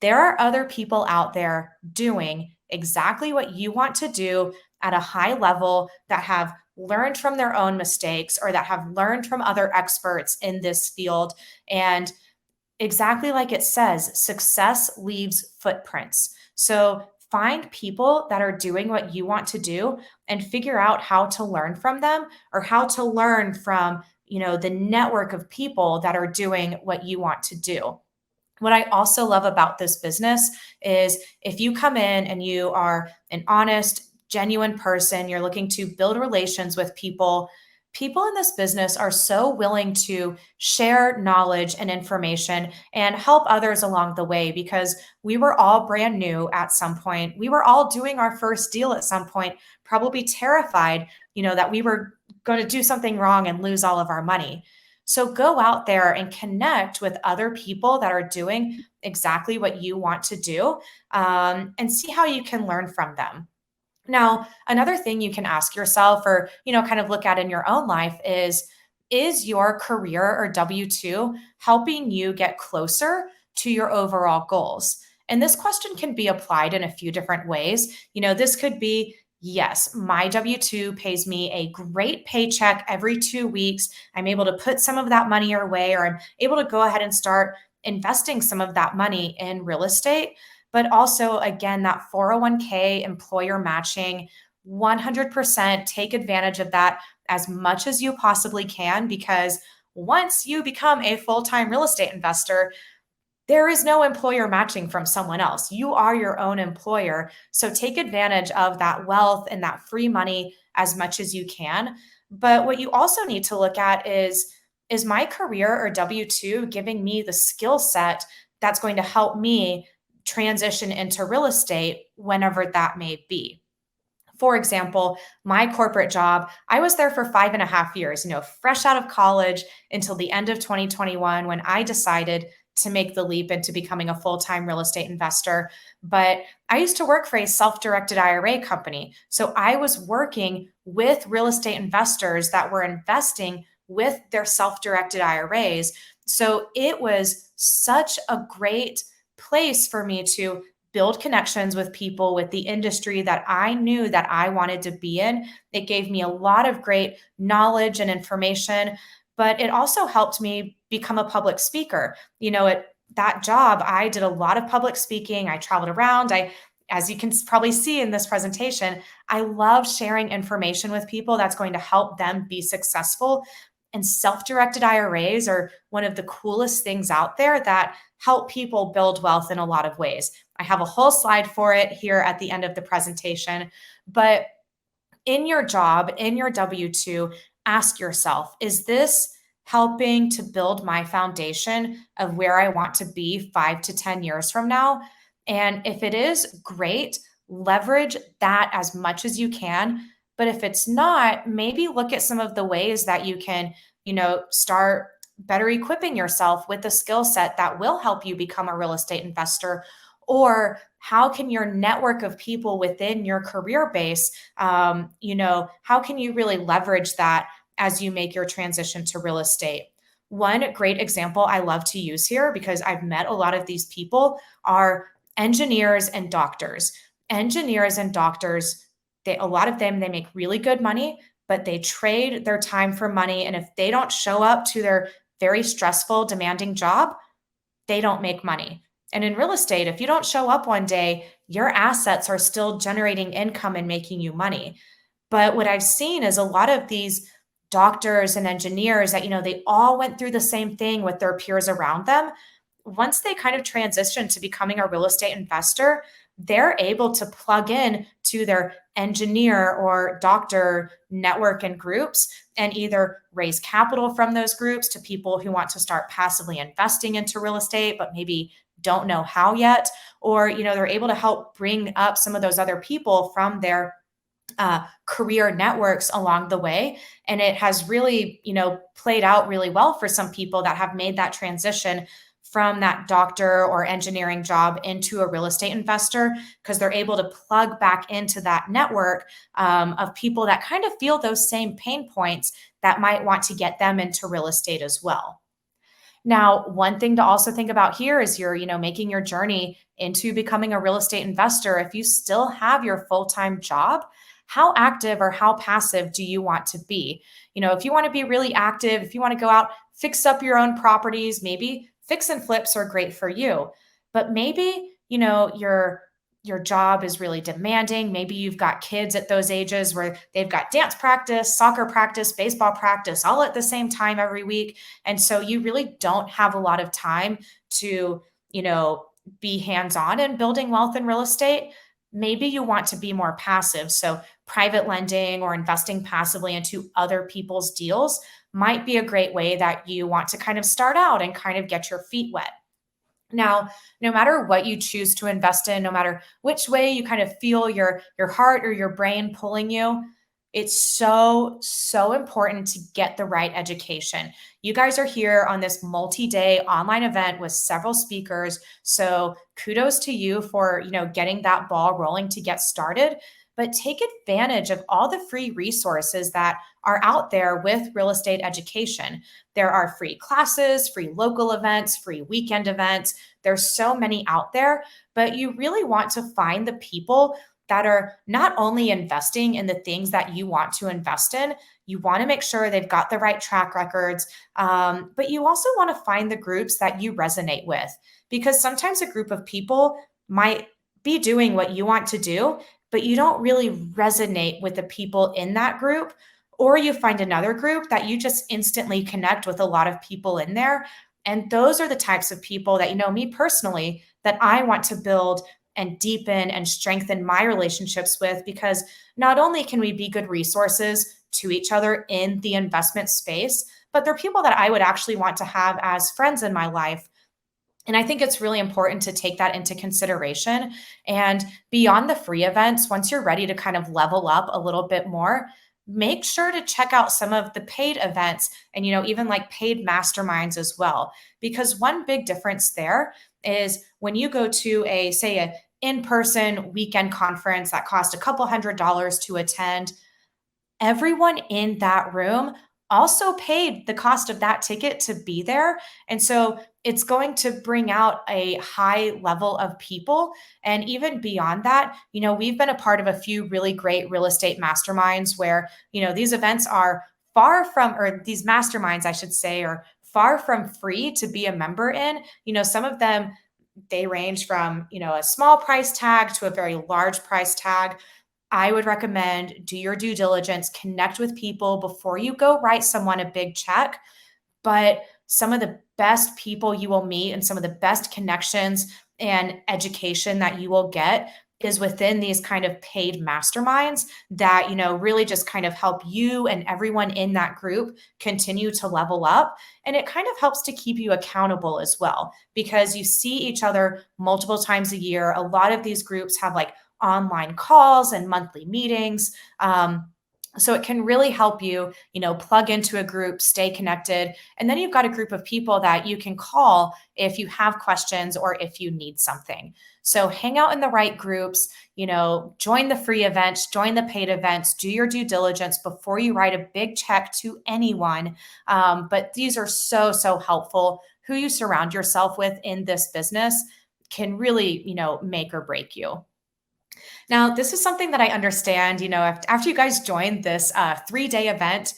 There are other people out there doing exactly what you want to do at a high level that have learned from their own mistakes or that have learned from other experts in this field. And exactly like it says, success leaves footprints. So find people that are doing what you want to do and figure out how to learn from them or how to learn from, the network of people that are doing what you want to do. What I also love about this business is if you come in and you are an honest, genuine person, you're looking to build relations with people. People in this business are so willing to share knowledge and information and help others along the way because we were all brand new at some point. We were all doing our first deal at some point, probably terrified, that we were going to do something wrong and lose all of our money. So go out there and connect with other people that are doing exactly what you want to do, and see how you can learn from them. Now, another thing you can ask yourself or, kind of look at in your own life is your career or W-2 helping you get closer to your overall goals? And this question can be applied in a few different ways. This could be, yes, my W-2 pays me a great paycheck every 2 weeks. I'm able to put some of that money away, or I'm able to go ahead and start investing some of that money in real estate. But also, again, that 401k employer matching, 100% take advantage of that as much as you possibly can, because once you become a full-time real estate investor, there is no employer matching from someone else. You are your own employer. So take advantage of that wealth and that free money as much as you can. But what you also need to look at is my career or W-2 giving me the skill set that's going to help me transition into real estate whenever that may be? For example, my corporate job, I was there for 5.5 years, fresh out of college until the end of 2021 when I decided, to make the leap into becoming a full-time real estate investor. But I used to work for a self-directed IRA company. So I was working with real estate investors that were investing with their self-directed IRAs. So it was such a great place for me to build connections with people with the industry that I knew that I wanted to be in. It gave me a lot of great knowledge and information, but it also helped me become a public speaker. At that job, I did a lot of public speaking. I traveled around. As you can probably see in this presentation, I love sharing information with people that's going to help them be successful. And self-directed IRAs are one of the coolest things out there that help people build wealth in a lot of ways. I have a whole slide for it here at the end of the presentation, but in your job, in your W-2, ask yourself, is this helping to build my foundation of where I want to be 5 to 10 years from now? And if it is, great, leverage that as much as you can. But if it's not, maybe look at some of the ways that you can, start better equipping yourself with the skill set that will help you become a real estate investor. Or how can your network of people within your career base, how can you really leverage that as you make your transition to real estate? One great example I love to use here, because I've met a lot of these people, are engineers and doctors. Engineers and doctors, a lot of them, they make really good money, but they trade their time for money. And if they don't show up to their very stressful, demanding job, they don't make money. And in real estate, if you don't show up one day, your assets are still generating income and making you money. But what I've seen is a lot of these doctors and engineers that, they all went through the same thing with their peers around them. Once they kind of transition to becoming a real estate investor, they're able to plug in to their engineer or doctor network and groups and either raise capital from those groups to people who want to start passively investing into real estate, but maybe don't know how yet, or, they're able to help bring up some of those other people from their career networks along the way. And it has really, played out really well for some people that have made that transition from that doctor or engineering job into a real estate investor, because they're able to plug back into that network of people that kind of feel those same pain points that might want to get them into real estate as well. Now, one thing to also think about here is you're, making your journey into becoming a real estate investor. If you still have your full-time job, how active or how passive do you want to be? If you want to be really active, if you want to go out, fix up your own properties, maybe fix and flips are great for you. But maybe, your job is really demanding. Maybe you've got kids at those ages where they've got dance practice, soccer practice, baseball practice, all at the same time every week. And so you really don't have a lot of time to, be hands-on in building wealth in real estate. Maybe you want to be more passive. So private lending or investing passively into other people's deals might be a great way that you want to kind of start out and kind of get your feet wet. Now, no matter what you choose to invest in, no matter which way you kind of feel your heart or your brain pulling you, it's so, so important to get the right education. You guys are here on this multi-day online event with several speakers. So kudos to you for, getting that ball rolling to get started. But take advantage of all the free resources that are out there with real estate education. There are free classes, free local events, free weekend events. There's so many out there, but you really want to find the people that are not only investing in the things that you want to invest in, you want to make sure they've got the right track records, but you also want to find the groups that you resonate with, because sometimes a group of people might be doing what you want to do, but you don't really resonate with the people in that group, or you find another group that you just instantly connect with a lot of people in there. And those are the types of people that, me personally, that I want to build and deepen and strengthen my relationships with, because not only can we be good resources to each other in the investment space, but they're people that I would actually want to have as friends in my life. And I think it's really important to take that into consideration. And beyond the free events, once you're ready to kind of level up a little bit more, make sure to check out some of the paid events and, even like paid masterminds as well. Because one big difference there is when you go to say a in-person weekend conference that cost a couple $100s to attend, everyone in that room also paid the cost of that ticket to be there. And so it's going to bring out a high level of people. And even beyond that, we've been a part of a few really great real estate masterminds where, these events are far from, or these masterminds, I should say, are far from free to be a member in. Some of them, they range from, a small price tag to a very large price tag. I would recommend do your due diligence, connect with people before you go write someone a big check. But some of the best people you will meet and some of the best connections and education that you will get is within these kind of paid masterminds that, really just kind of help you and everyone in that group continue to level up. And it kind of helps to keep you accountable as well, because you see each other multiple times a year. A lot of these groups have like online calls and monthly meetings. So it can really help you, plug into a group, stay connected. And then you've got a group of people that you can call if you have questions or if you need something. So hang out in the right groups, join the free events, join the paid events, do your due diligence before you write a big check to anyone. But these are so, so helpful. Who you surround yourself with in this business can really, make or break you. Now, this is something that I understand, after you guys join this 3-day event,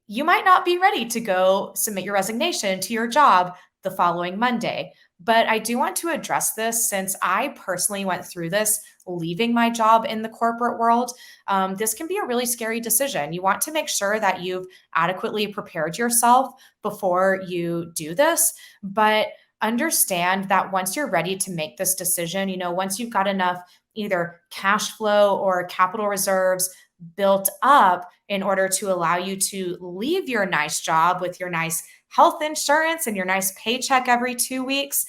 you might not be ready to go submit your resignation to your job the following Monday. But I do want to address this since I personally went through this leaving my job in the corporate world. This can be a really scary decision. You want to make sure that you've adequately prepared yourself before you do this. But understand that once you're ready to make this decision, once you've got enough either cash flow or capital reserves built up in order to allow you to leave your nice job with your nice health insurance and your nice paycheck every 2 weeks,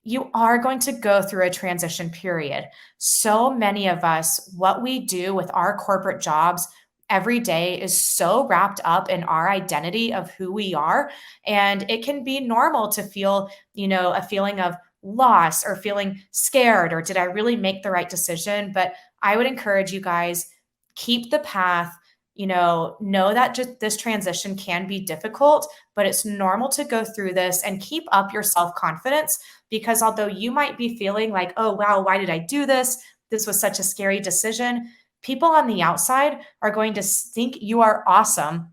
you are going to go through a transition period. So many of us, what we do with our corporate jobs every day is so wrapped up in our identity of who we are. And it can be normal to feel, a feeling of loss or feeling scared, or did I really make the right decision? But I would encourage you guys, keep the path, know that just this transition can be difficult, but it's normal to go through this, and keep up your self-confidence, because although you might be feeling like, oh, wow, why did I do this? This was such a scary decision. People on the outside are going to think you are awesome.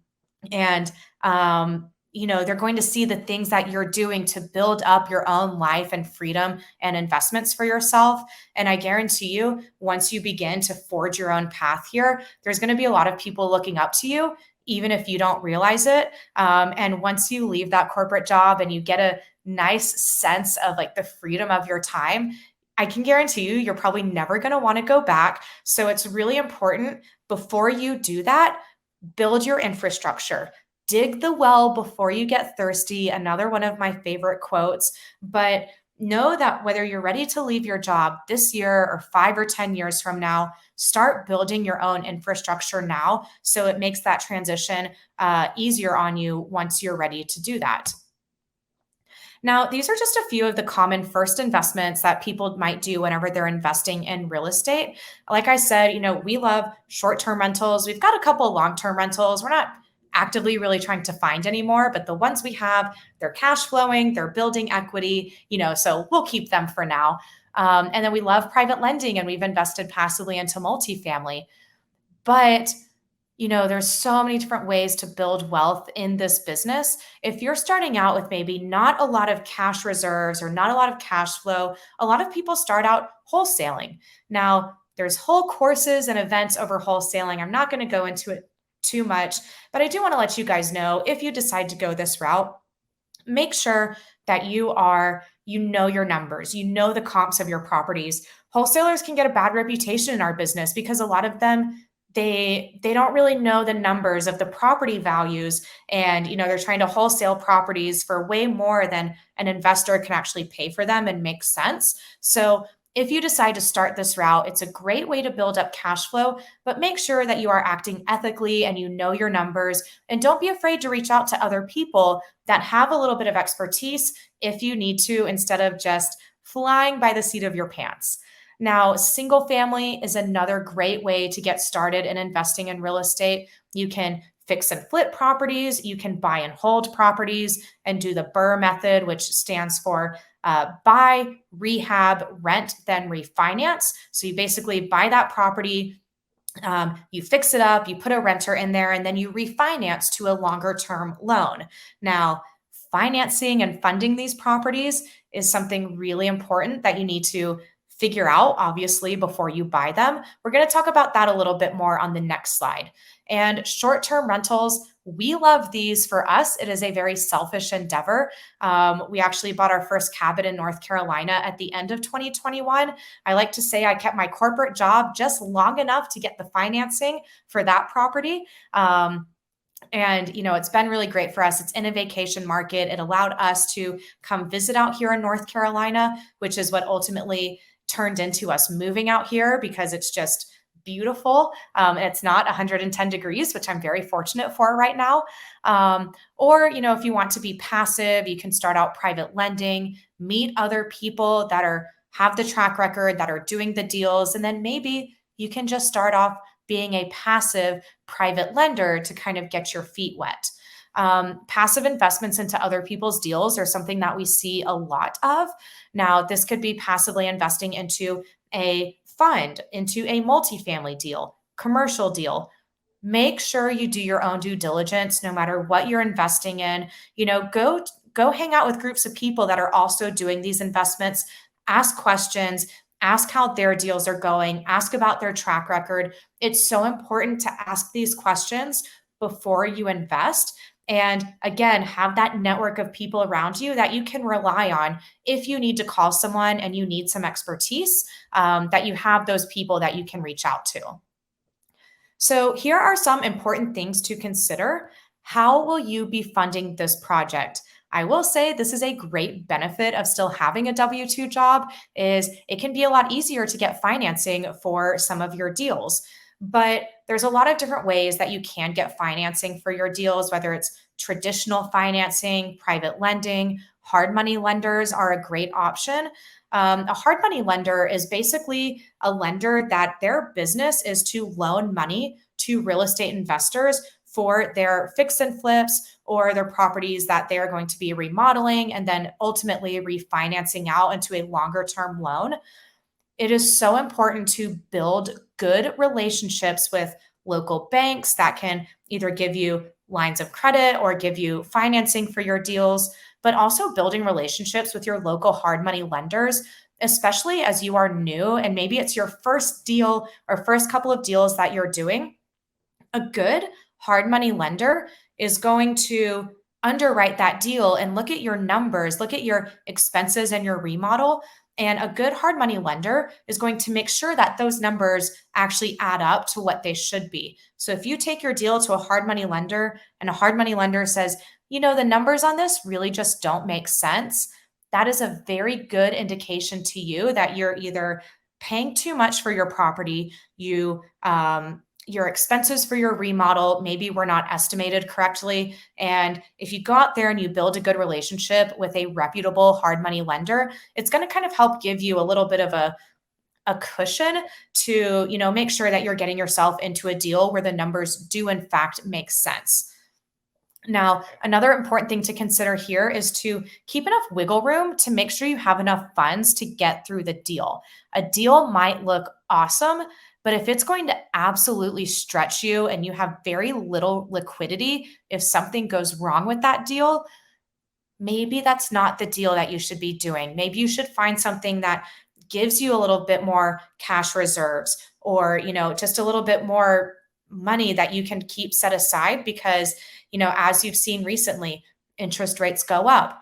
And, they're going to see the things that you're doing to build up your own life and freedom and investments for yourself. And I guarantee you, once you begin to forge your own path here, there's going to be a lot of people looking up to you, even if you don't realize it. And once you leave that corporate job and you get a nice sense of like the freedom of your time, I can guarantee you, you're probably never going to want to go back. So it's really important before you do that, build your infrastructure. Dig the well before you get thirsty. Another one of my favorite quotes. But know that whether you're ready to leave your job this year or 5 or 10 years from now, start building your own infrastructure now, so it makes that transition easier on you once you're ready to do that. Now, these are just a few of the common first investments that people might do whenever they're investing in real estate. Like I said, we love short-term rentals. We've got a couple long-term rentals. We're not actively really trying to find anymore, but the ones we have, they're cash flowing, they're building equity, so we'll keep them for now. And then we love private lending, and we've invested passively into multifamily. But there's so many different ways to build wealth in this business. If you're starting out with maybe not a lot of cash reserves or not a lot of cash flow, a lot of people start out wholesaling. Now, there's whole courses and events over wholesaling. I'm not going to go into it too much, but I do want to let you guys know, if you decide to go this route, make sure that you know your numbers, you know the comps of your properties. Wholesalers can get a bad reputation in our business because a lot of them, they don't really know the numbers of the property values, and they're trying to wholesale properties for way more than an investor can actually pay for them and make sense. So If you decide to start this route, it's a great way to build up cash flow, but make sure that you are acting ethically and you know your numbers. And don't be afraid to reach out to other people that have a little bit of expertise if you need to, instead of just flying by the seat of your pants. Now, single family is another great way to get started in investing in real estate. You can fix and flip properties, you can buy and hold properties, and do the BRRRR method, which stands for buy, rehab, rent, then refinance. So you basically buy that property, you fix it up, you put a renter in there, and then you refinance to a longer term loan. Now, financing and funding these properties is something really important that you need to figure out, obviously, before you buy them. We're going to talk about that a little bit more on the next slide. And short-term rentals, we love these. For us, it is a very selfish endeavor. We actually bought our first cabin in North Carolina at the end of 2021. I like to say I kept my corporate job just long enough to get the financing for that property. And, it's been really great for us. It's in a vacation market. It allowed us to come visit out here in North Carolina, which is what ultimately turned into us moving out here, because it's just beautiful. It's not 110 degrees, which I'm very fortunate for right now. Or, if you want to be passive, you can start out private lending, meet other people that have the track record, that are doing the deals. And then maybe you can just start off being a passive private lender to kind of get your feet wet. Passive investments into other people's deals are something that we see a lot of. Now, this could be passively investing into a fund, into a multifamily deal, commercial deal. Make sure you do your own due diligence, no matter what you're investing in. Go hang out with groups of people that are also doing these investments. Ask questions. Ask how their deals are going. Ask about their track record. It's so important to ask these questions before you invest. And again, have that network of people around you that you can rely on if you need to call someone and you need some expertise, that you have those people that you can reach out to. So here are some important things to consider. How will you be funding this project? I will say this is a great benefit of still having a W-2 job, is it can be a lot easier to get financing for some of your deals. But there's a lot of different ways that you can get financing for your deals, whether it's traditional financing, private lending. Hard money lenders are a great option. A hard money lender is basically a lender that their business is to loan money to real estate investors for their fix and flips or their properties that they are going to be remodeling and then ultimately refinancing out into a longer term loan. It is so important to build good relationships with local banks that can either give you lines of credit or give you financing for your deals, but also building relationships with your local hard money lenders, especially as you are new and maybe it's your first deal or first couple of deals that you're doing. A good hard money lender is going to underwrite that deal and look at your numbers, look at your expenses and your remodel. And a good hard money lender is going to make sure that those numbers actually add up to what they should be. So if you take your deal to a hard money lender and a hard money lender says, the numbers on this really just don't make sense, that is a very good indication to you that you're either paying too much for your property, your expenses for your remodel maybe were not estimated correctly. And if you go out there and you build a good relationship with a reputable hard money lender, it's going to kind of help give you a little bit of a cushion to, make sure that you're getting yourself into a deal where the numbers do in fact make sense. Now, another important thing to consider here is to keep enough wiggle room to make sure you have enough funds to get through the deal. A deal might look awesome, but if it's going to absolutely stretch you and you have very little liquidity, if something goes wrong with that deal, maybe that's not the deal that you should be doing. Maybe you should find something that gives you a little bit more cash reserves or, just a little bit more money that you can keep set aside because, as you've seen recently, interest rates go up.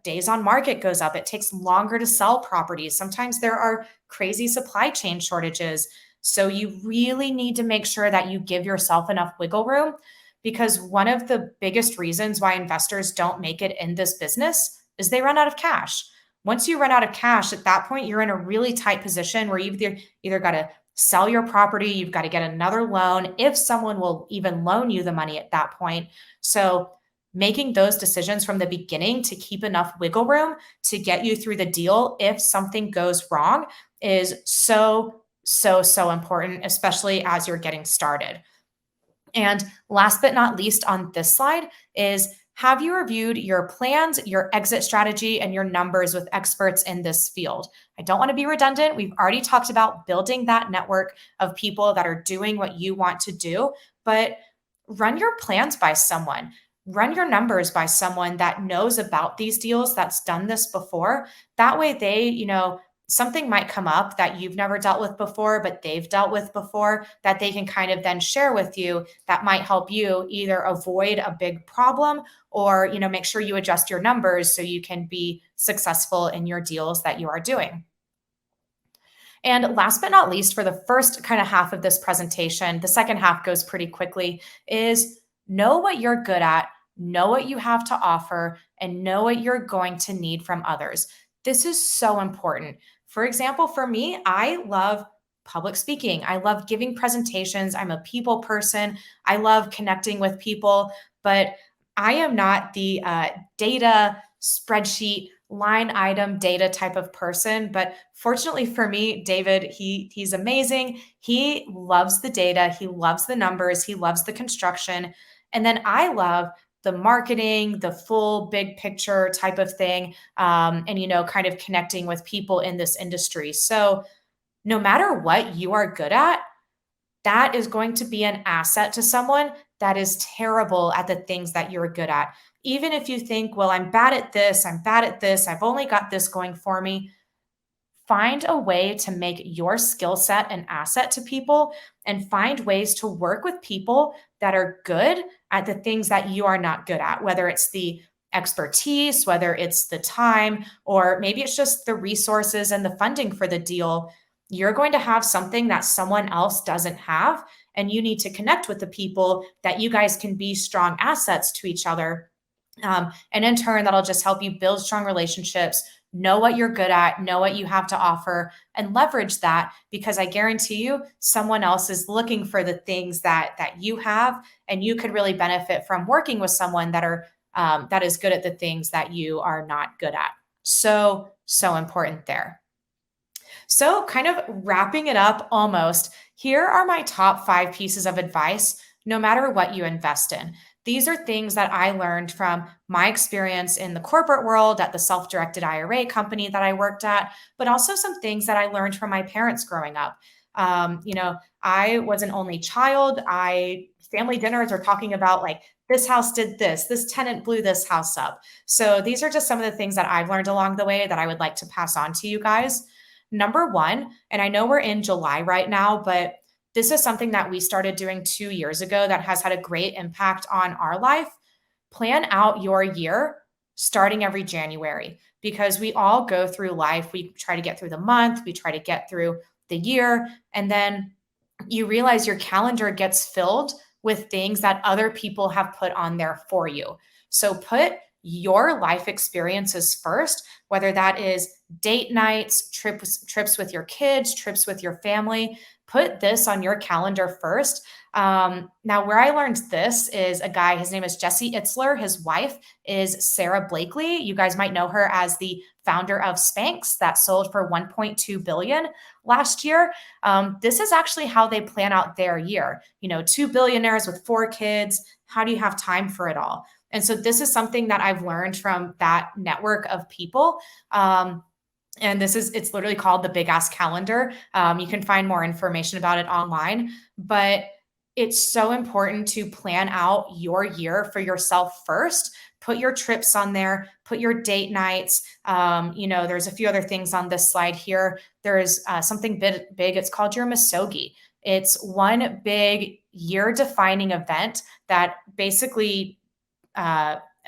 Days on market goes up. It takes longer to sell properties. Sometimes there are crazy supply chain shortages. So you really need to make sure that you give yourself enough wiggle room, because one of the biggest reasons why investors don't make it in this business is they run out of cash. Once you run out of cash, at that point, you're in a really tight position where you've either got to sell your property, you've got to get another loan, if someone will even loan you the money at that point. So making those decisions from the beginning to keep enough wiggle room to get you through the deal if something goes wrong is so, so, so important, especially as you're getting started. And last but not least on this slide is, have you reviewed your plans, your exit strategy, and your numbers with experts in this field? I don't want to be redundant. We've already talked about building that network of people that are doing what you want to do, but run your plans by someone. Run your numbers by someone that knows about these deals, that's done this before. That way they, something might come up that you've never dealt with before, but they've dealt with before, that they can kind of then share with you that might help you either avoid a big problem or, make sure you adjust your numbers so you can be successful in your deals that you are doing. And last but not least, for the first kind of half of this presentation, the second half goes pretty quickly, is know what you're good at, know what you have to offer, and know what you're going to need from others. This is so important. For example, for me, I love public speaking. I love giving presentations. I'm a people person. I love connecting with people, but I am not the data spreadsheet line item data type of person. But fortunately for me, David, he's amazing. He loves the data. He loves the numbers. He loves the construction. And then I love the marketing, the full big picture type of thing, and, kind of connecting with people in this industry. So no matter what you are good at, that is going to be an asset to someone that is terrible at the things that you're good at. Even if you think, well, I'm bad at this, I've only got this going for me. Find a way to make your skill set an asset to people, and find ways to work with people that are good at the things that you are not good at, whether it's the expertise, whether it's the time, or maybe it's just the resources and the funding for the deal. You're going to have something that someone else doesn't have, and you need to connect with the people that you guys can be strong assets to each other. And in turn, that'll just help you build strong relationships, know what you're good at, know what you have to offer, and leverage that, because I guarantee you someone else is looking for the things that you have, and you could really benefit from working with someone that is good at the things that you are not good at. So important there. So kind of wrapping it up almost, here are my top 5 pieces of advice, no matter what you invest in. These are things that I learned from my experience in the corporate world at the self-directed IRA company that I worked at, but also some things that I learned from my parents growing up. I was an only child. Family dinners are talking about like, this house did this tenant blew this house up. So these are just some of the things that I've learned along the way that I would like to pass on to you guys. Number 1, and I know we're in July right now, but this is something that we started doing 2 years ago that has had a great impact on our life. Plan out your year starting every January, because we all go through life. We try to get through the month, we try to get through the year, and then you realize your calendar gets filled with things that other people have put on there for you. So put your life experiences first, whether that is date nights, trips with your kids, trips with your family. Put this on your calendar first. Now, where I learned this is a guy, his name is Jesse Itzler. His wife is Sarah Blakely. You guys might know her as the founder of Spanx that sold for $1.2 billion last year. This is actually how they plan out their year. 2 billionaires with 4 kids. How do you have time for it all? And so this is something that I've learned from that network of people. And it's literally called the Big Ass Calendar. You can find more information about it online, but it's so important to plan out your year for yourself first. Put your trips on there, put your date nights. There's a few other things on this slide here. There's something big. It's called your Misogi. It's one big year defining event that basically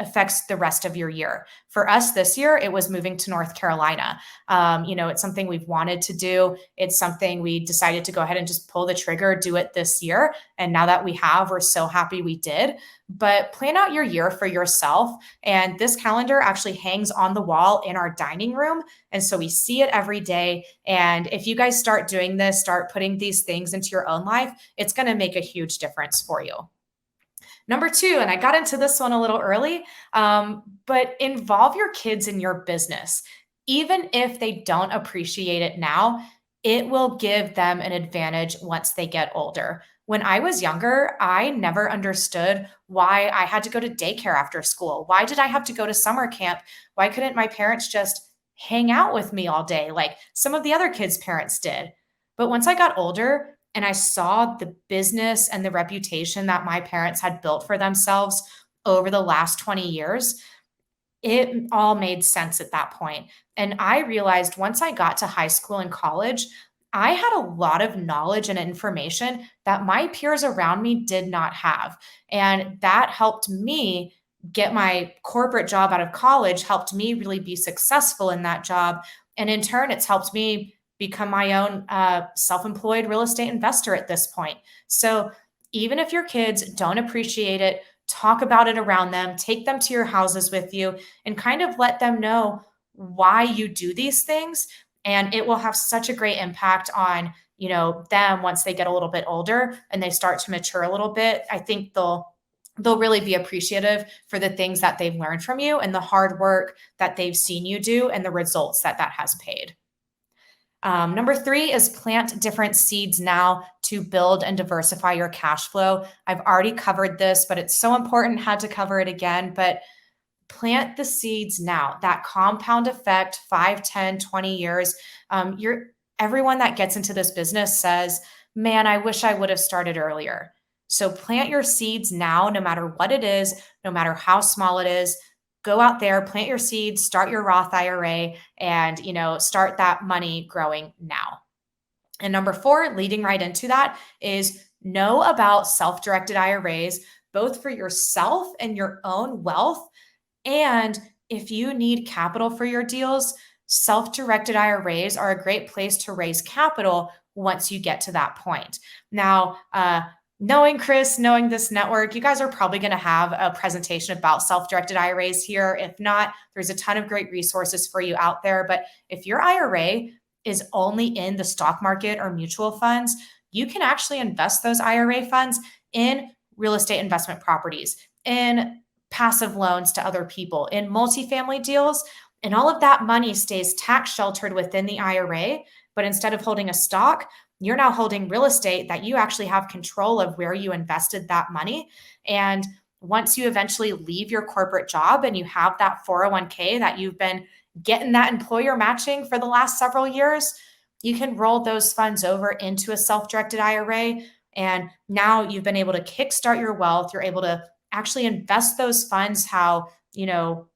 affects the rest of your year. For us this year, it was moving to North Carolina. It's something we've wanted to do. It's something we decided to go ahead and just pull the trigger, do it this year. And now that we have, we're so happy we did. But plan out your year for yourself. And this calendar actually hangs on the wall in our dining room. And so we see it every day. And if you guys start doing this, start putting these things into your own life, it's going to make a huge difference for you. Number 2, and I got into this one a little early, but involve your kids in your business. Even if they don't appreciate it now, it will give them an advantage once they get older. When I was younger, I never understood why I had to go to daycare after school. Why did I have to go to summer camp? Why couldn't my parents just hang out with me all day like some of the other kids' parents did? But once I got older and I saw the business and the reputation that my parents had built for themselves over the last 20 years, it all made sense at that point. And I realized once I got to high school and college, I had a lot of knowledge and information that my peers around me did not have. And that helped me get my corporate job out of college, helped me really be successful in that job. And in turn, it's helped me become my own self-employed real estate investor at this point. So even if your kids don't appreciate it, talk about it around them, take them to your houses with you, and kind of let them know why you do these things. And it will have such a great impact on, them once they get a little bit older and they start to mature a little bit. I think they'll really be appreciative for the things that they've learned from you and the hard work that they've seen you do and the results that has paid. Number 3 is plant different seeds now to build and diversify your cash flow. I've already covered this, but it's so important, had to cover it again. But plant the seeds now. That compound effect, 5, 10, 20 years. Everyone that gets into this business says, man, I wish I would have started earlier. So plant your seeds now, no matter what it is, no matter how small it is. Go out there, plant your seeds, start your Roth IRA, and start that money growing now. And number 4, leading right into that, is know about self-directed IRAs, both for yourself and your own wealth. And if you need capital for your deals, self-directed IRAs are a great place to raise capital once you get to that point. Now, knowing Chris, knowing this network, you guys are probably going to have a presentation about self-directed IRAs here. If not, there's a ton of great resources for you out there. But if your IRA is only in the stock market or mutual funds, you can actually invest those IRA funds in real estate investment properties, in passive loans to other people, in multifamily deals, and all of that money stays tax sheltered within the IRA. But instead of holding a stock, you're now holding real estate that you actually have control of where you invested that money. And once you eventually leave your corporate job and you have that 401k that you've been getting that employer matching for the last several years, you can roll those funds over into a self-directed IRA. And now you've been able to kickstart your wealth. You're able to actually invest those funds how you know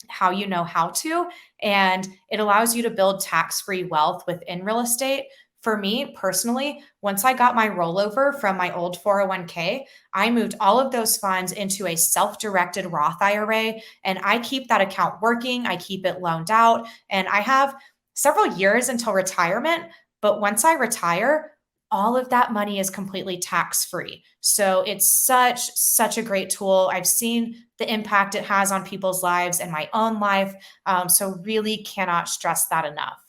how to, and it allows you to build tax-free wealth within real estate. For me personally, once I got my rollover from my old 401k, I moved all of those funds into a self-directed Roth IRA, and I keep that account working. I keep it loaned out, and I have several years until retirement. But once I retire, all of that money is completely tax-free. So it's such a great tool. I've seen the impact it has on people's lives and my own life. So really cannot stress that enough.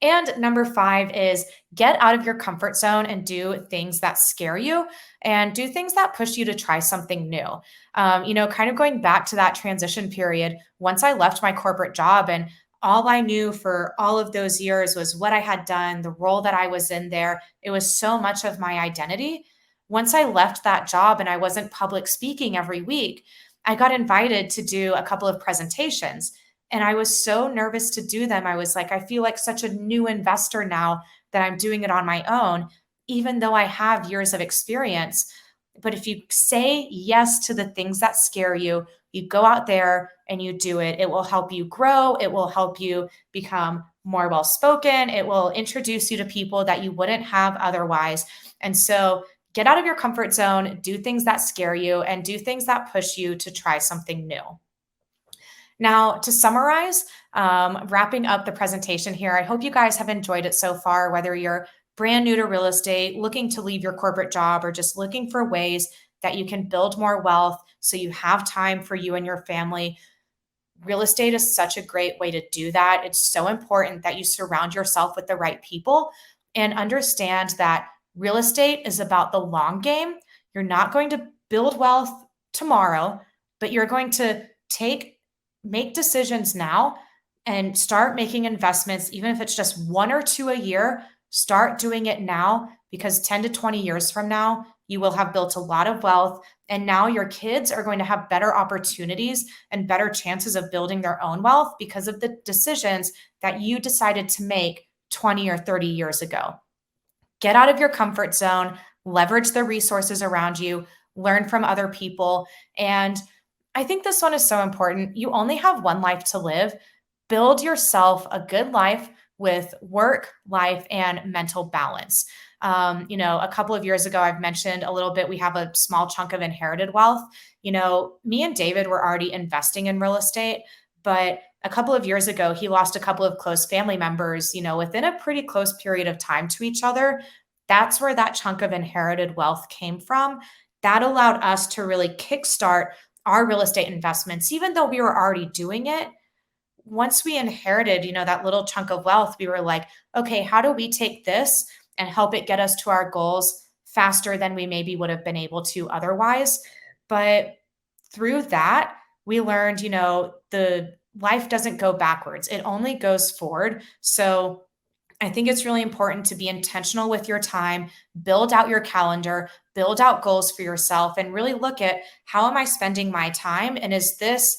And number 5 is get out of your comfort zone and do things that scare you and do things that push you to try something new. Kind of going back to that transition period, once I left my corporate job and all I knew for all of those years was what I had done, the role that I was in there. It was so much of my identity. Once I left that job and I wasn't public speaking every week, I got invited to do a couple of presentations. And I was so nervous to do them. I was like, I feel like such a new investor now that I'm doing it on my own, even though I have years of experience. But if you say yes to the things that scare you, you go out there and you do it. It will help you grow. It will help you become more well-spoken. It will introduce you to people that you wouldn't have otherwise. And so get out of your comfort zone, do things that scare you, and do things that push you to try something new. Now, to summarize, wrapping up the presentation here, I hope you guys have enjoyed it so far, whether you're brand new to real estate, looking to leave your corporate job, or just looking for ways that you can build more wealth so you have time for you and your family. Real estate is such a great way to do that. It's so important that you surround yourself with the right people and understand that real estate is about the long game. You're not going to build wealth tomorrow, but you're going to make decisions now and start making investments, even if it's just 1 or 2 a year. Start doing it now, because 10 to 20 years from now, you will have built a lot of wealth. And now your kids are going to have better opportunities and better chances of building their own wealth because of the decisions that you decided to make 20 or 30 years ago. Get out of your comfort zone, leverage the resources around you, learn from other people. And I think this one is so important. You only have one life to live. Build yourself a good life with work, life, and mental balance. A couple of years ago, I've mentioned a little bit, we have a small chunk of inherited wealth. Me and David were already investing in real estate, but a couple of years ago, he lost a couple of close family members, within a pretty close period of time to each other. That's where that chunk of inherited wealth came from. That allowed us to really kickstart our real estate investments, even though we were already doing it. Once we inherited, that little chunk of wealth, we were like, okay, how do we take this and help it get us to our goals faster than we maybe would have been able to otherwise? But through that, we learned, the life doesn't go backwards. It only goes forward. So I think it's really important to be intentional with your time, build out your calendar, build out goals for yourself, and really look at, how am I spending my time? And is this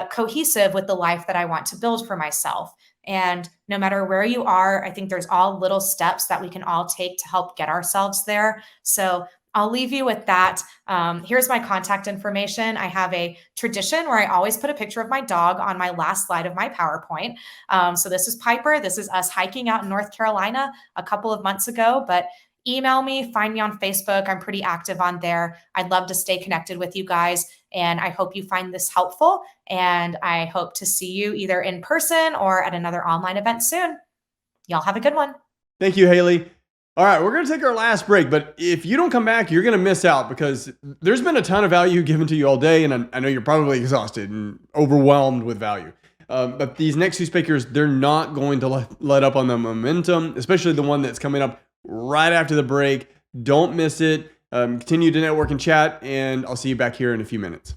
cohesive with the life that I want to build for myself? And no matter where you are, I think there's all little steps that we can all take to help get ourselves there. So I'll leave you with that. Here's my contact information. I have a tradition where I always put a picture of my dog on my last slide of my PowerPoint. So this is Piper. This is us hiking out in North Carolina a couple of months ago, but email me, find me on Facebook. I'm pretty active on there. I'd love to stay connected with you guys. And I hope you find this helpful. And I hope to see you either in person or at another online event soon. Y'all have a good one. Thank you, Haley. All right, we're going to take our last break, but if you don't come back, you're going to miss out, because there's been a ton of value given to you all day, and I know you're probably exhausted and overwhelmed with value. But these next two speakers, they're not going to let up on the momentum, especially the one that's coming up right after the break. Don't miss it. Continue to network and chat, and I'll see you back here in a few minutes.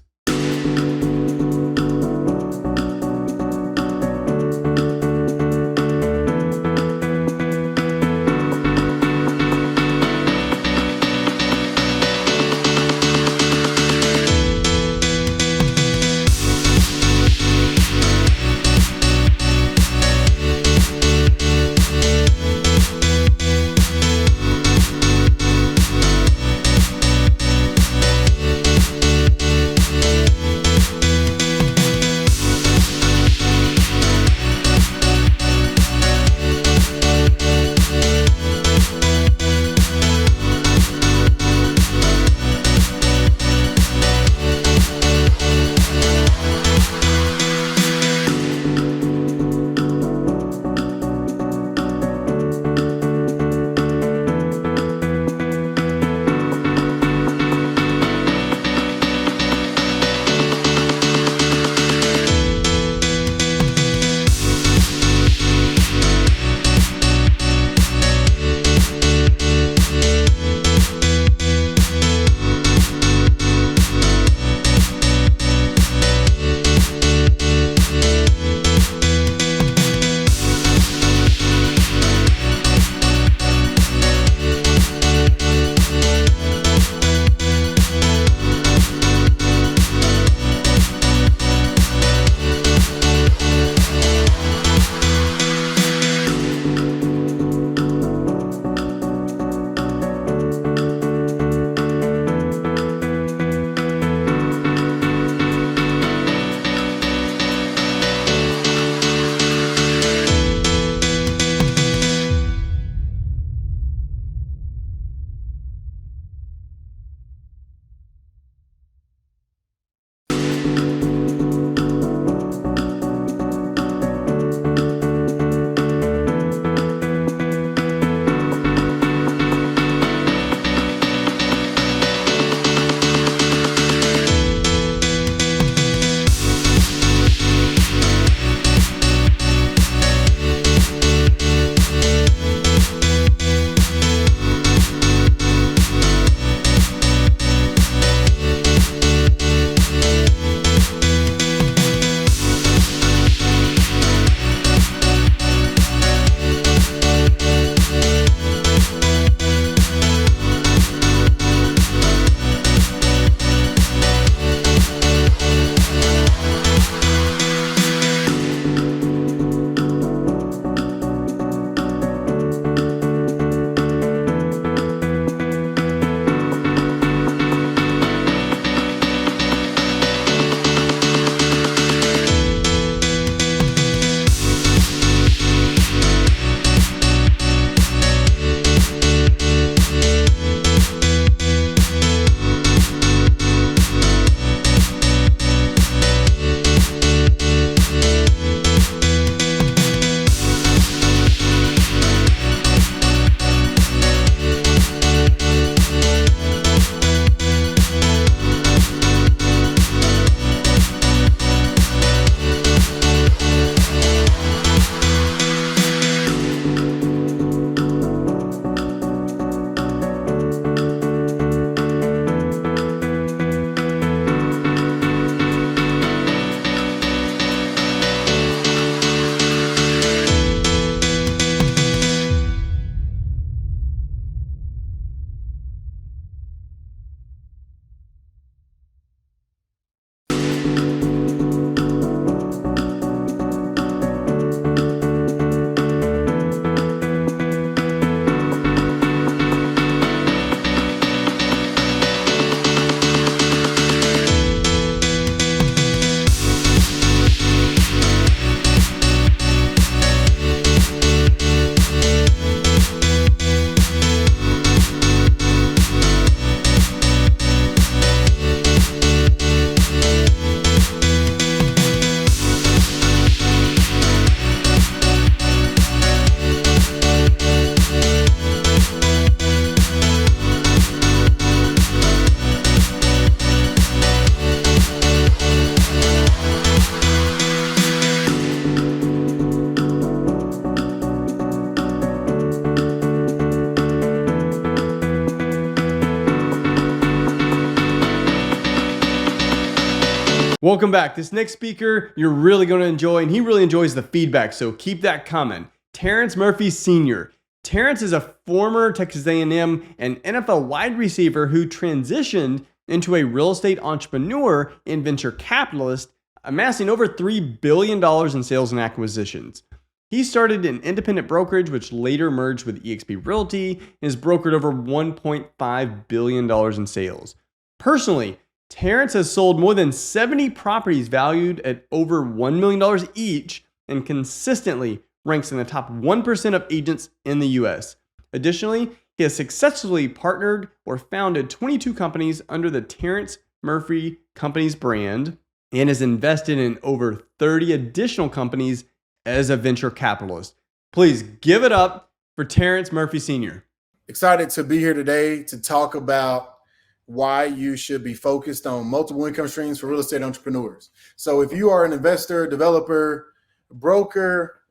Welcome back. This next speaker you're really going to enjoy, and he really enjoys the feedback, so keep that coming. Terrence Murphy Sr. Terrence is a former Texas A&M and NFL wide receiver who transitioned into a real estate entrepreneur and venture capitalist, amassing over $3 billion in sales and acquisitions. He started an independent brokerage, which later merged with eXp Realty, and has brokered over $1.5 billion in sales. Personally, Terrence has sold more than 70 properties valued at over $1 million each and consistently ranks in the top 1% of agents in the US. Additionally, he has successfully partnered or founded 22 companies under the Terrence Murphy Companies brand and has invested in over 30 additional companies as a venture capitalist. Please give it up for Terrence Murphy Sr. Excited to be here today to talk about why you should be focused on multiple income streams for real estate entrepreneurs. So if you are an investor, developer, broker,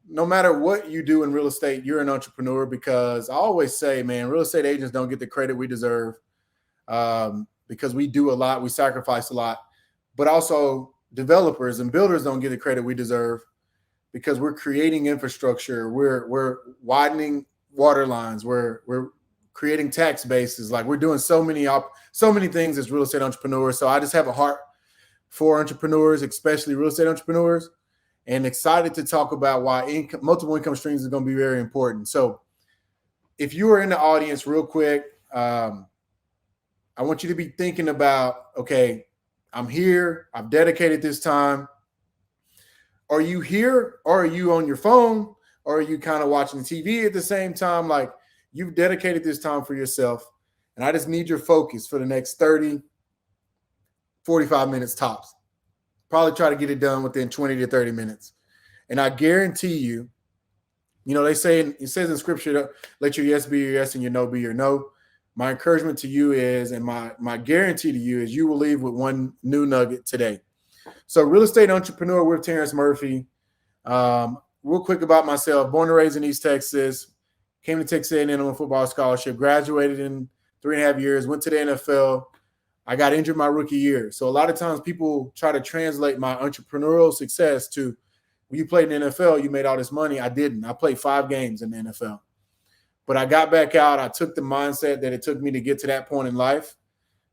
no matter what you do in real estate, you're an entrepreneur, because I always say, man, real estate agents don't get the credit we deserve because we do a lot, we sacrifice a lot, but also developers and builders don't get the credit we deserve because we're creating infrastructure, we're widening water lines, we're creating tax bases, like we're doing so many things as real estate entrepreneurs. So I just have a heart for entrepreneurs, especially real estate entrepreneurs, and excited to talk about why multiple income streams is going to be very important. So if you are in the audience real quick, I want you to be thinking about, okay, I'm here, I've dedicated this time. Are you here, or are you on your phone, or are you kind of watching TV at the same time? Like, you've dedicated this time for yourself, and I just need your focus for the next 30, 45 minutes tops. Probably try to get it done within 20 to 30 minutes. And I guarantee you, they say, it says in scripture, let your yes be your yes and your no be your no. My encouragement to you is, and my guarantee to you is, you will leave with one new nugget today. So real estate entrepreneur with Terrence Murphy. Real quick about myself, born and raised in East Texas, came to Texas A&M on a football scholarship, graduated in 3.5 years, went to the NFL. I got injured my rookie year. So a lot of times people try to translate my entrepreneurial success to, when you played in the NFL, you made all this money. I didn't. I played 5 games in the NFL. But I got back out. I took the mindset that it took me to get to that point in life.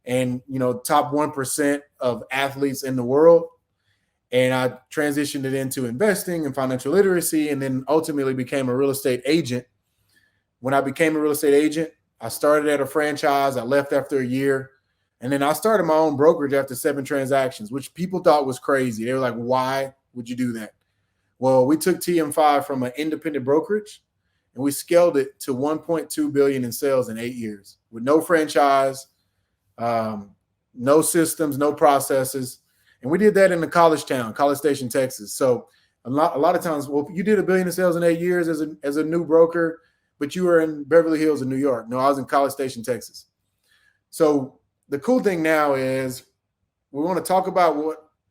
And, top 1% of athletes in the world. And I transitioned it into investing and financial literacy, and then ultimately became a real estate agent. When I became a real estate agent, I started at a franchise. I left after a year. And then I started my own brokerage after 7 transactions, which people thought was crazy. They were like, why would you do that? Well, we took TM5 from an independent brokerage, and we scaled it to $1.2 billion in sales in 8 years with no franchise, no systems, no processes. And we did that in a college town, College Station, Texas. So a lot of times, well, you did $1 billion in sales in 8 years as a new broker, but you were in Beverly Hills in New York. No, I was in College Station, Texas. So the cool thing now is we want to talk about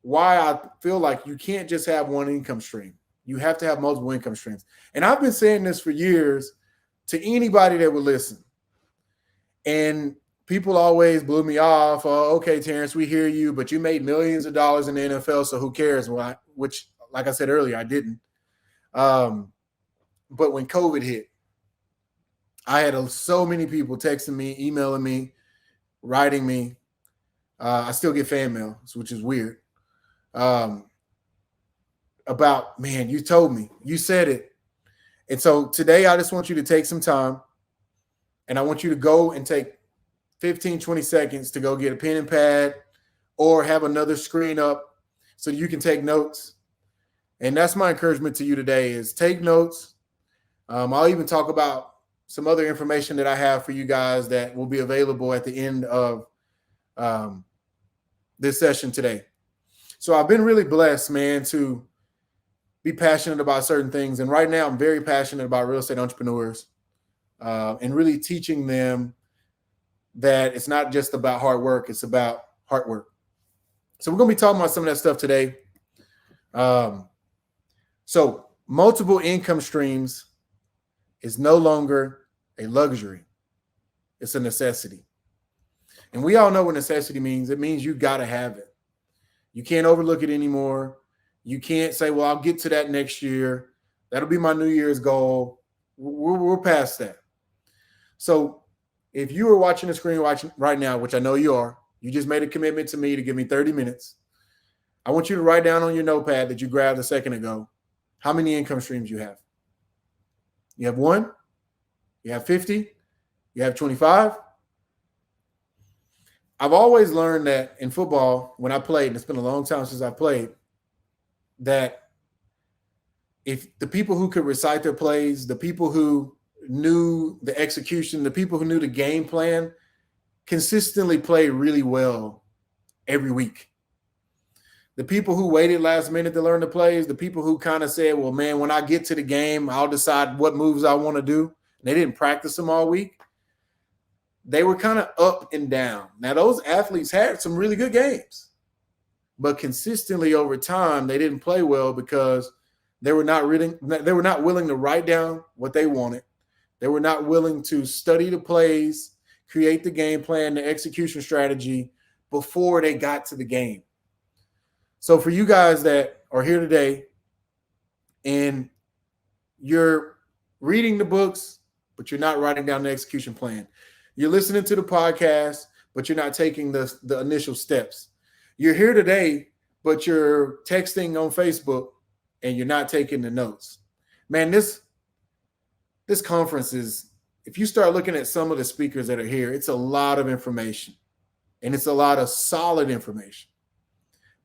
why I feel like you can't just have one income stream. You have to have multiple income streams. And I've been saying this for years to anybody that would listen. And people always blew me off. Oh, okay, Terrence, we hear you, but you made millions of dollars in the NFL, so who cares? Well, which, like I said earlier, I didn't. But when COVID hit, I had so many people texting me, emailing me, writing me. I still get fan mail, which is weird. About, man, you told me, you said it. And so today I just want you to take some time, and I want you to go and take 15, 20 seconds to go get a pen and pad or have another screen up so you can take notes. And that's my encouragement to you today is take notes. I'll even talk about some other information that I have for you guys that will be available at the end of this session today. So I've been really blessed, man, to be passionate about certain things. And right now I'm very passionate about real estate entrepreneurs and really teaching them that it's not just about hard work, it's about hard work. So we're going to be talking about some of that stuff today. So multiple income streams is no longer a luxury. It's a necessity. And we all know what necessity means. It means you got to have it. You can't overlook it anymore. You can't say, well, I'll get to that next year. That'll be my New Year's goal. We're past that. So if you are watching the screen right now, which I know you are, you just made a commitment to me to give me 30 minutes. I want you to write down on your notepad that you grabbed a second ago how many income streams you have. You have 1, you have 50, you have 25. I've always learned that in football, when I played, and it's been a long time since I played, that if the people who could recite their plays, the people who knew the execution, the people who knew the game plan, consistently play really well every week. The people who waited last minute to learn the plays, the people who kind of said, well, man, when I get to the game, I'll decide what moves I want to do. They didn't practice them all week. They were kind of up and down. Now, those athletes had some really good games, but consistently over time, they didn't play well because they were not willing to write down what they wanted. They were not willing to study the plays, create the game plan, the execution strategy before they got to the game. So for you guys that are here today and you're reading the books, but you're not writing down the execution plan. You're listening to the podcast, but you're not taking the initial steps. You're here today, but you're texting on Facebook and you're not taking the notes. Man, this conference is, if you start looking at some of the speakers that are here, it's a lot of information and it's a lot of solid information.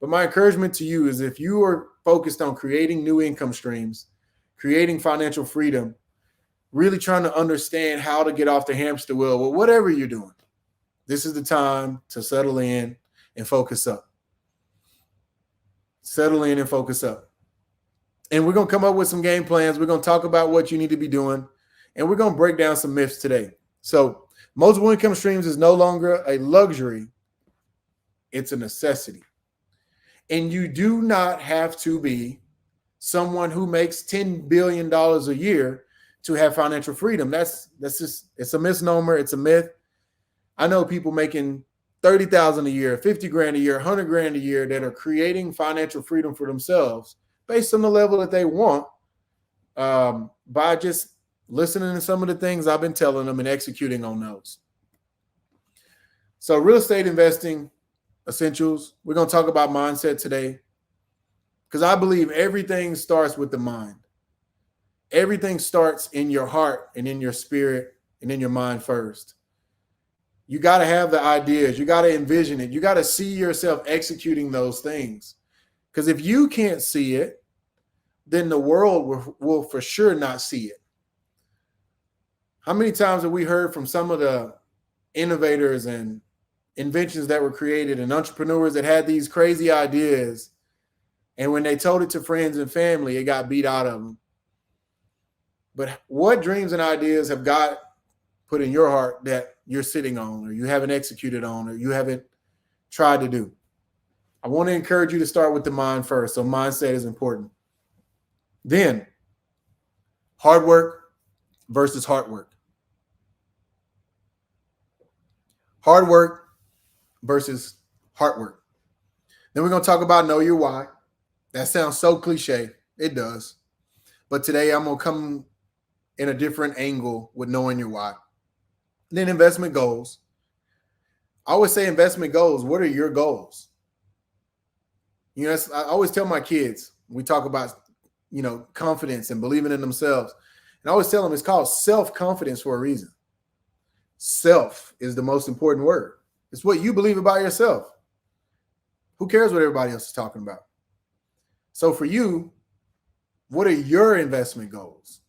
But my encouragement to you is if you are focused on creating new income streams, creating financial freedom, really trying to understand how to get off the hamster wheel, well, whatever you're doing, this is the time to settle in and focus up. Settle in and focus up. And we're going to come up with some game plans. We're going to talk about what you need to be doing. And we're going to break down some myths today. So multiple income streams is no longer a luxury. It's a necessity. And you do not have to be someone who makes $10 billion a year to have financial freedom. That's just, it's a misnomer. It's a myth. I know people making $30,000 a year, $50,000 a year, $100,000 a year that are creating financial freedom for themselves based on the level that they want by just listening to some of the things I've been telling them and executing on those. So real estate investing essentials. We're going to talk about mindset today because I believe everything starts with the mind. Everything starts in your heart and in your spirit and in your mind first. You got to have the ideas. You got to envision it. You got to see yourself executing those things. Because if you can't see it, then the world will for sure not see it. How many times have we heard from some of the innovators and inventions that were created and entrepreneurs that had these crazy ideas, and when they told it to friends and family, it got beat out of them? But what dreams and ideas have God put in your heart that you're sitting on, or you haven't executed on, or you haven't tried to do? I want to encourage you to start with the mind first. So mindset is important. Then hard work versus hard work. Hard work versus hard work. Then we're going to talk about know your why. That sounds so cliche. It does. But today I'm going to come in a different angle with knowing your why. Then investment goals. I always say investment goals. What are your goals? You know, I always tell my kids, we talk about, confidence and believing in themselves. And I always tell them it's called self-confidence for a reason. Self is the most important word. It's what you believe about yourself. Who cares what everybody else is talking about? So for you, what are your investment goals?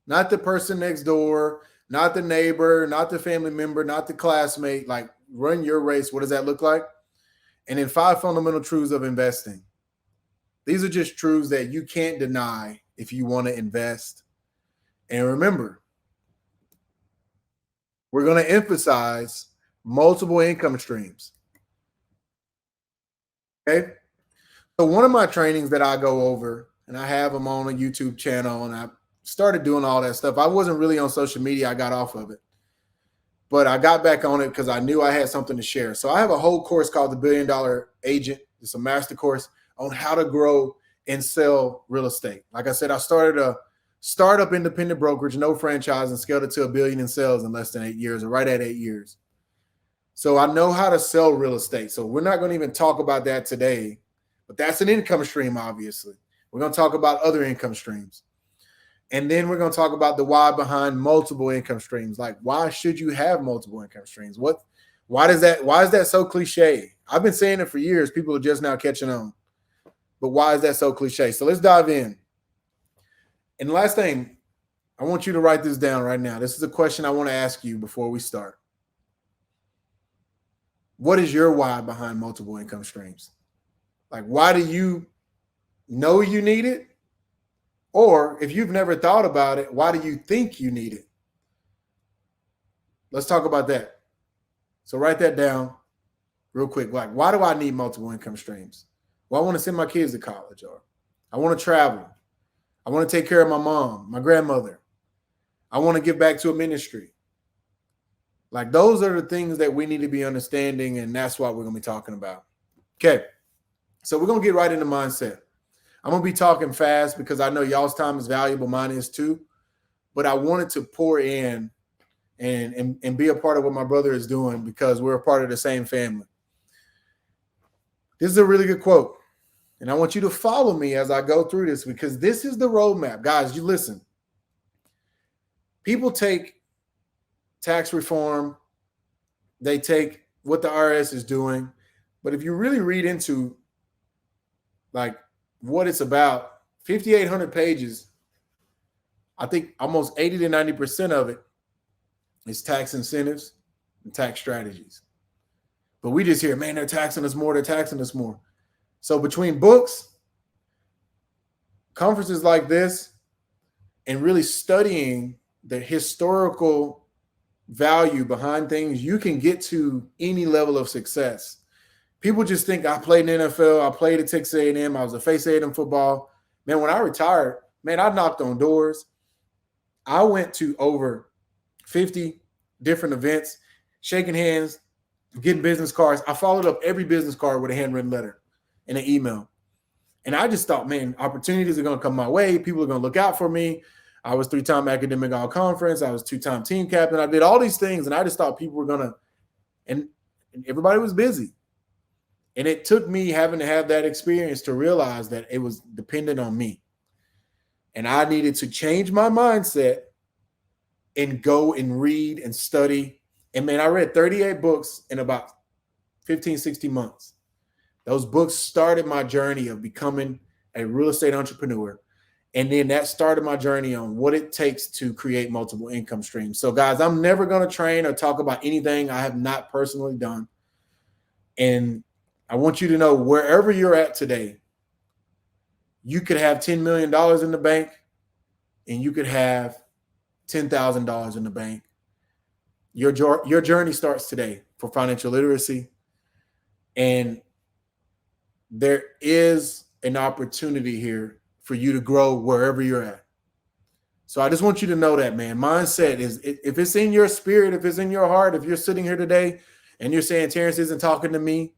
Not the person next door, not the neighbor, not the family member, not the classmate. Like, run your race. What does that look like? And then 5 fundamental truths of investing. These are just truths that you can't deny if you want to invest. And remember, we're going to emphasize multiple income streams. Okay. So one of my trainings that I go over, and I have them on a YouTube channel, and I started doing all that stuff. I wasn't really on social media. I got off of it. But I got back on it because I knew I had something to share. So I have a whole course called the $1 Billion Agent. It's a master course on how to grow and sell real estate. Like I said, I started a startup independent brokerage, no franchise, and scaled it to $1 billion in sales in less than 8 years, or right at 8 years. So I know how to sell real estate. So we're not going to even talk about that today, but that's an income stream, obviously. We're going to talk about other income streams. And then we're going to talk about the why behind multiple income streams. Like, why should you have multiple income streams? Why is that so cliche? I've been saying it for years. People are just now catching on. But why is that so cliche? So let's dive in. And the last thing, I want you to write this down right now. This is a question I want to ask you before we start. What is your why behind multiple income streams? Like, why do you know you need it? Or if you've never thought about it, why do you think you need it? Let's talk about that. So write that down real quick. Like, why do I need multiple income streams? Well, I want to send my kids to college, or I want to travel. I want to take care of my mom, my grandmother. I want to give back to a ministry. Like, those are the things that we need to be understanding, and that's what we're going to be talking about. Okay, so we're going to get right into mindset. I'm going to be talking fast because I know y'all's time is valuable. Mine is too. But I wanted to pour in and be a part of what my brother is doing because we're a part of the same family. This is a really good quote. And I want you to follow me as I go through this because this is the roadmap. Guys, you listen. People take tax reform. They take what the IRS is doing. But if you really read into like what it's about, 5,800 pages, I think almost 80 to 90% of it is tax incentives and tax strategies. But we just hear, man, they're taxing us more, they're taxing us more. So between books, conferences like this, and really studying the historical value behind things, you can get to any level of success. People just think I played in the NFL, I played at Texas A&M, I was a face aide in football. Man, when I retired, man, I knocked on doors. I went to over 50 different events, shaking hands, getting business cards. I followed up every business card with a handwritten letter and an email. And I just thought, man, opportunities are going to come my way. People are going to look out for me. I was 3-time academic all-conference. I was 2-time team captain. I did all these things, and I just thought people were going to – and everybody was busy. And it took me having to have that experience to realize that it was dependent on me. And I needed to change my mindset and go and read and study. And, man, I read 38 books in about 15, 16 months. Those books started my journey of becoming a real estate entrepreneur. And then that started my journey on what it takes to create multiple income streams. So, guys, I'm never going to train or talk about anything I have not personally done. And I want you to know wherever you're at today, you could have $10 million in the bank and you could have $10,000 in the bank. Your journey starts today for financial literacy. And there is an opportunity here for you to grow wherever you're at. So I just want you to know that, man. Mindset is, if it's in your spirit, if it's in your heart, if you're sitting here today and you're saying Terrence isn't talking to me,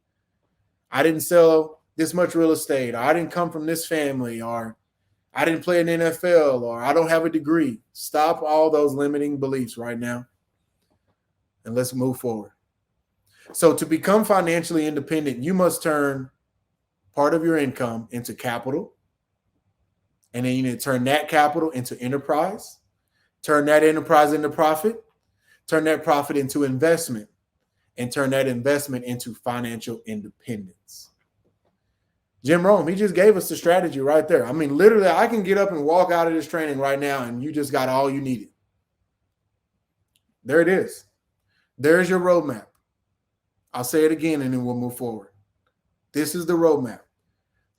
I didn't sell this much real estate, or I didn't come from this family, or I didn't play in the NFL, or I don't have a degree. Stop all those limiting beliefs right now and let's move forward. So to become financially independent, you must turn part of your income into capital. And then you need to turn that capital into enterprise, turn that enterprise into profit, turn that profit into investment, and turn that investment into financial independence. Jim Rome, he just gave us the strategy right there. I mean, literally, I can get up and walk out of this training right now, and you just got all you needed. There it is. There's your roadmap. I'll say it again, and then we'll move forward. This is the roadmap.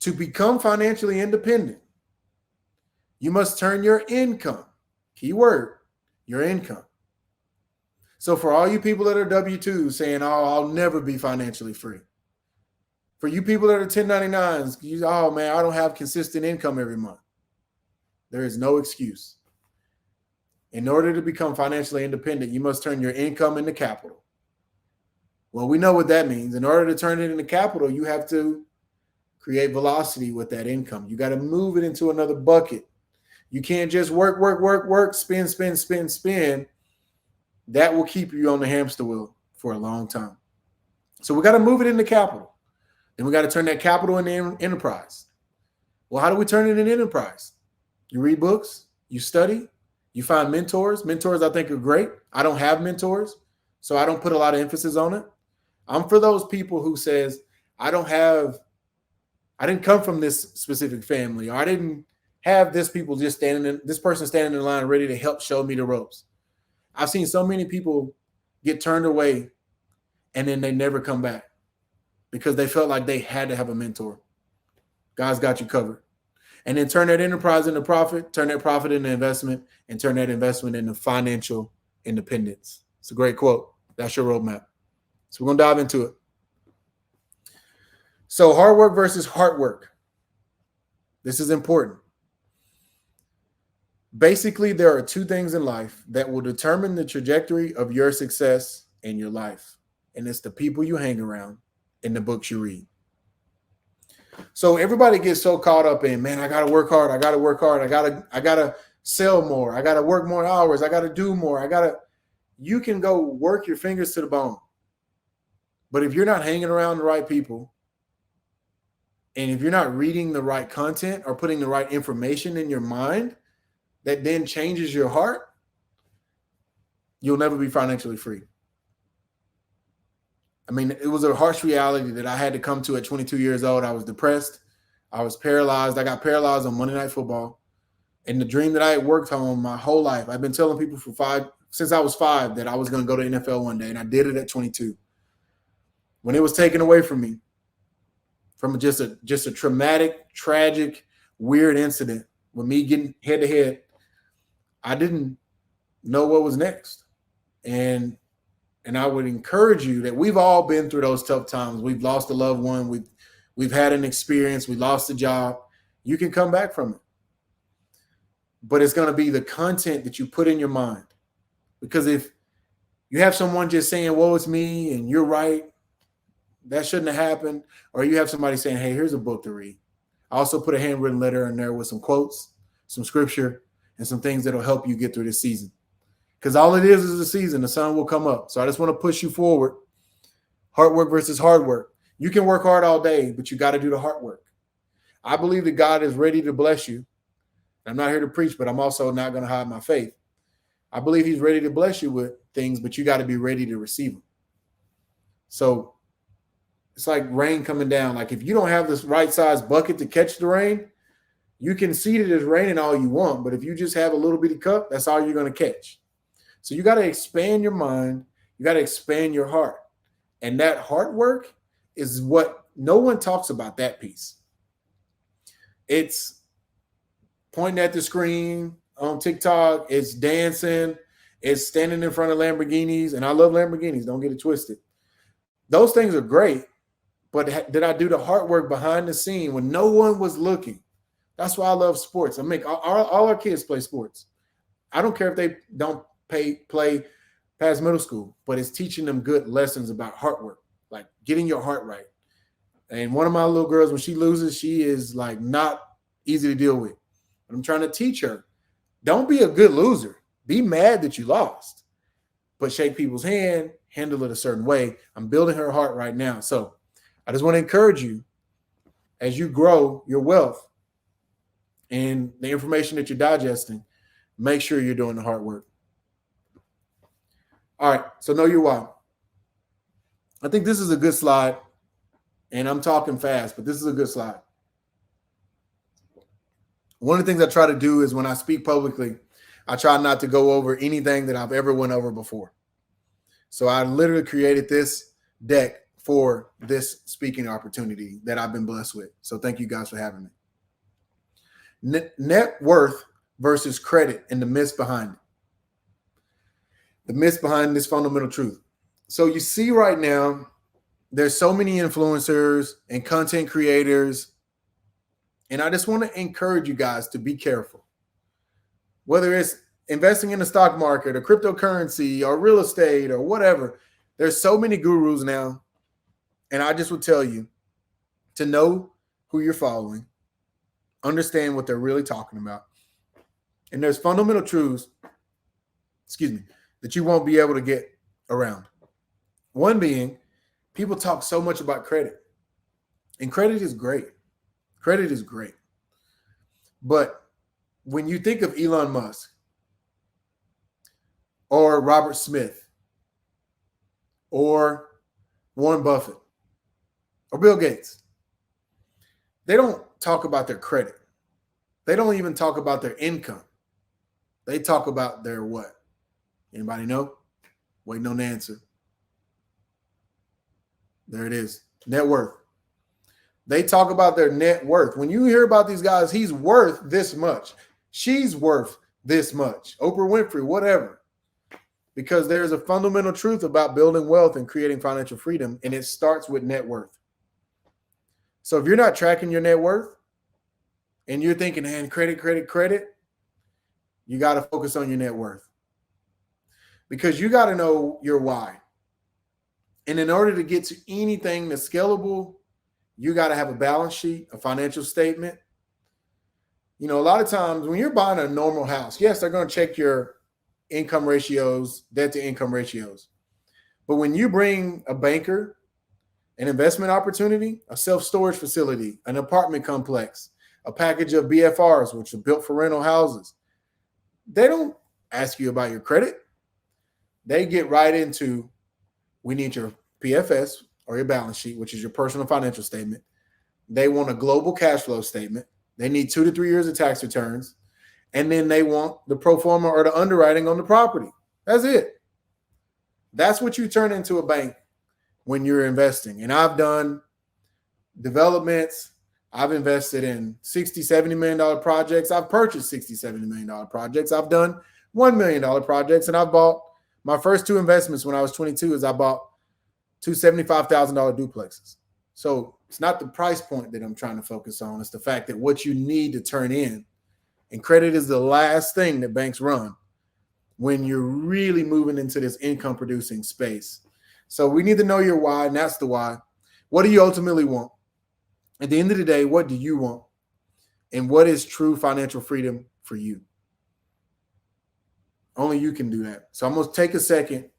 To become financially independent, you must turn your income, key word, your income. So for all you people that are W-2s saying, oh, I'll never be financially free. For you people that are 1099s, oh, man, I don't have consistent income every month. There is no excuse. In order to become financially independent, you must turn your income into capital. Well, we know what that means. In order to turn it into capital, you have to create velocity with that income. You got to move it into another bucket. You can't just work, spin. That will keep you on the hamster wheel for a long time. So we got to move it into capital. And we got to turn that capital into enterprise. Well, how do we turn it into enterprise? You read books, you study, you find mentors. Mentors, I think, are great. I don't have mentors, so I don't put a lot of emphasis on it. I'm for those people who says, I didn't come from this specific family, or I didn't have this person standing in line ready to help show me the ropes. I've seen so many people get turned away and then they never come back because they felt like they had to have a mentor. God's got you covered. And then turn that enterprise into profit, turn that profit into investment, and turn that investment into financial independence. It's a great quote. That's your roadmap. So we're going to dive into it. So hard work versus heart work. This is important. Basically, there are two things in life that will determine the trajectory of your success in your life. And it's the people you hang around and the books you read. So everybody gets so caught up in, man, I got to work hard. I got to sell more. I got to work more hours. I got to do more. You can go work your fingers to the bone. But if you're not hanging around the right people, and if you're not reading the right content or putting the right information in your mind that then changes your heart, you'll never be financially free. I mean, it was a harsh reality that I had to come to at 22 years old. I was depressed. I was paralyzed. I got paralyzed on Monday Night Football. And the dream that I had worked on my whole life, I've been telling people since I was 5 that I was going to go to the NFL one day, and I did it at 22. When it was taken away from me, from just a traumatic, tragic, weird incident with me getting head to head, I didn't know what was next. And I would encourage you that we've all been through those tough times. We've lost a loved one. We've had an experience. We lost a job. You can come back from it. But it's going to be the content that you put in your mind. Because if you have someone just saying, woe, it's me, and you're right, that shouldn't have happened. Or you have somebody saying, hey, here's a book to read. I also put a handwritten letter in there with some quotes, some scripture, and some things that will help you get through this season. Because all it is a season. The sun will come up. So I just want to push you forward. Hard work versus hard work. You can work hard all day, but you got to do the hard work. I believe that God is ready to bless you. I'm not here to preach, but I'm also not going to hide my faith. I believe he's ready to bless you with things, but you got to be ready to receive them. So it's like rain coming down. Like if you don't have this right size bucket to catch the rain, you can see that it's raining all you want. But if you just have a little bitty cup, that's all you're going to catch. So you got to expand your mind. You got to expand your heart. And that hard work is what no one talks about, that piece. It's pointing at the screen on TikTok. It's dancing. It's standing in front of Lamborghinis. And I love Lamborghinis. Don't get it twisted. Those things are great. But did I do the hard work behind the scene when no one was looking? That's why I love sports. I make all our kids play sports. I don't care if they don't play past middle school, but it's teaching them good lessons about hard work, like getting your heart right. And one of my little girls, when she loses, she is like not easy to deal with. But I'm trying to teach her, don't be a good loser. Be mad that you lost, but shake people's hand, handle it a certain way. I'm building her heart right now. So I just want to encourage you as you grow your wealth and the information that you're digesting, make sure you're doing the hard work. All right, so know your why. I think this is a good slide, and I'm talking fast, but this is a good slide. One of the things I try to do is when I speak publicly, I try not to go over anything that I've ever went over before. So I literally created this deck for this speaking opportunity that I've been blessed with. So thank you guys for having me. Net worth versus credit and the myths behind it. The myths behind this fundamental truth. So you see right now, there's so many influencers and content creators. And I just want to encourage you guys to be careful. Whether it's investing in the stock market or cryptocurrency or real estate or whatever, there's so many gurus now. And I just would tell you to know who you're following, understand what they're really talking about. And there's fundamental truths, that you won't be able to get around. One being, people talk so much about credit. And credit is great. Credit is great. But when you think of Elon Musk or Robert Smith or Warren Buffett or Bill Gates, they don't talk about their credit. They don't even talk about their income. They talk about their what? Anybody know? Waiting on the answer. There it is. Net worth. They talk about their net worth. When you hear about these guys, he's worth this much. She's worth this much. Oprah Winfrey, whatever. Because there's a fundamental truth about building wealth and creating financial freedom, and it starts with net worth. So if you're not tracking your net worth and you're thinking, man, credit, you got to focus on your net worth. Because you got to know your why. And in order to get to anything that's scalable, you got to have a balance sheet, a financial statement. You know, a lot of times when you're buying a normal house, yes, they're going to check your income ratios, debt to income ratios. But when you bring a banker, an investment opportunity, a self-storage facility, an apartment complex, a package of BFRs, which are built for rental houses, they don't ask you about your credit. They get right into, we need your PFS or your balance sheet, which is your personal financial statement. They want a global cash flow statement. They need 2 to 3 years of tax returns. And then they want the pro forma or the underwriting on the property. That's it. That's what you turn into a bank when you're investing. And I've done developments. I've invested in $60, $70 million projects. I've purchased $60, $70 million projects. I've done $1 million projects. And I've bought my first 2 investments when I was 22 is I bought 2 $75,000 duplexes. So it's not the price point that I'm trying to focus on. It's the fact that what you need to turn in, and credit is the last thing that banks run when you're really moving into this income producing space. So we need to know your why, and that's the why. What do you ultimately want? At the end of the day, what do you want? And what is true financial freedom for you? Only you can do that. So I'm going to take a second,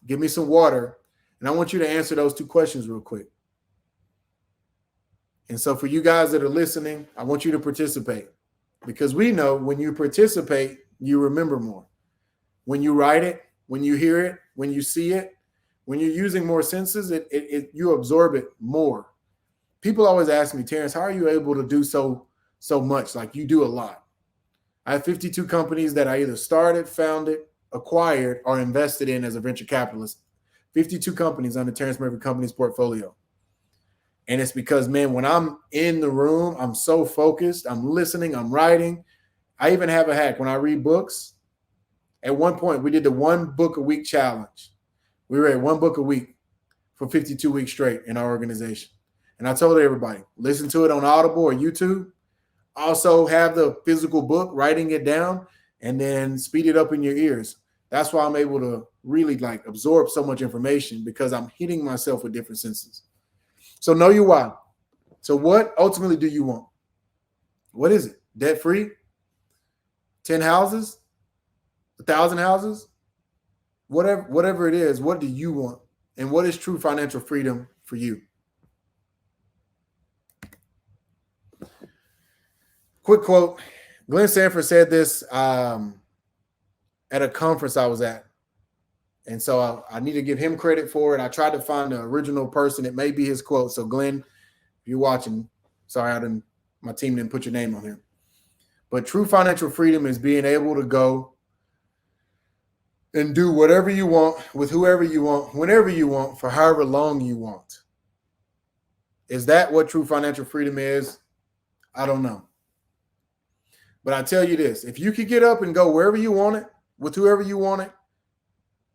give me some water, and I want you to answer those 2 questions real quick. And so for you guys that are listening, I want you to participate, because we know when you participate, you remember more. When you write it, when you hear it, when you see it, when you're using more senses, you absorb it more. People always ask me, Terrence, how are you able to do so much? Like, you do a lot. I have 52 companies that I either started, founded, acquired, or invested in as a venture capitalist. 52 companies under Terrence Murphy Company's portfolio. And it's because, man, when I'm in the room, I'm so focused. I'm listening. I'm writing. I even have a hack. When I read books, at one point, we did the 1 book a week challenge. We read 1 book a week for 52 weeks straight in our organization. And I told everybody, listen to it on Audible or YouTube. Also have the physical book, writing it down, and then speed it up in your ears. That's why I'm able to really absorb so much information, because I'm hitting myself with different senses. So know your why. So what ultimately do you want? What is it? Debt-free? 10 houses? 1,000 houses? Whatever it is, what do you want? And what is true financial freedom for you? Quick quote. Glenn Sanford said this at a conference I was at. And so I need to give him credit for it. I tried to find the original person. It may be his quote. So Glenn, if you're watching, sorry, my team didn't put your name on here. But true financial freedom is being able to go and do whatever you want with whoever you want, whenever you want, for however long you want. Is that what true financial freedom is? I don't know. But I tell you this, if you could get up and go wherever you want it, with whoever you want it,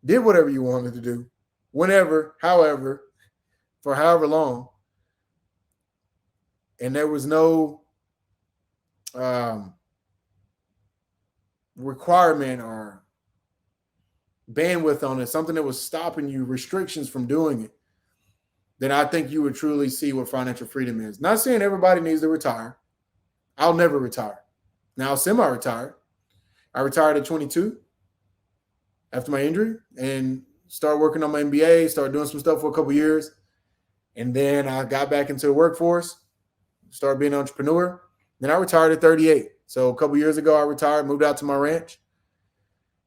did whatever you wanted to do, whenever, however, for however long, and there was no requirement or bandwidth on it, something that was stopping you, restrictions from doing it, then I think you would truly see what financial freedom is. Not saying everybody needs to retire. I'll never retire. Now, semi-retired. I retired at 22 after my injury and started working on my MBA, started doing some stuff for a couple years. And then I got back into the workforce, started being an entrepreneur. Then I retired at 38. So a couple years ago, I retired, moved out to my ranch,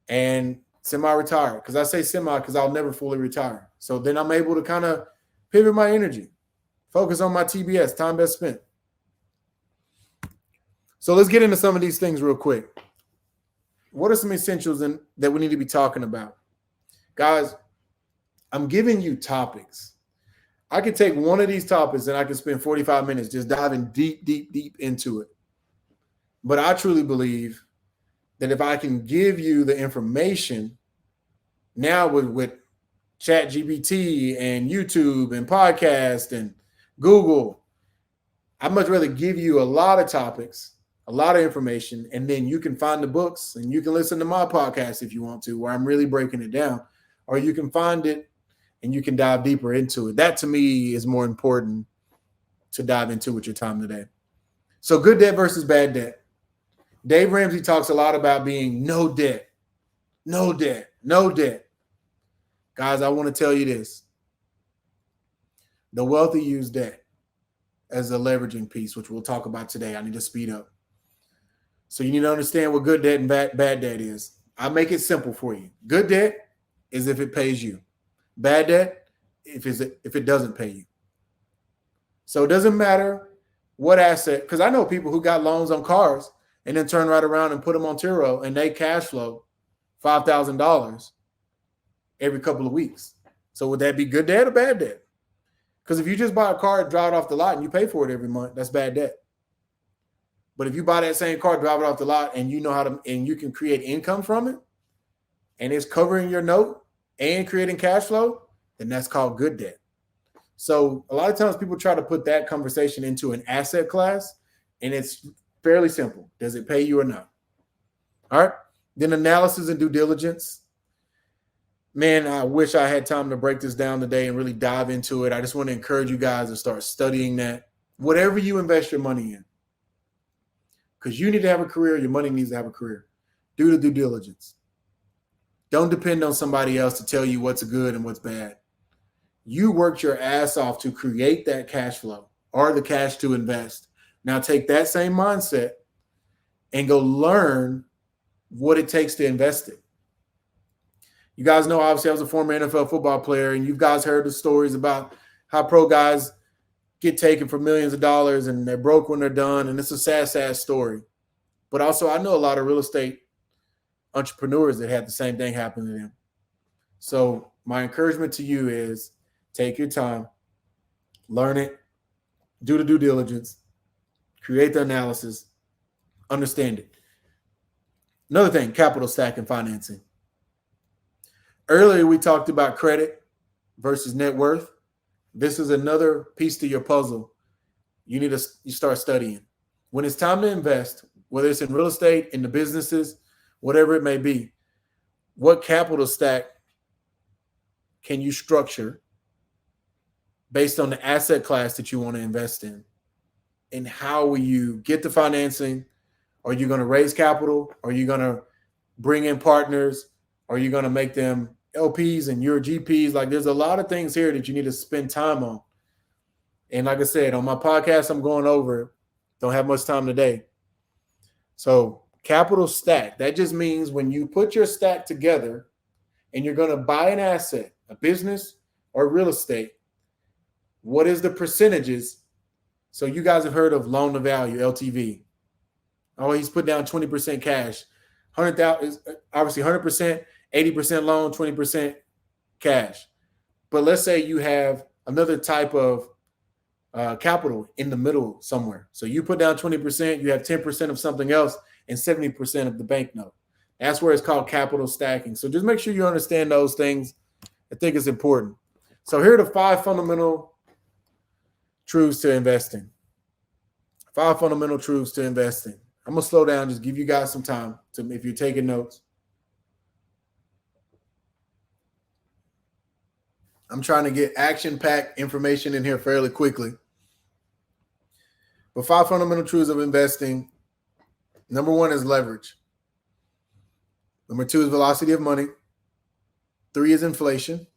and semi-retired. Because I say semi because I'll never fully retire. So then I'm able to kind of pivot my energy, focus on my TBS, time best spent. So let's get into some of these things real quick. What are some essentials that we need to be talking about? Guys, I'm giving you topics. I could take one of these topics and I can spend 45 minutes just diving deep, deep, deep into it. But I truly believe that if I can give you the information now with ChatGPT and YouTube and podcast and Google, I'd much rather give you a lot of topics, a lot of information, and then you can find the books and you can listen to my podcast if you want to, where I'm really breaking it down, or you can find it and you can dive deeper into it. That to me is more important to dive into with your time today. So good debt versus bad debt. Dave Ramsey talks a lot about being no debt, no debt, no debt. Guys, I want to tell you this. The wealthy use debt as a leveraging piece, which we'll talk about today. I need to speed up. So you need to understand what good debt and bad debt is. I'll make it simple for you. Good debt is if it pays you. Bad debt if it doesn't pay you. So it doesn't matter what asset, because I know people who got loans on cars and then turn right around and put them on Turo and they cash flow $5,000 every couple of weeks. So would that be good debt or bad debt? Because if you just buy a car, drive it off the lot, and you pay for it every month, that's bad debt. But if you buy that same car, drive it off the lot, and you know how to, and you can create income from it, and it's covering your note and creating cash flow, then that's called good debt. So a lot of times people try to put that conversation into an asset class, and it's fairly simple. Does it pay you or not? All right. Then analysis and due diligence. Man, I wish I had time to break this down today and really dive into it. I just want to encourage you guys to start studying that. Whatever you invest your money in, because you need to have a career, your money needs to have a career. Do the due diligence. Don't depend on somebody else to tell you what's good and what's bad. You worked your ass off to create that cash flow or the cash to invest. Now take that same mindset and go learn what it takes to invest it. You guys know, obviously, I was a former NFL football player, and you guys heard the stories about how pro guys get taken for millions of dollars and they're broke when they're done. And it's a sad, sad story. But also, I know a lot of real estate entrepreneurs that had the same thing happen to them. So my encouragement to you is take your time, learn it, do the due diligence, create the analysis, understand it. Another thing, capital stack and financing. Earlier, we talked about credit versus net worth. This is another piece to your puzzle you start studying. When it's time to invest, whether it's in real estate, in the businesses, whatever it may be, what capital stack can you structure based on the asset class that you want to invest in? And how will you get the financing? Are you going to raise capital? Are you going to bring in partners? Are you going to make them LPs and your GPs? Like, there's a lot of things here that you need to spend time on. And like I said, on my podcast, I'm going over it. Don't have much time today. So capital stack, that just means when you put your stack together and you're going to buy an asset, a business or real estate, what is the percentages? So you guys have heard of loan to value, LTV. Oh, he's put down 20% cash. 100,000 is obviously 100%, 80% loan, 20% cash. But let's say you have another type of capital in the middle somewhere. So you put down 20%, you have 10% of something else and 70% of the bank note. That's where it's called capital stacking. So just make sure you understand those things. I think it's important. So here are the 5 fundamental truths to investing. 5 fundamental truths to investing. I'm going to slow down, just give you guys some time to, if you're taking notes. I'm trying to get action-packed information in here fairly quickly. But 5 fundamental truths of investing. Number 1 is leverage. Number 2 is velocity of money. 3 is inflation.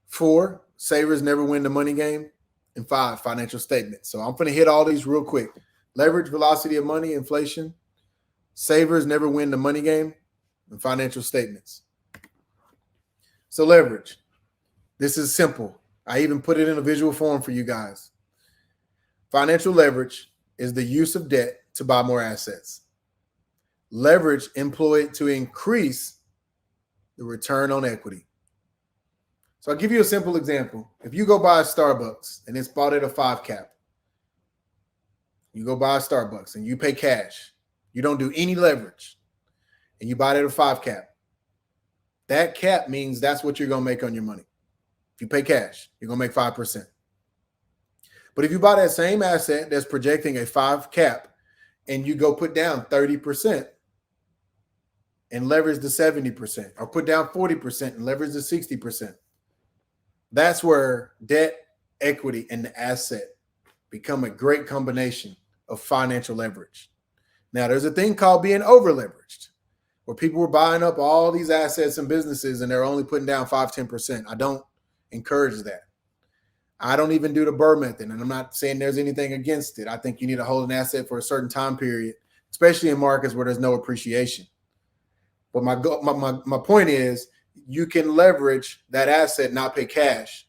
4, savers never win the money game. And 5, financial statements. So I'm going to hit all these real quick. Leverage, velocity of money, inflation. Savers never win the money game. And financial statements. So leverage. This is simple. I even put it in a visual form for you guys. Financial leverage is the use of debt to buy more assets. Leverage employed to increase the return on equity. So I'll give you a simple example. If you go buy a Starbucks and it's bought at a 5 cap, you go buy a Starbucks and you pay cash, you don't do any leverage, and you buy it at a 5 cap, that cap means that's what you're going to make on your money. If you pay cash, you're going to make 5%. But if you buy that same asset that's projecting a 5 cap and you go put down 30% and leverage the 70%, or put down 40% and leverage the 60%, that's where debt, equity, and the asset become a great combination of financial leverage. Now, there's a thing called being over-leveraged, where people were buying up all these assets and businesses and they're only putting down 5-10%. I don't encourage that. I don't even do the Burr method, and I'm not saying there's anything against it. I think you need to hold an asset for a certain time period, especially in markets where there's no appreciation. But my point is, you can leverage that asset, not pay cash.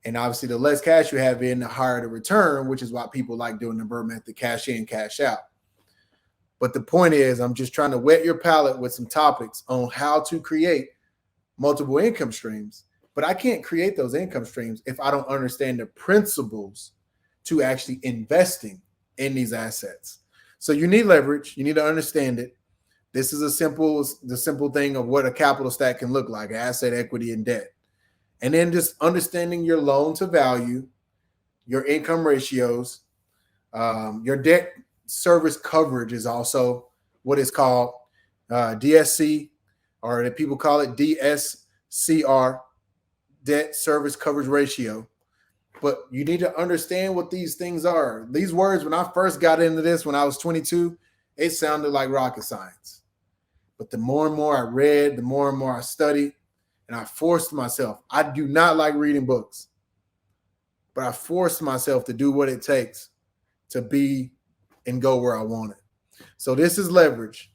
And obviously, the less cash you have in, the higher the return, which is why people like doing the Burr method, cash in, cash out. But the point is, I'm just trying to whet your palate with some topics on how to create multiple income streams. But I can't create those income streams if I don't understand the principles to actually investing in these assets. So you need leverage. You need to understand it. This is the simple thing of what a capital stack can look like: asset, equity, and debt. And then just understanding your loan to value, your income ratios, your debt service coverage is also what is called DSC, or that people call it DSCR, debt service coverage ratio. But you need to understand what these things are. These words, when I first got into this when I was 22, it sounded like rocket science. But the more and more I read, the more and more I studied, and I forced myself. I do not like reading books, but I forced myself to do what it takes to be and go where I want it. So this is leverage.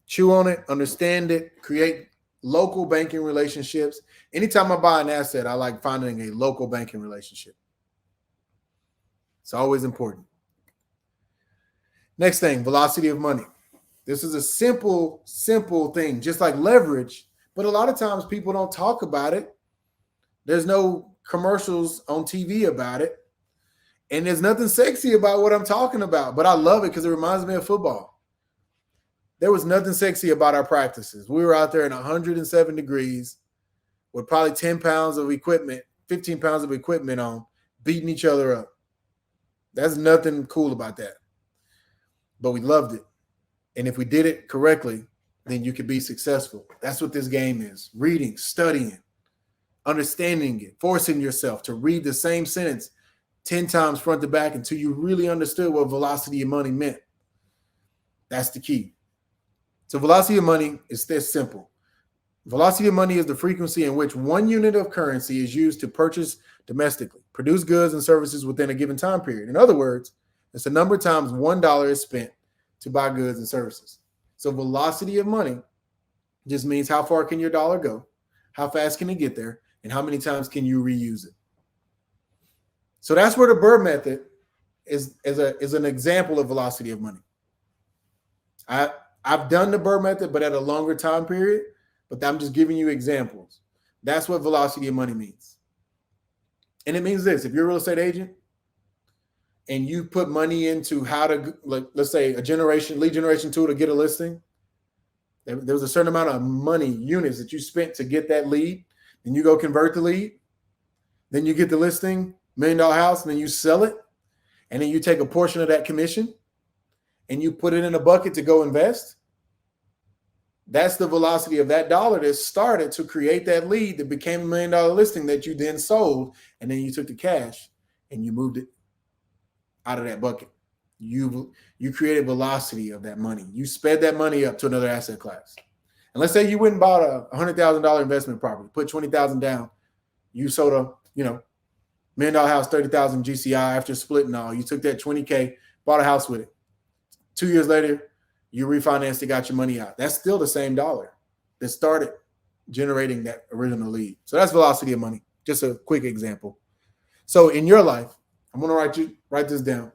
Chew on it, understand it, create local banking relationships. Anytime I buy an asset, I like finding a local banking relationship. It's always important. Next thing, velocity of money. This is a simple thing, just like leverage, but a lot of times people don't talk about it. There's no commercials on TV about it, and there's nothing sexy about what I'm talking about, but I love it because it reminds me of football. There was nothing sexy about our practices. We were out there in 107 degrees with probably 10 pounds of equipment, 15 pounds of equipment on, beating each other up. There's nothing cool about that, but we loved it. And if we did it correctly, then you could be successful. That's what this game is: reading, studying, understanding it, forcing yourself to read the same sentence 10 times front to back until you really understood what velocity of money meant. That's the key. So velocity of money is this simple. Velocity of money is the frequency in which one unit of currency is used to purchase domestically, produce goods and services within a given time period. In other words, it's the number of times $1 is spent to buy goods and services. So velocity of money just means how far can your dollar go, how fast can it get there, and how many times can you reuse it. So that's where the Burr method is an example of velocity of money. I've done the Burr method, but at a longer time period, but I'm just giving you examples. That's what velocity of money means. And it means this: if you're a real estate agent and you put money into how to, like, let's say, lead generation tool to get a listing, there was a certain amount of money, units that you spent to get that lead, and you go convert the lead, then you get the listing, $1 million house, and then you sell it, and then you take a portion of that commission and you put it in a bucket to go invest. That's the velocity of that dollar that started to create that lead that became $1 million listing that you then sold, and then you took the cash and you moved it out of that bucket. You created velocity of that money. You sped that money up to another asset class. And let's say you went and bought a $100,000 investment property, put $20,000 down. You sold a $1 million house, $30,000 GCI after splitting all. You took that $20K, bought a house with it. 2 years later, you refinanced it, got your money out. That's still the same dollar that started generating that original lead. So that's velocity of money. Just a quick example. So in your life, I'm going to write this down.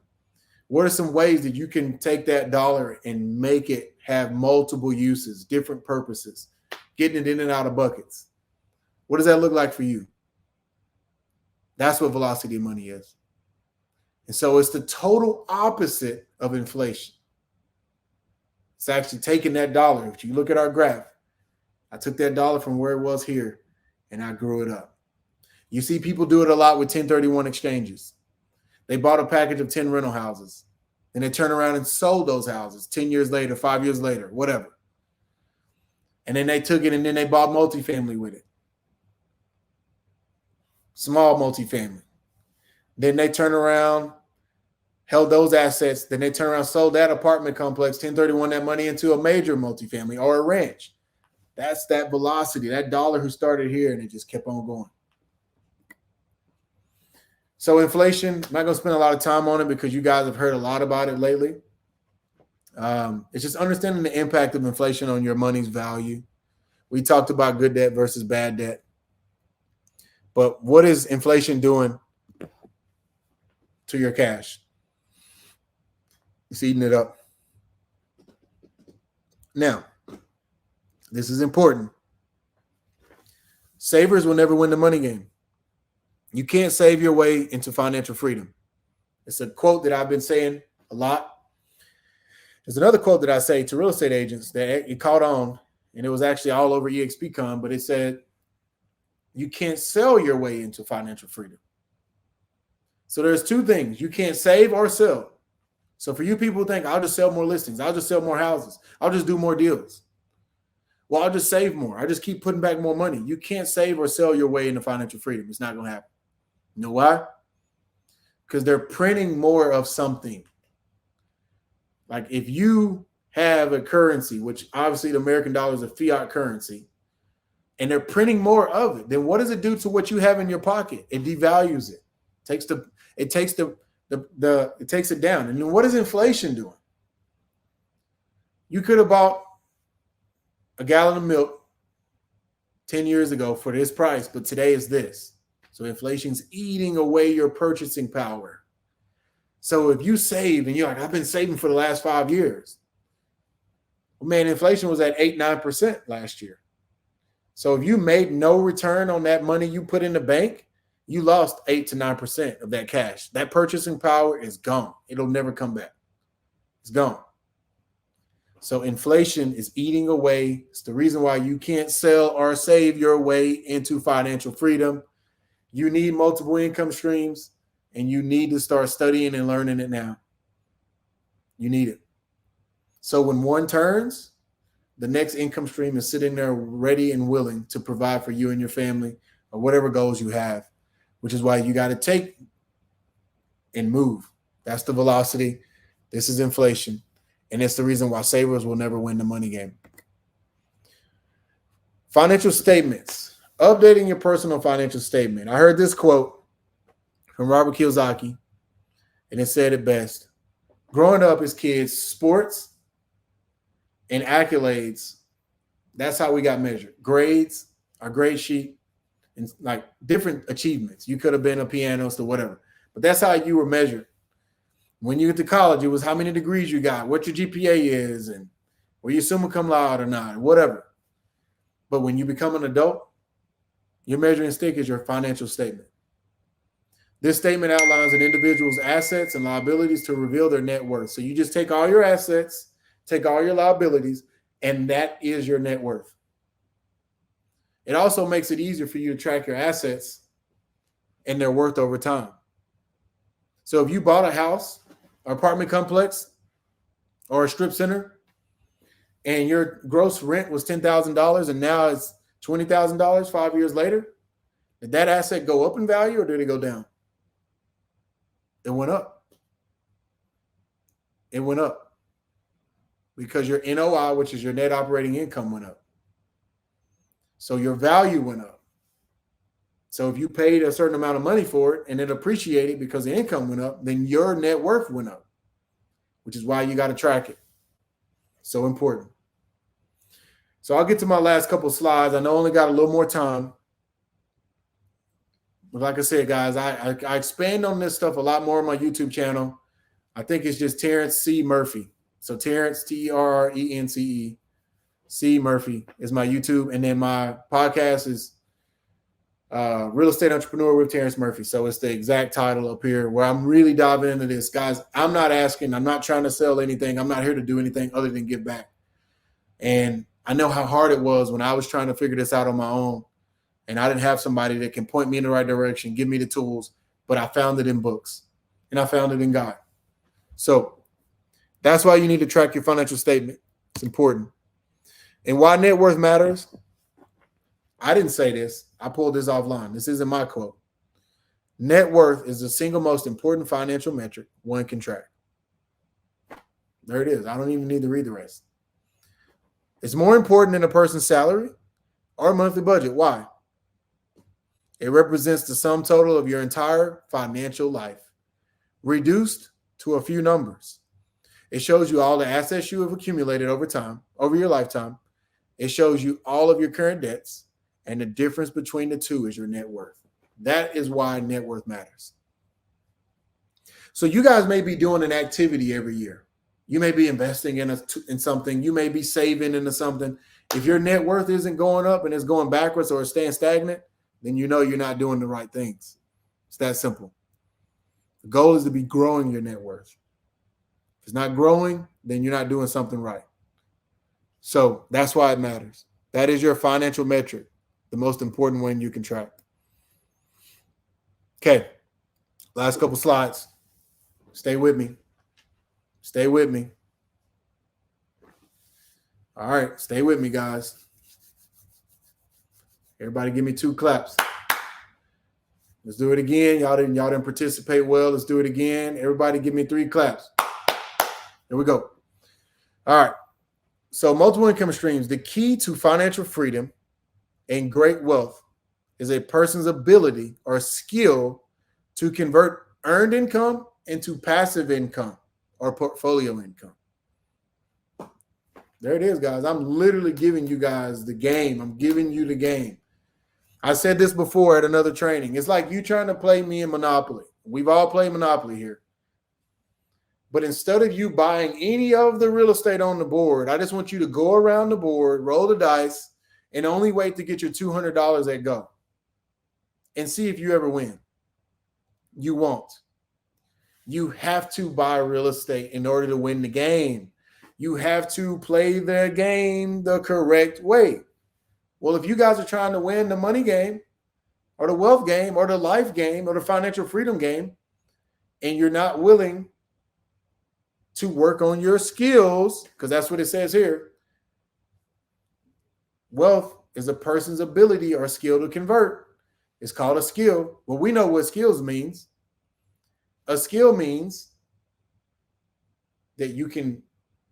What are some ways that you can take that dollar and make it have multiple uses, different purposes, getting it in and out of buckets? What does that look like for you? That's what velocity of money is. And so it's the total opposite of inflation. It's actually taking that dollar. If you look at our graph, I took that dollar from where it was here and I grew it up. You see people do it a lot with 1031 exchanges. They bought a package of 10 rental houses and they turn around and sold those houses 10 years later, 5 years later, whatever. And then they took it and then they bought multifamily with it. Small multifamily. Then they turn around, held those assets. Then they turn around, sold that apartment complex, 1031 that money into a major multifamily or a ranch. That's that velocity, that dollar who started here and it just kept on going. So inflation, I'm not going to spend a lot of time on it because you guys have heard a lot about it lately. It's just understanding the impact of inflation on your money's value. We talked about good debt versus bad debt. But what is inflation doing to your cash? It's eating it up. Now, this is important. Savers will never win the money game. You can't save your way into financial freedom. It's a quote that I've been saying a lot. There's another quote that I say to real estate agents that it caught on, and it was actually all over EXPCon, but it said, you can't sell your way into financial freedom. So there's two things. You can't save or sell. So for you people who think, I'll just sell more listings, I'll just sell more houses, I'll just do more deals. Well, I'll just save more. I just keep putting back more money. You can't save or sell your way into financial freedom. It's not going to happen. You know why? Because they're printing more of something. Like if you have a currency, which obviously the American dollar is a fiat currency, and they're printing more of it, then what does it do to what you have in your pocket? It devalues it. It takes it down. And then what is inflation doing? You could have bought a gallon of milk 10 years ago for this price, but today is this. So inflation's eating away your purchasing power. So if you save and you're like, I've been saving for the last 5 years. Well, man, inflation was at 8-9% last year. So if you made no return on that money you put in the bank, you lost 8 to 9% of that cash. That purchasing power is gone. It'll never come back. It's gone. So inflation is eating away. It's the reason why you can't sell or save your way into financial freedom. You need multiple income streams, and you need to start studying and learning it now. You need it. So when one turns, the next income stream is sitting there ready and willing to provide for you and your family or whatever goals you have, which is why you got to take and move. That's the velocity. This is inflation. And it's the reason why savers will never win the money game. Financial statements. Updating your personal financial statement. I heard this quote from Robert Kiyosaki, and it said it best. Growing up as kids, sports and accolades, that's how we got measured. Grades, our grade sheet, and like different achievements. You could have been a pianist or whatever, but that's how you were measured. When you get to college, it was how many degrees you got, what your GPA is, and were you summa cum laude or not, whatever. But when you become an adult, your measuring stick is your financial statement. This statement outlines an individual's assets and liabilities to reveal their net worth. So you just take all your assets, take all your liabilities, and that is your net worth. It also makes it easier for you to track your assets and their worth over time. So if you bought a house, or apartment complex, or a strip center, and your gross rent was $10,000 and now it's $20,000 5 years later, did that asset go up in value or did it go down? It went up. It went up because your NOI, which is your net operating income, went up. So your value went up. So if you paid a certain amount of money for it and it appreciated because the income went up, then your net worth went up, which is why you got to track it. So important. So I'll get to my last couple of slides. I know I only got a little more time. But like I said, guys, I expand on this stuff a lot more on my YouTube channel. I think it's just Terrence C. Murphy. So Terrence, Terrence, C. Murphy is my YouTube. And then my podcast is Real Estate Entrepreneur with Terrence Murphy. So it's the exact title up here where I'm really diving into this. Guys, I'm not trying to sell anything. I'm not here to do anything other than give back. And I know how hard it was when I was trying to figure this out on my own. And I didn't have somebody that can point me in the right direction, give me the tools, but I found it in books and I found it in God. So that's why you need to track your financial statement. It's important. And why net worth matters, I didn't say this. I pulled this offline. This isn't my quote. Net worth is the single most important financial metric one can track. There it is. I don't even need to read the rest. It's more important than a person's salary or monthly budget. Why? It represents the sum total of your entire financial life, reduced to a few numbers. It shows you all the assets you have accumulated over time, over your lifetime. It shows you all of your current debts, and the difference between the two is your net worth. That is why net worth matters. So you guys may be doing an activity every year. You may be investing in something. You may be saving into something. If your net worth isn't going up and it's going backwards or it's staying stagnant, then you know you're not doing the right things. It's that simple. The goal is to be growing your net worth. If it's not growing, then you're not doing something right. So that's why it matters. That is your financial metric, the most important one you can track. Okay, last couple slides. Stay with me. Stay with me. All right, stay with me, guys. Everybody give me 2 claps. Let's do it again. Y'all didn't participate well. Let's do it again. Everybody give me 3 claps. Here we go. All right. So multiple income streams. The key to financial freedom and great wealth is a person's ability or skill to convert earned income into passive income or portfolio income. There it is, guys. I'm literally giving you guys the game. I'm giving you the game. I said this before at another training. It's like you trying to play me in Monopoly. We've all played Monopoly here. But instead of you buying any of the real estate on the board, I just want you to go around the board, roll the dice, and only wait to get your $200 at go. And see if you ever win. You won't. You have to buy real estate in order to win the game. You have to play the game the correct way. Well, if you guys are trying to win the money game or the wealth game or the life game or the financial freedom game, and you're not willing to work on your skills, because that's what it says here, wealth is a person's ability or skill to convert. It's called a skill. Well, we know what skills means. A skill means that you can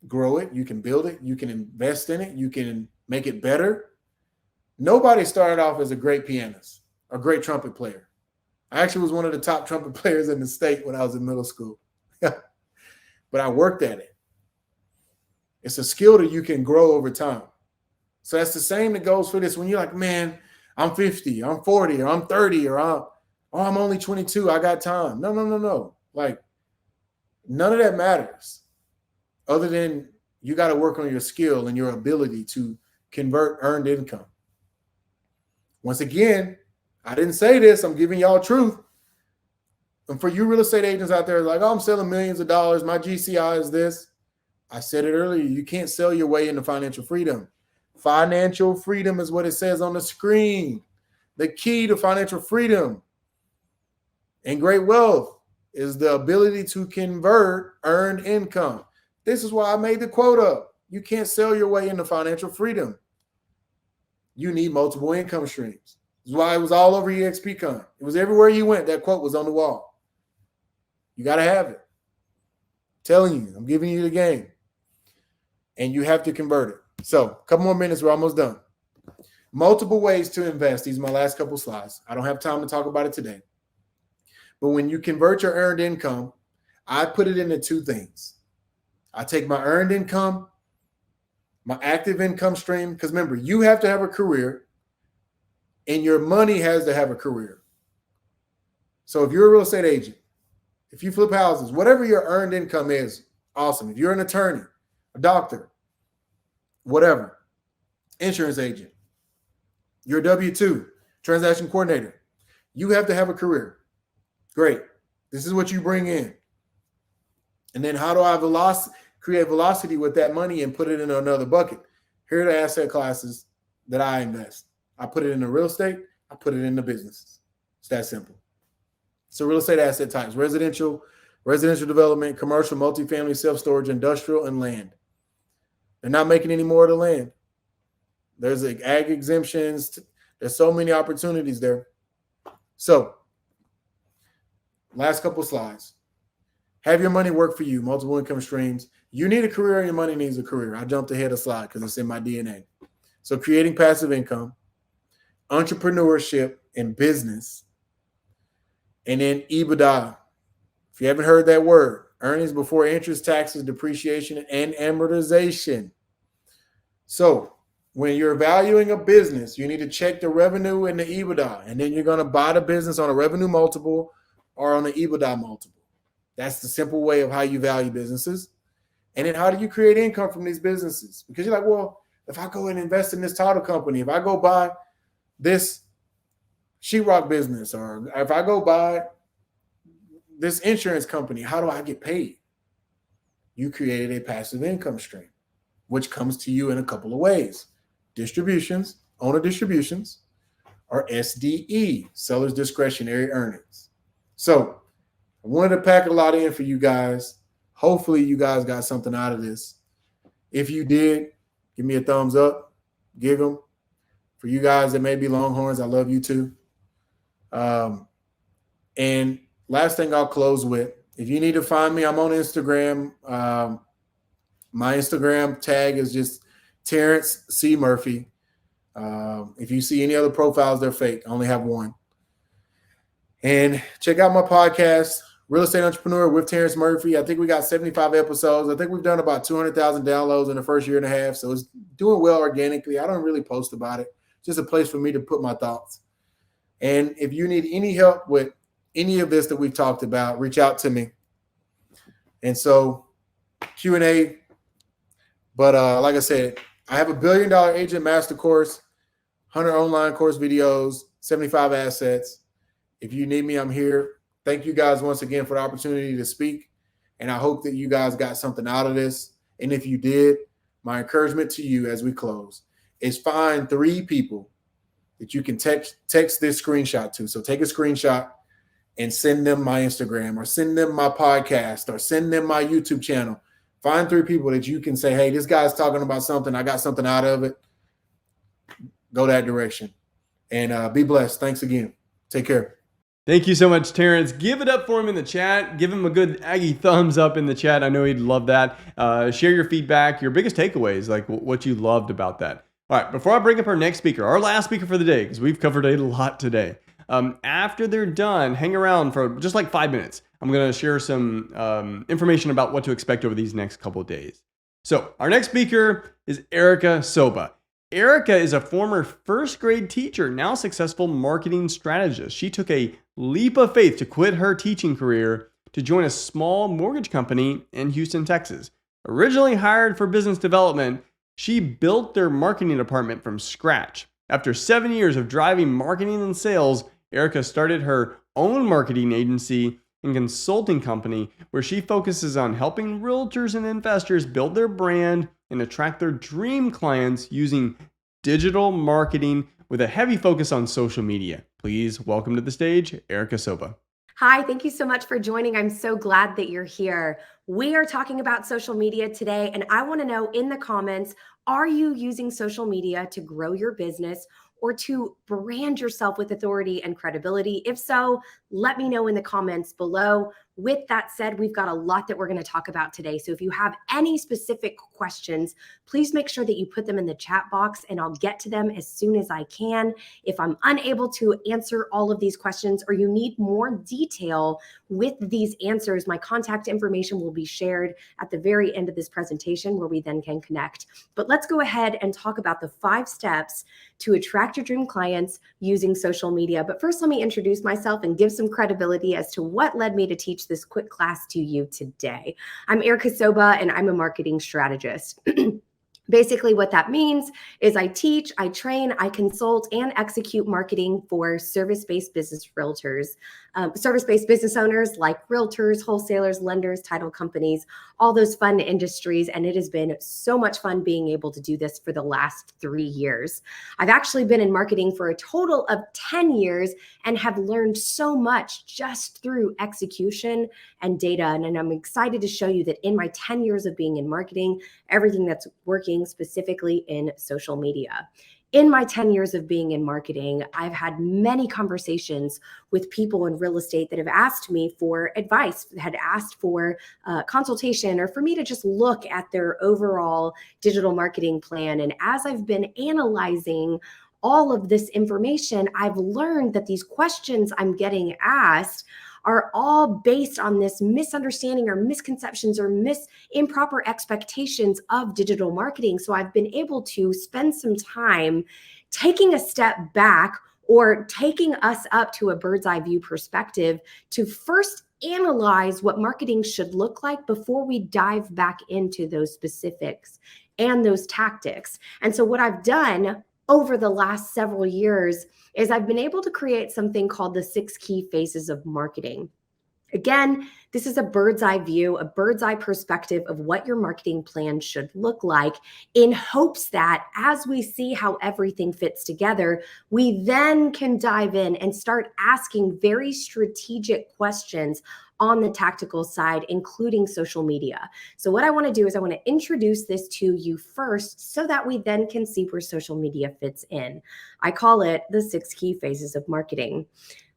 grow it, you can build it, you can invest in it, you can make it better. Nobody started off as a great pianist, a great trumpet player. I actually was one of the top trumpet players in the state when I was in middle school. But I worked at it. It's a skill that you can grow over time. So that's the same that goes for this. When you're like, man, I'm 50, I'm 40, or I'm 30, or I'm only 22, I got time. No. Like, none of that matters other than you got to work on your skill and your ability to convert earned income. Once again, I didn't say this. I'm giving y'all truth. And for you real estate agents out there, like, oh, I'm selling millions of dollars. My GCI is this. I said it earlier. You can't sell your way into financial freedom. Financial freedom is what it says on the screen. The key to financial freedom and great wealth is the ability to convert earned income. This is why I made the quote up. You can't sell your way into financial freedom. You need multiple income streams. That's why it was all over EXPCon. It was everywhere you went. That quote was on the wall. You got to have it. I'm telling you, I'm giving you the game. And you have to convert it. So a couple more minutes, we're almost done. Multiple ways to invest. These are my last couple slides. I don't have time to talk about it today. But when you convert your earned income, I put it into two things. I take my earned income, my active income stream, because remember, you have to have a career and your money has to have a career. So if you're a real estate agent, if you flip houses, whatever your earned income is, awesome. If you're an attorney, a doctor, whatever, insurance agent, you're a W-2, transaction coordinator, you have to have a career. Great. This is what you bring in. And then how do I create velocity with that money and put it in another bucket? Here are the asset classes that I invest. I put it into real estate. I put it into businesses. It's that simple. So real estate asset types: residential development, commercial, multifamily, self-storage, industrial, and land. They're not making any more of the land. There's like ag exemptions. There's so many opportunities there. So last couple slides. Have your money work for you, multiple income streams. You need a career and your money needs a career. I jumped ahead a slide because it's in my DNA. So creating passive income, entrepreneurship and business, and then EBITDA. If you haven't heard that word, earnings before interest, taxes, depreciation, and amortization. So when you're valuing a business, you need to check the revenue and the EBITDA, and then you're going to buy the business on a revenue multiple or on an EBITDA multiple. That's the simple way of how you value businesses. And then how do you create income from these businesses? Because you're like, well, if I go and invest in this title company, if I go buy this sheetrock business, or if I go buy this insurance company, how do I get paid? You created a passive income stream, which comes to you in a couple of ways. Distributions, owner distributions, or SDE, seller's discretionary earnings. So I wanted to pack a lot in for you guys. Hopefully you guys got something out of this. If you did, give me a thumbs up, give them. For you guys that may be Longhorns, I love you too. And last thing I'll close with, if you need to find me, I'm on Instagram. My Instagram tag is just Terrence C. Murphy. If you see any other profiles, they're fake. I only have one. And check out my podcast, Real Estate Entrepreneur with Terrence Murphy. I think we got 75 episodes. I think we've done about 200,000 downloads in the first year and a half. So it's doing well organically. I don't really post about it. Just a place for me to put my thoughts. And if you need any help with any of this that we've talked about, reach out to me. And so Q&A. But like I said, I have a $1 billion agent master course, 100 online course videos, 75 assets. If you need me, I'm here. Thank you guys once again for the opportunity to speak. And I hope that you guys got something out of this. And if you did, my encouragement to you as we close is find 3 people that you can text this screenshot to. So take a screenshot and send them my Instagram, or send them my podcast, or send them my YouTube channel. Find 3 people that you can say, hey, this guy's talking about something. I got something out of it. Go that direction. And be blessed. Thanks again. Take care. Thank you so much, Terrence. Give it up for him in the chat. Give him a good Aggie thumbs up in the chat. I know he'd love that. Share your feedback, your biggest takeaways, like what you loved about that. All right, before I bring up our next speaker, our last speaker for the day, because we've covered a lot today. After they're done, hang around for just like 5 minutes. I'm going to share some information about what to expect over these next couple of days. So our next speaker is Erica Soba. Erica is a former first grade teacher, now successful marketing strategist. She took a leap of faith to quit her teaching career to join a small mortgage company in Houston, Texas. Originally hired for business development, she built their marketing department from scratch. After 7 years of driving marketing and sales, Erica started her own marketing agency and consulting company where she focuses on helping realtors and investors build their brand and attract their dream clients using digital marketing with a heavy focus on social media. Please welcome to the stage, Erica Soba. Hi, thank you so much for joining. I'm so glad that you're here. We are talking about social media today, and I want to know in the comments, are you using social media to grow your business or to brand yourself with authority and credibility? If so, let me know in the comments below. With that said, we've got a lot that we're going to talk about today. So if you have any specific questions, please make sure that you put them in the chat box and I'll get to them as soon as I can. If I'm unable to answer all of these questions or you need more detail with these answers, my contact information will be shared at the very end of this presentation where we then can connect. But let's go ahead and talk about the 5 steps to attract your dream clients using social media. But first, let me introduce myself and give some credibility as to what led me to teach this quick class to you today. I'm Erica Soba, and I'm a marketing strategist. Basically, what that means is I teach, I train, I consult, and execute marketing for service-based business realtors, service-based business owners like realtors, wholesalers, lenders, title companies, all those fun industries. And it has been so much fun being able to do this for the last 3 years. I've actually been in marketing for a total of 10 years and have learned so much just through execution and data. And I'm excited to show you that in my 10 years of being in marketing, everything that's working specifically in social media. In my 10 years of being in marketing, I've had many conversations with people in real estate that have asked me for advice, had asked for consultation, or for me to just look at their overall digital marketing plan. And as I've been analyzing all of this information, I've learned that these questions I'm getting asked are all based on this misunderstanding or misconceptions or improper expectations of digital marketing. So I've been able to spend some time taking a step back or taking us up to a bird's eye view perspective to first analyze what marketing should look like before we dive back into those specifics and those tactics. And so what I've done over the last several years is I've been able to create something called the 6 key phases of marketing. Again, this is a bird's eye view, a bird's eye perspective of what your marketing plan should look like, in hopes that as we see how everything fits together, we then can dive in and start asking very strategic questions on the tactical side, including social media. So what I want to do is I want to introduce this to you first so that we then can see where social media fits in. I call it the 6 key phases of marketing.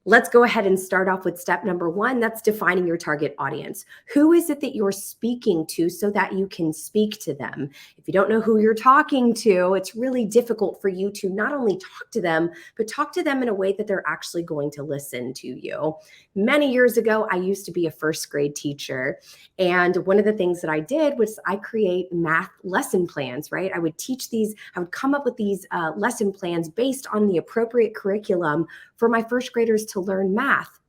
Let's go ahead and start off with step number 1. That's defining your target audience. Who is it that you're speaking to so that you can speak to them? If you don't know who you're talking to, it's really difficult for you to not only talk to them, but talk to them in a way that they're actually going to listen to you. Many years ago, I used to be a first grade teacher. And one of the things that I did was I create math lesson plans, right? I would teach these, I would come up with these lesson plans based on the appropriate curriculum for my first graders to learn math.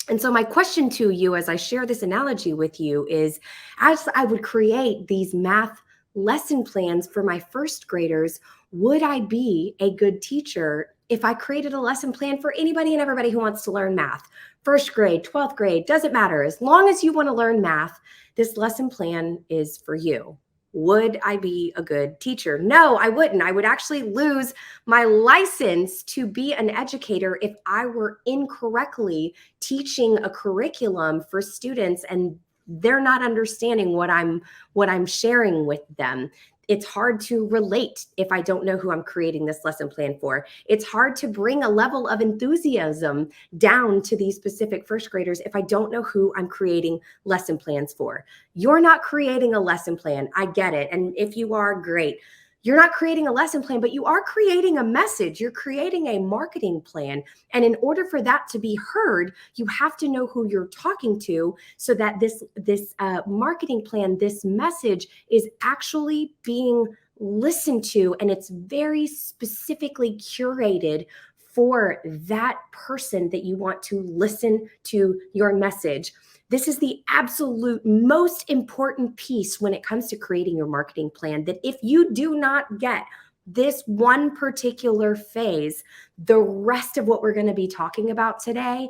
And so my question to you as I share this analogy with you is, as I would create these math lesson plans for my first graders, would I be a good teacher if I created a lesson plan for anybody and everybody who wants to learn math? First grade, 12th grade, doesn't matter. As long as you want to learn math, this lesson plan is for you. Would I be a good teacher? No, I wouldn't. I would actually lose my license to be an educator if I were incorrectly teaching a curriculum for students and they're not understanding what I'm sharing with them. It's hard to relate if I don't know who I'm creating this lesson plan for. It's hard to bring a level of enthusiasm down to these specific first graders if I don't know who I'm creating lesson plans for. You're not creating a lesson plan. I get it. And if you are, great. You're not creating a lesson plan, but you are creating a message. You're creating a marketing plan. And in order for that to be heard, you have to know who you're talking to so that this marketing plan, this message is actually being listened to, and it's very specifically curated for that person that you want to listen to your message. This is the absolute most important piece when it comes to creating your marketing plan, that if you do not get this one particular phase, the rest of what we're going to be talking about today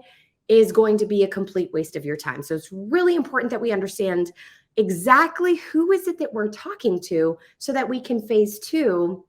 is going to be a complete waste of your time. So it's really important that we understand exactly who is it that we're talking to so that we can phase 2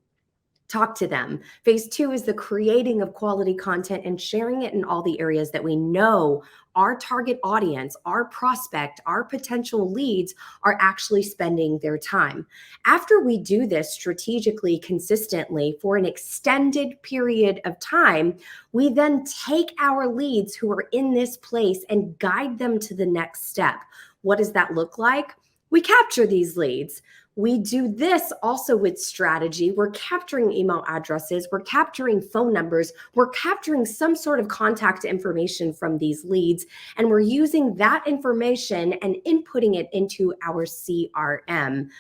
talk to them. Phase 2 is the creating of quality content and sharing it in all the areas that we know our target audience, our prospect, our potential leads are actually spending their time. After we do this strategically, consistently for an extended period of time, we then take our leads who are in this place and guide them to the next step. What does that look like? We capture these leads. We do this also with strategy. We're capturing email addresses. We're capturing phone numbers. We're capturing some sort of contact information from these leads. And we're using that information and inputting it into our CRM.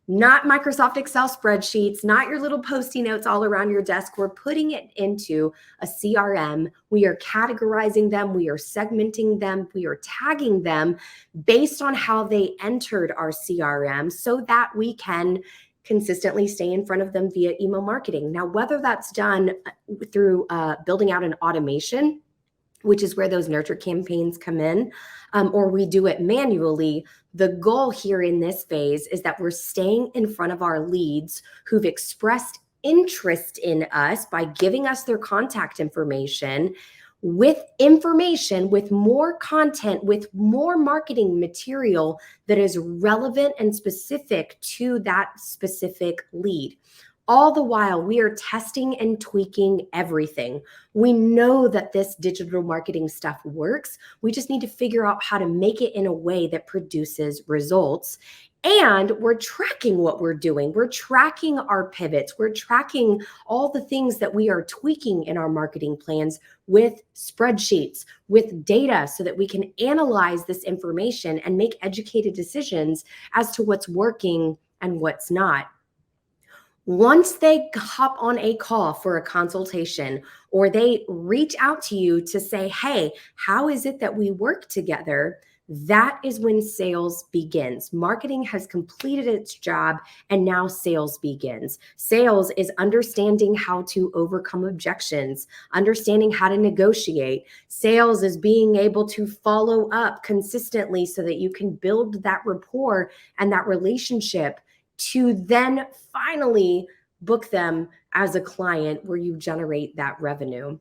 Not Microsoft Excel spreadsheets, not your little Post-it notes all around your desk. We're putting it into a CRM. We are categorizing them. We are segmenting them. We are tagging them based on how they entered our CRM so that we can consistently stay in front of them via email marketing. Now, whether that's done through building out an automation, which is where those nurture campaigns come in, or we do it manually, the goal here in this phase is that we're staying in front of our leads who've expressed interest in us by giving us their contact information, with more content, with more marketing material that is relevant and specific to that specific lead. All the while, we are testing and tweaking everything. We know that this digital marketing stuff works. We just need to figure out how to make it in a way that produces results. And we're tracking what we're doing. We're tracking our pivots. We're tracking all the things that we are tweaking in our marketing plans with spreadsheets, with data, so that we can analyze this information and make educated decisions as to what's working and what's not. Once they hop on a call for a consultation, or they reach out to you to say, hey, how is it that we work together? That is when sales begins. Marketing has completed its job, and now sales begins. Sales is understanding how to overcome objections, understanding how to negotiate. Sales is being able to follow up consistently so that you can build that rapport and that relationship to then finally book them as a client where you generate that revenue.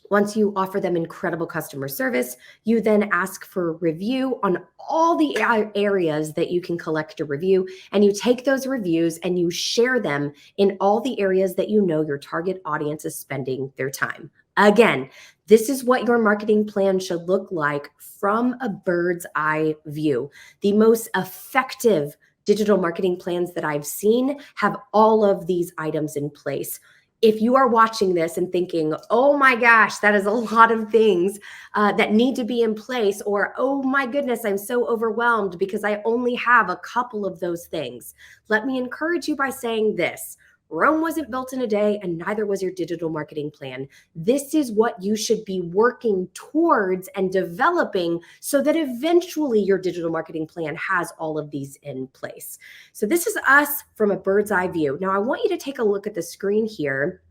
Once you offer them incredible customer service, you then ask for a review on all the areas that you can collect a review, and you take those reviews and you share them in all the areas that you know your target audience is spending their time. Again, this is what your marketing plan should look like from a bird's eye view. The most effective digital marketing plans that I've seen have all of these items in place. If you are watching this and thinking, oh my gosh, that is a lot of things that need to be in place, or oh my goodness, I'm so overwhelmed because I only have a couple of those things, let me encourage you by saying this. Rome wasn't built in a day, and neither was your digital marketing plan. This is what you should be working towards and developing so that eventually your digital marketing plan has all of these in place. So this is us from a bird's eye view. Now I want you to take a look at the screen here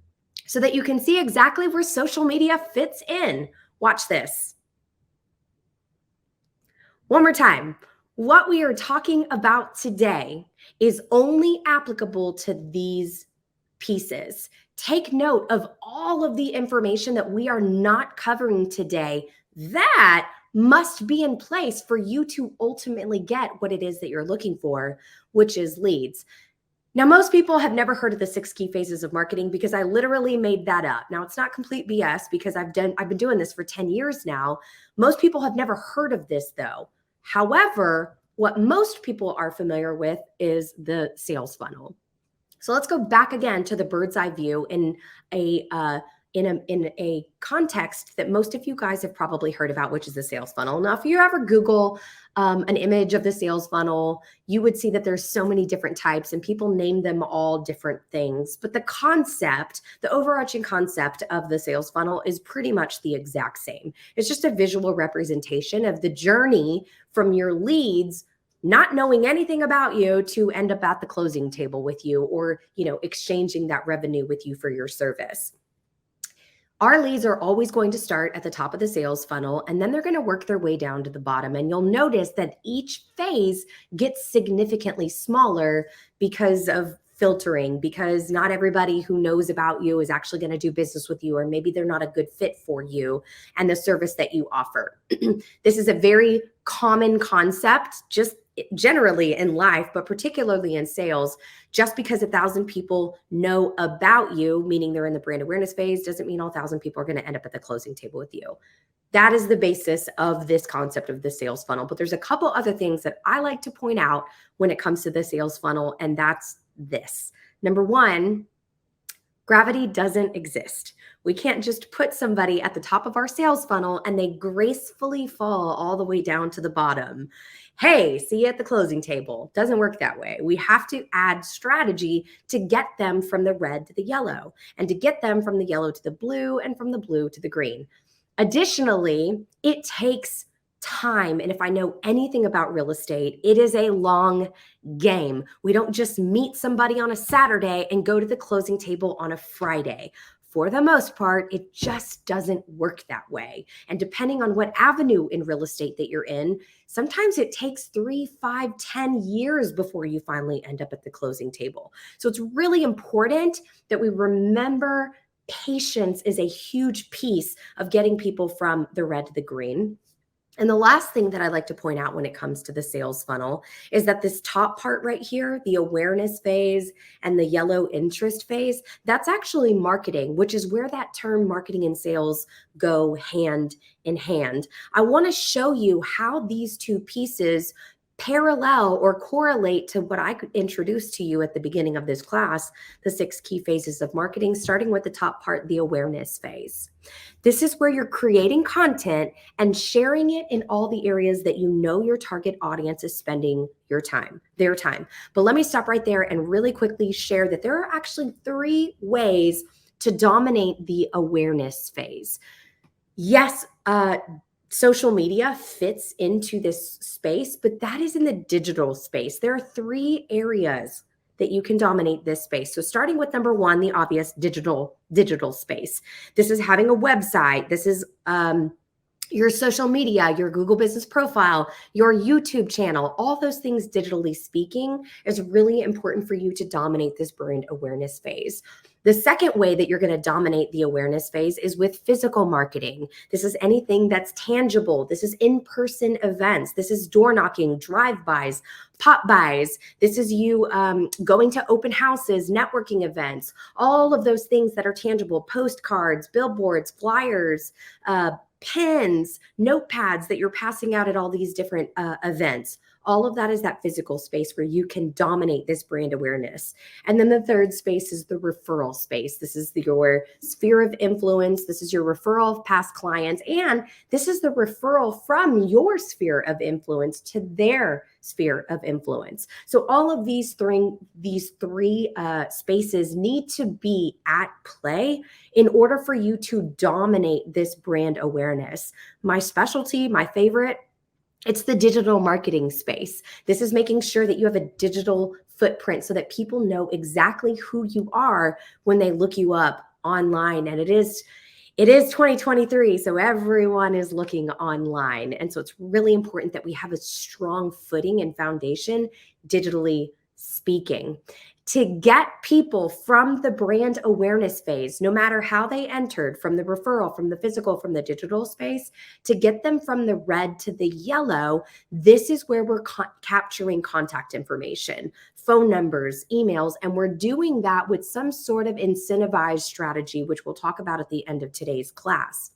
so that you can see exactly where social media fits in. Watch this. One more time. What we are talking about today is only applicable to these pieces. Take note of all of the information that we are not covering today that must be in place for you to ultimately get what it is that you're looking for, which is leads. Now, most people have never heard of the 6 key phases of marketing because I literally made that up. Now, it's not complete BS because I've been doing this for 10 years now. Most people have never heard of this though. However, what most people are familiar with is the sales funnel. So let's go back again to the bird's eye view in a context that most of you guys have probably heard about, which is the sales funnel. Now, if you ever Google an image of the sales funnel, you would see that there's so many different types and people name them all different things. But the concept, the overarching concept of the sales funnel is pretty much the exact same. It's just a visual representation of the journey from your leads not knowing anything about you to end up at the closing table with you, or, exchanging that revenue with you for your service. Our leads are always going to start at the top of the sales funnel, and then they're going to work their way down to the bottom. And you'll notice that each phase gets significantly smaller because of filtering, because not everybody who knows about you is actually going to do business with you, or maybe they're not a good fit for you and the service that you offer. This is a very common concept, just generally in life, but particularly in sales. Just because 1,000 people know about you, meaning they're in the brand awareness phase, doesn't mean all 1,000 people are going to end up at the closing table with you. That is the basis of this concept of the sales funnel. But there's a couple other things that I like to point out when it comes to the sales funnel, and that's this. Number one, gravity doesn't exist. We can't just put somebody at the top of our sales funnel and they gracefully fall all the way down to the bottom. Hey, see you at the closing table. Doesn't work that way. We have to add strategy to get them from the red to the yellow, and to get them from the yellow to the blue, and from the blue to the green. Additionally, it takes time. And if I know anything about real estate, it is a long game. We don't just meet somebody on a Saturday and go to the closing table on a Friday. For the most part, it just doesn't work that way. And depending on what avenue in real estate that you're in, sometimes it takes 3, 5, 10 years before you finally end up at the closing table. So it's really important that we remember patience is a huge piece of getting people from the red to the green. And the last thing that I like to point out when it comes to the sales funnel is that this top part right here, the awareness phase and the yellow interest phase, that's actually marketing, which is where that term marketing and sales go hand in hand. I want to show you how these two pieces parallel or correlate to what I could introduce to you at the beginning of this class, the 6 key phases of marketing, starting with the top part, the awareness phase. This is where you're creating content and sharing it in all the areas that you know your target audience is spending their time. But let me stop right there and really quickly share that there are actually 3 ways to dominate the awareness phase. Yes, social media fits into this space, but that is in the digital space. There are 3 areas that you can dominate this space. So starting with number 1, the obvious digital space. This is having a website. This is your social media, your Google business profile, your YouTube channel, all those things digitally speaking is really important for you to dominate this brand awareness phase. The second way that you're going to dominate the awareness phase is with physical marketing. This is anything that's tangible. This is in-person events. This is door knocking, drive-bys, pop-bys. This is you going to open houses, networking events, all of those things that are tangible, postcards, billboards, flyers, pens, notepads that you're passing out at all these different events. All of that is that physical space where you can dominate this brand awareness. And then the third space is the referral space. This is your sphere of influence. This is your referral of past clients. And this is the referral from your sphere of influence to their sphere of influence. So all of these three spaces need to be at play in order for you to dominate this brand awareness. My specialty, my favorite, it's the digital marketing space. This is making sure that you have a digital footprint so that people know exactly who you are when they look you up online. And it is 2023, so everyone is looking online. And so it's really important that we have a strong footing and foundation, digitally speaking. To get people from the brand awareness phase, no matter how they entered, from the referral, from the physical, from the digital space, to get them from the red to the yellow, this is where we're capturing contact information, phone numbers, emails, and we're doing that with some sort of incentivized strategy, which we'll talk about at the end of today's class.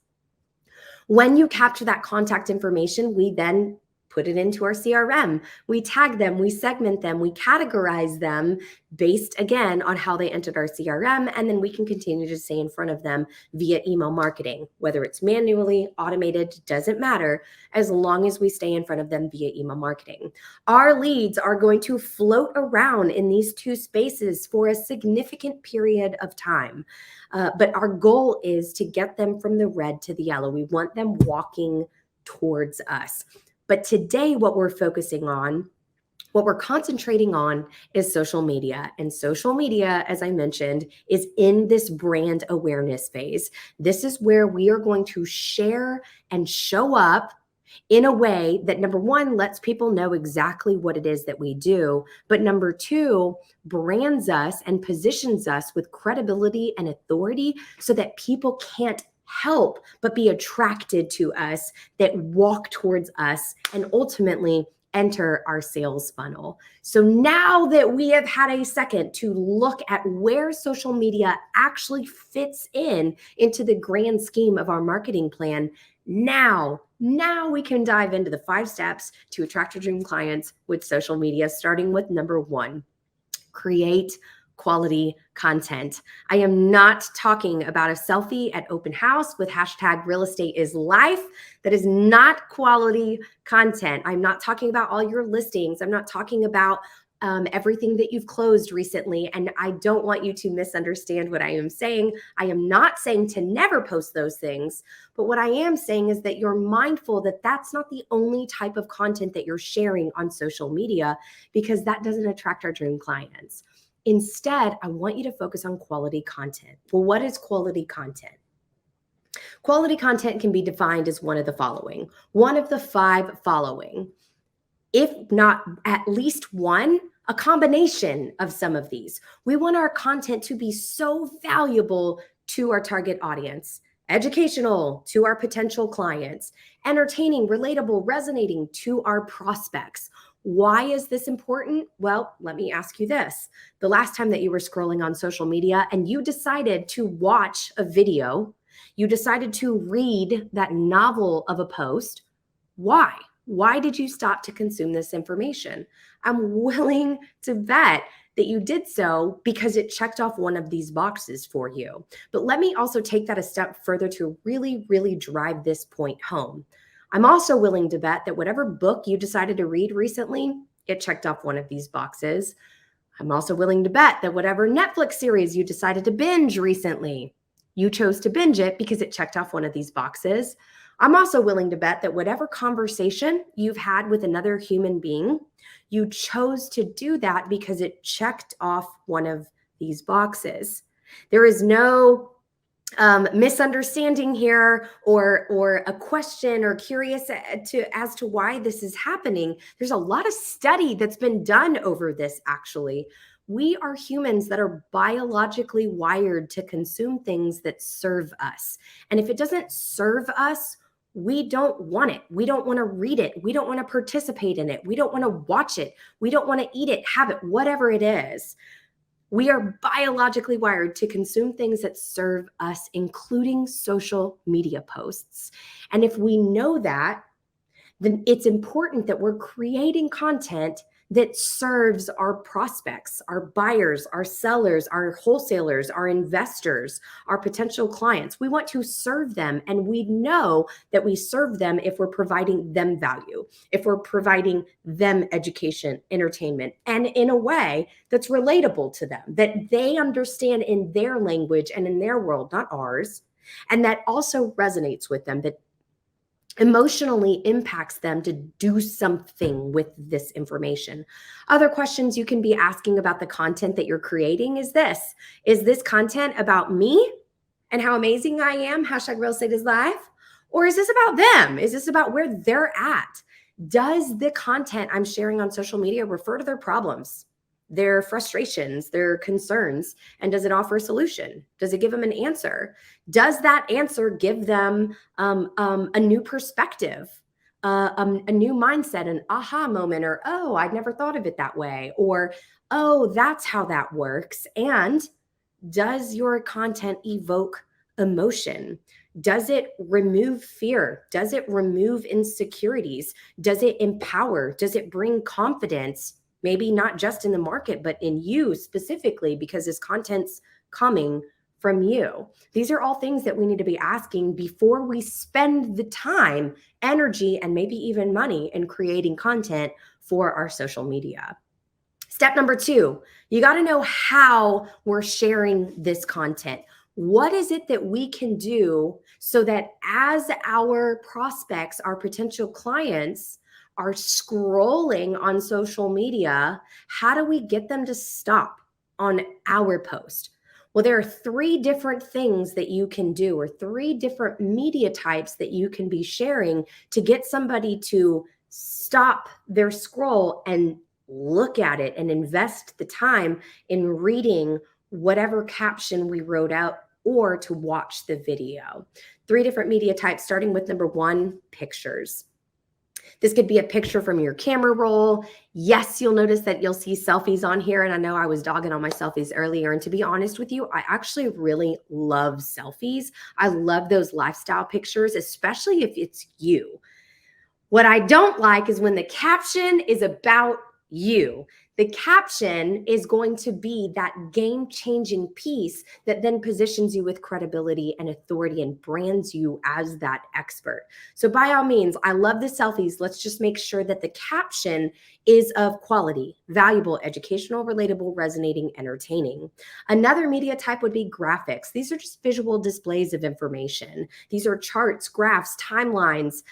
When you capture that contact information, we then put it into our CRM. We tag them, we segment them, we categorize them based, again, on how they entered our CRM, and then we can continue to stay in front of them via email marketing. Whether it's manually, automated, doesn't matter, as long as we stay in front of them via email marketing. Our leads are going to float around in these 2 spaces for a significant period of time. But our goal is to get them from the red to the yellow. We want them walking towards us. But today, what we're focusing on, what we're concentrating on is social media. And social media, as I mentioned, is in this brand awareness phase. This is where we are going to share and show up in a way that, number one, lets people know exactly what it is that we do, but number two, brands us and positions us with credibility and authority so that people can't help but be attracted to us, that walk towards us, and ultimately enter our sales funnel. So now that we have had a second to look at where social media actually fits into the grand scheme of our marketing plan, now we can dive into the 5 steps to attract your dream clients with social media, starting with number 1, create quality content. I am not talking about a selfie at open house with hashtag real estate is life. That is not quality content. I'm not talking about all your listings. I'm not talking about everything that you've closed recently. And I don't want you to misunderstand what I am saying. I am not saying to never post those things. But what I am saying is that you're mindful that that's not the only type of content that you're sharing on social media, because that doesn't attract our dream clients. Instead, I want you to focus on quality content. Well, what is quality content? Quality content can be defined as one of the following, one of the 5 following. If not at least one, a combination of some of these. We want our content to be so valuable to our target audience, educational to our potential clients, entertaining, relatable, resonating to our prospects. Why is this important? Well, let me ask you this. The last time that you were scrolling on social media and you decided to watch a video, you decided to read that novel of a post, why? Why did you stop to consume this information? I'm willing to bet that you did so because it checked off one of these boxes for you. But let me also take that a step further to really, really drive this point home. I'm also willing to bet that whatever book you decided to read recently, it checked off one of these boxes. I'm also willing to bet that whatever Netflix series you decided to binge recently, you chose to binge it because it checked off one of these boxes. I'm also willing to bet that whatever conversation you've had with another human being, you chose to do that because it checked off one of these boxes. There is no misunderstanding here or a question or curious as to why this is happening. There's a lot of study that's been done over this, actually. We are humans that are biologically wired to consume things that serve us. And if it doesn't serve us, we don't want it. We don't want to read it. We don't want to participate in it. We don't want to watch it. We don't want to eat it, have it, whatever it is. We are biologically wired to consume things that serve us, including social media posts. And if we know that, then it's important that we're creating content that serves our prospects, our buyers, our sellers, our wholesalers, our investors, our potential clients. We want to serve them, and we know that we serve them if we're providing them value, if we're providing them education, entertainment, and in a way that's relatable to them, that they understand in their language and in their world, not ours, and that also resonates with them, that emotionally impacts them to do something with this information. Other questions you can be asking about the content that you're creating is this: is this content about me and how amazing I am, hashtag real estate is life? Or is this about them? Is this about where they're at? Does the content I'm sharing on social media refer to their problems, their frustrations, their concerns, and does it offer a solution? Does it give them an answer? Does that answer give them a new perspective, a new mindset, an aha moment, or, oh, I'd never thought of it that way, or, oh, that's how that works? And does your content evoke emotion? Does it remove fear? Does it remove insecurities? Does it empower? Does it bring confidence? Maybe not just in the market, but in you specifically, because this content's coming from you. These are all things that we need to be asking before we spend the time, energy, and maybe even money in creating content for our social media. Step number 2, you got to know how we're sharing this content. What is it that we can do so that as our prospects, our potential clients, are scrolling on social media, how do we get them to stop on our post? Well, there are 3 different things that you can do, or 3 different media types that you can be sharing to get somebody to stop their scroll and look at it and invest the time in reading whatever caption we wrote out or to watch the video. 3 different media types, starting with number 1, pictures. This could be a picture from your camera roll. Yes, you'll notice that you'll see selfies on here. And I know I was dogging on my selfies earlier. And to be honest with you, I actually really love selfies. I love those lifestyle pictures, especially if it's you. What I don't like is when the caption is about you. The caption is going to be that game-changing piece that then positions you with credibility and authority and brands you as that expert. So by all means, I love the selfies. Let's just make sure that the caption is of quality, valuable, educational, relatable, resonating, entertaining. Another media type would be graphics. These are just visual displays of information. These are charts, graphs, timelines,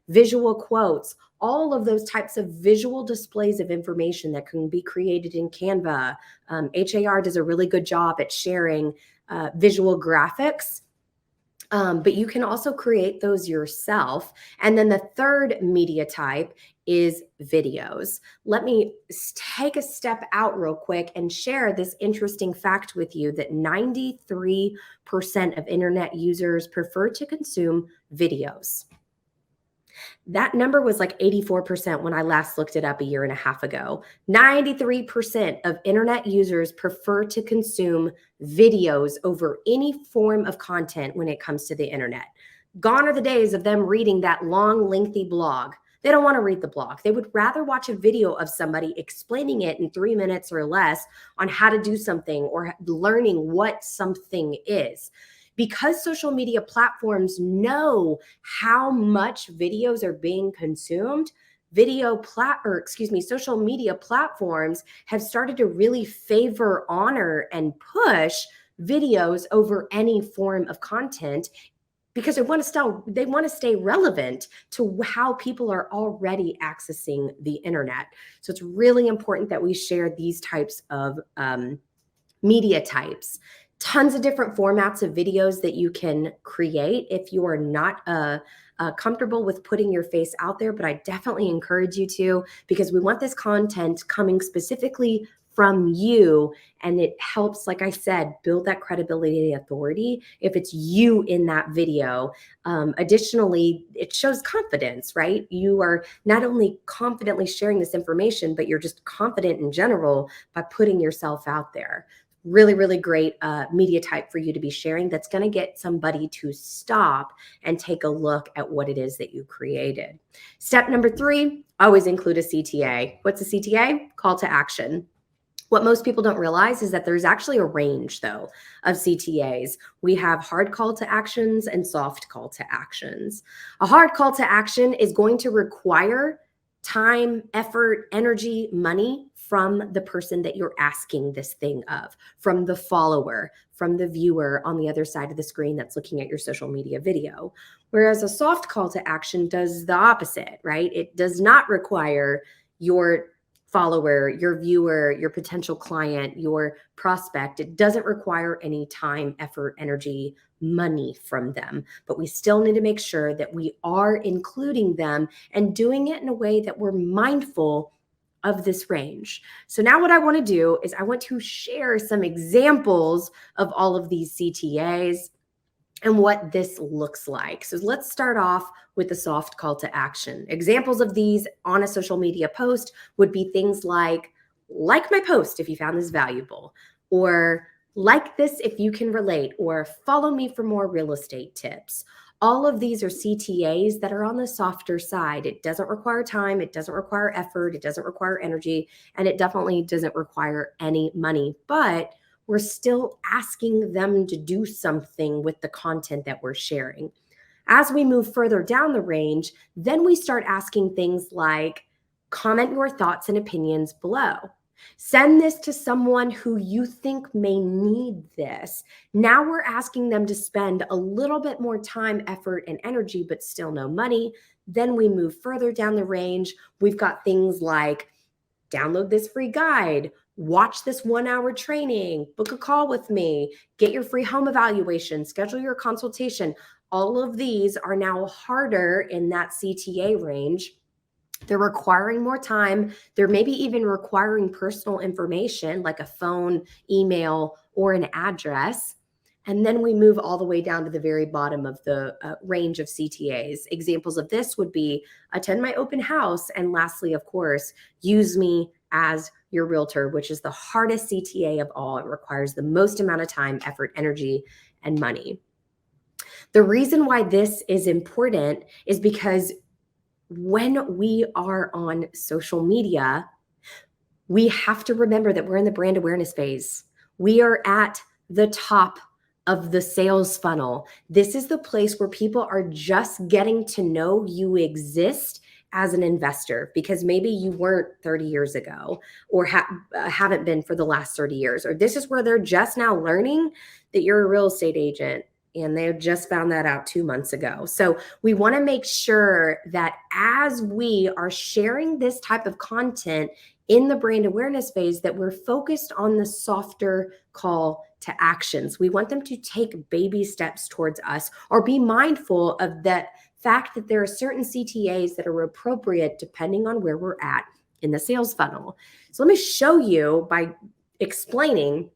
visual quotes, all of those types of visual displays of information that can be created in Canva. HAR does a really good job at sharing visual graphics. But you can also create those yourself. And then the third media type is videos. Let me take a step out real quick and share this interesting fact with you that 93% of internet users prefer to consume videos. That number was like 84% when I last looked it up a year and a half ago. 93% of internet users prefer to consume videos over any form of content when it comes to the internet. Gone are the days of them reading that long, lengthy blog. They don't want to read the blog. They would rather watch a video of somebody explaining it in 3 minutes or less on how to do something or learning what something is. Because social media platforms know how much videos are being consumed, social media platforms have started to really favor, honor, and push videos over any form of content because they want to stay relevant to how people are already accessing the internet. So it's really important that we share these types of media types. Tons of different formats of videos that you can create if you are not comfortable with putting your face out there, but I definitely encourage you to, because we want this content coming specifically from you, and it helps, like I said, build that credibility and authority if it's you in that video. Additionally, it shows confidence, right? You are not only confidently sharing this information, but you're just confident in general by putting yourself out there. Really, really great media type for you to be sharing that's going to get somebody to stop and take a look at what it is that you created. Step number 3, always include a CTA. What's a CTA? Call to action. What most people don't realize is that there's actually a range, though, of CTAs. We have hard call to actions and soft call to actions. A hard call to action is going to require time, effort, energy, money from the person that you're asking this thing of, from the follower, from the viewer on the other side of the screen that's looking at your social media video. Whereas a soft call to action does the opposite, right? It does not require your follower, your viewer, your potential client, your prospect. It doesn't require any time, effort, energy, money from them, but we still need to make sure that we are including them and doing it in a way that we're mindful of this range. So now what I want to do is I want to share some examples of all of these CTAs and what this looks like. So let's start off with the soft call to action. Examples of these on a social media post would be things like my post if you found this valuable, or like this if you can relate, or follow me for more real estate tips. All of these are CTAs that are on the softer side. It doesn't require time, it doesn't require effort, it doesn't require energy, and it definitely doesn't require any money, but we're still asking them to do something with the content that we're sharing. As we move further down the range, then we start asking things like, comment your thoughts and opinions below. Send this to someone who you think may need this. Now we're asking them to spend a little bit more time, effort, and energy, but still no money. Then we move further down the range. We've got things like, download this free guide, watch this 1-hour training, book a call with me, get your free home evaluation, schedule your consultation. All of these are now harder in that CTA range. They're requiring more time. They're maybe even requiring personal information like a phone, email, or an address. And then we move all the way down to the very bottom of the range of CTAs. Examples of this would be attend my open house. And lastly, of course, use me as your realtor, which is the hardest CTA of all. It requires the most amount of time, effort, energy, and money. The reason why this is important is because when we are on social media, we have to remember that we're in the brand awareness phase. We are at the top of the sales funnel. This is the place where people are just getting to know you exist as an investor, because maybe you weren't 30 years ago or haven't been for the last 30 years, or this is where they're just now learning that you're a real estate agent. And they just found that out 2 months ago. So we want to make sure that as we are sharing this type of content in the brand awareness phase, that we're focused on the softer call to actions. We want them to take baby steps towards us, or be mindful of that fact that there are certain CTAs that are appropriate depending on where we're at in the sales funnel. So let me show you by explaining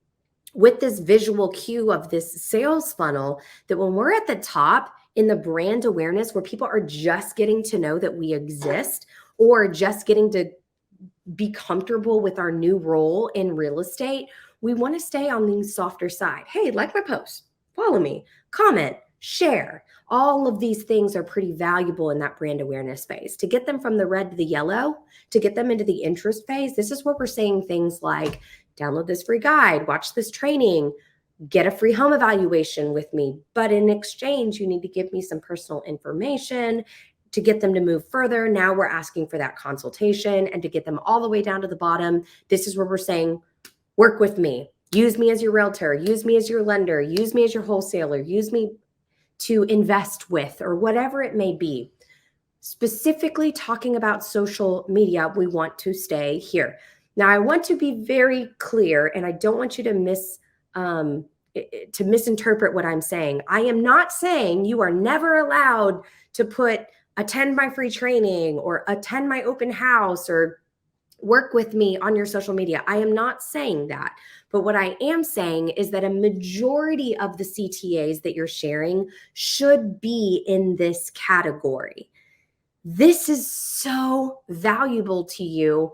with this visual cue of this sales funnel that when we're at the top in the brand awareness, where people are just getting to know that we exist, or just getting to be comfortable with our new role in real estate, we want to stay on the softer side. Hey, like my post, follow me, comment, share. All of these things are pretty valuable in that brand awareness phase. To get them from the red to the yellow, to get them into the interest phase, this is where we're saying things like, download this free guide, watch this training, get a free home evaluation with me. But in exchange, you need to give me some personal information to get them to move further. Now we're asking for that consultation. And to get them all the way down to the bottom, this is where we're saying, work with me, use me as your realtor, use me as your lender, use me as your wholesaler, use me to invest with, or whatever it may be. Specifically talking about social media, we want to stay here. Now, I want to be very clear, and I don't want you to misinterpret what I'm saying. I am not saying you are never allowed to attend my free training, or attend my open house, or work with me on your social media. I am not saying that. But what I am saying is that a majority of the CTAs that you're sharing should be in this category. This is so valuable to you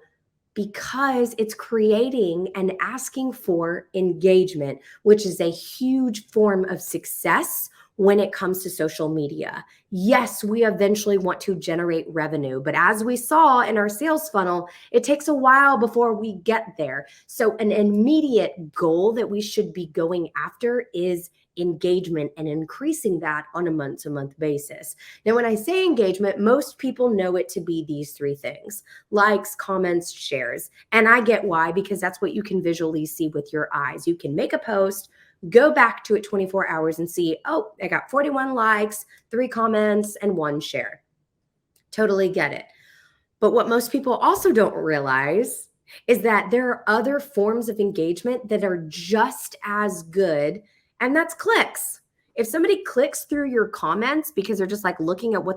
because it's creating and asking for engagement, which is a huge form of success when it comes to social media. Yes, we eventually want to generate revenue, but as we saw in our sales funnel, it takes a while before we get there. So an immediate goal that we should be going after is engagement, and increasing that on a month-to-month basis. Now, when I say engagement, most people know it to be these three things: likes, comments, shares. And I get why, because that's what you can visually see with your eyes. You can make a post, go back to it 24 hours and see, oh, I got 41 likes, 3 comments, and 1 share. Totally get it. But what most people also don't realize is that there are other forms of engagement that are just as good, and that's clicks. If somebody clicks through your comments because they're just like looking at what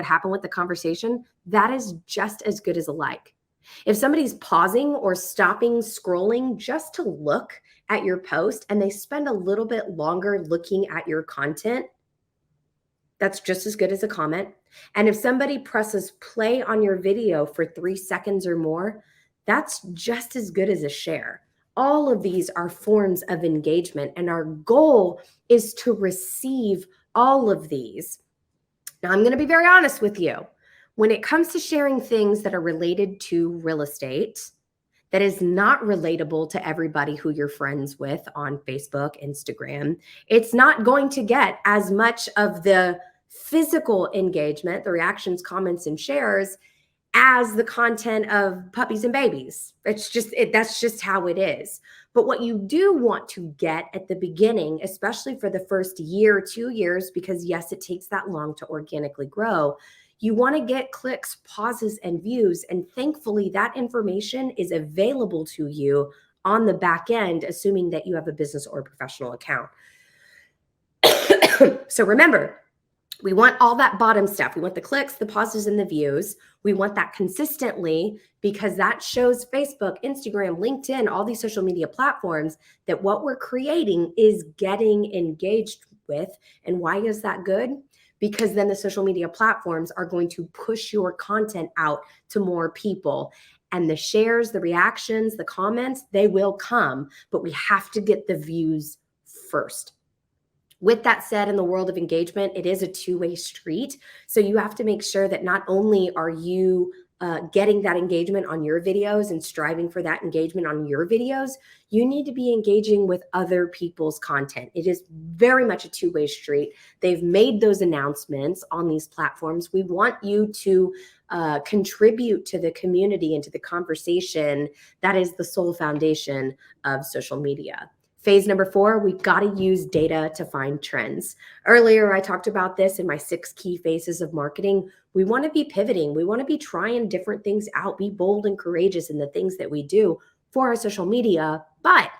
happened with the conversation, that is just as good as a like. If somebody's pausing or stopping scrolling just to look at your post and they spend a little bit longer looking at your content, that's just as good as a comment. And if somebody presses play on your video for 3 seconds or more, that's just as good as a share. All of these are forms of engagement, and our goal is to receive all of these. Now, I'm going to be very honest with you. When it comes to sharing things that are related to real estate, that is not relatable to everybody who you're friends with on Facebook, Instagram, it's not going to get as much of the physical engagement, the reactions, comments, and shares, as the content of puppies and babies. That's just how it is. But what you do want to get at the beginning, especially for the first year, 2 years, because yes, it takes that long to organically grow, You want to get clicks, pauses, and views. And thankfully, that information is available to you on the back end, assuming that you have a business or professional account. So remember, we want all that bottom stuff. We want the clicks, the pauses, and the views. We want that consistently because that shows Facebook, Instagram, LinkedIn, all these social media platforms that what we're creating is getting engaged with. And why is that good? Because then the social media platforms are going to push your content out to more people. And the shares, the reactions, the comments, they will come, but we have to get the views first. With that said, in the world of engagement, it is a two-way street. So you have to make sure that not only are you getting that engagement on your videos and striving for that engagement on your videos, you need to be engaging with other people's content. It is very much a two-way street. They've made those announcements on these platforms. We want you to contribute to the community and to the conversation. That is the sole foundation of social media. Phase number 4, we've got to use data to find trends. Earlier, I talked about this in my 6 key phases of marketing. We want to be pivoting. We want to be trying different things out, be bold and courageous in the things that we do for our social media. But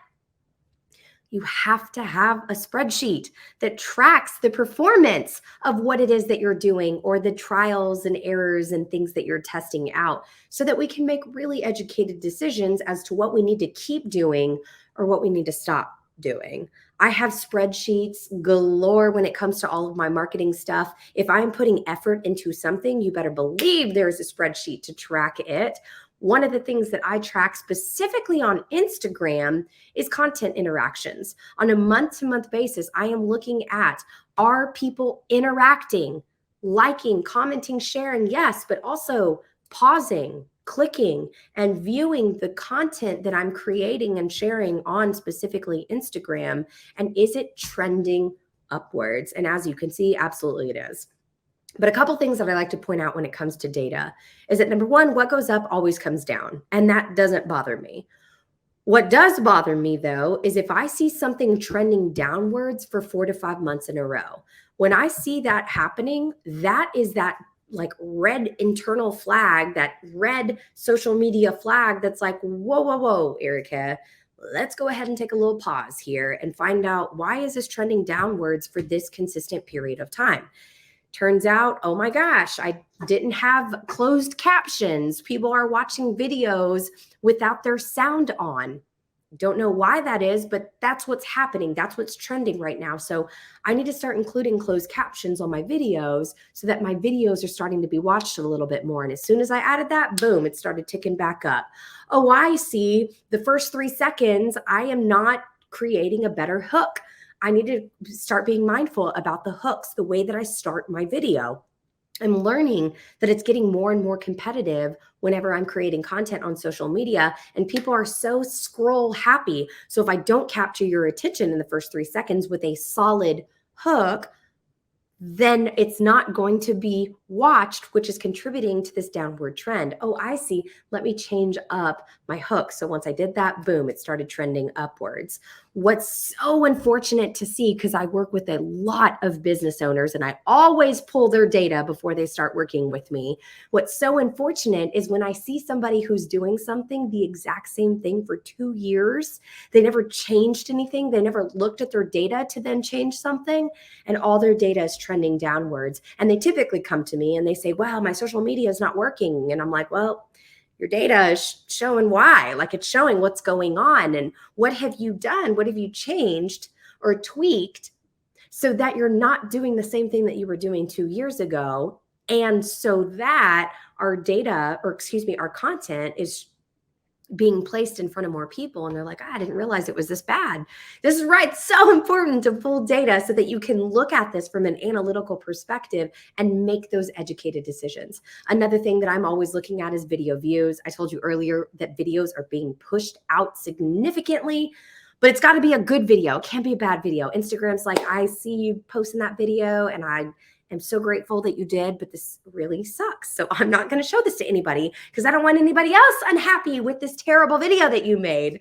you have to have a spreadsheet that tracks the performance of what it is that you're doing or the trials and errors and things that you're testing out so that we can make really educated decisions as to what we need to keep doing or what we need to stop doing. I have spreadsheets galore when it comes to all of my marketing stuff. If I'm putting effort into something, you better believe there's a spreadsheet to track it. One of the things that I track specifically on Instagram is content interactions. On a month-to-month basis, I am looking at, are people interacting, liking, commenting, sharing? Yes, but also pausing, clicking, and viewing the content that I'm creating and sharing on specifically Instagram. And is it trending upwards? And as you can see, absolutely it is. But a couple things that I like to point out when it comes to data is that number 1, what goes up always comes down, and that doesn't bother me. What does bother me though, is if I see something trending downwards for 4 to 5 months in a row. When I see that happening, that is that like red internal flag, that red social media flag that's like, whoa, whoa, whoa, Erica, let's go ahead and take a little pause here and find out why is this trending downwards for this consistent period of time. Turns out, oh my gosh, I didn't have closed captions. People are watching videos without their sound on. Don't know why that is, but that's what's happening. That's what's trending right now. So I need to start including closed captions on my videos so that my videos are starting to be watched a little bit more. And as soon as I added that, boom, it started ticking back up. Oh, I see. The first 3 seconds, I am not creating a better hook. I need to start being mindful about the hooks, the way that I start my video. I'm learning that it's getting more and more competitive whenever I'm creating content on social media, and people are so scroll happy. So if I don't capture your attention in the first 3 seconds with a solid hook, then it's not going to be watched, which is contributing to this downward trend. Oh, I see. Let me change up my hook. So once I did that, boom, it started trending upwards. What's so unfortunate to see, because I work with a lot of business owners and I always pull their data before they start working with me. What's so unfortunate is when I see somebody who's doing something, the exact same thing for 2 years, they never changed anything. They never looked at their data to then change something, and all their data is trending downwards. And they typically come to me and they say, well, my social media is not working. And I'm like, well, your data is showing why, like it's showing what's going on and what have you done? What have you changed or tweaked so that you're not doing the same thing that you were doing 2 years ago. And so that our data, or excuse me, our content is being placed in front of more people, and they're like, I didn't realize it was this bad. This is right. It's so important to pull data so that you can look at this from an analytical perspective and make those educated decisions. Another thing that I'm always looking at is video views. I told you earlier that videos are being pushed out significantly, but it's got to be a good video. It can't be a bad video. Instagram's like, I see you posting that video and I am so grateful that you did, but this really sucks. So I'm not going to show this to anybody because I don't want anybody else unhappy with this terrible video that you made.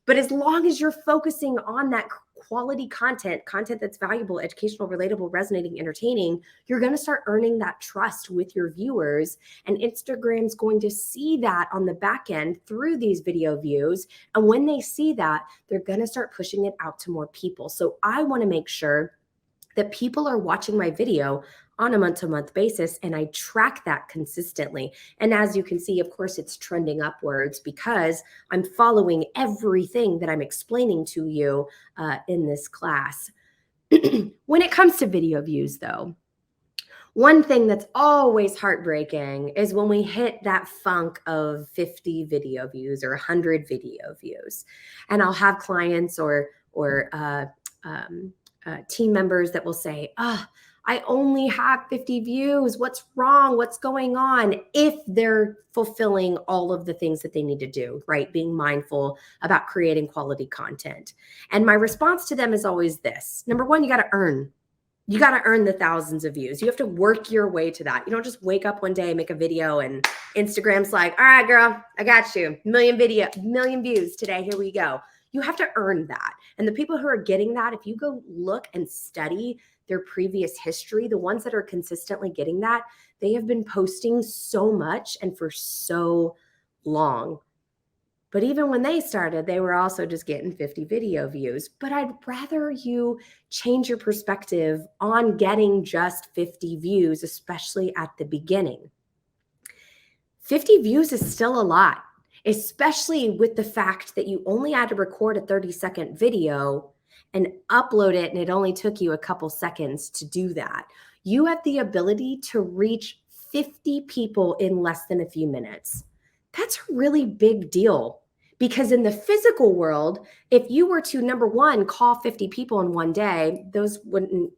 But as long as you're focusing on that quality content that's valuable, educational, relatable, resonating, entertaining, you're going to start earning that trust with your viewers. And Instagram's going to see that on the back end through these video views. And when they see that, they're going to start pushing it out to more people. So I want to make sure that people are watching my video on a month-to-month basis, and I track that consistently. And as you can see, of course, it's trending upwards because I'm following everything that I'm explaining to you in this class. When it comes to video views, though, one thing that's always heartbreaking is when we hit that funk of 50 video views or 100 video views. And I'll have clients or team members that will say, I only have 50 views. What's wrong? What's going on? If they're fulfilling all of the things that they need to do, right? Being mindful about creating quality content. And my response to them is always this. Number one, you got to earn. You got to earn the thousands of views. You have to work your way to that. You don't just wake up one day, make a video, and Instagram's like, all right, girl, I got you. Million views today. Here we go. You have to earn that. And the people who are getting that, if you go look and study their previous history, the ones that are consistently getting that, they have been posting so much and for so long. But even when they started, they were also just getting 50 video views. But I'd rather you change your perspective on getting just 50 views, especially at the beginning. 50 views is still a lot, especially with the fact that you only had to record a 30-second video and upload it, and it only took you a couple seconds to do that. You have the ability to reach 50 people in less than a few minutes. That's a really big deal, because in the physical world, if you were to, number one, call 50 people in one day, those wouldn't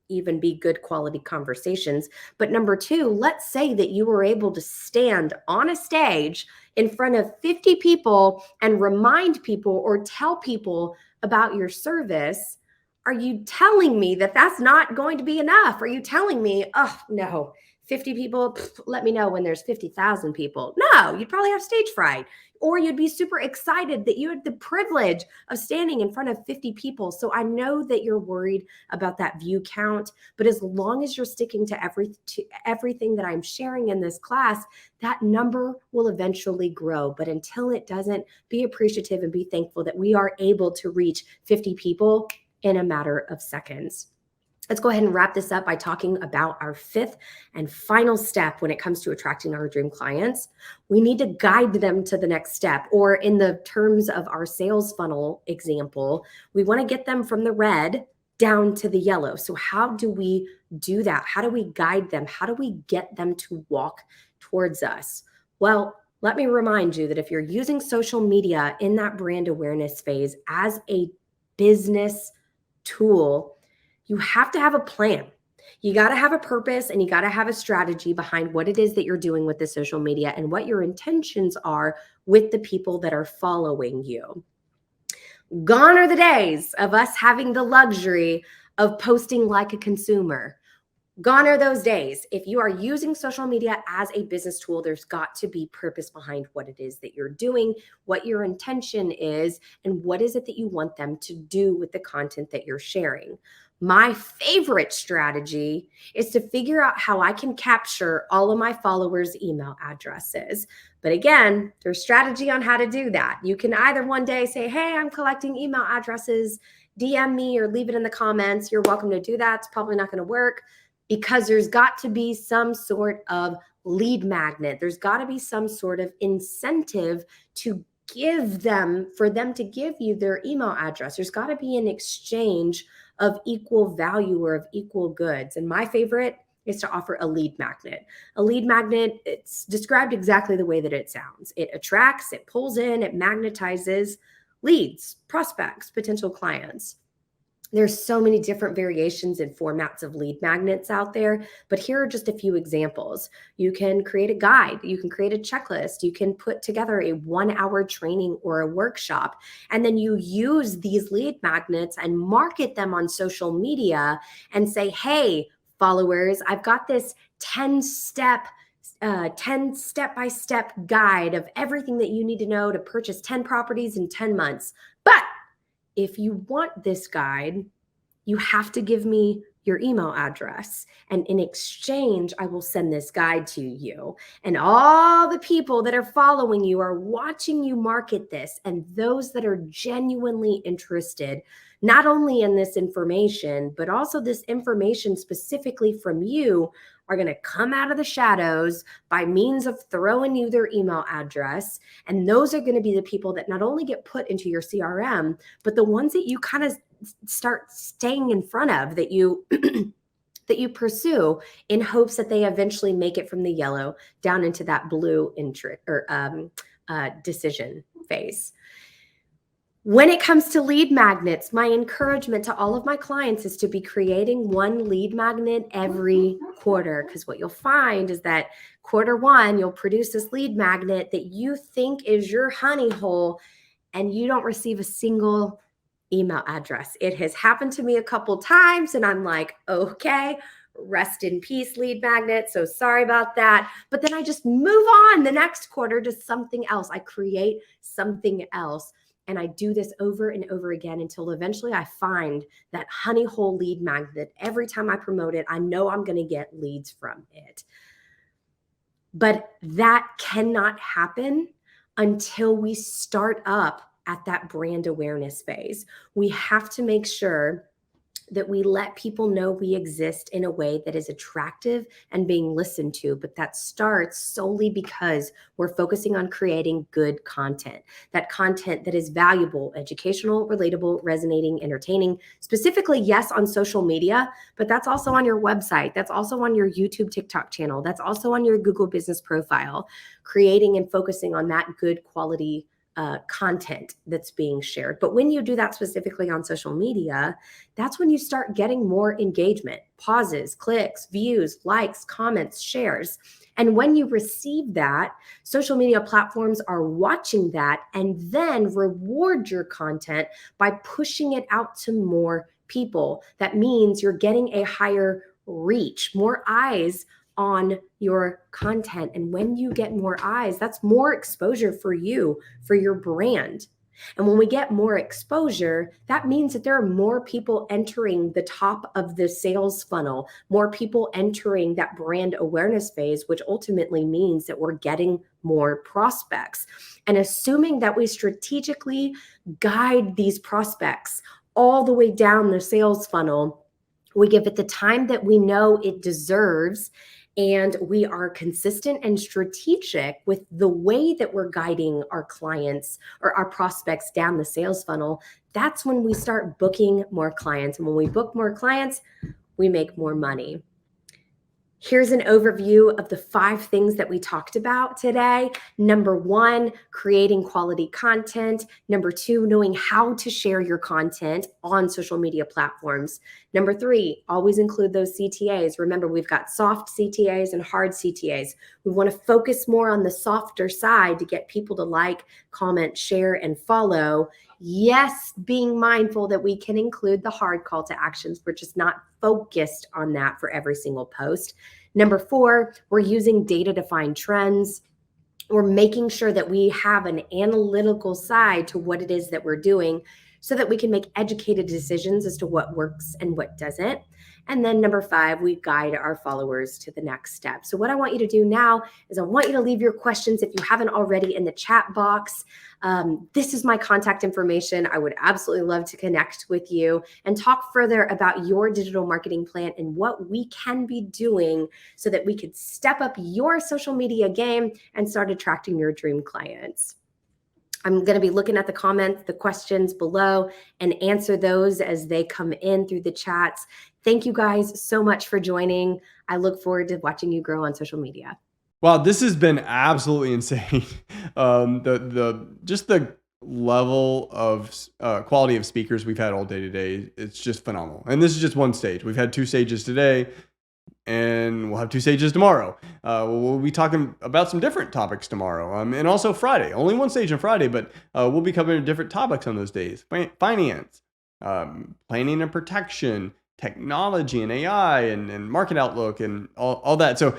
even be good quality conversations. But number two, let's say that you were able to stand on a stage in front of 50 people and remind people or tell people about your service. Are you telling me that that's not going to be enough? Are you telling me, oh, no, 50 people, let me know when there's 50,000 people? No, you'd probably have stage fright. Or you'd be super excited that you had the privilege of standing in front of 50 people. So I know that you're worried about that view count, but as long as you're sticking to everything that I'm sharing in this class, that number will eventually grow. But until it doesn't, be appreciative and be thankful that we are able to reach 50 people in a matter of seconds. Let's go ahead and wrap this up by talking about our fifth and final step when it comes to attracting our dream clients. We need to guide them to the next step, or in the terms of our sales funnel example, we want to get them from the red down to the yellow. So how do we do that? How do we guide them? How do we get them to walk towards us? Well, let me remind you that if you're using social media in that brand awareness phase as a business tool, you have to have a plan. You got to have a purpose, and you got to have a strategy behind what it is that you're doing with the social media and what your intentions are with the people that are following you. Gone are the days of us having the luxury of posting like a consumer. Gone are those days. If you are using social media as a business tool, there's got to be purpose behind what it is that you're doing, what your intention is, and what is it that you want them to do with the content that you're sharing. My favorite strategy is to figure out how I can capture all of my followers' email addresses. But again, there's strategy on how to do that. You can either one day say, hey, I'm collecting email addresses, DM me or leave it in the comments. You're welcome to do that. It's probably not going to work, because there's got to be some sort of lead magnet. There's got to be some sort of incentive to give them, for them to give you their email address. There's got to be an exchange of equal value or of equal goods. And my favorite is to offer a lead magnet. A lead magnet, it's described exactly the way that it sounds. It attracts, it pulls in, it magnetizes leads, prospects, potential clients. There's so many different variations and formats of lead magnets out there, but here are just a few examples. You can create a guide, you can create a checklist, you can put together a 1-hour training or a workshop, and then you use these lead magnets and market them on social media and say, hey, followers, I've got this 10 step-by-step guide of everything that you need to know to purchase 10 properties in 10 months. But if you want this guide, you have to give me your email address. And in exchange, I will send this guide to you. And all the people that are following you are watching you market this. And those that are genuinely interested, not only in this information, but also this information specifically from you, are going to come out of the shadows by means of throwing you their email address. And those are going to be the people that not only get put into your CRM, but the ones that you kind of start staying in front of, that you that you pursue in hopes that they eventually make it from the yellow down into that blue decision phase. When it comes to lead magnets, my encouragement to all of my clients is to be creating one lead magnet every quarter, because what you'll find is that quarter one, you'll produce this lead magnet that you think is your honey hole, and you don't receive a single email address. It has happened to me a couple times, and I'm like, okay, rest in peace, lead magnet. So sorry about that. But then I just move on the next quarter to something else. I create something else. And I do this over and over again until eventually I find that honey hole lead magnet. Every time I promote it, I know I'm going to get leads from it. But that cannot happen until we start up at that brand awareness phase. We have to make sure that we let people know we exist in a way that is attractive and being listened to. But that starts solely because we're focusing on creating good content, that content that is valuable, educational, relatable, resonating, entertaining, specifically, yes, on social media, but that's also on your website. That's also on your YouTube, TikTok channel. That's also on your Google business profile, creating and focusing on that good quality content that's being shared. But when you do that specifically on social media, that's when you start getting more engagement, pauses, clicks, views, likes, comments, shares. And when you receive that, social media platforms are watching that and then reward your content by pushing it out to more people. That means you're getting a higher reach, more eyes on your content. And when you get more eyes, that's more exposure for you, for your brand. And when we get more exposure, that means that there are more people entering the top of the sales funnel, more people entering that brand awareness phase, which ultimately means that we're getting more prospects. And assuming that we strategically guide these prospects all the way down the sales funnel, we give it the time that we know it deserves, and we are consistent and strategic with the way that we're guiding our clients or our prospects down the sales funnel. That's when we start booking more clients. And when we book more clients, we make more money. Here's an overview of the 5 things that we talked about today. Number 1, creating quality content. Number 2, knowing how to share your content on social media platforms. Number 3, always include those CTAs. Remember, we've got soft CTAs and hard CTAs. We want to focus more on the softer side to get people to like, comment, share, and follow. Yes, being mindful that we can include the hard call to actions. We're just not focused on that for every single post. Number 4, we're using data to find trends. We're making sure that we have an analytical side to what it is that we're doing so that we can make educated decisions as to what works and what doesn't. And then number 5, we guide our followers to the next step. So what I want you to do now is I want you to leave your questions, if you haven't already, in the chat box. This is my contact information. I would absolutely love to connect with you and talk further about your digital marketing plan and what we can be doing so that we could step up your social media game and start attracting your dream clients. I'm going to be looking at the comments, the questions below, and answer those as they come in through the chats. Thank you guys so much for joining. I look forward to watching you grow on social media. Wow, this has been absolutely insane. The level of quality of speakers we've had all day today, it's just phenomenal. And this is just one stage. We've had 2 stages today, and we'll have 2 stages tomorrow. We'll be talking about some different topics tomorrow, and also Friday. Only 1 stage on Friday, but we'll be covering different topics on those days. Finance, planning and protection, technology and AI, and market outlook, and all that. So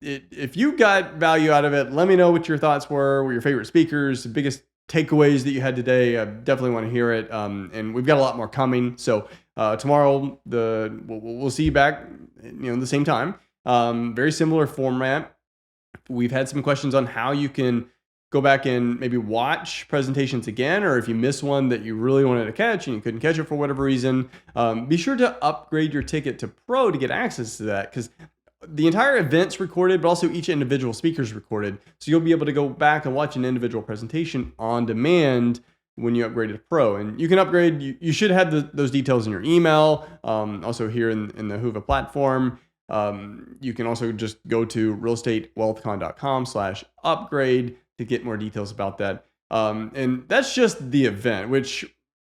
if you got value out of it, let me know what your thoughts were your favorite speakers, the biggest takeaways that you had today. I definitely want to hear it. And we've got a lot more coming. So tomorrow, we'll see you back, the same time. Very similar format. We've had some questions on how you can go back and maybe watch presentations again, or if you miss one that you really wanted to catch and you couldn't catch it for whatever reason, be sure to upgrade your ticket to Pro to get access to that, because the entire event's recorded, but also each individual speaker's recorded. So you'll be able to go back and watch an individual presentation on demand when you upgrade to Pro. And you can upgrade, you should have those details in your email, also here in the Hoover platform. You can also just go to realestatewealthcon.com/upgrade to get more details about that. And that's just the event, which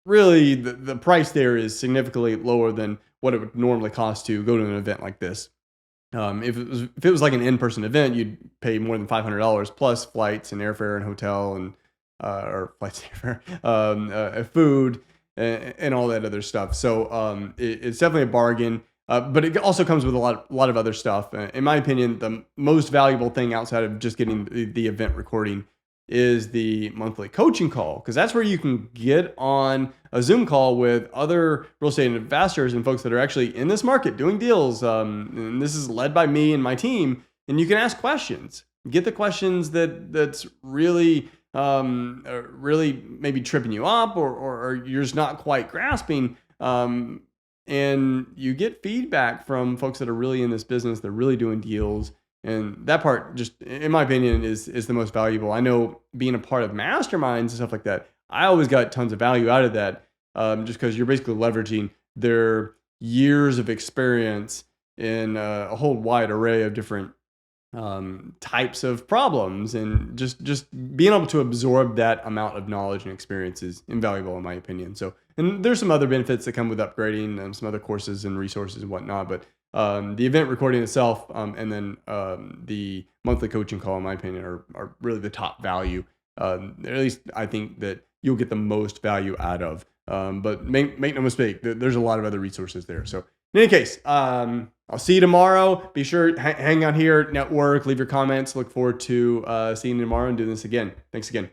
really the price there is significantly lower than what it would normally cost to go to an event like this. If it was like an in-person event, you'd pay more than $500 plus flights and airfare and hotel and or flights, airfare, food and all that other stuff. So it's definitely a bargain. But it also comes with a lot of other stuff. In my opinion, the most valuable thing outside of just getting the event recording is the monthly coaching call, because that's where you can get on a Zoom call with other real estate investors and folks that are actually in this market doing deals. And this is led by me and my team, and you can ask questions. Get the questions that's really maybe tripping you up or you're just not quite grasping. And you get feedback from folks that are really in this business. They're really doing deals. And that part, just in my opinion, is the most valuable. I know being a part of masterminds and stuff like that, I always got tons of value out of that, just because you're basically leveraging their years of experience in a whole wide array of different types of problems. And just being able to absorb that amount of knowledge and experience is invaluable in my opinion. So, and there's some other benefits that come with upgrading, some other courses and resources and whatnot, but the event recording itself, and then the monthly coaching call, in my opinion, are really the top value. At least I think that you'll get the most value out of. But make no mistake, there's a lot of other resources there. So in any case, I'll see you tomorrow. Be sure hang out here, network, leave your comments. Look forward to seeing you tomorrow and doing this again. Thanks again.